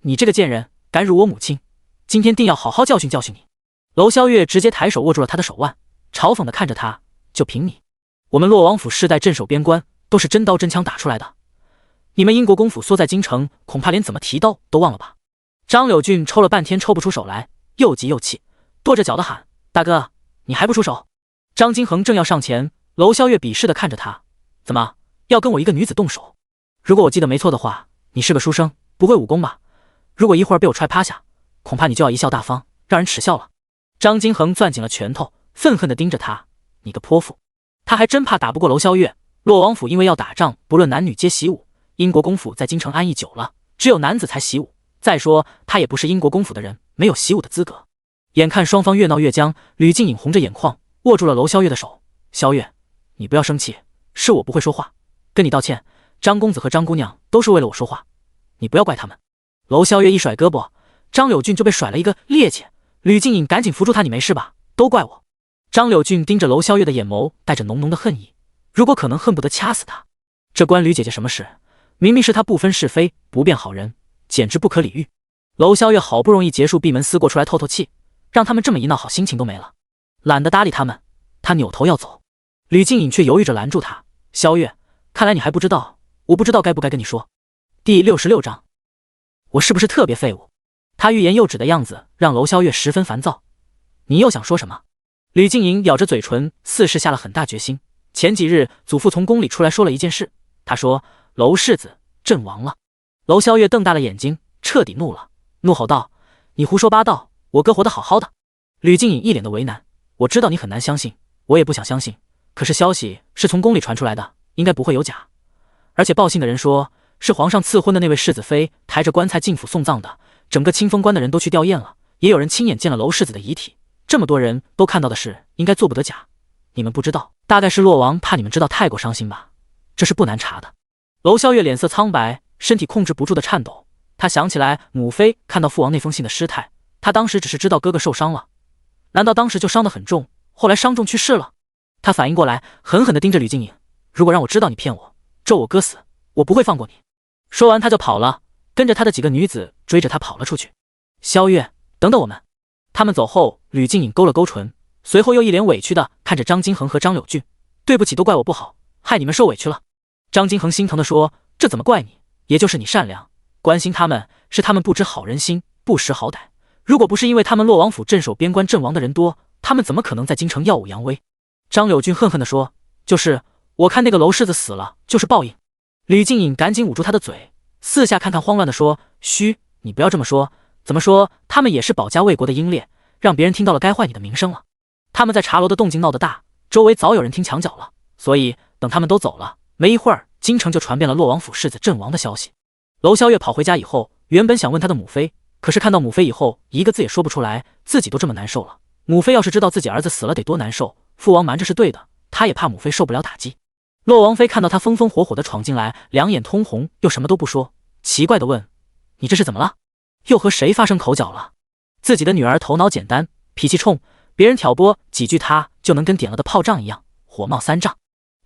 你这个贱人，敢辱我母亲，今天定要好好教训教训你！”娄萧月直接抬手握住了他的手腕，嘲讽地看着他：“就凭你，我们洛王府世代镇守边关，都是真刀真枪打出来的。你们英国公府缩在京城，恐怕连怎么提刀都忘了吧？”张柳俊抽了半天抽不出手来，又急又气，跺着脚的喊：“大哥，你还不出手？”张金恒正要上前，娄萧月鄙视地看着他：“怎么要跟我一个女子动手？如果我记得没错的话，你是个书生，不会武功吧？如果一会儿被我踹趴下，恐怕你就要贻笑大方，让人耻笑了。”张金恒攥紧了拳头，愤恨地盯着他：“你个泼妇！”他还真怕打不过娄萧月。洛王府因为要打仗，不论男女皆习武，英国公府在京城安逸久了，只有男子才习武。再说他也不是英国公府的人，没有习武的资格。眼看双方越闹越僵，吕静颖红着眼眶握住了娄萧月的手。萧月，你不要生气，是我不会说话，跟你道歉。张公子和张姑娘都是为了我说话，你不要怪他们。娄萧月一甩胳膊，张柳俊就被甩了一个趔趄。吕静颖赶紧扶住他，你没事吧？都怪我。张柳俊盯着娄萧月的眼眸带着浓浓的恨意，如果可能恨不得掐死他。这关吕姐姐什么事？明明是他不分是非，不辨好人，简直不可理喻。娄萧月好不容易结束闭门思过出来透透气，让他们这么一闹，好心情都没了，懒得搭理他们。他扭头要走，吕静颖却犹豫着拦住他。萧月，看来你还不知道，我不知道该不该跟你说。第66章，我是不是特别废物？他欲言又止的样子让娄萧月十分烦躁。你又想说什么？吕静颖咬着嘴唇，似是下了很大决心。前几日祖父从宫里出来说了一件事，他说娄世子阵亡了。娄萧月瞪大了眼睛，彻底怒了，怒吼道：你胡说八道，我哥活得好好的。吕静颖一脸的为难，我知道你很难相信，我也不想相信，可是消息是从宫里传出来的，应该不会有假。而且报信的人说是皇上赐婚的那位世子妃抬着棺材进府送葬的，整个清风关的人都去吊唁了，也有人亲眼见了娄世子的遗体，这么多人都看到的事，应该做不得假。你们不知道，大概是洛王怕你们知道太过伤心吧，这是不难查的。娄萧月脸色苍白，身体控制不住的颤抖。他想起来母妃看到父王那封信的失态，他当时只是知道哥哥受伤了，难道当时就伤得很重，后来伤重去世了？他反应过来，狠狠地盯着吕静颖，如果让我知道你骗我，咒我哥死，我不会放过你。说完他就跑了，跟着他的几个女子追着他跑了出去。萧月，等等我们。他们走后，吕静颖勾了勾唇，随后又一脸委屈地看着张金恒和张柳俊，对不起，都怪我不好，害你们受委屈了。张金恒心疼地说，这怎么怪你，也就是你善良，关心他们是他们不知好人心，不识好歹，如果不是因为他们洛王府镇守边关阵亡的人多，他们怎么可能在京城耀武扬威？张柳俊恨恨地说，就是我看那个娄世子死了就是报应。吕静颖赶紧捂住他的嘴，四下看看慌乱地说，嘘，你不要这么说，怎么说他们也是保家卫国的英烈，让别人听到了该坏你的名声了。他们在茶楼的动静闹得大，周围早有人听墙角了，所以等他们都走了，没一会儿京城就传遍了洛王府世子阵亡的消息。娄萧月跑回家以后，原本想问他的母妃，可是看到母妃以后一个字也说不出来，自己都这么难受了，母妃要是知道自己儿子死了得多难受，父王瞒着是对的，他也怕母妃受不了打击。洛王妃看到他风风火火地闯进来，两眼通红，又什么都不说，奇怪地问，你这是怎么了？又和谁发生口角了？自己的女儿头脑简单，脾气冲，别人挑拨几句他就能跟点了的炮仗一样，火冒三丈。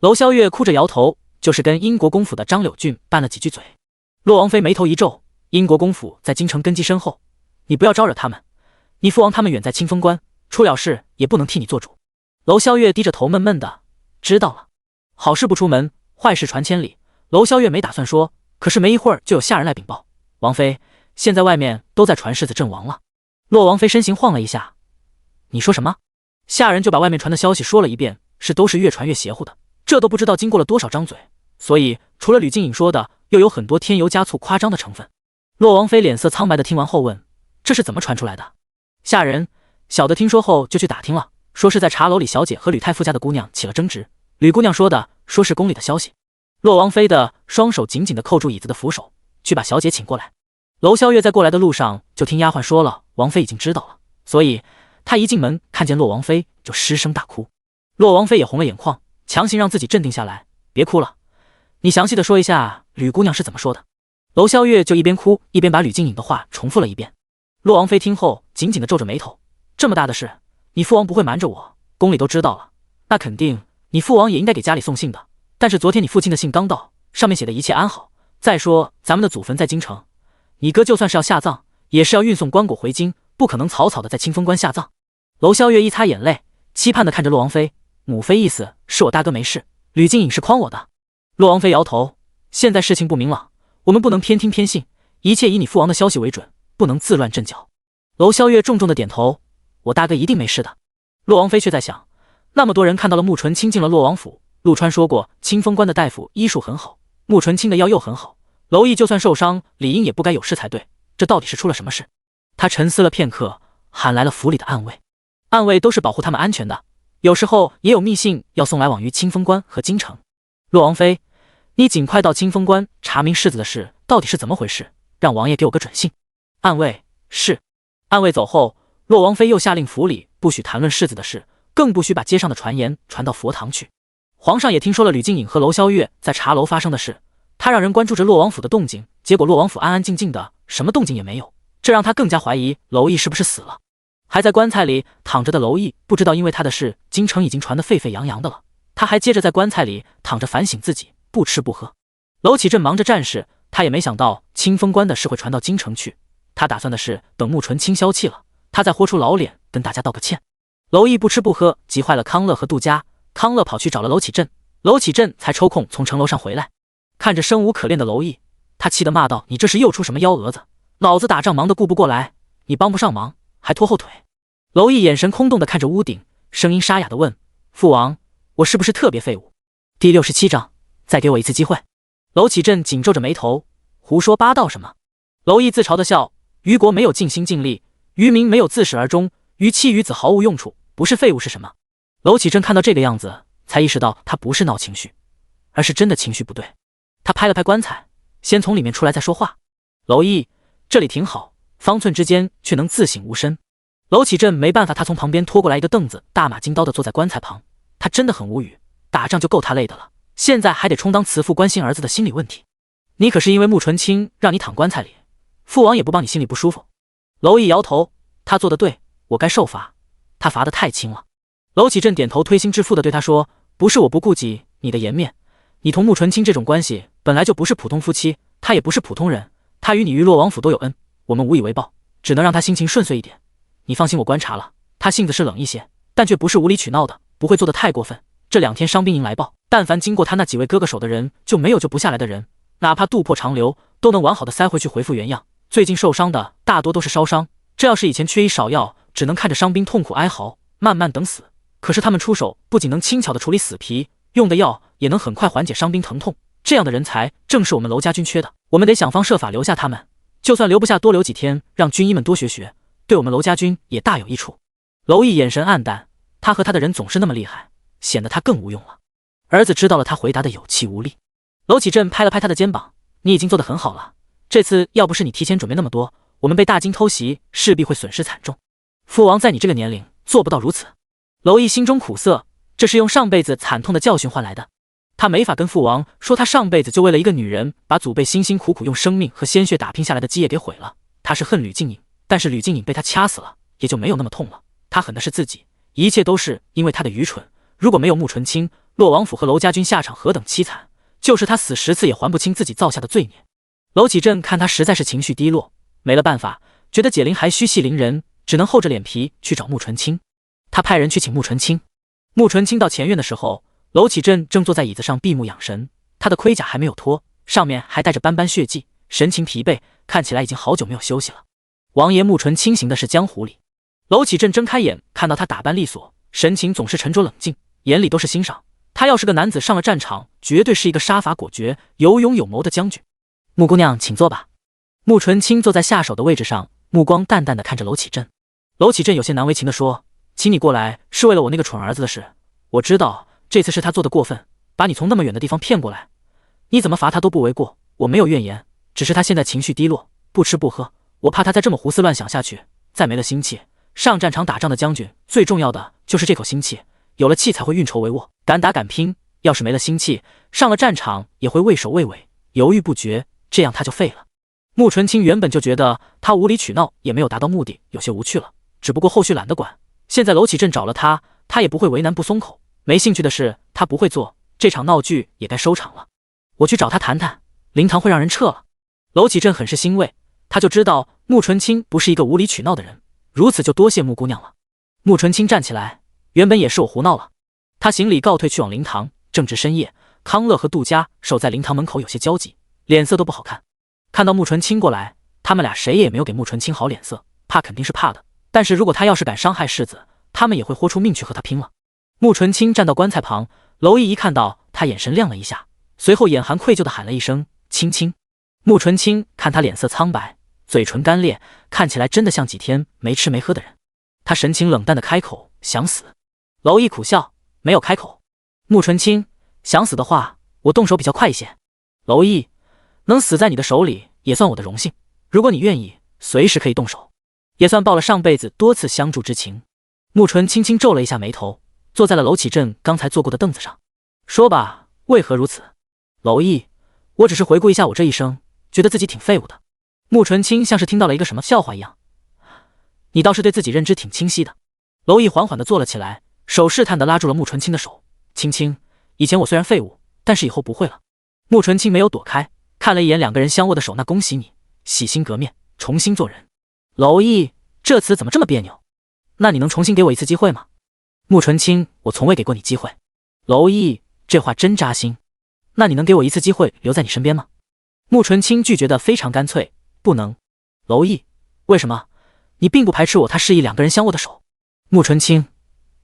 娄萧月哭着摇头，就是跟英国公府的张柳俊拌了几句嘴。洛王妃眉头一皱，英国公府在京城根基深厚，你不要招惹他们，你父王他们远在清风关，出了事也不能替你做主。娄萧月低着头闷闷的，知道了。好事不出门，坏事传千里。娄萧月没打算说，可是没一会儿就有下人来禀报，王妃，现在外面都在传世子阵亡了。洛王妃身形晃了一下，你说什么？下人就把外面传的消息说了一遍，都是越传越邪乎的，这都不知道经过了多少张嘴，所以除了吕静颖说的，又有很多添油加醋夸张的成分。洛王妃脸色苍白的听完后问，这是怎么传出来的？下人小的听说后就去打听了，说是在茶楼里小姐和吕太傅家的姑娘起了争执，吕姑娘说的，说是宫里的消息。洛王妃的双手紧紧地扣住椅子的扶手，去把小姐请过来。娄萧月在过来的路上就听丫鬟说了，王妃已经知道了，所以她一进门看见洛王妃就失声大哭。洛王妃也红了眼眶，强行让自己镇定下来，别哭了，你详细的说一下吕姑娘是怎么说的。娄萧月就一边哭一边把吕静颖的话重复了一遍。洛王妃听后紧紧地皱着眉头，这么大的事，你父王不会瞒着我，宫里都知道了，那肯定你父王也应该给家里送信的，但是昨天你父亲的信刚到，上面写的一切安好，再说咱们的祖坟在京城，你哥就算是要下葬，也是要运送棺椁回京，不可能草草的在清风关下葬。娄萧月一擦眼泪，期盼地看着洛王妃，母妃意思是我大哥没事，吕静颖是诓我的。洛王妃摇头，现在事情不明朗，我们不能偏听偏信，一切以你父王的消息为准，不能自乱阵脚。娄萧月重重的点头，我大哥一定没事的。洛王妃却在想，那么多人看到了穆纯清进了洛王府，陆川说过清风关的大夫医术很好，穆纯清的药又很好，娄毅就算受伤理应也不该有事才对，这到底是出了什么事？他沉思了片刻，喊来了府里的暗卫，暗卫都是保护他们安全的，有时候也有密信要送来往于清风关和京城。洛王妃，你尽快到清风关查明世子的事到底是怎么回事，让王爷给我个准信。暗卫是。暗卫走后，洛王妃又下令府里不许谈论世子的事，更不许把街上的传言传到佛堂去。皇上也听说了吕静颖和娄萧月在茶楼发生的事，他让人关注着洛王府的动静，结果洛王府安安静静的，什么动静也没有，这让他更加怀疑娄毅是不是死了。还在棺材里躺着的娄毅不知道，因为他的事京城已经传得沸沸扬扬的了，他还接着在棺材里躺着反省自己，不吃不喝。娄启镇忙着战事，他也没想到清风关的事会传到京城去，他打算的是等穆纯清消气了，他再豁出老脸跟大家道个歉。娄毅不吃不喝，急坏了康乐和杜家。康乐跑去找了娄启镇，娄启镇才抽空从城楼上回来，看着生无可恋的娄毅，他气得骂道：“你这是又出什么幺蛾子？老子打仗忙得顾不过来，你帮不上忙还拖后腿。”娄毅眼神空洞地看着屋顶，声音沙哑地问：“父王，我是不是特别废物？”第67章，再给我一次机会。娄启镇紧皱着眉头，胡说八道什么？娄毅自嘲地笑：“虞国没有尽心尽力，虞民没有自始而终，虞妻虞子毫无用处，不是废物是什么？”娄启镇看到这个样子，才意识到他不是闹情绪，而是真的情绪不对。他拍了拍棺材，先从里面出来再说话。娄毅，这里挺好，方寸之间却能自省无身。娄启镇没办法，他从旁边拖过来一个凳子，大马金刀的坐在棺材旁。他真的很无语，打仗就够他累的了，现在还得充当慈父关心儿子的心理问题。你可是因为穆纯清让你躺棺材里，父王也不帮你心里不舒服。娄毅摇头，他做得对，我该受罚，他罚得太轻了。娄启镇点头，推心置腹地对他说：“不是我不顾及你的颜面，你同穆纯清这种关系本来就不是普通夫妻，他也不是普通人，他与你与洛王府都有恩，我们无以为报，只能让他心情顺遂一点。你放心，我观察了，他性子是冷一些，但却不是无理取闹的，不会做得太过分。这2天伤兵营来报，但凡经过他那几位哥哥手的人，就没有救不下来的人，哪怕渡破长流，都能完好的塞回去恢复原样。最近受伤的大多都是烧伤，这要是以前缺医少药，只能看着伤兵痛苦哀嚎，慢慢等死。可是他们出手不仅能轻巧地处理死皮，用的药也能很快缓解伤兵疼痛，这样的人才正是我们娄家军缺的，我们得想方设法留下他们，就算留不下多留几天，让军医们多学学，对我们娄家军也大有益处。”娄毅眼神黯淡，他和他的人总是那么厉害，显得他更无用了。儿子知道了，他回答的有气无力。娄启镇拍了拍他的肩膀：“你已经做得很好了，这次要不是你提前准备那么多，我们被大金偷袭，势必会损失惨重。父王在你这个年龄做不到如此。”娄毅心中苦涩，这是用上辈子惨痛的教训换来的。他没法跟父王说，他上辈子就为了一个女人，把祖辈辛辛苦苦用生命和鲜血打拼下来的基业给毁了。他是恨吕静颖，但是吕静颖被他掐死了，也就没有那么痛了。他恨的是自己，一切都是因为他的愚蠢。如果没有穆纯清，洛王府和娄家军下场何等凄惨，就是他死10次也还不清自己造下的罪孽。娄启镇看他实在是情绪低落，没了办法，觉得解铃还须系铃人，只能厚着脸皮去找穆纯清。他派人去请穆纯清。穆纯清到前院的时候，娄启镇正坐在椅子上闭目养神，他的盔甲还没有脱，上面还带着斑斑血迹，神情疲惫，看起来已经好久没有休息了。王爷穆纯清行的是江湖里。娄启镇睁开眼，看到他打扮利索，神情总是沉着冷静，眼里都是欣赏。他要是个男子上了战场，绝对是一个杀伐果决、有勇有谋的将军。穆姑娘，请坐吧。穆纯清坐在下手的位置上，目光淡淡的看着娄启镇。娄启镇有些难为情的说：“请你过来是为了我那个蠢儿子的事，我知道这次是他做的过分，把你从那么远的地方骗过来，你怎么罚他都不为过，我没有怨言，只是他现在情绪低落，不吃不喝，我怕他再这么胡思乱想下去，再没了心气。上战场打仗的将军最重要的就是这口心气，有了气才会运筹帷幄，敢打敢拼，要是没了心气，上了战场也会畏首畏尾，犹豫不决，这样他就废了。”穆纯清原本就觉得他无理取闹也没有达到目的，有些无趣了，只不过后续懒得管。现在娄启镇找了他，他也不会为难不松口，没兴趣的事他不会做，这场闹剧也该收场了。我去找他谈谈，灵堂会让人撤了。娄启镇很是欣慰，他就知道穆纯清不是一个无理取闹的人，如此就多谢穆姑娘了。穆纯清站起来，原本也是我胡闹了。他行礼告退去往灵堂。正值深夜，康乐和杜家守在灵堂门口有些焦急，脸色都不好看。看到穆纯清过来，他们俩谁也没有给穆纯清好脸色，怕肯定是怕的，但是如果他要是敢伤害世子，他们也会豁出命去和他拼了。穆纯清站到棺材旁，娄毅一看到他，眼神亮了一下，随后眼含愧疚地喊了一声青青。穆纯清看他脸色苍白，嘴唇干裂，看起来真的像几天没吃没喝的人。他神情冷淡地开口：“想死。”娄毅苦笑，没有开口。穆纯清：“想死的话，我动手比较快一些。娄毅，能死在你的手里也算我的荣幸，如果你愿意，随时可以动手，也算报了上辈子多次相助之情。慕纯轻轻皱了一下眉头，坐在了娄启镇刚才坐过的凳子上。说吧，为何如此？娄毅，我只是回顾一下我这一生，觉得自己挺废物的。慕纯清像是听到了一个什么笑话一样。你倒是对自己认知挺清晰的。娄毅缓缓地坐了起来，手试探地拉住了慕纯清的手。青青，以前我虽然废物，但是以后不会了。慕纯清没有躲开，看了一眼两个人相握的手，那恭喜你，洗心革面，重新做人。娄毅，这词怎么这么别扭？那你能重新给我一次机会吗？慕纯清，我从未给过你机会。娄毅，这话真扎心。那你能给我一次机会留在你身边吗？慕纯清拒绝得非常干脆，不能。娄毅，为什么？你并不排斥我，他示意两个人相握的手。慕纯清，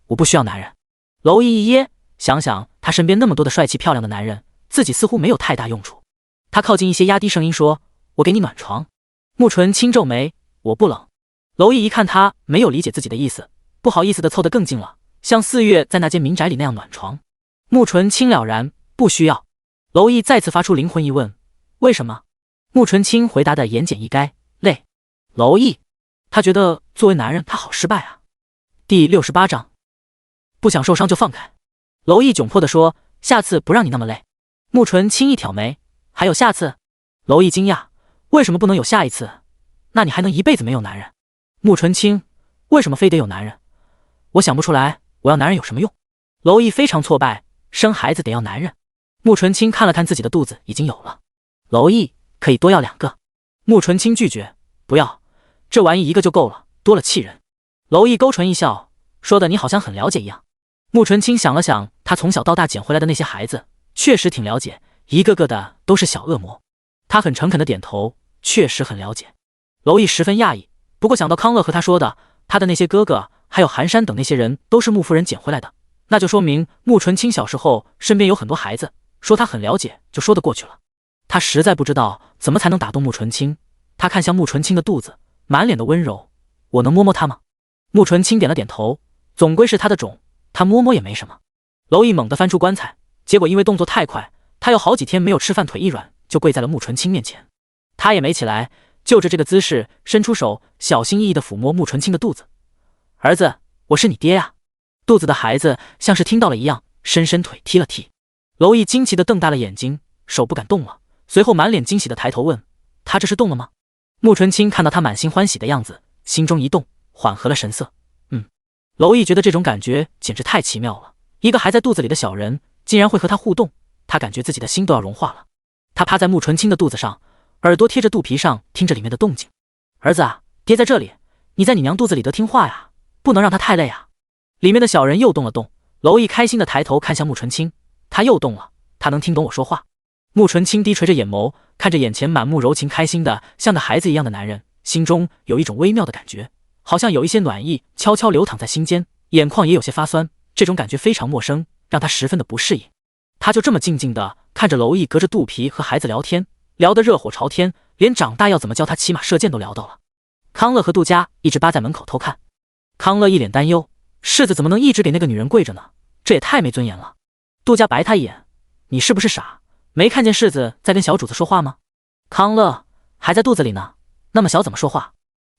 我不需要男人。娄毅一噎，想想他身边那么多的帅气漂亮的男人，自己似乎没有太大用处。他靠近一些，压低声音说：“我给你暖床。”慕纯清皱眉：“我不冷。”娄毅一看他没有理解自己的意思，不好意思的凑得更近了，像4月在那间民宅里那样暖床。慕纯清了然：“不需要。”娄毅再次发出灵魂疑问：“为什么？”慕纯清回答的言简意赅：“累。”娄毅，他觉得作为男人他好失败啊。第68章，不想受伤就放开。娄毅窘迫地说：“下次不让你那么累。”慕纯清一挑眉：“还有下次？”娄毅惊讶：“为什么不能有下一次？那你还能一辈子没有男人？”慕纯清：“为什么非得有男人？我想不出来，我要男人有什么用？”娄毅非常挫败：“生孩子得要男人。”慕纯清看了看自己的肚子，已经有了。娄毅：“可以多要2个。”慕纯清拒绝：“不要，这玩意一个就够了，多了气人。”娄毅勾唇一笑，说的你好像很了解一样。慕纯清想了想，他从小到大捡回来的那些孩子，确实挺了解，一个个的都是小恶魔。他很诚恳的点头，确实很了解。娄毅十分讶异，不过想到康乐和他说的，他的那些哥哥还有寒山等那些人都是慕夫人捡回来的，那就说明慕纯清小时候身边有很多孩子，说他很了解就说得过去了。他实在不知道怎么才能打动慕纯清。他看向慕纯清的肚子，满脸的温柔：“我能摸摸他吗？”慕纯清点了点头，总归是他的种，他摸摸也没什么。娄毅猛地翻出棺材，结果因为动作太快，他有好几天没有吃饭，腿一软就跪在了慕纯清面前。他也没起来，就着这个姿势伸出手，小心翼翼地抚摸慕纯清的肚子。“儿子，我是你爹呀。”肚子的孩子像是听到了一样，伸伸腿踢了踢。娄毅惊奇地瞪大了眼睛，手不敢动了，随后满脸惊喜地抬头问：“他这是动了吗？”慕纯清看到他满心欢喜的样子，心中一动，缓和了神色。娄毅觉得这种感觉简直太奇妙了，一个还在肚子里的小人竟然会和他互动，他感觉自己的心都要融化了。他趴在慕纯清的肚子上，耳朵贴着肚皮上，听着里面的动静。“儿子啊，爹在这里，你在你娘肚子里得听话呀，不能让他太累啊。”里面的小人又动了动，娄毅开心的抬头看向慕纯清，他又动了，他能听懂我说话。慕纯清低垂着眼眸，看着眼前满目柔情开心的像个孩子一样的男人，心中有一种微妙的感觉，好像有一些暖意悄悄流淌在心间，眼眶也有些发酸，这种感觉非常陌生，让他十分的不适应。他就这么静静的看着娄毅隔着肚皮和孩子聊天，聊得热火朝天，连长大要怎么教他骑马射箭都聊到了。康乐和杜佳一直扒在门口偷看，康乐一脸担忧：“世子怎么能一直给那个女人跪着呢？这也太没尊严了。”杜佳白他一眼：“你是不是傻？没看见世子在跟小主子说话吗？”康乐：“还在肚子里呢，那么小怎么说话？”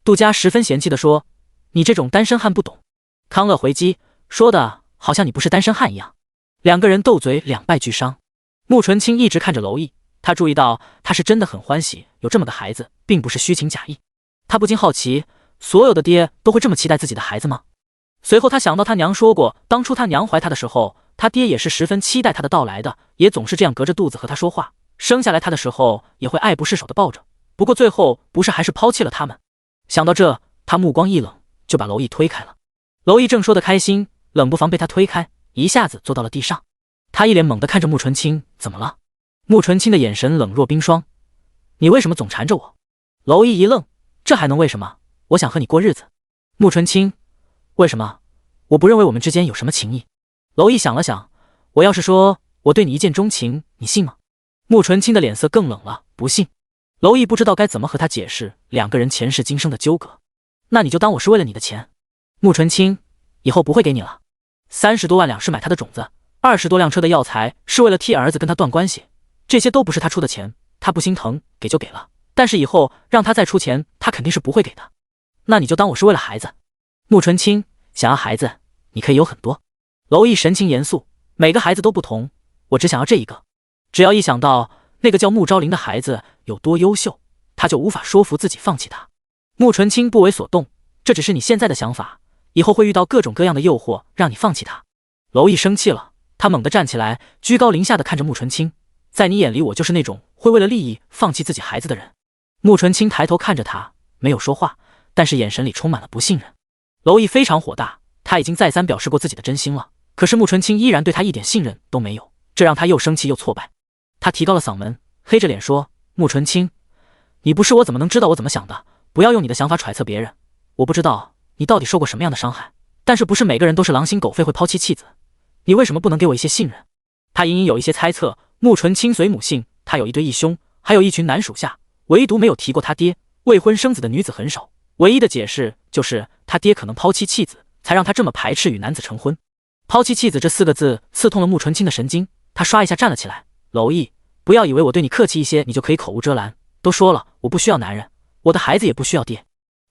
杜佳十分嫌弃地说：“你这种单身汉不懂。”康乐回击：“说的好像你不是单身汉一样。”两个人斗嘴，两败俱伤。慕纯清一直看着娄毅，他注意到他是真的很欢喜有这么个孩子，并不是虚情假意。他不禁好奇，所有的爹都会这么期待自己的孩子吗？随后他想到他娘说过，当初他娘怀他的时候，他爹也是十分期待他的到来的，也总是这样隔着肚子和他说话，生下来他的时候也会爱不释手的抱着，不过最后不是还是抛弃了他们。想到这，他目光一冷，就把娄毅推开了。娄毅正说得开心，冷不防被他推开，一下子坐到了地上。他一脸懵地看着慕纯清：“怎么了？”慕纯清的眼神冷若冰霜：“你为什么总缠着我？”娄毅一愣：“这还能为什么？我想和你过日子。”慕纯清：“为什么？我不认为我们之间有什么情谊。”娄毅想了想：“我要是说我对你一见钟情，你信吗？”慕纯清的脸色更冷了：“不信。”娄毅不知道该怎么和他解释两个人前世今生的纠葛。“那你就当我是为了你的钱。”慕纯清：“以后不会给你了。30多万两是买他的种子，20多辆车的药材是为了替儿子跟他断关系，这些都不是他出的钱，他不心疼，给就给了，但是以后让他再出钱，他肯定是不会给的。那你就当我是为了孩子。穆纯清，想要孩子，你可以有很多。娄毅神情严肃，每个孩子都不同，我只想要这一个。只要一想到那个叫穆昭灵的孩子有多优秀，他就无法说服自己放弃他。穆纯清不为所动，这只是你现在的想法，以后会遇到各种各样的诱惑，让你放弃他。娄毅生气了，他猛地站起来，居高临下的看着穆纯清，在你眼里我就是那种会为了利益放弃自己孩子的人。穆纯清抬头看着他，没有说话，但是眼神里充满了不信任。娄毅非常火大，他已经再三表示过自己的真心了，可是穆纯清依然对他一点信任都没有，这让他又生气又挫败。他提高了嗓门，黑着脸说：穆纯清，你不是我怎么能知道我怎么想的？不要用你的想法揣测别人。我不知道你到底受过什么样的伤害，但是不是每个人都是狼心狗肺会抛弃妻子，你为什么不能给我一些信任？他隐隐有一些猜测，穆纯清随母姓，他有一堆义兄，还有一群男属下，唯独没有提过他爹。未婚生子的女子很少，唯一的解释就是他爹可能抛弃妻子，才让他这么排斥与男子成婚。抛弃妻子这4个字刺痛了穆纯清的神经，他唰一下站了起来。娄毅，不要以为我对你客气一些，你就可以口无遮拦。都说了，我不需要男人，我的孩子也不需要爹。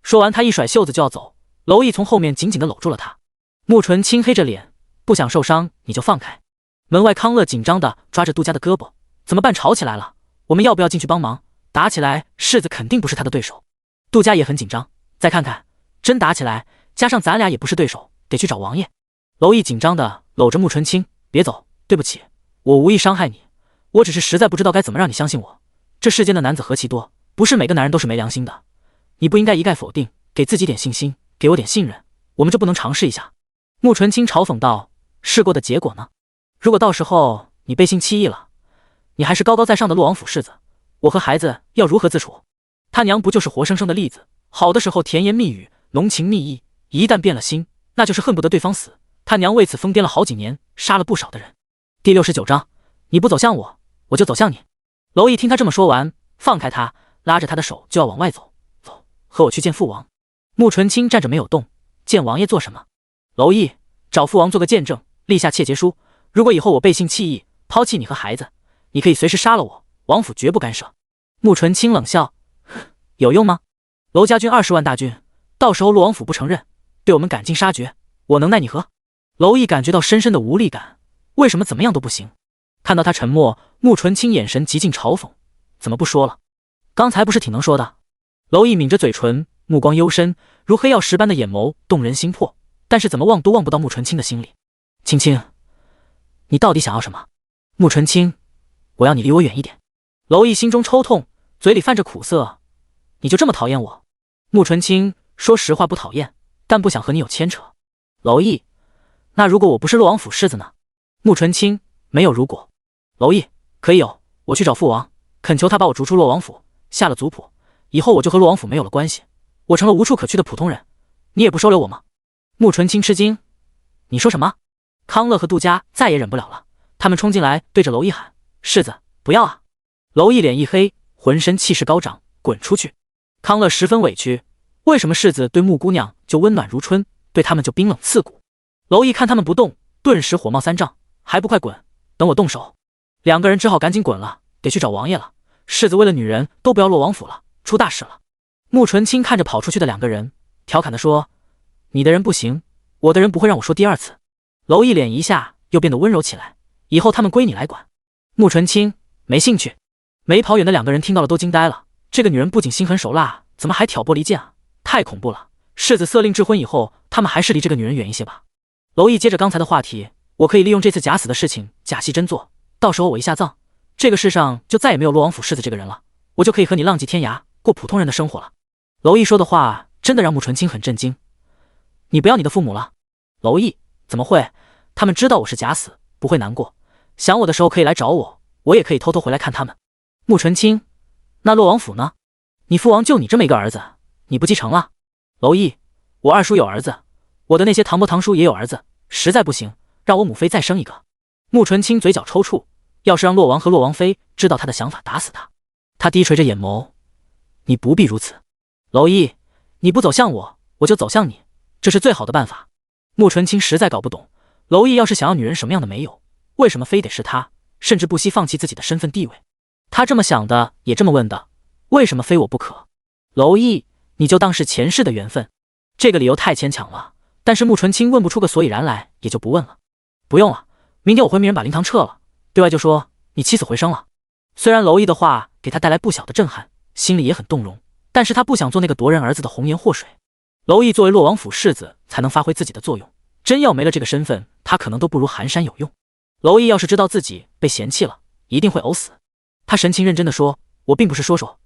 说完，他一甩袖子就要走，娄毅从后面紧紧地搂住了他。穆纯清黑着脸，不想受伤你就放开。门外康乐紧张地抓着杜家的胳膊，怎么办？吵起来了，我们要不要进去帮忙？打起来，世子肯定不是他的对手。杜家也很紧张，再看看，真打起来，加上咱俩也不是对手，得去找王爷。娄毅紧张地搂着穆纯清，别走，对不起，我无意伤害你，我只是实在不知道该怎么让你相信我。这世间的男子何其多，不是每个男人都是没良心的，你不应该一概否定，给自己点信心，给我点信任，我们就不能尝试一下？穆纯清嘲讽道，试过的结果呢？如果到时候你背信弃义了，你还是高高在上的洛王府世子，我和孩子要如何自处？他娘不就是活生生的例子？好的时候甜言蜜语，浓情蜜意，一旦变了心，那就是恨不得对方死。他娘为此疯癫了好几年，杀了不少的人。第69章，你不走向我，我就走向你。娄毅听他这么说完，放开他，拉着他的手就要往外走。走，和我去见父王。穆纯清站着没有动，见王爷做什么？娄毅，找父王做个见证，立下切结书，如果以后我背信弃义，抛弃你和孩子，你可以随时杀了我，王府绝不干涉。穆纯清冷笑，有用吗？娄家军20万大军，到时候洛王府不承认，对我们赶尽杀绝，我能奈你何？娄毅感觉到深深的无力感，为什么怎么样都不行？看到他沉默，穆纯清眼神极尽嘲讽，怎么不说了？刚才不是挺能说的？娄毅抿着嘴唇，目光幽深，如黑曜石般的眼眸动人心魄，但是怎么望都望不到穆纯清的心里。青青，你到底想要什么？穆纯清，我要你离我远一点。娄毅心中抽痛，嘴里泛着苦涩，你就这么讨厌我？穆纯清，说实话不讨厌，但不想和你有牵扯。娄毅，那如果我不是洛王府世子呢？穆纯清，没有如果。娄毅，可以有，我去找父王，恳求他把我逐出洛王府，下了族谱，以后我就和洛王府没有了关系，我成了无处可去的普通人，你也不收留我吗？穆纯清吃惊，你说什么？康乐和杜家再也忍不了了，他们冲进来对着娄毅喊，世子，不要啊！娄毅脸一黑，浑身气势高涨，滚出去！康乐十分委屈，为什么世子对穆姑娘就温暖如春，对他们就冰冷刺骨？娄毅看他们不动，顿时火冒三丈，还不快滚，等我动手！两个人只好赶紧滚了，得去找王爷了。世子为了女人都不要落王府了，出大事了。穆纯清看着跑出去的两个人，调侃地说，你的人不行，我的人不会让我说第二次。娄毅脸一下又变得温柔起来，以后他们归你来管。穆纯清，没兴趣。没跑远的两个人听到了都惊呆了，这个女人不仅心狠手辣，怎么还挑拨离间啊？太恐怖了！世子色令智昏以后，他们还是离这个女人远一些吧。娄毅接着刚才的话题，我可以利用这次假死的事情假戏真做，到时候我一下葬，这个世上就再也没有洛王府世子这个人了，我就可以和你浪迹天涯，过普通人的生活了。娄毅说的话真的让穆纯清很震惊。你不要你的父母了？娄毅，怎么会？他们知道我是假死，不会难过，想我的时候可以来找我，我也可以偷偷回来看他们。穆纯清，那洛王府呢？你父王就你这么一个儿子，你不继承了？娄毅，我二叔有儿子，我的那些堂伯堂叔也有儿子，实在不行，让我母妃再生一个。穆纯清嘴角抽搐，要是让洛王和洛王妃知道他的想法，打死他。他低垂着眼眸，你不必如此。娄毅，你不走向我，我就走向你，这是最好的办法。穆纯清实在搞不懂，娄毅要是想要女人什么样的没有，为什么非得是他，甚至不惜放弃自己的身份地位？他这么想的，也这么问的，为什么非我不可？娄毅，你就当是前世的缘分。这个理由太牵强了，但是穆纯清问不出个所以然来，也就不问了。不用了，明天我会命人把灵堂撤了，对外就说你起死回生了。虽然娄毅的话给他带来不小的震撼，心里也很动容，但是他不想做那个夺人儿子的红颜祸水。娄毅作为洛王府世子，才能发挥自己的作用，真要没了这个身份，他可能都不如寒山有用。娄毅要是知道自己被嫌弃了，一定会呕死。他神情认真地说，我并不是说，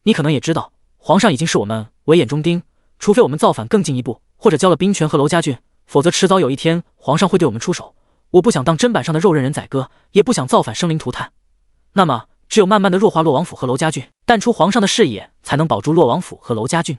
你可能也知道，皇上已经是我们为眼中钉，除非我们造反更进一步，或者交了兵权和娄家俊，否则迟早有一天皇上会对我们出手。我不想当砧板上的肉任人宰割，也不想造反生灵涂炭。那么只有慢慢的弱化洛王府和娄家俊，淡出皇上的视野，才能保住洛王府和娄家俊。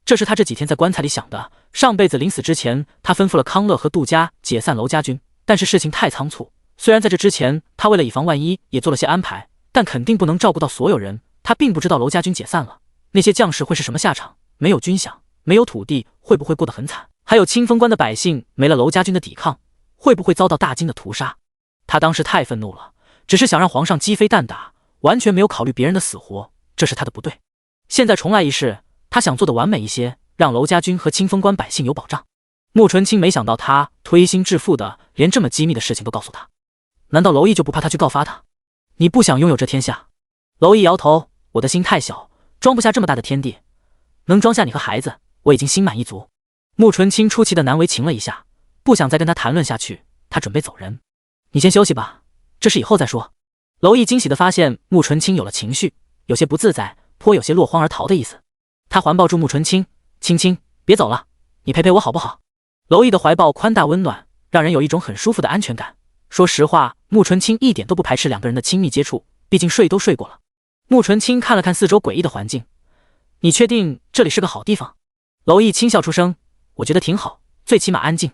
这是他这几天在棺材里想的。上辈子临死之前，他吩咐了康乐和杜家解散娄家军，但是事情太仓促。虽然在这之前，他为了以防万一也做了些安排，但肯定不能照顾到所有人。他并不知道娄家军解散了，那些将士会是什么下场？没有军饷，没有土地，会不会过得很惨？还有清风关的百姓没了娄家军的抵抗，会不会遭到大金的屠杀？他当时太愤怒了，只是想让皇上鸡飞蛋打，完全没有考虑别人的死活，这是他的不对。现在重来一世，他想做的完美一些，让娄家军和清风关百姓有保障。穆纯清没想到他推心置腹的连这么机密的事情都告诉他，难道娄毅就不怕他去告发他？你不想拥有这天下？娄毅摇头，我的心太小，装不下这么大的天地，能装下你和孩子，我已经心满意足。穆纯清出奇的难为情了一下，不想再跟他谈论下去，他准备走人。你先休息吧，这事以后再说。娄毅惊喜的发现穆纯清有了情绪，有些不自在，颇有些落荒而逃的意思。他环抱住穆纯清，青青，别走了，你陪陪我好不好？娄毅的怀抱宽大温暖，让人有一种很舒服的安全感。说实话，穆纯清一点都不排斥两个人的亲密接触，毕竟睡都睡过了。穆纯清看了看四周诡异的环境，你确定这里是个好地方？娄毅轻笑出声，我觉得挺好，最起码安静。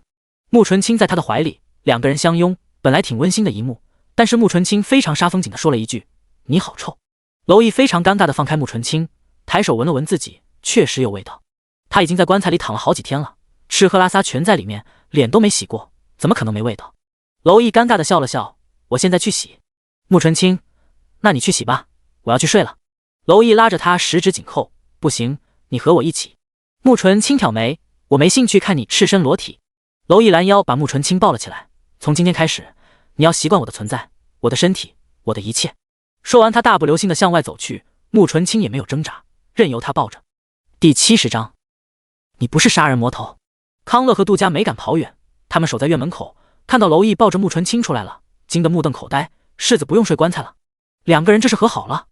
穆纯清在他的怀里，两个人相拥，本来挺温馨的一幕，但是穆纯清非常煞风景的说了一句，你好臭。娄毅非常尴尬的放开穆纯清，抬手闻了闻自己，确实有味道。他已经在棺材里躺了好几天了，吃喝拉撒全在里面，脸都没洗过，怎么可能没味道？娄毅尴尬的笑了笑，我现在去洗。穆纯清，那你去洗吧，我要去睡了。娄毅拉着他十指紧扣，不行，你和我一起。穆纯清挑眉，我没兴趣看你赤身裸体。娄毅拦腰把穆纯清抱了起来，从今天开始，你要习惯我的存在，我的身体，我的一切。说完，他大步流星的向外走去，穆纯清也没有挣扎，任由他抱着。第70章，你不是杀人魔头。康乐和杜家没敢跑远，他们守在院门口，看到娄毅抱着穆纯清出来了，惊得目瞪口呆。世子不用睡棺材了，两个人这是和好了。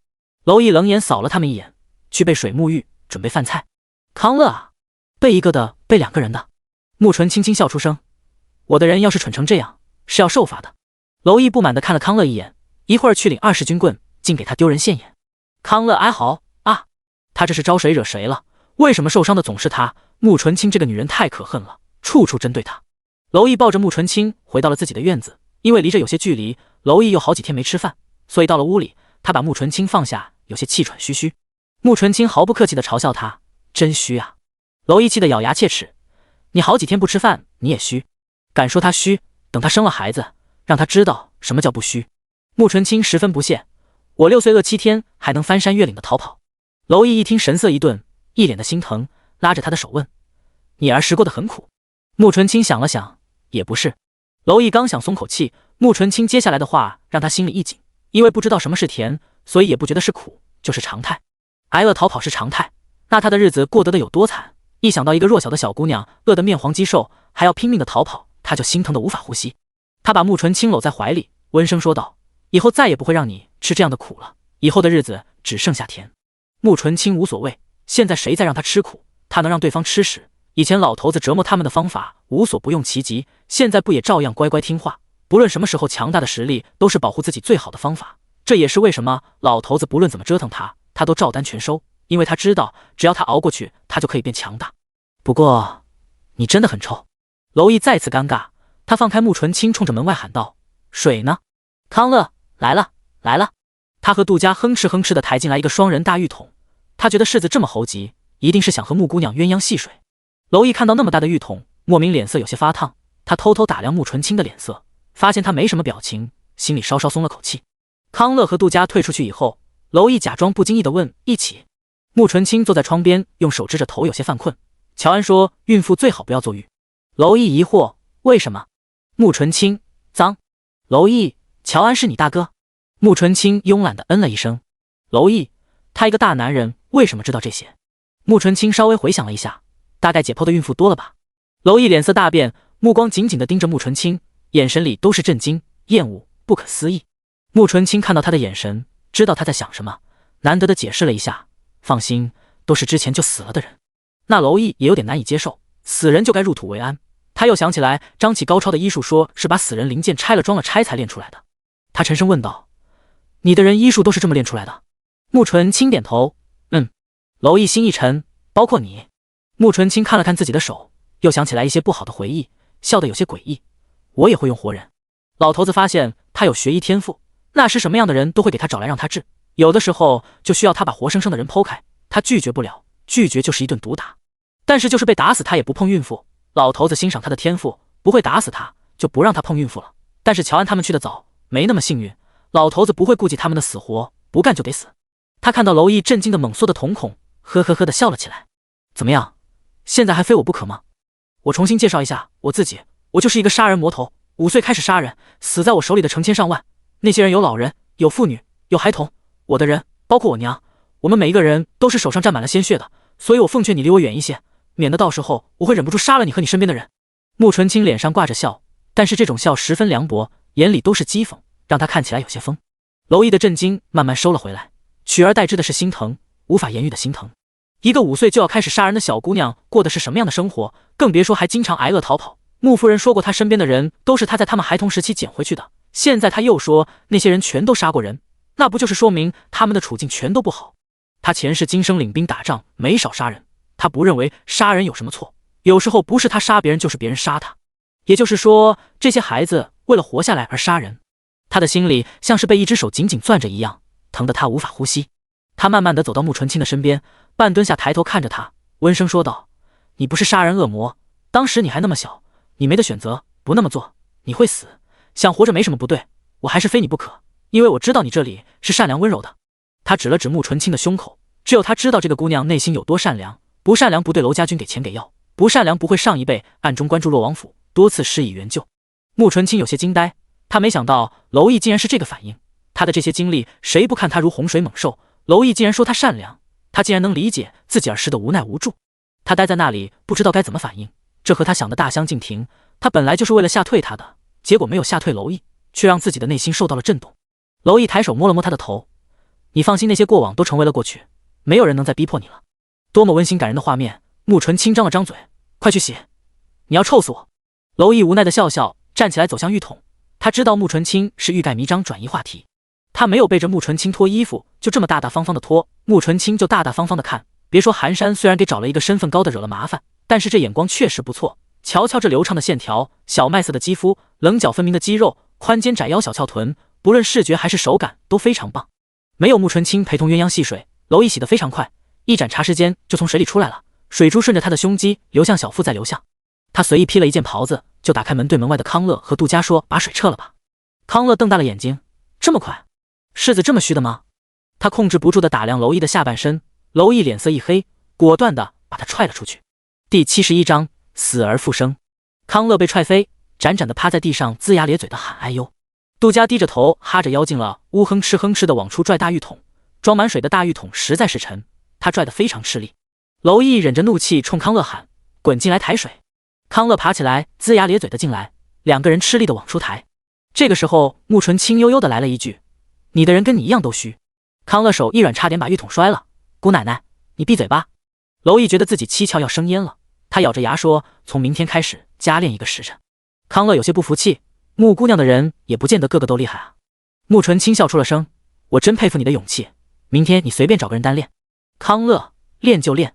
娄毅冷眼扫了他们一眼，去备水沐浴，准备饭菜。康乐啊，备一个的，备两个人的。穆纯轻轻笑出声，我的人要是蠢成这样，是要受罚的。娄毅不满地看了康乐一眼，一会儿去领20军棍，竟给他丢人现眼。康乐哀嚎啊，他这是招谁惹谁了？为什么受伤的总是他？穆纯清这个女人太可恨了，处处针对他。娄毅抱着穆纯清回到了自己的院子，因为离着有些距离，娄毅又好几天没吃饭，所以到了屋里，他把穆纯清放下，有些气喘吁吁。穆纯清毫不客气地嘲笑他，真虚啊。娄毅气得咬牙切齿，你好几天不吃饭，你也虚？敢说他虚，等他生了孩子，让他知道什么叫不虚。穆纯清十分不屑，我6岁饿7天，还能翻山越岭的逃跑。娄毅一听神色一顿，一脸的心疼，拉着他的手问，你儿时过得很苦？穆纯清想了想，也不是。娄毅刚想松口气，穆纯清接下来的话让他心里一紧，因为不知道什么是甜，所以也不觉得是苦，就是常态。挨饿逃跑是常态，那他的日子过得有多惨？一想到一个弱小的小姑娘饿得面黄肌瘦，还要拼命的逃跑，他就心疼得无法呼吸。他把穆纯清搂在怀里，温声说道，以后再也不会让你吃这样的苦了，以后的日子只剩下甜。穆纯清无所谓，现在谁再让他吃苦，他能让对方吃屎。以前老头子折磨他们的方法无所不用其极，现在不也照样乖乖听话？不论什么时候，强大的实力都是保护自己最好的方法。这也是为什么老头子不论怎么折腾他，他都照单全收，因为他知道只要他熬过去，他就可以变强大。不过你真的很臭。娄毅再次尴尬，他放开穆纯清，冲着门外喊道，水呢？康乐来了来了。他和杜家哼哧哼哧的抬进来一个双人大浴桶，他觉得世子这么猴急，一定是想和穆姑娘鸳鸯戏水。娄毅看到那么大的浴桶，莫名脸色有些发烫，他偷偷打量穆纯清的脸色，发现他没什么表情，心里稍稍松了口气。康乐和杜家退出去以后，娄毅假装不经意地问，一起？穆纯清坐在窗边，用手支着头，有些犯困。乔安说：“孕妇最好不要坐浴。”娄毅疑惑：“为什么？”穆纯清：“脏。”娄毅：“乔安是你大哥？”穆纯清慵懒地嗯了一声。娄毅：“他一个大男人，为什么知道这些？”穆纯清稍微回想了一下，大概解剖的孕妇多了吧。娄毅脸色大变，目光紧紧地盯着穆纯清，眼神里都是震惊、厌恶、不可思议。穆纯清看到他的眼神，知道他在想什么，难得地解释了一下：“放心，都是之前就死了的人。”那娄毅也有点难以接受，死人就该入土为安。他又想起来张启高超的医术，说是把死人零件拆了装了拆才练出来的。他沉声问道：“你的人医术都是这么练出来的？”穆纯清点头：“嗯。”娄毅心一沉：“包括你？”穆纯清看了看自己的手，又想起来一些不好的回忆，笑得有些诡异：“我也会用活人。”老头子发现他有学医天赋，那时什么样的人都会给他找来让他治，有的时候就需要他把活生生的人剖开，他拒绝不了，拒绝就是一顿毒打。但是就是被打死他也不碰孕妇。老头子欣赏他的天赋，不会打死他，就不让他碰孕妇了。但是乔安他们去的早，没那么幸运，老头子不会顾及他们的死活，不干就得死。他看到娄毅震惊的猛缩的瞳孔，呵呵呵的笑了起来。怎么样，现在还非我不可吗？我重新介绍一下我自己，我就是一个杀人魔头，5岁开始杀人，死在我手里的成千上万。那些人有老人，有妇女，有孩童，我的人包括我娘，我们每一个人都是手上沾满了鲜血的，所以我奉劝你离我远一些，免得到时候我会忍不住杀了你和你身边的人。穆纯清脸上挂着笑，但是这种笑十分凉薄，眼里都是讥讽，让他看起来有些疯。娄毅的震惊慢慢收了回来，取而代之的是心疼，无法言喻的心疼。一个5岁就要开始杀人的小姑娘过的是什么样的生活，更别说还经常挨饿逃跑。穆夫人说过，她身边的人都是她在他们孩童时期捡回去的，现在她又说那些人全都杀过人，那不就是说明他们的处境全都不好？他前世今生领兵打仗，没少杀人，他不认为杀人有什么错，有时候不是他杀别人，就是别人杀他。也就是说，这些孩子为了活下来而杀人，他的心里像是被一只手紧紧攥着一样，疼得他无法呼吸。他慢慢地走到穆纯清的身边，半蹲下抬头看着他，温声说道：“你不是杀人恶魔，当时你还那么小，你没得选择，不那么做你会死，想活着没什么不对，我还是非你不可，因为我知道你这里是善良温柔的。”他指了指穆纯清的胸口，只有他知道这个姑娘内心有多善良，不善良不对娄家军给钱给药，不善良不会上一辈暗中关注洛王府，多次施以援救。穆纯清有些惊呆，他没想到娄毅竟然是这个反应，他的这些经历谁不看他如洪水猛兽，娄毅竟然说他善良，他竟然能理解自己儿时的无奈无助。他呆在那里不知道该怎么反应，这和他想的大相径庭，他本来就是为了吓退他的，结果没有吓退娄毅，却让自己的内心受到了震动。娄毅抬手摸了摸他的头：“你放心，那些过往都成为了过去，没有人能再逼迫你了。”多么温馨感人的画面！穆纯清张了张嘴：“快去洗，你要臭死我！”娄毅无奈的笑笑，站起来走向浴桶。他知道穆纯清是欲盖弥彰转移话题，他没有背着穆纯清脱衣服，就这么大大方方的脱，穆纯清就大大方方的看。别说寒山虽然给找了一个身份高的惹了麻烦，但是这眼光确实不错。瞧瞧这流畅的线条，小麦色的肌肤，棱角分明的肌肉，宽肩窄腰小翘臀，不论视觉还是手感都非常棒。没有穆纯清陪同鸳鸯戏水，娄毅洗得非常快，一盏茶时间就从水里出来了，水珠顺着他的胸肌流向小腹再流向。他随意披了一件袍子，就打开门对门外的康乐和杜佳说：“把水撤了吧。”康乐瞪大了眼睛：“这么快？柿子这么虚的吗？”他控制不住地打量娄毅的下半身，娄毅脸色一黑，果断地把他踹了出去。第71章死而复生。康乐被踹飞，辗转地趴在地上，龇牙咧嘴地喊哎呦。杜佳低着头哈着腰进了屋，哼哧地往出拽大浴桶，装满水的大浴桶实在是沉，他拽得非常吃力。娄毅忍着怒气冲康乐喊：“滚进来抬水！”康乐爬起来，龇牙咧嘴地进来，两个人吃力地往出抬。这个时候穆纯清悠悠地来了一句：“你的人跟你一样都虚。”康乐手一软，差点把浴桶摔了。“姑奶奶，你闭嘴吧！”娄毅觉得自己七窍要生烟了，他咬着牙说：“从明天开始加练1个时辰。”康乐有些不服气：“穆姑娘的人也不见得个个都厉害啊。”穆纯清笑出了声：“我真佩服你的勇气，明天你随便找个人单练。”康乐：“练就练。”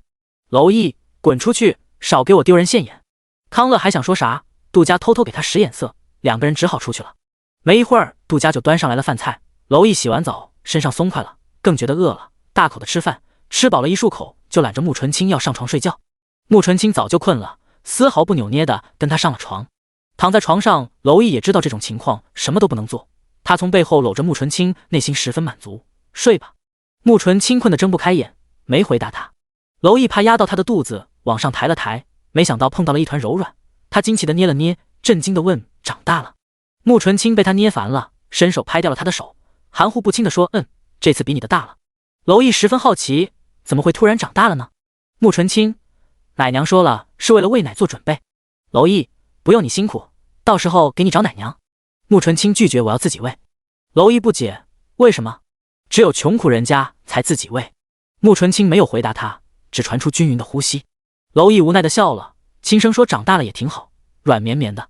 娄毅：“滚出去，少给我丢人现眼。”康乐还想说啥，杜佳偷偷给他使眼色，两个人只好出去了。没一会儿，杜佳就端上来了饭菜。娄毅洗完澡，身上松快了，更觉得饿了，大口的吃饭，吃饱了一漱口，就揽着穆纯清要上床睡觉。穆纯清早就困了，丝毫不扭捏的跟他上了床。躺在床上，娄毅也知道这种情况什么都不能做，他从背后搂着穆纯清，内心十分满足。睡吧。穆纯清困得睁不开眼，没回答他。娄毅怕压到他的肚子，往上抬了抬，没想到碰到了一团柔软，他惊奇的捏了捏，震惊的问：长大了？穆纯清被他捏烦了，伸手拍掉了他的手，含糊不清的说：这次比你的大了。娄毅十分好奇，怎么会突然长大了呢？穆纯清，奶娘说了，是为了喂奶做准备。娄毅，不用你辛苦，到时候给你找奶娘。穆纯清拒绝，我要自己喂。娄毅不解，为什么？只有穷苦人家才自己喂。穆纯清没有回答他，只传出均匀的呼吸。娄毅无奈的笑了，轻声说：长大了也挺好，软绵绵的，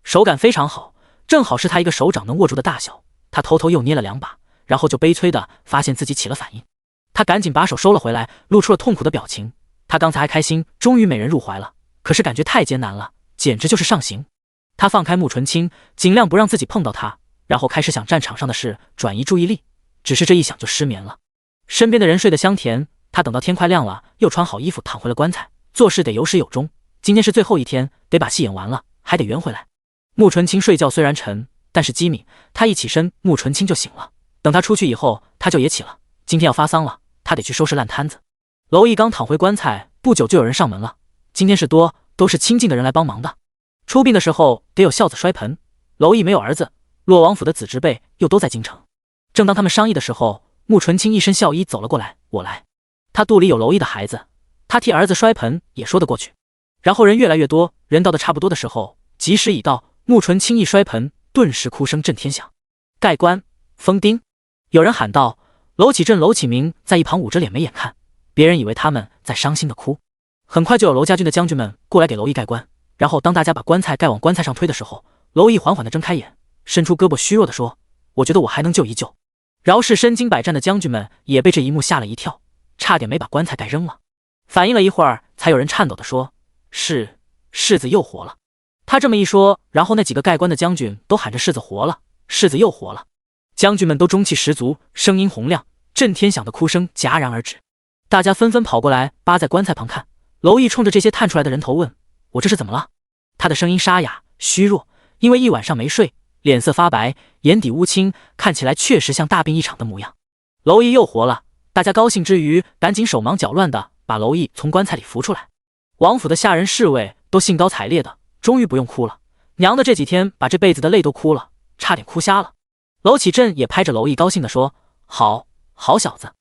手感非常好，正好是他一个手掌能握住的大小。他偷偷又捏了2把，然后就悲催的发现自己起了反应。他赶紧把手收了回来，露出了痛苦的表情。他刚才还开心，终于美人入怀了，可是感觉太艰难了，简直就是上刑。他放开穆纯清，尽量不让自己碰到他，然后开始想战场上的事，转移注意力。只是这一想就失眠了。身边的人睡得香甜，他等到天快亮了，又穿好衣服躺回了棺材。做事得有始有终，今天是最后一天，得把戏演完了，还得圆回来。穆纯清睡觉虽然沉，但是机敏，他一起身，穆纯清就醒了。等他出去以后，他就也起了。今天要发丧了，他得去收拾烂摊子。娄毅刚躺回棺材，不久就有人上门了。今天事多，都是亲近的人来帮忙的。出殡的时候得有孝子摔盆，娄毅没有儿子，洛王府的子侄辈又都在京城。正当他们商议的时候，穆纯清一身孝衣走了过来，我来。他肚里有娄毅的孩子，他替儿子摔盆也说得过去。然后人越来越多，人到的差不多的时候，吉时已到，穆纯清一摔盆，顿时哭声震天响。盖棺封丁，有人喊道。娄启镇、娄启明在一旁捂着脸没眼看，别人以为他们在伤心的哭。很快就有娄家军的将军们过来给娄毅盖棺，然后当大家把棺材盖往棺材上推的时候，娄毅缓缓地睁开眼，伸出胳膊虚弱地说：我觉得我还能救一救。饶是身经百战的将军们也被这一幕吓了一跳，差点没把棺材盖扔了。反应了一会儿，才有人颤抖地说：世子又活了。他这么一说，然后那几个盖棺的将军都喊着世子活了，世子又活了。将军们都中气十足，声音洪亮，震天响的哭声戛然而止。大家纷纷跑过来，扒在棺材旁看。娄毅冲着这些探出来的人头问：我这是怎么了？他的声音沙哑虚弱，因为一晚上没睡，脸色发白，眼底乌青，看起来确实像大病一场的模样。娄毅又活了，大家高兴之余，赶紧手忙脚乱的把娄毅从棺材里扶出来。王府的下人侍卫都兴高采烈的，终于不用哭了。娘的这几天把这辈子的泪都哭了，差点哭瞎了。娄启镇也拍着娄毅高兴地说：好小子，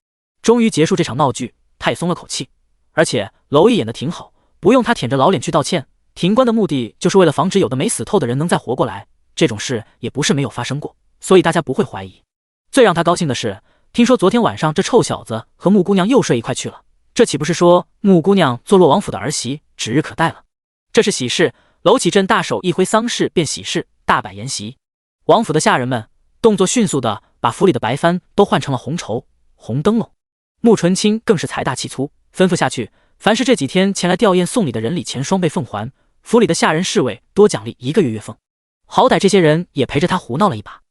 终于结束这场闹剧，他也松了口气。而且娄毅演得挺好，不用他舔着老脸去道歉。停棺的目的就是为了防止有的没死透的人能再活过来，这种事也不是没有发生过，所以大家不会怀疑。最让他高兴的是，听说昨天晚上这臭小子和穆姑娘又睡一块去了，这岂不是说穆姑娘做洛王府的儿媳指日可待了？这是喜事。娄启镇大手一挥，丧事便喜事，大摆筵席。王府的下人们动作迅速的把府里的白帆都换成了红绸、红灯笼。穆纯清更是财大气粗，吩咐下去，凡是这几天前来吊唁送礼的人里钱双倍奉还，府里的下人侍卫多奖励1个月月俸。好歹这些人也陪着他胡闹了一把。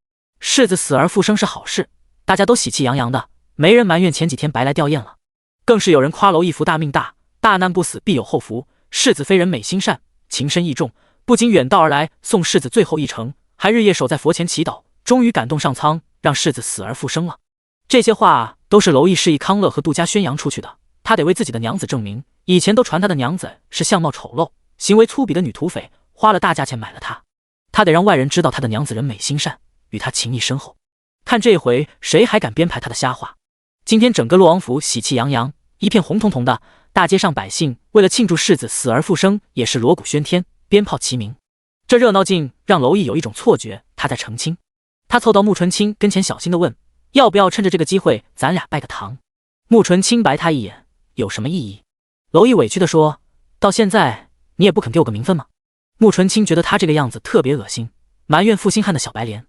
世子死而复生是好事，大家都喜气洋洋的，没人埋怨前几天白来吊唁了。更是有人夸娄义福大命大，大难不死必有后福，世子非人美心善，情深义重，不仅远道而来送世子最后一程，还日夜守在佛前祈祷，终于感动上苍，让世子死而复生了。这些话都是娄毅示意康乐和杜家宣扬出去的，他得为自己的娘子证明。以前都传他的娘子是相貌丑陋、行为粗鄙的女土匪，花了大价钱买了她，他得让外人知道他的娘子人美心善，与他情谊深厚。看这回谁还敢编排他的瞎话。今天整个洛王府喜气洋洋，一片红彤彤的，大街上百姓为了庆祝世子死而复生，也是锣鼓喧天，鞭炮齐鸣。这热闹劲让娄毅有一种错觉，他在成亲。他凑到穆纯清跟前，小心地问：要不要趁着这个机会咱俩拜个堂？穆纯清白他一眼：有什么意义？娄毅委屈地说：到现在你也不肯给我个名分吗？穆纯清觉得他这个样子特别恶心，埋怨负心汉的小白莲。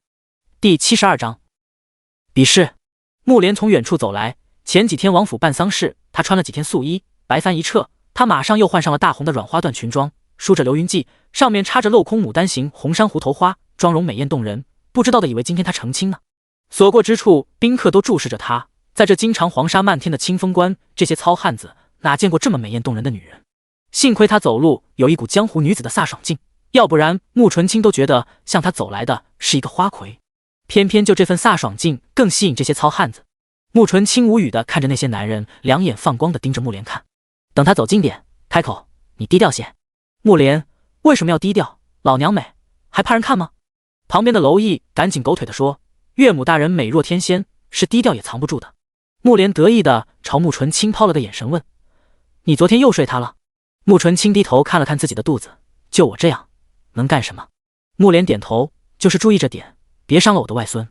第72章比试。穆莲从远处走来，前几天王府办丧事，他穿了几天素衣，白帆一撤，他马上又换上了大红的软花缎裙装，梳着流云髻，上面插着镂空牡丹形红珊瑚头花，妆容美艳动人，不知道的以为今天他成亲呢。所过之处，宾客都注视着他。在这经常黄沙漫天的清风关，这些糙汉子哪见过这么美艳动人的女人？幸亏他走路有一股江湖女子的飒爽劲，要不然穆纯清都觉得向他走来的是一个花魁。偏偏就这份飒爽劲更吸引这些糙汉子。穆纯清无语的看着那些男人，两眼放光的盯着穆莲看。等他走近点，开口：“你低调些。”穆莲为什么要低调？老娘美，还怕人看吗？旁边的娄毅赶紧狗腿的说：“岳母大人美若天仙，是低调也藏不住的。”穆莲得意的朝穆纯清抛了个眼神，问：“你昨天又睡他了？”穆纯清低头看了看自己的肚子，就我这样，能干什么？穆莲点头，就是注意着点，别伤了我的外孙。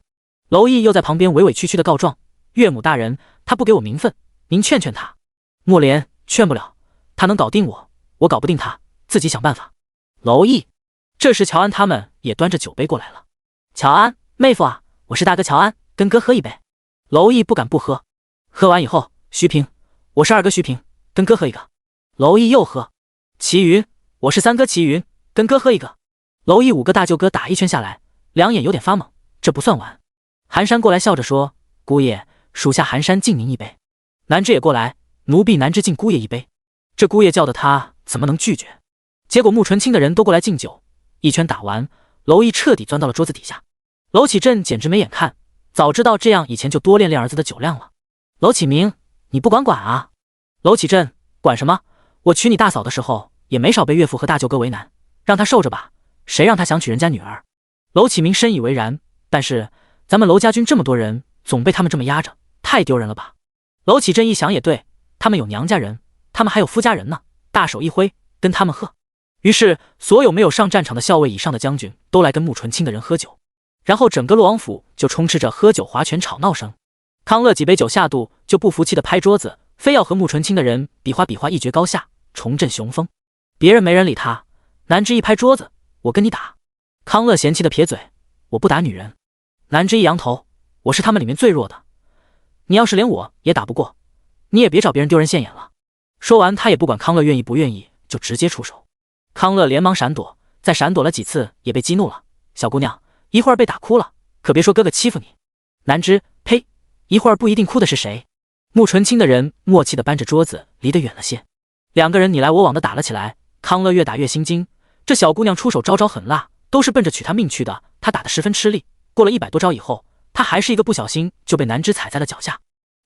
娄毅又在旁边委委屈屈的告状：“岳母大人，他不给我名分，您劝劝他。”穆莲劝不了，他能搞定我，我搞不定他，自己想办法。娄毅，这时乔安他们也端着酒杯过来了。乔安，妹夫啊，我是大哥乔安，跟哥喝一杯。娄毅不敢不喝。喝完以后，徐平，我是二哥徐平，跟哥喝一个。娄毅又喝。齐云，我是三哥齐云，跟哥喝一个。娄毅五个大舅哥打一圈下来，两眼有点发懵，这不算完。寒山过来笑着说：“姑爷，属下寒山敬您一杯。”南芝也过来，奴婢南芝敬姑爷一杯。这姑爷叫的他怎么能拒绝？结果穆纯清的人都过来敬酒，一圈打完，娄毅彻底钻到了桌子底下。娄启镇简直没眼看，早知道这样，以前就多练练儿子的酒量了。娄启明，你不管啊？娄启镇，管什么？我娶你大嫂的时候，也没少被岳父和大舅哥为难，让他受着吧。谁让他想娶人家女儿？娄启明深以为然，但是咱们娄家军这么多人，总被他们这么压着，太丢人了吧？娄启镇一想也对，他们有娘家人，他们还有夫家人呢，大手一挥，跟他们喝。于是所有没有上战场的校尉以上的将军都来跟穆纯清的人喝酒，然后整个洛王府就充斥着喝酒划拳吵闹声。康乐几杯酒下肚，就不服气的拍桌子，非要和穆纯清的人比划比划一决高下，重振雄风。别人没人理他，南芝一拍桌子：“我跟你打！”康乐嫌弃的撇嘴：“我不打女人。”南芝一扬头：“我是他们里面最弱的，你要是连我也打不过，你也别找别人丢人现眼了。”说完，他也不管康乐愿意不愿意，就直接出手。康乐连忙闪躲，再闪躲了几次，也被激怒了：“小姑娘，一会儿被打哭了，可别说哥哥欺负你。”南芝：“呸！一会儿不一定哭的是谁。”穆纯清的人默契地搬着桌子离得远了些，两个人你来我往的打了起来。康乐越打越心惊，这小姑娘出手招招狠辣，都是奔着取他命去的，他打得十分吃力。过了100多招以后，他还是一个不小心就被南芝踩在了脚下。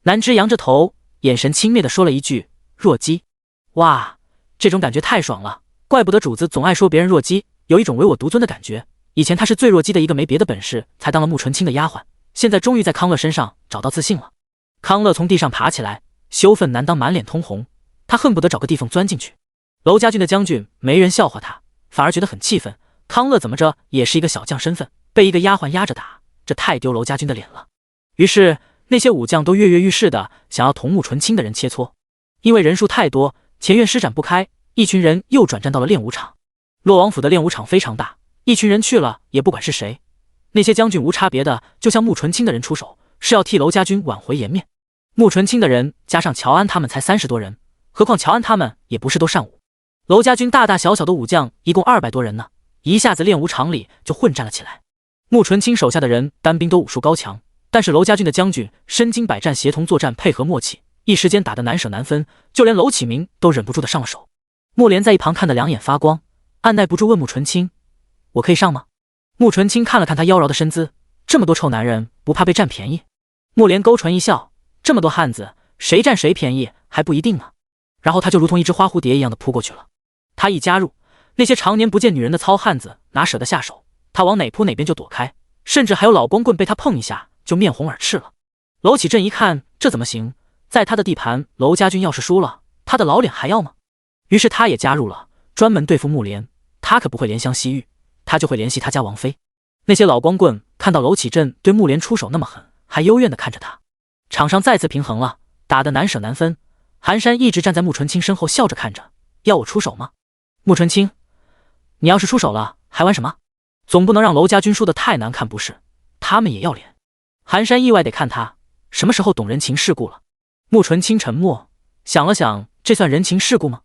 南芝扬着头，眼神轻蔑地说了一句：“弱鸡。”哇，这种感觉太爽了，怪不得主子总爱说别人弱鸡，有一种唯我独尊的感觉。以前他是最弱鸡的一个，没别的本事，才当了穆纯清的丫鬟，现在终于在康乐身上找到自信了。康乐从地上爬起来，羞愤难当，满脸通红，他恨不得找个地缝钻进去。娄家军的将军没人笑话他，反而觉得很气愤。康乐怎么着也是一个小将身份，被一个丫鬟压着打，这太丢娄家军的脸了。于是那些武将都跃跃欲试的想要同穆纯清的人切磋，因为人数太多，前院施展不开，一群人又转战到了练武场。洛王府的练武场非常大，一群人去了也不管是谁，那些将军无差别的就向穆纯清的人出手，是要替娄家军挽回颜面。穆纯清的人加上乔安他们才30多人，何况乔安他们也不是都善武，娄家军大大小小的武将一共200多人呢，一下子练武场里就混战了起来。穆纯清手下的人单兵都武术高强，但是娄家军的将军身经百战，协同作战，配合默契，一时间打得难舍难分，就连娄启明都忍不住的上了手。穆莲在一旁看得两眼发光，按耐不住问穆纯清：“我可以上吗？”穆纯清看了看他妖娆的身姿，这么多臭男人不怕被占便宜？穆莲勾唇一笑：“这么多汉子，谁占谁便宜还不一定呢。”然后他就如同一只花蝴蝶一样的扑过去了。他一加入，那些常年不见女人的糙汉子哪舍得下手，他往哪扑哪边就躲开，甚至还有老光棍被他碰一下就面红耳赤了。娄启镇一看这怎么行，在他的地盘，娄家军要是输了，他的老脸还要吗？于是他也加入了，专门对付穆莲。他可不会怜香惜玉，他就会怜惜他家王妃。那些老光棍看到娄启镇对穆莲出手那么狠，还幽怨地看着他。场上再次平衡了，打得难舍难分。寒山一直站在穆纯清身后笑着看着：“要我出手吗？穆纯清，你要是出手了还玩什么？总不能让娄家军输得太难看不是？他们也要脸。”寒山意外得看他什么时候懂人情世故了。穆纯清沉默，想了想，这算人情世故吗？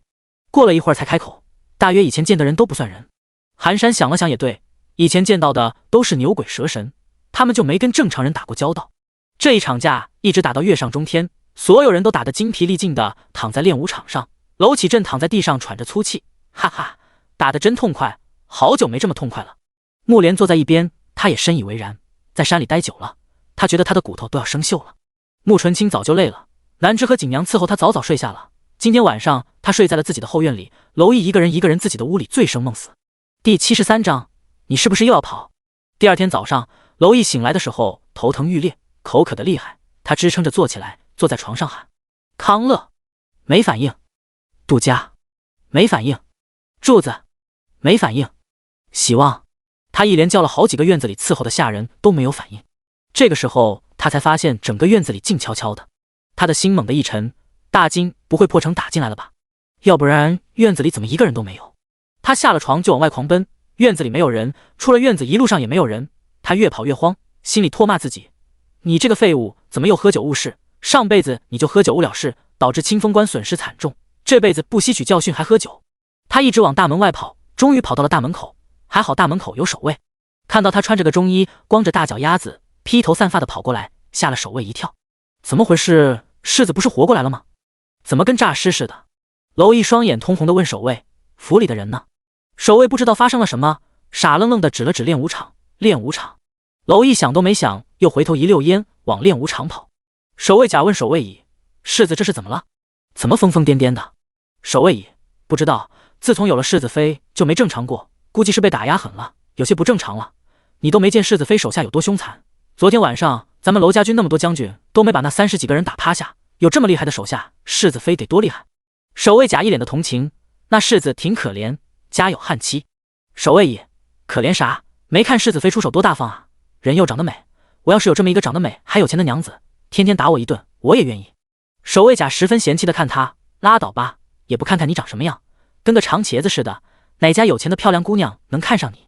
过了一会儿才开口：“大约以前见的人都不算人。”寒山想了想也对，以前见到的都是牛鬼蛇神，他们就没跟正常人打过交道。这一场架一直打到月上中天，所有人都打得精疲力尽的躺在练武场上。娄启镇躺在地上喘着粗气：“哈哈，打得真痛快，好久没这么痛快了。”穆莲坐在一边，他也深以为然，在山里待久了，他觉得他的骨头都要生锈了。穆纯清早就累了，南枝和景娘伺候他早早睡下了。今天晚上他睡在了自己的后院里，娄艺一个人自己的屋里醉生梦死。第73章，你是不是又要跑？第二天早上，娄艺醒来的时候头疼欲裂，口渴的厉害，他支撑着坐起来，坐在床上喊：康乐，没反应；杜佳，没反应；柱子，没反应；喜旺。他一连叫了好几个院子里伺候的下人都没有反应。这个时候他才发现整个院子里静悄悄的，他的心猛地一沉，大惊不会破城打进来了吧？要不然院子里怎么一个人都没有？他下了床就往外狂奔，院子里没有人，出了院子一路上也没有人。他越跑越慌，心里唾骂自己：你这个废物，怎么又喝酒误事？上辈子你就喝酒误了事，导致清风关损失惨重，这辈子不吸取教训还喝酒。他一直往大门外跑，终于跑到了大门口，还好大门口有守卫，看到他穿着个中衣，光着大脚丫子，披头散发的跑过来，吓了守卫一跳。怎么回事？世子不是活过来了吗？怎么跟诈尸似的？娄艺双眼通红的问守卫：府里的人呢？守卫不知道发生了什么，傻愣愣的指了指练武场。练武场。娄艺想都没想，又回头一溜烟往练武场跑。守卫甲问守卫乙：世子这是怎么了？怎么疯疯癫癫的？守卫乙：不知道，自从有了世子妃就没正常过，估计是被打压狠了，有些不正常了。你都没见世子妃手下有多凶残，昨天晚上咱们娄家军那么多将军都没把那30几个人打趴下，有这么厉害的手下，世子妃得多厉害？守卫甲一脸的同情：那世子挺可怜，家有悍妻。守卫乙：可怜啥？没看世子妃出手多大方啊，人又长得美，我要是有这么一个长得美还有钱的娘子，天天打我一顿我也愿意。守卫甲十分嫌弃的看他：拉倒吧，也不看看你长什么样，跟个长茄子似的，哪家有钱的漂亮姑娘能看上你？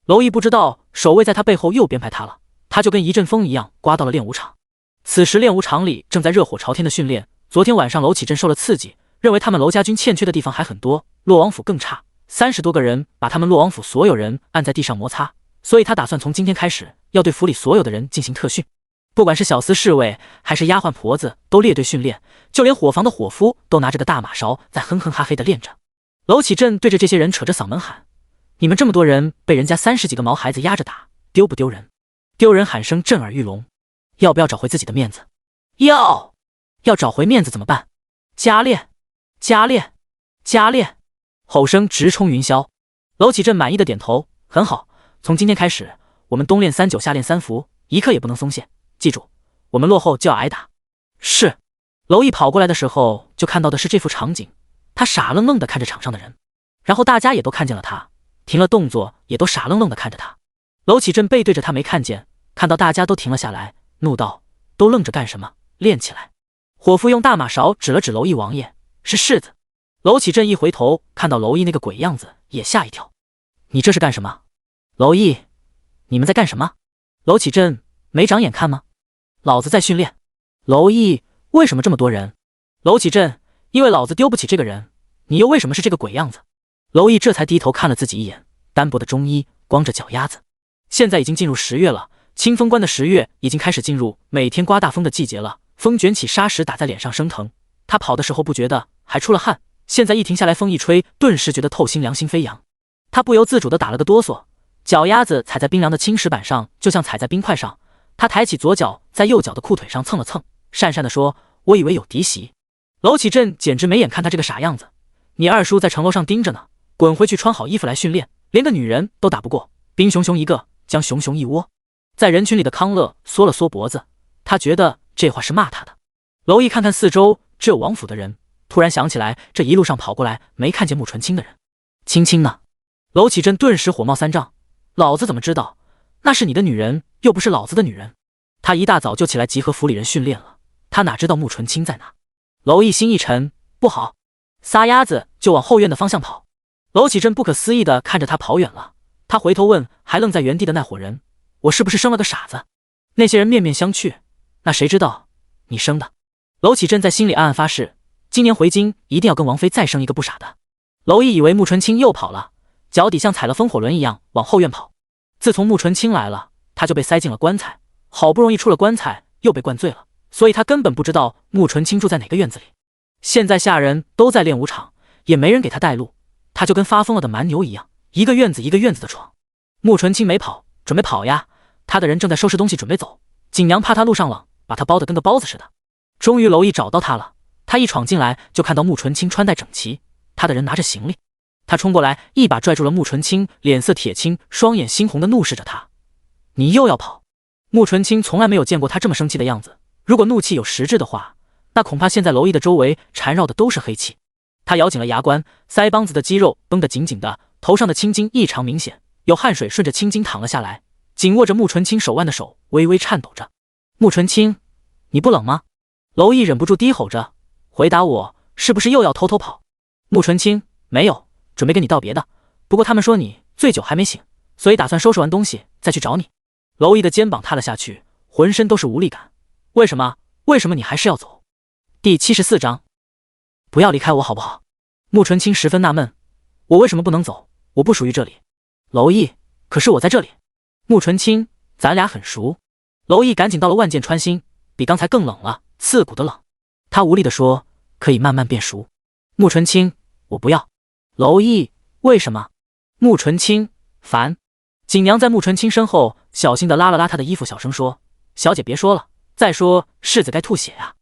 娄艺不知道守卫在他背后又编排他了，他就跟一阵风一样刮到了练武场。此时练武场里正在热火朝天的训练，昨天晚上娄启镇受了刺激，认为他们娄家军欠缺的地方还很多，洛王府更差，30多个人把他们洛王府所有人按在地上摩擦，所以他打算从今天开始要对府里所有的人进行特训，不管是小厮侍卫还是丫鬟婆子都列队训练，就连伙房的伙夫都拿着个大马勺在哼哼哈嘿的练着。娄启镇对着这些人扯着嗓门喊：你们这么多人被人家30几个毛孩子压着打，丢不丢人？丢人喊声震耳欲聋。要不要找回自己的面子？要找回面子怎么办？加练，加练，加练！吼声直冲云霄。娄启镇满意的点头：很好，从今天开始，我们冬练3九，夏练3伏，一刻也不能松懈。记住，我们落后就要挨打。是。娄艺跑过来的时候，就看到的是这幅场景，他傻愣愣的看着场上的人，然后大家也都看见了他，停了动作，也都傻愣愣的看着他。娄启镇背对着他没看见，看到大家都停了下来，怒道：都愣着干什么？练起来！伙夫用大马勺指了指娄艺王爷：是世子。娄启镇一回头，看到娄艺那个鬼样子，也吓一跳：你这是干什么？娄艺，你们在干什么？娄启镇，没长眼看吗？老子在训练。娄艺，为什么这么多人？娄启镇，因为老子丢不起这个人。你又为什么是这个鬼样子？娄艺这才低头看了自己一眼，单薄的中衣，光着脚丫子。现在已经进入10月了，清风关的10月已经开始进入每天刮大风的季节了，风卷起沙石打在脸上生疼。他跑的时候不觉得，还出了汗，现在一停下来，风一吹，顿时觉得透心凉心飞扬。他不由自主地打了个哆嗦，脚丫子踩在冰凉的青石板上，就像踩在冰块上。他抬起左脚，在右脚的裤腿上蹭了蹭，讪讪地说：我以为有嫡媳。娄启镇简直没眼看他这个傻样子，你二叔在城楼上盯着呢，滚回去穿好衣服来训练，连个女人都打不过，兵熊熊一个，将熊熊一窝。在人群里的康乐缩了缩脖子，他觉得这话是骂他的。娄艺看看四周，只有王府的人，突然想起来这一路上跑过来没看见穆纯清的人。青青呢？娄启镇顿时火冒三丈：老子怎么知道？那是你的女人，又不是老子的女人。他一大早就起来集合府里人训练了，他哪知道穆纯清在哪？娄艺心一沉，不好，撒丫子就往后院的方向跑。娄启镇不可思议地看着他跑远了，他回头问还愣在原地的那伙人：我是不是生了个傻子？那些人面面相觑：那谁知道你生的？娄启镇在心里暗暗发誓，今年回京一定要跟王妃再生一个不傻的。娄艺以为穆纯清又跑了，脚底像踩了风火轮一样往后院跑。自从穆纯清来了，他就被塞进了棺材，好不容易出了棺材，又被灌醉了，所以他根本不知道穆纯清住在哪个院子里。现在下人都在练武场，也没人给他带路，他就跟发疯了的蛮牛一样，一个院子一个院子的闯。穆纯清没跑，准备跑呀，他的人正在收拾东西准备走，景娘怕他路上冷，把他包得跟个包子似的，终于娄毅找到他了，他一闯进来就看到穆纯清穿戴整齐，他的人拿着行李。他冲过来一把拽住了穆纯清，脸色铁青，双眼猩红的怒视着他。你又要跑？穆纯清从来没有见过他这么生气的样子，如果怒气有实质的话，那恐怕现在娄毅的周围缠绕的都是黑气。他咬紧了牙关，腮帮子的肌肉绷得紧紧的，头上的青筋异常明显，有汗水顺着青筋淌了下来，紧握着穆纯清手腕的手微微颤抖着。穆纯清，你不冷吗？娄毅忍不住低吼着，回答我，是不是又要偷偷跑？穆纯清，没有，准备跟你道别的，不过他们说你醉酒还没醒，所以打算收拾完东西再去找你。娄毅的肩膀塌了下去，浑身都是无力感。为什么你还是要走？第74章，不要离开我好不好？穆纯清十分纳闷，我为什么不能走？我不属于这里。娄毅，可是我在这里。穆纯清，咱俩很熟。娄毅赶紧到了万箭穿心，比刚才更冷了，刺骨的冷。他无力地说，可以慢慢变熟。穆纯清，我不要。娄毅，为什么？穆纯清，烦。锦娘在穆纯清身后小心地拉了拉他的衣服，小声说，小姐别说了，再说柿子该吐血啊。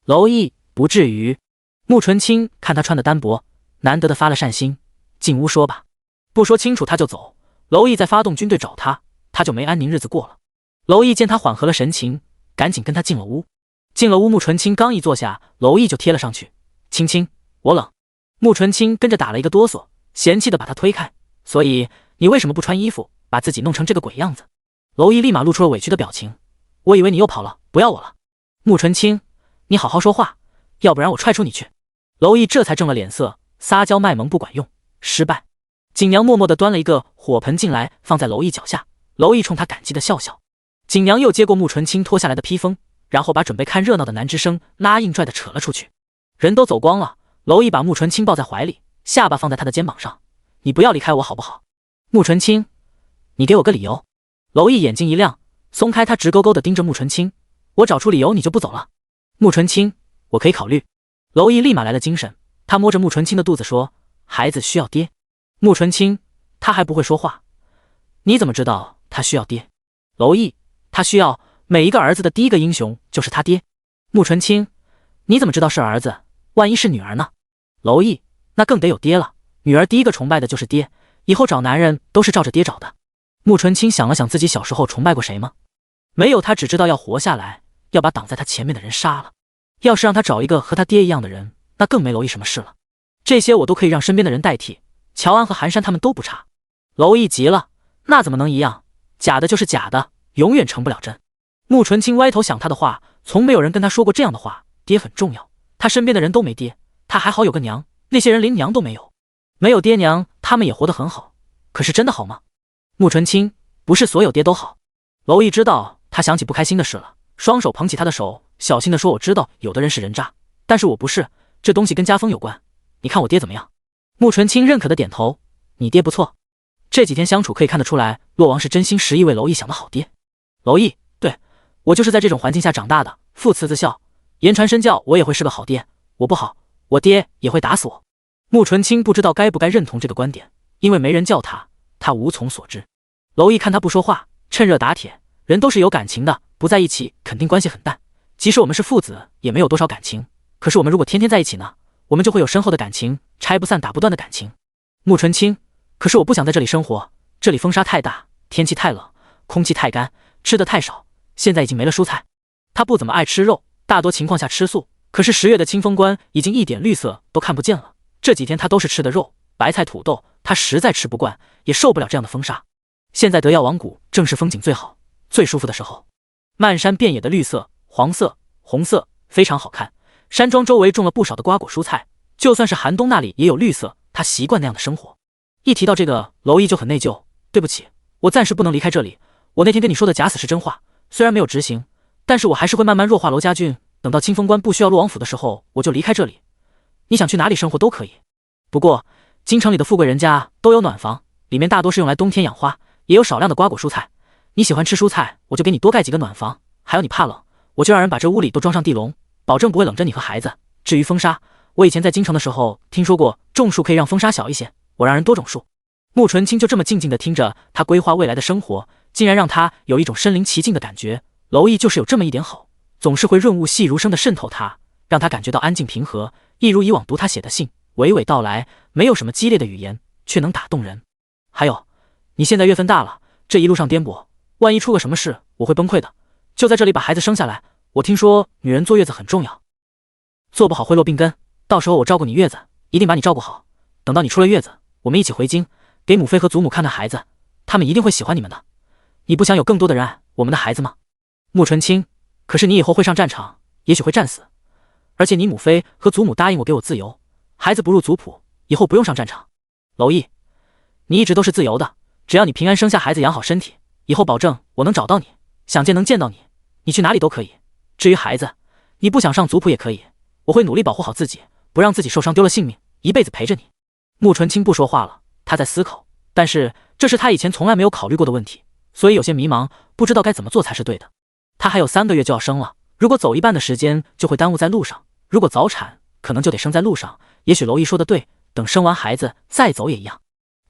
娄毅，不至于。穆纯清看他穿的单薄，难得的发了善心，进屋说吧，不说清楚他就走。娄毅再发动军队找他，他就没安宁日子过了。娄毅见他缓和了神情，赶紧跟他进了屋。进了屋，穆纯清刚一坐下，娄毅就贴了上去，青青，我冷。穆纯清跟着打了一个哆嗦，嫌弃的把他推开，所以你为什么不穿衣服，把自己弄成这个鬼样子？娄毅立马露出了委屈的表情，我以为你又跑了，不要我了。穆纯清，你好好说话，要不然我踹出你去。娄毅这才正了脸色，撒娇卖萌不管用，失败。锦娘默默地端了一个火盆进来，放在娄毅脚下。娄毅冲他感激的笑笑。锦娘又接过穆纯清脱下来的披风，然后把准备看热闹的南之声拉硬拽的扯了出去。人都走光了，娄毅把穆纯清抱在怀里，下巴放在他的肩膀上，你不要离开我好不好？穆纯清，你给我个理由。娄毅眼睛一亮，松开他直勾勾的盯着穆纯清，我找出理由你就不走了。穆纯清，我可以考虑。娄毅立马来了精神，他摸着穆纯清的肚子说，孩子需要爹。穆纯清，他还不会说话，你怎么知道他需要爹？娄毅，他需要，每一个儿子的第一个英雄就是他爹。穆纯清，你怎么知道是儿子？万一是女儿呢？娄毅，那更得有爹了，女儿第一个崇拜的就是爹，以后找男人都是照着爹找的。穆纯清想了想自己小时候崇拜过谁吗？没有，他只知道要活下来，要把挡在他前面的人杀了。要是让他找一个和他爹一样的人，那更没娄毅什么事了。这些我都可以让身边的人代替，乔安和寒山他们都不差。娄毅急了，那怎么能一样？假的就是假的，永远成不了真。穆纯清歪头想他的话，从没有人跟他说过这样的话，爹很重要，他身边的人都没爹，他还好有个娘，那些人连娘都没有。没有爹娘，他们也活得很好，可是真的好吗？穆纯清，不是所有爹都好。娄毅知道他想起不开心的事了，双手捧起他的手，小心地说，我知道有的人是人渣，但是我不是，这东西跟家风有关，你看我爹怎么样？穆纯清认可的点头，你爹不错，这几天相处可以看得出来，洛王是真心实意为娄毅想的好爹。娄毅，对，我就是在这种环境下长大的，父慈子孝，言传身教，我也会是个好爹，我不好，我爹也会打死我。穆纯清不知道该不该认同这个观点，因为没人叫他，他无从所知。娄毅看他不说话，趁热打铁，人都是有感情的，不在一起肯定关系很淡，即使我们是父子，也没有多少感情，可是我们如果天天在一起呢，我们就会有深厚的感情，拆不散打不断的感情。穆纯清，可是我不想在这里生活，这里风沙太大，天气太冷，空气太干，吃的太少，现在已经没了蔬菜。他不怎么爱吃肉，大多情况下吃素，可是10月的清风关已经一点绿色都看不见了，这几天他都是吃的肉，白菜土豆，他实在吃不惯，也受不了这样的风沙。现在德耀王谷正是风景最好最舒服的时候，漫山遍野的绿色，黄色红色，非常好看。山庄周围种了不少的瓜果蔬菜，就算是寒冬那里也有绿色，他习惯那样的生活。一提到这个，娄毅就很内疚，对不起，我暂时不能离开这里，我那天跟你说的假死是真话，虽然没有执行，但是我还是会慢慢弱化娄家俊，等到清风关不需要洛王府的时候，我就离开这里，你想去哪里生活都可以。不过京城里的富贵人家都有暖房，里面大多是用来冬天养花，也有少量的瓜果蔬菜，你喜欢吃蔬菜，我就给你多盖几个暖房，还有你怕冷，我就让人把这屋里都装上地笼，保证不会冷着你和孩子。至于风沙，我以前在京城的时候听说过，种树可以让风沙小一些，我让人多种树。穆纯清就这么静静地听着他规划未来的生活，竟然让他有一种身临其境的感觉。娄毅就是有这么一点好，总是会润物细如生地渗透他，让他感觉到安静平和，一如以往读他写的信，娓娓道来，没有什么激烈的语言，却能打动人。还有，你现在月份大了，这一路上颠簸，万一出个什么事，我会崩溃的。就在这里把孩子生下来，我听说女人坐月子很重要，做不好会落病根，到时候我照顾你月子，一定把你照顾好。等到你出了月子，我们一起回京，给母妃和祖母看看孩子，他们一定会喜欢你们的。你不想有更多的人爱我们的孩子吗？穆纯清，可是你以后会上战场，也许会战死，而且你母妃和祖母答应我给我自由，孩子不入族谱，以后不用上战场。娄毅，你一直都是自由的，只要你平安生下孩子，养好身体，以后保证我能找到你，想见能见到你，你去哪里都可以。至于孩子，你不想上族谱也可以，我会努力保护好自己，不让自己受伤丢了性命，一辈子陪着你。穆纯清不说话了，他在思考，但是这是他以前从来没有考虑过的问题，所以有些迷茫，不知道该怎么做才是对的。他还有3个月就要生了，如果走一半的时间就会耽误在路上，如果早产可能就得生在路上。也许娄毅说的对，等生完孩子再走也一样。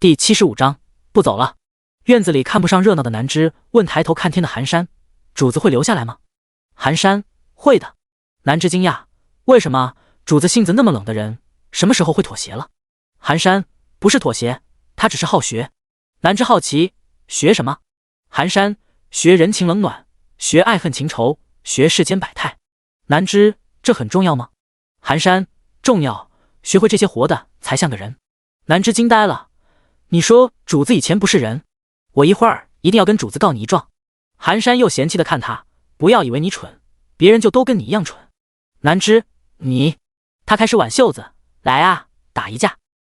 第75章，不走了。院子里看不上热闹的南枝问抬头看天的寒山，主子会留下来吗？寒山，会的。南枝惊讶，为什么？主子性子那么冷的人，什么时候会妥协了？寒山，不是妥协，他只是好学。南枝好奇，学什么？寒山，学人情冷暖，学爱恨情仇，学世间百态。南枝，这很重要吗？寒山，重要，学会这些活的才像个人。南枝惊呆了，你说主子以前不是人？我一会儿一定要跟主子告你一状。寒山又嫌弃地看他，不要以为你蠢，别人就都跟你一样蠢。南枝，你……他开始挽袖子，来啊，打一架。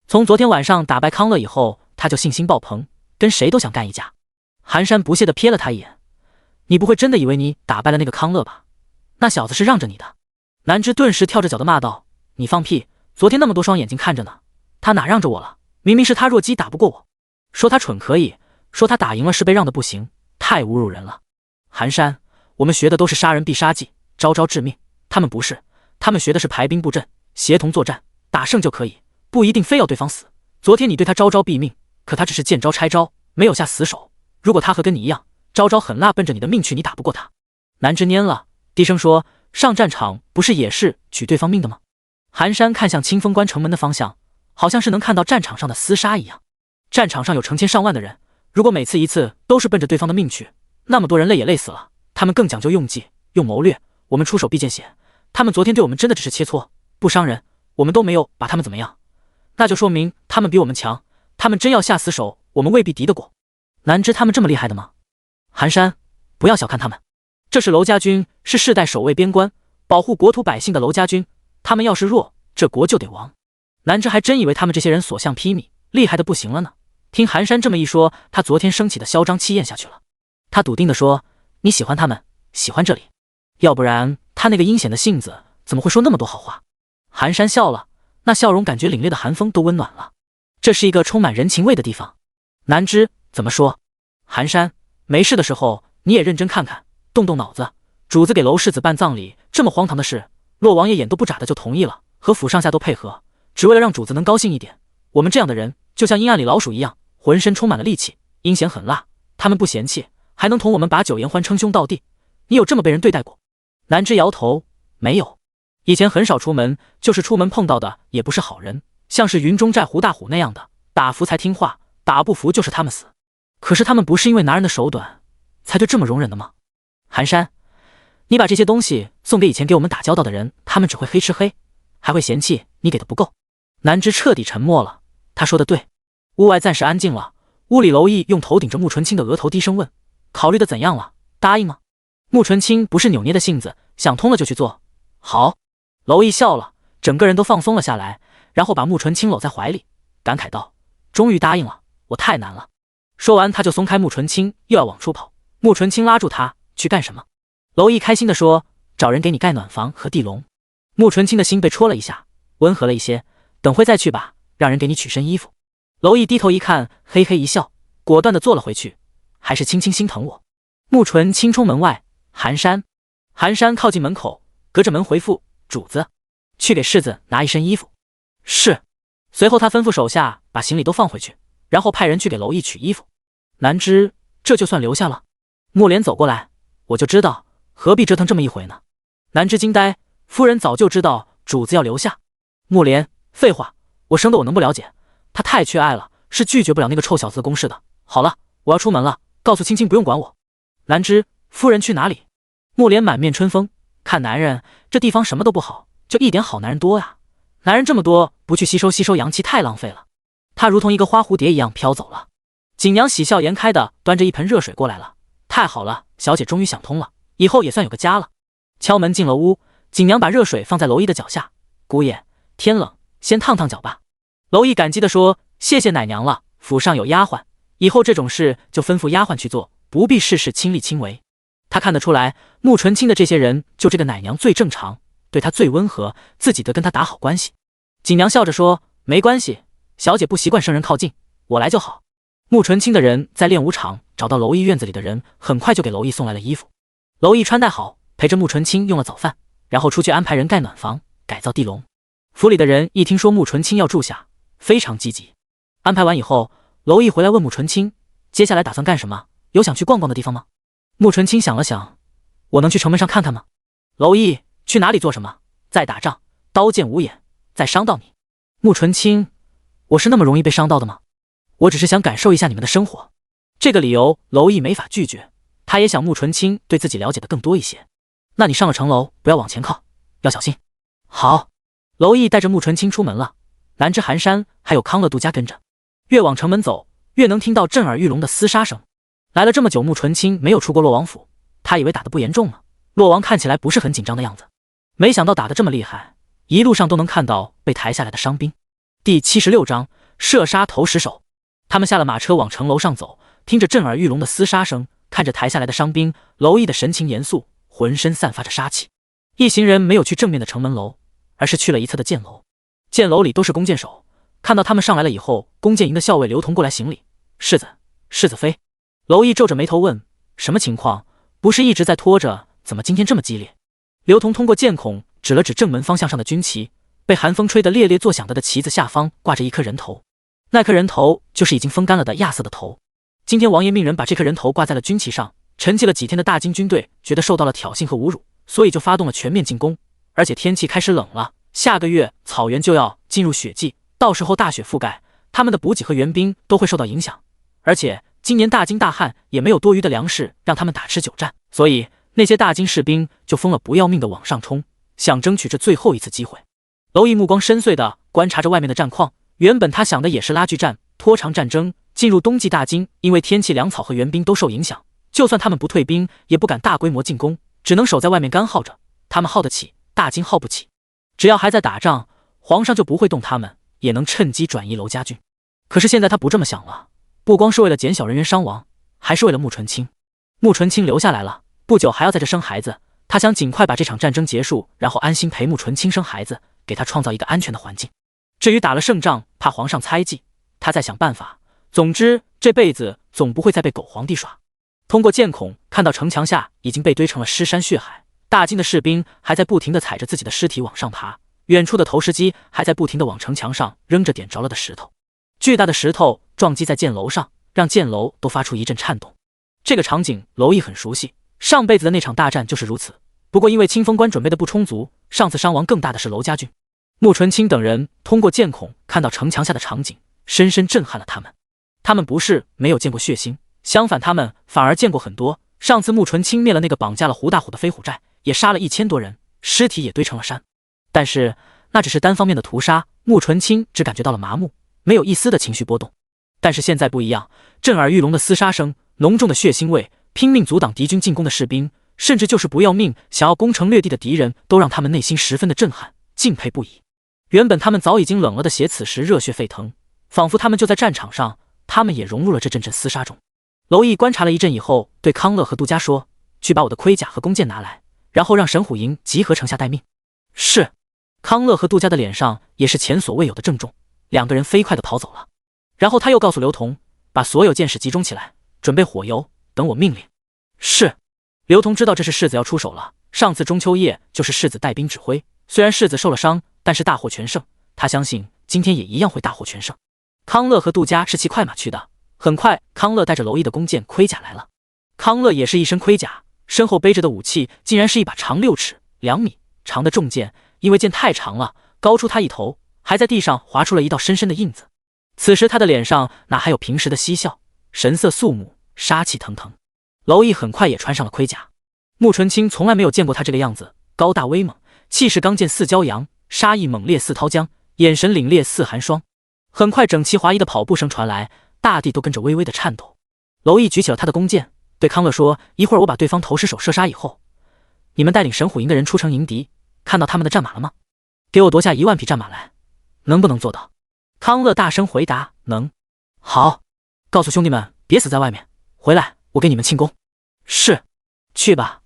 从昨天晚上打败康乐以后，他就信心爆棚，跟谁都想干一架。寒山不屑地瞥了他一眼，你不会真的以为你打败了那个康乐吧？那小子是让着你的。南枝顿时跳着脚地骂道，你放屁，昨天那么多双眼睛看着呢，他哪让着我了？明明是他弱鸡打不过我。说他蠢可以，说他打赢了是被让的不行，太侮辱人了。寒山，我们学的都是杀人必杀技，招招致命，他们不是，他们学的是排兵布阵，协同作战，打胜就可以，不一定非要对方死。昨天你对他招招毙命，可他只是见招拆招，没有下死手。如果他和跟你一样，招招狠辣奔着你的命去，你打不过他。南枝蔫了，低声说，上战场不是也是取对方命的吗？寒山看向清风关城门的方向，好像是能看到战场上的厮杀一样。战场上有成千上万的人，如果每次一次都是奔着对方的命去，那么多人累也累死了。他们更讲究用计，用谋略，我们出手必见血。他们昨天对我们真的只是切磋，不伤人，我们都没有把他们怎么样，那就说明他们比我们强。他们真要下死手，我们未必敌得过。南枝他们这么厉害的吗？寒山，不要小看他们，这是娄家军，是世代守卫边关、保护国土百姓的娄家军，他们要是弱，这国就得亡。南枝还真以为他们这些人所向披靡，厉害的不行了呢。听寒山这么一说，他昨天升起的嚣张气咽下去了。他笃定地说，你喜欢他们，喜欢这里，要不然他那个阴险的性子怎么会说那么多好话？寒山笑了，那笑容感觉凛冽的寒风都温暖了。这是一个充满人情味的地方。南枝，怎么说？寒山，没事的时候你也认真看看，动动脑子。主子给娄世子办葬礼，这么荒唐的事，洛王爷眼都不眨的就同意了，和府上下都配合，只为了让主子能高兴一点。我们这样的人就像阴暗里老鼠一样，浑身充满了戾气，阴险狠辣，他们不嫌弃，还能同我们把酒言欢，称兄道弟。你有这么被人对待过？南枝摇头，没有，以前很少出门，就是出门碰到的也不是好人，像是云中寨胡大虎那样的，打服才听话，打不服就是他们死。可是他们不是因为拿人的手短才对这么容忍的吗？寒山，你把这些东西送给以前给我们打交道的人，他们只会黑吃黑，还会嫌弃你给的不够。南枝彻底沉默了，他说的对。屋外暂时安静了，屋里娄毅用头顶着穆纯清的额头低声问，考虑的怎样了？答应吗？穆纯清不是扭捏的性子，想通了就去做。好。娄毅笑了，整个人都放松了下来，然后把穆纯清搂在怀里，感慨道，终于答应了，我太难了。说完他就松开穆纯清，又要往出跑。穆纯清拉住他，去干什么？娄毅开心地说，找人给你盖暖房和地笼。穆纯清的心被戳了一下，温和了一些，等会再去吧，让人给你取身衣服。娄毅低头一看，嘿嘿一笑，果断地坐了回去，还是轻轻心疼我。穆纯清冲门外，寒山。寒山靠近门口，隔着门回复，主子，去给世子拿一身衣服。是。随后他吩咐手下把行李都放回去，然后派人去给娄毅取衣服。南枝，这就算留下了？穆莲走过来，我就知道，何必折腾这么一回呢？南之惊呆，夫人早就知道主子要留下。木莲，废话，我生的我能不了解？他太缺爱了，是拒绝不了那个臭小子的攻势的。好了，我要出门了，告诉青青不用管我。兰芝，夫人去哪里？木莲满面春风，看男人，这地方什么都不好，就一点好男人多呀。男人这么多，不去吸收阳气太浪费了。他如同一个花蝴蝶一样飘走了。锦娘喜笑颜开的端着一盆热水过来了，太好了，小姐终于想通了，以后也算有个家了。敲门进了屋，锦娘把热水放在娄毅的脚下，姑爷，天冷，先烫烫脚吧。娄毅感激地说，谢谢奶娘了，府上有丫鬟，以后这种事就吩咐丫鬟去做，不必事事亲力亲为。他看得出来，穆纯清的这些人就这个奶娘最正常，对他最温和，自己得跟他打好关系。锦娘笑着说，没关系，小姐不习惯生人靠近，我来就好。穆纯清的人在练武场找到娄毅院子里的人，很快就给娄毅送来了衣服。娄毅穿戴好，陪着穆纯清用了早饭，然后出去安排人盖暖房，改造地笼。府里的人一听说穆纯清要住下，非常积极。安排完以后，娄毅回来问穆纯清，接下来打算干什么？有想去逛逛的地方吗？穆纯清想了想，我能去城门上看看吗？娄毅，去哪里做什么？在打仗，刀剑无眼，再伤到你。穆纯清，我是那么容易被伤到的吗？我只是想感受一下你们的生活。这个理由娄毅没法拒绝，他也想穆纯清对自己了解的更多一些。那你上了城楼，不要往前靠，要小心。好。娄毅带着穆纯清出门了，南之寒山还有康乐杜家跟着。越往城门走，越能听到震耳欲聋的厮杀声。来了这么久，穆纯清没有出过洛王府，他以为打得不严重呢。洛王看起来不是很紧张的样子，没想到打得这么厉害，一路上都能看到被抬下来的伤兵。第76章射杀头10手。他们下了马车往城楼上走，听着震耳欲聋的厮杀声，看着抬下来的伤兵，娄毅的神情严肃，浑身散发着杀气。一行人没有去正面的城门楼，而是去了一侧的箭楼。箭楼里都是弓箭手，看到他们上来了以后，弓箭营的校尉刘同过来行礼，世子妃。娄毅皱着眉头问，什么情况？不是一直在拖着，怎么今天这么激烈？刘同通过箭孔指了指正门方向上的军旗，被寒风吹得猎猎作响的旗子下方挂着一颗人头，那颗人头就是已经风干了的亚瑟的头。今天王爷命人把这颗人头挂在了军旗上，沉寂了几天的大金军队觉得受到了挑衅和侮辱，所以就发动了全面进攻。而且天气开始冷了，下个月草原就要进入雪季，到时候大雪覆盖，他们的补给和援兵都会受到影响。而且今年大金大旱，也没有多余的粮食让他们打持久战，所以那些大金士兵就疯了不要命的往上冲，想争取这最后一次机会。娄毅目光深邃地观察着外面的战况，原本他想的也是拉锯战，拖长战争。进入冬季大金，因为天气粮草和援兵都受影响，就算他们不退兵，也不敢大规模进攻，只能守在外面干耗着。他们耗得起，大金耗不起。只要还在打仗，皇上就不会动他们，也能趁机转移娄家军。可是现在他不这么想了，不光是为了减小人员伤亡，还是为了穆纯清。穆纯清留下来了，不久还要在这生孩子，他想尽快把这场战争结束，然后安心陪穆纯清生孩子，给他创造一个安全的环境。至于打了胜仗，怕皇上猜忌，他在想办法。总之，这辈子总不会再被狗皇帝耍。通过箭孔看到城墙下已经被堆成了尸山血海，大金的士兵还在不停地踩着自己的尸体往上爬，远处的投石机还在不停地往城墙上扔着点着了的石头。巨大的石头撞击在箭楼上，让箭楼都发出一阵颤动。这个场景娄毅很熟悉，上辈子的那场大战就是如此。不过因为清风关准备的不充足，上次伤亡更大的是娄家军。穆纯清等人通过箭孔看到城墙下的场景，深深震撼了他们。他们不是没有见过血腥，相反他们反而见过很多。上次穆纯清灭了那个绑架了胡大虎的飞虎寨，也杀了1000多人，尸体也堆成了山。但是那只是单方面的屠杀，穆纯清只感觉到了麻木，没有一丝的情绪波动。但是现在不一样，震耳欲聋的厮杀声，浓重的血腥味，拼命阻挡敌军进攻的士兵，甚至就是不要命想要攻城略地的敌人，都让他们内心十分的震撼，敬佩不已。原本他们早已经冷了的血此时热血沸腾，仿佛他们就在战场上，他们也融入了这阵阵厮杀中。娄毅观察了一阵以后，对康乐和杜家说，去把我的盔甲和弓箭拿来，然后让神虎营集合城下待命。是。康乐和杜家的脸上也是前所未有的郑重，两个人飞快地跑走了。然后他又告诉刘同，把所有箭矢集中起来，准备火油，等我命令。是。刘同知道这是世子要出手了，上次中秋夜就是世子带兵指挥，虽然世子受了伤，但是大获全胜，他相信今天也一样会大获全胜。康乐和杜家是骑快马去的，很快康乐带着娄毅的弓箭盔甲来了。康乐也是一身盔甲，身后背着的武器竟然是一把长6尺、2米长的重剑，因为剑太长了，高出他一头，还在地上划出了一道深深的印子。此时他的脸上哪还有平时的嬉笑，神色肃穆，杀气腾腾。蝼蚁很快也穿上了盔甲。穆纯清从来没有见过他这个样子，高大威猛，气势刚健似骄阳，杀意猛烈似涛江，眼神凛冽似寒霜。很快整齐划一的跑步声传来，大地都跟着微微的颤抖。蝼蚁举起了他的弓箭，对康乐说：“一会儿我把对方投石手射杀以后，你们带领神虎营的人出城迎敌，看到他们的战马了吗？给我夺下1万匹战马来，能不能做到？”康乐大声回答：“能。”好，告诉兄弟们别死在外面，回来我给你们庆功。是，去吧。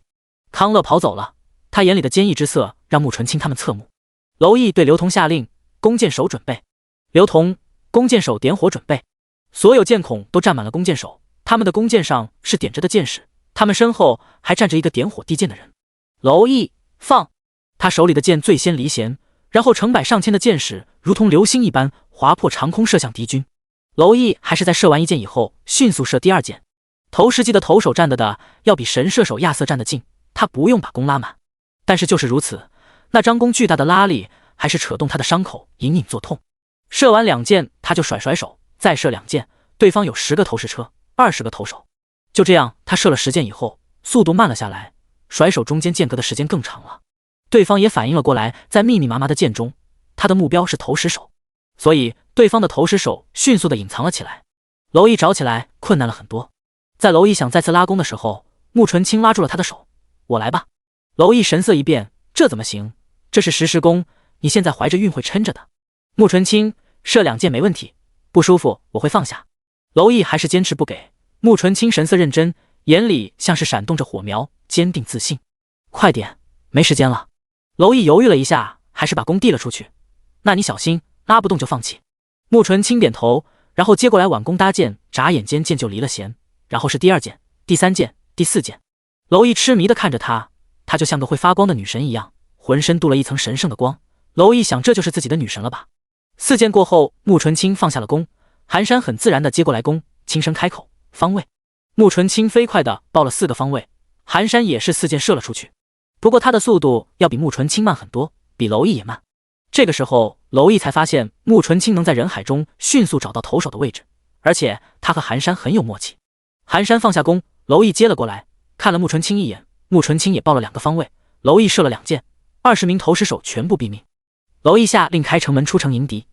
康乐跑走了，他眼里的坚毅之色让穆纯清他们侧目。蝼蚁对刘同下令：“弓箭手准备。”刘同，弓箭手点火准备。所有箭孔都站满了弓箭手，他们的弓箭上是点着的箭矢，他们身后还站着一个点火递箭的人。蝼蚁，放！他手里的箭最先离弦，然后成百上千的箭矢如同流星一般划破长空射向敌军。蝼蚁还是在射完一箭以后迅速射第二箭。投石机的投手站的要比神射手亚瑟站得近，他不用把弓拉满，但是就是如此，那张弓巨大的拉力还是扯动他的伤口，隐隐作痛。射完2箭，他就甩手，再射2箭，对方有10个投石车，20个投手。就这样，他射了10箭以后，速度慢了下来，甩手中间间隔的时间更长了。对方也反应了过来，在密密麻麻的箭中，他的目标是投石手，所以对方的投石手迅速的隐藏了起来。蝼蚁找起来困难了很多。在蝼蚁想再次拉弓的时候，穆纯清拉住了他的手：“我来吧。”蝼蚁神色一变：“这怎么行？这是石弓，你现在怀着孕会撑着的。”穆纯清：“射2箭没问题，不舒服我会放下。”蝼蚁还是坚持不给。穆纯清神色认真，眼里像是闪动着火苗，坚定自信：“快点，没时间了。”蝼蚁犹豫了一下，还是把弓递了出去：“那你小心，拉不动就放弃。”穆纯清点头，然后接过来挽弓搭箭，眨眼间箭就离了弦，然后是第2箭、第3箭、第4箭。蝼蚁痴迷地看着他，他就像个会发光的女神一样，浑身镀了一层神圣的光。蝼蚁想，这就是自己的女神了吧？4箭过后，穆纯清放下了弓，寒山很自然地接过来弓，轻声开口：“方位。”穆纯清飞快地报了4个方位，寒山也是4箭射了出去。不过他的速度要比穆纯清慢很多，比蝼蚁也慢。这个时候，蝼蚁才发现穆纯清能在人海中迅速找到投手的位置，而且他和寒山很有默契。寒山放下弓，蝼蚁接了过来，看了穆纯清一眼，穆纯清也报了2个方位，蝼蚁射了2箭，20名投石手全部毙命。蝼蚁下令开城门出城迎敌。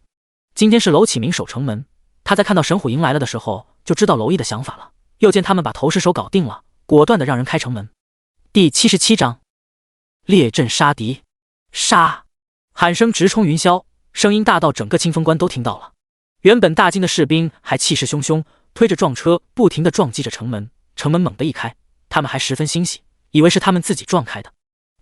今天是蝼启明守城门，他在看到神虎营来了的时候就知道蝼蚁的想法了，又见他们把投石手搞定了，果断的让人开城门。第77章列阵杀敌。杀！喊声直冲云霄，声音大到整个清风关都听到了。原本大惊的士兵还气势汹汹，推着撞车不停地撞击着城门，城门猛地一开，他们还十分欣喜，以为是他们自己撞开的。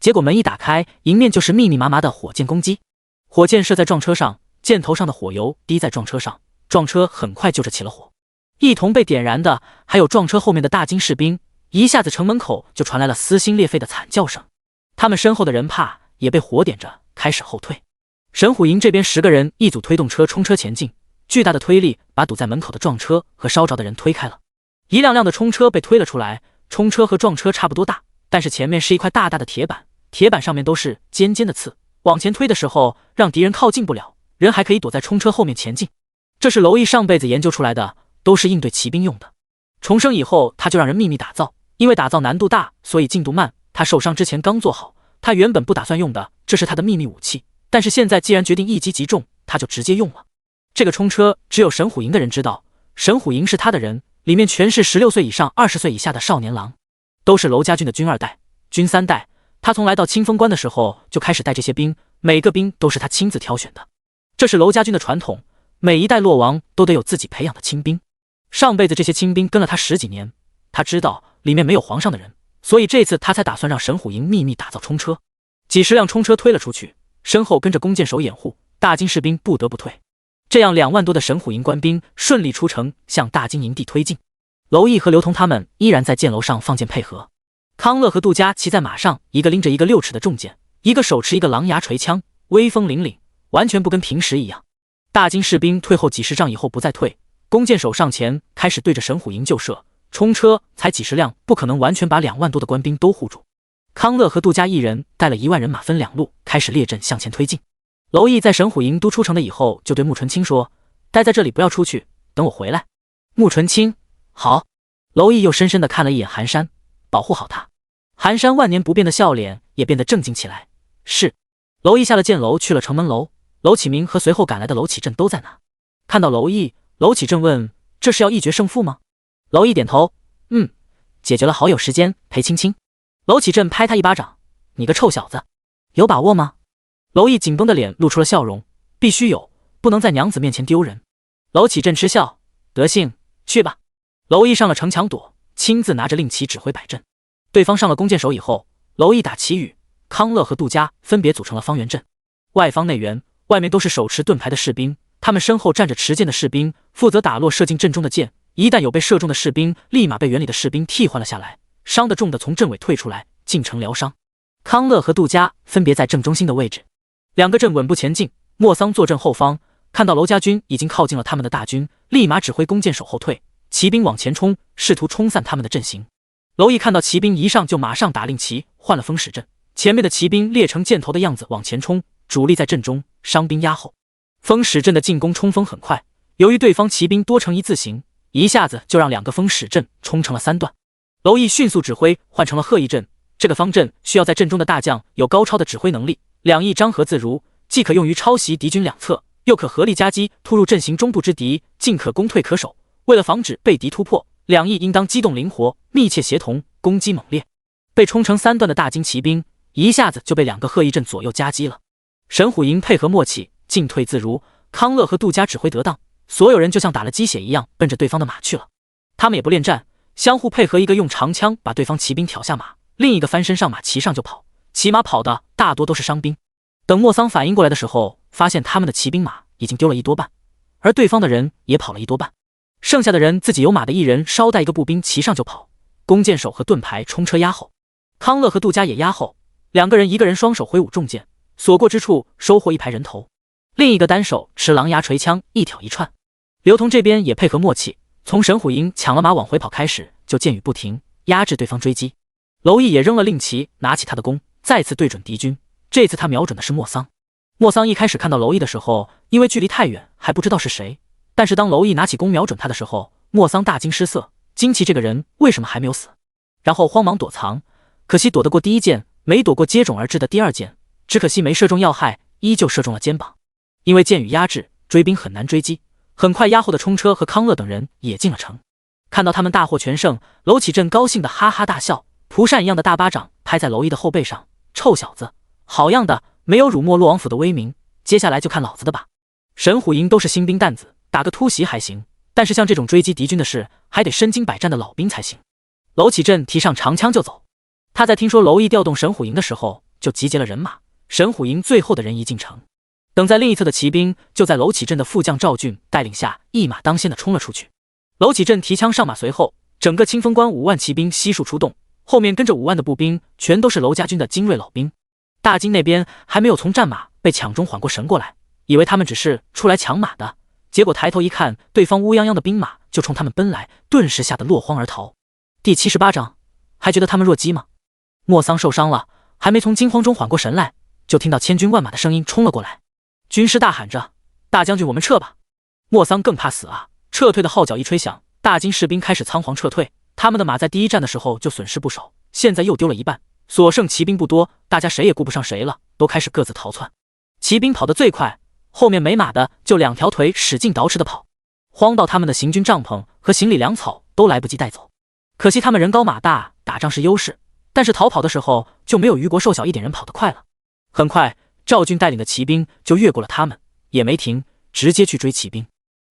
结果门一打开，迎面就是密密麻麻的火箭攻击。火箭射在撞车上，箭头上的火油滴在撞车上，撞车很快就着起了火。一同被点燃的还有撞车后面的大金士兵，一下子城门口就传来了撕心裂肺的惨叫声。他们身后的人怕也被火点着，开始后退。神虎营这边10个人一组推动车冲车前进，巨大的推力把堵在门口的撞车和烧着的人推开了。一辆辆的冲车被推了出来，冲车和撞车差不多大，但是前面是一块大大的铁板，铁板上面都是尖尖的刺，往前推的时候让敌人靠近不了，人还可以躲在冲车后面前进。这是蝼蚁上辈子研究出来的，都是应对骑兵用的。重生以后他就让人秘密打造，因为打造难度大，所以进度慢，他受伤之前刚做好，他原本不打算用的，这是他的秘密武器，但是现在既然决定一击即中，他就直接用了。这个冲车只有神虎营的人知道，神虎营是他的人，里面全是16岁以上20岁以下的少年郎，都是娄家军的军2代、军3代。他从来到清风关的时候就开始带这些兵，每个兵都是他亲自挑选的，这是娄家军的传统，每一代落王都得有自己培养的亲兵。上辈子这些亲兵跟了他10几年，他知道里面没有皇上的人，所以这次他才打算让神虎营秘密打造冲车。几十辆冲车推了出去，身后跟着弓箭手掩护，大金士兵不得不退。这样2万多的神虎营官兵顺利出城，向大金营地推进。蝼蚁和刘同他们依然在箭楼上放箭配合。康乐和杜嘉骑在马上，一个拎着一个6尺的重剑，一个手持一个狼牙锤枪，威风凛凛，完全不跟平时一样。大金士兵退后几十丈以后不再退，弓箭手上前开始对着神虎营就射，冲车才几十辆，不可能完全把2万多的官兵都护住。康乐和杜嘉一人带了1万人马分2路，开始列阵向前推进。娄毅在神虎营都出城了以后，就对穆纯清说：“待在这里不要出去，等我回来。”穆纯清，好。娄毅又深深地看了一眼寒山，保护好他。寒山万年不变的笑脸也变得正经起来。是。娄毅下了箭楼，去了城门楼。娄启明和随后赶来的娄启正都在那。看到娄毅，娄启正问：“这是要一决胜负吗？”娄毅点头：“解决了好有时间陪青青。”娄启正拍他一巴掌：“你个臭小子，有把握吗？”娄毅紧绷的脸露出了笑容：“必须有，不能在娘子面前丢人。”娄启正嗤笑：“得幸，去吧。”娄毅上了城墙垛，亲自拿着令旗指挥摆阵。对方上了弓箭手以后，娄毅打旗语，康乐和杜嘉分别组成了方圆阵，外方内圆，外面都是手持盾牌的士兵，他们身后站着持剑的士兵，负责打落射进阵中的箭。一旦有被射中的士兵，立马被园里的士兵替换了下来，伤得重的从阵尾退出来，进城疗伤。康乐和杜嘉分别在正中心的位置，两个阵稳步前进。莫桑坐阵后方，看到娄家军已经靠近了他们的大军，立马指挥弓箭手后退，骑兵往前冲，试图冲散他们的阵型。娄毅看到骑兵一上就马上打令旗，换了风使阵，前面的骑兵列成箭头的样子往前冲，主力在阵中，伤兵压后。风使阵的进攻冲锋很快，由于对方骑兵多成一字形，一下子就让2个风使阵冲成了3段。娄毅迅速指挥换成了鹤翼阵，这个方阵需要在阵中的大将有高超的指挥能力，两翼张合自如，既可用于抄袭敌军两侧，又可合力夹击突入阵型中部之敌，进可攻退可守。为了防止被敌突破，两翼应当机动灵活，密切协同，攻击猛烈。被冲成3段的大金骑兵一下子就被2个鹤翼阵左右夹击了。神虎营配合默契，进退自如，康乐和杜嘉指挥得当，所有人就像打了鸡血一样奔着对方的马去了。他们也不恋战，相互配合，一个用长枪把对方骑兵挑下马，另一个翻身上马骑上就跑，骑马跑的大多都是伤兵。等莫桑反应过来的时候，发现他们的骑兵马已经丢了1多半，而对方的人也跑了1多半，剩下的人自己有马的一人捎带一个步兵骑上就跑，弓箭手和盾牌冲车压后，康乐和杜嘉也压后，两个人一个人双手挥舞重剑，所过之处收获一排人头，另一个单手持狼牙锤枪一挑一串。刘同这边也配合默契，从神虎营抢了马往回跑开始，就箭雨不停，压制对方追击。娄毅也扔了令旗，拿起他的弓，再次对准敌军。这次他瞄准的是莫桑。莫桑一开始看到娄毅的时候，因为距离太远还不知道是谁，但是当娄毅拿起弓瞄准他的时候，莫桑大惊失色，惊奇这个人为什么还没有死，然后慌忙躲藏。可惜躲得过第一箭，没躲过接踵而至的第2箭，只可惜没射中要害，依旧射中了肩膀。因为箭雨压制，追兵很难追击，很快压后的冲车和康乐等人也进了城。看到他们大获全胜，娄启镇高兴的哈哈大笑，蒲扇一样的大巴掌拍在娄毅的后背上：“臭小子，好样的，没有辱没洛王府的威名，接下来就看老子的吧。”神虎营都是新兵蛋子，打个突袭还行，但是像这种追击敌军的事，还得身经百战的老兵才行。娄启镇提上长枪就走。他在听说娄毅调动神虎营的时候，就集结了人马。神虎营最后的人一进城，等在另一侧的骑兵就在娄启镇的副将赵俊带领下一马当先的冲了出去。娄启镇提枪上马随后，整个清风关5万骑兵悉数出动，后面跟着5万的步兵，全都是娄家军的精锐老兵。大金那边还没有从战马被抢中缓过神过来，以为他们只是出来抢马的，结果抬头一看，对方乌泱泱的兵马就冲他们奔来，顿时吓得落荒而逃。第78章，还觉得他们弱鸡吗？莫桑受伤了，还没从惊慌中缓过神来，就听到千军万马的声音冲了过来。军师大喊着：“大将军，我们撤吧！”莫桑更怕死啊，撤退的号角一吹响，大金士兵开始仓皇撤退。他们的马在第一战的时候就损失不少，现在又丢了一半，所剩骑兵不多，大家谁也顾不上谁了，都开始各自逃窜。骑兵跑得最快，后面没马的就2条腿使劲捯饬的跑，慌到他们的行军帐篷和行李粮草都来不及带走。可惜他们人高马大，打仗是优势，但是逃跑的时候就没有于国瘦小一点人跑得快了。很快赵俊带领的骑兵就越过了他们，也没停，直接去追骑兵。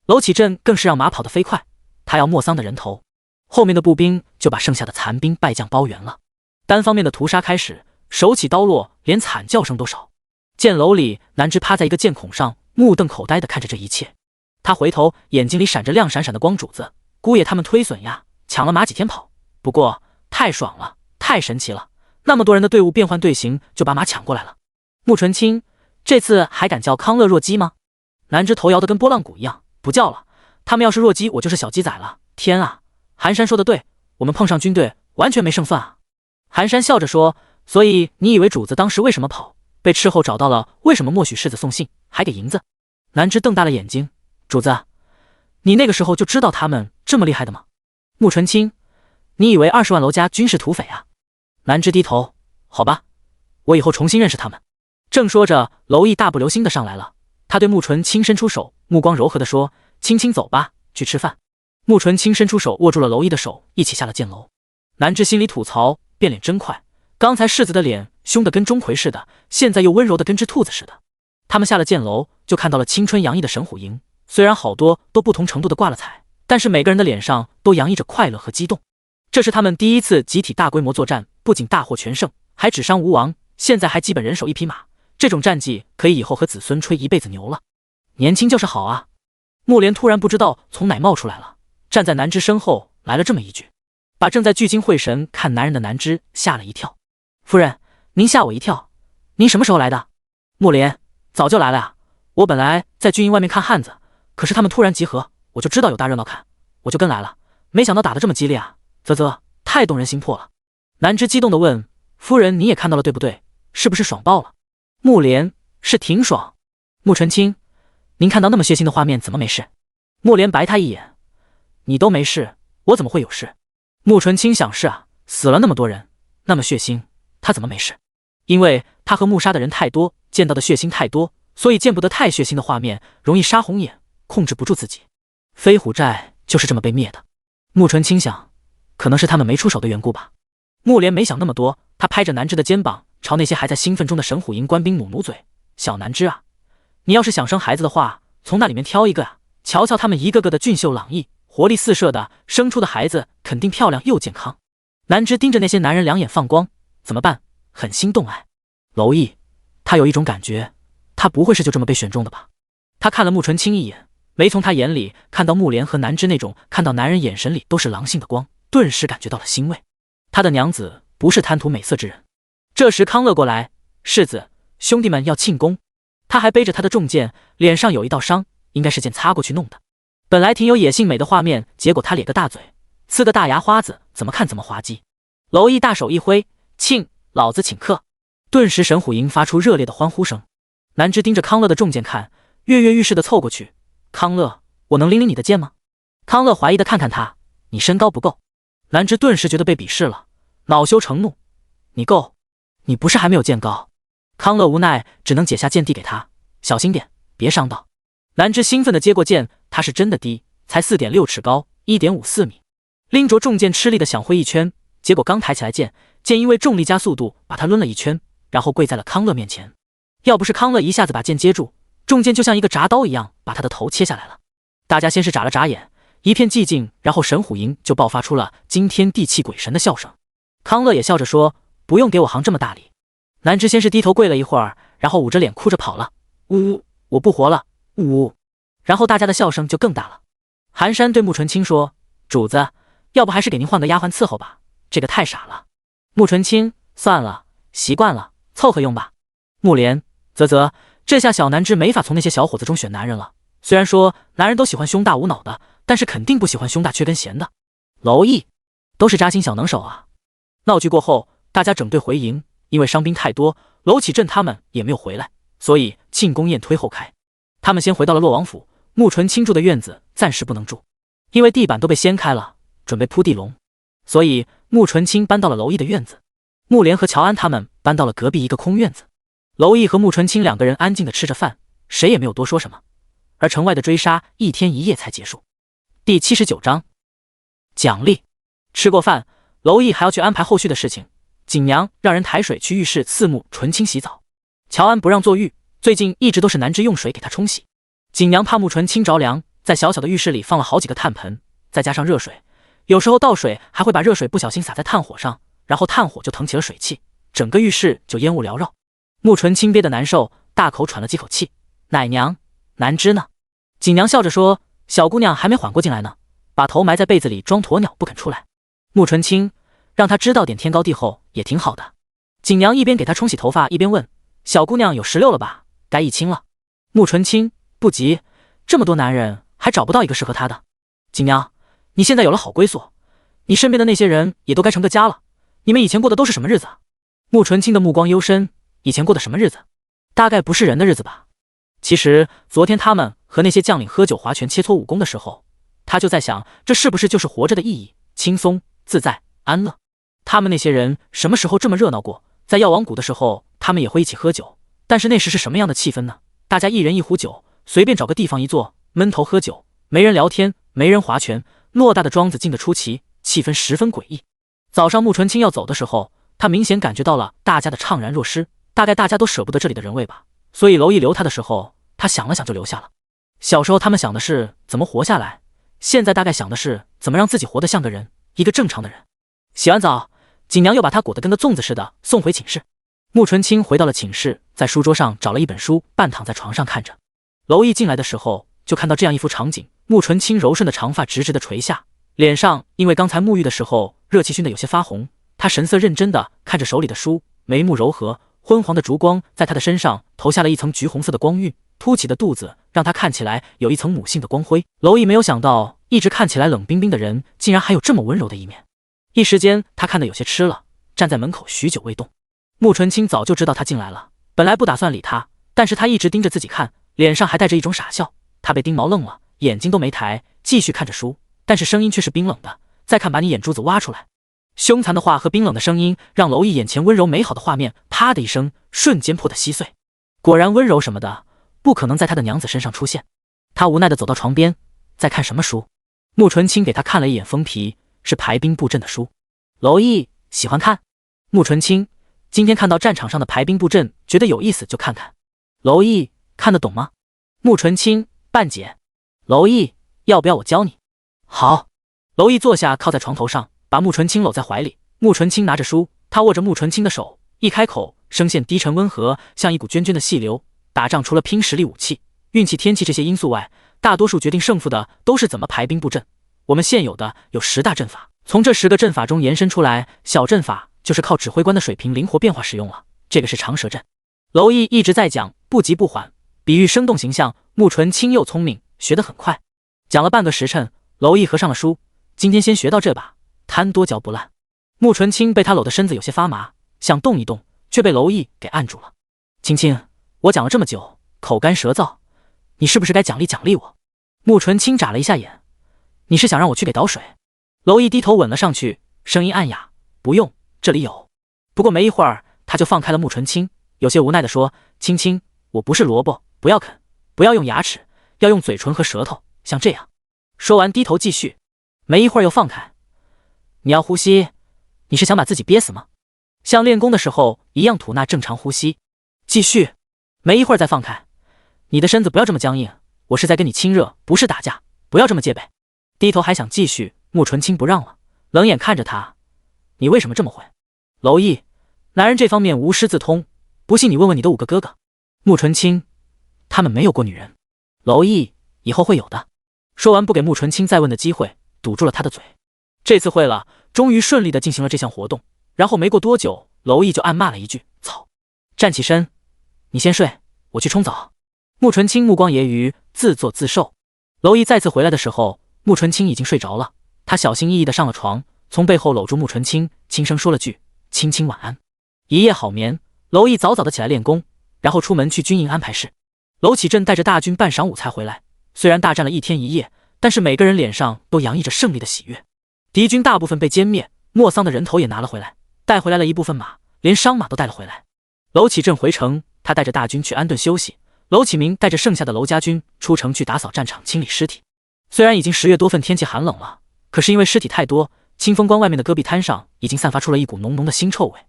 娄启镇更是让马跑得飞快，他要莫桑的人头，后面的步兵就把剩下的残兵败将包圆了。单方面的屠杀开始，手起刀落，连惨叫声都少。箭楼里南枝趴在一个箭孔上，目瞪口呆地看着这一切。他回头，眼睛里闪着亮闪闪的光柱子。姑爷他们忒损呀，抢了马几天跑，不过太爽了，太神奇了，那么多人的队伍变换队形就把马抢过来了。穆纯清这次还敢叫康乐弱鸡吗？南枝头摇得跟拨浪鼓一样，不叫了，他们要是弱鸡，我就是小鸡仔了。天啊，寒山说的对，我们碰上军队完全没胜算啊。寒山笑着说，所以你以为主子当时为什么跑？被斥后找到了，为什么默许世子送信，还给银子？南枝瞪大了眼睛，主子，你那个时候就知道他们这么厉害的吗？穆纯清，你以为20万楼家均是土匪啊？南枝低头，好吧，我以后重新认识他们。正说着，娄毅大步流星的上来了，他对穆纯清伸出手，目光柔和的说：“青青走吧，去吃饭。”穆纯清伸出手握住了娄毅的手，一起下了剑楼。南枝心里吐槽，变脸真快，刚才世子的脸凶得跟钟馗似的，现在又温柔得跟只兔子似的。他们下了剑楼，就看到了青春洋溢的神虎营，虽然好多都不同程度的挂了彩，但是每个人的脸上都洋溢着快乐和激动。这是他们第一次集体大规模作战，不仅大获全胜，还只伤无亡，现在还基本人手一匹马，这种战绩可以以后和子孙吹一辈子牛了。年轻就是好啊！穆莲突然不知道从哪冒出来了，站在南枝身后来了这么一句，把正在聚精会神看男人的南枝吓了一跳。夫人，您吓我一跳，您什么时候来的？穆莲，早就来了呀，我本来在军营外面看汉子，可是他们突然集合，我就知道有大热闹看，我就跟来了，没想到打得这么激烈啊，太动人心魄了。南枝激动地问，夫人你也看到了对不对？是不是爽爆了？穆莲，是挺爽。穆纯清，您看到那么血腥的画面怎么没事？穆莲白他一眼，你都没事，我怎么会有事？穆纯清想是啊，死了那么多人，那么血腥，他怎么没事？因为他和穆杀的人太多，见到的血腥太多，所以见不得太血腥的画面，容易杀红眼，控制不住自己。飞虎寨就是这么被灭的。穆纯清想，可能是他们没出手的缘故吧。穆莲没想那么多，他拍着南枝的肩膀，朝那些还在兴奋中的神虎营官兵努嘴，小南枝啊，你要是想生孩子的话，从那里面挑一个啊，瞧瞧他们一个个的俊秀朗逸，活力四射的，生出的孩子肯定漂亮又健康。南枝盯着那些男人，两眼放光，怎么办？很心动哎。娄毅，他有一种感觉，他不会是就这么被选中的吧？他看了穆纯清一眼，没从他眼里看到穆莲和南枝那种看到男人眼神里都是狼性的光，顿时感觉到了欣慰。他的娘子不是贪图美色之人。这时康乐过来，世子，兄弟们要庆功。他还背着他的重剑，脸上有一道伤，应该是剑擦过去弄的。本来挺有野性美的画面，结果他咧个大嘴，呲个大牙花子，怎么看怎么滑稽。娄毅大手一挥，庆，老子请客。顿时神虎营发出热烈的欢呼声。南枝盯着康乐的重剑看，跃跃欲试的凑过去，康乐，我能拎你的剑吗？康乐怀疑的看看他，你身高不够。南枝顿时觉得被鄙视了，恼羞成怒，你够？你不是还没有剑高？康乐无奈，只能解下剑递给他，小心点，别伤到。南枝兴奋地接过剑，他是真的低，才4.6尺高，1.54米。拎着重剑吃力地想挥一圈，结果刚抬起来剑因为重力加速度把他抡了一圈，然后跪在了康乐面前。要不是康乐一下子把剑接住，重剑就像一个铡刀一样把他的头切下来了。大家先是眨了眨眼，一片寂静，然后神虎营就爆发出了惊天地泣鬼神的笑声。康乐也笑着说，不用给我行这么大礼。南枝先是低头跪了一会儿，然后捂着脸哭着跑了，呜呜，我不活了，呜呜。然后大家的笑声就更大了。寒山对穆纯清说，主子，要不还是给您换个丫鬟伺候吧，这个太傻了。穆纯清，算了，习惯了，凑合用吧。穆莲，这下小南枝没法从那些小伙子中选男人了。虽然说男人都喜欢胸大无脑的，但是肯定不喜欢胸大缺根弦的。娄毅，都是扎心小能手啊。闹剧过后，大家整队回营，因为伤兵太多，娄启镇他们也没有回来，所以庆功宴推后开。他们先回到了洛王府，穆纯清住的院子暂时不能住，因为地板都被掀开了，准备铺地笼，所以穆纯清搬到了娄毅的院子，穆莲和乔安他们搬到了隔壁一个空院子。娄毅和穆纯清两个人安静地吃着饭，谁也没有多说什么。而城外的追杀1天1夜才结束。第79章奖励。吃过饭，娄毅还要去安排后续的事情。景娘让人抬水去浴室赐穆纯清洗澡，乔安不让坐浴，最近一直都是南枝用水给他冲洗。景娘怕穆纯清着凉，在小小的浴室里放了好几个炭盆，再加上热水，有时候倒水还会把热水不小心洒在炭火上，然后炭火就腾起了水汽，整个浴室就烟雾缭绕。穆纯清憋得难受，大口喘了几口气。奶娘，南枝呢？景娘笑着说，小姑娘还没缓过劲来呢，把头埋在被子里装鸵鸟不肯出来。穆纯清，让她知道点天高地厚也挺好的。景娘一边给她冲洗头发，一边问，小姑娘有16了吧，该议亲了。穆纯清，不急，这么多男人还找不到一个适合她的。景娘，你现在有了好归宿，你身边的那些人也都该成个家了，你们以前过的都是什么日子？穆纯清的目光幽深，以前过的什么日子？大概不是人的日子吧。其实昨天他们和那些将领喝酒划拳切磋武功的时候，他就在想，这是不是就是活着的意义？轻松自在安乐。他们那些人什么时候这么热闹过？在药王谷的时候他们也会一起喝酒，但是那时是什么样的气氛呢？大家一人一壶酒，随便找个地方一坐，闷头喝酒，没人聊天，没人划拳，偌大的庄子静得出奇，气氛十分诡异。早上穆纯清要走的时候，他明显感觉到了大家的怅然若失，大概大家都舍不得这里的人味吧，所以娄艺留他的时候，他想了想就留下了。小时候他们想的是怎么活下来，现在大概想的是怎么让自己活得像个人，一个正常的人。洗完澡，锦娘又把他裹得跟个粽子似的送回寝室。穆纯清回到了寝室，在书桌上找了一本书，半躺在床上看着。娄艺进来的时候就看到这样一幅场景，穆纯清柔顺的长发直直的垂下，脸上因为刚才沐浴的时候热气熏得有些发红，他神色认真的看着手里的书，眉目柔和，昏黄的烛光在他的身上投下了一层橘红色的光晕，凸起的肚子让他看起来有一层母性的光辉。娄艺没有想到，一直看起来冷冰冰的人竟然还有这么温柔的一面。一时间他看得有些吃了，站在门口许久未动。穆纯清早就知道他进来了，本来不打算理他，但是他一直盯着自己看，脸上还带着一种傻笑。他被盯毛愣了，眼睛都没抬，继续看着书，但是声音却是冰冷的，再看把你眼珠子挖出来。凶残的话和冰冷的声音让娄艺眼前温柔美好的画面啪的一声瞬间破得稀碎。果然温柔什么的不可能在他的娘子身上出现。他无奈地走到床边，在看什么书？穆纯清给他看了一眼封皮，是排兵布阵的书。娄艺喜欢看。穆纯清今天看到战场上的排兵布阵，觉得有意思就看看。娄艺看得懂吗？穆纯清半解。娄艺要不要我教你？好。娄艺坐下靠在床头上，把穆纯清搂在怀里。穆纯清拿着书，他握着穆纯清的手，一开口声线低沉温和，像一股涓涓的细流。打仗除了拼实力武器、运气天气这些因素外，大多数决定胜负的都是怎么排兵布阵。我们现有的有10大阵法，从这10个阵法中延伸出来，小阵法就是靠指挥官的水平灵活变化使用了，这个是长蛇阵。娄艺一直在讲不急不缓，比喻生动形象，穆纯清又聪明，学得很快。讲了半个时辰，娄艺合上了书，今天先学到这吧，贪多嚼不烂。穆纯清被他搂的身子有些发麻，想动一动，却被娄艺给按住了。青青，我讲了这么久，口干舌燥，你是不是该奖励奖励我？穆纯清眨了一下眼，你是想让我去给倒水？娄艺低头吻了上去，声音暗哑，不用，这里有。不过没一会儿，他就放开了穆纯清，有些无奈地说，青青，我不是萝卜，不要啃，不要用牙齿，要用嘴唇和舌头，像这样。说完低头继续，没一会儿又放开。你要呼吸，你是想把自己憋死吗？像练功的时候一样吐纳正常呼吸。继续，没一会儿再放开。你的身子不要这么僵硬，我是在跟你亲热，不是打架，不要这么戒备。低头还想继续，穆纯清不让了，冷眼看着他，你为什么这么会？娄艺，男人这方面无师自通，不信你问问你的5个哥哥。穆纯清，他们没有过女人。娄艺，以后会有的。说完不给穆纯清再问的机会，堵住了他的嘴。这次会了，终于顺利地进行了这项活动。然后没过多久，娄艺就暗骂了一句操，站起身，你先睡，我去冲澡。穆纯清目光揶揄，自作自受。娄艺再次回来的时候，穆纯清已经睡着了，他小心翼翼地上了床，从背后搂住穆纯清，轻声说了句青青晚安。一夜好眠，娄艺早早地起来练功，然后出门去军营安排事。娄启镇带着大军半晌午才回来，虽然大战了1天1夜，但是每个人脸上都洋溢着胜利的喜悦。敌军大部分被歼灭，莫桑的人头也拿了回来，带回来了一部分马，连伤马都带了回来。娄启镇回城，他带着大军去安顿休息，娄启明带着剩下的娄家军出城去打扫战场，清理尸体。虽然已经10月多份，天气寒冷了，可是因为尸体太多，清风关外面的戈壁滩上已经散发出了一股浓浓的腥臭味。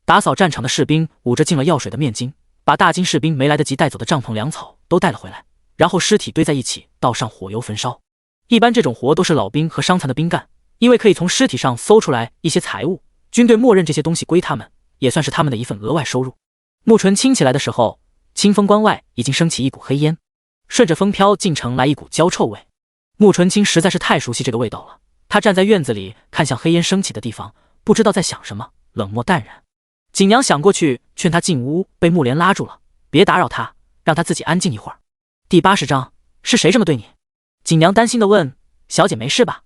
打扫战场的士兵捂着进了药水的面巾，把大金士兵没来得及带走的帐篷粮草都带了回来，然后尸体堆在一起，倒上火油焚烧。一般这种活都是老兵和伤残的兵干，因为可以从尸体上搜出来一些财物，军队默认这些东西归他们，也算是他们的一份额外收入。穆纯清起来的时候，清风关外已经升起一股黑烟，顺着风飘进城来一股焦臭味。穆纯清实在是太熟悉这个味道了，他站在院子里看向黑烟升起的地方，不知道在想什么，冷漠淡然。锦娘想过去劝他进屋，被穆莲拉住了，别打扰他，让他自己安静一会儿。第80章，是谁这么对你？锦娘担心地问，小姐没事吧？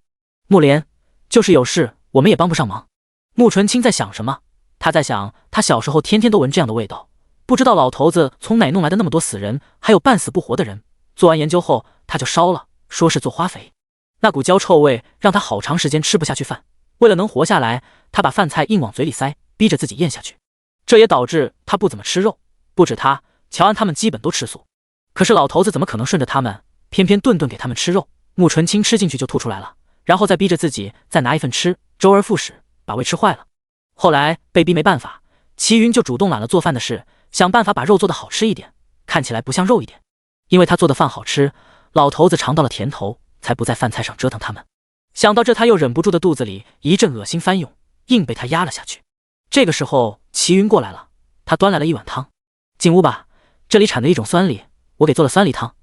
穆莲，就是有事，我们也帮不上忙。穆纯清在想什么？他在想，他小时候天天都闻这样的味道，不知道老头子从哪弄来的那么多死人，还有半死不活的人。做完研究后，他就烧了，说是做化肥。那股焦臭味让他好长时间吃不下去饭，为了能活下来，他把饭菜硬往嘴里塞，逼着自己咽下去。这也导致他不怎么吃肉。不止他，乔安他们基本都吃素。可是老头子怎么可能顺着他们，偏偏顿顿给他们吃肉？穆纯清吃进去就吐出来了，然后再逼着自己再拿一份吃，周而复始，把胃吃坏了。后来被逼没办法，齐云就主动揽了做饭的事，想办法把肉做得好吃一点，看起来不像肉一点。因为他做的饭好吃，老头子尝到了甜头，才不在饭菜上折腾他们。想到这，他又忍不住的肚子里一阵恶心翻涌，硬被他压了下去。这个时候齐云过来了，他端来了一碗汤。进屋吧，这里产的一种酸梨，我给做了酸梨汤，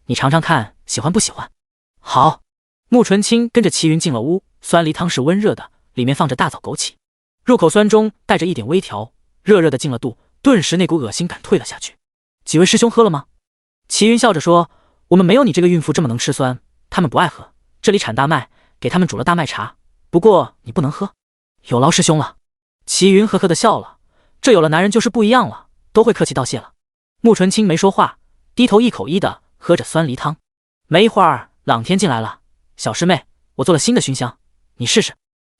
你尝尝看，喜欢不喜欢？好。穆纯清跟着齐云进了屋，酸梨汤是温热的，里面放着大枣枸杞，入口酸中带着一点微调，热热的进了肚，顿时那股恶心感退了下去。几位师兄喝了吗？齐云笑着说，我们没有你这个孕妇这么能吃酸，他们不爱喝，这里产大麦，给他们煮了大麦茶，不过你不能喝，有劳师兄了。齐云呵呵的笑了，这有了男人就是不一样了，都会客气道谢了。穆纯清没说话，低头一口一的喝着酸梨汤。没一会儿，朗天进来了，小师妹，我做了新的熏香，你试试。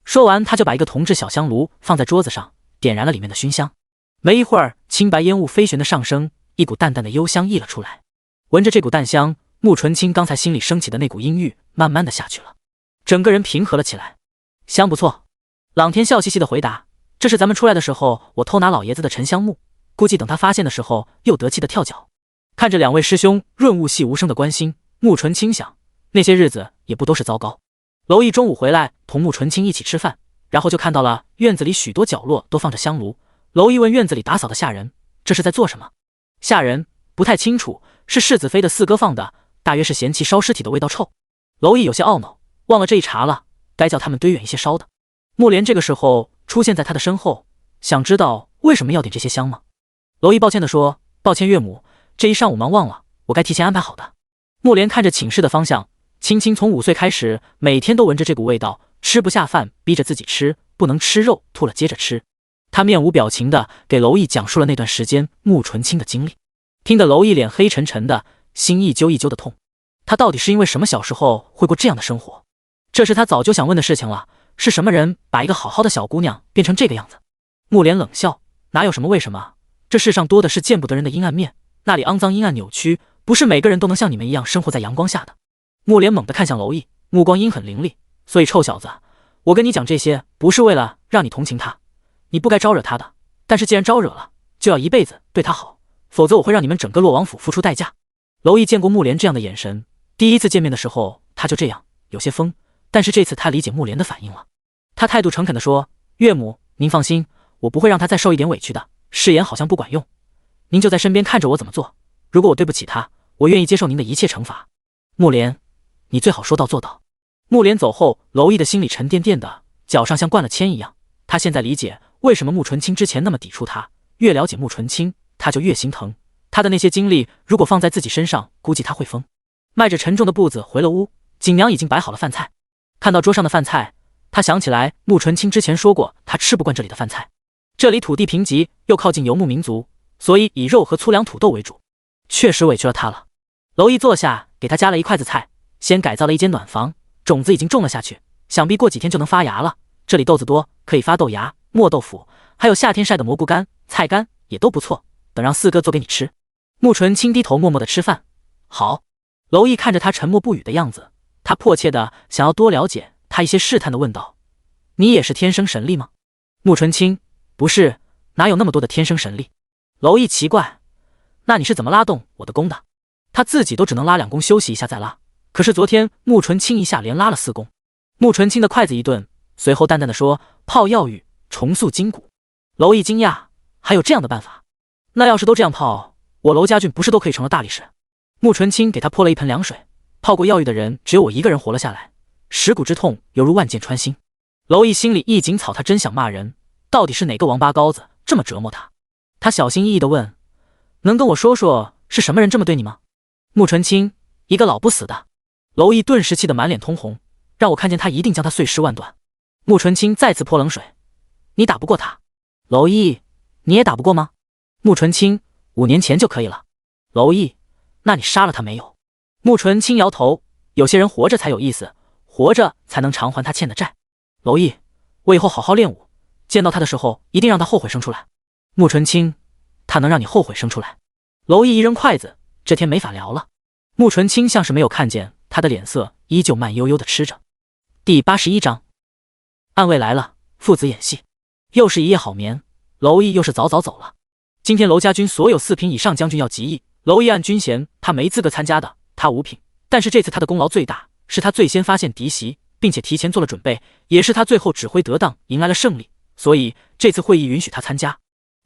说完，他就把一个铜制小香炉放在桌子上，点燃了里面的熏香。没一会儿，青白烟雾飞旋的上升，一股淡淡的幽香溢了出来。闻着这股淡香，穆纯清刚才心里升起的那股阴郁慢慢的下去了，整个人平和了起来。香不错。朗天笑嘻嘻的回答，这是咱们出来的时候我偷拿老爷子的沉香木，估计等他发现的时候又得气的跳脚。看着两位师兄润物细无声的关心，穆纯清想，那些日子也不都是糟糕。娄毅中午回来同穆纯清一起吃饭，然后就看到了院子里许多角落都放着香炉。娄毅问院子里打扫的下人，这是在做什么？下人不太清楚，是世子妃的四哥放的，大约是嫌弃烧尸体的味道臭。娄毅有些懊恼，忘了这一茬了，该叫他们堆远一些烧的。穆莲这个时候出现在他的身后，想知道为什么要点这些香吗？娄毅抱歉地说，抱歉岳母，这一上午忙忘了，我该提前安排好的。穆莲看着寝室的方向，青青从5岁开始每天都闻着这股味道，吃不下饭，逼着自己吃，不能吃肉，吐了接着吃。他面无表情地给娄毅讲述了那段时间穆纯清的经历，听得娄毅脸黑沉沉的，心一揪一揪的痛。他到底是因为什么小时候会过这样的生活？这是他早就想问的事情了，是什么人把一个好好的小姑娘变成这个样子？穆莲冷笑，哪有什么为什么，这世上多的是见不得人的阴暗面，那里肮脏阴暗扭曲，不是每个人都能像你们一样生活在阳光下的。穆莲猛地看向娄毅，目光阴狠凌厉，所以臭小子，我跟你讲这些不是为了让你同情他，你不该招惹他的，但是既然招惹了，就要一辈子对他好，否则我会让你们整个洛王府付出代价。娄毅见过穆莲这样的眼神，第一次见面的时候他就这样，有些疯，但是这次他理解穆莲的反应了。他态度诚恳地说，岳母您放心，我不会让他再受一点委屈的，誓言好像不管用，您就在身边看着我怎么做，如果我对不起他，我愿意接受您的一切惩罚。穆莲，你最好说到做到。穆莲走后，娄毅的心里沉甸甸的，脚上像灌了铅一样。他现在理解为什么穆纯清之前那么抵触他，越了解穆纯清，他就越心疼。他的那些经历如果放在自己身上，估计他会疯。迈着沉重的步子回了屋，锦娘已经摆好了饭菜。看到桌上的饭菜，他想起来穆纯清之前说过他吃不惯这里的饭菜，这里土地贫瘠，又靠近游牧民族，所以以肉和粗粮土豆为主，确实委屈了他了。娄毅坐下，给他夹了一筷子菜，先改造了一间暖房，种子已经种了下去，想必过几天就能发芽了。这里豆子多，可以发豆芽、磨豆腐，还有夏天晒的蘑菇干、菜干也都不错，等让四哥做给你吃。穆纯清低头默默的吃饭。好。娄毅看着他沉默不语的样子，他迫切的想要多了解他一些，试探的问道，你也是天生神力吗？穆纯清，不是，哪有那么多的天生神力？娄毅奇怪，那你是怎么拉动我的功的？他自己都只能拉2弓休息一下再拉，可是昨天穆纯清一下连拉了4弓。穆纯清的筷子一顿，随后淡淡的说，泡药浴重塑筋骨。娄毅惊讶，还有这样的办法？那要是都这样泡，我娄家俊不是都可以成了大力士？穆纯清给他泼了一盆凉水，泡过药浴的人只有我一个人活了下来，蚀骨之痛犹如万箭穿心。娄毅心里一紧草，他真想骂人，到底是哪个王八羔子这么折磨他？他小心翼翼地问，能跟我说说是什么人这么对你吗？穆纯清，一个老不死的。娄毅顿时气得满脸通红，让我看见他一定将他碎尸万段。穆纯清再次泼冷水，你打不过他，娄毅，你也打不过吗？穆纯清，5年前就可以了。娄毅，那你杀了他没有？穆纯清摇头，有些人活着才有意思，活着才能偿还他欠的债。娄毅，我以后好好练武，见到他的时候一定让他后悔生出来。穆纯清，他能让你后悔生出来？娄毅一扔筷子，这天没法聊了。穆纯清像是没有看见他的脸色，依旧慢悠悠地吃着。第81章，暗卫来了，父子演戏。又是一夜好眠，娄毅又是早早走了。今天娄家军所有4品以上将军要集议，娄毅按军衔他没资格参加的，他5品，但是这次他的功劳最大，是他最先发现敌袭，并且提前做了准备，也是他最后指挥得当，迎来了胜利，所以这次会议允许他参加。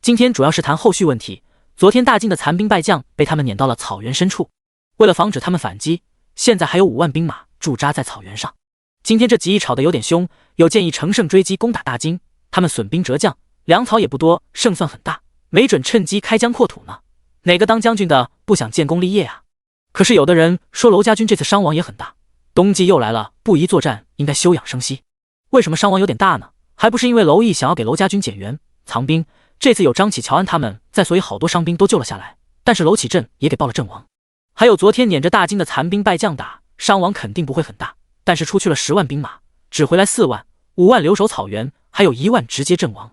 今天主要是谈后续问题。昨天大晋的残兵败将被他们撵到了草原深处，为了防止他们反击，现在还有5万兵马驻扎在草原上。今天这集议吵得有点凶，有建议乘胜追击攻打大金，他们损兵折将，粮草也不多，胜算很大，没准趁机开疆扩土呢。哪个当将军的不想建功立业啊？可是有的人说娄家军这次伤亡也很大，冬季又来了，不宜作战，应该休养生息。为什么伤亡有点大呢？还不是因为娄毅想要给娄家军减员藏兵，这次有张启、乔安他们在，所以好多伤兵都救了下来，但是娄启镇也给报了阵亡。还有昨天撵着大金的残兵败将打，伤亡肯定不会很大，但是出去了10万兵马，只回来4万，5万留守草原，还有1万直接阵亡。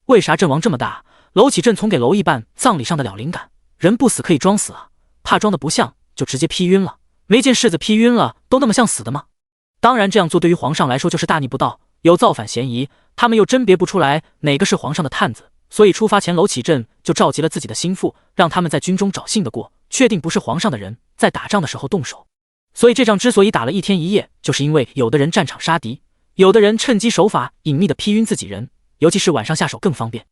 为啥阵亡这么大？娄启镇从给娄毅办葬礼上的了灵感，人不死可以装死啊，怕装的不像就直接劈晕了，没见世子劈晕了都那么像死的吗？当然这样做对于皇上来说就是大逆不道，有造反嫌疑，他们又甄别不出来哪个是皇上的探子，所以出发前娄启镇就召集了自己的心腹，让他们在军中找信得过，确定不是皇上的人，在打仗的时候动手。所以这仗之所以打了1天1夜，就是因为有的人战场杀敌，有的人趁机手法隐秘的劈晕自己人，尤其是晚上下手更方便。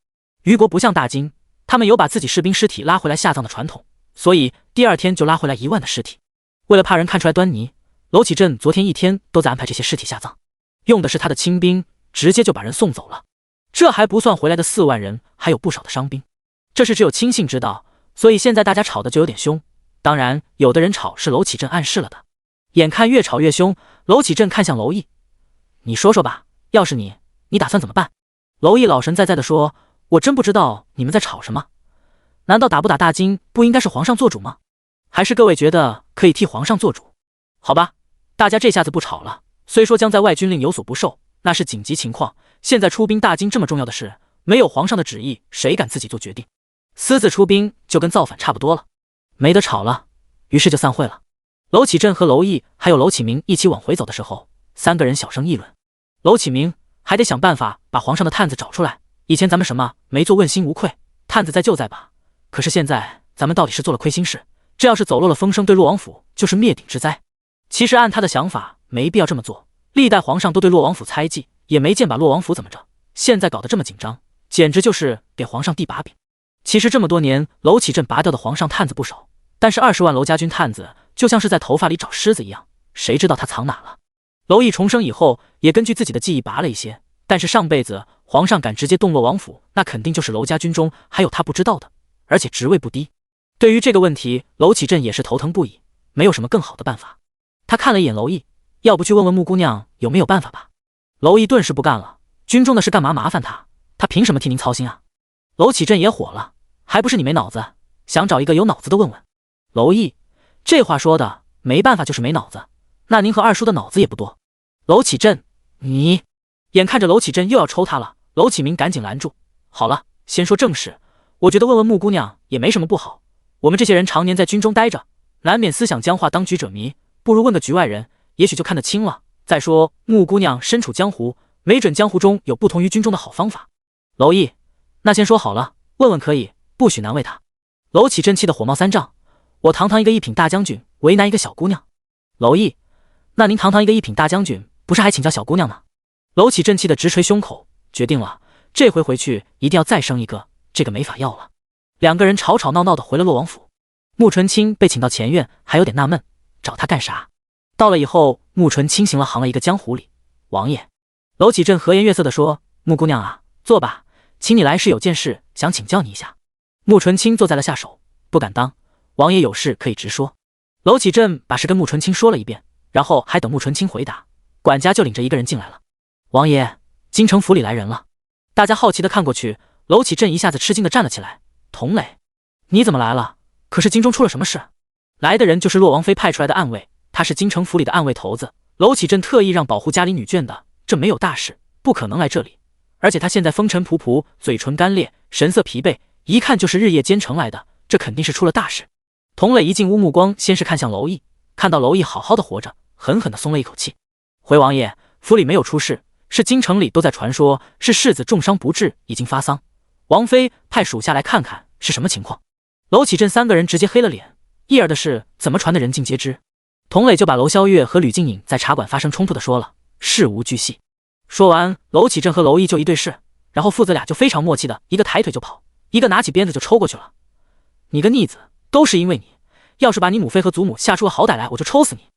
虞国不像大金，他们有把自己士兵尸体拉回来下葬的传统，所以第2天就拉回来1万的尸体。为了怕人看出来端倪，娄启镇昨天1天都在安排这些尸体下葬，用的是他的亲兵，直接就把人送走了。这还不算回来的4万人，还有不少的伤兵。这事只有亲信知道，所以现在大家吵的就有点凶。当然，有的人吵是娄启镇暗示了的。眼看越吵越凶，娄启镇看向娄毅：“你说说吧，要是你打算怎么办？”娄毅老神在在地说：“我真不知道你们在吵什么。难道打不打大金不应该是皇上做主吗？还是各位觉得可以替皇上做主？好吧，大家这下子不吵了。虽说将在外军令有所不受，那是紧急情况。现在出兵大金这么重要的事，没有皇上的旨意，谁敢自己做决定？私自出兵就跟造反差不多了。没得吵了，于是就散会了。娄启镇和娄毅还有娄启明一起往回走的时候，3个人小声议论：娄启明还得想办法把皇上的探子找出来。以前咱们什么没做，问心无愧，探子在就在吧。可是现在咱们到底是做了亏心事，这要是走漏了风声，对洛王府就是灭顶之灾。其实按他的想法，没必要这么做。历代皇上都对洛王府猜忌，也没见把洛王府怎么着，现在搞得这么紧张，简直就是给皇上递把柄。其实这么多年，娄启镇拔掉的皇上探子不少，但是20万娄家军探子就像是在头发里找虱子一样，谁知道他藏哪了？娄毅重生以后，也根据自己的记忆拔了一些，但是上辈子皇上敢直接动洛王府，那肯定就是娄家军中还有他不知道的，而且职位不低。对于这个问题，娄启镇也是头疼不已，没有什么更好的办法。他看了一眼娄毅，要不去问问穆姑娘有没有办法吧？娄毅顿时不干了，军中的事干嘛麻烦他？他凭什么替您操心啊？娄启镇也火了，还不是你没脑子，想找一个有脑子的问问。娄毅，这话说的，没办法就是没脑子，那您和二叔的脑子也不多。娄启镇，你……眼看着娄启镇又要抽他了，娄启明赶紧拦住。好了，先说正事，我觉得问问穆姑娘也没什么不好。我们这些人常年在军中待着，难免思想僵化，当局者迷，不如问个局外人，也许就看得清了。再说穆姑娘身处江湖，没准江湖中有不同于军中的好方法。娄毅，那先说好了，问问可以，不许难为他。娄启镇气得火冒三丈，我堂堂一个1品大将军，为难一个小姑娘。娄毅，那您堂堂一个1品大将军，不是还请教小姑娘吗？娄启镇气得直捶胸口，决定了，这回回去一定要再生一个，这个没法要了。2个人吵吵闹闹的回了洛王府。穆纯清被请到前院，还有点纳闷，找他干啥？到了以后，穆纯清行了一个江湖礼。王爷，娄启镇和颜悦色地说：“穆姑娘啊，坐吧，请你来是有件事想请教你一下。”穆纯清坐在了下手，不敢当，王爷有事可以直说。娄启镇把事跟穆纯清说了一遍，然后还等穆纯清回答，管家就领着一个人进来了。王爷，京城府里来人了。大家好奇的看过去，娄启镇一下子吃惊的站了起来。童磊，你怎么来了？可是京中出了什么事？来的人就是洛王妃派出来的暗卫，他是京城府里的暗卫头子。娄启镇特意让保护家里女眷的，这没有大事，不可能来这里。而且他现在风尘仆仆，嘴唇干裂，神色疲惫，一看就是日夜兼程来的，这肯定是出了大事。童磊一进屋，目光先是看向娄毅，看到娄毅好好的活着，狠狠的松了一口气。回王爷，府里没有出事，是京城里都在传说是世子重伤不治，已经发丧。王妃派属下来看看是什么情况。娄启镇三个人直接黑了脸，叶儿的事怎么传的人尽皆知。童磊就把娄萧月和吕静颖在茶馆发生冲突的说了，事无巨细。说完，娄启镇和娄毅就一对视，然后父子俩就非常默契的，一个抬腿就跑，一个拿起鞭子就抽过去了。你个逆子，都是因为你，要是把你母妃和祖母吓出个好歹来，我就抽死你。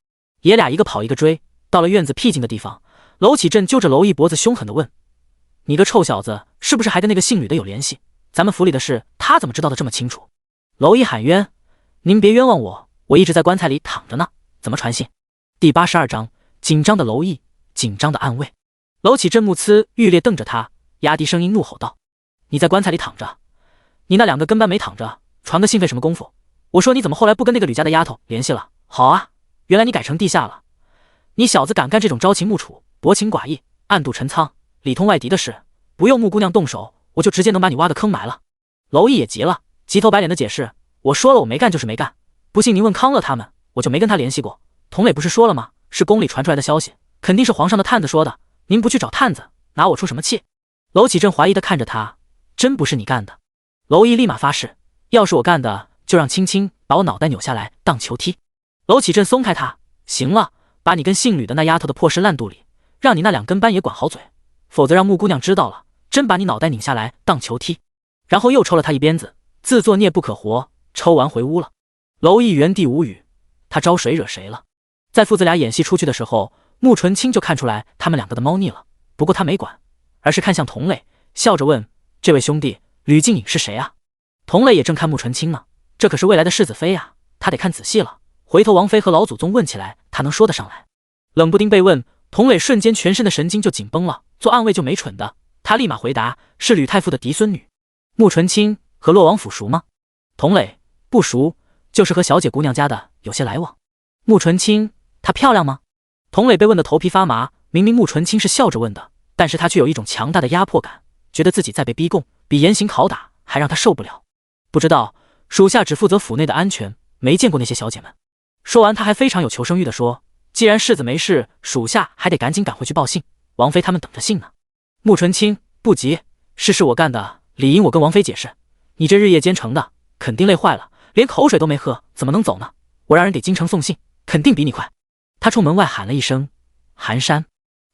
爷俩一个跑一个追，到了院子僻静的地方，娄启镇揪着娄毅脖子凶狠的问，你个臭小子，是不是还跟那个姓吕的有联系？咱们府里的事他怎么知道的这么清楚？娄毅喊冤，您别冤枉我，我一直在棺材里躺着呢，怎么传信？第82章，紧张的娄毅，紧张的暗卫。娄启镇目眦欲裂瞪着他，压低声音怒吼道，你在棺材里躺着，你那两个跟班没躺着，传个信费什么功夫？我说你怎么后来不跟那个吕家的丫头联系了？好啊，原来你改成地下了。你小子敢干这种朝秦暮楚、薄情寡义、暗度陈仓、里通外敌的事，不用穆姑娘动手，我就直接能把你挖个坑埋了。娄毅也急了，急头白脸的解释，我说了我没干就是没干，不信您问康乐他们，我就没跟他联系过。童磊不是说了吗？是宫里传出来的消息，肯定是皇上的探子说的，您不去找探子，拿我出什么气？娄启镇怀疑的看着他，真不是你干的？娄毅立马发誓，要是我干的，就让青青把我脑袋扭下来当球踢。娄启镇松开他，行了，把你跟姓吕的那丫头的破事烂肚里，让你那两跟班也管好嘴，否则让穆姑娘知道了，真把你脑袋拧下来当球踢。然后又抽了他一鞭子，自作孽不可活，抽完回屋了。娄毅原地无语，他招谁惹谁了？在父子俩演戏出去的时候，穆纯清就看出来他们两个的猫腻了，不过他没管，而是看向童磊，笑着问，这位兄弟，吕静颖是谁啊？童磊也正看穆纯清呢，这可是未来的世子妃啊，他得看仔细了，回头王妃和老祖宗问起来，他能说得上来。冷不丁被问，童磊瞬间全身的神经就紧绷了，做暗卫就没蠢的，他立马回答，是吕太傅的嫡孙女。穆纯清和洛王府熟吗？童磊，不熟，就是和小姐姑娘家的有些来往。穆纯清，她漂亮吗？童磊被问得头皮发麻，明明穆纯清是笑着问的，但是他却有一种强大的压迫感，觉得自己在被逼供，比严刑拷打还让他受不了。不知道，属下只负责府内的安全，没见过那些小姐们。说完，他还非常有求生欲地说，既然世子没事，属下还得赶紧赶回去报信，王妃他们等着信呢。穆纯清，不急，是我干的，理应我跟王妃解释，你这日夜兼程的，肯定累坏了，连口水都没喝，怎么能走呢？我让人给京城送信，肯定比你快。他冲门外喊了一声，寒山。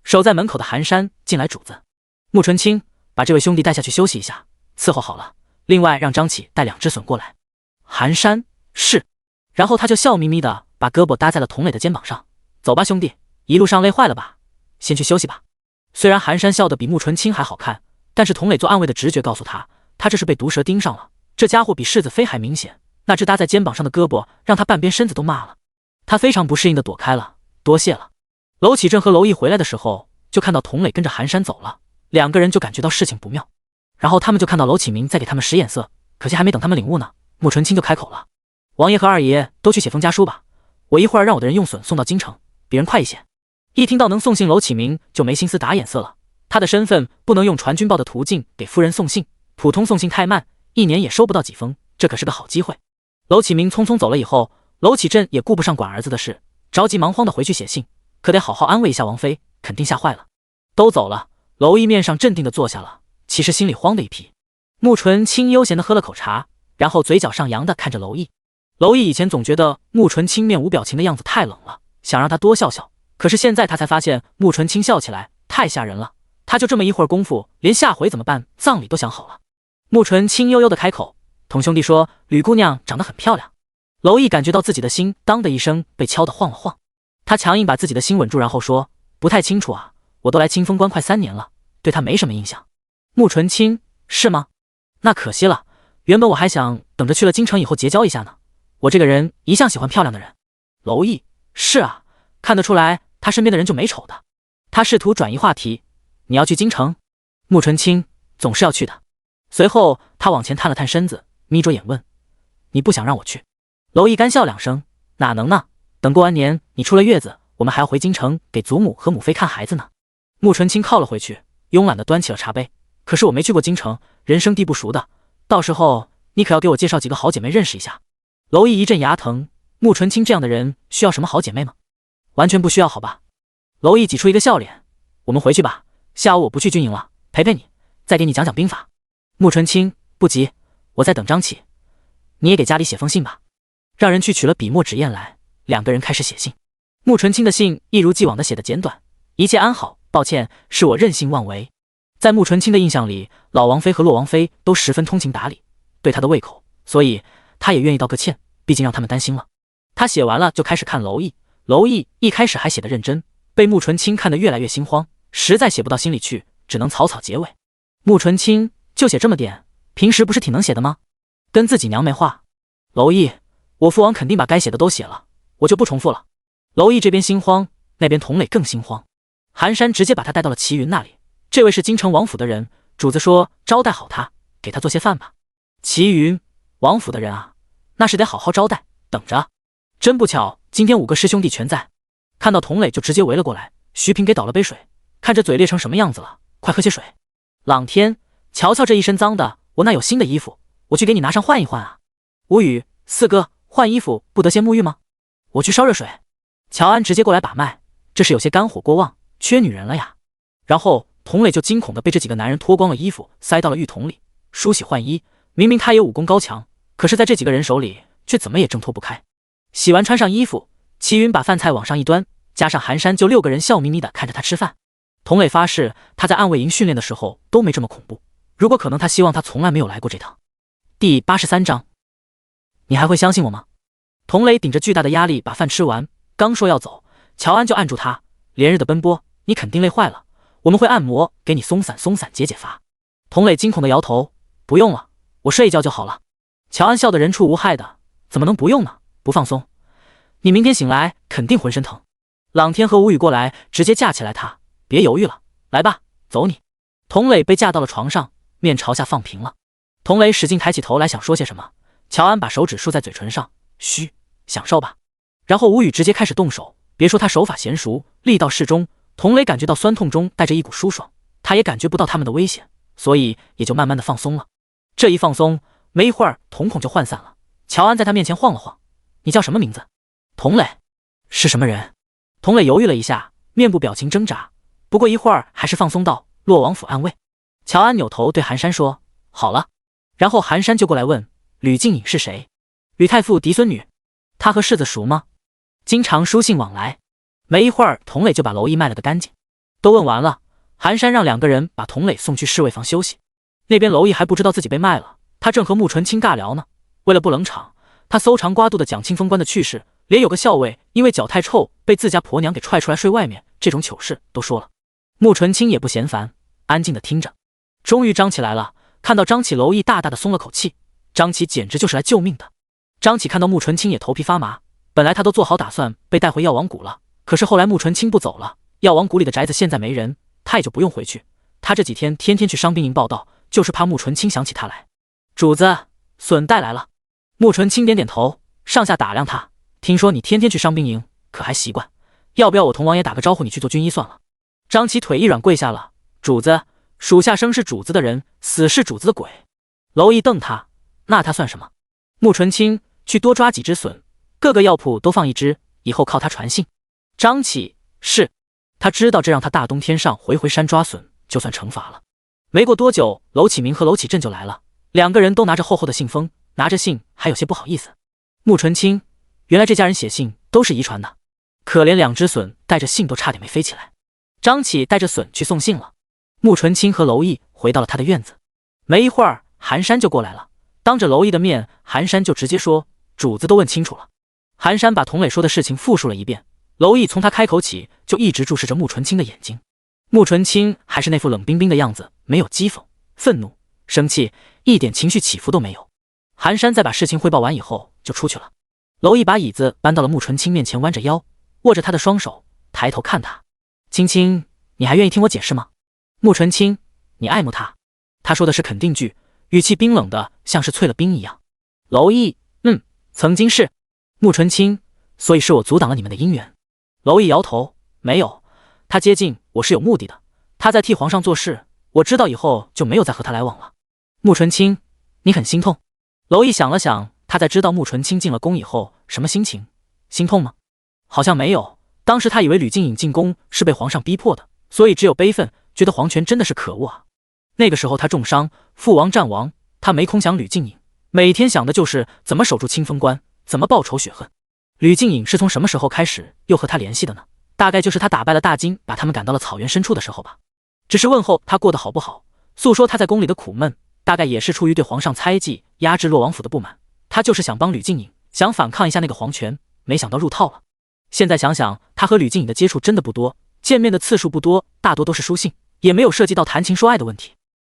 守在门口的寒山进来，主子。穆纯清，把这位兄弟带下去休息一下，伺候好了，另外让张启带2只隼过来。寒山，是。然后他就笑眯眯的把胳膊搭在了童磊的肩膀上，走吧兄弟，一路上累坏了吧，先去休息吧。虽然寒山笑得比穆纯清还好看，但是童磊做暗卫的直觉告诉他，他这是被毒蛇盯上了，这家伙比世子妃还明显，那只搭在肩膀上的胳膊让他半边身子都麻了。他非常不适应的躲开了，多谢了。娄启镇和娄毅回来的时候，就看到童磊跟着寒山走了，两个人就感觉到事情不妙，然后他们就看到娄启明在给他们使眼色，可惜还没等他们领悟呢，穆纯清就开口了，王爷和二爷都去写封家书吧，我一会儿让我的人用隼送到京城，比人快一些。一听到能送信，娄启明就没心思打眼色了，他的身份不能用传军报的途径给夫人送信，普通送信太慢，一年也收不到几封，这可是个好机会。娄启明匆匆走了以后，娄启镇也顾不上管儿子的事，着急忙慌的回去写信，可得好好安慰一下王妃，肯定吓坏了。都走了，娄毅面上镇定的坐下了，其实心里慌的一批。穆纯清悠闲的喝了口茶，然后嘴角上扬的看着娄毅。娄毅以前总觉得穆纯清面无表情的样子太冷了，想让他多笑笑，可是现在他才发现穆纯清笑起来太吓人了，他就这么一会儿功夫，连下回怎么办葬礼都想好了。穆纯清悠悠的开口，同兄弟说，吕姑娘长得很漂亮。娄毅感觉到自己的心当的一声被敲得晃了晃，他强硬把自己的心稳住，然后说，不太清楚啊，我都来清风关快3年了，对他没什么印象。穆纯清，是吗？那可惜了，原本我还想等着去了京城以后结交一下呢，我这个人一向喜欢漂亮的人。娄毅，是啊，看得出来他身边的人就没丑的。他试图转移话题，你要去京城？穆纯清，总是要去的。随后他往前探了探身子，眯着眼问：“你不想让我去？”娄毅干笑两声：“哪能呢？等过完年，你出了月子，我们还要回京城给祖母和母妃看孩子呢。”穆纯清靠了回去，慵懒地端起了茶杯。可是我没去过京城，人生地不熟的，到时候你可要给我介绍几个好姐妹认识一下。娄毅一阵牙疼，穆纯清这样的人需要什么好姐妹吗？完全不需要，好吧？娄毅挤出一个笑脸：“我们回去吧，下午我不去军营了，陪陪你，再给你讲讲兵法。”穆纯清：“不急，我在等张启，你也给家里写封信吧。”让人去取了笔墨纸砚来，两个人开始写信。穆纯清的信一如既往的写得简短：“一切安好，抱歉，是我任性妄为。”在穆纯清的印象里，老王妃和洛王妃都十分通情达理，对他的胃口，所以他也愿意道个歉，毕竟让他们担心了。他写完了就开始看娄毅，娄毅一开始还写得认真，被穆纯清看得越来越心慌，实在写不到心里去，只能草草结尾。穆纯清：“就写这么点，平时不是挺能写的吗？跟自己娘没话。”娄毅：“我父王肯定把该写的都写了，我就不重复了。”娄毅这边心慌，那边童磊更心慌。寒山直接把他带到了齐云那里，这位是京城王府的人，主子说招待好他，给他做些饭吧。齐云：“王府的人啊，那是得好好招待，等着。”真不巧，今天5个师兄弟全在，看到童磊就直接围了过来。徐平给倒了杯水，看这嘴裂成什么样子了，快喝些水。朗天，瞧瞧这一身脏的，我那有新的衣服，我去给你拿上换一换啊。无语，四哥，换衣服不得先沐浴吗？我去烧热水。乔安直接过来把脉，这是有些肝火过旺，缺女人了呀。然后童磊就惊恐的被这几个男人脱光了衣服塞到了浴桶里梳洗换衣，明明他也武功高强，可是在这几个人手里却怎么也挣脱不开。洗完穿上衣服，齐云把饭菜往上一端，加上寒山就6个人笑眯眯的看着他吃饭。童磊发誓他在暗卫营训练的时候都没这么恐怖，如果可能他希望他从来没有来过这趟。第83章，你还会相信我吗？童磊顶着巨大的压力把饭吃完，刚说要走，乔安就按住他：“连日的奔波，你肯定累坏了，我们会按摩给你松散松散解解乏。”童磊惊恐的摇头：“不用了，我睡一觉就好了。”乔安笑得人畜无害的：“怎么能不用呢？不放松，你明天醒来肯定浑身疼。”朗天和吴宇过来直接架起来他：“别犹豫了，来吧，走你。”童磊被架到了床上，面朝下放平了。童磊使劲抬起头来想说些什么，乔安把手指竖在嘴唇上：“嘘，享受吧。”然后吴宇直接开始动手，别说他手法娴熟，力道适中，童磊感觉到酸痛中带着一股舒爽，他也感觉不到他们的危险，所以也就慢慢的放松了。这一放松，没一会儿瞳孔就涣散了。乔安在他面前晃了晃：“你叫什么名字？”“童磊。”“是什么人？”童磊犹豫了一下，面部表情挣扎，不过一会儿还是放松道：“洛王府暗卫。”乔安扭头对寒山说：“好了。”然后寒山就过来问：“吕静颖是谁？”“吕太傅嫡孙女。”“她和世子熟吗？”“经常书信往来。”没一会儿，童磊就把娄毅卖了个干净。都问完了，寒山让2个人把童磊送去侍卫房休息。那边娄毅还不知道自己被卖了，他正和穆纯清尬聊呢。为了不冷场，他搜肠刮肚的讲清风关的趣事，连有个校尉因为脚太臭被自家婆娘给踹出来睡外面这种糗事都说了。穆纯清也不嫌烦，安静的听着。终于张起来了，看到张起，娄毅大大的松了口气。张起简直就是来救命的。张起看到穆纯清也头皮发麻，本来他都做好打算被带回药王谷了，可是后来穆纯清不走了，药王谷里的宅子现在没人，他也就不用回去。他这几天天天去伤兵营报道，就是怕穆纯清想起他来。主子，笋带来了。穆纯清点点头，上下打量他，听说你天天去伤兵营，可还习惯？要不要我同王爷打个招呼，你去做军医算了。张起腿一软跪下了：“主子，属下生是主子的人，死是主子的鬼。”娄毅瞪他：“那他算什么？”穆纯清：“去多抓几只笋，各个药铺都放一只，以后靠他传信。”张起：“是。”他知道这让他大冬天上回山抓笋，就算惩罚了。没过多久，娄启明和娄启振就来了，2个人都拿着厚厚的信封，拿着信还有些不好意思。穆纯清：“原来这家人写信都是遗传的，可怜2只笋带着信都差点没飞起来。”张起带着笋去送信了。穆纯清和娄毅回到了他的院子，没一会儿，寒山就过来了。当着娄毅的面，寒山就直接说：“主子都问清楚了。”寒山把童磊说的事情复述了一遍。娄毅从他开口起就一直注视着穆纯清的眼睛。穆纯清还是那副冷冰冰的样子，没有讥讽、愤怒、生气，一点情绪起伏都没有。寒山在把事情汇报完以后就出去了。娄毅把椅子搬到了穆纯清面前，弯着腰，握着他的双手，抬头看他：“青青，你还愿意听我解释吗？”穆纯清：“你爱慕他。”他说的是肯定句，语气冰冷的像是淬了冰一样。娄毅，曾经是。穆纯清，所以是我阻挡了你们的姻缘。娄毅摇头，没有，他接近我是有目的的，他在替皇上做事，我知道以后就没有再和他来往了。穆纯清，你很心痛？娄毅想了想，他在知道穆纯清进了宫以后什么心情？心痛吗？好像没有，当时他以为吕静颖进宫是被皇上逼迫的，所以只有悲愤，觉得皇权真的是可恶啊。那个时候他重伤，父王战亡，他没空想吕静颖，每天想的就是怎么守住清风关，怎么报仇雪恨。吕静颖是从什么时候开始又和他联系的呢？大概就是他打败了大金，把他们赶到了草原深处的时候吧。只是问候他过得好不好，诉说他在宫里的苦闷，大概也是出于对皇上猜忌、压制洛王府的不满。他就是想帮吕静颖，想反抗一下那个皇权，没想到入套了。现在想想，他和吕静颖的接触真的不多，见面的次数不多，大多都是书信，也没有涉及到谈情说爱的问题。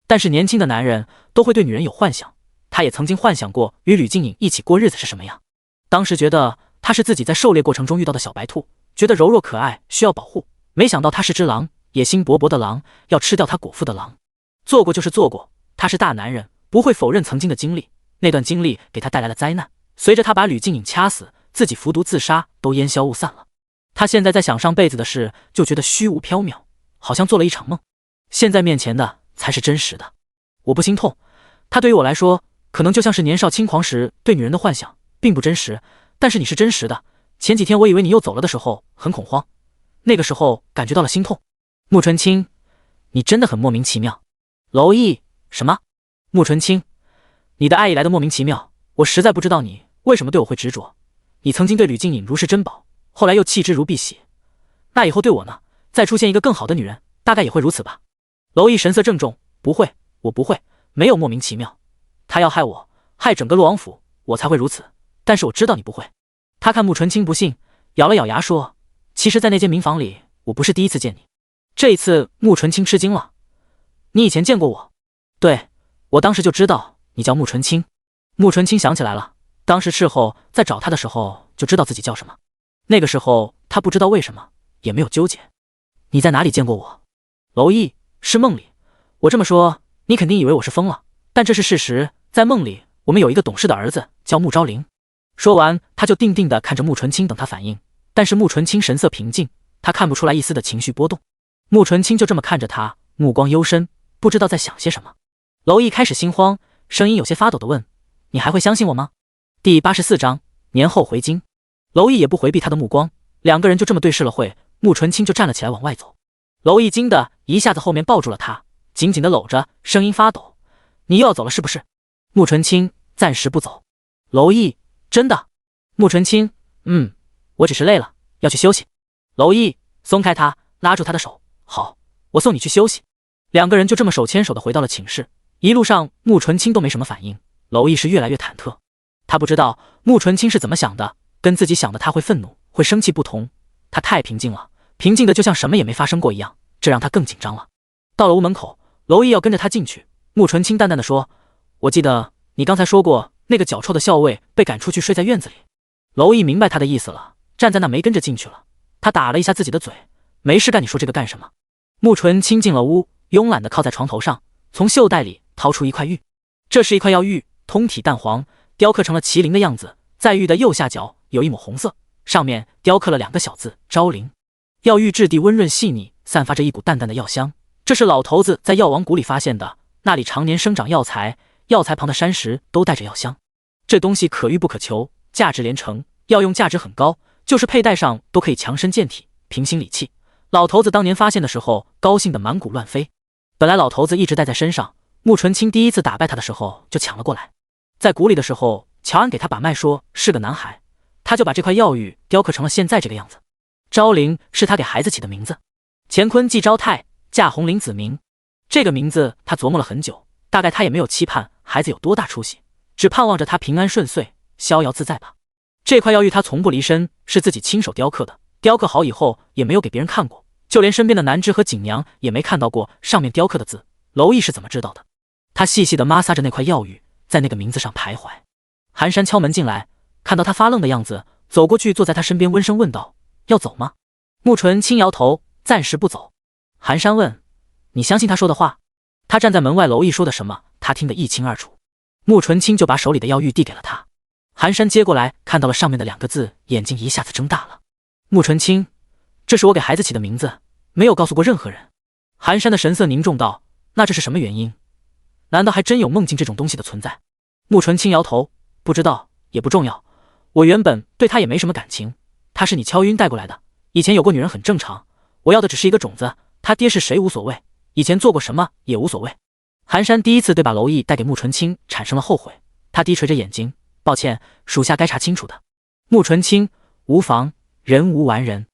但是年轻的男人都会对女人有幻想，他也曾经幻想过与吕静颖一起过日子是什么样。当时觉得他是自己在狩猎过程中遇到的小白兔，觉得柔弱可爱，需要保护。没想到他是只狼，野心勃勃的狼，要吃掉他果父的狼。做过就是做过，他是大男人，不会否认曾经的经历。那段经历给他带来了灾难，随着他把吕静颖掐死，自己服毒自杀，都烟消雾散了。他现在在想上辈子的事，就觉得虚无缥缈，好像做了一场梦。现在面前的才是真实的。我不心痛，他对于我来说，可能就像是年少轻狂时对女人的幻想，并不真实。但是你是真实的。前几天我以为你又走了的时候，很恐慌，那个时候感觉到了心痛。穆纯清，你真的很莫名其妙。娄毅，什么？穆纯清，你的爱意来的莫名其妙，我实在不知道你为什么对我会执着。你曾经对吕静颖如视珍宝，后来又弃之如敝屣，那以后对我呢？再出现一个更好的女人，大概也会如此吧。娄毅神色郑重，不会，我不会，没有莫名其妙。他要害我，害整个洛王府，我才会如此。但是我知道你不会。他看穆纯清不信，咬了咬牙说，其实在那间民房里，我不是第一次见你。这一次穆纯清吃惊了，你以前见过我？对，我当时就知道你叫穆纯清。穆纯清想起来了，当时斥候在找他的时候就知道自己叫什么。那个时候他不知道为什么，也没有纠结。你在哪里见过我？娄毅，是梦里。我这么说你肯定以为我是疯了，但这是事实。在梦里我们有一个懂事的儿子叫穆昭陵。说完他就定定地看着穆纯清等他反应，但是穆纯清神色平静，他看不出来一丝的情绪波动。穆纯清就这么看着他，目光幽深，不知道在想些什么。娄毅开始心慌，声音有些发抖地问，你还会相信我吗？第84章年后回京。娄毅也不回避他的目光，两个人就这么对视了会，穆纯清就站了起来往外走。娄毅惊的一下子后面抱住了他，紧紧地搂着，声音发抖，你又要走了是不是？穆纯清，暂时不走。娄毅，真的？穆纯清，我只是累了，要去休息。娄毅松开他，拉住他的手，好，我送你去休息。两个人就这么手牵手的回到了寝室。一路上穆纯清都没什么反应，娄毅是越来越忐忑。他不知道穆纯清是怎么想的，跟自己想的他会愤怒会生气不同。他太平静了，平静的就像什么也没发生过一样，这让他更紧张了。到了屋门口，娄毅要跟着他进去。穆纯清淡淡的说，我记得你刚才说过那个脚臭的校尉被赶出去睡在院子里。娄毅明白他的意思了，站在那没跟着进去了。他打了一下自己的嘴，没事干，你说这个干什么？穆纯清进了屋，慵懒地靠在床头上，从袖袋里掏出一块玉。这是一块药玉，通体淡黄，雕刻成了麒麟的样子，在玉的右下角有一抹红色，上面雕刻了2个小字昭陵。药玉质地温润细腻，散发着一股淡淡的药香。这是老头子在药王谷里发现的，那里常年生长药材，药材旁的山石都带着药香。这东西可遇不可求，价值连城，药用价值很高，就是佩戴上都可以强身健体，平心理气。老头子当年发现的时候，高兴得满谷乱飞。本来老头子一直带在身上，穆纯清第一次打败他的时候就抢了过来。在谷里的时候，乔安给他把脉说是个男孩，他就把这块药玉雕刻成了现在这个样子。昭陵是他给孩子起的名字，乾坤即昭泰，驾红绫子明。这个名字他琢磨了很久，大概他也没有期盼孩子有多大出息，只盼望着他平安顺遂，逍遥自在吧。这块药玉他从不离身，是自己亲手雕刻的，雕刻好以后也没有给别人看过，就连身边的南枝和景娘也没看到过上面雕刻的字。娄毅是怎么知道的？他细细地摩挲着那块药玉，在那个名字上徘徊。寒山敲门进来，看到他发愣的样子，走过去坐在他身边，温声问道，要走吗？穆纯轻摇头，暂时不走。寒山问，你相信他说的话？他站在门外，娄毅说的什么他听得一清二楚。穆纯清就把手里的药玉递给了他。寒山接过来，看到了上面的2个字，眼睛一下子睁大了。穆纯清，这是我给孩子起的名字，没有告诉过任何人。寒山的神色凝重道：那这是什么原因？难道还真有梦境这种东西的存在？穆纯清摇头，不知道，也不重要。我原本对他也没什么感情，他是你敲晕带过来的，以前有过女人很正常，我要的只是一个种子，他爹是谁无所谓，以前做过什么也无所谓。寒山第一次对把娄毅带给穆纯清产生了后悔，他低垂着眼睛，抱歉，属下该查清楚的。穆纯清，无妨，人无完人。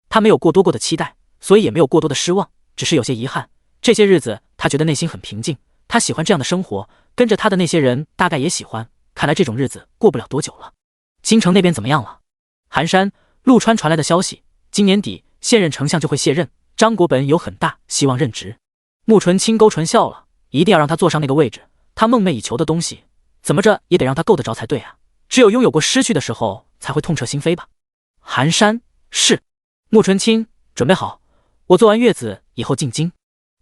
他没有过多的期待，所以也没有过多的失望，只是有些遗憾。这些日子他觉得内心很平静，他喜欢这样的生活，跟着他的那些人大概也喜欢，看来这种日子过不了多久了。京城那边怎么样了？寒山，陆川传来的消息，今年底现任丞相就会卸任，张国本有很大希望任职。穆纯清勾唇笑了，一定要让他坐上那个位置，他梦寐以求的东西，怎么着也得让他够得着才对啊！只有拥有过失去的时候，才会痛彻心扉吧。寒山，是。穆纯清，准备好，我做完月子以后进京。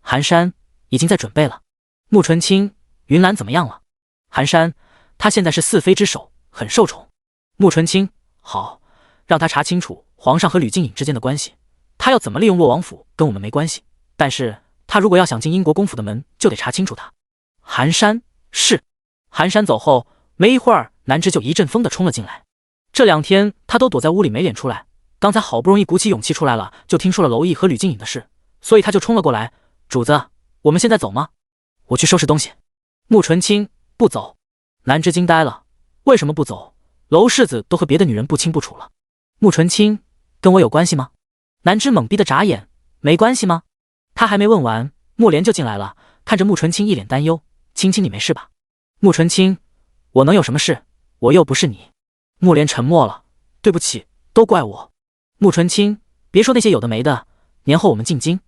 寒山，已经在准备了。穆纯清，云岚怎么样了？寒山，他现在是四妃之首，很受宠。穆纯清，好，让他查清楚皇上和吕静颖之间的关系，他要怎么利用洛王府跟我们没关系，但是他如果要想进英国公府的门，就得查清楚他。寒山，是。寒山走后，没一会儿，南枝就一阵风的冲了进来。这2天他都躲在屋里没脸出来，刚才好不容易鼓起勇气出来了，就听说了娄毅和吕静颖的事，所以他就冲了过来。主子，我们现在走吗？我去收拾东西。穆纯清，不走。南枝惊呆了，为什么不走？娄世子都和别的女人不清不楚了。穆纯清，跟我有关系吗？南枝懵逼的眨眼，没关系吗？他还没问完，穆莲就进来了，看着穆纯清一脸担忧，青青你没事吧？穆纯清，我能有什么事？我又不是你。穆莲沉默了，对不起，都怪我。穆纯清，别说那些有的没的，年后我们进京，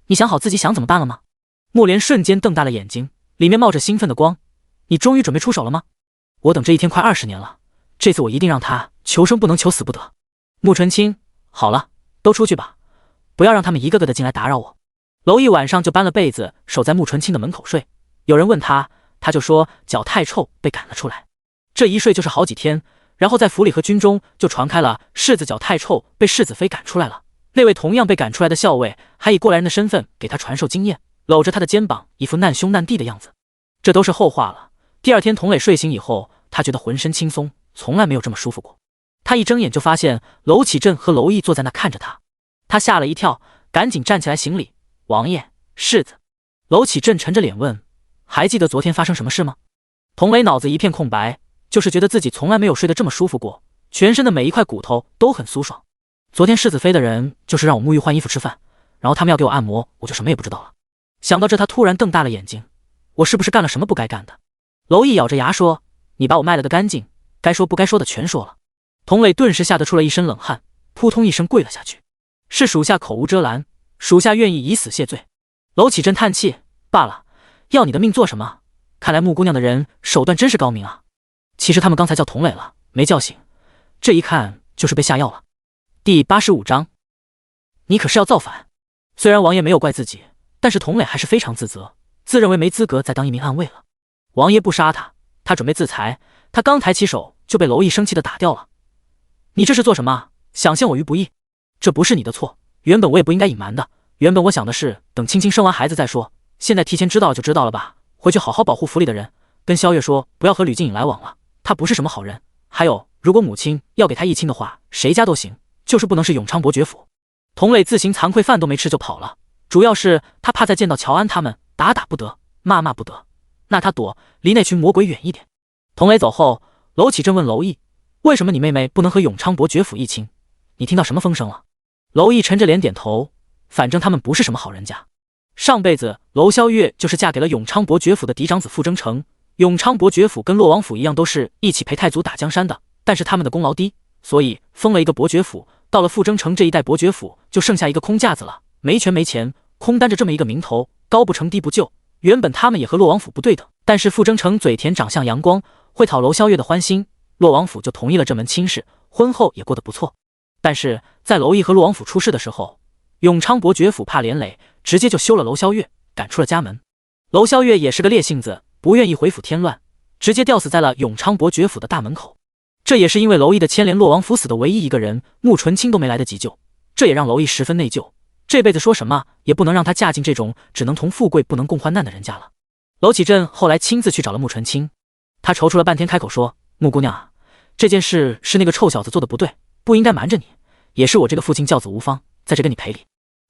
你想好自己想怎么办了吗？穆莲瞬间瞪大了眼睛，里面冒着兴奋的光。你终于准备出手了吗？我等这一天快20年了，这次我一定让他求生不能，求死不得。穆纯清，好了，都出去吧，不要让他们一个个的进来打扰我。娄毅晚上就搬了被子，守在穆纯清的门口睡。有人问他，他就说脚太臭被赶了出来。这一睡就是好几天，然后在府里和军中就传开了世子脚太臭被世子妃赶出来了。那位同样被赶出来的校尉还以过来人的身份给他传授经验，搂着他的肩膀，一副难兄难弟的样子。这都是后话了。第2天童磊睡醒以后，他觉得浑身轻松，从来没有这么舒服过。他一睁眼就发现娄启镇和娄毅坐在那看着他，他吓了一跳，赶紧站起来行礼：王爷，世子。娄启镇沉着脸问：还记得昨天发生什么事吗？童磊脑子一片空白，就是觉得自己从来没有睡得这么舒服过，全身的每一块骨头都很酥爽。昨天世子妃的人就是让我沐浴换衣服吃饭，然后他们要给我按摩，我就什么也不知道了。想到这，他突然瞪大了眼睛，我是不是干了什么不该干的？娄毅咬着牙说：你把我卖了个干净，该说不该说的全说了。童磊顿时吓得出了一身冷汗，扑通一声跪了下去：是属下口无遮拦，属下愿意以死谢罪。娄启镇叹气：罢了，要你的命做什么？看来穆姑娘的人手段真是高明啊。其实他们刚才叫童磊了，没叫醒，这一看就是被下药了。第85章，你可是要造反。虽然王爷没有怪自己，但是童磊还是非常自责，自认为没资格再当一名暗卫了。王爷不杀他，他准备自裁，他刚抬起手就被娄毅生气的打掉了。你这是做什么？想陷我于不义？这不是你的错，原本我也不应该隐瞒的，原本我想的是等青青生完孩子再说，现在提前知道了就知道了吧，回去好好保护府里的人，跟萧月说不要和吕静颖来往了，他不是什么好人。还有，如果母亲要给他议亲的话，谁家都行，就是不能是永昌伯爵府。童磊自行惭愧，饭都没吃就跑了，主要是他怕再见到乔安他们，打不得，骂不得，那他躲离那群魔鬼远一点。童磊走后，娄启正问娄毅：为什么你妹妹不能和永昌伯爵府议亲？你听到什么风声了？娄毅沉着脸点头：反正他们不是什么好人家。上辈子娄萧月就是嫁给了永昌伯爵府的嫡长子傅征成，永昌伯爵府跟洛王府一样都是一起陪太祖打江山的，但是他们的功劳低，所以封了一个伯爵府。到了傅征成这一代伯爵府，就剩下一个空架子了，没权没钱，空担着这么一个名头，高不成低不就。原本他们也和洛王府不对等，但是傅征成嘴甜长相阳光，会讨娄萧月的欢心，洛王府就同意了这门亲事，婚后也过得不错。但是在娄毅和洛王府出事的时候，永昌伯爵府怕连累，直接就休了娄萧月，赶出了家门。娄萧月也是个烈性子，不愿意回府添乱，直接吊死在了永昌伯爵府的大门口。这也是因为娄毅的牵连，洛王府死的唯一一个人穆纯清都没来得及救，这也让娄毅十分内疚。这辈子说什么也不能让她嫁进这种只能同富贵不能共患难的人家了。娄启镇后来亲自去找了穆纯清，他踌躇了半天，开口说：“穆姑娘啊，这件事是那个臭小子做的不对，不应该瞒着你，也是我这个父亲教子无方，在这跟你赔礼。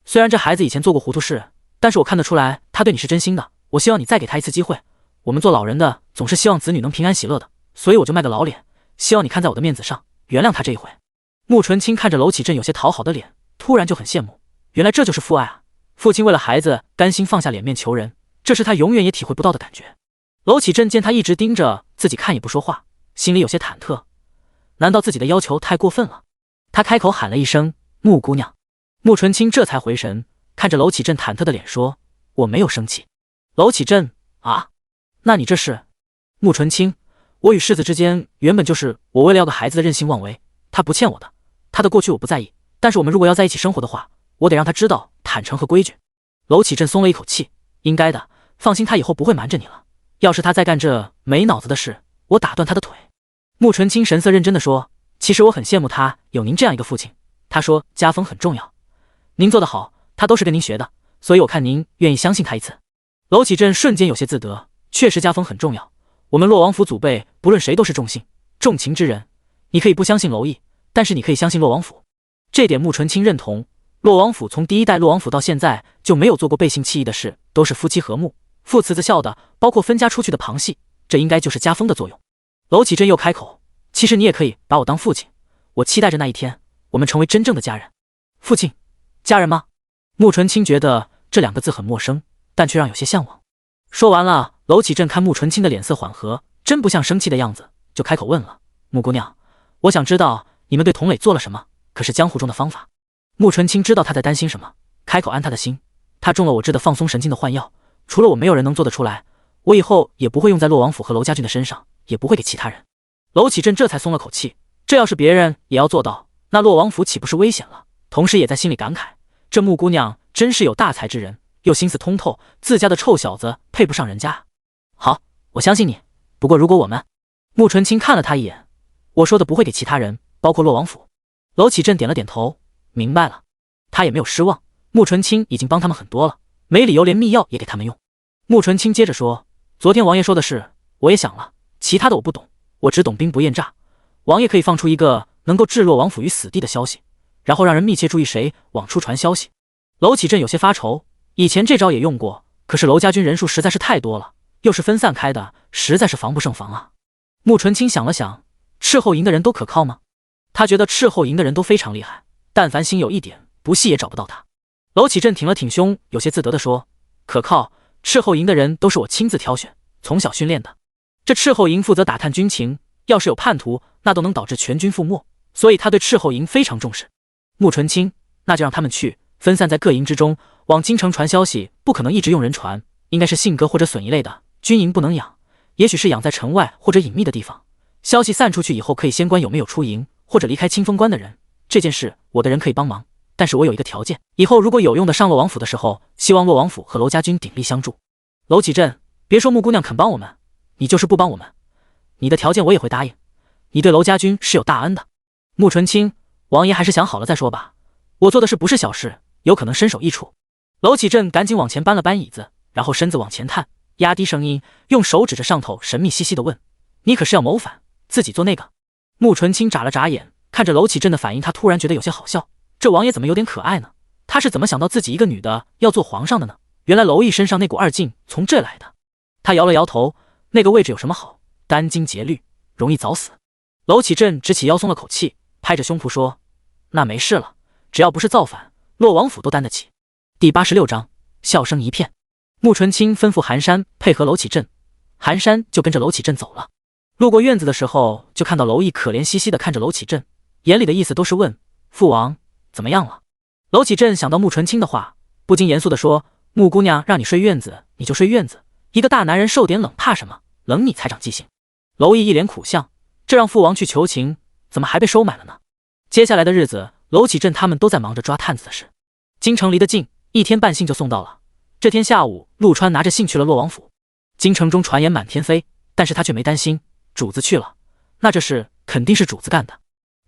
虽然这孩子以前做过糊涂事，但是我看得出来他对你是真心的，我希望你再给他一次机会。我们做老人的总是希望子女能平安喜乐的，所以我就卖个老脸，希望你看在我的面子上原谅他这一回。”穆纯清看着娄启镇有些讨好的脸，突然就很羡慕，原来这就是父爱啊！父亲为了孩子甘心放下脸面求人，这是他永远也体会不到的感觉。娄启镇见他一直盯着自己看也不说话，心里有些忐忑，难道自己的要求太过分了？他开口喊了一声：“穆姑娘。”穆纯清这才回神，看着娄启镇忐忑的脸说：“我没有生气。”娄启镇：“啊，那你这是？”穆纯清：“我与世子之间原本就是我为了要个孩子的任性妄为，他不欠我的，他的过去我不在意，但是我们如果要在一起生活的话，我得让他知道坦诚和规矩。”娄启镇松了一口气：“应该的，放心，他以后不会瞒着你了。要是他再干这没脑子的事，我打断他的腿。”穆纯清神色认真地说：“其实我很羡慕他有您这样一个父亲。他说家风很重要，您做得好，他都是跟您学的，所以我看您愿意相信他一次。”娄启镇瞬间有些自得，确实家风很重要，我们洛王府祖辈不论谁都是重信重情之人。你可以不相信娄毅，但是你可以相信洛王府。这点穆纯清认同。洛王府从第一代洛王府到现在就没有做过背信弃义的事，都是夫妻和睦，父慈子孝的，包括分家出去的旁系，这应该就是家风的作用。娄启镇又开口：“其实你也可以把我当父亲，我期待着那一天，我们成为真正的家人。”父亲，家人吗？穆纯清觉得这两个字很陌生，但却让有些向往。说完了，娄启镇看穆纯清的脸色缓和，真不像生气的样子，就开口问了：“穆姑娘，我想知道你们对童磊做了什么，可是江湖中的方法？”穆纯清知道他在担心什么，开口安他的心：“他中了我制的放松神经的幻药，除了我没有人能做得出来，我以后也不会用在洛王府和娄家俊的身上，也不会给其他人。”娄启镇这才松了口气，这要是别人也要做到，那洛王府岂不是危险了？同时也在心里感慨，这穆姑娘真是有大才之人，又心思通透，自家的臭小子配不上人家。好，我相信你，不过如果我们……穆纯清看了他一眼：“我说的不会给其他人，包括洛王府。”娄启镇点了点头，明白了。他也没有失望，穆纯清已经帮他们很多了，没理由连秘药也给他们用。穆纯清接着说：“昨天王爷说的是，我也想了，其他的我不懂，我只懂兵不厌诈。王爷可以放出一个能够置洛王府于死地的消息，然后让人密切注意谁往出传消息。”娄启镇有些发愁，以前这招也用过，可是娄家军人数实在是太多了，又是分散开的，实在是防不胜防啊。穆纯清想了想，斥候营的人都可靠吗？他觉得斥候营的人都非常厉害，但凡心有一点不细也找不到他。娄启镇挺了挺胸，有些自得地说：“可靠，斥候营的人都是我亲自挑选，从小训练的。这斥候营负责打探军情，要是有叛徒，那都能导致全军覆没，所以他对斥候营非常重视。”穆纯清：“那就让他们去，分散在各营之中，往京城传消息，不可能一直用人传，应该是信鸽或者隼一类的，军营不能养，也许是养在城外或者隐秘的地方。消息散出去以后，可以先观有没有出营或者离开清风关的人。这件事我的人可以帮忙，但是我有一个条件，以后如果有用的上洛王府的时候，希望洛王府和娄家军鼎力相助。”娄启镇：“别说穆姑娘肯帮我们，你就是不帮我们，你的条件我也会答应。你对娄家军是有大恩的。”穆纯清：“王爷还是想好了再说吧，我做的事不是小事，有可能身首异处。”娄启镇赶紧往前搬了搬椅子，然后身子往前探，压低声音，用手指着上头，神秘兮兮地问：“你可是要谋反，自己做那个？”穆纯清眨了眨眼，看着娄启镇的反应，他突然觉得有些好笑。这王爷怎么有点可爱呢？他是怎么想到自己一个女的要做皇上的呢？原来娄毅身上那股二劲从这来的。他摇了摇头：“那个位置有什么好？殚精竭虑，容易早死。”娄启镇直起腰松了口气，拍着胸脯说：“那没事了，只要不是造反，洛王府都担得起。”第86章，笑声一片。穆纯清吩咐寒山配合娄启镇，寒山就跟着娄启镇走了。路过院子的时候，就看到娄毅可怜兮兮地看着娄启镇，眼里的意思都是问：“父王怎么样了？”娄启镇想到穆纯清的话，不禁严肃地说：“穆姑娘让你睡院子，你就睡院子，一个大男人受点冷怕什么？冷你才长记性。”娄毅一脸苦相，这让父王去求情，怎么还被收买了呢？接下来的日子，娄启镇他们都在忙着抓探子的事。京城离得近，1天半信就送到了。这天下午，陆川拿着信去了洛王府。京城中传言满天飞，但是他却没担心，主子去了，那这事肯定是主子干的。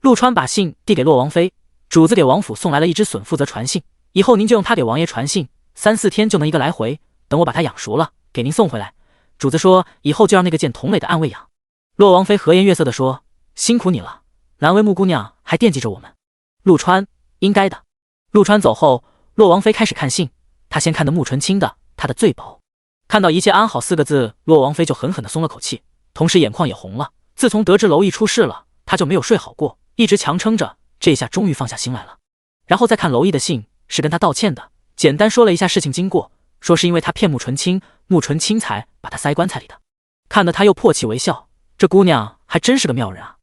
陆川把信递给洛王妃，主子给王府送来了一只隼，负责传信，以后您就用它给王爷传信，3、4天就能一个来回，等我把它养熟了，给您送回来。主子说以后就让那个见童磊的暗卫养。洛王妃和颜悦色地说，辛苦你了，难为穆姑娘还惦记着我们。陆川，应该的。陆川走后，洛王妃开始看信，她先看的穆纯清的，她的最薄。看到一切安好4个字，洛王妃就狠狠地松了口气，同时眼眶也红了。自从得知娄毅出事了，她就没有睡好过，一直强撑着，这下终于放下心来了。然后再看娄毅的信，是跟他道歉的，简单说了一下事情经过，说是因为他骗穆纯清，穆纯清才把他塞棺材里的。看得他又破涕为笑，这姑娘还真是个妙人啊。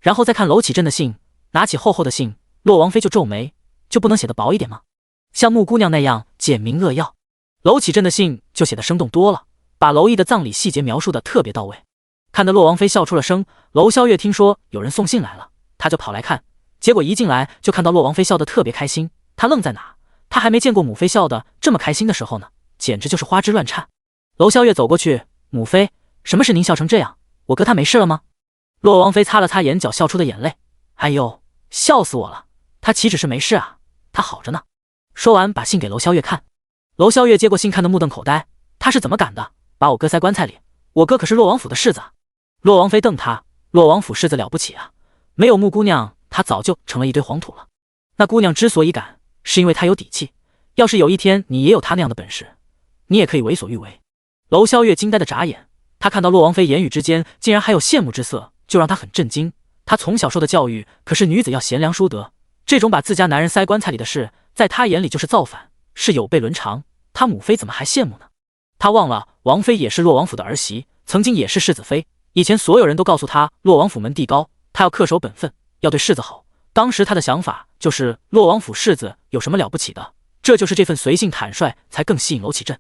然后再看娄启镇的信，拿起厚厚的信，洛王妃就皱眉，就不能写得薄一点吗？像穆姑娘那样简明扼要。娄启镇的信就写得生动多了，把娄毅的葬礼细节描述得特别到位，看得洛王妃笑出了声。娄萧月听说有人送信来了，他就跑来看，结果一进来就看到洛王妃笑得特别开心，他愣在哪，他还没见过母妃笑得这么开心的时候呢，简直就是花枝乱颤。娄萧月走过去，母妃，什么事您笑成这样？我哥他没事了吗？洛王妃擦了擦眼角笑出的眼泪，哎呦，笑死我了，他岂止是没事啊，他好着呢。说完把信给娄萧月看，娄萧月接过信看得目瞪口呆，他是怎么敢的，把我哥塞棺材里？我哥可是洛王府的世子。洛王妃瞪他，洛王府世子了不起啊，没有穆姑娘他早就成了一堆黄土了。那姑娘之所以敢，是因为她有底气，要是有一天你也有她那样的本事，你也可以为所欲为。娄萧月惊呆的眨眼，他看到洛王妃言语之间竟然还有羡慕之色，就让他很震惊。他从小受的教育可是女子要贤良淑德，这种把自家男人塞棺材里的事，在他眼里就是造反，是有悖伦常，他母妃怎么还羡慕呢？他忘了王妃也是洛王府的儿媳，曾经也是世子妃，以前所有人都告诉他洛王府门第高，他要恪守本分，要对世子好。当时他的想法就是洛王府世子有什么了不起的，这就是这份随性坦率才更吸引娄启镇。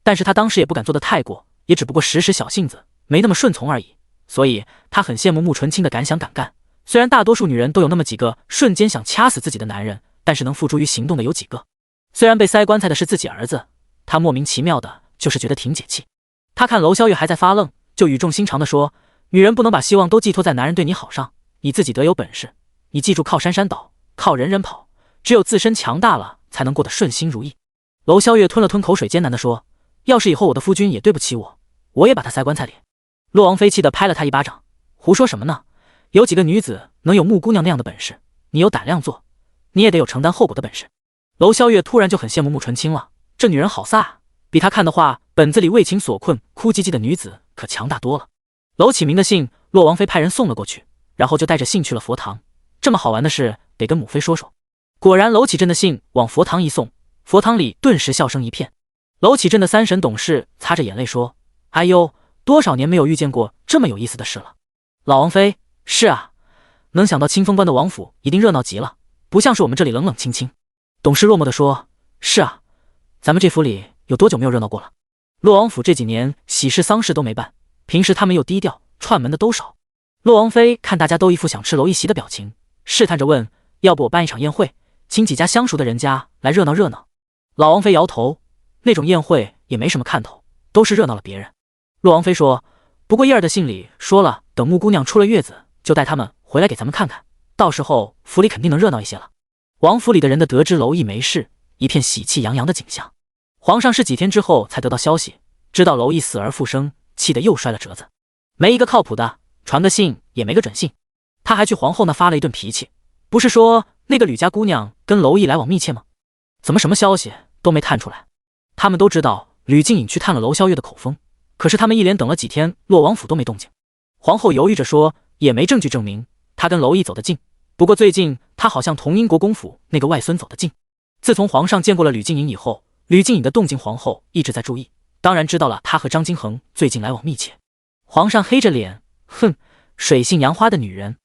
但是他当时也不敢做得太过，也只不过时小性子，没那么顺从而已。所以他很羡慕穆纯清的敢想敢干。虽然大多数女人都有那么几个瞬间想掐死自己的男人，但是能付诸于行动的有几个？虽然被塞棺材的是自己儿子，他莫名其妙的就是觉得挺解气。他看娄萧月还在发愣，就语重心长地说，女人不能把希望都寄托在男人对你好上，你自己得有本事，你记住靠山山倒，靠人人跑，只有自身强大了才能过得顺心如意。娄萧月吞了吞口水，艰难地说，要是以后我的夫君也对不起我，我也把他塞棺材里。洛王妃气得拍了他一巴掌，胡说什么呢？有几个女子能有穆姑娘那样的本事？你有胆量做，你也得有承担后果的本事。娄萧月突然就很羡慕穆纯清了，这女人好飒啊，比他看的话本子里为情所困哭唧唧的女子可强大多了。娄启明的信，洛王妃派人送了过去，然后就带着信去了佛堂。这么好玩的事得跟母妃说说。果然娄启镇的信往佛堂一送，佛堂里顿时笑声一片。娄启镇的三婶董事擦着眼泪说，哎呦，多少年没有遇见过这么有意思的事了。老王妃，是啊，能想到清风关的王府一定热闹极了，不像是我们这里冷冷清清。董事落寞地说，是啊，咱们这府里有多久没有热闹过了？洛王府这几年喜事丧事都没办，平时他们又低调，串门的都少。洛王妃看大家都一副想吃娄一席的表情，试探着问，要不我办一场宴会，请几家相熟的人家来热闹热闹。老王妃摇头，那种宴会也没什么看头，都是热闹了别人。洛王妃说，不过叶儿的信里说了，等穆姑娘出了月子，就带他们回来给咱们看看，到时候府里肯定能热闹一些了。王府里的人的得知娄毅没事，一片喜气洋洋的景象。皇上是几天之后才得到消息，知道娄毅死而复生，气得又摔了折子，没一个靠谱的，传个信也没个准信。他还去皇后那发了一顿脾气，不是说那个吕家姑娘跟娄毅来往密切吗？怎么什么消息都没探出来？他们都知道吕静颖去探了娄萧月的口风，可是他们一连等了几天，洛王府都没动静。皇后犹豫着说，也没证据证明他跟娄毅走得近，不过最近他好像同英国公府那个外孙走得近。自从皇上见过了吕静颖以后，吕静颖的动静皇后一直在注意，当然知道了他和张金恒最近来往密切。皇上黑着脸，哼，水性杨花的女人。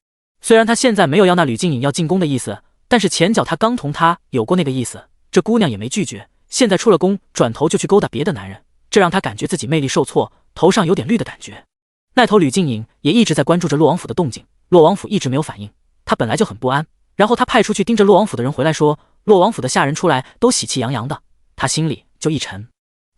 虽然他现在没有要那吕静颖要进宫的意思，但是前脚他刚同他有过那个意思，这姑娘也没拒绝，现在出了宫转头就去勾搭别的男人，这让他感觉自己魅力受挫，头上有点绿的感觉。那头吕静颖也一直在关注着洛王府的动静，洛王府一直没有反应，他本来就很不安，然后他派出去盯着洛王府的人回来说，洛王府的下人出来都喜气洋洋的，他心里就一沉。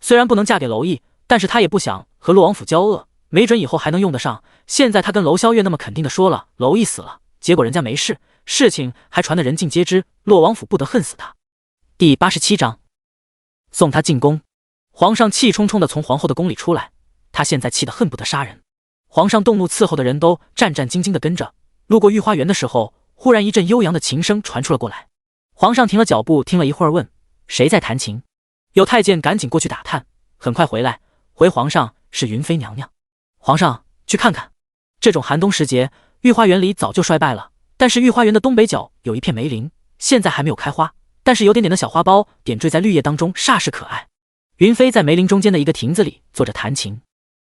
虽然不能嫁给娄毅，但是他也不想和洛王府交恶，没准以后还能用得上。现在他跟娄萧月那么肯定的说了娄毅死了，结果人家没事，事情还传得人尽皆知，洛王府不得恨死他。第87章，送他进宫。皇上气冲冲地从皇后的宫里出来，他现在气得恨不得杀人。皇上动怒，伺候的人都战战兢兢地跟着。路过御花园的时候，忽然一阵悠扬的琴声传出了过来。皇上停了脚步，听了一会儿，问：“谁在弹琴？”有太监赶紧过去打探，很快回来，回皇上是云妃娘娘。皇上去看看。这种寒冬时节，御花园里早就衰败了，但是御花园的东北角有一片梅林，现在还没有开花，但是有点点的小花苞点缀在绿叶当中，煞是可爱。云妃在梅林中间的一个亭子里坐着弹琴，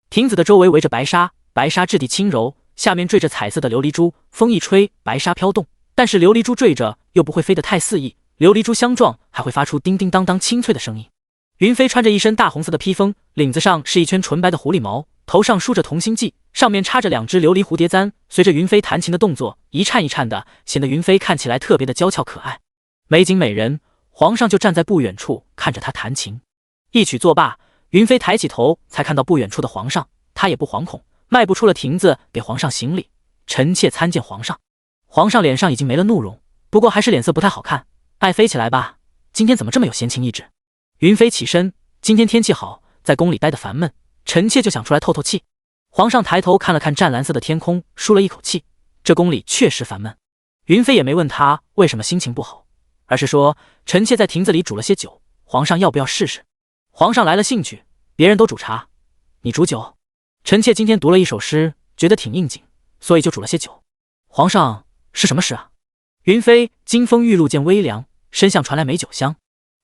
亭子的周围围着白纱，白纱质地轻柔，下面缀着彩色的琉璃珠，风一吹，白纱飘动，但是琉璃珠缀着又不会飞得太肆意，琉璃珠相撞还会发出叮叮当当清脆的声音。云妃穿着一身大红色的披风，领子上是一圈纯白的狐狸毛，头上梳着同心髻，上面插着2只琉璃蝴蝶簪，随着云妃弹琴的动作一颤一颤的，显得云妃看起来特别的娇俏可爱。美景美人，皇上就站在不远处看着她弹琴。一曲作罢，云妃抬起头才看到不远处的皇上，她也不惶恐，迈步出了亭子，给皇上行礼：“臣妾参见皇上。”皇上脸上已经没了怒容，不过还是脸色不太好看。爱妃起来吧，今天怎么这么有闲情逸致？云妃起身，今天天气好，在宫里待得烦闷，臣妾就想出来透透气。皇上抬头看了看湛蓝色的天空，舒了一口气，这宫里确实烦闷。云妃也没问他为什么心情不好，而是说：“臣妾在亭子里煮了些酒，皇上要不要试试？”皇上来了兴趣，别人都煮茶，你煮酒？臣妾今天读了一首诗，觉得挺应景，所以就煮了些酒。皇上是什么诗啊？云妃金风玉露见微凉，身向传来美酒香。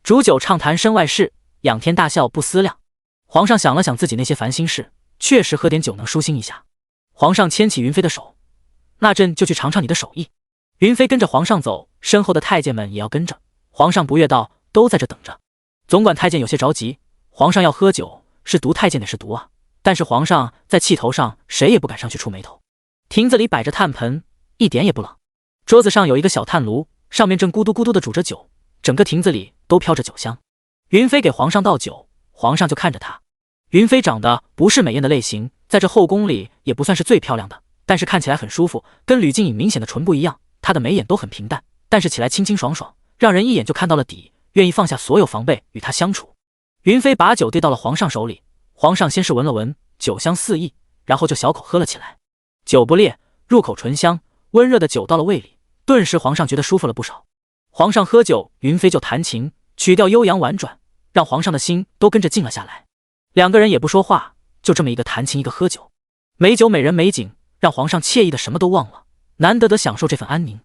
煮酒畅谈身外事，仰天大笑不思量。皇上想了想自己那些烦心事，确实喝点酒能舒心一下。皇上牵起云妃的手：“那朕就去尝尝你的手艺。”云妃跟着皇上走，身后的太监们也要跟着。皇上不悦道：“都在这等着。”总管太监有些着急，皇上要喝酒，是毒太监得是毒啊，但是皇上在气头上，谁也不敢上去触眉头。亭子里摆着炭盆，一点也不冷。桌子上有一个小炭炉，上面正咕嘟咕嘟的煮着酒，整个亭子里都飘着酒香。云妃给皇上倒酒，皇上就看着她。云妃长得不是美艳的类型，在这后宫里也不算是最漂亮的，但是看起来很舒服，跟吕静颖明显的纯不一样。她的眉眼都很平淡，但是起来清清爽爽，让人一眼就看到了底，愿意放下所有防备与她相处。云妃把酒递到了皇上手里，皇上先是闻了闻，酒香四溢，然后就小口喝了起来。酒不烈，入口醇香，温热的酒到了胃里，顿时皇上觉得舒服了不少。皇上喝酒，云妃就弹琴，曲调悠扬婉转，让皇上的心都跟着静了下来。两个人也不说话，就这么一个弹琴一个喝酒，美酒美人美景，让皇上惬意的什么都忘了，难得的享受这份安宁。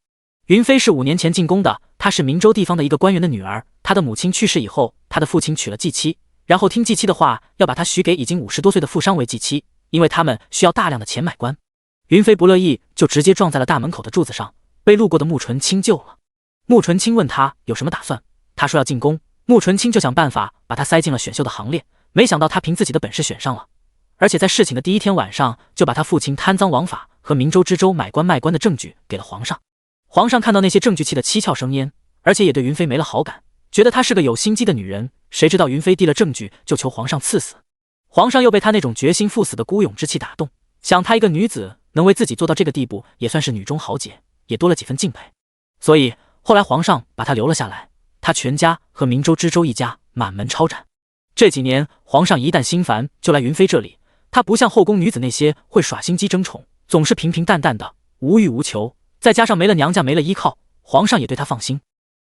云妃是5年前进宫的，她是明州地方的一个官员的女儿，她的母亲去世以后，她的父亲娶了继妻，然后听继妻的话，要把她许给已经50多岁的富商为继妻，因为他们需要大量的钱买官。云妃不乐意，就直接撞在了大门口的柱子上，被路过的穆纯清救了。穆纯清问他有什么打算，他说要进宫，穆纯清就想办法把他塞进了选秀的行列，没想到他凭自己的本事选上了，而且在事情的第一天晚上就把他父亲贪赃枉法和明州知州买官卖官的证据给了皇上。皇上看到那些证据气得七窍生烟，而且也对云妃没了好感，觉得她是个有心机的女人，谁知道云妃递了证据就求皇上赐死。皇上又被她那种决心赴死的孤勇之气打动，想她一个女子能为自己做到这个地步，也算是女中豪杰，也多了几分敬佩。所以后来皇上把她留了下来，她全家和明州知州一家满门抄斩。这几年皇上一旦心烦就来云妃这里，她不像后宫女子那些会耍心机争宠，总是平平淡淡的，无欲无求，再加上没了娘家没了依靠，皇上也对她放心。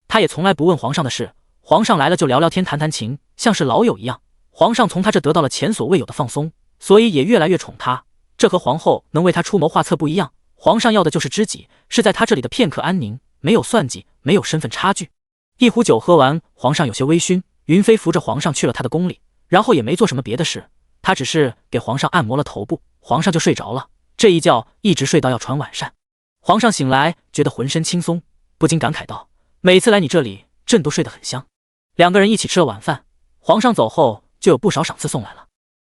她也从来不问皇上的事，皇上来了就聊聊天弹弹琴，像是老友一样。皇上从她这得到了前所未有的放松，所以也越来越宠她。这和皇后能为她出谋划策不一样，皇上要的就是知己，是在她这里的片刻安宁，没有算计，没有身份差距。一壶酒喝完，皇上有些微醺，云妃扶着皇上去了他的宫里，然后也没做什么别的事，她只是给皇上按摩了头部，皇上就睡着了，这一觉一直睡到要传晚膳。皇上醒来觉得浑身轻松，不禁感慨道：每次来你这里，朕都睡得很香。两个人一起吃了晚饭，皇上走后就有不少赏赐送来了。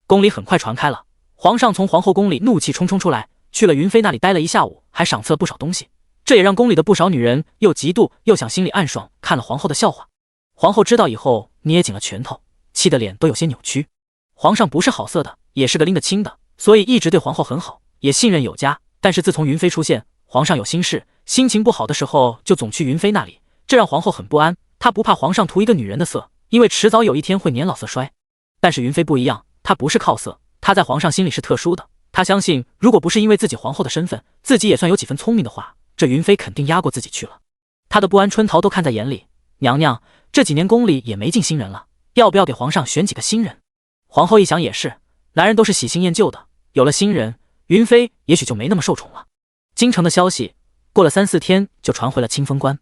宫里很快传开了，皇上从皇后宫里怒气冲冲出来，去了云妃那里待了一下午，还赏赐了不少东西。这也让宫里的不少女人又嫉妒又想心里暗爽，看了皇后的笑话。皇后知道以后捏紧了拳头，气得脸都有些扭曲。皇上不是好色的，也是个拎得清的，所以一直对皇后很好，也信任有加。但是自从云妃出现，皇上有心事，心情不好的时候就总去云妃那里，这让皇后很不安。她不怕皇上图一个女人的色，因为迟早有一天会年老色衰。但是云妃不一样，她不是靠色，她在皇上心里是特殊的。她相信，如果不是因为自己皇后的身份，自己也算有几分聪明的话，这云妃肯定压过自己去了。她的不安，春桃都看在眼里。娘娘，这几年宫里也没进新人了，要不要给皇上选几个新人？皇后一想也是，男人都是喜新厌旧的，有了新人，云妃也许就没那么受宠了。京城的消息过了3、4天就传回了清风关。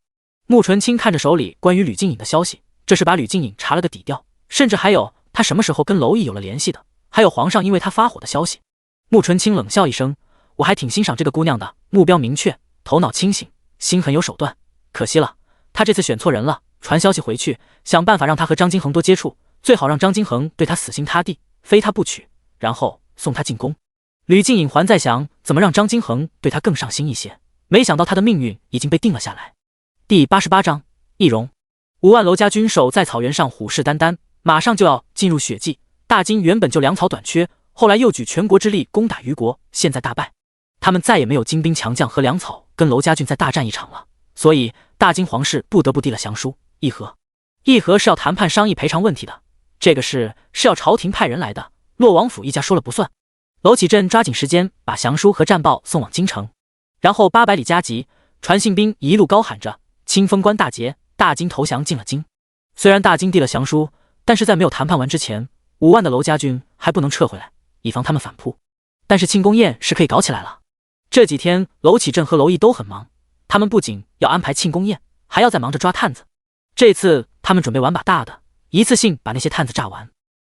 穆纯清看着手里关于吕静颖的消息，这是把吕静颖查了个底调，甚至还有他什么时候跟娄毅有了联系的，还有皇上因为他发火的消息。穆纯清冷笑一声，我还挺欣赏这个姑娘的，目标明确，头脑清醒，心狠有手段。可惜了，她这次选错人了，传消息回去，想办法让她和张金恒多接触，最好让张金恒对她死心塌地，非她不娶，然后送她进宫。吕静颖还在想怎么让张金恒对她更上心一些，没想到她的命运已经被定了下来。第88章易容。5万娄家军守在草原上虎视眈眈，马上就要进入雪季。大金原本就粮草短缺，后来又举全国之力攻打虞国，现在大败，他们再也没有精兵强将和粮草跟娄家军再大战一场了，所以大金皇室不得不递了降书议和。议和是要谈判商议赔偿问题的，这个事是要朝廷派人来的，洛王府一家说了不算。娄启镇抓紧时间把降书和战报送往京城，然后800里加急，传信兵一路高喊着清风关大捷，大金投降进了京。虽然大金递了降书，但是在没有谈判完之前，5万的娄家军还不能撤回来，以防他们反扑。但是庆功宴是可以搞起来了。这几天娄启镇和娄毅都很忙，他们不仅要安排庆功宴，还要再忙着抓探子。这次他们准备玩把大的，一次性把那些探子炸完。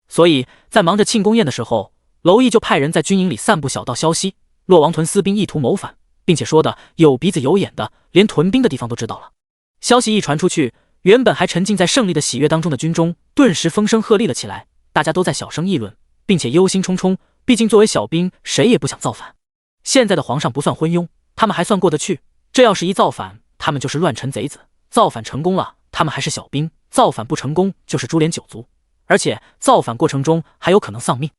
所以在忙着庆功宴的时候，娄毅就派人在军营里散布小道消息，洛王屯私兵意图谋反，并且说的有鼻子有眼的，连屯兵的地方都知道了。消息一传出去，原本还沉浸在胜利的喜悦当中的军中顿时风声鹤唳了起来，大家都在小声议论，并且忧心忡忡，毕竟作为小兵，谁也不想造反。现在的皇上不算昏庸，他们还算过得去，这要是一造反，他们就是乱臣贼子，造反成功了，他们还是小兵，造反不成功就是株连九族，而且造反过程中还有可能丧命。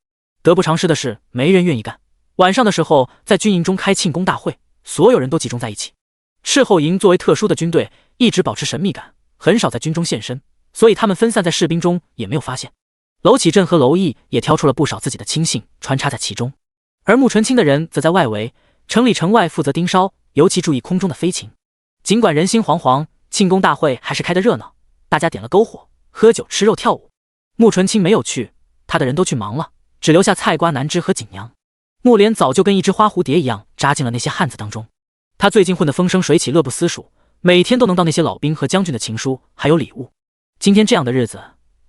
得不偿失的是，没人愿意干。晚上的时候，在军营中开庆功大会，所有人都集中在一起。斥候营作为特殊的军队，一直保持神秘感，很少在军中现身，所以他们分散在士兵中也没有发现。娄启镇和娄毅也挑出了不少自己的亲信穿插在其中，而穆纯清的人则在外围，城里城外负责盯梢，尤其注意空中的飞禽。尽管人心惶惶，庆功大会还是开得热闹，大家点了篝火，喝酒吃肉跳舞。穆纯清没有去，他的人都去忙了，只留下菜瓜南枝和锦娘。穆莲早就跟一只花蝴蝶一样扎进了那些汉子当中，他最近混得风生水起，乐不思蜀，每天都能到那些老兵和将军的情书还有礼物。今天这样的日子，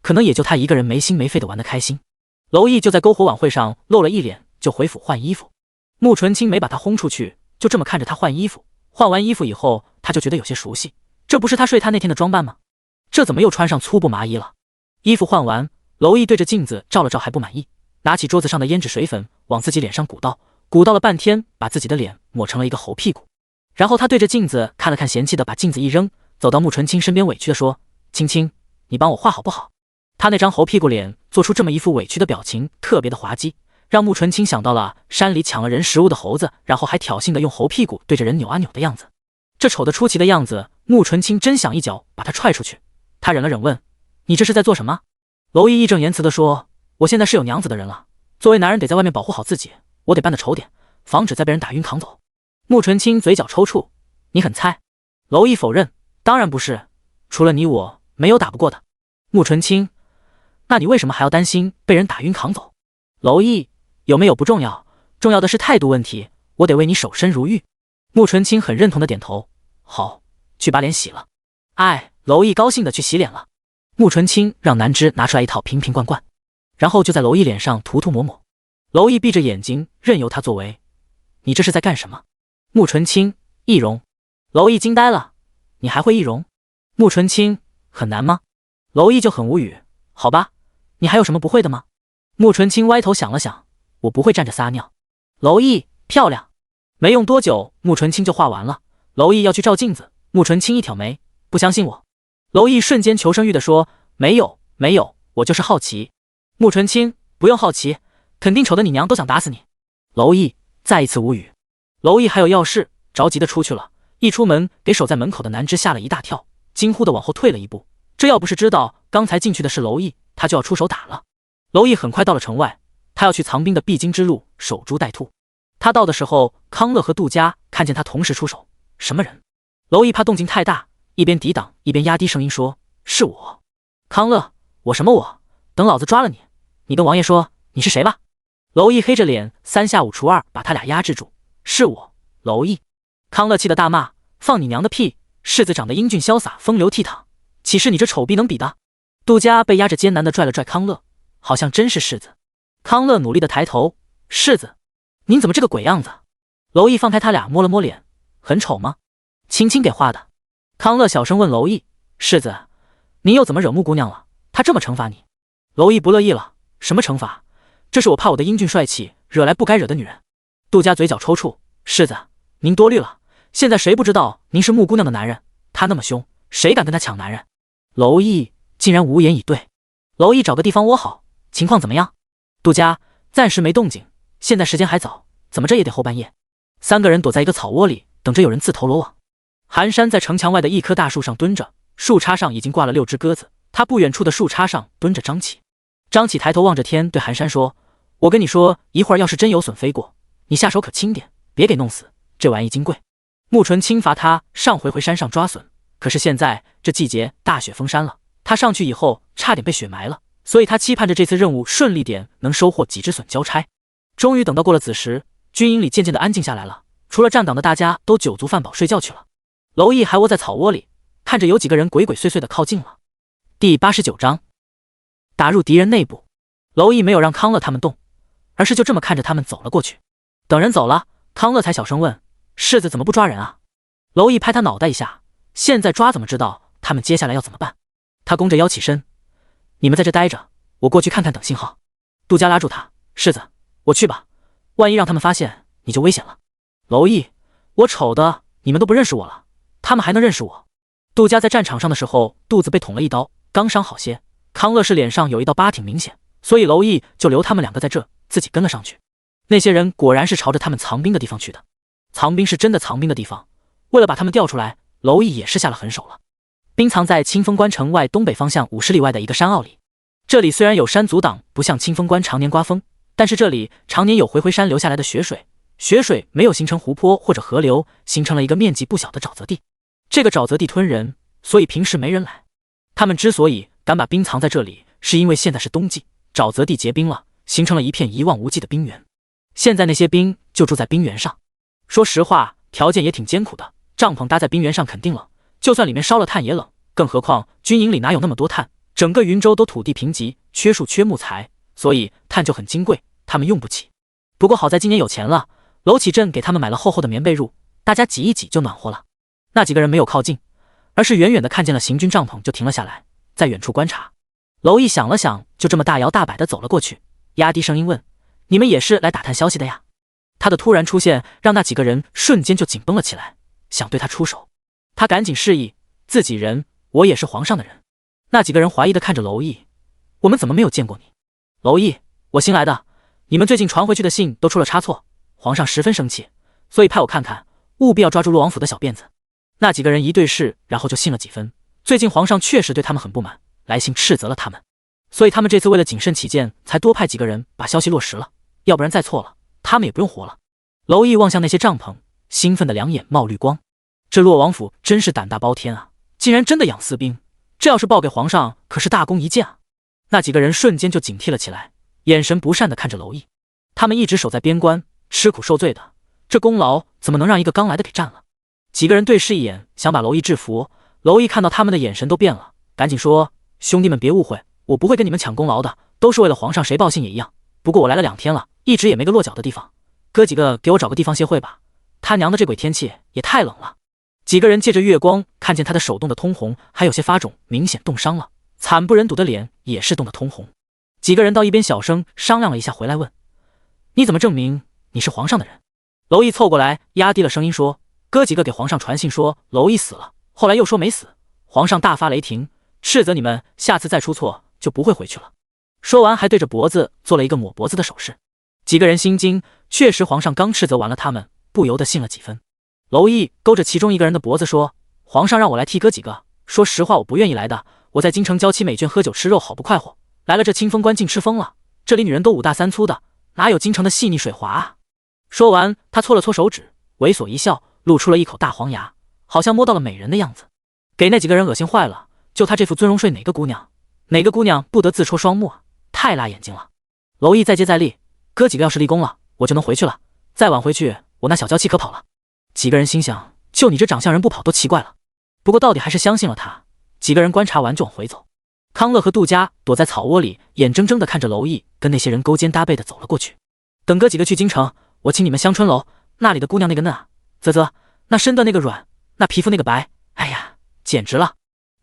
可能也就他一个人没心没肺的玩得开心。娄毅就在篝火晚会上露了一脸，就回府换衣服。穆纯清没把他轰出去，就这么看着他换衣服。换完衣服以后，他就觉得有些熟悉，这不是他睡他那天的装扮吗？这怎么又穿上粗布麻衣了？衣服换完，娄毅对着镜子照了照还不满意，拿起桌子上的胭脂水粉往自己脸上鼓捣了半天，把自己的脸抹成了一个猴屁股。然后他对着镜子看了看，嫌弃的把镜子一扔，走到穆纯清身边委屈的说，青青，你帮我画好不好？他那张猴屁股脸做出这么一副委屈的表情，特别的滑稽，让穆纯清想到了山里抢了人食物的猴子，然后还挑衅的用猴屁股对着人扭啊扭的样子。这丑得出奇的样子，穆纯清真想一脚把他踹出去。他忍了忍问，你这是在做什么？娄毅义正言辞地说，我现在是有娘子的人了，作为男人得在外面保护好自己，我得扮得丑点，防止再被人打晕扛走。穆纯清嘴角抽搐，你很菜？娄毅否认，当然不是，除了你我没有打不过的。穆纯清，那你为什么还要担心被人打晕扛走？娄毅，有没有不重要，重要的是态度问题，我得为你守身如玉。穆纯清很认同的点头，好，去把脸洗了。哎，娄毅高兴的去洗脸了。穆纯清让南枝拿出来一套瓶瓶罐罐，然后就在娄毅脸上涂涂抹抹。娄毅闭着眼睛任由他作为，你这是在干什么？穆纯清，易容。娄毅惊呆了，你还会易容？穆纯清，很难吗？娄毅就很无语，好吧，你还有什么不会的吗？穆纯清歪头想了想，我不会站着撒尿。娄毅，漂亮。没用多久，穆纯清就画完了。娄毅要去照镜子，穆纯清一挑眉，不相信我？娄毅瞬间求生欲地说，没有，我就是好奇。穆纯清，不用好奇，肯定瞅得你娘都想打死你。娄毅再一次无语。娄毅还有要事，着急的出去了。一出门，给守在门口的南枝吓了一大跳，惊呼的往后退了一步。这要不是知道刚才进去的是娄毅，他就要出手打了。娄毅很快到了城外，他要去藏兵的必经之路守株待兔。他到的时候，康乐和杜佳看见他同时出手。什么人？娄毅怕动静太大，一边抵挡一边压低声音说：“是我。”康乐，我什么我？等老子抓了你，你跟王爷说你是谁吧。娄毅黑着脸三下五除二把他俩压制住。是我，娄毅。康乐气得大骂：放你娘的屁！世子长得英俊潇洒，风流倜傥，岂是你这丑逼能比的？杜佳被压着艰难地拽了拽康乐，好像真是世子。康乐努力地抬头：世子，您怎么这个鬼样子？娄毅放开他俩，摸了摸脸：很丑吗？青青给画的。康乐小声问娄毅：世子，您又怎么惹木姑娘了？她这么惩罚你？娄毅不乐意了：什么惩罚？这是我怕我的英俊帅气惹来不该惹的女人。杜佳嘴角抽搐：世子，您多虑了，现在谁不知道您是木姑娘的男人？她那么凶，谁敢跟她抢男人？娄毅竟然无言以对。娄毅找个地方窝好，情况怎么样？杜佳暂时没动静，现在时间还早，怎么着也得后半夜。三个人躲在一个草窝里，等着有人自投罗网。寒山在城墙外的一棵大树上蹲着，树杈上已经挂了6只鸽子。他不远处的树杈上蹲着张启。张启抬头望着天，对寒山说：我跟你说，一会儿要是真有隼飞过，你下手可轻点，别给弄死，这玩意金贵。穆纯轻罚他上回山上抓隼，可是现在这季节大雪封山了，他上去以后差点被雪埋了，所以他期盼着这次任务顺利点，能收获几只隼交差。终于等到过了子时，军营里渐渐的安静下来了，除了站岗的大家都酒足饭饱睡觉去了。娄毅还窝在草窝里，看着有几个人鬼鬼祟祟的靠近了。第89章，打入敌人内部。娄毅没有让康乐他们动，而是就这么看着他们走了过去。等人走了，康乐才小声问：世子怎么不抓人啊？娄毅拍他脑袋一下：现在抓怎么知道他们接下来要怎么办？他弓着腰起身：你们在这待着，我过去看看，等信号。杜佳拉住他：世子，我去吧，万一让他们发现你就危险了。娄毅，我瞅的你们都不认识我了，他们还能认识我？杜佳在战场上的时候肚子被捅了一刀，刚伤好些。康乐是脸上有一道疤挺明显，所以娄毅就留他们两个在这，自己跟了上去。那些人果然是朝着他们藏兵的地方去的。藏兵是真的藏兵的地方，为了把他们调出来，娄毅也是下了狠手了。兵藏在清风关城外东北方向50里外的一个山坳里。这里虽然有山阻挡，不像清风关常年刮风，但是这里常年有回山流下来的雪水，雪水没有形成湖泊或者河流，形成了一个面积不小的沼泽地。这个沼泽地吞人，所以平时没人来。他们之所以敢把兵藏在这里，是因为现在是冬季，沼泽地结冰了，形成了一片一望无际的冰原。现在那些兵就住在冰原上。说实话，条件也挺艰苦的，帐篷搭在冰原上肯定冷，就算里面烧了炭也冷，更何况军营里哪有那么多炭？整个云州都土地贫瘠，缺树缺木材，所以炭就很金贵，他们用不起。不过好在今年有钱了，娄启镇给他们买了厚厚的棉被褥，大家挤一挤就暖和了。那几个人没有靠近，而是远远的看见了行军帐篷就停了下来，在远处观察。娄毅想了想，就这么大摇大摆的走了过去，压低声音问：你们也是来打探消息的呀？他的突然出现让那几个人瞬间就紧绷了起来，想对他出手。他赶紧示意：自己人，我也是皇上的人。那几个人怀疑的看着娄毅：我们怎么没有见过你？娄毅，我新来的，你们最近传回去的信都出了差错，皇上十分生气，所以派我看看，务必要抓住洛王府的小辫子。那几个人一对视，然后就信了几分。最近皇上确实对他们很不满，来信斥责了他们，所以他们这次为了谨慎起见，才多派几个人把消息落实了，要不然再错了，他们也不用活了。娄毅望向那些帐篷，兴奋的两眼冒绿光。这洛王府真是胆大包天啊，竟然真的养私兵，这要是报给皇上，可是大功一件啊！那几个人瞬间就警惕了起来，眼神不善地看着娄毅。他们一直守在边关，吃苦受罪的，这功劳怎么能让一个刚来的给占了？几个人对视一眼，想把娄毅制服。娄毅看到他们的眼神都变了，赶紧说：兄弟们别误会，我不会跟你们抢功劳的，都是为了皇上，谁报信也一样。不过我来了2天了，一直也没个落脚的地方，哥几个给我找个地方歇会吧，他娘的这鬼天气也太冷了。几个人借着月光看见他的手冻得通红，还有些发肿，明显冻伤了，惨不忍睹的脸也是冻得通红。几个人到一边小声商量了一下，回来问：你怎么证明你是皇上的人？娄毅凑过来压低了声音说：哥几个给皇上传信说娄毅死了，后来又说没死，皇上大发雷霆，斥责你们下次再出错就不会回去了。说完还对着脖子做了一个抹脖子的手势。几个人心惊，确实皇上刚斥责完了他们，不由得信了几分。娄毅勾着其中一个人的脖子说：“皇上让我来替哥几个，说实话我不愿意来的。我在京城交期美眷喝酒吃肉好不快活，来了这清风关竟吃疯了。这里女人都5大3粗的，哪有京城的细腻水滑啊？”说完，他搓了搓手指，猥琐一笑，露出了一口大黄牙，好像摸到了美人的样子，给那几个人恶心坏了。就他这副尊容睡哪个姑娘不得自戳双目啊？太辣眼睛了。娄毅再接再厉，哥几个要是立功了，我就能回去了，再晚回去，我那小娇妻可跑了。几个人心想，就你这长相人不跑都奇怪了。不过到底还是相信了他。几个人观察完就往回走。康乐和杜佳躲在草窝里，眼睁睁地看着娄毅跟那些人勾肩搭背地走了过去。等哥几个去京城，我请你们香春楼，那里的姑娘那个嫩啊，啧，那身段那个软，那皮肤那个白，哎呀，简直了。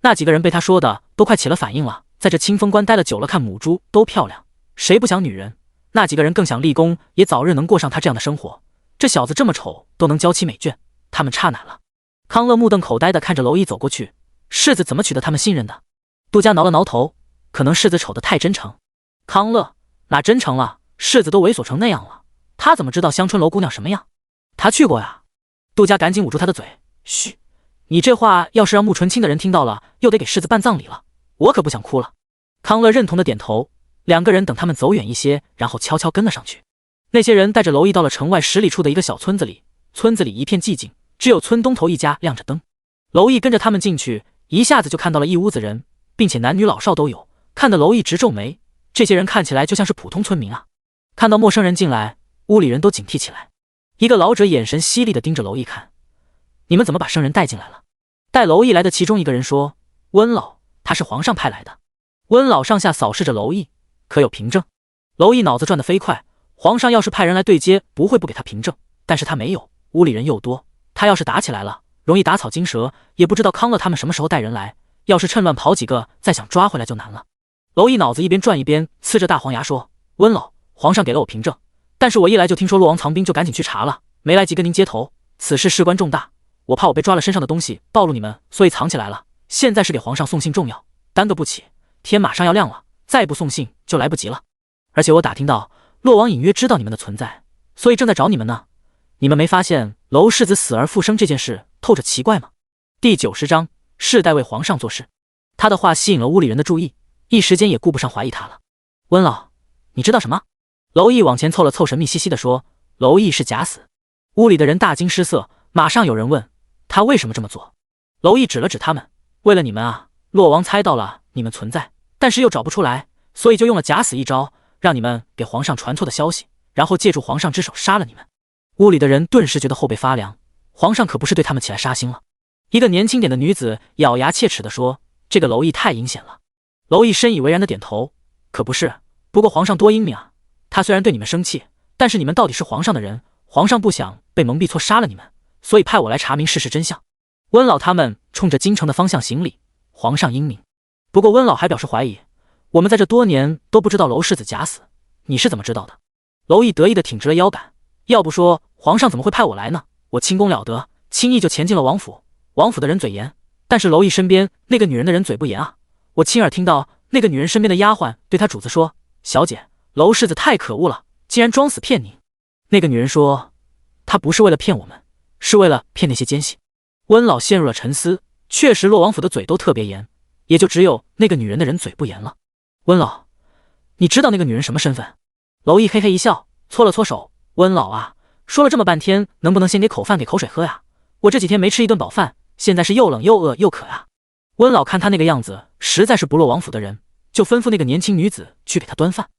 那几个人被他说的都快起了反应了，在这清风关待了久了，看母猪都漂亮，谁不想女人？那几个人更想立功，也早日能过上他这样的生活。这小子这么丑都能娇妻美眷，他们差哪了？康乐目瞪口呆地看着娄毅走过去，世子怎么取得他们信任的？杜佳挠了挠头，可能世子丑得太真诚。康乐哪真诚了？世子都猥琐成那样了，他怎么知道香春楼姑娘什么样？他去过呀。杜佳赶紧捂住他的嘴，嘘，你这话要是让穆纯清的人听到了，又得给世子办葬礼了，我可不想哭了。康乐认同的点头，两个人等他们走远一些，然后悄悄跟了上去。那些人带着娄毅到了城外10里处的一个小村子里，村子里一片寂静，只有村东头一家亮着灯。娄毅跟着他们进去，一下子就看到了一屋子人，并且男女老少都有，看得娄毅直皱眉，这些人看起来就像是普通村民啊。看到陌生人进来，屋里人都警惕起来。一个老者眼神犀利地盯着娄毅看，你们怎么把生人带进来了？带娄毅来的其中一个人说，温老，他是皇上派来的。温老上下扫视着娄毅，可有凭证？娄毅脑子转得飞快，皇上要是派人来对接，不会不给他凭证，但是他没有，屋里人又多，他要是打起来了，容易打草惊蛇，也不知道康乐他们什么时候带人来，要是趁乱跑几个，再想抓回来就难了。娄毅脑子一边转一边呲着大黄牙说，温老，皇上给了我凭证，但是我一来就听说洛王藏兵，就赶紧去查了，没来及跟您接头，此事事关重大，我怕我被抓了身上的东西暴露你们，所以藏起来了，现在是给皇上送信重要，耽搁不起，天马上要亮了，再不送信就来不及了。而且我打听到洛王隐约知道你们的存在，所以正在找你们呢。你们没发现娄世子死而复生这件事透着奇怪吗？第90章，世代为皇上做事。他的话吸引了屋里人的注意，一时间也顾不上怀疑他了。温老，你知道什么？娄毅往前凑了凑，神秘兮兮地说，娄毅是假死。屋里的人大惊失色，马上有人问他为什么这么做。娄毅指了指他们，为了你们啊，洛王猜到了你们存在，但是又找不出来，所以就用了假死一招，让你们给皇上传错的消息，然后借助皇上之手杀了你们。屋里的人顿时觉得后背发凉，皇上可不是对他们起来杀心了。一个年轻点的女子咬牙切齿地说，这个娄毅太阴险了。娄毅深以为然的点头，可不是，不过皇上多英明啊，他虽然对你们生气，但是你们到底是皇上的人，皇上不想被蒙蔽错杀了你们，所以派我来查明事实真相。温老他们冲着京城的方向行礼，皇上英明。不过温老还表示怀疑，我们在这多年都不知道娄世子假死，你是怎么知道的？娄毅得意地挺直了腰杆，要不说皇上怎么会派我来呢？我轻功了得，轻易就潜进了王府，王府的人嘴严，但是娄毅身边那个女人的人嘴不严啊。我亲耳听到那个女人身边的丫鬟对她主子说，小姐，娄世子太可恶了，竟然装死骗您。那个女人说，她不是为了骗我们，是为了骗那些奸细。温老陷入了沉思，确实洛王府的嘴都特别严，也就只有那个女人的人嘴不严了。温老，你知道那个女人什么身份？娄毅嘿嘿一笑，搓了搓手，温老啊，说了这么半天，能不能先给口饭给口水喝呀？我这几天没吃一顿饱饭，现在是又冷又饿又渴啊。温老看他那个样子，实在是不落王府的人，就吩咐那个年轻女子去给他端饭。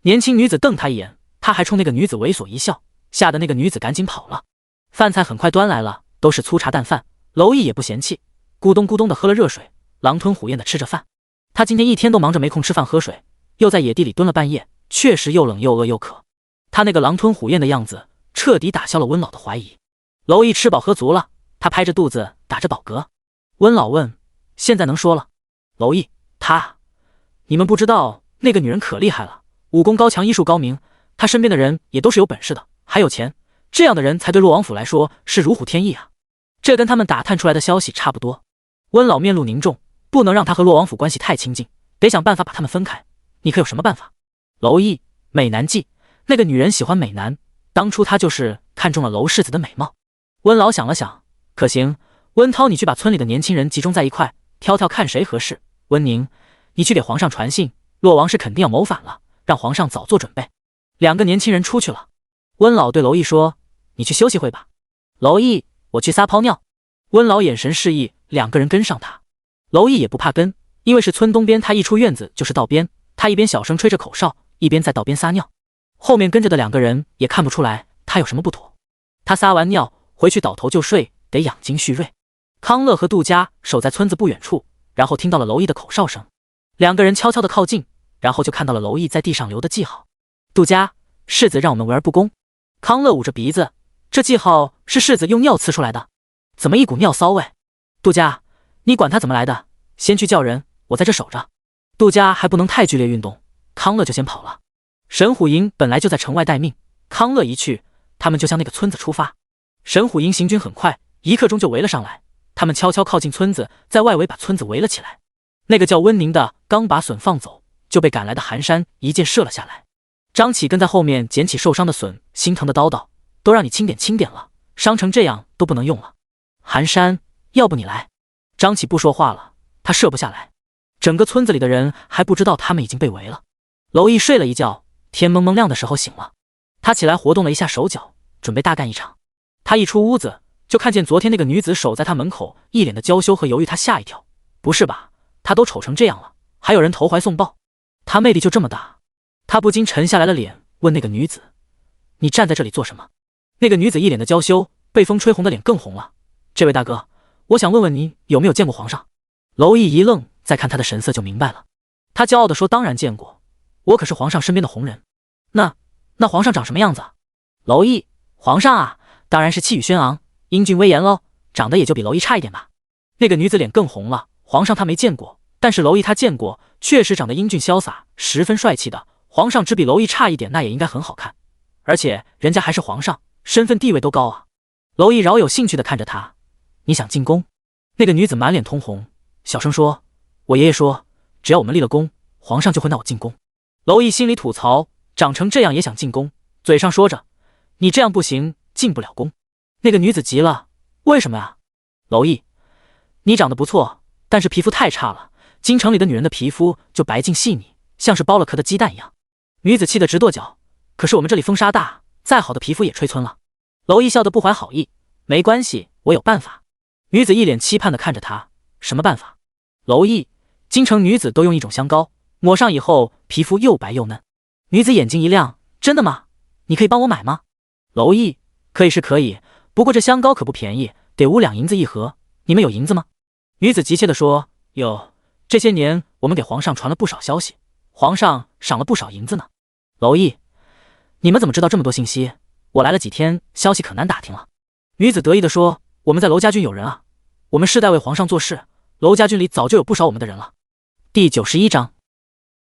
年轻女子瞪他一眼，他还冲那个女子猥琐一笑，吓得那个女子赶紧跑了。饭菜很快端来了，都是粗茶淡饭，娄毅也不嫌弃，咕咚咕咚的喝了热水，狼吞虎咽的吃着饭。他今天一天都忙着没空吃饭喝水，又在野地里蹲了半夜，确实又冷又饿又渴。他那个狼吞虎咽的样子，彻底打消了温老的怀疑。娄毅吃饱喝足了，他拍着肚子打着饱嗝。温老问，现在能说了？娄毅，你们不知道那个女人可厉害了，武功高强，医术高明，她身边的人也都是有本事的，还有钱，这样的人才对洛王府来说是如虎添翼啊。这跟他们打探出来的消息差不多。温老面露凝重，不能让他和洛王府关系太亲近，得想办法把他们分开。你可有什么办法？娄毅，美男计，那个女人喜欢美男，当初她就是看中了娄世子的美貌。温老想了想，可行，温涛你去把村里的年轻人集中在一块，挑挑看谁合适。温宁，你去给皇上传信，洛王是肯定要谋反了，让皇上早做准备。2个年轻人出去了。温老对娄毅说，你去休息会吧。娄毅，我去撒泡尿。温老眼神示意2个人跟上他。娄毅也不怕跟，因为是村东边，他一出院子就是道边，他一边小声吹着口哨，一边在道边撒尿。后面跟着的2个人也看不出来他有什么不妥。他撒完尿回去倒头就睡，得养精蓄锐。康乐和杜家守在村子不远处，然后听到了娄毅的口哨声，2个人悄悄地靠近，然后就看到了娄毅在地上留的记号。杜家，世子让我们为而不恭。康乐捂着鼻子，这记号是世子用尿刺出来的，怎么一股尿骚味？杜家，你管他怎么来的，先去叫人，我在这守着。杜家还不能太剧烈运动，康乐就先跑了。神虎营本来就在城外待命，康乐一去，他们就向那个村子出发。神虎营行军很快，1刻钟就围了上来。他们悄悄靠近村子，在外围把村子围了起来。那个叫温宁的刚把隼放走，就被赶来的寒山一箭射了下来。张启跟在后面捡起受伤的隼，心疼的叨叨：“都让你轻点了，伤成这样都不能用了。”寒山，要不你来？张启不说话了，他射不下来。整个村子里的人还不知道他们已经被围了。娄毅睡了一觉，天蒙蒙亮的时候醒了，他起来活动了一下手脚，准备大干一场。他一出屋子，就看见昨天那个女子守在他门口，一脸的娇羞和犹豫。他吓一跳，不是吧？他都丑成这样了，还有人投怀送抱？他魅力就这么大？他不禁沉下来了脸，问那个女子：“你站在这里做什么？”那个女子一脸的娇羞，被风吹红的脸更红了。“这位大哥，我想问问你有没有见过皇上？”娄毅一愣，再看他的神色就明白了。他骄傲地说：“当然见过，我可是皇上身边的红人。”那皇上长什么样子？娄毅：“皇上啊，当然是气宇轩昂，英俊威严喽，长得也就比娄毅差一点吧。”那个女子脸更红了。皇上他没见过，但是娄毅他见过，确实长得英俊潇洒，十分帅气的。皇上只比娄毅差一点，那也应该很好看，而且人家还是皇上，身份地位都高啊。娄毅饶有兴趣地看着他：“你想进宫？”那个女子满脸通红，小声说：“我爷爷说，只要我们立了功，皇上就会纳我进宫。”娄毅心里吐槽：长成这样也想进宫，嘴上说着：“你这样不行，进不了宫。”那个女子急了：“为什么呀？”娄毅：“你长得不错，但是皮肤太差了，京城里的女人的皮肤就白净细腻，像是剥了壳的鸡蛋一样。”女子气得直跺脚：“可是我们这里风沙大，再好的皮肤也吹村了。”娄毅笑得不怀好意：“没关系，我有办法。”女子一脸期盼地看着他：“什么办法？”娄毅：“京城女子都用一种香膏，抹上以后皮肤又白又嫩。”女子眼睛一亮：“真的吗？你可以帮我买吗？”娄毅：“可以是可以，不过这香膏可不便宜，得5两银子一盒，你们有银子吗？”女子急切地说：“有，这些年我们给皇上传了不少消息，皇上赏了不少银子呢。”娄毅：“你们怎么知道这么多信息？我来了几天，消息可难打听了。”女子得意地说：“我们在娄家军有人啊，我们世代为皇上做事，娄家军里早就有不少我们的人了。”第91章，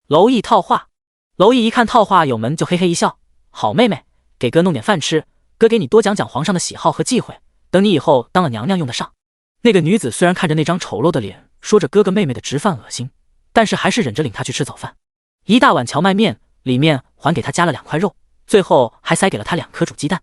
娄毅套话。娄毅一看套话有门，就嘿嘿一笑：“好妹妹，给哥弄点饭吃，哥给你多讲讲皇上的喜好和忌讳，等你以后当了娘娘用得上。”那个女子虽然看着那张丑陋的脸，说着哥哥妹妹的直犯恶心，但是还是忍着领他去吃早饭。一大碗荞麦面，里面还给他加了2块肉，最后还塞给了他2颗煮鸡蛋。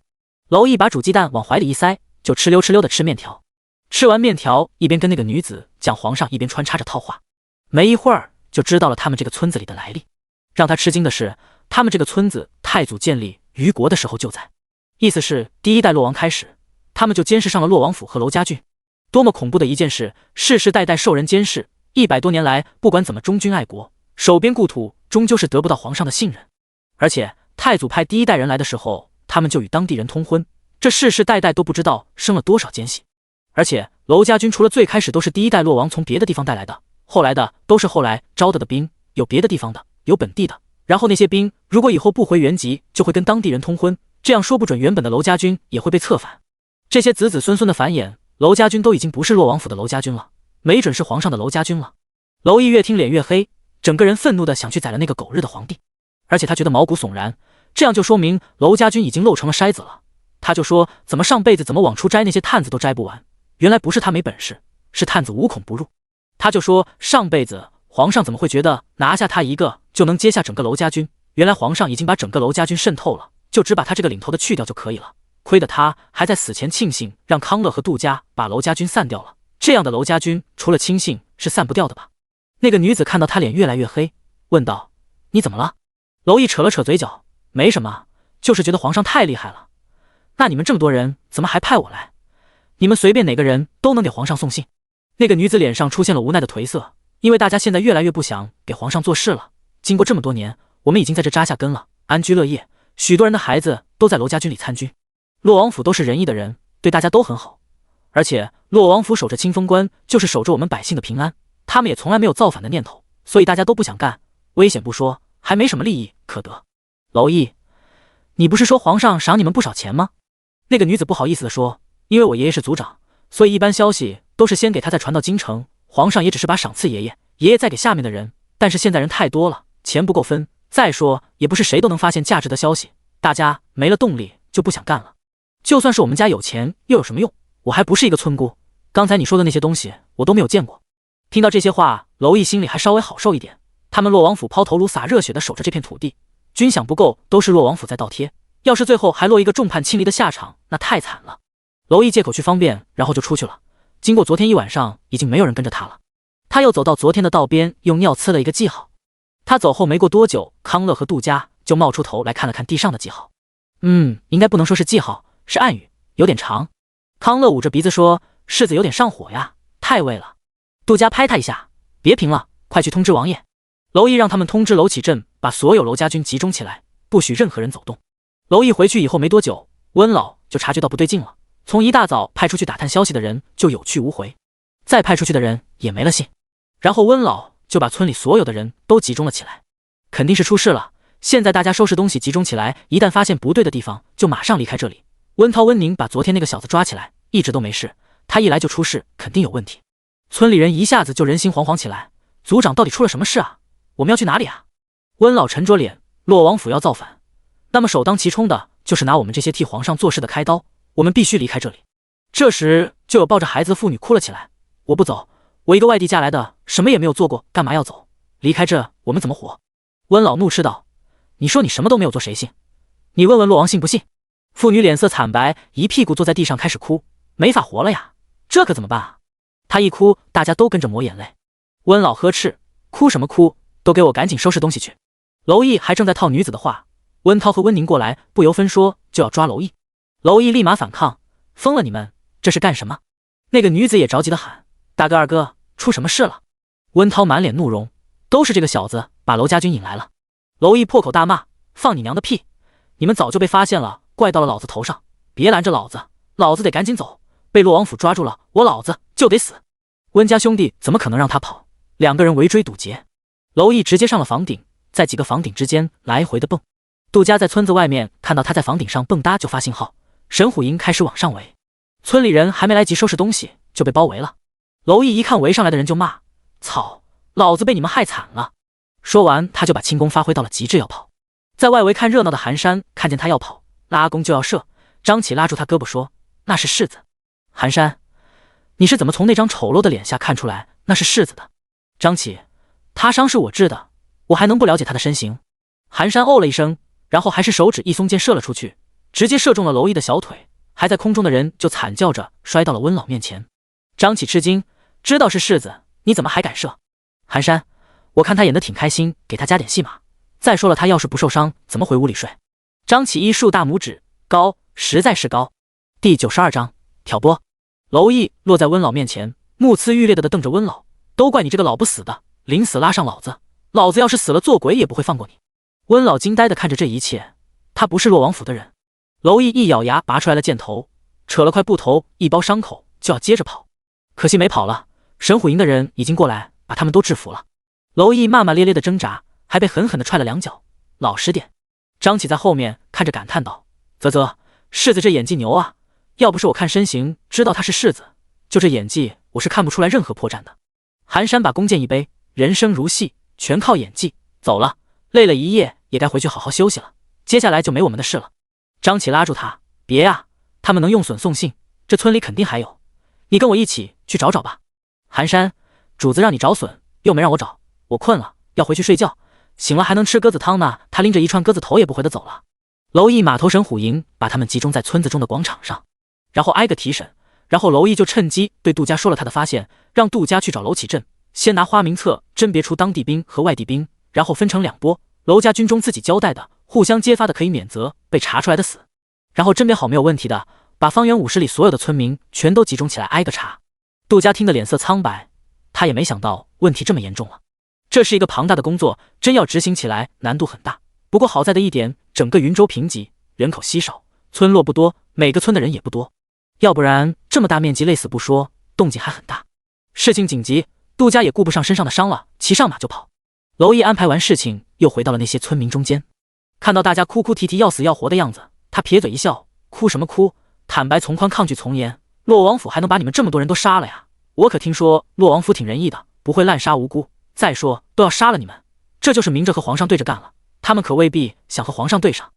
娄毅把煮鸡蛋往怀里一塞，就哧溜哧溜的吃面条。吃完面条，一边跟那个女子讲皇上，一边穿插着套话。没一会儿就知道了他们这个村子里的来历。让他吃惊的是，他们这个村子太祖建立于国的时候就在，意思是第1代洛王开始，他们就监视上了洛王府和娄家军。多么恐怖的一件事，世世代代受人监视，100多年来，不管怎么忠君爱国，守边故土，终究是得不到皇上的信任。而且太祖派第1代人来的时候，他们就与当地人通婚，这世世代代都不知道生了多少奸细。而且娄家军除了最开始都是第1代洛王从别的地方带来的，后来的都是后来招的兵，有别的地方的，有本地的。然后那些兵如果以后不回原籍，就会跟当地人通婚，这样说不准原本的娄家军也会被策反。这些子子孙孙的繁衍，娄家军都已经不是洛王府的娄家军了，没准是皇上的娄家军了。娄毅越听脸越黑，整个人愤怒的想去宰了那个狗日的皇帝，而且他觉得毛骨悚然，这样就说明娄家军已经漏成了筛子了。他就说怎么上辈子怎么往出摘那些探子都摘不完，原来不是他没本事，是探子无孔不入。他就说上辈子皇上怎么会觉得拿下他一个就能接下整个娄家军，原来皇上已经把整个娄家军渗透了，就只把他这个领头的去掉就可以了。亏得他还在死前庆幸让康乐和杜家把娄家军散掉了，这样的娄家军除了亲信是散不掉的吧？那个女子看到他脸越来越黑，问道：“你怎么了？”娄毅扯了扯嘴角：“没什么，就是觉得皇上太厉害了。那你们这么多人，怎么还派我来？你们随便哪个人都能给皇上送信。”那个女子脸上出现了无奈的颓色，因为大家现在越来越不想给皇上做事了。经过这么多年，我们已经在这扎下根了，安居乐业，许多人的孩子都在娄家军里参军。洛王府都是仁义的人，对大家都很好，而且洛王府守着清风关，就是守着我们百姓的平安，他们也从来没有造反的念头，所以大家都不想干，危险不说，还没什么利益可得。娄毅，你不是说皇上赏你们不少钱吗？那个女子不好意思地说，因为我爷爷是族长，所以一般消息都是先给他再传到京城，皇上也只是把赏赐爷爷，爷爷再给下面的人，但是现在人太多了，钱不够分，再说也不是谁都能发现价值的消息，大家没了动力就不想干了。就算是我们家有钱又有什么用？我还不是一个村姑，刚才你说的那些东西我都没有见过。听到这些话，娄毅心里还稍微好受一点，他们洛王府抛头颅洒热血的守着这片土地，军饷不够都是洛王府在倒贴，要是最后还落一个众叛亲离的下场，那太惨了。娄毅借口去方便，然后就出去了。经过昨天一晚上，已经没有人跟着他了。他又走到昨天的道边，用尿呲了一个记号。他走后没过多久，康乐和杜家就冒出头来看了看地上的记号。应该不能说是记号，是暗语，有点长。康乐捂着鼻子说：“世子有点上火呀，太喂了。”杜家拍他一下：“别评了，快去通知王爷。”娄毅让他们通知娄启镇，把所有娄家军集中起来，不许任何人走动。娄毅回去以后没多久，温老就察觉到不对劲了。从一大早派出去打探消息的人就有去无回，再派出去的人也没了信。然后温老就把村里所有的人都集中了起来，肯定是出事了。现在大家收拾东西集中起来，一旦发现不对的地方，就马上离开这里。温涛、温宁把昨天那个小子抓起来，一直都没事，他一来就出事，肯定有问题。村里人一下子就人心惶惶起来，族长到底出了什么事啊？我们要去哪里啊？温老沉着脸，洛王府要造反，那么首当其冲的就是拿我们这些替皇上做事的开刀，我们必须离开这里。这时就有抱着孩子的妇女哭了起来：“我不走，我一个外地嫁来的，什么也没有做过，干嘛要走？离开这我们怎么活？”温老怒斥道：“你说你什么都没有做，谁信？你问问洛王信不信？”妇女脸色惨白，一屁股坐在地上开始哭：“没法活了呀，这可怎么办啊？”她一哭，大家都跟着抹眼泪。温老呵斥：“哭什么哭？都给我赶紧收拾东西去！”娄毅还正在套女子的话，温涛和温宁过来，不由分说就要抓娄毅。娄毅立马反抗：“疯了你们，这是干什么？”那个女子也着急的喊：“大哥二哥，出什么事了？”温涛满脸怒容：“都是这个小子把娄家军引来了。”娄毅破口大骂：“放你娘的屁！你们早就被发现了，怪到了老子头上，别拦着老子，老子得赶紧走，被洛王府抓住了，我老子就得死。温家兄弟怎么可能让他跑？”两个人围追堵截，娄毅直接上了房顶，在几个房顶之间来回的蹦。杜家在村子外面看到他在房顶上蹦跶，就发信号，神虎营开始往上围。村里人还没来及收拾东西，就被包围了。娄毅一看围上来的人就骂：“操，老子被你们害惨了！”说完他就把轻功发挥到了极致，要跑。在外围看热闹的寒山看见他要跑，拉弓就要射，张启拉住他胳膊说：“那是世子。”寒山，你是怎么从那张丑陋的脸下看出来那是世子的？张启，他伤是我治的，我还能不了解他的身形？寒山哦了一声，然后还是手指一松，箭射了出去，直接射中了娄毅的小腿，还在空中的人就惨叫着摔到了温老面前。张启吃惊，知道是世子，你怎么还敢射？寒山，我看他演得挺开心，给他加点戏码。再说了，他要是不受伤，怎么回屋里睡？张启一竖大拇指，高，实在是高。第92章挑拨。娄毅落在温老面前，目眦欲裂的瞪着温老，都怪你这个老不死的，临死拉上老子，老子要是死了做鬼也不会放过你。温老惊呆的看着这一切，他不是洛王府的人。娄毅一咬牙拔出来了箭头，扯了块布头一包伤口，就要接着跑，可惜没跑了，神虎营的人已经过来把他们都制服了。娄毅骂骂咧咧的挣扎，还被狠狠的踹了2脚。老实点。张启在后面看着感叹道：“啧啧，世子这演技牛啊，要不是我看身形知道他是世子，就这演技我是看不出来任何破绽的。”寒山把弓箭一背，人生如戏，全靠演技。走了，累了一夜也该回去好好休息了，接下来就没我们的事了。张启拉住他：“别啊，他们能用笋送信，这村里肯定还有，你跟我一起去找找吧。”寒山，主子让你找笋，又没让我找，我困了，要回去睡觉，醒了还能吃鸽子汤呢。他拎着一串鸽子头也不回的走了。娄毅马头神虎营把他们集中在村子中的广场上，然后挨个提审。然后娄毅就趁机对杜家说了他的发现，让杜家去找娄启镇，先拿花名册甄别出当地兵和外地兵，然后分成2拨，娄家军中自己交代的，互相揭发的可以免责，被查出来的死。然后甄别好没有问题的，把方圆50里所有的村民全都集中起来挨个查。杜家听得脸色苍白，他也没想到问题这么严重了。这是一个庞大的工作，真要执行起来难度很大。不过好在的一点，整个云州贫瘠，人口稀少，村落不多，每个村的人也不多，要不然这么大面积累死不说，动静还很大。事情紧急，杜家也顾不上身上的伤了，骑上马就跑。娄毅安排完事情，又回到了那些村民中间，看到大家哭哭啼啼要死要活的样子，他撇嘴一笑，哭什么哭，坦白从宽，抗拒从严，洛王府还能把你们这么多人都杀了呀？我可听说洛王府挺仁义的，不会滥杀无辜，再说都要杀了你们，这就是明着和皇上对着干了，他们可未必想和皇上对上。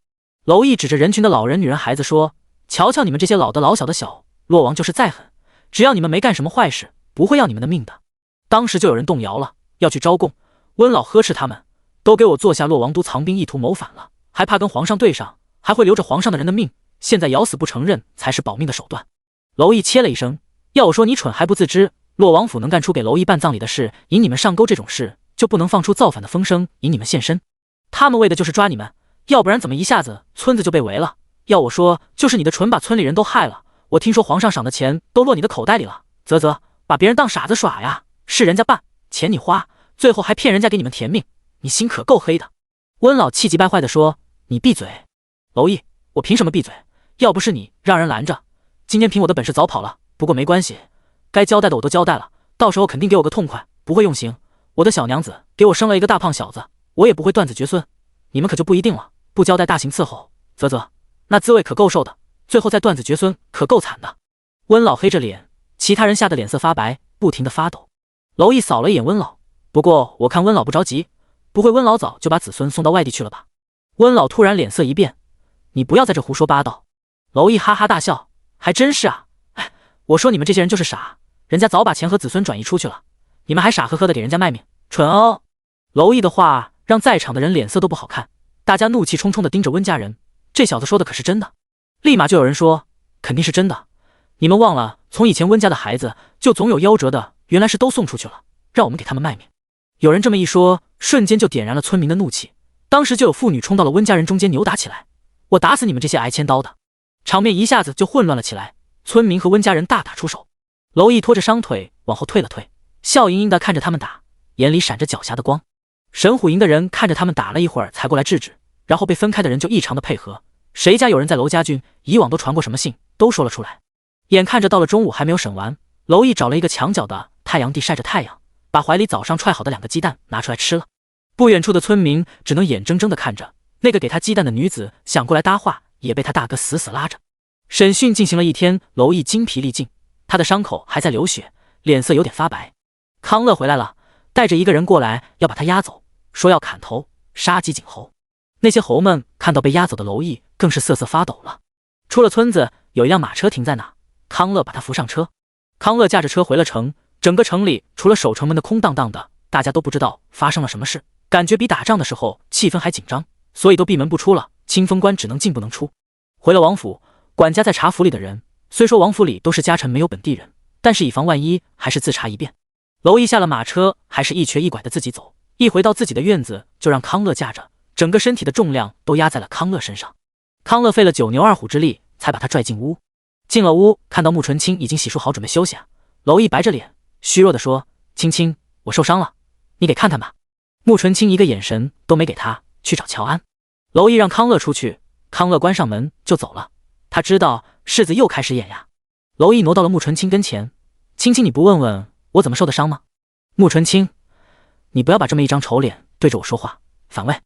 娄毅指着人群的老人、女人、孩子说，瞧瞧你们这些老的老小的小，洛王就是再狠，只要你们没干什么坏事，不会要你们的命的。当时就有人动摇了，要去招供。温老呵斥他们，都给我坐下，洛王都藏兵意图谋反了，还怕跟皇上对上，还会留着皇上的人的命，现在咬死不承认才是保命的手段。娄毅切了一声，要我说你蠢还不自知，洛王府能干出给娄毅办葬礼的事，引你们上钩这种事，就不能放出造反的风声，引你们现身？他们为的就是抓你们，要不然怎么一下子村子就被围了？要我说，就是你的蠢把村里人都害了。我听说皇上赏的钱都落你的口袋里了，啧，把别人当傻子耍呀，是人家办，钱你花，最后还骗人家给你们填命，你心可够黑的。温老气急败坏地说，你闭嘴。娄毅，我凭什么闭嘴？要不是你让人拦着，今天凭我的本事早跑了。不过没关系，该交代的我都交代了，到时候肯定给我个痛快，不会用刑。我的小娘子给我生了一个大胖小子，我也不会断子绝孙，你们可就不一定了，不交代大刑伺候，啧，那滋味可够受的，最后再断子绝孙可够惨的。温老黑着脸，其他人吓得脸色发白，不停地发抖。娄毅扫了一眼温老，不过我看温老不着急，不会温老早就把子孙送到外地去了吧？温老突然脸色一变，你不要在这胡说八道。娄毅哈哈大笑，还真是啊，哎，我说你们这些人就是傻，人家早把钱和子孙转移出去了，你们还傻呵呵的给人家卖命，蠢哦。娄毅的话让在场的人脸色都不好看，大家怒气冲冲地盯着温家人，这小子说的可是真的？立马就有人说，肯定是真的，你们忘了从以前温家的孩子就总有夭折的，原来是都送出去了，让我们给他们卖命。有人这么一说，瞬间就点燃了村民的怒气，当时就有妇女冲到了温家人中间扭打起来，我打死你们这些挨千刀的。场面一下子就混乱了起来，村民和温家人大打出手。娄毅拖着伤腿往后退了退，笑盈盈地看着他们打，眼里闪着狡黠的光。神虎营的人看着他们打了一会儿才过来制止，然后被分开的人就异常的配合，谁家有人在娄家军，以往都传过什么信都说了出来。眼看着到了中午还没有审完，娄毅找了一个墙角的太阳地晒着太阳，把怀里早上踹好的2个鸡蛋拿出来吃了。不远处的村民只能眼睁睁地看着那个给他鸡蛋的女子想过来搭话，也被他大哥死死拉着。审讯进行了一天，娄毅精疲力尽，他的伤口还在流血，脸色有点发白。康乐回来了，带着一个人过来要把他押走，说要砍头杀鸡儆猴。那些猴们看到被押走的娄毅更是瑟瑟发抖了。出了村子，有一辆马车停在那，康乐把他扶上车。康乐驾着车回了城，整个城里除了守城门的空荡荡的，大家都不知道发生了什么事，感觉比打仗的时候气氛还紧张，所以都闭门不出了，清风关只能进不能出。回了王府，管家在查府里的人，虽说王府里都是家臣没有本地人，但是以防万一，还是自查一遍。娄毅下了马车，还是一瘸一拐的自己走，一回到自己的院子就让康乐驾着，整个身体的重量都压在了康乐身上。康乐费了9牛2虎之力才把他拽进屋。进了屋，看到穆纯清已经洗漱好准备休息，娄毅白着脸虚弱地说，青青，我受伤了，你给看看吧。穆纯清一个眼神都没给他，去找乔安。娄毅让康乐出去，康乐关上门就走了，他知道柿子又开始演呀。娄毅挪到了穆纯清跟前，青青，你不问问我怎么受的伤吗？穆纯清，你不要把这么一张丑脸对着我说话，反胃。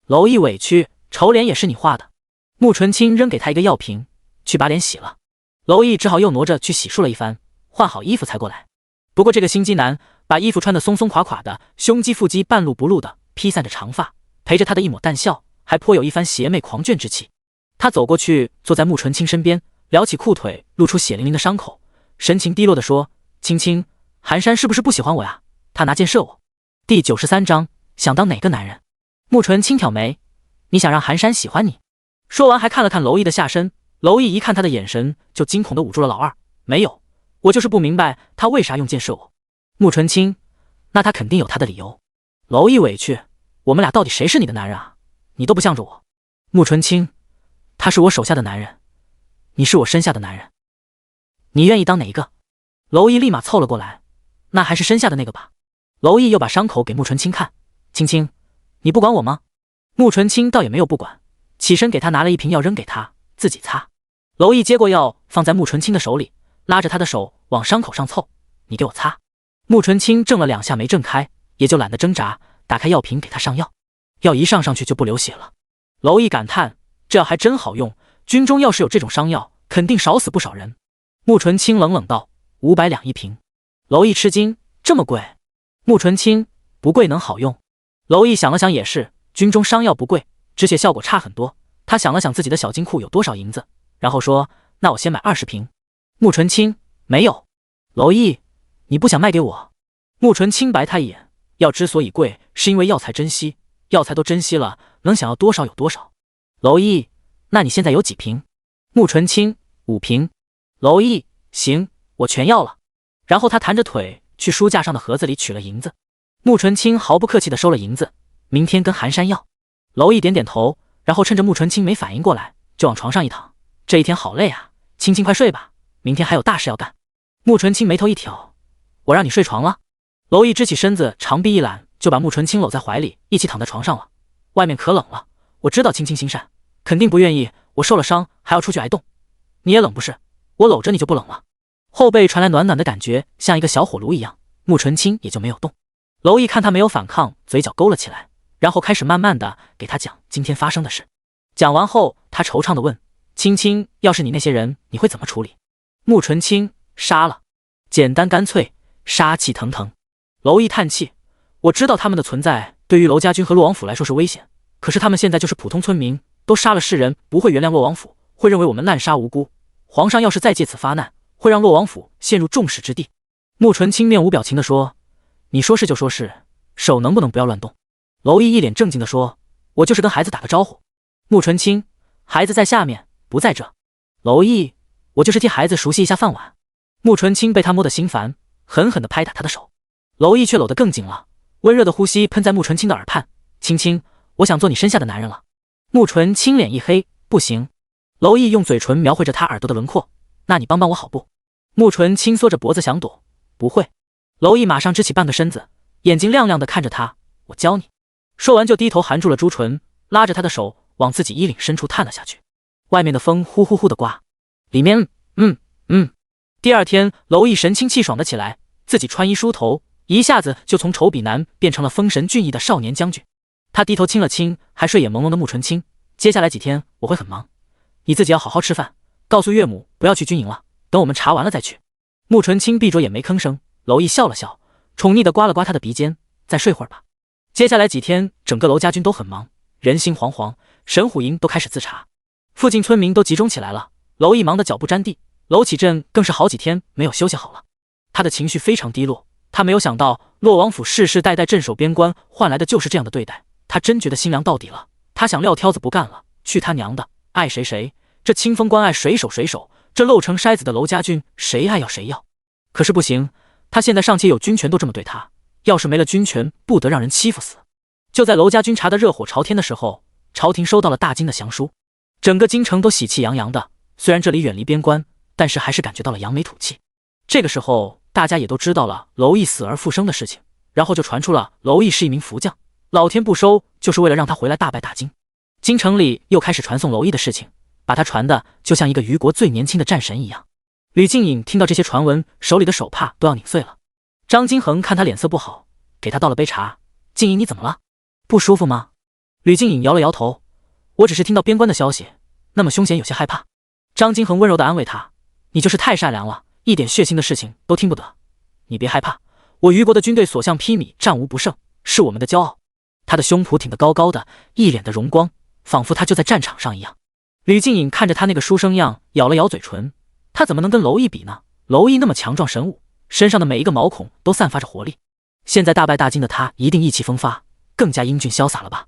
娄毅委屈，丑脸也是你画的。穆纯清扔给他一个药瓶，去把脸洗了。娄毅只好又挪着去洗漱了一番，换好衣服才过来。不过这个心机男把衣服穿得松松垮垮的，胸肌腹肌半露不露的披散着长发，陪着他的一抹淡笑，还颇有一番邪魅狂狷之气。他走过去坐在穆纯清身边，撩起裤腿露出血淋淋的伤口，神情低落地说，青青，寒山是不是不喜欢我呀？他拿箭射我。第93章，想当哪个男人？沐纯轻挑眉，你想让寒山喜欢你？说完还看了看娄艺的下身，娄艺一看他的眼神，就惊恐地捂住了老二。没有，我就是不明白他为啥用箭射我。沐纯轻，那他肯定有他的理由。娄艺委屈，我们俩到底谁是你的男人啊？你都不向着我。沐纯轻，他是我手下的男人，你是我身下的男人，你愿意当哪一个？娄艺立马凑了过来，那还是身下的那个吧。娄艺又把伤口给沐纯轻看，青青，你不管我吗？沐纯轻倒也没有不管，起身给他拿了一瓶药扔给他，自己擦。娄艺接过药放在沐纯轻的手里，拉着他的手往伤口上凑，你给我擦。沐纯轻怔了2下没怔开，也就懒得挣扎，打开药瓶给他上药。药一上去就不流血了。娄艺感叹，这药还真好用，军中要是有这种伤药，肯定少死不少人。沐纯轻冷冷道，500两一瓶。娄艺吃惊，这么贵？沐纯轻，不贵能好用？娄艺想了想也是，军中伤药不贵，止血效果差很多。他想了想自己的小金库有多少银子，然后说，那我先买20瓶。沐纯轻，没有。娄艺，你不想卖给我？沐纯轻白他一眼，药之所以贵，是因为药材珍惜，药材都珍惜了，能想要多少有多少。娄艺，那你现在有几瓶？沐纯轻，5瓶。娄艺，行，我全要了。然后他弹着腿去书架上的盒子里取了银子。沐纯轻毫不客气地收了银子，明天跟寒山要。娄艺点点头，然后趁着沐纯轻没反应过来，就往床上一躺。这一天好累啊，青青快睡吧，明天还有大事要干。沐纯轻眉头一挑，我让你睡床了。娄艺支起身子，长臂一揽，就把沐纯轻搂在怀里，一起躺在床上了。外面可冷了，我知道青青心善，肯定不愿意我受了伤还要出去挨冻。你也冷不是？我搂着你就不冷了。后背传来暖暖的感觉，像一个小火炉一样，沐纯轻也就没有动。娄艺看他没有反抗，嘴角勾了起来，然后开始慢慢的给他讲今天发生的事。讲完后，他惆怅的问，青青，要是你那些人，你会怎么处理？沐纯轻，杀了，简单干脆，杀气腾腾。娄艺叹气，我知道他们的存在对于娄家军和洛王府来说是危险，可是他们现在就是普通村民，都杀了世人，不会原谅洛王府，会认为我们滥杀无辜。皇上要是再借此发难，会让洛王府陷入众矢之的。沐纯轻面无表情地说，你说是就说是，手能不能不要乱动？娄艺一脸正经地说，我就是跟孩子打个招呼。沐纯轻，孩子在下面，不在这。娄艺，我就是替孩子熟悉一下饭碗。沐纯轻被他摸得心烦，狠狠地拍打他的手。娄艺却搂得更紧了，温热的呼吸喷在沐纯轻的耳畔，青青，我想做你身下的男人了。沐纯轻脸一黑，不行。娄艺用嘴唇描绘着他耳朵的轮廓，那你帮帮我好不？沐纯轻缩着脖子想躲，不会。娄艺马上支起半个身子，眼睛亮亮的看着他，我教你。说完就低头含住了朱唇，拉着他的手往自己衣领深处探了下去。外面的风呼呼呼的刮，里面第二天娄艺神清气爽的起来，自己穿衣梳头，一下子就从丑比男变成了风神俊逸的少年将军。他低头亲了亲还睡眼朦胧的沐纯轻，接下来几天我会很忙，你自己要好好吃饭，告诉岳母不要去军营了，等我们查完了再去。沐纯轻闭着眼没吭声，娄艺笑了笑，宠溺地刮了刮他的鼻尖，再睡会儿吧。接下来几天整个娄家军都很忙，人心惶惶，神虎营都开始自查，附近村民都集中起来了，娄艺忙得脚不沾地，娄启镇更是好几天没有休息好了。他的情绪非常低落，他没有想到洛王府世世代代镇守边关，换来的就是这样的对待，他真觉得心凉到底了。他想撂挑子不干了，去他娘的，爱谁谁，这清风关爱谁守谁守，这漏成筛子的娄家军谁爱要谁要。可是不行，他现在尚且有军权都这么对他，要是没了军权，不得让人欺负死。就在娄家军查得热火朝天的时候，朝廷收到了大金的降书，整个京城都喜气洋洋的。虽然这里远离边关，但是还是感觉到了扬眉吐气。这个时候大家也都知道了娄艺死而复生的事情，然后就传出了娄艺是一名福将，老天不收就是为了让他回来大败大金。京城里又开始传颂娄艺的事情，把他传的就像一个虞国最年轻的战神一样。吕静颖听到这些传闻，手里的手帕都要拧碎了。张金恒看他脸色不好，给他倒了杯茶。静颖，你怎么了？不舒服吗？吕静颖摇了摇头，我只是听到边关的消息，那么凶险，有些害怕。张金恒温柔地安慰他，你就是太善良了，一点血腥的事情都听不得。你别害怕，我虞国的军队所向披靡，战无不胜，是我们的骄傲。他的胸脯挺得高高的，一脸的荣光，仿佛他就在战场上一样。吕静颖看着他那个书生样，咬了咬嘴唇，他怎么能跟娄艺比呢？娄艺那么强壮神武，身上的每一个毛孔都散发着活力，现在大败大金的他一定意气风发，更加英俊潇洒了吧。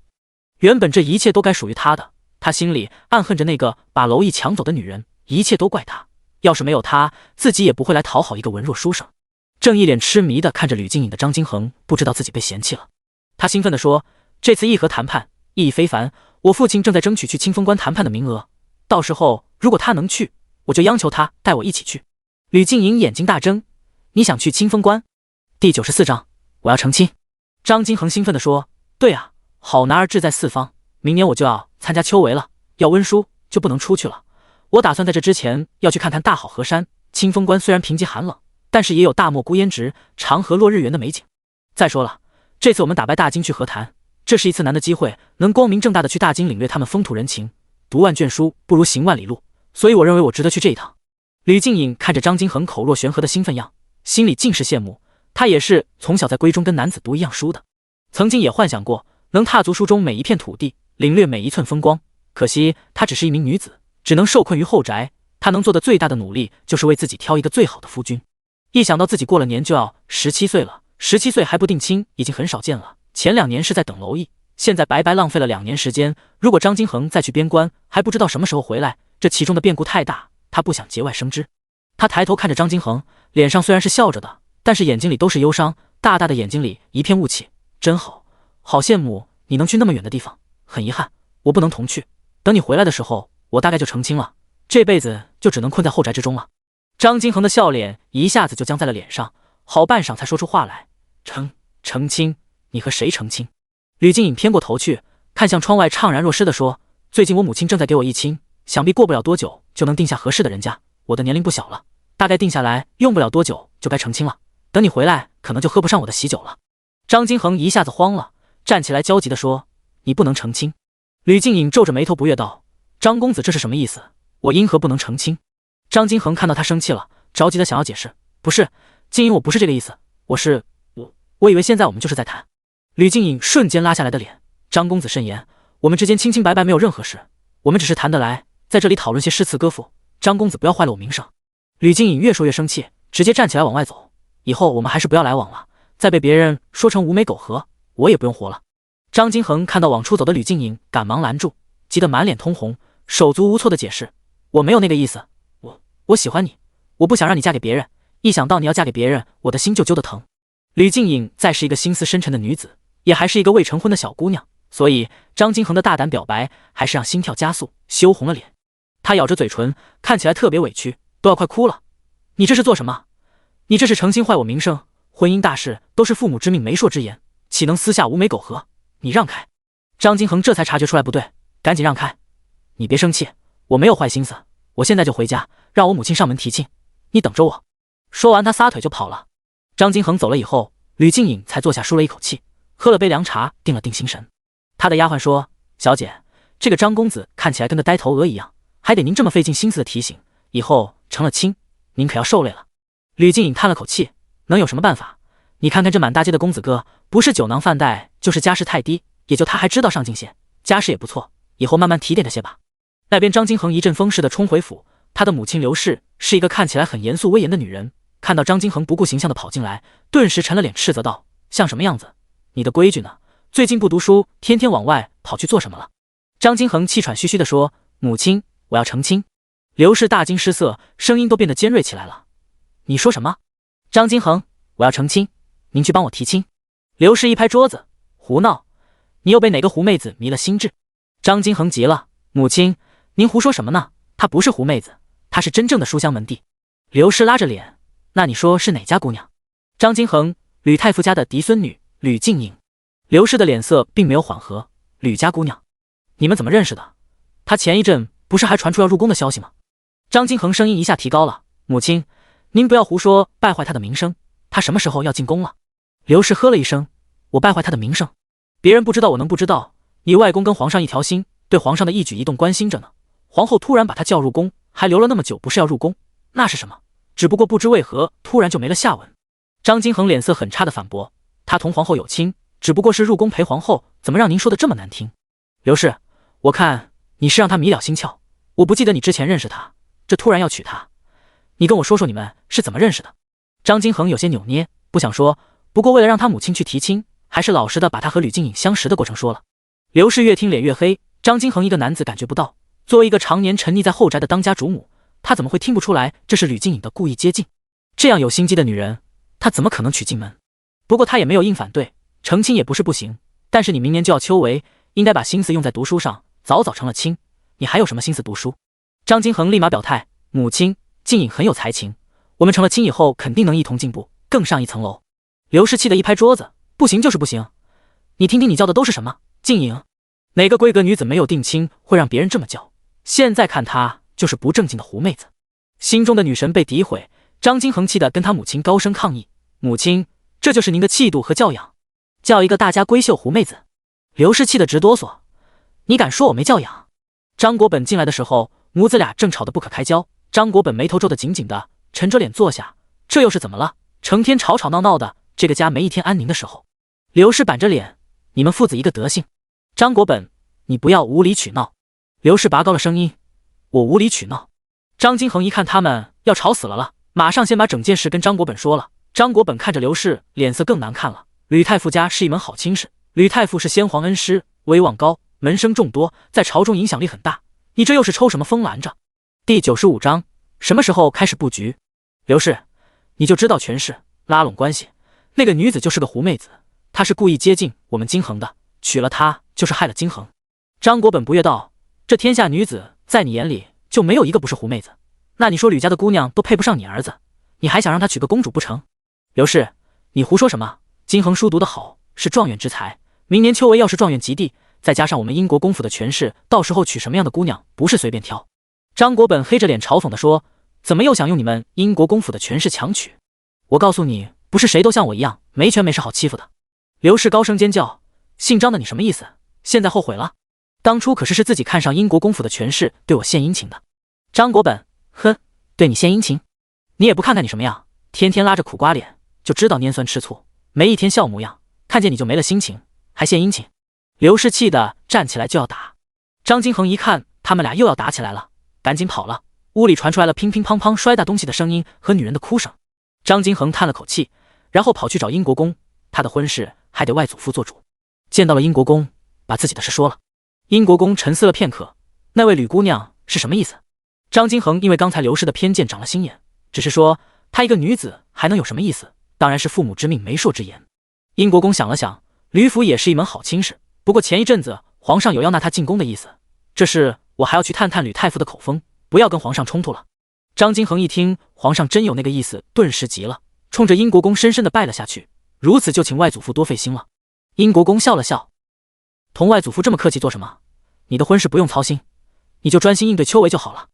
原本这一切都该属于他的，他心里暗恨着那个把娄毅抢走的女人，一切都怪他。要是没有他，自己也不会来讨好一个文弱书生。正一脸痴迷地看着吕静颖的张金恒，不知道自己被嫌弃了。他兴奋地说：“这次议和谈判意义非凡，我父亲正在争取去清风关谈判的名额，到时候如果他能去，我就央求他带我一起去。”吕静颖眼睛大睁：“你想去清风关？”第94章，我要成亲。张金恒兴奋地说：“对啊，好男儿志在四方，明年我就要参加秋闱了，要温书就不能出去了。我打算在这之前要去看看大好河山。清风关虽然贫瘠寒冷，但是也有大漠孤烟直、长河落日圆的美景。再说了，这次我们打败大金去和谈，这是一次难得机会，能光明正大的去大金领略他们风土人情。读万卷书不如行万里路，所以我认为我值得去这一趟。”吕静颖看着张金恒口若悬河的兴奋样，心里尽是羡慕。他也是从小在闺中跟男子读一样书的，曾经也幻想过能踏足书中每一片土地，领略每一寸风光。可惜她只是一名女子，只能受困于后宅。她能做的最大的努力，就是为自己挑一个最好的夫君。一想到自己过了年就要17岁了，17岁还不定亲，已经很少见了。前2年是在等娄毅，现在白白浪费了2年时间。如果张金恒再去边关，还不知道什么时候回来，这其中的变故太大，他不想节外生枝。他抬头看着张金恒，脸上虽然是笑着的，但是眼睛里都是忧伤，大大的眼睛里一片雾气。真好，好羡慕你能去那么远的地方。很遗憾，我不能同去。等你回来的时候，我大概就成亲了，这辈子就只能困在后宅之中了。张金恒的笑脸一下子就僵在了脸上，好半晌才说出话来：“成亲？你和谁成亲？”吕静颖偏过头去，看向窗外，怅然若失地说：“最近我母亲正在给我议亲，想必过不了多久就能定下合适的人家。我的年龄不小了，大概定下来用不了多久就该成亲了。等你回来，可能就喝不上我的喜酒了。”张金恒一下子慌了，站起来焦急地说：“你不能成亲？”吕静颖皱着眉头不悦道：“张公子这是什么意思？我因何不能成亲？”张金恒看到他生气了，着急的想要解释：“不是，静颖，我不是这个意思，我以为现在我们就是在谈。”吕静颖瞬间拉下来的脸：“张公子慎言，我们之间清清白白，没有任何事，我们只是谈得来，在这里讨论些诗词歌赋。张公子不要坏了我名声。”吕静颖越说越生气，直接站起来往外走：“以后我们还是不要来往了，再被别人说成无眉苟合，我也不用活了。”张金恒看到往出走的吕静颖，赶忙拦住，急得满脸通红，手足无措的解释：“我没有那个意思，我喜欢你，我不想让你嫁给别人，一想到你要嫁给别人，我的心就揪得疼。”吕静颖再是一个心思深沉的女子，也还是一个未成婚的小姑娘，所以张金恒的大胆表白还是让心跳加速，羞红了脸。她咬着嘴唇，看起来特别委屈，都要快哭了。“你这是做什么？你这是诚心坏我名声，婚姻大事都是父母之命媒妁之言，岂能私下无眉苟合？你让开！”张金恒这才察觉出来不对，赶紧让开：“你别生气，我没有坏心思，我现在就回家，让我母亲上门提亲，你等着我。”说完他撒腿就跑了。张金恒走了以后，吕静颖才坐下舒了一口气，喝了杯凉茶，定了定心神。他的丫鬟说：“小姐，这个张公子看起来跟个呆头鹅一样，还得您这么费尽心思的提醒，以后成了亲，您可要受累了。”吕静颖叹了口气：“能有什么办法？你看看这满大街的公子哥，不是酒囊饭袋，就是家世太低，也就他还知道上进些，家世也不错，以后慢慢提点他些吧。”那边张金恒一阵风似的冲回府，他的母亲刘氏是一个看起来很严肃威严的女人，看到张金恒不顾形象的跑进来，顿时沉了脸，斥责道：“像什么样子？你的规矩呢？最近不读书，天天往外跑去做什么了？”张金恒气喘吁吁地说：“母亲，我要成亲。”刘氏大惊失色，声音都变得尖锐起来了：“你说什么？张金恒，我要成亲，您去帮我提亲。”刘氏一拍桌子：“胡闹！你又被哪个狐妹子迷了心智？”张金恒急了：“母亲，您胡说什么呢？她不是狐妹子，她是真正的书香门第。”刘氏拉着脸：“那你说是哪家姑娘？”张金恒：“吕太傅家的嫡孙女吕静颖。”刘氏的脸色并没有缓和：“吕家姑娘，你们怎么认识的？她前一阵不是还传出要入宫的消息吗？”张金恒声音一下提高了：“母亲，您不要胡说，败坏她的名声。她什么时候要进宫了？”刘氏呵了一声：“我败坏她的名声？别人不知道，我能不知道？你外公跟皇上一条心，对皇上的一举一动关心着呢。皇后突然把他叫入宫，还留了那么久，不是要入宫，那是什么？只不过不知为何突然就没了下文。”张金恒脸色很差的反驳：“他同皇后有亲，只不过是入宫陪皇后，怎么让您说的这么难听？”刘氏，我看你是让他迷了心窍，我不记得你之前认识他，这突然要娶她，你跟我说说你们是怎么认识的？张金恒有些扭捏，不想说，不过为了让他母亲去提亲，还是老实的把他和吕静颖相识的过程说了。刘氏越听脸越黑，张金恒一个男子感觉不到，作为一个常年沉溺在后宅的当家主母，他怎么会听不出来这是吕静颖的故意接近？这样有心机的女人，他怎么可能娶进门？不过他也没有硬反对，成亲也不是不行，但是你明年就要秋闱，应该把心思用在读书上，早早成了亲，你还有什么心思读书？张金恒立马表态，母亲，静颖很有才情，我们成了亲以后肯定能一同进步，更上一层楼。刘氏气得一拍桌子，不行就是不行，你听听你叫的都是什么？静颖，哪个闺阁女子没有定亲会让别人这么叫？现在看她就是不正经的狐妹子。心中的女神被诋毁，张金恒气得跟他母亲高声抗议，母亲，这就是您的气度和教养，叫一个大家闺秀狐妹子？刘氏气得直哆嗦，你敢说我没教养？张国本进来的时候，母子俩正吵得不可开交，张国本眉头皱得紧紧的，沉着脸坐下，这又是怎么了？成天吵吵闹闹的，这个家没一天安宁的时候。刘氏板着脸，你们父子一个德行。张国本，你不要无理取闹。刘氏拔高了声音，我无理取闹？张金恒一看他们要吵死了，马上先把整件事跟张国本说了。张国本看着刘氏，脸色更难看了。吕太傅家是一门好亲事，吕太傅是先皇恩师，威望高，门生众多，在朝中影响力很大，你这又是抽什么风拦着？第95章，什么时候开始布局？刘氏，你就知道权势，拉拢关系，那个女子就是个狐妹子，她是故意接近我们金恒的，娶了她就是害了金恒。张国本不悦道，这天下女子在你眼里就没有一个不是狐妹子，那你说吕家的姑娘都配不上你儿子，你还想让她娶个公主不成？刘氏，你胡说什么？金恒书读得好，是状元之才，明年秋闱要是状元及第，再加上我们英国公府的权势，到时候娶什么样的姑娘不是随便挑？张国本黑着脸嘲讽地说，怎么又想用你们英国公府的权势强娶？我告诉你，不是谁都像我一样没权没势好欺负的。刘氏高声尖叫，姓张的你什么意思？现在后悔了？当初可是自己看上英国公府的权势对我献殷勤的。张国本，哼，对你献殷勤？你也不看看你什么样，天天拉着苦瓜脸，就知道拈酸吃醋，没一天笑模样，看见你就没了心情，还献殷勤。刘氏气得站起来就要打。张金恒一看他们俩又要打起来了，赶紧跑了。屋里传出来了乒乒乓乓摔大东西的声音和女人的哭声。张金恒叹了口气，然后跑去找英国公，他的婚事还得外祖父做主。见到了英国公，把自己的事说了。英国公沉思了片刻，那位吕姑娘是什么意思？张金恒因为刚才刘氏的偏见长了心眼，只是说她一个女子还能有什么意思，当然是父母之命媒妁之言。英国公想了想，吕府也是一门好亲事，不过前一阵子皇上有要纳她进宫的意思，这事我还要去探探吕太傅的口风，不要跟皇上冲突了。张金恒一听皇上真有那个意思，顿时急了，冲着英国公深深的拜了下去，如此就请外祖父多费心了。英国公笑了笑，同外祖父这么客气做什么？你的婚事不用操心，你就专心应对秋闱就好了。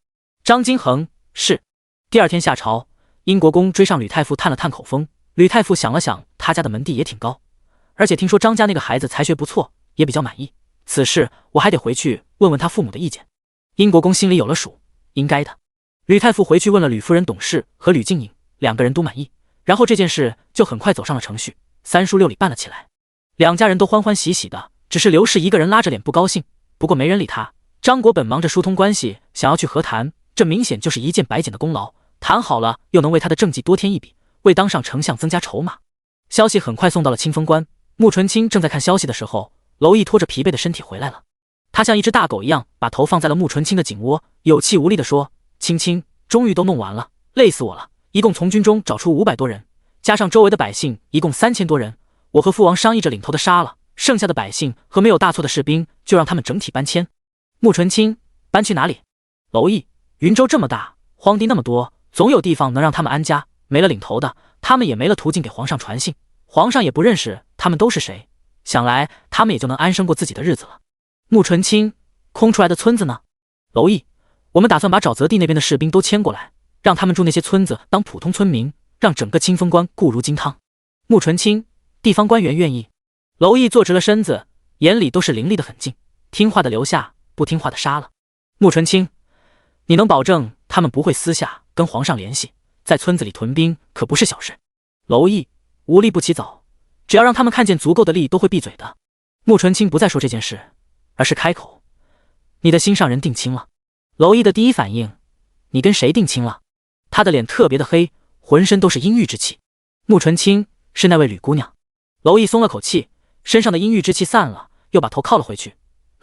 张金恒，是。第二天下朝，英国公追上吕太傅探了探口风。吕太傅想了想，他家的门第也挺高，而且听说张家那个孩子才学不错，也比较满意。此事我还得回去问问他父母的意见。英国公心里有了数，应该的。吕太傅回去问了吕夫人董氏和吕静颖，两个人都满意，然后这件事就很快走上了程序，三书六礼办了起来。两家人都欢欢喜喜的，只是刘氏一个人拉着脸不高兴，不过没人理他。张国本忙着疏通关系，想要去和谈，这明显就是一件白捡的功劳，谈好了又能为他的政绩多添一笔，为当上丞相增加筹码。消息很快送到了清风关，穆纯清正在看消息的时候，娄毅拖着疲惫的身体回来了。他像一只大狗一样把头放在了穆纯清的颈窝，有气无力地说，青青，终于都弄完了，累死我了，一共从军中找出500多人，加上周围的百姓一共3000多人，我和父王商议着领头的杀了，剩下的百姓和没有大错的士兵就让他们整体搬迁。穆纯清，搬去哪里？娄毅，云州这么大，荒地那么多，总有地方能让他们安家，没了领头的，他们也没了途径给皇上传信，皇上也不认识他们都是谁，想来他们也就能安生过自己的日子了。穆纯清，空出来的村子呢？娄毅，我们打算把沼泽地那边的士兵都迁过来，让他们住那些村子当普通村民，让整个清风关固如金汤。穆纯清，地方官员愿意。娄毅坐直了身子，眼里都是凌厉的狠劲，听话的留下，不听话的杀了。穆纯清，你能保证他们不会私下跟皇上联系，在村子里屯兵可不是小事。娄毅，无利不起早，只要让他们看见足够的利，都会闭嘴的。穆纯清不再说这件事，而是开口，你的心上人定亲了。娄毅的第一反应，你跟谁定亲了？他的脸特别的黑，浑身都是阴郁之气。穆纯清，是那位吕姑娘。娄毅松了口气，身上的阴郁之气散了，又把头靠了回去，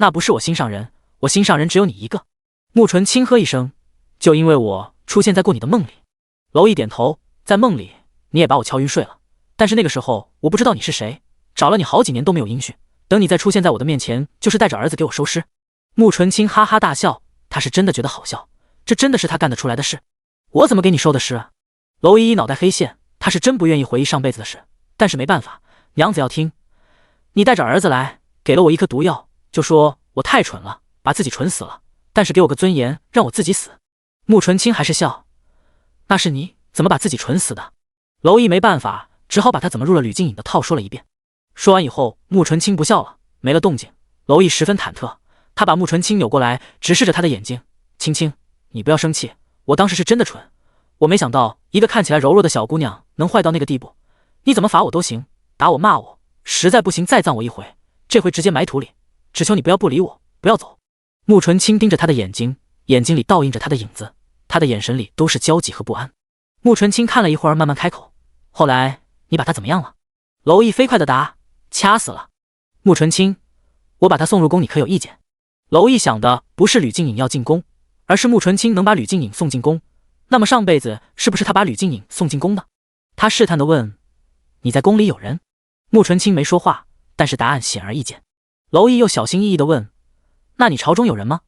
那不是我心上人，我心上人只有你一个。慕纯轻呵一声，就因为我出现在过你的梦里。娄毅点头，在梦里你也把我敲晕睡了，但是那个时候我不知道你是谁，找了你好几年都没有音讯，等你再出现在我的面前，就是带着儿子给我收尸。慕纯清哈哈大笑，他是真的觉得好笑，这真的是他干得出来的事。我怎么给你收的尸啊？娄依依脑袋黑线，他是真不愿意回忆上辈子的事，但是没办法，娘子要听。你带着儿子来，给了我一颗毒药，就说我太蠢了，把自己蠢死了，但是给我个尊严，让我自己死。慕纯清还是笑，那是你怎么把自己蠢死的？娄毅没办法，只好把他怎么入了吕静颖的套说了一遍。说完以后，慕纯清不笑了，没了动静。娄毅十分忐忑，他把慕纯清扭过来，直视着他的眼睛，青青，你不要生气，我当时是真的蠢，我没想到一个看起来柔弱的小姑娘能坏到那个地步。你怎么罚我都行，打我骂我，实在不行再葬我一回，这回直接埋土里，只求你不要不理我，不要走。慕纯清盯着他的眼睛，眼睛里倒映着他的影子，他的眼神里都是焦急和不安。慕纯清看了一会儿，慢慢开口，后来你把他怎么样了？娄毅飞快地答，掐死了。慕纯清，我把他送入宫，你可有意见？娄毅想的不是吕静颖要进宫，而是慕纯清能把吕静颖送进宫，那么上辈子是不是他把吕静颖送进宫的？他试探地问，你在宫里有人？慕纯清没说话，但是答案显而易见。娄毅又小心翼翼地问，那你朝中有人吗？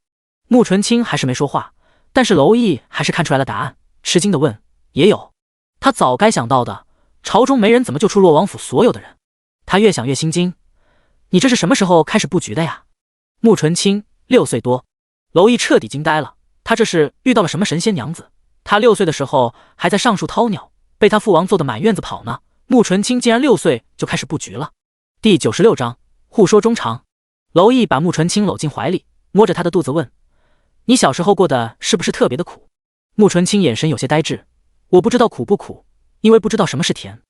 慕纯清还是没说话，但是娄毅还是看出来了答案，吃惊地问，也有。他早该想到的，朝中没人怎么就出洛王府所有的人？他越想越心惊，你这是什么时候开始布局的呀？慕纯清6岁多。娄毅彻底惊呆了，他这是遇到了什么神仙娘子？他6岁的时候还在上树掏鸟，被他父王揍得满院子跑呢，慕纯清竟然6岁就开始布局了。第96章互说衷肠。娄毅把慕纯清搂进怀里，摸着他的肚子问，你小时候过得是不是特别的苦？慕纯清眼神有些呆滞，我不知道苦不苦，因为不知道什么是甜。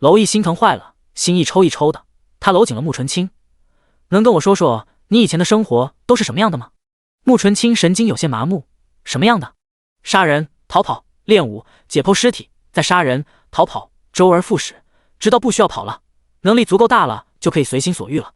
娄毅心疼坏了，心一抽一抽的，他搂紧了慕纯清，能跟我说说你以前的生活都是什么样的吗？慕纯清神经有些麻木，什么样的？杀人、逃跑、练武、解剖尸体，再杀人、逃跑，周而复始，直到不需要跑了，能力足够大了，就可以随心所欲了。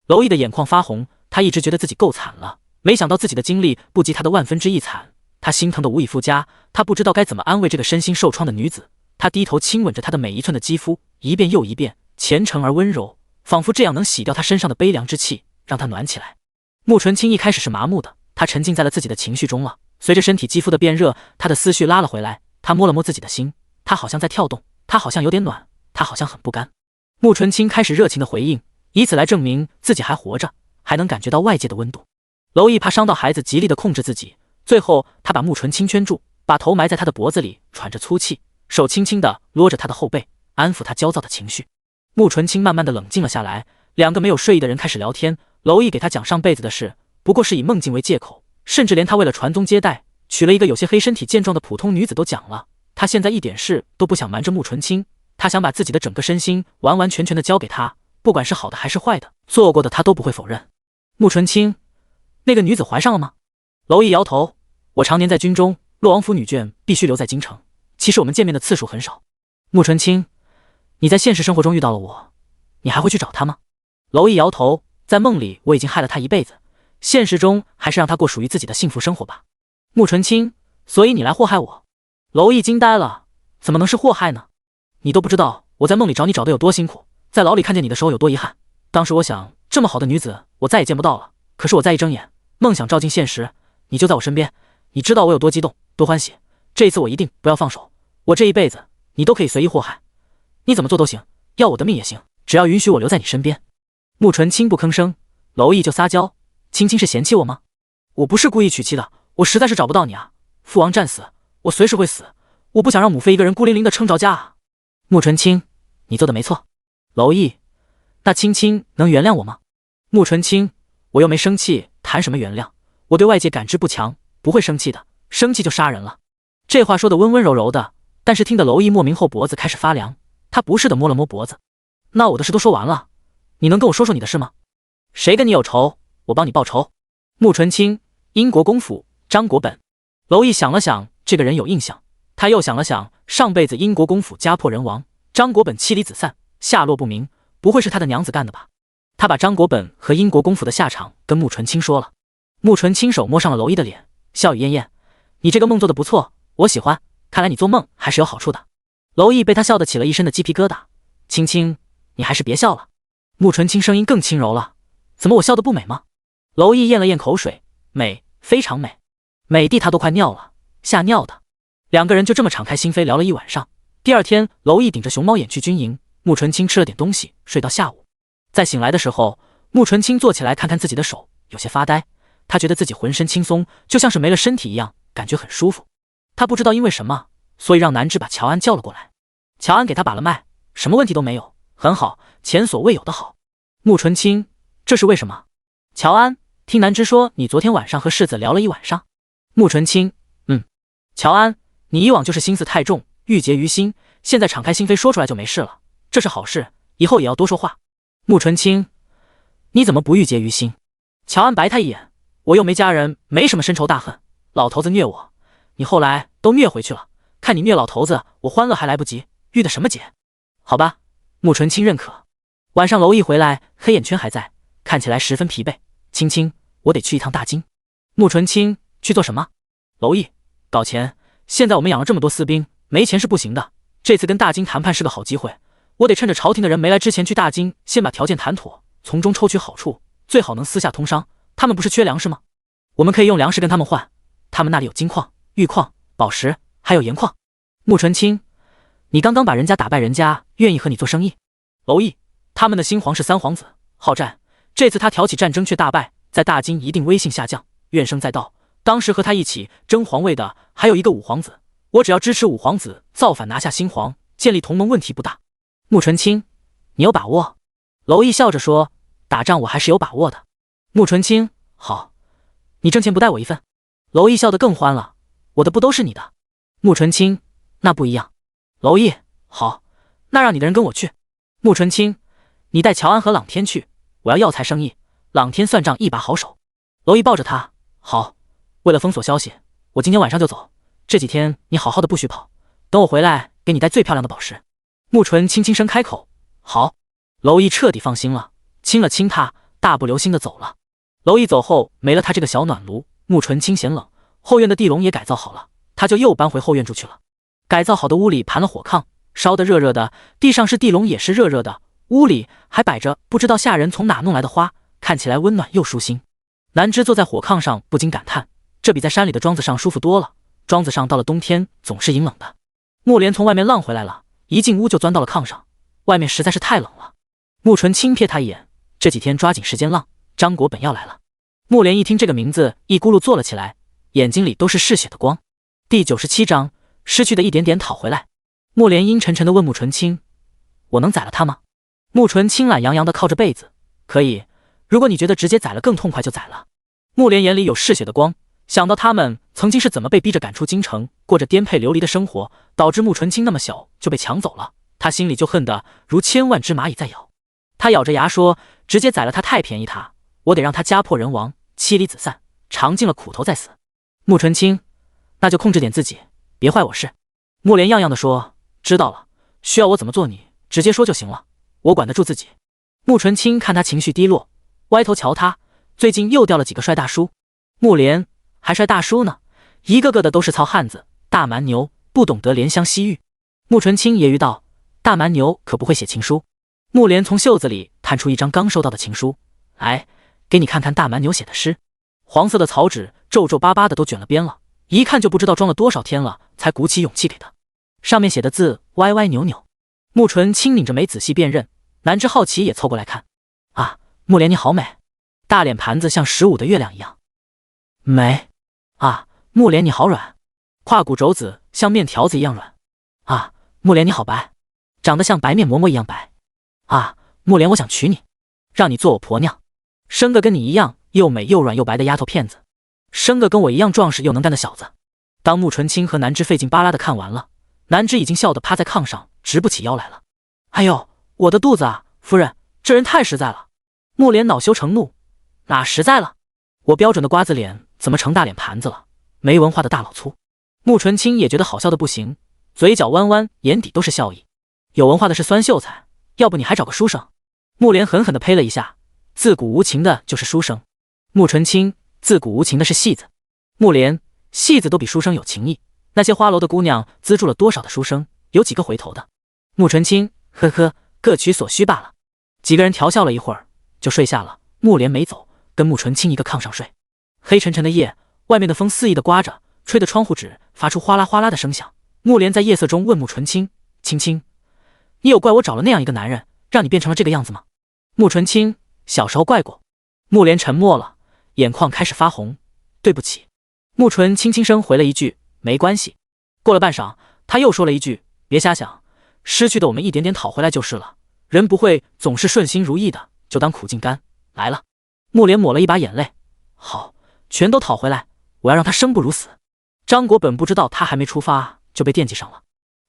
娄毅的眼眶发红，他一直觉得自己够惨了，没想到自己的经历不及他的1/1000惨，他心疼得无以复加，他不知道该怎么安慰这个身心受创的女子。他低头亲吻着她的每一寸的肌肤，一遍又一遍，虔诚而温柔，仿佛这样能洗掉她身上的悲凉之气，让她暖起来。慕纯清一开始是麻木的，他沉浸在了自己的情绪中了。随着身体肌肤的变热，他的思绪拉了回来，他摸了摸自己的心，他好像在跳动，他好像有点暖，他好像很不甘。慕纯清开始热情的回应，以此来证明自己还活着，还能感觉到外界的温度。娄毅怕伤到孩子，极力的控制自己，最后他把慕纯清圈住，把头埋在他的脖子里，喘着粗气，手轻轻地撸着他的后背，安抚他焦躁的情绪。慕纯清慢慢的冷静了下来，两个没有睡意的人开始聊天。娄毅给他讲上辈子的事，不过是以梦境为借口，甚至连他为了传宗接代娶了一个有些黑身体健壮的普通女子都讲了。他现在一点事都不想瞒着慕纯清，他想把自己的整个身心完完全全的交给他，不管是好的还是坏的，做过的他都不会否认。慕纯清，那个女子怀上了吗？娄毅摇头，我常年在军中，洛王府女眷必须留在京城，其实我们见面的次数很少。慕纯清，你在现实生活中遇到了我，你还会去找她吗？娄毅摇头，在梦里我已经害了她一辈子，现实中还是让她过属于自己的幸福生活吧。慕纯清，所以你来祸害我？娄毅惊呆了，怎么能是祸害呢？你都不知道我在梦里找你找的有多辛苦，在牢里看见你的时候有多遗憾。当时我想，这么好的女子我再也见不到了，可是我再一睁眼，梦想照进现实，你就在我身边，你知道我有多激动多欢喜，这一次我一定不要放手，我这一辈子你都可以随意祸害，你怎么做都行，要我的命也行，只要允许我留在你身边。慕纯清不吭声，娄毅就撒娇，青青是嫌弃我吗？我不是故意娶妻的，我实在是找不到你啊，父王战死，我随时会死，我不想让母妃一个人孤零零的撑着家啊。慕纯清，你做的没错。娄毅，那青青能原谅我吗？慕纯清，我又没生气，谈什么原谅？我对外界感知不强，不会生气的，生气就杀人了。这话说的温温柔柔的，但是听得娄毅莫名后脖子开始发凉，他不是的摸了摸脖子。那我的事都说完了，你能跟我说说你的事吗？谁跟你有仇，我帮你报仇。慕纯清，英国公府，张国本。娄毅想了想，这个人有印象，他又想了想，上辈子英国公府家破人亡，张国本妻离子散，下落不明，不会是他的娘子干的吧？他把张国本和英国公府的下场跟穆纯清说了。穆纯亲手摸上了娄烨的脸，笑语晏晏：“你这个梦做的不错，我喜欢。看来你做梦还是有好处的。”娄烨被他笑得起了一身的鸡皮疙瘩。青青，你还是别笑了。穆纯清声音更轻柔了：“怎么我笑得不美吗？”娄烨咽了咽口水：“美，非常美，美的他都快尿了，吓尿的。”两个人就这么敞开心扉聊了一晚上。第二天，娄烨顶着熊猫眼去军营，穆纯清吃了点东西，睡到下午。在醒来的时候，穆纯清坐起来看看自己的手，有些发呆。他觉得自己浑身轻松，就像是没了身体一样，感觉很舒服。他不知道因为什么，所以让南芝把乔安叫了过来。乔安给他把了脉，什么问题都没有，很好，前所未有的好。穆纯清，这是为什么？乔安，听南芝说你昨天晚上和世子聊了一晚上。穆纯清，乔安，你以往就是心思太重，郁结于心，现在敞开心扉说出来就没事了，这是好事，以后也要多说话。穆纯清，你怎么不郁结于心？乔安白他一眼，我又没家人，没什么深仇大恨，老头子虐我，你后来都虐回去了，看你虐老头子，我欢乐还来不及，郁的什么结？好吧，穆纯清认可。晚上娄烨回来，黑眼圈还在，看起来十分疲惫。青青，我得去一趟大京。穆纯清，去做什么？娄烨，搞钱，现在我们养了这么多私兵，没钱是不行的，这次跟大京谈判是个好机会，我得趁着朝廷的人没来之前去大京，先把条件谈妥，从中抽取好处，最好能私下通商。他们不是缺粮食吗？我们可以用粮食跟他们换，他们那里有金矿、玉矿、宝石，还有盐矿。穆纯清，你刚刚把人家打败，人家愿意和你做生意。娄烨，他们的新皇是三皇子，好战，这次他挑起战争却大败，在大京一定威信下降，怨声载道。当时和他一起争皇位的还有一个五皇子，我只要支持五皇子造反拿下新皇，建立同盟，问题不大。穆纯清，你有把握？娄烨笑着说，打仗我还是有把握的。穆纯清，好，你挣钱不带我一份？娄烨笑得更欢了，我的不都是你的？穆纯清，那不一样。娄烨，好，那让你的人跟我去。穆纯清，你带乔安和朗天去，我要药材生意，朗天算账一把好手。娄烨抱着他，好，为了封锁消息，我今天晚上就走，这几天你好好的不许跑，等我回来给你带最漂亮的宝石。穆纯清轻声开口，好。娄烨彻底放心了，亲了亲他，大步流星的走了。娄烨走后，没了他这个小暖炉，穆纯清嫌冷，后院的地笼也改造好了，他就又搬回后院住去了。改造好的屋里盘了火炕，烧得热热的，地上是地笼也是热热的，屋里还摆着不知道下人从哪弄来的花，看起来温暖又舒心。南芝坐在火炕上不禁感叹，这比在山里的庄子上舒服多了，庄子上到了冬天总是阴冷的。穆莲从外面浪回来了，一进屋就钻到了炕上，外面实在是太冷了。穆纯清瞥他一眼，这几天抓紧时间浪，张国本要来了。穆莲一听这个名字，一咕噜坐了起来，眼睛里都是嗜血的光。第97章，失去的一点点讨回来。穆莲阴沉沉地问穆纯清，我能宰了他吗？穆纯清懒洋洋地靠着被子，可以，如果你觉得直接宰了更痛快就宰了。穆莲眼里有嗜血的光，想到他们曾经是怎么被逼着赶出京城，过着颠沛流离的生活，导致穆纯清那么小就被抢走了，他心里就恨得如千万只蚂蚁在咬。他咬着牙说，直接宰了他太便宜他，我得让他家破人亡，妻离子散，尝尽了苦头再死。穆纯清，那就控制点自己，别坏我事。穆莲样样的说，知道了，需要我怎么做你直接说就行了，我管得住自己。穆纯清看他情绪低落，歪头瞧他，最近又掉了几个帅大叔。穆莲，还帅大叔呢，一个个的都是糙汉子，大蛮牛，不懂得怜香惜玉。穆纯清揶揄道，大蛮牛可不会写情书。穆莲从袖子里探出一张刚收到的情书，来，给你看看大蛮牛写的诗。黄色的草纸皱皱巴巴的都卷了边了，一看就不知道装了多少天了，才鼓起勇气给他。上面写的字歪歪扭扭。穆纯清拧着眉仔细辨认，南芝好奇也凑过来看。啊，穆莲你好美，大脸盘子像15的月亮一样美。啊，穆莲你好软，胯骨轴子像面条子一样软。啊，穆莲你好白，长得像白面馍馍一样白。啊，穆莲我想娶你，让你做我婆娘，生个跟你一样又美又软又白的丫头片子，生个跟我一样壮实又能干的小子。当穆纯清和南芝费劲巴拉的看完了，南芝已经笑得趴在炕上直不起腰来了。哎呦，我的肚子啊，夫人，这人太实在了。穆莲恼羞成怒，哪实在了？我标准的瓜子脸怎么成大脸盘子了？没文化的大老粗。穆纯清也觉得好笑的不行，嘴角弯弯，眼底都是笑意。有文化的是酸秀才，要不你还找个书生。穆莲狠狠地呸了一下，自古无情的就是书生；穆纯清自古无情的是戏子。穆连戏子都比书生有情义，那些花楼的姑娘资助了多少的书生，有几个回头的？穆纯清呵呵，各取所需罢了。几个人调笑了一会儿，就睡下了。穆连没走，跟穆纯清一个炕上睡。黑沉沉的夜，外面的风肆意的刮着，吹得窗户纸发出哗啦哗啦的声响。穆连在夜色中问穆纯清：“青青，你有怪我找了那样一个男人，让你变成了这个样子吗？”穆纯清：“小时候怪过。”穆连沉默了，眼眶开始发红：“对不起。”穆纯清轻声回了一句：“没关系。”过了半晌，他又说了一句：“别瞎想，失去的我们一点点讨回来就是了。人不会总是顺心如意的，就当苦尽甘来了。”穆连抹了一把眼泪：“好，全都讨回来，我要让他生不如死。”张国本不知道他还没出发就被惦记上了。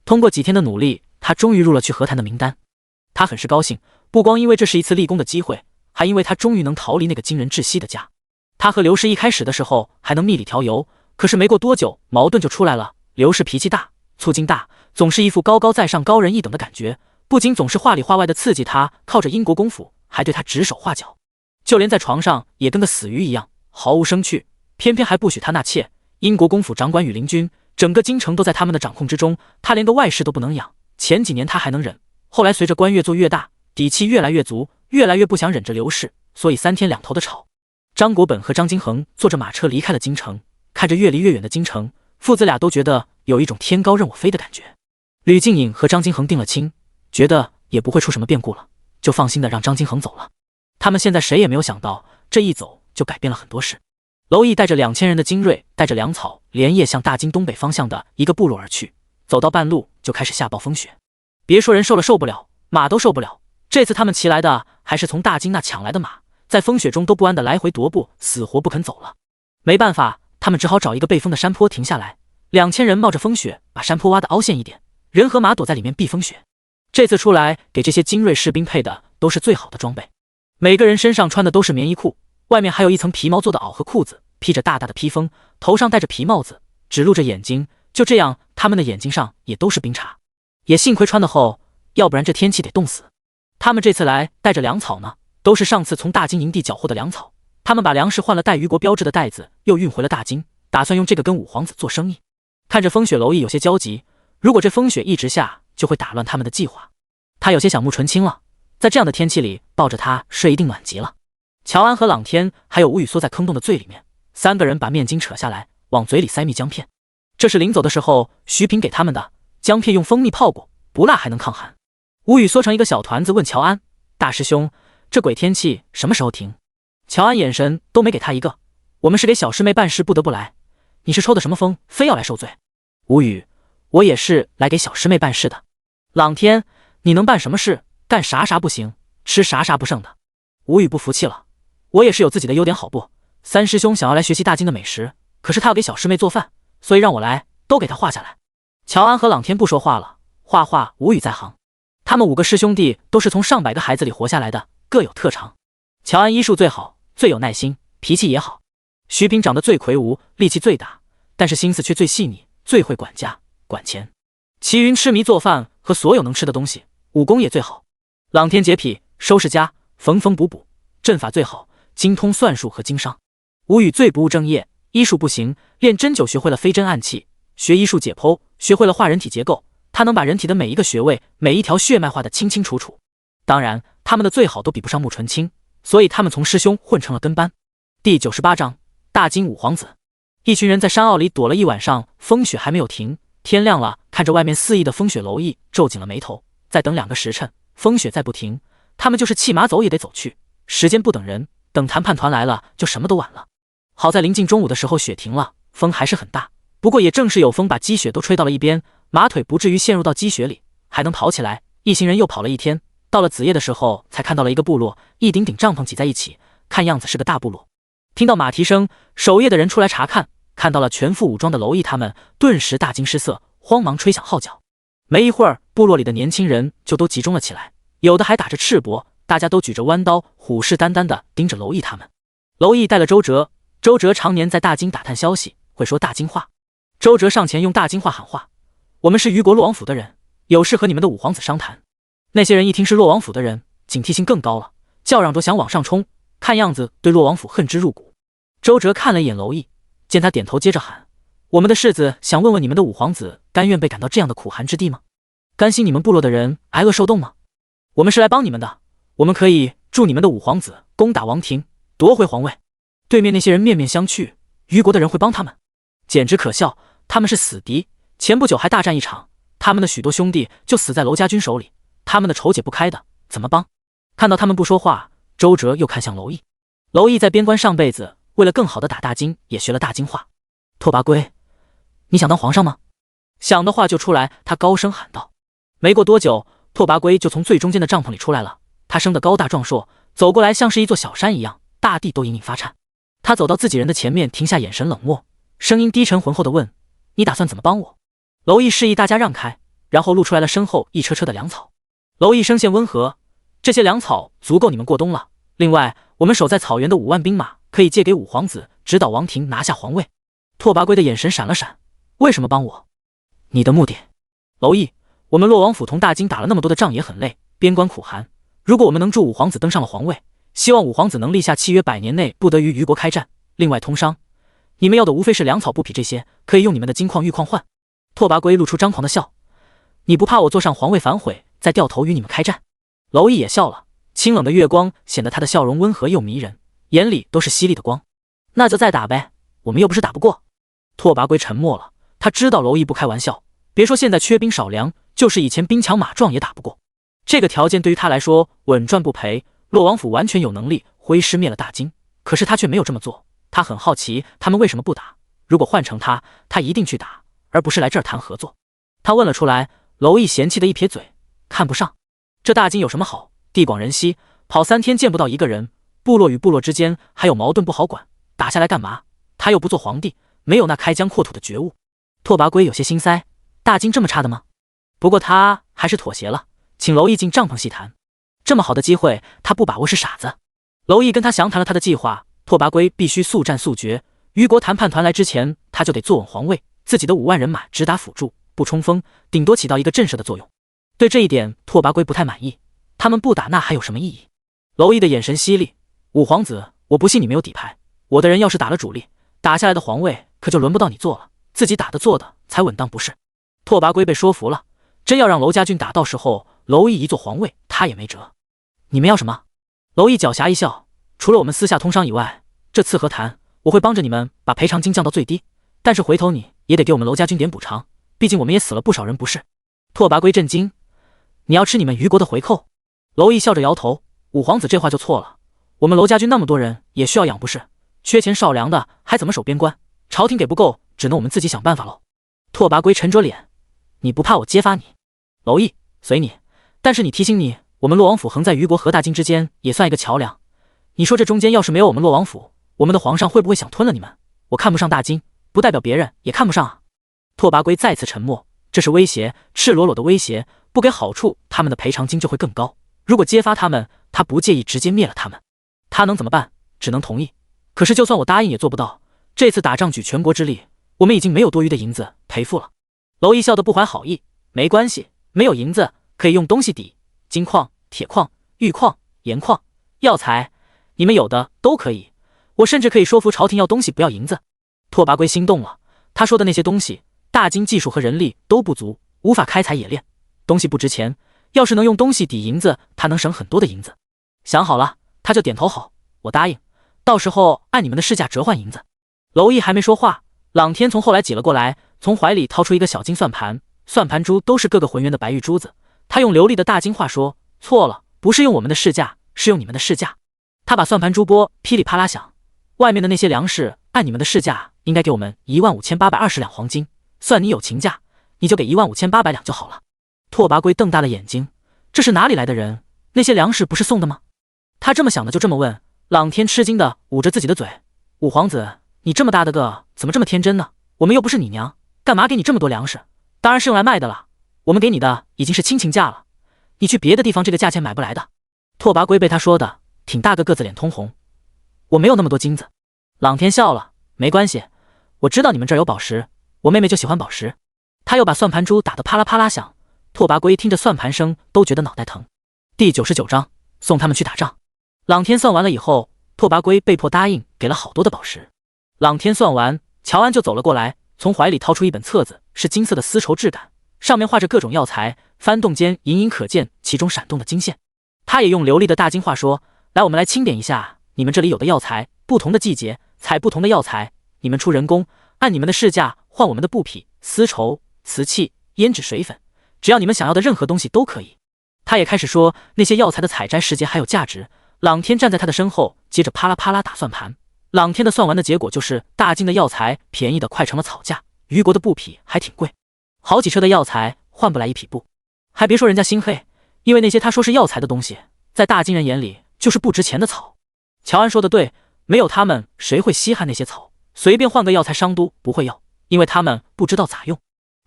通过几天的努力，他终于入了去和谈的名单。他很是高兴，不光因为这是一次立功的机会，还因为他终于能逃离那个惊人窒息的家。他和刘氏一开始的时候还能蜜里调油，可是没过多久矛盾就出来了。刘氏脾气大，醋劲大，总是一副高高在上高人一等的感觉，不仅总是话里话外的刺激他靠着英国公府，还对他指手画脚，就连在床上也跟个死鱼一样，毫无生趣，偏偏还不许他纳妾。英国公府掌管羽林军，整个京城都在他们的掌控之中，他连个外室都不能养。前几年他还能忍，后来随着官越做越大，底气越来越足，越来越不想忍着刘氏，所以三天两头的吵。张国本和张金恒坐着马车离开了京城，看着越离越远的京城，父子俩都觉得有一种天高任我飞的感觉。吕静颖和张金恒定了亲，觉得也不会出什么变故了，就放心的让张金恒走了。他们现在谁也没有想到，这一走就改变了很多事。娄毅带着2000人的精锐，带着粮草，连夜向大京东北方向的一个部落而去。走到半路就开始下暴风雪，别说人受了受不了，马都受不了。这次他们骑来的还是从大京那抢来的马，在风雪中都不安的来回踱步，死活不肯走了。没办法，他们只好找一个背风的山坡停下来。2000人冒着风雪把山坡挖得凹陷一点，人和马躲在里面避风雪。这次出来给这些精锐士兵配的都是最好的装备，每个人身上穿的都是棉衣裤，外面还有一层皮毛做的袄和裤子，披着大大的披风，头上戴着皮帽子，只露着眼睛。就这样，他们的眼睛上也都是冰碴。也幸亏穿得厚，要不然这天气得冻死。他们这次来带着粮草呢，都是上次从大京营地缴获的粮草。他们把粮食换了带虞国标志的袋子，又运回了大京，打算用这个跟五皇子做生意。看着风雪，娄毅有些焦急，如果这风雪一直下，就会打乱他们的计划。他有些想穆纯清了，在这样的天气里抱着他睡一定暖极了。乔安和朗天还有吴宇缩在坑洞的最里面，3个人把面巾扯下来，往嘴里塞蜜姜片。这是临走的时候徐平给他们的，姜片用蜂蜜泡过，不辣还能抗寒。吴宇缩成一个小团子问乔安：“大师兄，这鬼天气什么时候停？”乔安眼神都没给他一个：“我们是给小师妹办事，不得不来。你是抽的什么风，非要来受罪？”吴宇：“我也是来给小师妹办事的。”朗天：“你能办什么事？干啥啥不行，吃啥啥不剩的。”吴宇不服气了：“我也是有自己的优点好不？三师兄想要来学习大京的美食，可是他要给小师妹做饭，所以让我来，都给他画下来。”乔安和朗天不说话了，画画吴宇在行。他们5个师兄弟都是从上百个孩子里活下来的，各有特长。乔安医术最好，最有耐心，脾气也好。徐平长得最魁梧，力气最大，但是心思却最细腻，最会管家管钱。齐云痴迷做饭和所有能吃的东西，武功也最好。朗天洁癖，收拾家，缝缝补补，阵法最好，精通算术和经商。吴宇最不务正业，医术不行，练针灸学会了飞针暗器，学医术解剖，学会了画人体结构。他能把人体的每一个穴位、每一条血脉画得清清楚楚。当然，他们的最好都比不上穆纯清，所以他们从师兄混成了跟班。第98章大京五皇子。一群人在山坳里躲了一晚上，风雪还没有停。天亮了，看着外面肆意的风雪，娄毅皱紧了眉头。再等2个时辰，风雪再不停，他们就是弃马走也得走去。时间不等人，等谈判团来了，就什么都晚了。好在临近中午的时候，雪停了，风还是很大，不过也正是有风把积雪都吹到了一边，马腿不至于陷入到积雪里，还能跑起来。一行人又跑了一天，到了子夜的时候，才看到了一个部落，一顶顶帐篷挤在一起，看样子是个大部落。听到马蹄声，守夜的人出来查看，看到了全副武装的娄毅他们，顿时大惊失色，慌忙吹响号角。没一会儿，部落里的年轻人就都集中了起来，有的还打着赤膊，大家都举着弯刀，虎视眈眈地盯着娄毅他们。娄毅带了周哲，周哲常年在大京打探消息，会说大京话。周哲上前用大京话喊话：“我们是虞国洛王府的人，有事和你们的五皇子商谈。”那些人一听是洛王府的人，警惕性更高了，叫嚷着想往上冲。看样子对洛王府恨之入骨。周哲看了一眼娄毅，见他点头，接着喊：“我们的世子想问问你们的五皇子，甘愿被赶到这样的苦寒之地吗？甘心你们部落的人挨饿受冻吗？我们是来帮你们的，我们可以助你们的五皇子攻打王庭，夺回皇位。”对面那些人面面相觑，虞国的人会帮他们？简直可笑！他们是死敌，前不久还大战一场，他们的许多兄弟就死在娄家军手里，他们的仇解不开的，怎么帮？看到他们不说话，周哲又看向娄毅。娄毅在边关上辈子，为了更好的打大金，也学了大金话。拓跋圭，你想当皇上吗？想的话就出来，他高声喊道。没过多久，拓跋圭就从最中间的帐篷里出来了。他生得高大壮硕，走过来像是一座小山一样，大地都隐隐发颤。他走到自己人的前面，停下，眼神冷漠，声音低沉浑厚地问：“你打算怎么帮我？”娄毅示意大家让开，然后露出来了身后一车车的粮草。娄毅声线温和：“这些粮草足够你们过冬了。另外，我们守在草原的5万兵马可以借给五皇子，指导王庭拿下皇位。”拓跋圭的眼神闪了闪：“为什么帮我？你的目的？”娄毅：“我们洛王府同大金打了那么多的仗也很累，边关苦寒。如果我们能助五皇子登上了皇位，希望五皇子能立下契约，100年内不得与虞国开战。另外通商，你们要的无非是粮草布匹这些，可以用你们的金矿玉矿换。”拓跋圭露出张狂的笑：“你不怕我坐上皇位反悔，再掉头与你们开战？”娄毅也笑了，清冷的月光显得他的笑容温和又迷人，眼里都是犀利的光。“那就再打呗，我们又不是打不过。”拓跋圭沉默了，他知道娄毅不开玩笑，别说现在缺兵少粮，就是以前兵强马壮也打不过。这个条件对于他来说稳赚不赔，洛王府完全有能力挥师灭了大金，可是他却没有这么做。他很好奇他们为什么不打，如果换成他一定去打，而不是来这儿谈合作。他问了出来，娄毅嫌弃的一撇嘴：“看不上。这大金有什么好？地广人稀，跑3天见不到一个人，部落与部落之间还有矛盾不好管，打下来干嘛？他又不做皇帝，没有那开疆扩土的觉悟。”拓跋圭有些心塞，大金这么差的吗？不过他还是妥协了，请娄毅进帐篷细谈。这么好的机会，他不把握是傻子。娄毅跟他详谈了他的计划，拓跋圭必须速战速决。虞国谈判团来之前，他就得坐稳皇位，自己的5万人马只打辅助，不冲锋，顶多起到一个震慑的作用。对这一点，拓跋圭不太满意。他们不打，那还有什么意义？娄毅的眼神犀利：“五皇子，我不信你没有底牌。我的人要是打了主力，打下来的皇位可就轮不到你做了，自己打的做的才稳当，不是？”拓跋圭被说服了，真要让娄家军打，到时候娄毅一做皇位，他也没辙。你们要什么？娄毅狡黠一笑：“除了我们私下通商以外，这次和谈我会帮着你们把赔偿金降到最低，但是回头你也得给我们娄家军点补偿，毕竟我们也死了不少人，不是？”拓跋圭震惊：“你要吃你们虞国的回扣？”娄毅笑着摇头：“五皇子这话就错了，我们娄家军那么多人也需要养，不是？缺钱少粮的还怎么守边关？朝廷给不够，只能我们自己想办法喽。”拓跋圭沉着脸：“你不怕我揭发你？”娄毅：“随你，但是你提醒你，我们洛王府横在虞国和大金之间，也算一个桥梁。你说这中间要是没有我们洛王府，我们的皇上会不会想吞了你们？我看不上大金，不代表别人也看不上啊。”拓跋圭再次沉默，这是威胁，赤裸裸的威胁，不给好处，他们的赔偿金就会更高。如果揭发他们，他不介意直接灭了他们。他能怎么办？只能同意。可是就算我答应也做不到，这次打仗举全国之力，我们已经没有多余的银子赔付了。娄毅笑得不怀好意：“没关系，没有银子可以用东西抵，金矿、铁矿、玉矿、盐矿、药材，你们有的都可以。我甚至可以说服朝廷要东西不要银子。”拓跋圭心动了，他说的那些东西，大金技术和人力都不足，无法开采冶炼，东西不值钱，要是能用东西抵银子，他能省很多的银子。想好了，他就点头：“好，我答应，到时候按你们的市价折换银子。”娄毅还没说话，朗天从后来挤了过来，从怀里掏出一个小金算盘，算盘珠都是各个浑圆的白玉珠子。他用流利的大金话说：“错了，不是用我们的市价，是用你们的市价。”他把算盘珠拨噼里啪啦响，外面的那些粮食按你们的市价应该给我们15820两黄金，算你有情价，你就给15800两就好了。拓跋圭瞪大了眼睛，这是哪里来的人？那些粮食不是送的吗？他这么想的，就这么问。朗天吃惊的捂着自己的嘴：“五皇子，你这么大的个，怎么这么天真呢？我们又不是你娘，干嘛给你这么多粮食？当然是用来卖的了。我们给你的已经是亲情价了，你去别的地方这个价钱买不来的。”拓跋圭被他说的挺大个个子，脸通红：“我没有那么多金子。”朗天笑了：“没关系，我知道你们这儿有宝石，我妹妹就喜欢宝石。”他又把算盘珠打得啪啦啪啦响，拓跋圭听着算盘声都觉得脑袋疼。第99章，送他们去打仗。朗天算完了以后，拓跋圭被迫答应，给了好多的宝石。朗天算完，乔安就走了过来，从怀里掏出一本册子，是金色的丝绸质感，上面画着各种药材，翻动间隐隐可见其中闪动的金线。他也用流利的大金话说：“来，我们来清点一下你们这里有的药材，不同的季节采不同的药材，你们出人工，按你们的市价换我们的布匹、丝绸、瓷器、胭脂水粉，只要你们想要的任何东西都可以。”他也开始说那些药材的采摘时节还有价值。朗天站在他的身后，接着啪啦啪啦打算盘。朗天的算完的结果就是大金的药材便宜的快成了草价，虞国的布匹还挺贵，好几车的药材换不来一匹布。还别说人家心黑，因为那些他说是药材的东西，在大金人眼里就是不值钱的草。乔安说的对，没有他们谁会稀罕那些草，随便换个药材商都不会要，因为他们不知道咋用。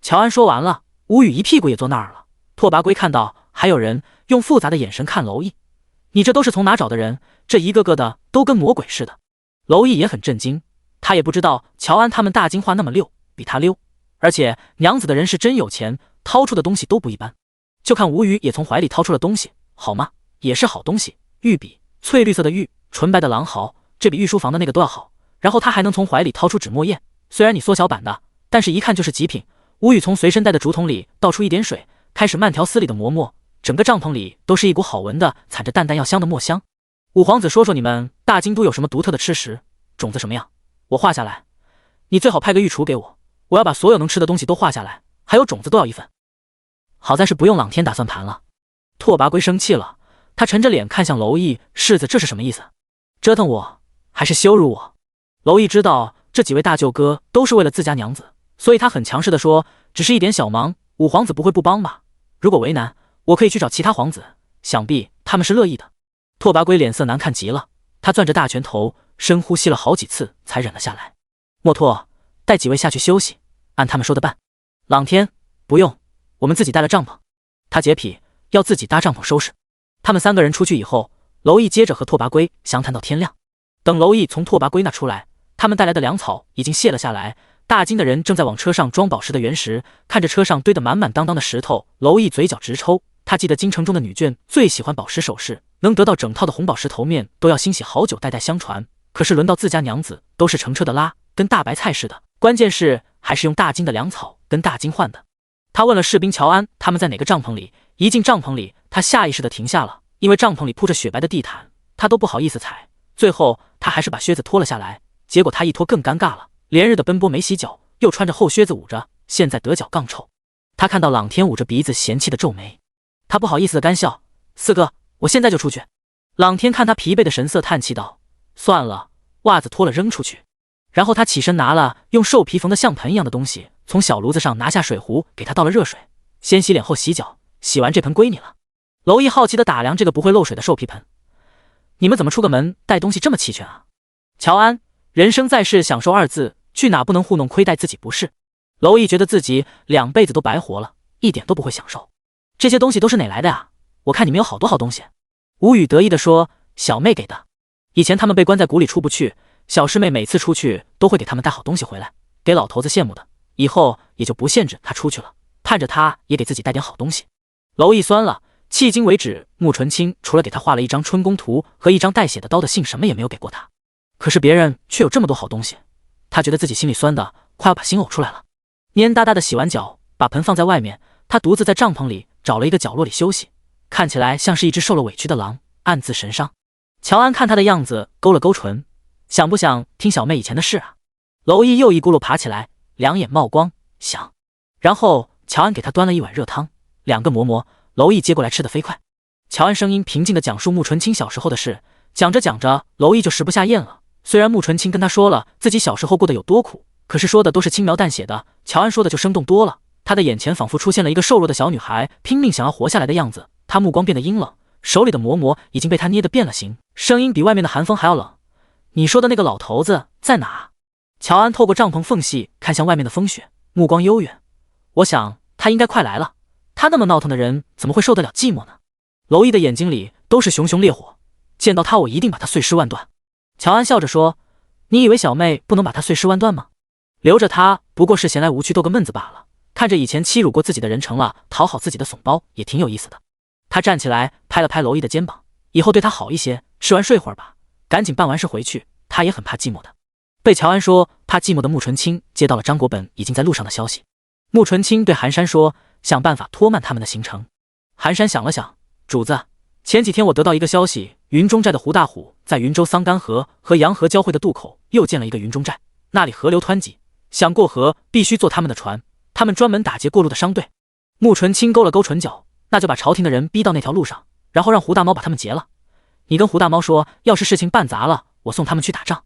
乔安说完了，吴语一屁股也坐那儿了。拓跋圭看到还有人，用复杂的眼神看蝼蚁，你这都是从哪找的人？这一个个的都跟魔鬼似的。蝼蚁也很震惊，他也不知道乔安他们大金话那么溜，比他溜，而且娘子的人是真有钱，掏出的东西都不一般。就看吴语也从怀里掏出了东西，好吗？也是好东西，玉笔，翠绿色的玉，纯白的狼毫，这比御书房的那个都要好。然后他还能从怀里掏出纸墨砚，虽然你缩小版的，但是一看就是极品。吴语从随身带的竹筒里倒出一点水，开始慢条斯理的磨墨，整个帐篷里都是一股好闻的产着淡淡药香的墨香。五皇子说说你们大京都有什么独特的吃食，种子什么样，我画下来。你最好派个御厨给我，我要把所有能吃的东西都画下来，还有种子都要一份。好在是不用朗天打算盘了。拓跋圭生气了，他沉着脸看向蝼蚁，世子这是什么意思？折腾我还是羞辱我？蝼蚁知道这几位大舅哥都是为了自家娘子，所以他很强势地说，只是一点小忙，五皇子不会不帮吧？如果为难，我可以去找其他皇子，想必他们是乐意的。拓跋圭脸色难看极了，他攥着大拳头，深呼吸了好几次才忍了下来。莫拓，带几位下去休息，按他们说的办。朗天，不用，我们自己带了帐篷。他洁癖，要自己搭帐篷收拾。他们三个人出去以后，蝼蚁接着和拓跋圭详谈到天亮。等蝼蚁从拓跋圭那出来，他们带来的粮草已经卸了下来，大金的人正在往车上装宝石的原石。看着车上堆得满满当当的石头，蝼蚁嘴角直抽。他记得京城中的女眷最喜欢宝石首饰，能得到整套的红宝石头面都要欣喜好久，代代相传。可是轮到自家娘子，都是成车的拉，跟大白菜似的。关键是还是用大金的粮草跟大金换的。他问了士兵乔安他们在哪个帐篷里，一进帐篷里，他下意识地停下了，因为帐篷里铺着雪白的地毯，他都不好意思踩。最后他还是把靴子脱了下来，结果他一脱更尴尬了，连日的奔波没洗脚，又穿着厚靴子捂着，现在得脚杠臭。他看到朗天捂着鼻子嫌弃的皱眉，他不好意思的干笑，四哥，我现在就出去。朗天看他疲惫的神色，叹气道，算了，袜子脱了扔出去。然后他起身拿了用兽皮缝的像盆一样的东西，从小炉子上拿下水壶，给他倒了热水，先洗脸后洗脚，洗完这盆归你了。蝼蚁好奇地打量这个不会漏水的兽皮盆，你们怎么出个门带东西这么齐全啊？乔安，人生在世享受二字，去哪不能糊弄亏待自己不是？蝼蚁觉得自己2辈子都白活了，一点都不会享受。这些东西都是哪来的啊？我看你们有好多好东西。吴语得意地说，小妹给的。以前他们被关在谷里出不去，小师妹每次出去都会给他们带好东西回来，给老头子羡慕的，以后也就不限制他出去了，盼着他也给自己带点好东西。蝼蚁酸了，迄今为止穆纯清除了给他画了一张春宫图和一张带血的刀的信，什么也没有给过他。可是别人却有这么多好东西，他觉得自己心里酸的快要把心呕出来了。蔫哒哒的洗完脚，把盆放在外面，他独自在帐篷里找了一个角落里休息，看起来像是一只受了委屈的狼，暗自神伤。乔安看他的样子，勾了勾唇，想不想听小妹以前的事啊？蝼蚁又一咕噜爬起来，两眼冒光，想。然后乔安给他端了一碗热汤，2个馍馍，蝼蚁接过来吃得飞快。乔安声音平静地讲述穆纯清小时候的事，讲着讲着，蝼蚁就食不下咽了。虽然穆纯清跟他说了自己小时候过得有多苦，可是说的都是轻描淡写的，乔安说的就生动多了。他的眼前仿佛出现了一个瘦弱的小女孩，拼命想要活下来的样子。他目光变得阴冷，手里的馍馍已经被他捏得变了形，声音比外面的寒风还要冷。你说的那个老头子在哪？乔安透过帐篷缝隙看向外面的风雪，目光悠远。我想他应该快来了，他那么闹腾的人怎么会受得了寂寞呢？蝼蚁的眼睛里都是熊熊烈火，见到他我一定把他碎尸万段。乔安笑着说，你以为小妹不能把他碎尸万段吗？留着他不过是闲来无趣逗个闷子罢了，看着以前欺辱过自己的人成了讨好自己的怂包，也挺有意思的。他站起来拍了拍蝼蚁的肩膀，以后对他好一些，吃完睡会儿吧，赶紧办完事回去。他也很怕寂寞的。被乔安说怕寂寞的穆纯清接到了张国本已经在路上的消息。穆纯清对寒山说，想办法拖慢他们的行程。寒山想了想，主子，前几天我得到一个消息，云中寨的胡大虎在云州桑干河和洋河交汇的渡口又建了一个云中寨，那里河流湍急，想过河必须坐他们的船，他们专门打劫过路的商队。穆纯清勾了勾唇角，那就把朝廷的人逼到那条路上，然后让胡大猫把他们劫了。你跟胡大猫说，要是事情办砸了，我送他们去打仗。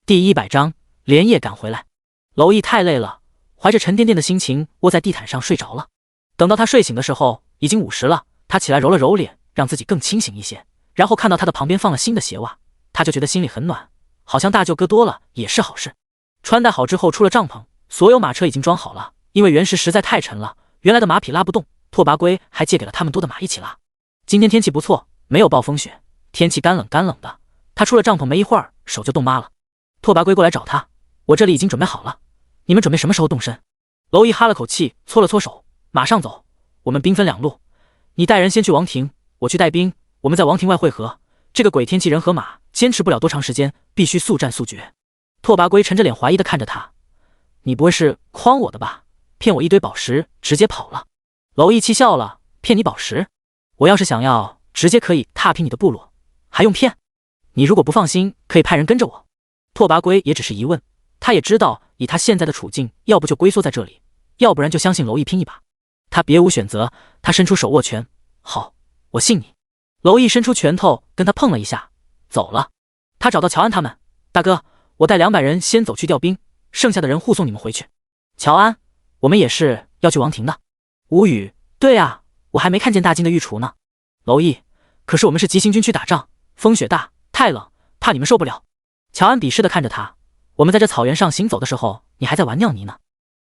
第100章连夜赶回来。娄毅太累了，怀着沉甸甸的心情窝在地毯上睡着了。等到他睡醒的时候，已经午时了。他起来揉了揉脸，让自己更清醒一些，然后看到他的旁边放了新的鞋袜，他就觉得心里很暖，好像大舅哥多了也是好事。穿戴好之后出了帐篷，所有马车已经装好了，因为原石实在太沉了，原来的马匹拉不动，拓跋圭还借给了他们多的马一起拉。今天天气不错，没有暴风雪，天气干冷干冷的。他出了帐篷没一会儿，手就冻麻了。拓跋圭过来找他，我这里已经准备好了，你们准备什么时候动身？娄毅哈了口气，搓了搓手，马上走，我们兵分2路，你带人先去王庭，我去带兵，我们在王庭外会合。这个鬼天气人和马坚持不了多长时间，必须速战速决。拓跋圭沉着脸怀疑地看着他，你不会是诓我的吧？骗我一堆宝石直接跑了？娄毅气笑了，骗你宝石？我要是想要，直接可以踏平你的部落，还用骗？你如果不放心，可以派人跟着我。拓跋圭也只是疑问，他也知道以他现在的处境，要不就龟缩在这里，要不然就相信娄毅拼一把。他别无选择，他伸出手握拳，好，我信你。娄毅伸出拳头跟他碰了一下，走了。他找到乔安他们，大哥，我带200人先走去调兵，剩下的人护送你们回去。乔安，我们也是要去王庭的。无语，对啊，我还没看见大金的御厨呢。娄毅，可是我们是急行军去打仗，风雪大，太冷，怕你们受不了。乔安鄙视地看着他，我们在这草原上行走的时候，你还在玩尿泥呢。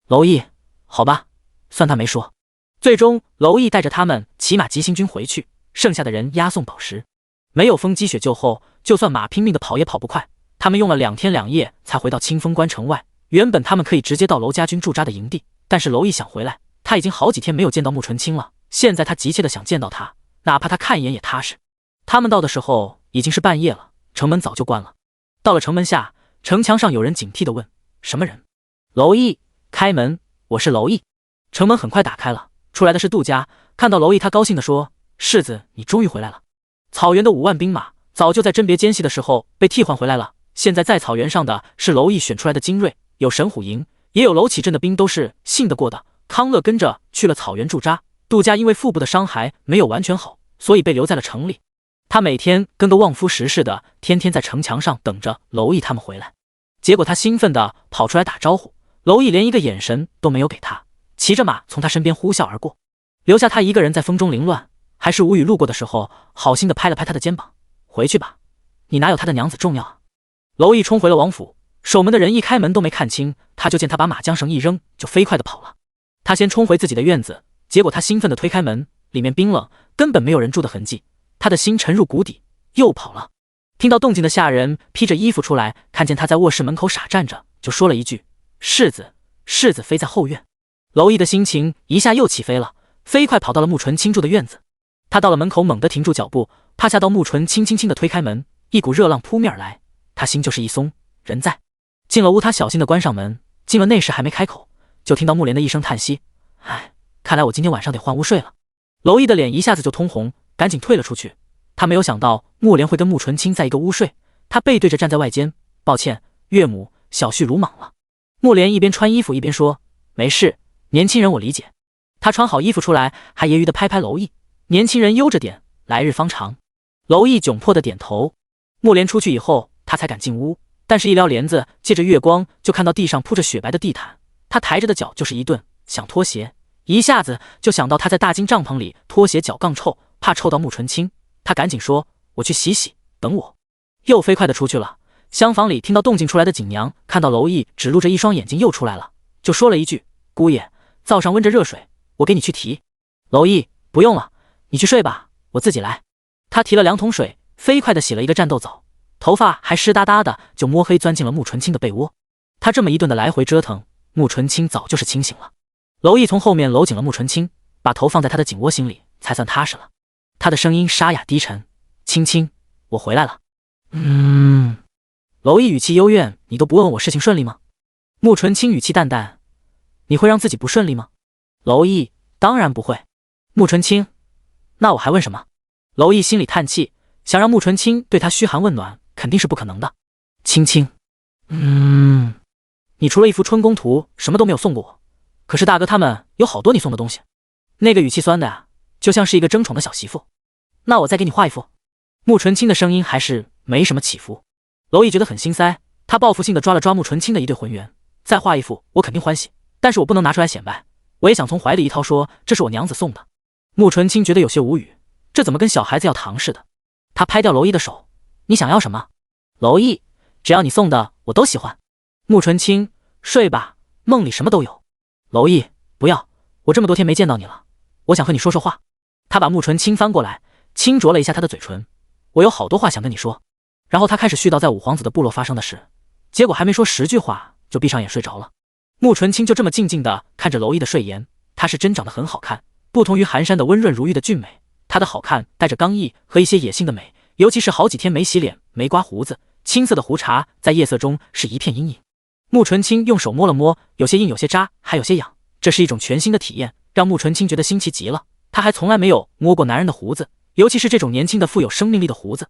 娄毅，好吧，算他没说。最终娄毅带着他们骑马急行军回去，剩下的人押送宝石。没有风积雪救后，就算马拼命的跑也跑不快。他们用了2天2夜才回到清风关城外。原本他们可以直接到娄家军驻扎的营地，但是娄毅想回来，他已经好几天没有见到穆纯清了，现在他急切的想见到他，哪怕他看一眼也踏实。他们到的时候已经是半夜了，城门早就关了。到了城门下，城墙上有人警惕地问，什么人？娄毅，开门，我是娄毅。城门很快打开了，出来的是杜家。看到娄毅，他高兴地说，世子，你终于回来了。草原的5万兵马早就在甄别间隙的时候被替换回来了，现在在草原上的是娄毅选出来的精锐，有神虎营，也有娄启镇的兵，都是信得过的。康乐跟着去了草原驻扎，杜家因为腹部的伤还没有完全好，所以被留在了城里。他每天跟个望夫石似的，天天在城墙上等着娄毅他们回来。结果他兴奋地跑出来打招呼，娄毅连一个眼神都没有给他，骑着马从他身边呼啸而过，留下他一个人在风中凌乱。还是吴语路过的时候，好心地拍了拍他的肩膀，回去吧，你哪有他的娘子重要啊。娄毅冲回了王府，守门的人一开门都没看清，他就见他把马缰绳一扔，就飞快地跑了。他先冲回自己的院子，结果他兴奋地推开门，里面冰冷，根本没有人住的痕迹。他的心沉入谷底，又跑了。听到动静的下人披着衣服出来，看见他在卧室门口傻站着，就说了一句，世子，世子妃在后院。娄毅的心情一下又起飞了，飞快跑到了穆纯清住的院子。他到了门口，猛地停住脚步，怕吓到穆纯清，轻轻地推开门，一股热浪扑面而来，他心就是一松，人在。进了屋，他小心地关上门，进了内室还没开口，就听到穆莲的一声叹息，唉，看来我今天晚上得换屋睡了。娄毅的脸一下子就通红，赶紧退了出去。他没有想到穆莲会跟穆纯清在一个屋睡，他背对着站在外间，抱歉，岳母，小婿鲁莽了。穆莲一边穿衣服一边说，没事，年轻人我理解。他穿好衣服出来，还揶揄地拍拍娄毅，年轻人悠着点，来日方长。娄毅窘迫地点头。穆莲出去以后，他才敢进屋，但是一撩帘子，借着月光就看到地上铺着雪白的地毯，他抬着的脚就是一顿，想脱鞋，一下子就想到他在大金帐篷里脱鞋脚杠臭，怕臭到穆纯清，他赶紧说，我去洗洗，等我。又飞快地出去了。厢房里听到动静出来的锦娘看到娄毅只露着一双眼睛又出来了，就说了一句，姑爷，灶上温着热水，我给你去提。娄毅，不用了，你去睡吧，我自己来。他提了2桶水，飞快地洗了一个战斗澡，头发还湿哒哒的，就摸黑钻进了穆纯清的被窝。他这么一顿的来回折腾，穆纯清早就是清醒了。娄毅从后面搂紧了穆纯清，把头放在他的颈窝心里，才算踏实了。他的声音沙哑低沉，青青，我回来了。娄毅语气幽怨，你都不问问我事情顺利吗？穆纯清语气淡淡，你会让自己不顺利吗？娄毅，当然不会。穆纯清，那我还问什么？娄毅心里叹气，想让穆纯清对他嘘寒问暖，肯定是不可能的。青青，你除了一幅春宫图，什么都没有送过我。可是大哥他们有好多你送的东西。那个语气酸的呀，就像是一个争宠的小媳妇。那我再给你画一幅。穆纯清的声音还是没什么起伏。娄毅觉得很心塞，他报复性的抓了抓穆纯清的一对浑圆。再画一幅，我肯定欢喜，但是我不能拿出来显摆，我也想从怀里一掏说这是我娘子送的。穆纯清觉得有些无语，这怎么跟小孩子要糖似的？他拍掉娄毅的手，你想要什么？娄毅，只要你送的我都喜欢。穆纯清，睡吧，梦里什么都有。娄毅，不要，我这么多天没见到你了，我想和你说说话。他把穆纯清翻过来，轻啄了一下他的嘴唇，我有好多话想跟你说。然后他开始絮叨在五皇子的部落发生的事，结果还没说10句话就闭上眼睡着了。穆纯清就这么静静地看着娄毅的睡颜，他是真长得很好看，不同于寒山的温润如玉的俊美，他的好看带着刚毅和一些野性的美，尤其是好几天没洗脸没刮胡子，青色的胡茬在夜色中是一片阴影。穆纯清用手摸了摸，有些硬有些扎，还有些痒，这是一种全新的体验，让穆纯清觉得新奇极了。他还从来没有摸过男人的胡子，尤其是这种年轻的富有生命力的胡子。